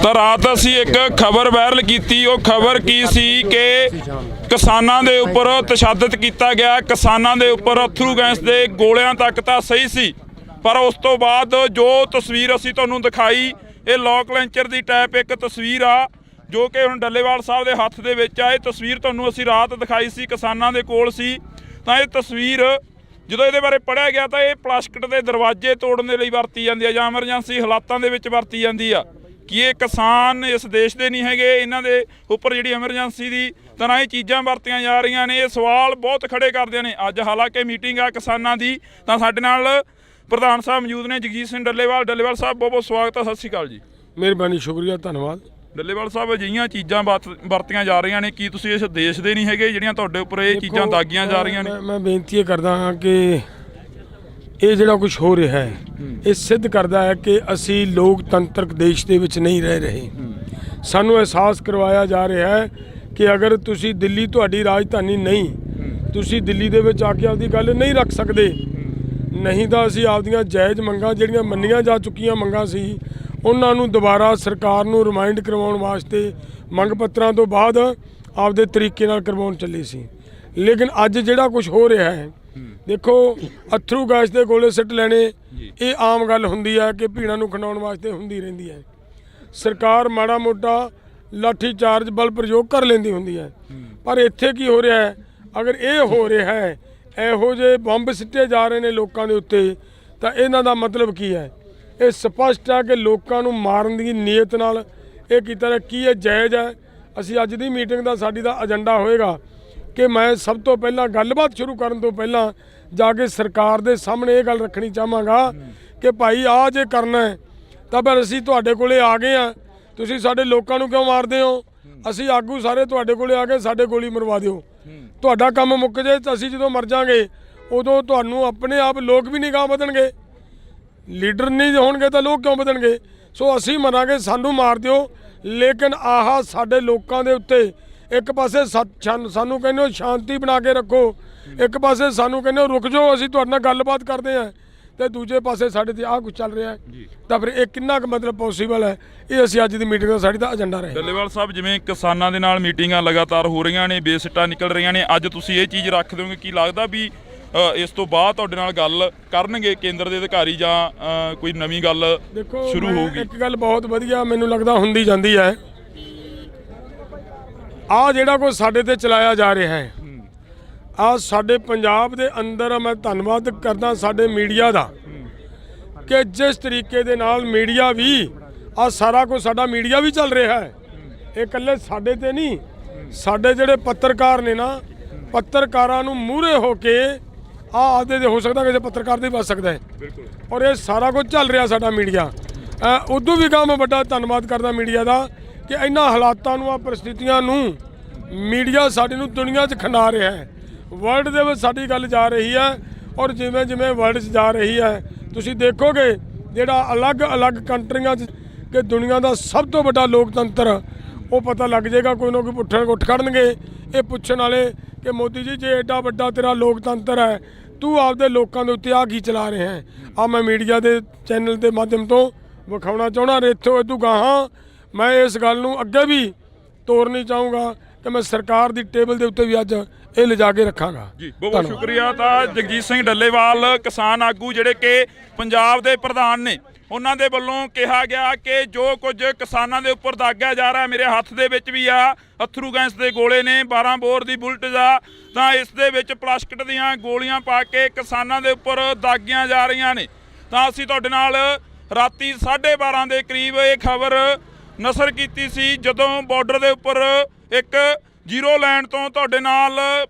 B: ਤਾਂ ਰਾਤ ਅਸੀਂ ਇੱਕ ਖਬਰ ਵਾਇਰਲ ਕੀਤੀ। ਉਹ ਖਬਰ ਕੀ ਸੀ ਕਿ ਕਿਸਾਨਾਂ ਦੇ ਉੱਪਰ ਤਸ਼ੱਦਦ ਕੀਤਾ ਗਿਆ, ਕਿਸਾਨਾਂ ਦੇ ਉੱਪਰ ਅਥਰੂ ਗੈਸ ਦੇ ਗੋਲਿਆਂ ਤੱਕ ਤਾਂ ਸਹੀ ਸੀ, ਪਰ ਉਸ ਤੋਂ ਬਾਅਦ ਜੋ ਤਸਵੀਰ ਅਸੀਂ ਤੁਹਾਨੂੰ ਦਿਖਾਈ, ਇਹ ਲੋਕ ਲੈਂਚਰ ਦੀ ਟਾਈਪ ਇੱਕ ਤਸਵੀਰ ਆ ਜੋ ਕਿ ਹੁਣ ਡੱਲੇਵਾਲ ਸਾਹਿਬ ਦੇ ਹੱਥ ਦੇ ਵਿੱਚ ਆ। ਇਹ ਤਸਵੀਰ ਤੁਹਾਨੂੰ ਅਸੀਂ ਰਾਤ ਦਿਖਾਈ ਸੀ, ਕਿਸਾਨਾਂ ਦੇ ਕੋਲ ਸੀ। ਤਾਂ ਇਹ ਤਸਵੀਰ ਜਦੋਂ ਇਹਦੇ ਬਾਰੇ ਪੜ੍ਹਿਆ ਗਿਆ ਤਾਂ ਇਹ ਪਲਾਸਟਿਕ ਦੇ ਦਰਵਾਜ਼ੇ ਤੋੜਨ ਦੇ ਲਈ ਵਰਤੀ ਜਾਂਦੀ ਆ ਜਾਂ ਐਮਰਜੈਂਸੀ ਹਾਲਾਤਾਂ ਦੇ ਵਿੱਚ ਵਰਤੀ ਜਾਂਦੀ ਆ। ਕਿ ਇਹ ਕਿਸਾਨ ਇਸ ਦੇਸ਼ ਦੇ ਨਹੀਂ ਹੈਗੇ, ਇਹਨਾਂ ਦੇ ਉੱਪਰ ਜਿਹੜੀ ਐਮਰਜੈਂਸੀ ਦੀ ਤਰ੍ਹਾਂ ਇਹ ਚੀਜ਼ਾਂ ਵਰਤੀਆਂ ਜਾ ਰਹੀਆਂ ਨੇ। ਇਹ ਸਵਾਲ ਬਹੁਤ ਖੜੇ ਕਰਦੇ ਨੇ। ਅੱਜ ਹਾਲਾਂਕਿ ਮੀਟਿੰਗ ਆ ਕਿਸਾਨਾਂ ਦੀ, ਤਾਂ ਸਾਡੇ ਨਾਲ ਪ੍ਰਧਾਨ ਸਾਹਿਬ ਮੌਜੂਦ ਨੇ, ਜਗਜੀਤ ਸਿੰਘ ਡੱਲੇਵਾਲ। ਡੱਲੇਵਾਲ ਸਾਹਿਬ ਬਹੁਤ ਬਹੁਤ ਸਵਾਗਤ ਹੈ, ਸਤਿ ਸ਼੍ਰੀ ਅਕਾਲ ਜੀ।
C: ਮਿਹਰਬਾਨੀ, ਸ਼ੁਕਰੀਆ, ਧੰਨਵਾਦ।
B: ਡੱਲੇਵਾਲ ਸਾਹਿਬ ਅਜਿਹੀਆਂ ਚੀਜ਼ਾਂ ਵਰਤੀਆਂ ਜਾ ਰਹੀਆਂ ਨੇ, ਕੀ ਤੁਸੀਂ ਇਸ ਦੇਸ਼ ਦੇ ਨਹੀਂ ਹੈਗੇ ਜਿਹੜੀਆਂ ਤੁਹਾਡੇ ਉੱਪਰ ਇਹ ਚੀਜ਼ਾਂ ਦਾਗੀਆਂ ਜਾ ਰਹੀਆਂ ਨੇ?
C: ਮੈਂ ਬੇਨਤੀ ਇਹ ਕਰਦਾ ਹਾਂ ਕਿ ਇਹ ਜਿਹੜਾ ਕੁਝ ਹੋ ਰਿਹਾ ਹੈ ਇਹ ਸਿੱਧ ਕਰਦਾ ਹੈ ਕਿ ਅਸੀਂ ਲੋਕਤੰਤਰਕ ਦੇਸ਼ ਦੇ ਵਿੱਚ ਨਹੀਂ ਰਹਿ ਰਹੇ। ਸਾਨੂੰ ਅਹਿਸਾਸ ਕਰਵਾਇਆ ਜਾ ਰਿਹਾ ਹੈ ਕਿ ਅਗਰ ਤੁਸੀਂ ਦਿੱਲੀ ਤੁਹਾਡੀ ਰਾਜਧਾਨੀ ਨਹੀਂ, ਤੁਸੀਂ ਦਿੱਲੀ ਦੇ ਵਿੱਚ ਆ ਕੇ ਆਪਦੀ ਗੱਲ ਨਹੀਂ ਰੱਖ ਸਕਦੇ, ਨਹੀਂ ਤਾਂ ਅਸੀਂ ਆਪਦੀਆਂ ਜਾਇਜ਼ ਮੰਗਾਂ ਜਿਹੜੀਆਂ ਮੰਨੀਆਂ ਜਾ ਚੁੱਕੀਆਂ ਮੰਗਾਂ ਸੀ ਉਹਨਾਂ ਨੂੰ ਦੁਬਾਰਾ ਸਰਕਾਰ ਨੂੰ ਰਿਮਾਈਂਡ ਕਰਵਾਉਣ ਵਾਸਤੇ ਮੰਗ ਪੱਤਰਾਂ ਤੋਂ ਬਾਅਦ ਆਪਦੇ ਤਰੀਕੇ ਨਾਲ ਕਰਵਾਉਣ ਚੱਲੇ ਸੀ। ਲੇਕਿਨ ਅੱਜ ਜਿਹੜਾ ਕੁਝ ਹੋ ਰਿਹਾ ਹੈ, ਦੇਖੋ ਅਥਰੂ ਗੈਸ ਦੇ ਗੋਲੇ ਸਿੱਟ ਲੈਣੇ ਇਹ ਆਮ ਗੱਲ ਹੁੰਦੀ ਹੈ ਕਿ ਭੀੜਾਂ ਨੂੰ ਖਿੰਡਾਉਣ ਵਾਸਤੇ ਹੁੰਦੀ ਰਹਿੰਦੀ ਹੈ। ਸਰਕਾਰ ਮਾੜਾ ਮੋਟਾ ਲਾਠੀ ਚਾਰਜ ਬਲ ਪ੍ਰਯੋਗ ਕਰ ਲੈਂਦੀ ਹੁੰਦੀ ਹੈ, ਪਰ ਇੱਥੇ ਕੀ ਹੋ ਰਿਹਾ ਹੈ, ਅਗਰ ਇਹ ਹੋ ਰਿਹਾ ਹੈ ਇਹੋ ਜਿਹੇ ਬੰਬ ਸਿੱਟੇ ਜਾ ਰਹੇ ਨੇ ਲੋਕਾਂ ਦੇ ਉੱਤੇ, ਤਾਂ ਇਹਨਾਂ ਦਾ ਮਤਲਬ ਕੀ ਹੈ? ਇਹ ਸਪਸ਼ਟ ਹੈ ਕਿ ਲੋਕਾਂ ਨੂੰ ਮਾਰਨ ਦੀ ਨੀਅਤ ਨਾਲ ਇਹ ਕੀਤਾ ਹੈ। ਕੀ ਇਹ ਜਾਇਜ਼ ਹੈ? ਅਸੀਂ ਅੱਜ ਦੀ ਮੀਟਿੰਗ ਦਾ ਸਾਡੀ ਦਾ ਏਜੰਡਾ ਹੋਏਗਾ ਕਿ ਮੈਂ ਸਭ ਤੋਂ ਪਹਿਲਾਂ ਗੱਲਬਾਤ ਸ਼ੁਰੂ ਕਰਨ ਤੋਂ ਪਹਿਲਾਂ ਜਾ ਕੇ ਸਰਕਾਰ ਦੇ ਸਾਹਮਣੇ ਇਹ ਗੱਲ ਰੱਖਣੀ ਚਾਹਾਂਗਾ ਕਿ ਭਾਈ ਆਹ ਜੇ ਕਰਨਾ ਹੈ ਤਾਂ ਫਿਰ ਅਸੀਂ ਤੁਹਾਡੇ ਕੋਲੇ ਆ ਗਏ ਆ, ਤੁਸੀਂ ਸਾਡੇ ਲੋਕਾਂ ਨੂੰ ਕਿਉਂ ਮਾਰਦੇ ਹੋ? ਅਸੀਂ ਆਗੂ ਸਾਰੇ ਤੁਹਾਡੇ ਕੋਲੇ ਆ ਕੇ ਸਾਡੇ ਗੋਲੀ ਮਰਵਾ ਦਿਓ, ਤੁਹਾਡਾ ਕੰਮ ਮੁੱਕ ਜੇ ਤਾਂ ਅਸੀਂ ਜਦੋਂ ਮਰ ਜਾਾਂਗੇ ਉਦੋਂ ਤੁਹਾਨੂੰ ਆਪਣੇ ਆਪ ਲੋਕ ਵੀ ਨਹੀਂ ਗਾਹ ਵਧਣਗੇ, ਲੀਡਰ ਨਹੀਂ ਹੋਣਗੇ ਤਾਂ ਲੋਕ ਕਿਉਂ ਵਧਣਗੇ? ਸੋ ਅਸੀਂ ਮਰਾਂਗੇ, ਸਾਨੂੰ ਮਾਰ ਦਿਓ, ਲੇਕਿਨ ਆਹ ਸਾਡੇ ਲੋਕਾਂ ਦੇ ਉੱਤੇ ਇੱਕ ਪਾਸੇ ਸਾਨੂੰ ਕਹਿੰਦੇ ਹੋ ਸ਼ਾਂਤੀ ਬਣਾ ਕੇ ਰੱਖੋ, ਇੱਕ ਪਾਸੇ ਸਾਨੂੰ ਕਹਿੰਦੇ ਹੋ ਰੁਕ ਜਾਓ ਅਸੀਂ ਤੁਹਾਡੇ ਨਾਲ ਗੱਲਬਾਤ ਕਰਦੇ ਹਾਂ, ਤੇ ਦੂਜੇ ਪਾਸੇ ਸਾਡੇ ਤੇ ਆਹ ਕੁਝ ਚੱਲ ਰਿਹਾ ਹੈ, ਤਾਂ ਫਿਰ ਇਹ ਕਿੰਨਾ ਕੁ ਮਤਲਬ ਪੋਸੀਬਲ ਹੈ? ਇਹ ਅਸੀਂ ਅੱਜ ਦੀ ਮੀਟਿੰਗ ਦਾ ਸਾਡੀ ਦਾ ਏਜੰਡਾ ਰਹੇ।
B: ਡੱਲੇਵਾਲ ਸਾਹਿਬ, ਜਿਵੇਂ ਕਿਸਾਨਾਂ ਦੇ ਨਾਲ ਮੀਟਿੰਗਾਂ ਲਗਾਤਾਰ ਹੋ ਰਹੀਆਂ ਨੇ, ਬੇਸਿੱਟਾ ਨਿਕਲ ਰਹੀਆਂ ਨੇ, ਅੱਜ ਤੁਸੀਂ ਇਹ ਚੀਜ਼ ਰੱਖ ਦਿਓਗੇ, ਕੀ ਲੱਗਦਾ ਵੀ ਇਸ ਤੋਂ ਬਾਅਦ ਤੁਹਾਡੇ ਨਾਲ ਗੱਲ ਕਰਨਗੇ ਕੇਂਦਰ ਦੇ ਅਧਿਕਾਰੀ ਜਾਂ ਕੋਈ ਨਵੀਂ ਗੱਲ ਸ਼ੁਰੂ ਹੋਊਗੀ?
C: ਇੱਕ ਗੱਲ ਬਹੁਤ ਵਧੀਆ ਮੈਨੂੰ ਲੱਗਦਾ ਹੁੰਦੀ ਜਾਂਦੀ ਹੈ, ਆਹ ਜਿਹੜਾ ਕੋਈ ਸਾਡੇ ਤੇ ਚਲਾਇਆ ਜਾ ਰਿਹਾ ਹੈ, ਆਹ ਸਾਡੇ ਪੰਜਾਬ ਦੇ ਅੰਦਰ ਮੈਂ ਧੰਨਵਾਦ ਕਰਦਾ ਸਾਡੇ ਮੀਡੀਆ ਦਾ ਕਿ ਜਿਸ ਤਰੀਕੇ ਦੇ ਨਾਲ ਮੀਡੀਆ ਵੀ ਆਹ ਸਾਰਾ ਕੁਝ ਸਾਡਾ ਮੀਡੀਆ ਵੀ ਚੱਲ ਰਿਹਾ ਹੈ। ਇਹ ਇਕੱਲੇ ਸਾਡੇ ਤੇ ਨਹੀਂ, ਸਾਡੇ ਜਿਹੜੇ ਪੱਤਰਕਾਰ ਨੇ ਨਾ, ਪੱਤਰਕਾਰਾਂ ਨੂੰ ਮੂਹਰੇ ਹੋ ਕੇ ਆਦੇ ਦੇ ਹੋ ਸਕਦਾ ਕਿਸੇ ਪੱਤਰਕਾਰ ਦੇ ਬਚ ਸਕਦਾ ਹੈ, ਔਰ ਇਹ ਸਾਰਾ ਕੁਝ ਚੱਲ ਰਿਹਾ ਸਾਡਾ ਮੀਡੀਆ। ਉਦੋਂ ਵੀ ਮੈਂ ਵੱਡਾ ਧੰਨਵਾਦ ਕਰਦਾ ਮੀਡੀਆ ਦਾ ਕਿ ਇਹਨਾਂ ਹਾਲਾਤਾਂ ਨੂੰ, ਆ ਪਰਿਸਥਿਤੀਆਂ ਨੂੰ ਮੀਡੀਆ ਸਾਡੀ ਨੂੰ ਦੁਨੀਆ 'ਚ ਖਿੰਡਾ ਰਿਹਾ ਹੈ। ਵਰਲਡ ਦੇ ਵਿੱਚ ਸਾਡੀ ਗੱਲ ਜਾ ਰਹੀ ਹੈ, ਔਰ ਜਿਵੇਂ ਜਿਵੇਂ ਵਰਲਡ 'ਚ ਜਾ ਰਹੀ ਹੈ ਤੁਸੀਂ ਦੇਖੋਗੇ ਜਿਹੜਾ ਅਲੱਗ-ਅਲੱਗ ਕੰਟਰੀਆਂ 'ਚ ਕਿ ਦੁਨੀਆ ਦਾ ਸਭ ਤੋਂ ਵੱਡਾ ਲੋਕਤੰਤਰ, ਉਹ ਪਤਾ ਲੱਗ ਜਾਏਗਾ, ਕੋਈ ਨਾ ਕੋਈ ਉੱਠ ਖੜਨਗੇ ਇਹ ਪੁੱਛਣ ਵਾਲੇ ਕਿ ਮੋਦੀ ਜੀ ਜੇ ਐਡਾ ਵੱਡਾ ਤੇਰਾ ਲੋਕਤੰਤਰ ਹੈ ਤੂੰ ਆਪਦੇ ਲੋਕਾਂ ਦੇ ਉੱਤੇ ਆ ਕੀ ਚਲਾ ਰਿਹਾ ਹੈ? ਆ ਮੈਂ ਮੀਡੀਆ ਦੇ ਚੈਨਲ ਦੇ ਮਾਧਿਅਮ ਤੋਂ ਵਿਖਾਉਣਾ ਚਾਹੁੰਦਾ। ਇੱਥੋਂ ਇਦੋਂ ਗਾਹਾਂ ਮੈਂ ਇਸ ਗੱਲ ਨੂੰ ਅੱਗੇ ਵੀ ਤੋਰਨੀ ਚਾਹੂੰਗਾ ਕਿ ਮੈਂ ਸਰਕਾਰ ਦੀ ਟੇਬਲ ਦੇ ਉੱਤੇ ਵੀ ਅੱਜ ਇਹ ਲਿਜਾ ਕੇ ਰੱਖਾਂਗਾ
B: ਜੀ। ਬਹੁਤ ਸ਼ੁਕਰੀਆ। ਤਾਂ ਜਗਜੀਤ ਸਿੰਘ ਡੱਲੇਵਾਲ ਕਿਸਾਨ ਆਗੂ ਜਿਹੜੇ ਕਿ ਪੰਜਾਬ ਦੇ ਪ੍ਰਧਾਨ ਨੇ, ਉਹਨਾਂ ਦੇ ਵੱਲੋਂ ਕਿਹਾ ਗਿਆ ਕਿ ਜੋ ਕੁਝ ਕਿਸਾਨਾਂ ਦੇ ਉੱਪਰ ਦਾਗਿਆ ਜਾ ਰਿਹਾ, ਮੇਰੇ ਹੱਥ ਦੇ ਵਿੱਚ ਵੀ ਆ ਅਥਰੂ ਗੈਸ ਦੇ ਗੋਲੇ ਨੇ, 12 ਬੋਰ ਦੀ ਬੁਲਟ ਦਾ, ਤਾਂ ਇਸ ਦੇ ਵਿੱਚ ਪਲਾਸਟਿਕ ਦੀਆਂ ਗੋਲੀਆਂ ਪਾ ਕੇ ਕਿਸਾਨਾਂ ਦੇ ਉੱਪਰ ਦਾਗੀਆਂ ਜਾ ਰਹੀਆਂ ਨੇ। ਤਾਂ ਅਸੀਂ ਤੁਹਾਡੇ ਨਾਲ ਰਾਤੀ 12:30 ਦੇ ਕਰੀਬ ਇਹ ਖਬਰ ਨਸ਼ਰ ਕੀਤੀ ਸੀ, ਜਦੋਂ ਬਾਰਡਰ ਦੇ ਉੱਪਰ ਇੱਕ ਜ਼ੀਰੋ ਲਾਈਨ ਤੋਂ ਤੁਹਾਡੇ ਨਾਲ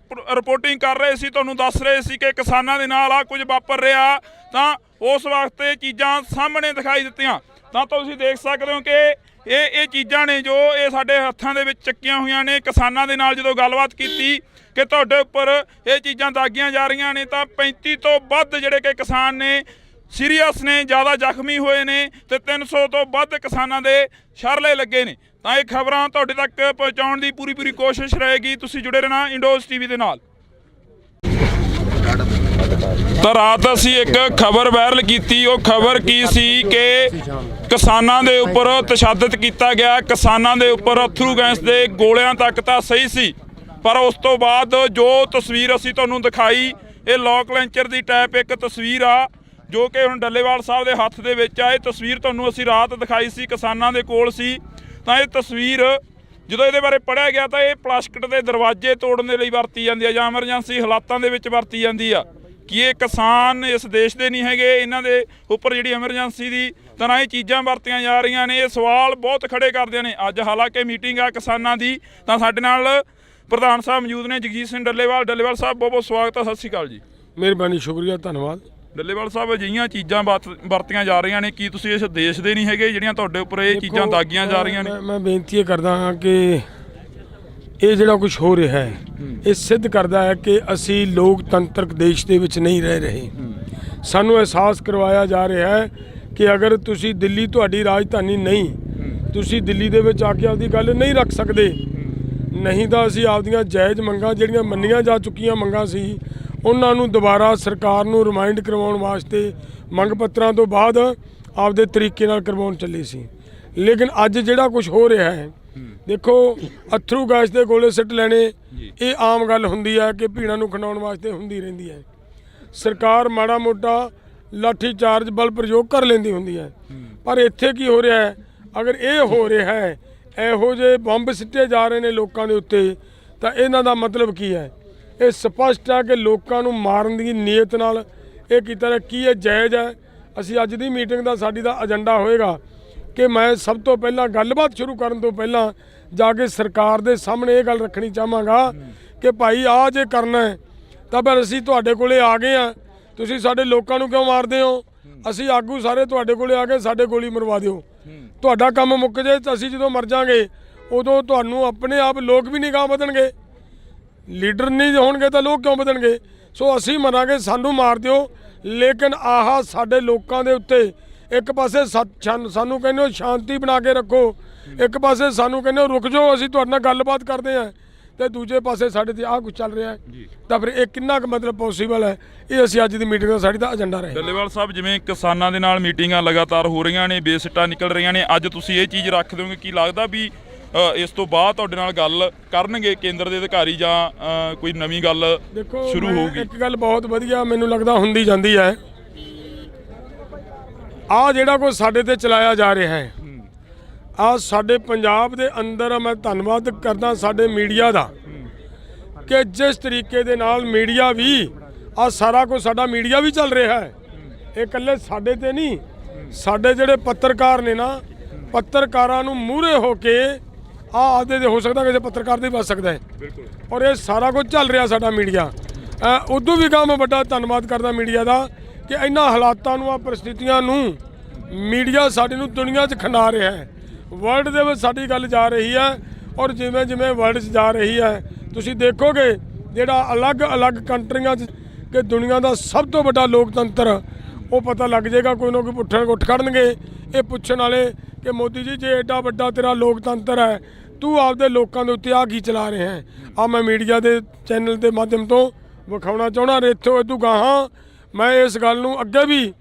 B: ਰਿਪੋਰਟਿੰਗ ਕਰ ਰਹੇ ਸੀ, ਤੁਹਾਨੂੰ ਦੱਸ ਰਹੇ ਸੀ ਕਿ ਕਿਸਾਨਾਂ ਦੇ ਨਾਲ ਆ ਕੁਝ ਵਾਪਰ ਰਿਹਾ, ਤਾਂ ਉਸ ਵਕਤ ਇਹ ਚੀਜ਼ਾਂ ਸਾਹਮਣੇ ਦਿਖਾਈ ਦਿੱਤੀਆਂ। ਤਾਂ ਤੁਸੀਂ ਦੇਖ ਸਕਦੇ ਹੋ ਕਿ ਇਹ ਚੀਜ਼ਾਂ ਨੇ ਜੋ ਇਹ ਸਾਡੇ ਹੱਥਾਂ ਦੇ ਵਿੱਚ ਚੱਕੀਆਂ ਹੋਈਆਂ ਨੇ। ਕਿਸਾਨਾਂ ਦੇ ਨਾਲ ਜਦੋਂ ਗੱਲਬਾਤ ਕੀਤੀ ਕਿ ਤੁਹਾਡੇ ਉੱਪਰ ਇਹ ਚੀਜ਼ਾਂ ਦਾਗੀਆਂ ਜਾ ਰਹੀਆਂ ਨੇ, ਤਾਂ 35 ਤੋਂ ਵੱਧ ਜਿਹੜੇ ਕਿ ਕਿਸਾਨ ਨੇ ਸੀਰੀਅਸ ਨੇ, ਜ਼ਿਆਦਾ ਜ਼ਖਮੀ ਹੋਏ ਨੇ, ਤੇ 300 ਤੋਂ ਵੱਧ ਕਿਸਾਨਾਂ ਦੇ ਸ਼ਰਲੇ ਲੱਗੇ ਨੇ। ਤਾਂ ਇਹ ਖਬਰਾਂ ਤੁਹਾਡੇ ਤੱਕ ਪਹੁੰਚਾਉਣ ਦੀ ਪੂਰੀ ਕੋਸ਼ਿਸ਼ ਰਹੇਗੀ। ਤੁਸੀਂ ਜੁੜੇ ਰਹਿਣਾ ਇੰਡੋਜ਼ ਟੀਵੀ ਦੇ ਨਾਲ। ਤਾਂ ਰਾਤ ਅਸੀਂ ਇੱਕ ਖਬਰ ਵਾਇਰਲ ਕੀਤੀ। ਉਹ ਖਬਰ ਕੀ ਸੀ ਕਿ ਕਿਸਾਨਾਂ ਦੇ ਉੱਪਰ ਤਸ਼ੱਦਦ ਕੀਤਾ ਗਿਆ, ਕਿਸਾਨਾਂ ਦੇ ਉੱਪਰ ਅਥਰੂ ਗੈਸ ਦੇ ਗੋਲਿਆਂ ਤੱਕ ਤਾਂ ਸਹੀ ਸੀ, ਪਰ ਉਸ ਤੋਂ ਬਾਅਦ ਜੋ ਤਸਵੀਰ ਅਸੀਂ ਤੁਹਾਨੂੰ ਦਿਖਾਈ, ਇਹ ਲੋਕ ਲੈਂਚਰ ਦੀ ਟਾਈਪ ਇੱਕ ਤਸਵੀਰ ਆ ਜੋ ਕਿ ਹੁਣ ਡੱਲੇਵਾਲ ਸਾਹਿਬ ਦੇ ਹੱਥ ਦੇ ਵਿੱਚ ਆ। ਇਹ ਤਸਵੀਰ ਤੁਹਾਨੂੰ ਅਸੀਂ ਰਾਤ ਦਿਖਾਈ ਸੀ, ਕਿਸਾਨਾਂ ਦੇ ਕੋਲ ਸੀ। ਤਾਂ ਇਹ ਤਸਵੀਰ ਜਦੋਂ ਇਹਦੇ ਬਾਰੇ ਪੜ੍ਹਿਆ ਗਿਆ ਤਾਂ ਇਹ ਪਲਾਸਟਿਕ ਦੇ ਦਰਵਾਜ਼ੇ ਤੋੜਨ ਦੇ ਲਈ ਵਰਤੀ ਜਾਂਦੀ ਆ ਜਾਂ ਐਮਰਜੈਂਸੀ ਹਾਲਾਤਾਂ ਦੇ ਵਿੱਚ ਵਰਤੀ ਜਾਂਦੀ ਆ। ਕਿ ਇਹ ਕਿਸਾਨ ਇਸ ਦੇਸ਼ ਦੇ ਨਹੀਂ ਹੈਗੇ, ਇਹਨਾਂ ਦੇ ਉੱਪਰ ਜਿਹੜੀ ਐਮਰਜੈਂਸੀ ਦੀ ਤਰ੍ਹਾਂ ਇਹ ਚੀਜ਼ਾਂ ਵਰਤੀਆਂ ਜਾ ਰਹੀਆਂ ਨੇ। ਇਹ ਸਵਾਲ ਬਹੁਤ ਖੜੇ ਕਰਦੇ ਨੇ। ਅੱਜ ਹਾਲਾਂਕਿ ਮੀਟਿੰਗ ਆ ਕਿਸਾਨਾਂ ਦੀ, ਤਾਂ ਸਾਡੇ ਨਾਲ ਪ੍ਰਧਾਨ ਸਾਹਿਬ ਮੌਜੂਦ ਨੇ, ਜਗਜੀਤ ਸਿੰਘ ਡੱਲੇਵਾਲ। ਡੱਲੇਵਾਲ ਸਾਹਿਬ ਬਹੁਤ ਬਹੁਤ ਸਵਾਗਤ ਹੈ, ਸਤਿ ਸ਼੍ਰੀ ਅਕਾਲ ਜੀ।
C: ਮਿਹਰਬਾਨੀ, ਸ਼ੁਕਰੀਆ, ਧੰਨਵਾਦ।
B: ਡੱਲੇਵਾਲ ਸਾਹਿਬ ਅਜਿਹੀਆਂ ਚੀਜ਼ਾਂ ਵਰਤੀਆਂ ਜਾ ਰਹੀਆਂ ਨੇ, ਕੀ ਤੁਸੀਂ ਇਸ ਦੇਸ਼ ਦੇ ਨਹੀਂ ਹੈਗੇ ਜਿਹੜੀਆਂ ਤੁਹਾਡੇ ਉੱਪਰ ਇਹ ਚੀਜ਼ਾਂ ਦਾਗੀਆਂ ਜਾ ਰਹੀਆਂ ਨੇ?
C: ਮੈਂ ਬੇਨਤੀ ਇਹ ਕਰਦਾ ਹਾਂ ਕਿ ਇਹ ਜਿਹੜਾ ਕੁਝ ਹੋ ਰਿਹਾ ਹੈ ਇਹ ਸਿੱਧ ਕਰਦਾ ਹੈ ਕਿ ਅਸੀਂ ਲੋਕਤੰਤਰਕ ਦੇਸ਼ ਦੇ ਵਿੱਚ ਨਹੀਂ ਰਹਿ ਰਹੇ। ਸਾਨੂੰ ਅਹਿਸਾਸ ਕਰਵਾਇਆ ਜਾ ਰਿਹਾ ਹੈ ਕਿ ਅਗਰ ਤੁਸੀਂ ਦਿੱਲੀ ਤੁਹਾਡੀ ਰਾਜਧਾਨੀ ਨਹੀਂ, ਤੁਸੀਂ ਦਿੱਲੀ ਦੇ ਵਿੱਚ ਆ ਕੇ ਆਪਦੀ ਗੱਲ ਨਹੀਂ ਰੱਖ ਸਕਦੇ, ਨਹੀਂ ਤਾਂ ਅਸੀਂ ਆਪਦੀਆਂ ਜਾਇਜ਼ ਮੰਗਾਂ ਜਿਹੜੀਆਂ ਮੰਨੀਆਂ ਜਾ ਚੁੱਕੀਆਂ ਮੰਗਾਂ ਸੀ ਉਹਨਾਂ ਨੂੰ ਦੁਬਾਰਾ ਸਰਕਾਰ ਨੂੰ ਰਿਮਾਈਂਡ ਕਰਵਾਉਣ ਵਾਸਤੇ ਮੰਗ ਪੱਤਰਾਂ ਤੋਂ ਬਾਅਦ ਆਪਦੇ ਤਰੀਕੇ ਨਾਲ ਕਰਵਾਉਣ ਚੱਲੇ ਸੀ। ਲੇਕਿਨ ਅੱਜ ਜਿਹੜਾ ਕੁਝ ਹੋ ਰਿਹਾ ਹੈ, ਦੇਖੋ ਅਥਰੂ ਗੈਸ ਦੇ ਗੋਲੇ ਸਿੱਟ ਲੈਣੇ ਇਹ ਆਮ ਗੱਲ ਹੁੰਦੀ ਹੈ ਕਿ ਭੀੜਾਂ ਨੂੰ ਖਿੰਡਾਉਣ ਵਾਸਤੇ ਹੁੰਦੀ ਰਹਿੰਦੀ ਹੈ। ਸਰਕਾਰ ਮਾੜਾ ਮੋਟਾ ਲਾਠੀ ਚਾਰਜ ਬਲ ਪ੍ਰਯੋਗ ਕਰ ਲੈਂਦੀ ਹੁੰਦੀ ਹੈ, ਪਰ ਇੱਥੇ ਕੀ ਹੋ ਰਿਹਾ ਹੈ, ਅਗਰ ਇਹ ਹੋ ਰਿਹਾ ਹੈ ਇਹੋ ਜਿਹੇ ਬੰਬ ਸਿੱਟੇ ਜਾ ਰਹੇ ਨੇ ਲੋਕਾਂ ਦੇ ਉੱਤੇ, ਤਾਂ ਇਹਨਾਂ ਦਾ ਮਤਲਬ ਕੀ ਹੈ? ਇਹ ਸਪਸ਼ਟ ਹੈ ਕਿ ਲੋਕਾਂ ਨੂੰ ਮਾਰਨ ਦੀ ਨੀਅਤ ਨਾਲ ਇਹ ਕੀਤਾ ਰਿਹਾ। ਕੀ ਇਹ ਜਾਇਜ਼ ਹੈ? ਅਸੀਂ ਅੱਜ ਦੀ ਮੀਟਿੰਗ ਦਾ ਸਾਡੀ ਦਾ ਏਜੰਡਾ ਹੋਏਗਾ ਕਿ ਮੈਂ ਸਭ ਤੋਂ ਪਹਿਲਾਂ ਗੱਲਬਾਤ ਸ਼ੁਰੂ ਕਰਨ ਤੋਂ ਪਹਿਲਾਂ ਜਾ ਕੇ ਸਰਕਾਰ ਦੇ ਸਾਹਮਣੇ ਇਹ ਗੱਲ ਰੱਖਣੀ ਚਾਹਾਂਗਾ ਕਿ ਭਾਈ ਆਹ ਜੇ ਕਰਨਾ ਹੈ ਤਾਂ ਫਿਰ ਅਸੀਂ ਤੁਹਾਡੇ ਕੋਲੇ ਆ ਗਏ ਆ, ਤੁਸੀਂ ਸਾਡੇ ਲੋਕਾਂ ਨੂੰ ਕਿਉਂ ਮਾਰਦੇ ਹੋ? ਅਸੀਂ ਆਗੂ ਸਾਰੇ ਤੁਹਾਡੇ ਕੋਲੇ ਆ ਕੇ ਸਾਡੇ ਗੋਲੀ ਮਰਵਾ ਦਿਓ, ਤੁਹਾਡਾ ਕੰਮ ਮੁੱਕ ਜੇ ਤਾਂ ਅਸੀਂ ਜਦੋਂ ਮਰ ਜਾਾਂਗੇ ਉਦੋਂ ਤੁਹਾਨੂੰ ਆਪਣੇ ਆਪ ਲੋਕ ਵੀ ਨਿਗਾਹ ਵਧਣਗੇ। ਲੀਡਰ ਨਹੀਂ ਹੋਣਗੇ ਤਾਂ ਲੋਕ ਕਿਉਂ ਵਧਣਗੇ? ਸੋ ਅਸੀਂ ਮਰਾਂਗੇ, ਸਾਨੂੰ ਮਾਰ ਦਿਓ, ਲੇਕਿਨ ਆਹ ਸਾਡੇ ਲੋਕਾਂ ਦੇ ਉੱਤੇ ਇੱਕ ਪਾਸੇ ਸਾਨੂੰ ਕਹਿੰਦੇ ਹੋ ਸ਼ਾਂਤੀ ਬਣਾ ਕੇ ਰੱਖੋ, ਇੱਕ ਪਾਸੇ ਸਾਨੂੰ ਕਹਿੰਦੇ ਹੋ ਰੁਕ ਜਾਓ ਅਸੀਂ ਤੁਹਾਡੇ ਨਾਲ ਗੱਲਬਾਤ ਕਰਦੇ ਹਾਂ, ਤੇ ਦੂਜੇ ਪਾਸੇ ਸਾਡੇ ਤੇ ਆਹ ਕੁਝ ਚੱਲ ਰਿਹਾ ਹੈ, ਤਾਂ ਫਿਰ ਇਹ ਕਿੰਨਾ ਕੁ ਮਤਲਬ ਪੋਸੀਬਲ ਹੈ? ਇਹ ਅਸੀਂ ਅੱਜ ਦੀ ਮੀਟਿੰਗ ਦਾ ਸਾਡੀ ਦਾ ਏਜੰਡਾ ਰਹੇ।
B: ਡੱਲੇਵਾਲ ਸਾਹਿਬ, ਜਿਵੇਂ ਕਿਸਾਨਾਂ ਦੇ ਨਾਲ ਮੀਟਿੰਗਾਂ ਲਗਾਤਾਰ ਹੋ ਰਹੀਆਂ ਨੇ, ਬੇਸਿੱਟਾ ਨਿਕਲ ਰਹੀਆਂ ਨੇ, ਅੱਜ ਤੁਸੀਂ ਇਹ ਚੀਜ਼ ਰੱਖ ਦਿਓਗੇ, ਕੀ ਲੱਗਦਾ ਵੀ ਇਸ ਤੋਂ ਬਾਅਦ ਤੁਹਾਡੇ ਨਾਲ ਗੱਲ ਕਰਨਗੇ ਕੇਂਦਰ ਦੇ ਅਧਿਕਾਰੀ ਜਾਂ ਕੋਈ ਨਵੀਂ ਗੱਲ ਸ਼ੁਰੂ ਹੋਊਗੀ?
C: ਇੱਕ ਗੱਲ ਬਹੁਤ ਵਧੀਆ ਮੈਨੂੰ ਲੱਗਦਾ ਹੁੰਦੀ ਜਾਂਦੀ ਹੈ, ਆਹ ਜਿਹੜਾ ਕੁਝ ਸਾਡੇ ਤੇ ਚਲਾਇਆ ਜਾ ਰਿਹਾ ਹੈ, ਆਹ ਸਾਡੇ ਪੰਜਾਬ ਦੇ ਅੰਦਰ ਮੈਂ ਧੰਨਵਾਦ ਕਰਦਾ ਸਾਡੇ ਮੀਡੀਆ ਦਾ ਕਿ ਜਿਸ ਤਰੀਕੇ ਦੇ ਨਾਲ ਮੀਡੀਆ ਵੀ ਆਹ ਸਾਰਾ ਕੁਝ ਸਾਡਾ ਮੀਡੀਆ ਵੀ ਚੱਲ ਰਿਹਾ ਹੈ। ਇਹ ਇਕੱਲੇ ਸਾਡੇ ਤੇ ਨਹੀਂ, ਸਾਡੇ ਜਿਹੜੇ ਪੱਤਰਕਾਰ ਨੇ ਨਾ, ਪੱਤਰਕਾਰਾਂ ਨੂੰ ਮੂਹਰੇ ਹੋ ਕੇ ਆਦੇ ਦੇ ਹੋ ਸਕਦਾ ਕਿਸੇ ਪੱਤਰਕਾਰ ਦੇ ਬਚ ਸਕਦਾ ਹੈ, ਔਰ ਇਹ ਸਾਰਾ ਕੁਝ ਚੱਲ ਰਿਹਾ ਸਾਡਾ ਮੀਡੀਆ। ਉਦੋਂ ਵੀ ਮੈਂ ਵੱਡਾ ਧੰਨਵਾਦ ਕਰਦਾ ਮੀਡੀਆ ਦਾ ਕਿ ਇਹਨਾਂ ਹਾਲਾਤਾਂ ਨੂੰ, ਆ ਪਰਿਸਥਿਤੀਆਂ ਨੂੰ ਮੀਡੀਆ ਸਾਡੀ ਨੂੰ ਦੁਨੀਆ 'ਚ ਖਿੰਡਾ ਰਿਹਾ ਹੈ। ਵਰਲਡ ਦੇ ਵਿੱਚ ਸਾਡੀ ਗੱਲ ਜਾ ਰਹੀ ਹੈ, ਔਰ ਜਿਵੇਂ ਜਿਵੇਂ ਵਰਲਡ 'ਚ ਜਾ ਰਹੀ ਹੈ ਤੁਸੀਂ ਦੇਖੋਗੇ ਜਿਹੜਾ ਅਲੱਗ-ਅਲੱਗ ਕੰਟਰੀਆਂ 'ਚ ਕਿ ਦੁਨੀਆ ਦਾ ਸਭ ਤੋਂ ਵੱਡਾ ਲੋਕਤੰਤਰ, ਉਹ ਪਤਾ ਲੱਗ ਜਾਏਗਾ, ਕੋਈ ਨਾ ਕੋਈ ਉੱਠ ਖੜਨਗੇ ਇਹ ਪੁੱਛਣ ਵਾਲੇ ਕਿ ਮੋਦੀ ਜੀ ਜੇ ਐਡਾ ਵੱਡਾ ਤੇਰਾ ਲੋਕਤੰਤਰ ਹੈ, ਤੂੰ ਆਪਦੇ ਲੋਕਾਂ ਦੇ ਉੱਤੇ ਆ ਕੀ ਚਲਾ ਰਿਹਾ ਹੈ? ਆ ਮੈਂ ਮੀਡੀਆ ਦੇ ਚੈਨਲ ਦੇ ਮਾਧਿਅਮ ਤੋਂ ਵਿਖਾਉਣਾ ਚਾਹੁੰਦਾ। ਇੱਥੋਂ ਇਦੋਂ ਗਾਹਾਂ ਮੈਂ ਇਸ ਗੱਲ ਨੂੰ ਅੱਗੇ ਵੀ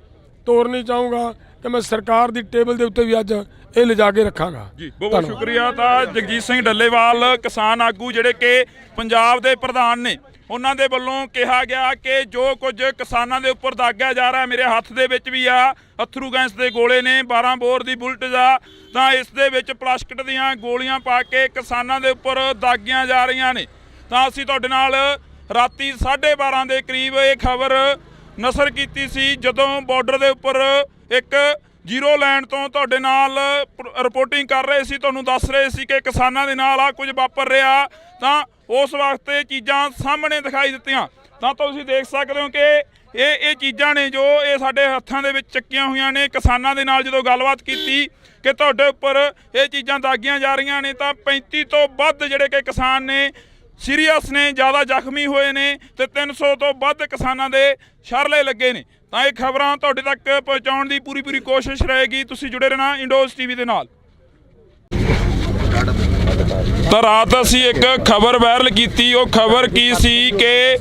C: ਤੋਰਨੀ ਚਾਹੂੰਗਾ ਕਿ ਮੈਂ ਸਰਕਾਰ ਦੀ ਟੇਬਲ ਦੇ ਉੱਤੇ ਵੀ ਅੱਜ ਇਹ ਲਿਜਾ ਕੇ ਰੱਖਾਂਗਾ
B: ਜੀ। ਬਹੁਤ ਸ਼ੁਕਰੀਆ। ਤਾਂ ਜਗਜੀਤ ਸਿੰਘ ਡੱਲੇਵਾਲ ਕਿਸਾਨ ਆਗੂ ਜਿਹੜੇ ਕਿ ਪੰਜਾਬ ਦੇ ਪ੍ਰਧਾਨ ਨੇ, ਉਹਨਾਂ ਦੇ ਵੱਲੋਂ ਕਿਹਾ ਗਿਆ ਕਿ ਜੋ ਕੁਝ ਕਿਸਾਨਾਂ ਦੇ ਉੱਪਰ ਦਾਗਿਆ ਜਾ ਰਿਹਾ, ਮੇਰੇ ਹੱਥ ਦੇ ਵਿੱਚ ਵੀ ਆ ਅਥਰੂ ਗੈਸ ਦੇ ਗੋਲੇ ਨੇ, 12 ਬੋਰ ਦੀ ਬੁਲਟ ਦਾ, ਤਾਂ ਇਸ ਦੇ ਵਿੱਚ ਪਲਾਸਟਿਕ ਦੀਆਂ ਗੋਲੀਆਂ ਪਾ ਕੇ ਕਿਸਾਨਾਂ ਦੇ ਉੱਪਰ ਦਾਗੀਆਂ ਜਾ ਰਹੀਆਂ ਨੇ। ਤਾਂ ਅਸੀਂ ਤੁਹਾਡੇ ਨਾਲ ਰਾਤੀ 12:30 ਦੇ ਕਰੀਬ ਇਹ ਖਬਰ ਨਸ਼ਰ ਕੀਤੀ ਸੀ, ਜਦੋਂ ਬਾਰਡਰ ਦੇ ਉੱਪਰ ਇੱਕ ਜ਼ੀਰੋ ਲੈਂਡ ਤੋਂ ਤੁਹਾਡੇ ਨਾਲ ਰਿਪੋਰਟਿੰਗ ਕਰ ਰਹੇ ਸੀ, ਤੁਹਾਨੂੰ ਦੱਸ ਰਹੇ ਸੀ ਕਿ ਕਿਸਾਨਾਂ ਦੇ ਨਾਲ ਆ ਕੁਝ ਵਾਪਰ ਰਿਹਾ, ਤਾਂ ਉਸ ਵਕਤ ਇਹ ਚੀਜ਼ਾਂ ਸਾਹਮਣੇ ਦਿਖਾਈ ਦਿੱਤੀਆਂ। ਤਾਂ ਤੁਸੀਂ ਦੇਖ ਸਕਦੇ ਹੋ ਕਿ ਇਹ ਚੀਜ਼ਾਂ ਨੇ ਜੋ ਇਹ ਸਾਡੇ ਹੱਥਾਂ ਦੇ ਵਿੱਚ ਚੱਕੀਆਂ ਹੋਈਆਂ ਨੇ। ਕਿਸਾਨਾਂ ਦੇ ਨਾਲ ਜਦੋਂ ਗੱਲਬਾਤ ਕੀਤੀ ਕਿ ਤੁਹਾਡੇ ਉੱਪਰ ਇਹ ਚੀਜ਼ਾਂ ਦਾਗੀਆਂ ਜਾ ਰਹੀਆਂ ਨੇ, ਤਾਂ 35 ਤੋਂ ਵੱਧ ਜਿਹੜੇ ਕਿ ਕਿਸਾਨ ਨੇ ਸੀਰੀਅਸ ਨੇ, ਜ਼ਿਆਦਾ ਜ਼ਖਮੀ ਹੋਏ ਨੇ, ਤੇ 300 ਤੋਂ ਵੱਧ ਕਿਸਾਨਾਂ ਦੇ ਸ਼ਰਲੇ ਲੱਗੇ ਨੇ। ਤਾਂ ਇਹ ਖਬਰਾਂ ਤੁਹਾਡੇ ਤੱਕ ਪਹੁੰਚਾਉਣ ਦੀ ਪੂਰੀ ਕੋਸ਼ਿਸ਼ ਰਹੇਗੀ। ਤੁਸੀਂ ਜੁੜੇ ਰਹਿਣਾ ਇੰਡੋਜ਼ ਟੀਵੀ ਦੇ ਨਾਲ। ਤਾਂ ਰਾਤ ਅਸੀਂ ਇੱਕ ਖਬਰ ਵਾਇਰਲ ਕੀਤੀ, ਉਹ ਖਬਰ ਕੀ ਸੀ ਕਿ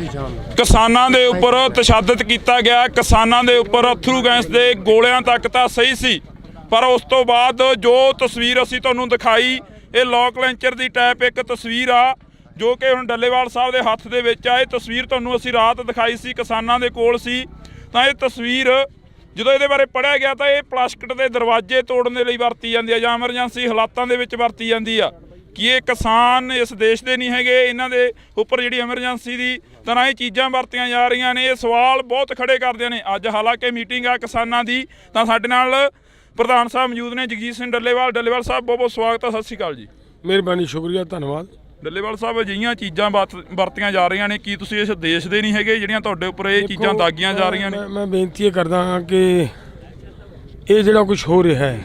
B: ਕਿਸਾਨਾਂ ਦੇ ਉੱਪਰ ਤਸ਼ੱਦਦ ਕੀਤਾ ਗਿਆ, ਕਿਸਾਨਾਂ ਦੇ ਉੱਪਰ ਅਥਰੂ ਗੈਸ ਦੇ ਗੋਲਿਆਂ ਤੱਕ ਤਾਂ ਸਹੀ ਸੀ, ਪਰ ਉਸ ਤੋਂ ਬਾਅਦ ਜੋ ਤਸਵੀਰ ਅਸੀਂ ਤੁਹਾਨੂੰ ਦਿਖਾਈ, ਇਹ ਲੋਕ ਲੈਂਚਰ ਦੀ ਟਾਈਪ ਇੱਕ ਤਸਵੀਰ ਆ ਜੋ ਕਿ ਹੁਣ ਡੱਲੇਵਾਲ ਸਾਹਿਬ ਦੇ ਹੱਥ ਦੇ ਵਿੱਚ ਆ। ਇਹ ਤਸਵੀਰ ਤੁਹਾਨੂੰ ਅਸੀਂ ਰਾਤ ਦਿਖਾਈ ਸੀ, ਕਿਸਾਨਾਂ ਦੇ ਕੋਲ ਸੀ। ਤਾਂ ਇਹ ਤਸਵੀਰ ਜਦੋਂ ਇਹਦੇ ਬਾਰੇ ਪੜ੍ਹਿਆ ਗਿਆ ਤਾਂ ਇਹ ਪਲਾਸਟਿਕ ਦੇ ਦਰਵਾਜ਼ੇ ਤੋੜਨ ਦੇ ਲਈ ਵਰਤੀ ਜਾਂਦੀ ਆ ਜਾਂ ਐਮਰਜੈਂਸੀ ਹਾਲਾਤਾਂ ਦੇ ਵਿੱਚ ਵਰਤੀ ਜਾਂਦੀ ਆ। ਕਿ ਇਹ ਕਿਸਾਨ ਇਸ ਦੇਸ਼ ਦੇ ਨਹੀਂ ਹੈਗੇ, ਇਹਨਾਂ ਦੇ ਉੱਪਰ ਜਿਹੜੀ ਐਮਰਜੈਂਸੀ ਦੀ ਤਰ੍ਹਾਂ ਇਹ ਚੀਜ਼ਾਂ ਵਰਤੀਆਂ ਜਾ ਰਹੀਆਂ ਨੇ। ਇਹ ਸਵਾਲ ਬਹੁਤ ਖੜੇ ਕਰਦੇ ਨੇ। ਅੱਜ ਹਾਲਾਂਕਿ ਮੀਟਿੰਗ ਆ ਕਿਸਾਨਾਂ ਦੀ, ਤਾਂ ਸਾਡੇ ਨਾਲ ਪ੍ਰਧਾਨ ਸਾਹਿਬ ਮੌਜੂਦ ਨੇ, ਜਗਜੀਤ ਸਿੰਘ ਡੱਲੇਵਾਲ। ਡੱਲੇਵਾਲ ਸਾਹਿਬ ਬਹੁਤ ਬਹੁਤ ਸਵਾਗਤ ਹੈ, ਸਤਿ ਸ਼੍ਰੀ ਅਕਾਲ ਜੀ।
C: ਮਿਹਰਬਾਨੀ, ਸ਼ੁਕਰੀਆ, ਧੰਨਵਾਦ।
B: ਡੱਲੇਵਾਲ ਸਾਹਿਬ ਅਜਿਹੀਆਂ ਚੀਜ਼ਾਂ ਵਰਤੀਆਂ ਜਾ ਰਹੀਆਂ ਨੇ, ਕੀ ਤੁਸੀਂ ਇਸ ਦੇਸ਼ ਦੇ ਨਹੀਂ ਹੈਗੇ ਜਿਹੜੀਆਂ ਤੁਹਾਡੇ ਉੱਪਰ ਇਹ ਚੀਜ਼ਾਂ ਦਾਗੀਆਂ ਜਾ ਰਹੀਆਂ ਨੇ?
C: ਮੈਂ ਬੇਨਤੀ ਇਹ ਕਰਦਾ ਹਾਂ ਕਿ ਇਹ ਜਿਹੜਾ ਕੁਝ ਹੋ ਰਿਹਾ ਹੈ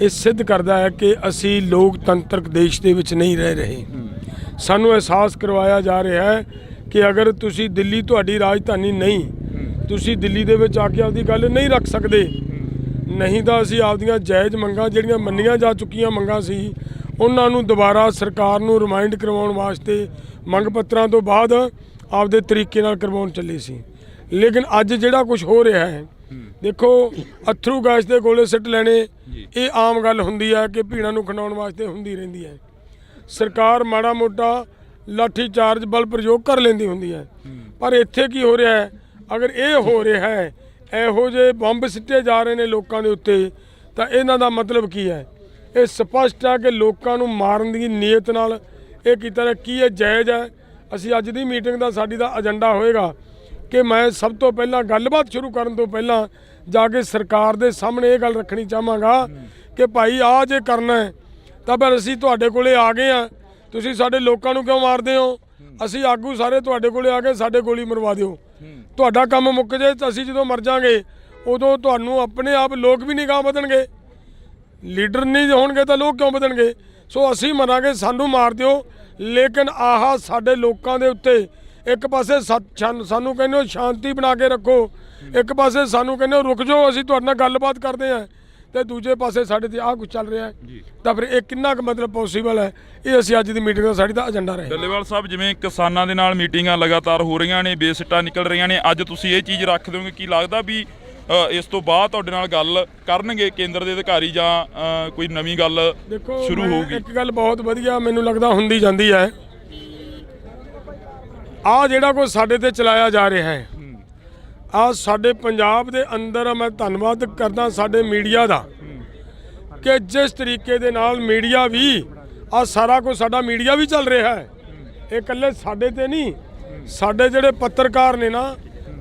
C: ਇਹ ਸਿੱਧ ਕਰਦਾ ਹੈ ਕਿ ਅਸੀਂ ਲੋਕਤੰਤਰਕ ਦੇਸ਼ ਦੇ ਵਿੱਚ ਨਹੀਂ ਰਹਿ ਰਹੇ। ਸਾਨੂੰ ਅਹਿਸਾਸ ਕਰਵਾਇਆ ਜਾ ਰਿਹਾ ਹੈ ਕਿ ਅਗਰ ਤੁਸੀਂ ਦਿੱਲੀ ਤੁਹਾਡੀ ਰਾਜਧਾਨੀ ਨਹੀਂ, ਤੁਸੀਂ ਦਿੱਲੀ ਦੇ ਵਿੱਚ ਆ ਕੇ ਆਪਦੀ ਗੱਲ ਨਹੀਂ ਰੱਖ ਸਕਦੇ, ਨਹੀਂ ਤਾਂ ਅਸੀਂ ਆਪਦੀਆਂ ਜਾਇਜ਼ ਮੰਗਾਂ ਜਿਹੜੀਆਂ ਮੰਨੀਆਂ ਜਾ ਚੁੱਕੀਆਂ ਮੰਗਾਂ ਸੀ ਉਹਨਾਂ ਨੂੰ ਦੁਬਾਰਾ ਸਰਕਾਰ ਨੂੰ ਰਿਮਾਈਂਡ ਕਰਵਾਉਣ ਵਾਸਤੇ ਮੰਗ ਪੱਤਰਾਂ ਤੋਂ ਬਾਅਦ ਆਪਦੇ ਤਰੀਕੇ ਨਾਲ ਕਰਵਾਉਣ ਚੱਲੇ ਸੀ। ਲੇਕਿਨ ਅੱਜ ਜਿਹੜਾ ਕੁਝ ਹੋ ਰਿਹਾ ਹੈ, ਦੇਖੋ ਅਥਰੂ ਗੈਸ ਦੇ ਗੋਲੇ ਸਿੱਟ ਲੈਣੇ ਇਹ ਆਮ ਗੱਲ ਹੁੰਦੀ ਹੈ ਕਿ ਭੀੜਾਂ ਨੂੰ ਖਿੰਡਾਉਣ ਵਾਸਤੇ ਹੁੰਦੀ ਰਹਿੰਦੀ ਹੈ। ਸਰਕਾਰ ਮਾੜਾ ਮੋਟਾ ਲਾਠੀ ਚਾਰਜ ਬਲ ਪ੍ਰਯੋਗ ਕਰ ਲੈਂਦੀ ਹੁੰਦੀ ਹੈ, ਪਰ ਇੱਥੇ ਕੀ ਹੋ ਰਿਹਾ ਹੈ, ਅਗਰ ਇਹ ਹੋ ਰਿਹਾ ਹੈ ਇਹੋ ਜਿਹੇ ਬੰਬ ਸਿੱਟੇ ਜਾ ਰਹੇ ਨੇ ਲੋਕਾਂ ਦੇ ਉੱਤੇ, ਤਾਂ ਇਹਨਾਂ ਦਾ ਮਤਲਬ ਕੀ ਹੈ? ਇਹ ਸਪਸ਼ਟ ਹੈ ਕਿ ਲੋਕਾਂ ਨੂੰ ਮਾਰਨ ਦੀ ਨੀਅਤ ਨਾਲ ਇਹ ਕੀਤਾ ਰਿਹਾ। ਕੀ ਇਹ ਜਾਇਜ਼ ਹੈ? ਅਸੀਂ ਅੱਜ ਦੀ ਮੀਟਿੰਗ ਦਾ ਸਾਡੀ ਦਾ ਏਜੰਡਾ ਹੋਏਗਾ ਕਿ ਮੈਂ ਸਭ ਤੋਂ ਪਹਿਲਾਂ ਗੱਲਬਾਤ ਸ਼ੁਰੂ ਕਰਨ ਤੋਂ ਪਹਿਲਾਂ ਜਾ ਕੇ ਸਰਕਾਰ ਦੇ ਸਾਹਮਣੇ ਇਹ ਗੱਲ ਰੱਖਣੀ ਚਾਹਾਂਗਾ ਕਿ ਭਾਈ ਆਹ ਜੇ ਕਰਨਾ ਹੈ ਤਾਂ ਫਿਰ ਅਸੀਂ ਤੁਹਾਡੇ ਕੋਲੇ ਆ ਗਏ ਆ, ਤੁਸੀਂ ਸਾਡੇ ਲੋਕਾਂ ਨੂੰ ਕਿਉਂ ਮਾਰਦੇ ਹੋ? ਅਸੀਂ ਆਗੂ ਸਾਰੇ ਤੁਹਾਡੇ ਕੋਲੇ ਆ ਕੇ ਸਾਡੇ ਗੋਲੀ ਮਰਵਾ ਦਿਓ, ਤੁਹਾਡਾ ਕੰਮ ਮੁੱਕ ਜੇ ਤਾਂ ਅਸੀਂ ਜਦੋਂ ਮਰ ਜਾਾਂਗੇ ਉਦੋਂ ਤੁਹਾਨੂੰ ਆਪਣੇ ਆਪ ਲੋਕ ਵੀ ਨਿਗਾਹ ਵਧਣਗੇ। ਲੀਡਰ ਨਹੀਂ ਹੋਣਗੇ ਤਾਂ ਲੋਕ ਕਿਉਂ ਵਧਣਗੇ? ਸੋ ਅਸੀਂ ਮਰਾਂਗੇ, ਸਾਨੂੰ ਮਾਰ ਦਿਓ, ਲੇਕਿਨ ਆਹ ਸਾਡੇ ਲੋਕਾਂ ਦੇ ਉੱਤੇ ਇੱਕ ਪਾਸੇ ਸਾਨੂੰ ਕਹਿੰਦੇ ਹੋ ਸ਼ਾਂਤੀ ਬਣਾ ਕੇ ਰੱਖੋ, ਇੱਕ ਪਾਸੇ ਸਾਨੂੰ ਕਹਿੰਦੇ ਹੋ ਰੁਕ ਜਾਓ ਅਸੀਂ ਤੁਹਾਡੇ ਨਾਲ ਗੱਲਬਾਤ ਕਰਦੇ ਹਾਂ, ਤੇ ਦੂਜੇ ਪਾਸੇ ਸਾਡੇ ਤੇ ਆਹ ਕੁਝ ਚੱਲ ਰਿਹਾ ਹੈ, ਤਾਂ ਫਿਰ ਇਹ ਕਿੰਨਾ ਕੁ ਮਤਲਬ ਪੋਸੀਬਲ ਹੈ? ਇਹ ਅਸੀਂ ਅੱਜ ਦੀ ਮੀਟਿੰਗ ਦਾ ਸਾਡੀ ਦਾ ਏਜੰਡਾ ਰਹੇ।
B: ਡੱਲੇਵਾਲ ਸਾਹਿਬ, ਜਿਵੇਂ ਕਿਸਾਨਾਂ ਦੇ ਨਾਲ ਮੀਟਿੰਗਾਂ ਲਗਾਤਾਰ ਹੋ ਰਹੀਆਂ ਨੇ, ਬੇਸਿੱਟਾ ਨਿਕਲ ਰਹੀਆਂ ਨੇ, ਅੱਜ ਤੁਸੀਂ ਇਹ ਚੀਜ਼ ਰੱਖ ਦਿਓਗੇ? ਕੀ ਲੱਗਦਾ ਵੀ ਇਸ ਤੋਂ ਬਾਅਦ ਤੁਹਾਡੇ ਨਾਲ ਗੱਲ ਕਰਨਗੇ ਕੇਂਦਰ ਦੇ ਅਧਿਕਾਰੀ ਜਾਂ ਕੋਈ ਨਵੀਂ ਗੱਲ ਸ਼ੁਰੂ ਹੋਊਗੀ?
C: ਇੱਕ ਗੱਲ ਬਹੁਤ ਵਧੀਆ ਮੈਨੂੰ ਲੱਗਦਾ ਹੁੰਦੀ ਜਾਂਦੀ ਹੈ, ਆਹ ਜਿਹੜਾ ਕੋਈ ਸਾਡੇ ਤੇ ਚਲਾਇਆ ਜਾ ਰਿਹਾ ਹੈ, ਆਹ ਸਾਡੇ ਪੰਜਾਬ ਦੇ ਅੰਦਰ ਮੈਂ ਧੰਨਵਾਦ ਕਰਦਾ ਸਾਡੇ ਮੀਡੀਆ ਦਾ ਕਿ ਜਿਸ ਤਰੀਕੇ ਦੇ ਨਾਲ ਮੀਡੀਆ ਵੀ ਆਹ ਸਾਰਾ ਕੁਝ ਸਾਡਾ ਮੀਡੀਆ ਵੀ ਚੱਲ ਰਿਹਾ ਹੈ। ਇਹ ਇਕੱਲੇ ਸਾਡੇ ਤੇ ਨਹੀਂ, ਸਾਡੇ ਜਿਹੜੇ ਪੱਤਰਕਾਰ ਨੇ ਨਾ,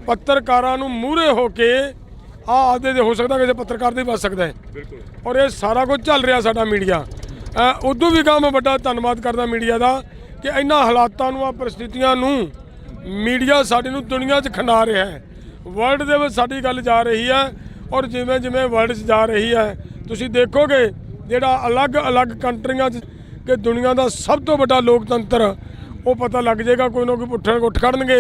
C: ਪੱਤਰਕਾਰਾਂ ਨੂੰ ਮੂਹਰੇ ਹੋ ਕੇ ਆਦੇ ਦੇ ਹੋ ਸਕਦਾ ਕਿਸੇ ਪੱਤਰਕਾਰ ਦੇ ਬਚ ਸਕਦਾ ਹੈ, ਔਰ ਇਹ ਸਾਰਾ ਕੁਝ ਚੱਲ ਰਿਹਾ ਸਾਡਾ ਮੀਡੀਆ। ਉਦੋਂ ਵੀ ਕਹਾਂ ਮੈਂ ਵੱਡਾ ਧੰਨਵਾਦ ਕਰਦਾ ਮੀਡੀਆ ਦਾ ਕਿ ਇਹਨਾਂ ਹਾਲਾਤਾਂ ਨੂੰ, ਆ ਪਰਿਸਥਿਤੀਆਂ ਨੂੰ ਮੀਡੀਆ ਸਾਡੇ ਨੂੰ ਦੁਨੀਆ 'ਚ ਖਿੰਡਾ ਰਿਹਾ ਹੈ। ਵਰਲਡ ਦੇ ਵਿੱਚ ਸਾਡੀ ਗੱਲ ਜਾ ਰਹੀ ਹੈ, ਔਰ ਜਿਵੇਂ ਜਿਵੇਂ ਵਰਲਡ 'ਚ ਜਾ ਰਹੀ ਹੈ ਤੁਸੀਂ ਦੇਖੋਗੇ ਜਿਹੜਾ ਅਲੱਗ-ਅਲੱਗ ਕੰਟਰੀਆਂ 'ਚ ਕਿ ਦੁਨੀਆ ਦਾ ਸਭ ਤੋਂ ਵੱਡਾ ਲੋਕਤੰਤਰ, ਉਹ ਪਤਾ ਲੱਗ ਜਾਏਗਾ। ਕੋਈ ਨਾ ਕੋਈ ਉੱਠ ਖੜਨਗੇ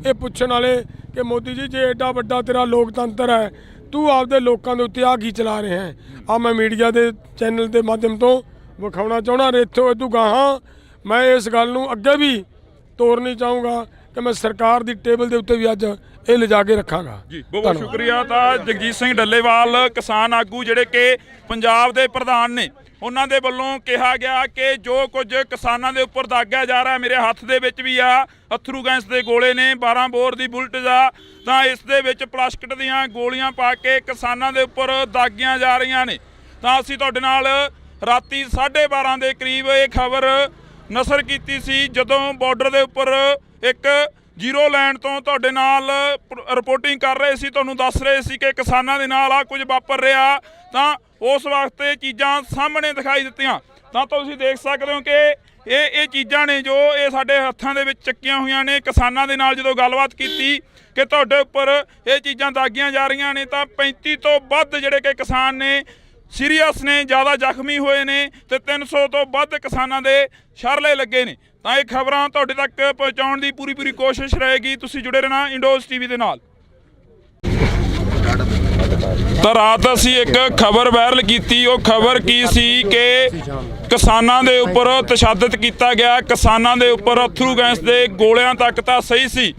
C: ਇਹ ਪੁੱਛਣ ਵਾਲੇ ਕਿ ਮੋਦੀ ਜੀ ਜੇ ਐਡਾ ਵੱਡਾ ਤੇਰਾ ਲੋਕਤੰਤਰ ਹੈ, ਤੂੰ ਆਪਦੇ ਲੋਕਾਂ ਦੇ ਉੱਤੇ ਆ ਕੀ ਚਲਾ ਰਿਹਾ ਹੈ? ਆ ਮੈਂ ਮੀਡੀਆ ਦੇ ਚੈਨਲ ਦੇ ਮਾਧਿਅਮ ਤੋਂ ਵਿਖਾਉਣਾ ਚਾਹੁੰਦਾ। ਇੱਥੋਂ ਇਦੋਂ ਗਾਹਾਂ ਮੈਂ ਇਸ ਗੱਲ ਨੂੰ ਅੱਗੇ ਵੀ ਤੋਰਨੀ ਚਾਹੂੰਗਾ ਕਿ ਮੈਂ ਸਰਕਾਰ ਦੀ ਟੇਬਲ ਦੇ ਉੱਤੇ ਵੀ ਅੱਜ ਇਹ ਲਿਜਾ ਕੇ ਰੱਖਾਂਗਾ
B: ਜੀ। ਬਹੁਤ ਸ਼ੁਕਰੀਆ। ਤਾਂ ਜਗਜੀਤ ਸਿੰਘ ਡੱਲੇਵਾਲ ਕਿਸਾਨ ਆਗੂ ਜਿਹੜੇ ਕਿ ਪੰਜਾਬ ਦੇ ਪ੍ਰਧਾਨ ਨੇ, ਉਹਨਾਂ ਦੇ ਵੱਲੋਂ ਕਿਹਾ ਗਿਆ ਕਿ ਜੋ ਕੁਝ ਕਿਸਾਨਾਂ ਦੇ ਉੱਪਰ ਦਾਗਿਆ ਜਾ ਰਿਹਾ, ਮੇਰੇ ਹੱਥ ਦੇ ਵਿੱਚ ਵੀ ਆ ਅਥਰੂ ਗੈਸ ਦੇ ਗੋਲੇ ਨੇ, 12 ਬੋਰ ਦੀ ਬੁਲਟ ਦਾ, ਤਾਂ ਇਸ ਦੇ ਵਿੱਚ ਪਲਾਸਟਿਕ ਦੀਆਂ ਗੋਲੀਆਂ ਪਾ ਕੇ ਕਿਸਾਨਾਂ ਦੇ ਉੱਪਰ ਦਾਗੀਆਂ ਜਾ ਰਹੀਆਂ ਨੇ। ਤਾਂ ਅਸੀਂ ਤੁਹਾਡੇ ਨਾਲ ਰਾਤੀ 12:30 ਦੇ ਕਰੀਬ ਇਹ ਖਬਰ ਨਸ਼ਰ ਕੀਤੀ ਸੀ, ਜਦੋਂ ਬਾਰਡਰ ਦੇ ਉੱਪਰ ਇੱਕ ਜ਼ੀਰੋ ਲੈਂਡ ਤੋਂ ਤੁਹਾਡੇ ਨਾਲ ਰਿਪੋਰਟਿੰਗ ਕਰ ਰਹੇ ਸੀ, ਤੁਹਾਨੂੰ ਦੱਸ ਰਹੇ ਸੀ ਕਿ ਕਿਸਾਨਾਂ ਦੇ ਨਾਲ ਆ ਕੁਝ ਵਾਪਰ ਰਿਹਾ। ਤਾਂ ਉਸ ਵਕਤ ਇਹ ਚੀਜ਼ਾਂ ਸਾਹਮਣੇ ਦਿਖਾਈ ਦਿੱਤੀਆਂ। ਤਾਂ ਤੁਸੀਂ ਦੇਖ ਸਕਦੇ ਹੋ ਕਿ ਇਹ ਚੀਜ਼ਾਂ ਨੇ ਜੋ ਇਹ ਸਾਡੇ ਹੱਥਾਂ ਦੇ ਵਿੱਚ ਚੱਕੀਆਂ ਹੋਈਆਂ ਨੇ। ਕਿਸਾਨਾਂ ਦੇ ਨਾਲ ਜਦੋਂ ਗੱਲਬਾਤ ਕੀਤੀ ਕਿ ਤੁਹਾਡੇ ਉੱਪਰ ਇਹ ਚੀਜ਼ਾਂ ਦਾਗੀਆਂ ਜਾ ਰਹੀਆਂ ਨੇ, ਤਾਂ 35 ਤੋਂ ਵੱਧ ਜਿਹੜੇ ਕਿ ਕਿਸਾਨ ਨੇ ਸੀਰੀਅਸ ਨੇ, ਜ਼ਿਆਦਾ ਜ਼ਖਮੀ ਹੋਏ ਨੇ, ਤੇ 300 ਤੋਂ ਵੱਧ ਕਿਸਾਨਾਂ ਦੇ ਸ਼ਰਲੇ ਲੱਗੇ ਨੇ। ਤਾਂ ਇਹ ਖਬਰਾਂ ਤੁਹਾਡੇ ਤੱਕ ਪਹੁੰਚਾਉਣ ਦੀ ਪੂਰੀ ਕੋਸ਼ਿਸ਼ ਰਹੇਗੀ। ਤੁਸੀਂ ਜੁੜੇ ਰਹਿਣਾ ਇੰਡੋਜ਼ ਟੀਵੀ ਦੇ ਨਾਲ। ਤਾਂ ਰਾਤ ਅਸੀਂ ਇੱਕ ਖਬਰ ਵਾਇਰਲ ਕੀਤੀ। ਉਹ ਖਬਰ ਕੀ ਸੀ ਕਿ ਕਿਸਾਨਾਂ ਦੇ ਉੱਪਰ ਤਸ਼ੱਦਦ ਕੀਤਾ ਗਿਆ, ਕਿਸਾਨਾਂ ਦੇ ਉੱਪਰ ਅਥਰੂ ਗੈਸ ਦੇ ਗੋਲਿਆਂ ਤੱਕ ਤਾਂ ਸਹੀ ਸੀ,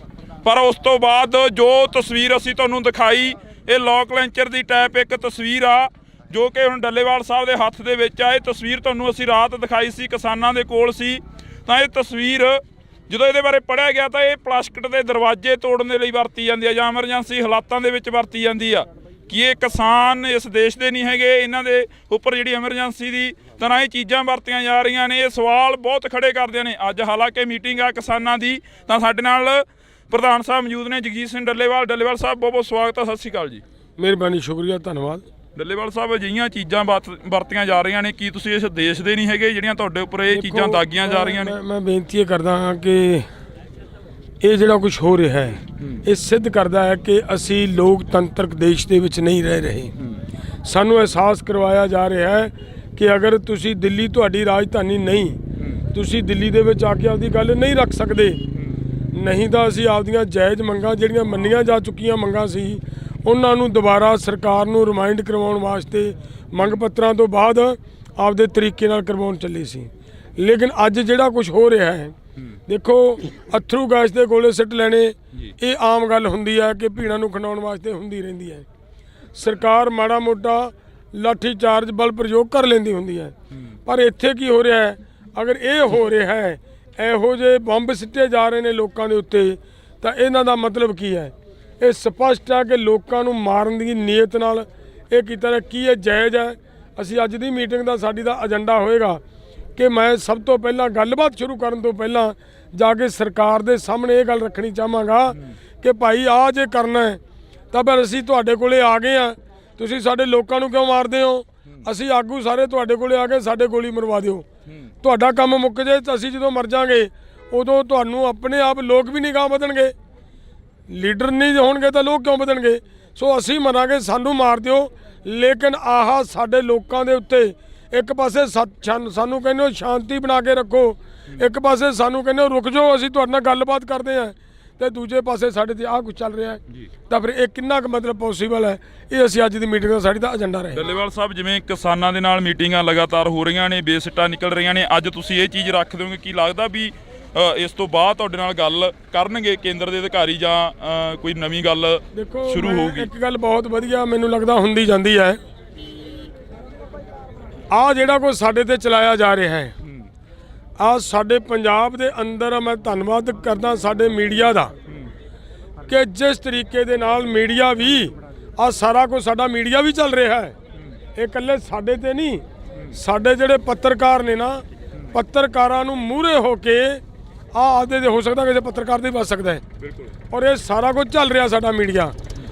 B: ਪਰ ਉਸ ਤੋਂ ਬਾਅਦ ਜੋ ਤਸਵੀਰ ਅਸੀਂ ਤੁਹਾਨੂੰ ਦਿਖਾਈ, ਇਹ ਲੋਕ ਲੈਂਚਰ ਦੀ ਟਾਈਪ ਇੱਕ ਤਸਵੀਰ ਆ ਜੋ ਕਿ ਹੁਣ ਡੱਲੇਵਾਲ ਸਾਹਿਬ ਦੇ ਹੱਥ ਦੇ ਵਿੱਚ ਆ। ਇਹ ਤਸਵੀਰ ਤੁਹਾਨੂੰ ਅਸੀਂ ਰਾਤ ਦਿਖਾਈ ਸੀ, ਕਿਸਾਨਾਂ ਦੇ ਕੋਲ ਸੀ। ਤਾਂ ਇਹ ਤਸਵੀਰ ਜਦੋਂ ਇਹਦੇ ਬਾਰੇ ਪੜ੍ਹਿਆ ਗਿਆ ਤਾਂ ਇਹ ਪਲਾਸਟਿਕ ਦੇ ਦਰਵਾਜ਼ੇ ਤੋੜਨ ਦੇ ਲਈ ਵਰਤੀ ਜਾਂਦੀ ਆ ਜਾਂ ਐਮਰਜੈਂਸੀ ਹਾਲਾਤਾਂ ਦੇ ਵਿੱਚ ਵਰਤੀ ਜਾਂਦੀ ਆ। ਕਿ ਇਹ ਕਿਸਾਨ ਇਸ ਦੇਸ਼ ਦੇ ਨਹੀਂ ਹੈਗੇ, ਇਹਨਾਂ ਦੇ ਉੱਪਰ ਜਿਹੜੀ ਐਮਰਜੈਂਸੀ ਦੀ ਤਰ੍ਹਾਂ ਇਹ ਚੀਜ਼ਾਂ ਵਰਤੀਆਂ ਜਾ ਰਹੀਆਂ ਨੇ। ਇਹ ਸਵਾਲ ਬਹੁਤ ਖੜੇ ਕਰਦੇ ਨੇ। ਅੱਜ ਹਾਲਾਂਕਿ ਮੀਟਿੰਗ ਆ ਕਿਸਾਨਾਂ ਦੀ, ਤਾਂ ਸਾਡੇ ਨਾਲ ਪ੍ਰਧਾਨ ਸਾਹਿਬ ਮੌਜੂਦ ਨੇ, ਜਗਜੀਤ ਸਿੰਘ ਡੱਲੇਵਾਲ। ਡੱਲੇਵਾਲ ਸਾਹਿਬ ਬਹੁਤ ਬਹੁਤ ਸਵਾਗਤ ਹੈ, ਸਤਿ ਸ਼੍ਰੀ ਅਕਾਲ ਜੀ।
C: ਮਿਹਰਬਾਨੀ, ਸ਼ੁਕਰੀਆ, ਧੰਨਵਾਦ।
B: ਡੱਲੇਵਾਲ ਸਾਹਿਬ ਅਜਿਹੀਆਂ ਚੀਜ਼ਾਂ ਵਰਤੀਆਂ ਜਾ ਰਹੀਆਂ ਨੇ, ਕੀ ਤੁਸੀਂ ਇਸ ਦੇਸ਼ ਦੇ ਨਹੀਂ ਹੈਗੇ ਜਿਹੜੀਆਂ ਤੁਹਾਡੇ ਉੱਪਰ ਇਹ ਚੀਜ਼ਾਂ ਦਾਗੀਆਂ ਜਾ ਰਹੀਆਂ ਨੇ?
C: ਮੈਂ ਬੇਨਤੀ ਇਹ ਕਰਦਾ ਹਾਂ ਕਿ ਇਹ ਜਿਹੜਾ ਕੁਝ ਹੋ ਰਿਹਾ ਹੈ ਇਹ ਸਿੱਧ ਕਰਦਾ ਹੈ ਕਿ ਅਸੀਂ ਲੋਕਤੰਤਰਕ ਦੇਸ਼ ਦੇ ਵਿੱਚ ਨਹੀਂ ਰਹਿ ਰਹੇ। ਸਾਨੂੰ ਅਹਿਸਾਸ ਕਰਵਾਇਆ ਜਾ ਰਿਹਾ ਹੈ ਕਿ ਅਗਰ ਤੁਸੀਂ ਦਿੱਲੀ ਤੁਹਾਡੀ ਰਾਜਧਾਨੀ ਨਹੀਂ, ਤੁਸੀਂ ਦਿੱਲੀ ਦੇ ਵਿੱਚ ਆ ਕੇ ਆਪਦੀ ਗੱਲ ਨਹੀਂ ਰੱਖ ਸਕਦੇ, ਨਹੀਂ ਤਾਂ ਅਸੀਂ ਆਪਦੀਆਂ ਜਾਇਜ਼ ਮੰਗਾਂ ਜਿਹੜੀਆਂ ਮੰਨੀਆਂ ਜਾ ਚੁੱਕੀਆਂ ਮੰਗਾਂ ਸੀ ਉਹਨਾਂ ਨੂੰ ਦੁਬਾਰਾ ਸਰਕਾਰ ਨੂੰ ਰਿਮਾਈਂਡ ਕਰਵਾਉਣ ਵਾਸਤੇ ਮੰਗ ਪੱਤਰਾਂ ਤੋਂ ਬਾਅਦ ਆਪਦੇ ਤਰੀਕੇ ਨਾਲ ਕਰਵਾਉਣ ਚੱਲੇ ਸੀ। ਲੇਕਿਨ ਅੱਜ ਜਿਹੜਾ ਕੁਝ ਹੋ ਰਿਹਾ ਹੈ, ਦੇਖੋ ਅਥਰੂ ਗੈਸ ਦੇ ਗੋਲੇ ਸਿੱਟ ਲੈਣੇ ਇਹ ਆਮ ਗੱਲ ਹੁੰਦੀ ਹੈ ਕਿ ਭੀੜਾਂ ਨੂੰ ਖਿੰਡਾਉਣ ਵਾਸਤੇ ਹੁੰਦੀ ਰਹਿੰਦੀ ਹੈ। ਸਰਕਾਰ ਮਾੜਾ ਮੋਟਾ ਲਾਠੀ ਚਾਰਜ ਬਲ ਪ੍ਰਯੋਗ ਕਰ ਲੈਂਦੀ ਹੁੰਦੀ ਹੈ, ਪਰ ਇੱਥੇ ਕੀ ਹੋ ਰਿਹਾ ਹੈ? ਅਗਰ ਇਹ ਹੋ ਰਿਹਾ ਹੈ, ਇਹੋ ਜਿਹੇ ਬੰਬ ਸਿੱਟੇ ਜਾ ਰਹੇ ਨੇ ਲੋਕਾਂ ਦੇ ਉੱਤੇ, ਤਾਂ ਇਹਨਾਂ ਦਾ ਮਤਲਬ ਕੀ ਹੈ? ਇਹ ਸਪਸ਼ਟ ਹੈ ਕਿ ਲੋਕਾਂ ਨੂੰ ਮਾਰਨ ਦੀ ਨੀਅਤ ਨਾਲ ਇਹ ਕੀਤਾ ਰਿਹਾ। ਕੀ ਇਹ ਜਾਇਜ਼ ਹੈ? ਅਸੀਂ ਅੱਜ ਦੀ ਮੀਟਿੰਗ ਦਾ ਸਾਡੀ ਦਾ ਏਜੰਡਾ ਹੋਏਗਾ ਕਿ ਮੈਂ ਸਭ ਤੋਂ ਪਹਿਲਾਂ ਗੱਲਬਾਤ ਸ਼ੁਰੂ ਕਰਨ ਤੋਂ ਪਹਿਲਾਂ ਜਾ ਕੇ ਸਰਕਾਰ ਦੇ ਸਾਹਮਣੇ ਇਹ ਗੱਲ ਰੱਖਣੀ ਚਾਹਾਂਗਾ ਕਿ ਭਾਈ ਆਹ ਜੇ ਕਰਨਾ ਹੈ ਤਾਂ ਫਿਰ ਅਸੀਂ ਤੁਹਾਡੇ ਕੋਲੇ ਆ ਗਏ ਆ, ਤੁਸੀਂ ਸਾਡੇ ਲੋਕਾਂ ਨੂੰ ਕਿਉਂ ਮਾਰਦੇ ਹੋ? ਅਸੀਂ ਆਗੂ ਸਾਰੇ ਤੁਹਾਡੇ ਕੋਲੇ ਆ ਕੇ ਸਾਡੇ ਗੋਲੀ ਮਰਵਾ ਦਿਓ, ਤੁਹਾਡਾ ਕੰਮ ਮੁੱਕ ਜੇ ਤਾਂ ਅਸੀਂ ਜਦੋਂ ਮਰ ਜਾਾਂਗੇ ਉਦੋਂ ਤੁਹਾਨੂੰ ਆਪਣੇ ਆਪ ਲੋਕ ਵੀ ਨਹੀਂ ਗਾਂਹ ਵਧਣਗੇ। ਲੀਡਰ ਨਹੀਂ ਹੋਣਗੇ ਤਾਂ ਲੋਕ ਕਿਉਂ ਵਧਣਗੇ? ਸੋ ਅਸੀਂ ਮਰਾਂਗੇ, ਸਾਨੂੰ ਮਾਰ ਦਿਓ, ਲੇਕਿਨ ਆਹ ਸਾਡੇ ਲੋਕਾਂ ਦੇ ਉੱਤੇ ਇੱਕ ਪਾਸੇ ਸਾਨੂੰ ਕਹਿੰਦੇ ਹੋ ਸ਼ਾਂਤੀ ਬਣਾ ਕੇ ਰੱਖੋ, ਇੱਕ ਪਾਸੇ ਸਾਨੂੰ ਕਹਿੰਦੇ ਹੋ ਰੁਕ ਜਾਓ ਅਸੀਂ ਤੁਹਾਡੇ ਨਾਲ ਗੱਲਬਾਤ ਕਰਦੇ ਹਾਂ, ਤੇ ਦੂਜੇ ਪਾਸੇ ਸਾਡੇ ਤੇ ਆਹ ਕੁਝ ਚੱਲ ਰਿਹਾ ਹੈ, ਤਾਂ ਫਿਰ ਇਹ ਕਿੰਨਾ ਕੁ ਮਤਲਬ ਪੋਸੀਬਲ ਹੈ? ਇਹ ਅਸੀਂ ਅੱਜ ਦੀ ਮੀਟਿੰਗ ਦਾ ਸਾਡੀ ਦਾ ਏਜੰਡਾ ਰਹੇ।
B: ਡੱਲੇਵਾਲ ਸਾਹਿਬ, ਜਿਵੇਂ ਕਿਸਾਨਾਂ ਦੇ ਨਾਲ ਮੀਟਿੰਗਾਂ ਲਗਾਤਾਰ ਹੋ ਰਹੀਆਂ ਨੇ, ਬੇਸਿੱਟਾ ਨਿਕਲ ਰਹੀਆਂ ਨੇ, ਅੱਜ ਤੁਸੀਂ ਇਹ ਚੀਜ਼ ਰੱਖ ਦਿਓਗੇ? ਕੀ ਲੱਗਦਾ ਵੀ ਇਸ ਤੋਂ ਬਾਅਦ ਤੁਹਾਡੇ ਨਾਲ ਗੱਲ ਕਰਨਗੇ ਕੇਂਦਰ ਦੇ ਅਧਿਕਾਰੀ ਜਾਂ ਕੋਈ ਨਵੀਂ ਗੱਲ ਸ਼ੁਰੂ ਹੋਊਗੀ?
C: ਇੱਕ ਗੱਲ ਬਹੁਤ ਵਧੀਆ ਮੈਨੂੰ ਲੱਗਦਾ ਹੁੰਦੀ ਜਾਂਦੀ ਹੈ, ਆਹ ਜਿਹੜਾ ਕੋਈ ਸਾਡੇ ਤੇ ਚਲਾਇਆ ਜਾ ਰਿਹਾ ਹੈ, ਆਹ ਸਾਡੇ ਪੰਜਾਬ ਦੇ ਅੰਦਰ ਮੈਂ ਧੰਨਵਾਦ ਕਰਦਾ ਸਾਡੇ ਮੀਡੀਆ ਦਾ ਕਿ ਜਿਸ ਤਰੀਕੇ ਦੇ ਨਾਲ ਮੀਡੀਆ ਵੀ ਆਹ ਸਾਰਾ ਕੁਝ ਸਾਡਾ ਮੀਡੀਆ ਵੀ ਚੱਲ ਰਿਹਾ ਹੈ। ਇਹ ਇਕੱਲੇ ਸਾਡੇ ਤੇ ਨਹੀਂ, ਸਾਡੇ ਜਿਹੜੇ ਪੱਤਰਕਾਰ ਨੇ ਨਾ, ਪੱਤਰਕਾਰਾਂ ਨੂੰ ਮੂਹਰੇ ਹੋ ਕੇ ਆਦੇ ਦੇ ਹੋ ਸਕਦਾ ਕਿਸੇ ਪੱਤਰਕਾਰ ਦੇ ਬਚ ਸਕਦਾ ਹੈ, ਔਰ ਇਹ ਸਾਰਾ ਕੁਝ ਚੱਲ ਰਿਹਾ ਸਾਡਾ ਮੀਡੀਆ।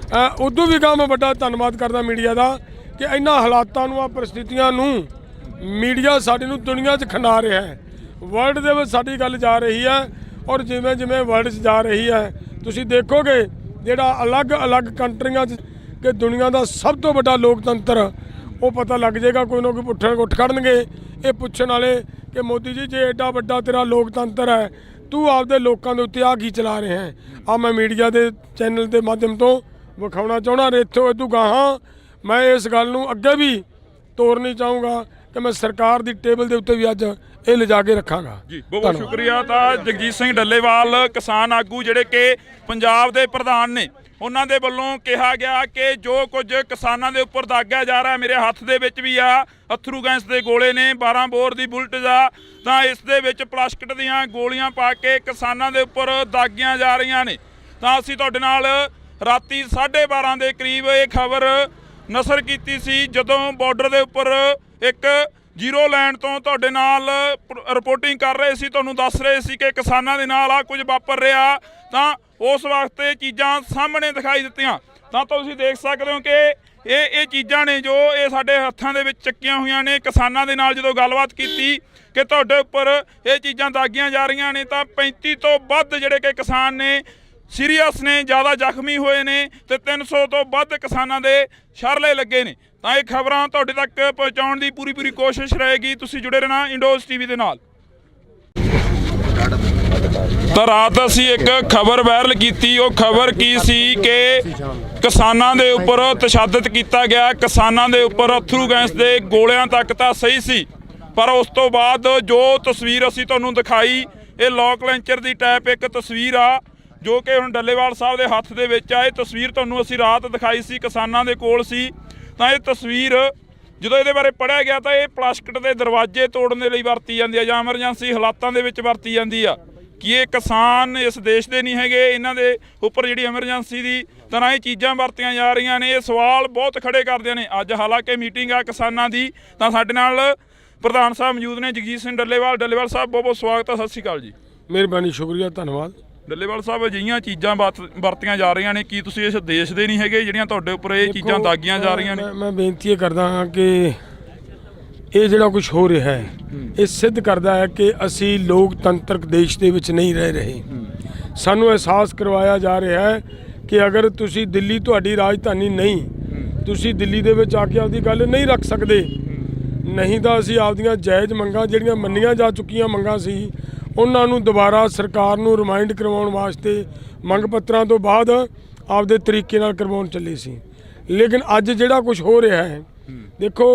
C: ਉਦੋਂ ਵੀ ਮੈਂ ਵੱਡਾ ਧੰਨਵਾਦ ਕਰਦਾ ਮੀਡੀਆ ਦਾ ਕਿ ਇਹਨਾਂ ਹਾਲਾਤਾਂ ਨੂੰ, ਆ ਪਰਿਸਥਿਤੀਆਂ ਨੂੰ ਮੀਡੀਆ ਸਾਡੇ ਨੂੰ ਦੁਨੀਆ 'ਚ ਖਿੰਡਾ ਰਿਹਾ ਹੈ। ਵਰਲਡ ਦੇ ਵਿੱਚ ਸਾਡੀ ਗੱਲ ਜਾ ਰਹੀ ਹੈ, ਔਰ ਜਿਵੇਂ ਜਿਵੇਂ ਵਰਲਡ 'ਚ ਜਾ ਰਹੀ ਹੈ ਤੁਸੀਂ ਦੇਖੋਗੇ ਜਿਹੜਾ ਅਲੱਗ-ਅਲੱਗ ਕੰਟਰੀਆਂ 'ਚ ਕਿ ਦੁਨੀਆ ਦਾ ਸਭ ਤੋਂ ਵੱਡਾ ਲੋਕਤੰਤਰ, ਉਹ ਪਤਾ ਲੱਗ ਜਾਏਗਾ। ਕੋਈ ਨਾ ਕੋਈ ਉੱਠ ਖੜਨਗੇ ਇਹ ਪੁੱਛਣ ਵਾਲੇ ਕਿ ਮੋਦੀ ਜੀ ਜੇ ਐਡਾ ਵੱਡਾ ਤੇਰਾ ਲੋਕਤੰਤਰ ਹੈ, ਤੂੰ ਆਪਦੇ ਲੋਕਾਂ ਦੇ ਉੱਤੇ ਆ ਕੀ ਚਲਾ ਰਿਹਾ ਹੈ? ਆ ਮੈਂ ਮੀਡੀਆ ਦੇ ਚੈਨਲ ਦੇ ਮਾਧਿਅਮ ਤੋਂ ਵਿਖਾਉਣਾ ਚਾਹੁੰਦਾ। ਇੱਥੋਂ ਇਦੋਂ ਗਾਹਾਂ ਮੈਂ ਇਸ ਗੱਲ ਨੂੰ ਅੱਗੇ ਵੀ ਤੋਰਨੀ ਚਾਹੂੰਗਾ ਕਿ ਮੈਂ ਸਰਕਾਰ ਦੀ ਟੇਬਲ ਦੇ ਉੱਤੇ ਵੀ ਅੱਜ ਇਹ ਲਿਜਾ ਕੇ ਰੱਖਾਂਗਾ।
B: ਜੀ ਬਹੁਤ ਸ਼ੁਕਰੀਆ। ਤਾਂ ਜਗਜੀਤ ਸਿੰਘ ਡੱਲੇਵਾਲ ਕਿਸਾਨ ਆਗੂ ਜਿਹੜੇ ਕਿ ਪੰਜਾਬ ਦੇ ਪ੍ਰਧਾਨ ਨੇ, ਉਹਨਾਂ ਦੇ ਵੱਲੋਂ ਕਿਹਾ ਗਿਆ ਕਿ ਜੋ ਕੁਝ ਕਿਸਾਨਾਂ ਦੇ ਉੱਪਰ ਦਾਗਿਆ ਜਾ ਰਿਹਾ, ਮੇਰੇ ਹੱਥ ਦੇ ਵਿੱਚ ਵੀ ਆ ਅਥਰੂ ਗੈਸ ਦੇ ਗੋਲੇ ਨੇ, 12 ਬੋਰ ਦੀ ਬੁਲਟ ਦਾ, ਤਾਂ ਇਸ ਦੇ ਵਿੱਚ ਪਲਾਸਟਿਕ ਦੀਆਂ ਗੋਲੀਆਂ ਪਾ ਕੇ ਕਿਸਾਨਾਂ ਦੇ ਉੱਪਰ ਦਾਗੀਆਂ ਜਾ ਰਹੀਆਂ ਨੇ। ਤਾਂ ਅਸੀਂ ਤੁਹਾਡੇ ਨਾਲ ਰਾਤੀ 12:30 ਦੇ ਕਰੀਬ ਇਹ ਖਬਰ ਨਸ਼ਰ ਕੀਤੀ ਸੀ, ਜਦੋਂ ਬਾਰਡਰ ਦੇ ਉੱਪਰ ਇੱਕ ਜ਼ੀਰੋ ਲਾਈਨ ਤੋਂ ਤੁਹਾਡੇ ਨਾਲ ਰਿਪੋਰਟਿੰਗ ਕਰ ਰਹੇ ਸੀ, ਤੁਹਾਨੂੰ ਦੱਸ ਰਹੇ ਸੀ ਕਿ ਕਿਸਾਨਾਂ ਦੇ ਨਾਲ ਆ ਕੁਝ ਵਾਪਰ ਰਿਹਾ। ਤਾਂ ਉਸ ਵਕਤ ਇਹ ਚੀਜ਼ਾਂ ਸਾਹਮਣੇ ਦਿਖਾਈ ਦਿੱਤੀਆਂ। ਤਾਂ ਤੁਸੀਂ ਦੇਖ ਸਕਦੇ ਹੋ ਕਿ ਇਹ ਚੀਜ਼ਾਂ ਨੇ ਜੋ ਇਹ ਸਾਡੇ ਹੱਥਾਂ ਦੇ ਵਿੱਚ ਚੱਕੀਆਂ ਹੋਈਆਂ ਨੇ। ਕਿਸਾਨਾਂ ਦੇ ਨਾਲ ਜਦੋਂ ਗੱਲਬਾਤ ਕੀਤੀ ਕਿ ਤੁਹਾਡੇ ਉੱਪਰ ਇਹ ਚੀਜ਼ਾਂ ਦਾਗੀਆਂ ਜਾ ਰਹੀਆਂ ਨੇ, ਤਾਂ 35 ਤੋਂ ਵੱਧ ਜਿਹੜੇ ਕਿ ਕਿਸਾਨ ਨੇ ਸੀਰੀਅਸ ਨੇ, ਜ਼ਿਆਦਾ ਜ਼ਖਮੀ ਹੋਏ ਨੇ, ਤੇ 300 ਤੋਂ ਵੱਧ ਕਿਸਾਨਾਂ ਦੇ ਸ਼ਰਲੇ ਲੱਗੇ ਨੇ। ਤਾਂ ਇਹ ਖਬਰਾਂ ਤੁਹਾਡੇ ਤੱਕ ਪਹੁੰਚਾਉਣ ਦੀ ਪੂਰੀ ਕੋਸ਼ਿਸ਼ ਰਹੇਗੀ। ਤੁਸੀਂ ਜੁੜੇ ਰਹਿਣਾ ਇੰਡੋਜ਼ ਟੀਵੀ ਦੇ ਨਾਲ। ਤਾਂ ਰਾਤ ਅਸੀਂ ਇੱਕ ਖਬਰ ਵਾਇਰਲ ਕੀਤੀ। ਉਹ ਖਬਰ ਕੀ ਸੀ ਕਿ ਕਿਸਾਨਾਂ ਦੇ ਉੱਪਰ ਤਸ਼ੱਦਦ ਕੀਤਾ ਗਿਆ, ਕਿਸਾਨਾਂ ਦੇ ਉੱਪਰ ਅਥਰੂ ਗੈਸ ਦੇ ਗੋਲਿਆਂ ਤੱਕ ਤਾਂ ਸਹੀ ਸੀ, ਪਰ ਉਸ ਤੋਂ ਬਾਅਦ ਜੋ ਤਸਵੀਰ ਅਸੀਂ ਤੁਹਾਨੂੰ ਦਿਖਾਈ, ਇਹ ਲੋਕ ਲੈਂਚਰ ਦੀ ਟਾਈਪ ਇੱਕ ਤਸਵੀਰ ਆ ਜੋ ਕਿ ਹੁਣ ਡੱਲੇਵਾਲ ਸਾਹਿਬ ਦੇ ਹੱਥ ਦੇ ਵਿੱਚ ਆ। ਇਹ ਤਸਵੀਰ ਤੁਹਾਨੂੰ ਅਸੀਂ ਰਾਤ ਦਿਖਾਈ ਸੀ, ਕਿਸਾਨਾਂ ਦੇ ਕੋਲ ਸੀ। ਤਾਂ ਇਹ ਤਸਵੀਰ ਜਦੋਂ ਇਹਦੇ ਬਾਰੇ ਪੜ੍ਹਿਆ ਗਿਆ ਤਾਂ ਇਹ ਪਲਾਸਟਿਕ ਦੇ ਦਰਵਾਜ਼ੇ ਤੋੜਨ ਦੇ ਲਈ ਵਰਤੀ ਜਾਂਦੀ ਆ ਜਾਂ ਐਮਰਜੈਂਸੀ ਹਾਲਾਤਾਂ ਦੇ ਵਿੱਚ ਵਰਤੀ ਜਾਂਦੀ ਆ। ਕਿ ਇਹ ਕਿਸਾਨ ਇਸ ਦੇਸ਼ ਦੇ ਨਹੀਂ ਹੈਗੇ, ਇਹਨਾਂ ਦੇ ਉੱਪਰ ਜਿਹੜੀ ਐਮਰਜੈਂਸੀ ਦੀ ਤਰ੍ਹਾਂ ਇਹ ਚੀਜ਼ਾਂ ਵਰਤੀਆਂ ਜਾ ਰਹੀਆਂ ਨੇ। ਇਹ ਸਵਾਲ ਬਹੁਤ ਖੜੇ ਕਰਦੇ ਨੇ। ਅੱਜ ਹਾਲਾਂਕਿ ਮੀਟਿੰਗ ਆ ਕਿਸਾਨਾਂ ਦੀ, ਤਾਂ ਸਾਡੇ ਨਾਲ ਪ੍ਰਧਾਨ ਸਾਹਿਬ ਮੌਜੂਦ ਨੇ, ਜਗਜੀਤ ਸਿੰਘ ਡੱਲੇਵਾਲ। ਡੱਲੇਵਾਲ ਸਾਹਿਬ ਬਹੁਤ ਬਹੁਤ ਸਵਾਗਤ ਹੈ, ਸਤਿ ਸ਼੍ਰੀ ਅਕਾਲ ਜੀ।
C: ਮਿਹਰਬਾਨੀ, ਸ਼ੁਕਰੀਆ, ਧੰਨਵਾਦ।
B: ਡੱਲੇਵਾਲ ਸਾਹਿਬ ਅਜਿਹੀਆਂ ਚੀਜ਼ਾਂ ਵਰਤੀਆਂ ਜਾ ਰਹੀਆਂ ਨੇ, ਕੀ ਤੁਸੀਂ ਇਸ ਦੇਸ਼ ਦੇ ਨਹੀਂ ਹੈਗੇ ਜਿਹੜੀਆਂ ਤੁਹਾਡੇ ਉੱਪਰ ਇਹ ਚੀਜ਼ਾਂ ਦਾਗੀਆਂ ਜਾ ਰਹੀਆਂ ਨੇ?
C: ਮੈਂ ਬੇਨਤੀ ਇਹ ਕਰਦਾ ਹਾਂ ਕਿ ਇਹ ਜਿਹੜਾ ਕੁਝ ਹੋ ਰਿਹਾ ਹੈ ਇਹ ਸਿੱਧ ਕਰਦਾ ਹੈ ਕਿ ਅਸੀਂ ਲੋਕਤੰਤਰਕ ਦੇਸ਼ ਦੇ ਵਿੱਚ ਨਹੀਂ ਰਹਿ ਰਹੇ। ਸਾਨੂੰ ਅਹਿਸਾਸ ਕਰਵਾਇਆ ਜਾ ਰਿਹਾ ਹੈ ਕਿ ਅਗਰ ਤੁਸੀਂ ਦਿੱਲੀ ਤੁਹਾਡੀ ਰਾਜਧਾਨੀ ਨਹੀਂ, ਤੁਸੀਂ ਦਿੱਲੀ ਦੇ ਵਿੱਚ ਆ ਕੇ ਆਪਦੀ ਗੱਲ ਨਹੀਂ ਰੱਖ ਸਕਦੇ, ਨਹੀਂ ਤਾਂ ਅਸੀਂ ਆਪਦੀਆਂ ਜਾਇਜ਼ ਮੰਗਾਂ ਜਿਹੜੀਆਂ ਮੰਨੀਆਂ ਜਾ ਚੁੱਕੀਆਂ ਮੰਗਾਂ ਸੀ ਉਹਨਾਂ ਨੂੰ ਦੁਬਾਰਾ ਸਰਕਾਰ ਨੂੰ ਰਿਮਾਈਂਡ ਕਰਵਾਉਣ ਵਾਸਤੇ ਮੰਗ ਪੱਤਰਾਂ ਤੋਂ ਬਾਅਦ ਆਪਦੇ ਤਰੀਕੇ ਨਾਲ ਕਰਵਾਉਣ ਚੱਲੇ ਸੀ। ਲੇਕਿਨ ਅੱਜ ਜਿਹੜਾ ਕੁਝ ਹੋ ਰਿਹਾ ਹੈ, ਦੇਖੋ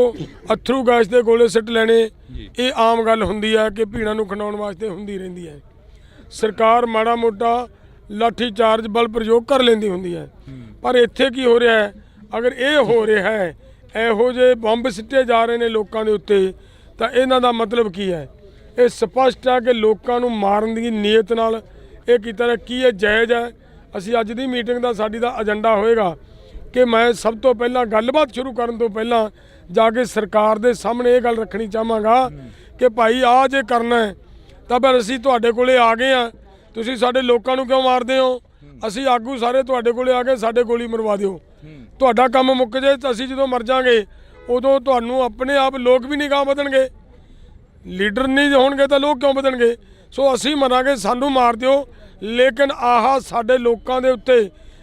C: ਅਥਰੂ ਗੈਸ ਦੇ ਗੋਲੇ ਸਿੱਟ ਲੈਣੇ ਇਹ ਆਮ ਗੱਲ ਹੁੰਦੀ ਹੈ ਕਿ ਭੀੜਾਂ ਨੂੰ ਖਿੰਡਾਉਣ ਵਾਸਤੇ ਹੁੰਦੀ ਰਹਿੰਦੀ ਹੈ। ਸਰਕਾਰ ਮਾੜਾ ਮੋਟਾ ਲਾਠੀ ਚਾਰਜ ਬਲ ਪ੍ਰਯੋਗ ਕਰ ਲੈਂਦੀ ਹੁੰਦੀ ਹੈ, ਪਰ ਇੱਥੇ ਕੀ ਹੋ ਰਿਹਾ ਹੈ? ਅਗਰ ਇਹ ਹੋ ਰਿਹਾ ਹੈ, ਇਹੋ ਜਿਹੇ ਬੰਬ ਸਿੱਟੇ ਜਾ ਰਹੇ ਨੇ ਲੋਕਾਂ ਦੇ ਉੱਤੇ, ਤਾਂ ਇਹਨਾਂ ਦਾ ਮਤਲਬ ਕੀ ਹੈ? ਇਹ ਸਪਸ਼ਟ ਹੈ ਕਿ ਲੋਕਾਂ ਨੂੰ ਮਾਰਨ ਦੀ ਨੀਅਤ ਨਾਲ ਇਹ ਕੀਤਾ ਹੈ। ਕੀ ਇਹ ਜਾਇਜ਼ ਹੈ? ਅਸੀਂ ਅੱਜ ਦੀ ਮੀਟਿੰਗ ਦਾ ਸਾਡੀ ਦਾ ਏਜੰਡਾ ਹੋਏਗਾ ਕਿ ਮੈਂ ਸਭ ਤੋਂ ਪਹਿਲਾਂ ਗੱਲਬਾਤ ਸ਼ੁਰੂ ਕਰਨ ਤੋਂ ਪਹਿਲਾਂ ਜਾ ਕੇ ਸਰਕਾਰ ਦੇ ਸਾਹਮਣੇ ਇਹ ਗੱਲ ਰੱਖਣੀ ਚਾਹਾਂਗਾ ਕਿ ਭਾਈ ਆਹ ਜੇ ਕਰਨਾ ਹੈ ਤਾਂ ਫਿਰ ਅਸੀਂ ਤੁਹਾਡੇ ਕੋਲੇ ਆ ਗਏ ਆ, ਤੁਸੀਂ ਸਾਡੇ ਲੋਕਾਂ ਨੂੰ ਕਿਉਂ ਮਾਰਦੇ ਹੋ? ਅਸੀਂ ਆਗੂ ਸਾਰੇ ਤੁਹਾਡੇ ਕੋਲੇ ਆ ਕੇ ਸਾਡੇ ਗੋਲੀ ਮਰਵਾ ਦਿਓ, ਤੁਹਾਡਾ ਕੰਮ ਮੁੱਕ ਜੇ ਤਾਂ ਅਸੀਂ ਜਦੋਂ ਮਰ ਜਾਾਂਗੇ ਉਦੋਂ ਤੁਹਾਨੂੰ ਆਪਣੇ ਆਪ ਲੋਕ ਵੀ ਨਹੀਂ ਗਾਂਹ ਵਧਣਗੇ। ਲੀਡਰ ਨਹੀਂ ਹੋਣਗੇ ਤਾਂ ਲੋਕ ਕਿਉਂ ਵਧਣਗੇ? ਸੋ ਅਸੀਂ ਮਰਾਂਗੇ, ਸਾਨੂੰ ਮਾਰ ਦਿਓ, ਲੇਕਿਨ ਆਹ ਸਾਡੇ ਲੋਕਾਂ ਦੇ ਉੱਤੇ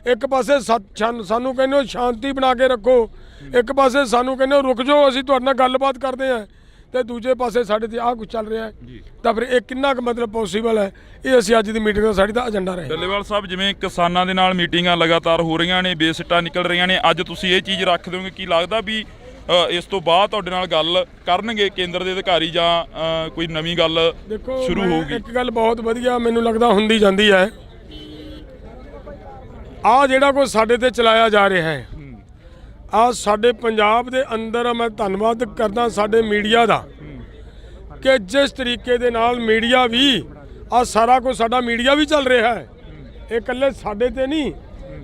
C: ਇੱਕ ਪਾਸੇ ਸਾਨੂੰ ਕਹਿੰਦੇ ਹੋ ਸ਼ਾਂਤੀ ਬਣਾ ਕੇ ਰੱਖੋ, ਇੱਕ ਪਾਸੇ ਸਾਨੂੰ ਕਹਿੰਦੇ ਹੋ ਰੁਕ ਜਾਓ ਅਸੀਂ ਤੁਹਾਡੇ ਨਾਲ ਗੱਲਬਾਤ ਕਰਦੇ ਹਾਂ, ਤੇ ਦੂਜੇ ਪਾਸੇ ਸਾਡੇ ਤੇ ਆਹ ਕੁਝ ਚੱਲ ਰਿਹਾ ਹੈ, ਤਾਂ ਫਿਰ ਇਹ ਕਿੰਨਾ ਕੁ ਮਤਲਬ ਪੋਸੀਬਲ ਹੈ? ਇਹ ਅਸੀਂ ਅੱਜ ਦੀ ਮੀਟਿੰਗ ਦਾ ਸਾਡੀ ਦਾ ਏਜੰਡਾ ਰਹੇ।
B: ਡੱਲੇਵਾਲ ਸਾਹਿਬ, ਜਿਵੇਂ ਕਿਸਾਨਾਂ ਦੇ ਨਾਲ ਮੀਟਿੰਗਾਂ ਲਗਾਤਾਰ ਹੋ ਰਹੀਆਂ ਨੇ, ਬੇਸਿੱਟਾ ਨਿਕਲ ਰਹੀਆਂ ਨੇ, ਅੱਜ ਤੁਸੀਂ ਇਹ ਚੀਜ਼ ਰੱਖ ਦਿਓਗੇ? ਕੀ ਲੱਗਦਾ ਵੀ ਇਸ ਤੋਂ ਬਾਅਦ ਤੁਹਾਡੇ ਨਾਲ ਗੱਲ ਕਰਨਗੇ ਕੇਂਦਰ ਦੇ ਅਧਿਕਾਰੀ ਜਾਂ ਕੋਈ ਨਵੀਂ ਗੱਲ ਸ਼ੁਰੂ ਹੋਊਗੀ?
C: ਇੱਕ ਗੱਲ ਬਹੁਤ ਵਧੀਆ ਮੈਨੂੰ ਲੱਗਦਾ ਹੁੰਦੀ ਜਾਂਦੀ ਹੈ, ਆਹ ਜਿਹੜਾ ਕੁਝ ਸਾਡੇ ਤੇ ਚਲਾਇਆ ਜਾ ਰਿਹਾ ਹੈ, ਆਹ ਸਾਡੇ ਪੰਜਾਬ ਦੇ ਅੰਦਰ ਮੈਂ ਧੰਨਵਾਦ ਕਰਦਾ ਸਾਡੇ ਮੀਡੀਆ ਦਾ ਕਿ ਜਿਸ ਤਰੀਕੇ ਦੇ ਨਾਲ ਮੀਡੀਆ ਵੀ ਆਹ ਸਾਰਾ ਕੁਝ ਸਾਡਾ ਮੀਡੀਆ ਵੀ ਚੱਲ ਰਿਹਾ ਹੈ। ਇਹ ਇਕੱਲੇ ਸਾਡੇ ਤੇ ਨਹੀਂ,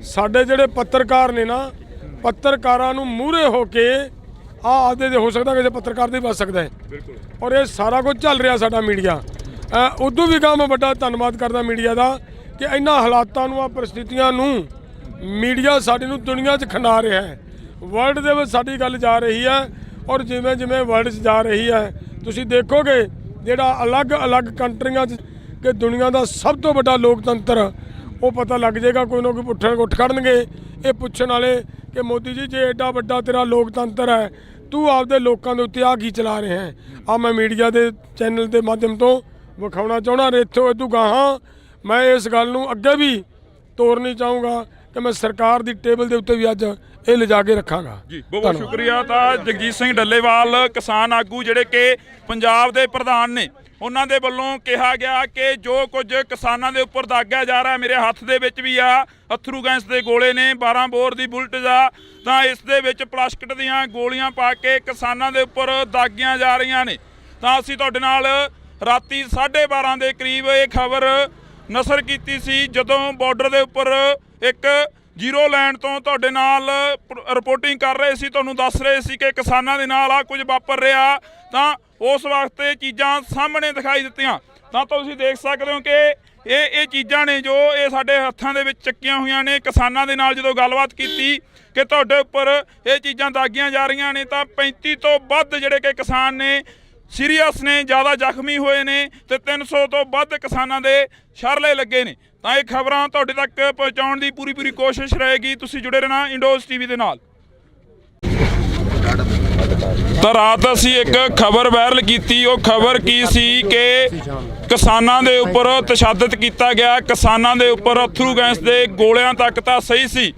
C: ਸਾਡੇ ਜਿਹੜੇ ਪੱਤਰਕਾਰ ਨੇ ਨਾ, ਪੱਤਰਕਾਰਾਂ ਨੂੰ ਮੂਹਰੇ ਹੋ ਕੇ ਆਦੇ ਦੇ ਹੋ ਸਕਦਾ ਕਿਸੇ ਪੱਤਰਕਾਰ ਦੇ ਬਚ ਸਕਦਾ ਹੈ, ਔਰ ਇਹ ਸਾਰਾ ਕੁਝ ਚੱਲ ਰਿਹਾ ਸਾਡਾ ਮੀਡੀਆ। ਉਦੋਂ ਵੀ ਮੈਂ ਵੱਡਾ ਧੰਨਵਾਦ ਕਰਦਾ ਮੀਡੀਆ ਦਾ ਕਿ ਇਹਨਾਂ ਹਾਲਾਤਾਂ ਨੂੰ, ਆ ਪਰਿਸਥਿਤੀਆਂ ਨੂੰ ਮੀਡੀਆ ਸਾਡੀ ਨੂੰ ਦੁਨੀਆ 'ਚ ਖਿੰਡਾ ਰਿਹਾ ਹੈ। ਵਰਲਡ ਦੇ ਵਿੱਚ ਸਾਡੀ ਗੱਲ ਜਾ ਰਹੀ ਹੈ, ਔਰ ਜਿਵੇਂ ਜਿਵੇਂ ਵਰਲਡ 'ਚ ਜਾ ਰਹੀ ਹੈ ਤੁਸੀਂ ਦੇਖੋਗੇ ਜਿਹੜਾ ਅਲੱਗ-ਅਲੱਗ ਕੰਟਰੀਆਂ 'ਚ ਕਿ ਦੁਨੀਆ ਦਾ ਸਭ ਤੋਂ ਵੱਡਾ ਲੋਕਤੰਤਰ, ਉਹ ਪਤਾ ਲੱਗ ਜਾਏਗਾ। ਕੋਈ ਨਾ ਕੋਈ ਉੱਠ ਖੜਨਗੇ ਇਹ ਪੁੱਛਣ ਵਾਲੇ ਕਿ ਮੋਦੀ ਜੀ ਜੇ ਐਡਾ ਵੱਡਾ ਤੇਰਾ ਲੋਕਤੰਤਰ ਹੈ, ਤੂੰ ਆਪਦੇ ਲੋਕਾਂ ਦੇ ਉੱਤੇ ਆ ਕੀ ਚਲਾ ਰਿਹਾ ਹੈ? ਆ ਮੈਂ ਮੀਡੀਆ ਦੇ ਚੈਨਲ ਦੇ ਮਾਧਿਅਮ ਤੋਂ ਵਿਖਾਉਣਾ ਚਾਹੁੰਦਾ। ਇੱਥੋਂ ਇਦੋਂ ਗਾਹਾਂ ਮੈਂ ਇਸ ਗੱਲ ਨੂੰ ਅੱਗੇ ਵੀ ਤੋਰਨੀ ਚਾਹੂੰਗਾ ਕਿ ਮੈਂ ਸਰਕਾਰ ਦੀ ਟੇਬਲ ਦੇ ਉੱਤੇ ਵੀ ਅੱਜ ਇਹ ਲਿਜਾ ਕੇ ਰੱਖਾਂਗਾ
B: ਜੀ। ਬਹੁਤ ਸ਼ੁਕਰੀਆ। ਤਾਂ ਜਗਜੀਤ ਸਿੰਘ ਡੱਲੇਵਾਲ ਕਿਸਾਨ ਆਗੂ ਜਿਹੜੇ ਕਿ ਪੰਜਾਬ ਦੇ ਪ੍ਰਧਾਨ ਨੇ, ਉਹਨਾਂ ਦੇ ਵੱਲੋਂ ਕਿਹਾ ਗਿਆ ਕਿ ਜੋ ਕੁਝ ਕਿਸਾਨਾਂ ਦੇ ਉੱਪਰ ਦਾਗਿਆ ਜਾ ਰਿਹਾ, ਮੇਰੇ ਹੱਥ ਦੇ ਵਿੱਚ ਵੀ ਆ ਅਥਰੂ ਗੈਸ ਦੇ ਗੋਲੇ ਨੇ, 12 ਬੋਰ ਦੀ ਬੁਲਟ ਆ, ਤਾਂ ਇਸ ਦੇ ਵਿੱਚ ਪਲਾਸਟਿਕ ਦੀਆਂ ਗੋਲੀਆਂ ਪਾ ਕੇ ਕਿਸਾਨਾਂ ਦੇ ਉੱਪਰ ਦਾਗੀਆਂ ਜਾ ਰਹੀਆਂ ਨੇ। ਤਾਂ ਅਸੀਂ ਤੁਹਾਡੇ ਨਾਲ ਰਾਤੀ 12:30 ਦੇ ਕਰੀਬ ਇਹ ਖਬਰ ਨਸ਼ਰ ਕੀਤੀ ਸੀ, ਜਦੋਂ ਬਾਰਡਰ ਦੇ ਉੱਪਰ ਇੱਕ ਜ਼ੀਰੋ ਲੈਂਡ ਤੋਂ ਤੁਹਾਡੇ ਨਾਲ ਰਿਪੋਰਟਿੰਗ ਕਰ ਰਹੇ ਸੀ, ਤੁਹਾਨੂੰ ਦੱਸ ਰਹੇ ਸੀ ਕਿ ਕਿਸਾਨਾਂ ਦੇ ਨਾਲ ਆ ਕੁਝ ਵਾਪਰ ਰਿਹਾ। ਤਾਂ ਉਸ ਵਕਤ ਇਹ ਚੀਜ਼ਾਂ ਸਾਹਮਣੇ ਦਿਖਾਈ ਦਿੱਤੀਆਂ। ਤਾਂ ਤੁਸੀਂ ਦੇਖ ਸਕਦੇ ਹੋ ਕਿ ਇਹ ਚੀਜ਼ਾਂ ਨੇ ਜੋ ਇਹ ਸਾਡੇ ਹੱਥਾਂ ਦੇ ਵਿੱਚ ਚੱਕੀਆਂ ਹੋਈਆਂ ਨੇ। ਕਿਸਾਨਾਂ ਦੇ ਨਾਲ ਜਦੋਂ ਗੱਲਬਾਤ ਕੀਤੀ ਕਿ ਤੁਹਾਡੇ ਉੱਪਰ ਇਹ ਚੀਜ਼ਾਂ ਦਾਗੀਆਂ ਜਾ ਰਹੀਆਂ ਨੇ, ਤਾਂ 35 ਤੋਂ ਵੱਧ ਜਿਹੜੇ ਕਿ ਕਿਸਾਨ ਨੇ ਸੀਰੀਅਸ ਨੇ, ਜ਼ਿਆਦਾ ਜ਼ਖਮੀ ਹੋਏ ਨੇ, ਤੇ 300 ਤੋਂ ਵੱਧ ਕਿਸਾਨਾਂ ਦੇ ਸ਼ਰਲੇ ਲੱਗੇ ਨੇ। ਤਾਂ ਇਹ ਖਬਰਾਂ ਤੁਹਾਡੇ ਤੱਕ ਪਹੁੰਚਾਉਣ ਦੀ ਪੂਰੀ ਕੋਸ਼ਿਸ਼ ਰਹੇਗੀ। ਤੁਸੀਂ ਜੁੜੇ ਰਹਿਣਾ ਇੰਡੋਜ਼ ਟੀਵੀ ਦੇ ਨਾਲ। ਤਾਂ ਰਾਤ ਅਸੀਂ ਇੱਕ ਖਬਰ ਵਾਇਰਲ ਕੀਤੀ। ਉਹ ਖਬਰ ਕੀ ਸੀ ਕਿ ਕਿਸਾਨਾਂ ਦੇ ਉੱਪਰ ਤਸ਼ੱਦਦ ਕੀਤਾ ਗਿਆ, ਕਿਸਾਨਾਂ ਦੇ ਉੱਪਰ ਅਥਰੂ ਗੈਸ ਦੇ ਗੋਲਿਆਂ ਤੱਕ ਤਾਂ ਸਹੀ ਸੀ,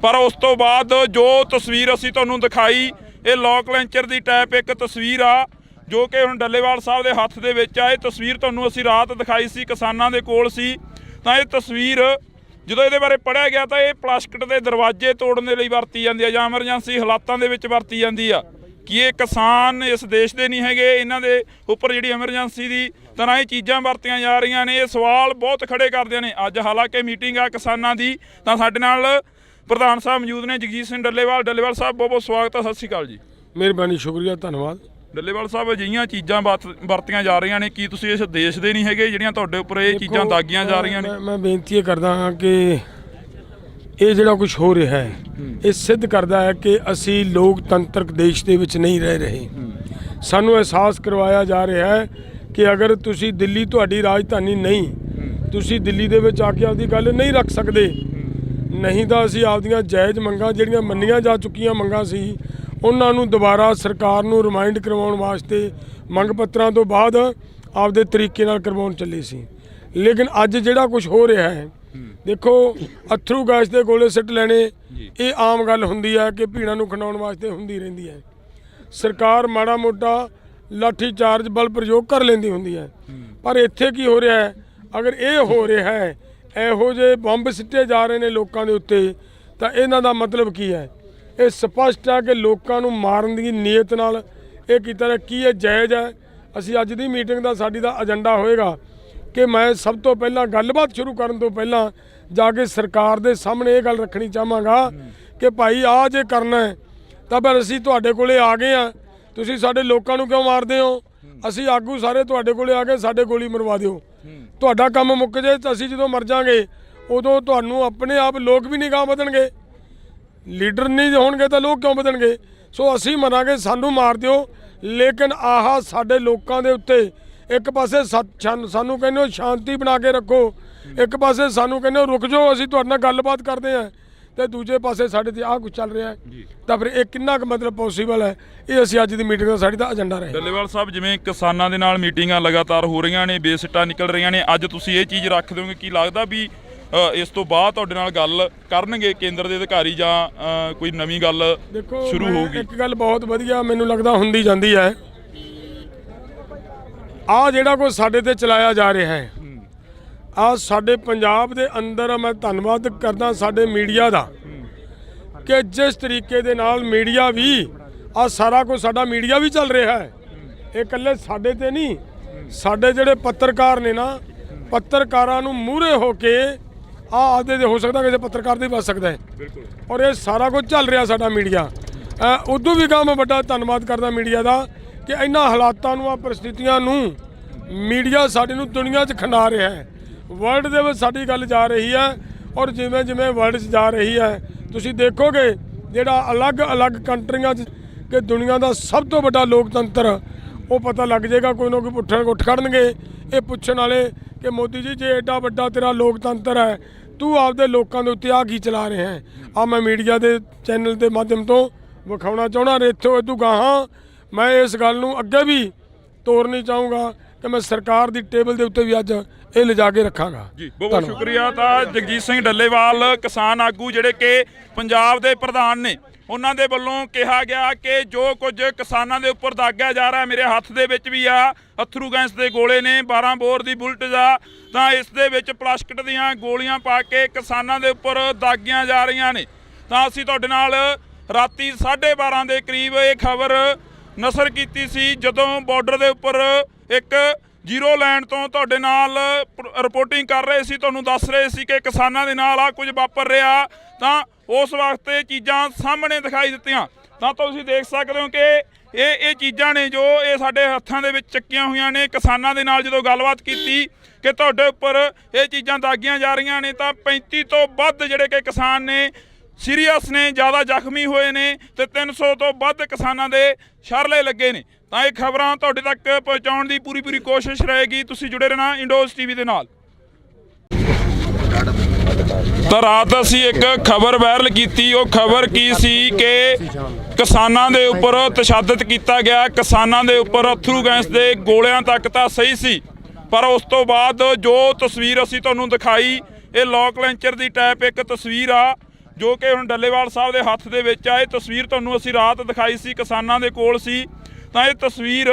B: ਪਰ ਉਸ ਤੋਂ ਬਾਅਦ ਜੋ ਤਸਵੀਰ ਅਸੀਂ ਤੁਹਾਨੂੰ ਦਿਖਾਈ, ਇਹ ਲੋਕ ਲੈਂਚਰ ਦੀ ਟਾਈਪ ਇੱਕ ਤਸਵੀਰ ਆ ਜੋ ਕਿ ਹੁਣ ਡੱਲੇਵਾਲ ਸਾਹਿਬ ਦੇ ਹੱਥ ਦੇ ਵਿੱਚ ਆ। ਇਹ ਤਸਵੀਰ ਤੁਹਾਨੂੰ ਅਸੀਂ ਰਾਤ ਦਿਖਾਈ ਸੀ, ਕਿਸਾਨਾਂ ਦੇ ਕੋਲ ਸੀ। ਤਾਂ ਇਹ ਤਸਵੀਰ ਜਦੋਂ ਇਹਦੇ ਬਾਰੇ ਪੜ੍ਹਿਆ ਗਿਆ ਤਾਂ ਇਹ ਪਲਾਸਟਿਕ ਦੇ ਦਰਵਾਜ਼ੇ ਤੋੜਨ ਦੇ ਲਈ ਵਰਤੀ ਜਾਂਦੀ ਆ ਜਾਂ ਐਮਰਜੈਂਸੀ ਹਾਲਾਤਾਂ ਦੇ ਵਿੱਚ ਵਰਤੀ ਜਾਂਦੀ ਆ। ਕਿ ਇਹ ਕਿਸਾਨ ਇਸ ਦੇਸ਼ ਦੇ ਨਹੀਂ ਹੈਗੇ, ਇਹਨਾਂ ਦੇ ਉੱਪਰ ਜਿਹੜੀ ਐਮਰਜੈਂਸੀ ਦੀ ਤਰ੍ਹਾਂ ਇਹ ਚੀਜ਼ਾਂ ਵਰਤੀਆਂ ਜਾ ਰਹੀਆਂ ਨੇ। ਇਹ ਸਵਾਲ ਬਹੁਤ ਖੜੇ ਕਰਦੇ ਨੇ। ਅੱਜ ਹਾਲਾਂਕਿ ਮੀਟਿੰਗ ਆ ਕਿਸਾਨਾਂ ਦੀ, ਤਾਂ ਸਾਡੇ ਨਾਲ ਪ੍ਰਧਾਨ ਸਾਹਿਬ ਮੌਜੂਦ ਨੇ, ਜਗਜੀਤ ਸਿੰਘ ਡੱਲੇਵਾਲ। ਡੱਲੇਵਾਲ ਸਾਹਿਬ ਬਹੁਤ ਬਹੁਤ ਸਵਾਗਤ ਹੈ, ਸਤਿ ਸ਼੍ਰੀ ਅਕਾਲ ਜੀ।
C: ਮਿਹਰਬਾਨੀ, ਸ਼ੁਕਰੀਆ, ਧੰਨਵਾਦ।
B: ਡੱਲੇਵਾਲ ਸਾਹਿਬ ਅਜਿਹੀਆਂ ਚੀਜ਼ਾਂ ਵਰਤੀਆਂ ਜਾ ਰਹੀਆਂ ਨੇ, ਕੀ ਤੁਸੀਂ ਇਸ ਦੇਸ਼ ਦੇ ਨਹੀਂ ਹੈਗੇ ਜਿਹੜੀਆਂ ਤੁਹਾਡੇ ਉੱਪਰ ਇਹ ਚੀਜ਼ਾਂ ਦਾਗੀਆਂ ਜਾ ਰਹੀਆਂ ਨੇ?
C: ਮੈਂ ਬੇਨਤੀ ਇਹ ਕਰਦਾ ਹਾਂ ਕਿ ਇਹ ਜਿਹੜਾ ਕੁਝ ਹੋ ਰਿਹਾ ਹੈ ਇਹ ਸਿੱਧ ਕਰਦਾ ਹੈ ਕਿ ਅਸੀਂ ਲੋਕਤੰਤਰਕ ਦੇਸ਼ ਦੇ ਵਿੱਚ ਨਹੀਂ ਰਹਿ ਰਹੇ। ਸਾਨੂੰ ਅਹਿਸਾਸ ਕਰਵਾਇਆ ਜਾ ਰਿਹਾ ਹੈ ਕਿ ਅਗਰ ਤੁਸੀਂ ਦਿੱਲੀ ਤੁਹਾਡੀ ਰਾਜਧਾਨੀ ਨਹੀਂ, ਤੁਸੀਂ ਦਿੱਲੀ ਦੇ ਵਿੱਚ ਆ ਕੇ ਆਪਦੀ ਗੱਲ ਨਹੀਂ ਰੱਖ ਸਕਦੇ, ਨਹੀਂ ਤਾਂ ਅਸੀਂ ਆਪਦੀਆਂ ਜਾਇਜ਼ ਮੰਗਾਂ ਜਿਹੜੀਆਂ ਮੰਨੀਆਂ ਜਾ ਚੁੱਕੀਆਂ ਮੰਗਾਂ ਸੀ ਉਹਨਾਂ ਨੂੰ ਦੁਬਾਰਾ ਸਰਕਾਰ ਨੂੰ ਰਿਮਾਈਂਡ ਕਰਵਾਉਣ ਵਾਸਤੇ ਮੰਗ ਪੱਤਰਾਂ ਤੋਂ ਬਾਅਦ ਆਪਦੇ ਤਰੀਕੇ ਨਾਲ ਕਰਵਾਉਣ ਚੱਲੇ ਸੀ। ਲੇਕਿਨ ਅੱਜ ਜਿਹੜਾ ਕੁਝ ਹੋ ਰਿਹਾ ਹੈ, ਦੇਖੋ ਅਥਰੂ ਗੈਸ ਦੇ ਗੋਲੇ ਸਿੱਟ ਲੈਣੇ ਇਹ ਆਮ ਗੱਲ ਹੁੰਦੀ ਹੈ ਕਿ ਭੀੜਾਂ ਨੂੰ ਖਿੰਡਾਉਣ ਵਾਸਤੇ ਹੁੰਦੀ ਰਹਿੰਦੀ ਹੈ। ਸਰਕਾਰ ਮਾੜਾ ਮੋਟਾ ਲਾਠੀ ਚਾਰਜ ਬਲ ਪ੍ਰਯੋਗ ਕਰ ਲੈਂਦੀ ਹੁੰਦੀ ਹੈ, ਪਰ ਇੱਥੇ ਕੀ ਹੋ ਰਿਹਾ ਹੈ, ਅਗਰ ਇਹ ਹੋ ਰਿਹਾ ਹੈ ਇਹੋ ਜਿਹੇ ਬੰਬ ਸਿੱਟੇ ਜਾ ਰਹੇ ਨੇ ਲੋਕਾਂ ਦੇ ਉੱਤੇ, ਤਾਂ ਇਹਨਾਂ ਦਾ ਮਤਲਬ ਕੀ ਹੈ? ਇਹ ਸਪਸ਼ਟ ਹੈ ਕਿ ਲੋਕਾਂ ਨੂੰ ਮਾਰਨ ਦੀ ਨੀਅਤ ਨਾਲ ਇਹ ਕੀਤਾ ਰਿਹਾ। ਕੀ ਇਹ ਜਾਇਜ਼ ਹੈ? ਅਸੀਂ ਅੱਜ ਦੀ ਮੀਟਿੰਗ ਦਾ ਸਾਡੀ ਦਾ ਏਜੰਡਾ ਹੋਏਗਾ ਕਿ ਮੈਂ ਸਭ ਤੋਂ ਪਹਿਲਾਂ ਗੱਲਬਾਤ ਸ਼ੁਰੂ ਕਰਨ ਤੋਂ ਪਹਿਲਾਂ ਜਾ ਕੇ ਸਰਕਾਰ ਦੇ ਸਾਹਮਣੇ ਇਹ ਗੱਲ ਰੱਖਣੀ ਚਾਹਾਂਗਾ ਕਿ ਭਾਈ ਆਹ ਜੇ ਕਰਨਾ ਹੈ ਤਾਂ ਫਿਰ ਅਸੀਂ ਤੁਹਾਡੇ ਕੋਲੇ ਆ ਗਏ ਆ, ਤੁਸੀਂ ਸਾਡੇ ਲੋਕਾਂ ਨੂੰ ਕਿਉਂ ਮਾਰਦੇ ਹੋ? ਅਸੀਂ ਆਗੂ ਸਾਰੇ ਤੁਹਾਡੇ ਕੋਲੇ ਆ ਕੇ ਸਾਡੇ ਗੋਲੀ ਮਰਵਾ ਦਿਓ, ਤੁਹਾਡਾ ਕੰਮ ਮੁੱਕ ਜੇ ਤਾਂ ਅਸੀਂ ਜਦੋਂ ਮਰ ਜਾਾਂਗੇ ਉਦੋਂ ਤੁਹਾਨੂੰ ਆਪਣੇ ਆਪ ਲੋਕ ਵੀ ਨਿਗਾਹ ਵਧਣਗੇ। ਲੀਡਰ ਨਹੀਂ ਹੋਣਗੇ ਤਾਂ ਲੋਕ ਕਿਉਂ ਵਧਣਗੇ? ਸੋ ਅਸੀਂ ਮਰਾਂਗੇ, ਸਾਨੂੰ ਮਾਰ ਦਿਓ, ਲੇਕਿਨ ਆਹ ਸਾਡੇ ਲੋਕਾਂ ਦੇ ਉੱਤੇ ਇੱਕ ਪਾਸੇ ਸਾਨੂੰ ਕਹਿੰਦੇ ਹੋ ਸ਼ਾਂਤੀ ਬਣਾ ਕੇ ਰੱਖੋ, ਇੱਕ ਪਾਸੇ ਸਾਨੂੰ ਕਹਿੰਦੇ ਹੋ ਰੁਕ ਜਾਓ ਅਸੀਂ ਤੁਹਾਡੇ ਨਾਲ ਗੱਲਬਾਤ ਕਰਦੇ ਹਾਂ, ਤੇ ਦੂਜੇ ਪਾਸੇ ਸਾਡੇ ਤੇ ਆਹ ਕੁਝ ਚੱਲ ਰਿਹਾ ਹੈ, ਤਾਂ ਫਿਰ ਇਹ ਕਿੰਨਾ ਕੁ ਮਤਲਬ ਪੋਸੀਬਲ ਹੈ? ਇਹ ਅਸੀਂ ਅੱਜ ਦੀ ਮੀਟਿੰਗ ਦਾ ਸਾਡੀ ਦਾ ਏਜੰਡਾ ਰਹੇ।
B: ਡੱਲੇਵਾਲ ਸਾਹਿਬ, ਜਿਵੇਂ ਕਿਸਾਨਾਂ ਦੇ ਨਾਲ ਮੀਟਿੰਗਾਂ ਲਗਾਤਾਰ ਹੋ ਰਹੀਆਂ ਨੇ, ਬੇਸਿੱਟਾ ਨਿਕਲ ਰਹੀਆਂ ਨੇ, ਅੱਜ ਤੁਸੀਂ ਇਹ ਚੀਜ਼ ਰੱਖ ਦਿਓਗੇ, ਕੀ ਲੱਗਦਾ ਵੀ ਇਸ ਤੋਂ ਬਾਅਦ ਤੁਹਾਡੇ ਨਾਲ ਗੱਲ ਕਰਨਗੇ ਕੇਂਦਰ ਦੇ ਅਧਿਕਾਰੀ ਜਾਂ ਕੋਈ ਨਵੀਂ ਗੱਲ ਸ਼ੁਰੂ ਹੋਊਗੀ?
C: ਇੱਕ ਗੱਲ ਬਹੁਤ ਵਧੀਆ ਮੈਨੂੰ ਲੱਗਦਾ ਹੁੰਦੀ ਜਾਂਦੀ ਹੈ, ਆਹ ਜਿਹੜਾ ਕੁਝ ਸਾਡੇ ਤੇ ਚਲਾਇਆ ਜਾ ਰਿਹਾ ਹੈ, ਆਹ ਸਾਡੇ ਪੰਜਾਬ ਦੇ ਅੰਦਰ ਮੈਂ ਧੰਨਵਾਦ ਕਰਦਾ ਸਾਡੇ ਮੀਡੀਆ ਦਾ ਕਿ ਜਿਸ ਤਰੀਕੇ ਦੇ ਨਾਲ ਮੀਡੀਆ ਵੀ ਆਹ ਸਾਰਾ ਕੁਝ ਸਾਡਾ ਮੀਡੀਆ ਵੀ ਚੱਲ ਰਿਹਾ ਹੈ। ਇਹ ਇਕੱਲੇ ਸਾਡੇ ਤੇ ਨਹੀਂ, ਸਾਡੇ ਜਿਹੜੇ ਪੱਤਰਕਾਰ ਨੇ ਨਾ, ਪੱਤਰਕਾਰਾਂ ਨੂੰ ਮੂਹਰੇ ਹੋ ਕੇ ਆਦੇ ਦੇ ਹੋ ਸਕਦਾ ਕਿਸੇ ਪੱਤਰਕਾਰ ਦੇ ਬਚ ਸਕਦਾ ਹੈ, ਔਰ ਇਹ ਸਾਰਾ ਕੁਝ ਚੱਲ ਰਿਹਾ ਸਾਡਾ ਮੀਡੀਆ। ਉਦੋਂ ਵੀ ਕਹਾਂ ਮੈਂ ਵੱਡਾ ਧੰਨਵਾਦ ਕਰਦਾ ਮੀਡੀਆ ਦਾ ਕਿ ਇਹਨਾਂ ਹਾਲਾਤਾਂ ਨੂੰ, ਆ ਪਰਿਸਥਿਤੀਆਂ ਨੂੰ ਮੀਡੀਆ ਸਾਡੇ ਨੂੰ ਦੁਨੀਆ 'ਚ ਖਿੰਡਾ ਰਿਹਾ ਹੈ। ਵਰਲਡ ਦੇ ਵਿੱਚ ਸਾਡੀ ਗੱਲ ਜਾ ਰਹੀ ਹੈ, ਔਰ ਜਿਵੇਂ ਜਿਵੇਂ ਵਰਲਡ 'ਚ ਜਾ ਰਹੀ ਹੈ ਤੁਸੀਂ ਦੇਖੋਗੇ ਜਿਹੜਾ ਅਲੱਗ-ਅਲੱਗ ਕੰਟਰੀਆਂ 'ਚ ਕਿ ਦੁਨੀਆ ਦਾ ਸਭ ਤੋਂ ਵੱਡਾ ਲੋਕਤੰਤਰ, ਉਹ ਪਤਾ ਲੱਗ ਜਾਏਗਾ, ਕੋਈ ਨਾ ਕੋਈ ਉੱਠ ਖੜਨਗੇ ਇਹ ਪੁੱਛਣ ਵਾਲੇ ਕਿ ਮੋਦੀ ਜੀ ਜੇ ਐਡਾ ਵੱਡਾ ਤੇਰਾ ਲੋਕਤੰਤਰ ਹੈ, ਤੂੰ ਆਪਦੇ ਲੋਕਾਂ ਦੇ ਉੱਤੇ ਆ ਕੀ ਚਲਾ ਰਿਹਾ ਹੈ? ਆ ਮੈਂ ਮੀਡੀਆ ਦੇ ਚੈਨਲ ਦੇ ਮਾਧਿਅਮ ਤੋਂ ਵਿਖਾਉਣਾ ਚਾਹੁੰਦਾ। ਇੱਥੋਂ ਇਦੋਂ ਗਾਹਾਂ ਮੈਂ ਇਸ ਗੱਲ ਨੂੰ ਅੱਗੇ ਵੀ ਤੋਰਨੀ ਚਾਹੂੰਗਾ ਕਿ ਮੈਂ ਸਰਕਾਰ ਦੀ ਟੇਬਲ ਦੇ ਉੱਤੇ ਵੀ ਅੱਜ ਇਹ ਲਿਜਾ ਕੇ ਰੱਖਾਂਗਾ
B: ਜੀ। ਬਹੁਤ ਸ਼ੁਕਰੀਆ। ਤਾਂ ਜਗਜੀਤ ਸਿੰਘ ਡੱਲੇਵਾਲ ਕਿਸਾਨ ਆਗੂ ਜਿਹੜੇ ਕਿ ਪੰਜਾਬ ਦੇ ਪ੍ਰਧਾਨ ਨੇ, ਉਹਨਾਂ ਦੇ ਵੱਲੋਂ ਕਿਹਾ ਗਿਆ ਕਿ ਜੋ ਕੁਝ ਕਿਸਾਨਾਂ ਦੇ ਉੱਪਰ ਦਾਗਿਆ ਜਾ ਰਿਹਾ, ਮੇਰੇ ਹੱਥ ਦੇ ਵਿੱਚ ਵੀ ਆ ਅਥਰੂ ਗੈਸ ਦੇ ਗੋਲੇ ਨੇ, 12 ਬੋਰ ਦੀ ਬੁਲਟ ਆ, ਤਾਂ ਇਸ ਦੇ ਵਿੱਚ ਪਲਾਸਟਿਕ ਦੀਆਂ ਗੋਲੀਆਂ ਪਾ ਕੇ ਕਿਸਾਨਾਂ ਦੇ ਉੱਪਰ ਦਾਗੀਆਂ ਜਾ ਰਹੀਆਂ ਨੇ। ਤਾਂ ਅਸੀਂ ਤੁਹਾਡੇ ਨਾਲ ਰਾਤੀ 12:30 ਦੇ ਕਰੀਬ ਇਹ ਖਬਰ ਨਸ਼ਰ ਕੀਤੀ ਸੀ, ਜਦੋਂ ਬਾਰਡਰ ਦੇ ਉੱਪਰ ਇੱਕ ਜ਼ੀਰੋ ਲੈਂਡ ਤੋਂ ਤੁਹਾਡੇ ਨਾਲ ਰਿਪੋਰਟਿੰਗ ਕਰ ਰਹੇ ਸੀ, ਤੁਹਾਨੂੰ ਦੱਸ ਰਹੇ ਸੀ ਕਿ ਕਿਸਾਨਾਂ ਦੇ ਨਾਲ ਆ ਕੁਝ ਵਾਪਰ ਰਿਹਾ, ਤਾਂ ਉਸ ਵਕਤ ਇਹ ਚੀਜ਼ਾਂ ਸਾਹਮਣੇ ਦਿਖਾਈ ਦਿੱਤੀਆਂ। ਤਾਂ ਤੁਸੀਂ ਦੇਖ ਸਕਦੇ ਹੋ ਕਿ ਇਹ ਚੀਜ਼ਾਂ ਨੇ ਜੋ ਇਹ ਸਾਡੇ ਹੱਥਾਂ ਦੇ ਵਿੱਚ ਚੱਕੀਆਂ ਹੋਈਆਂ ਨੇ। ਕਿਸਾਨਾਂ ਦੇ ਨਾਲ ਜਦੋਂ ਗੱਲਬਾਤ ਕੀਤੀ ਕਿ ਤੁਹਾਡੇ ਉੱਪਰ ਇਹ ਚੀਜ਼ਾਂ ਦਾਗੀਆਂ ਜਾ ਰਹੀਆਂ ਨੇ, ਤਾਂ 35 ਤੋਂ ਵੱਧ ਜਿਹੜੇ ਕਿ ਕਿਸਾਨ ਨੇ ਸੀਰੀਅਸ ਨੇ, ਜ਼ਿਆਦਾ ਜ਼ਖਮੀ ਹੋਏ ਨੇ, ਤੇ 300 ਤੋਂ ਵੱਧ ਕਿਸਾਨਾਂ ਦੇ ਸ਼ਰਲੇ ਲੱਗੇ ਨੇ। ਤਾਂ ਇਹ ਖਬਰਾਂ ਤੁਹਾਡੇ ਤੱਕ ਪਹੁੰਚਾਉਣ ਦੀ ਪੂਰੀ ਕੋਸ਼ਿਸ਼ ਰਹੇਗੀ। ਤੁਸੀਂ ਜੁੜੇ ਰਹਿਣਾ ਇੰਡੋਜ਼ ਟੀਵੀ ਦੇ ਨਾਲ। ਤਾਂ ਰਾਤ ਅਸੀਂ ਇੱਕ ਖਬਰ ਵਾਇਰਲ ਕੀਤੀ, ਉਹ ਖਬਰ ਕੀ ਸੀ ਕਿ ਕਿਸਾਨਾਂ ਦੇ ਉੱਪਰ ਤਸ਼ੱਦਦ ਕੀਤਾ ਗਿਆ, ਕਿਸਾਨਾਂ ਦੇ ਉੱਪਰ ਅਥਰੂ ਗੈਸ ਦੇ ਗੋਲਿਆਂ ਤੱਕ ਤਾਂ ਸਹੀ ਸੀ, ਪਰ ਉਸ ਤੋਂ ਬਾਅਦ ਜੋ ਤਸਵੀਰ ਅਸੀਂ ਤੁਹਾਨੂੰ ਦਿਖਾਈ, ਇਹ ਲੋਕ ਲੈਂਚਰ ਦੀ ਟਾਈਪ ਇੱਕ ਤਸਵੀਰ ਆ ਜੋ ਕਿ ਹੁਣ ਡੱਲੇਵਾਲ ਸਾਹਿਬ ਦੇ ਹੱਥ ਦੇ ਵਿੱਚ ਆ। ਇਹ ਤਸਵੀਰ ਤੁਹਾਨੂੰ ਅਸੀਂ ਰਾਤ ਦਿਖਾਈ ਸੀ, ਕਿਸਾਨਾਂ ਦੇ ਕੋਲ ਸੀ। ਤਾਂ ਇਹ ਤਸਵੀਰ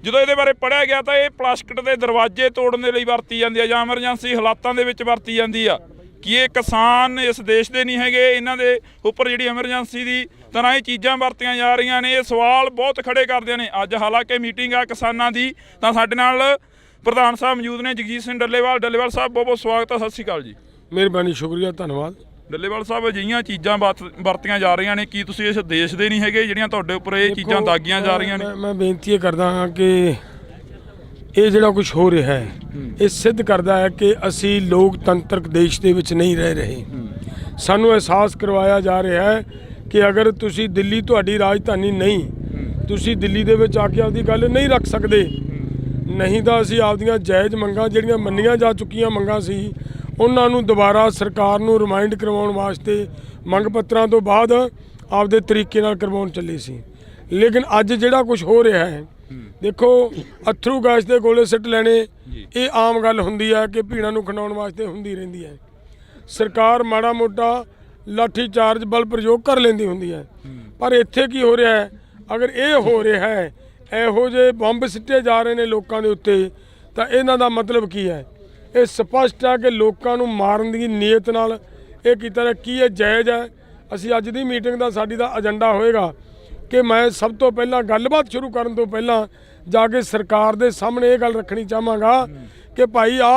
B: ਜਦੋਂ ਇਹਦੇ ਬਾਰੇ ਪੜ੍ਹਿਆ ਗਿਆ ਤਾਂ ਇਹ ਪਲਾਸਟਿਕ ਦੇ ਦਰਵਾਜ਼ੇ ਤੋੜਨ ਦੇ ਲਈ ਵਰਤੀ ਜਾਂਦੀ ਆ ਜਾਂ ਐਮਰਜੈਂਸੀ ਹਾਲਾਤਾਂ ਦੇ ਵਿੱਚ ਵਰਤੀ ਜਾਂਦੀ ਆ। ਕਿ ਇਹ ਕਿਸਾਨ ਇਸ ਦੇਸ਼ ਦੇ ਨਹੀਂ ਹੈਗੇ, ਇਹਨਾਂ ਦੇ ਉੱਪਰ ਜਿਹੜੀ ਐਮਰਜੈਂਸੀ ਦੀ ਤਰ੍ਹਾਂ ਇਹ ਚੀਜ਼ਾਂ ਵਰਤੀਆਂ ਜਾ ਰਹੀਆਂ ਨੇ। ਇਹ ਸਵਾਲ ਬਹੁਤ ਖੜੇ ਕਰਦੇ ਨੇ। ਅੱਜ ਹਾਲਾਂਕਿ ਮੀਟਿੰਗ ਆ ਕਿਸਾਨਾਂ ਦੀ, ਤਾਂ ਸਾਡੇ ਨਾਲ ਪ੍ਰਧਾਨ ਸਾਹਿਬ ਮੌਜੂਦ ਨੇ, ਜਗਜੀਤ ਸਿੰਘ ਡੱਲੇਵਾਲ। ਡੱਲੇਵਾਲ ਸਾਹਿਬ ਬਹੁਤ ਬਹੁਤ ਸਵਾਗਤ ਹੈ, ਸਤਿ ਸ਼੍ਰੀ ਅਕਾਲ ਜੀ।
C: ਮਿਹਰਬਾਨੀ, ਸ਼ੁਕਰੀਆ, ਧੰਨਵਾਦ।
B: ਡੱਲੇਵਾਲ ਸਾਹਿਬ ਅਜਿਹੀਆਂ ਚੀਜ਼ਾਂ ਵਰਤੀਆਂ ਜਾ ਰਹੀਆਂ ਨੇ, ਕੀ ਤੁਸੀਂ ਇਸ ਦੇਸ਼ ਦੇ ਨਹੀਂ ਹੈਗੇ ਜਿਹੜੀਆਂ ਤੁਹਾਡੇ ਉੱਪਰ ਇਹ ਚੀਜ਼ਾਂ ਦਾਗੀਆਂ ਜਾ ਰਹੀਆਂ ਨੇ?
C: ਮੈਂ ਬੇਨਤੀ ਇਹ ਕਰਦਾ ਹਾਂ ਕਿ ਇਹ ਜਿਹੜਾ ਕੁਝ ਹੋ ਰਿਹਾ ਹੈ ਇਹ ਸਿੱਧ ਕਰਦਾ ਹੈ ਕਿ ਅਸੀਂ ਲੋਕਤੰਤਰਕ ਦੇਸ਼ ਦੇ ਵਿੱਚ ਨਹੀਂ ਰਹਿ ਰਹੇ। ਸਾਨੂੰ ਅਹਿਸਾਸ ਕਰਵਾਇਆ ਜਾ ਰਿਹਾ ਹੈ ਕਿ ਅਗਰ ਤੁਸੀਂ ਦਿੱਲੀ ਤੁਹਾਡੀ ਰਾਜਧਾਨੀ ਨਹੀਂ, ਤੁਸੀਂ ਦਿੱਲੀ ਦੇ ਵਿੱਚ ਆ ਕੇ ਆਪਦੀ ਗੱਲ ਨਹੀਂ ਰੱਖ ਸਕਦੇ, ਨਹੀਂ ਤਾਂ ਅਸੀਂ ਆਪਦੀਆਂ ਜਾਇਜ਼ ਮੰਗਾਂ ਜਿਹੜੀਆਂ ਮੰਨੀਆਂ ਜਾ ਚੁੱਕੀਆਂ ਮੰਗਾਂ ਸੀ ਉਹਨਾਂ ਨੂੰ ਦੁਬਾਰਾ ਸਰਕਾਰ ਨੂੰ ਰਿਮਾਈਂਡ ਕਰਵਾਉਣ ਵਾਸਤੇ ਮੰਗ ਪੱਤਰਾਂ ਤੋਂ ਬਾਅਦ ਆਪਦੇ ਤਰੀਕੇ ਨਾਲ ਕਰਵਾਉਣ ਚੱਲੇ ਸੀ। ਲੇਕਿਨ ਅੱਜ ਜਿਹੜਾ ਕੁਝ ਹੋ ਰਿਹਾ ਹੈ, ਦੇਖੋ ਅਥਰੂ ਗੈਸ ਦੇ ਗੋਲੇ ਸਿੱਟ ਲੈਣੇ ਇਹ ਆਮ ਗੱਲ ਹੁੰਦੀ ਹੈ ਕਿ ਭੀੜਾਂ ਨੂੰ ਖਿੰਡਾਉਣ ਵਾਸਤੇ ਹੁੰਦੀ ਰਹਿੰਦੀ ਹੈ। ਸਰਕਾਰ ਮਾੜਾ ਮੋਟਾ ਲਾਠੀ ਚਾਰਜ ਬਲ ਪ੍ਰਯੋਗ ਕਰ ਲੈਂਦੀ ਹੁੰਦੀ ਹੈ, ਪਰ ਇੱਥੇ ਕੀ ਹੋ ਰਿਹਾ ਹੈ? ਅਗਰ ਇਹ ਹੋ ਰਿਹਾ ਹੈ, ਇਹੋ ਜਿਹੇ ਬੰਬ ਸਿੱਟੇ ਜਾ ਰਹੇ ਨੇ ਲੋਕਾਂ ਦੇ ਉੱਤੇ, ਤਾਂ ਇਹਨਾਂ ਦਾ ਮਤਲਬ ਕੀ ਹੈ? ਇਹ ਸਪਸ਼ਟ ਹੈ ਕਿ ਲੋਕਾਂ ਨੂੰ ਮਾਰਨ ਦੀ ਨੀਅਤ ਨਾਲ ਇਹ ਕੀਤਾ ਰਿਹਾ। ਕੀ ਇਹ ਜਾਇਜ਼ ਹੈ? ਅਸੀਂ ਅੱਜ ਦੀ ਮੀਟਿੰਗ ਦਾ ਸਾਡੀ ਦਾ ਏਜੰਡਾ ਹੋਏਗਾ ਕਿ ਮੈਂ ਸਭ ਤੋਂ ਪਹਿਲਾਂ ਗੱਲਬਾਤ ਸ਼ੁਰੂ ਕਰਨ ਤੋਂ ਪਹਿਲਾਂ ਜਾ ਕੇ ਸਰਕਾਰ ਦੇ ਸਾਹਮਣੇ ਇਹ ਗੱਲ ਰੱਖਣੀ ਚਾਹਾਂਗਾ ਕਿ ਭਾਈ ਆ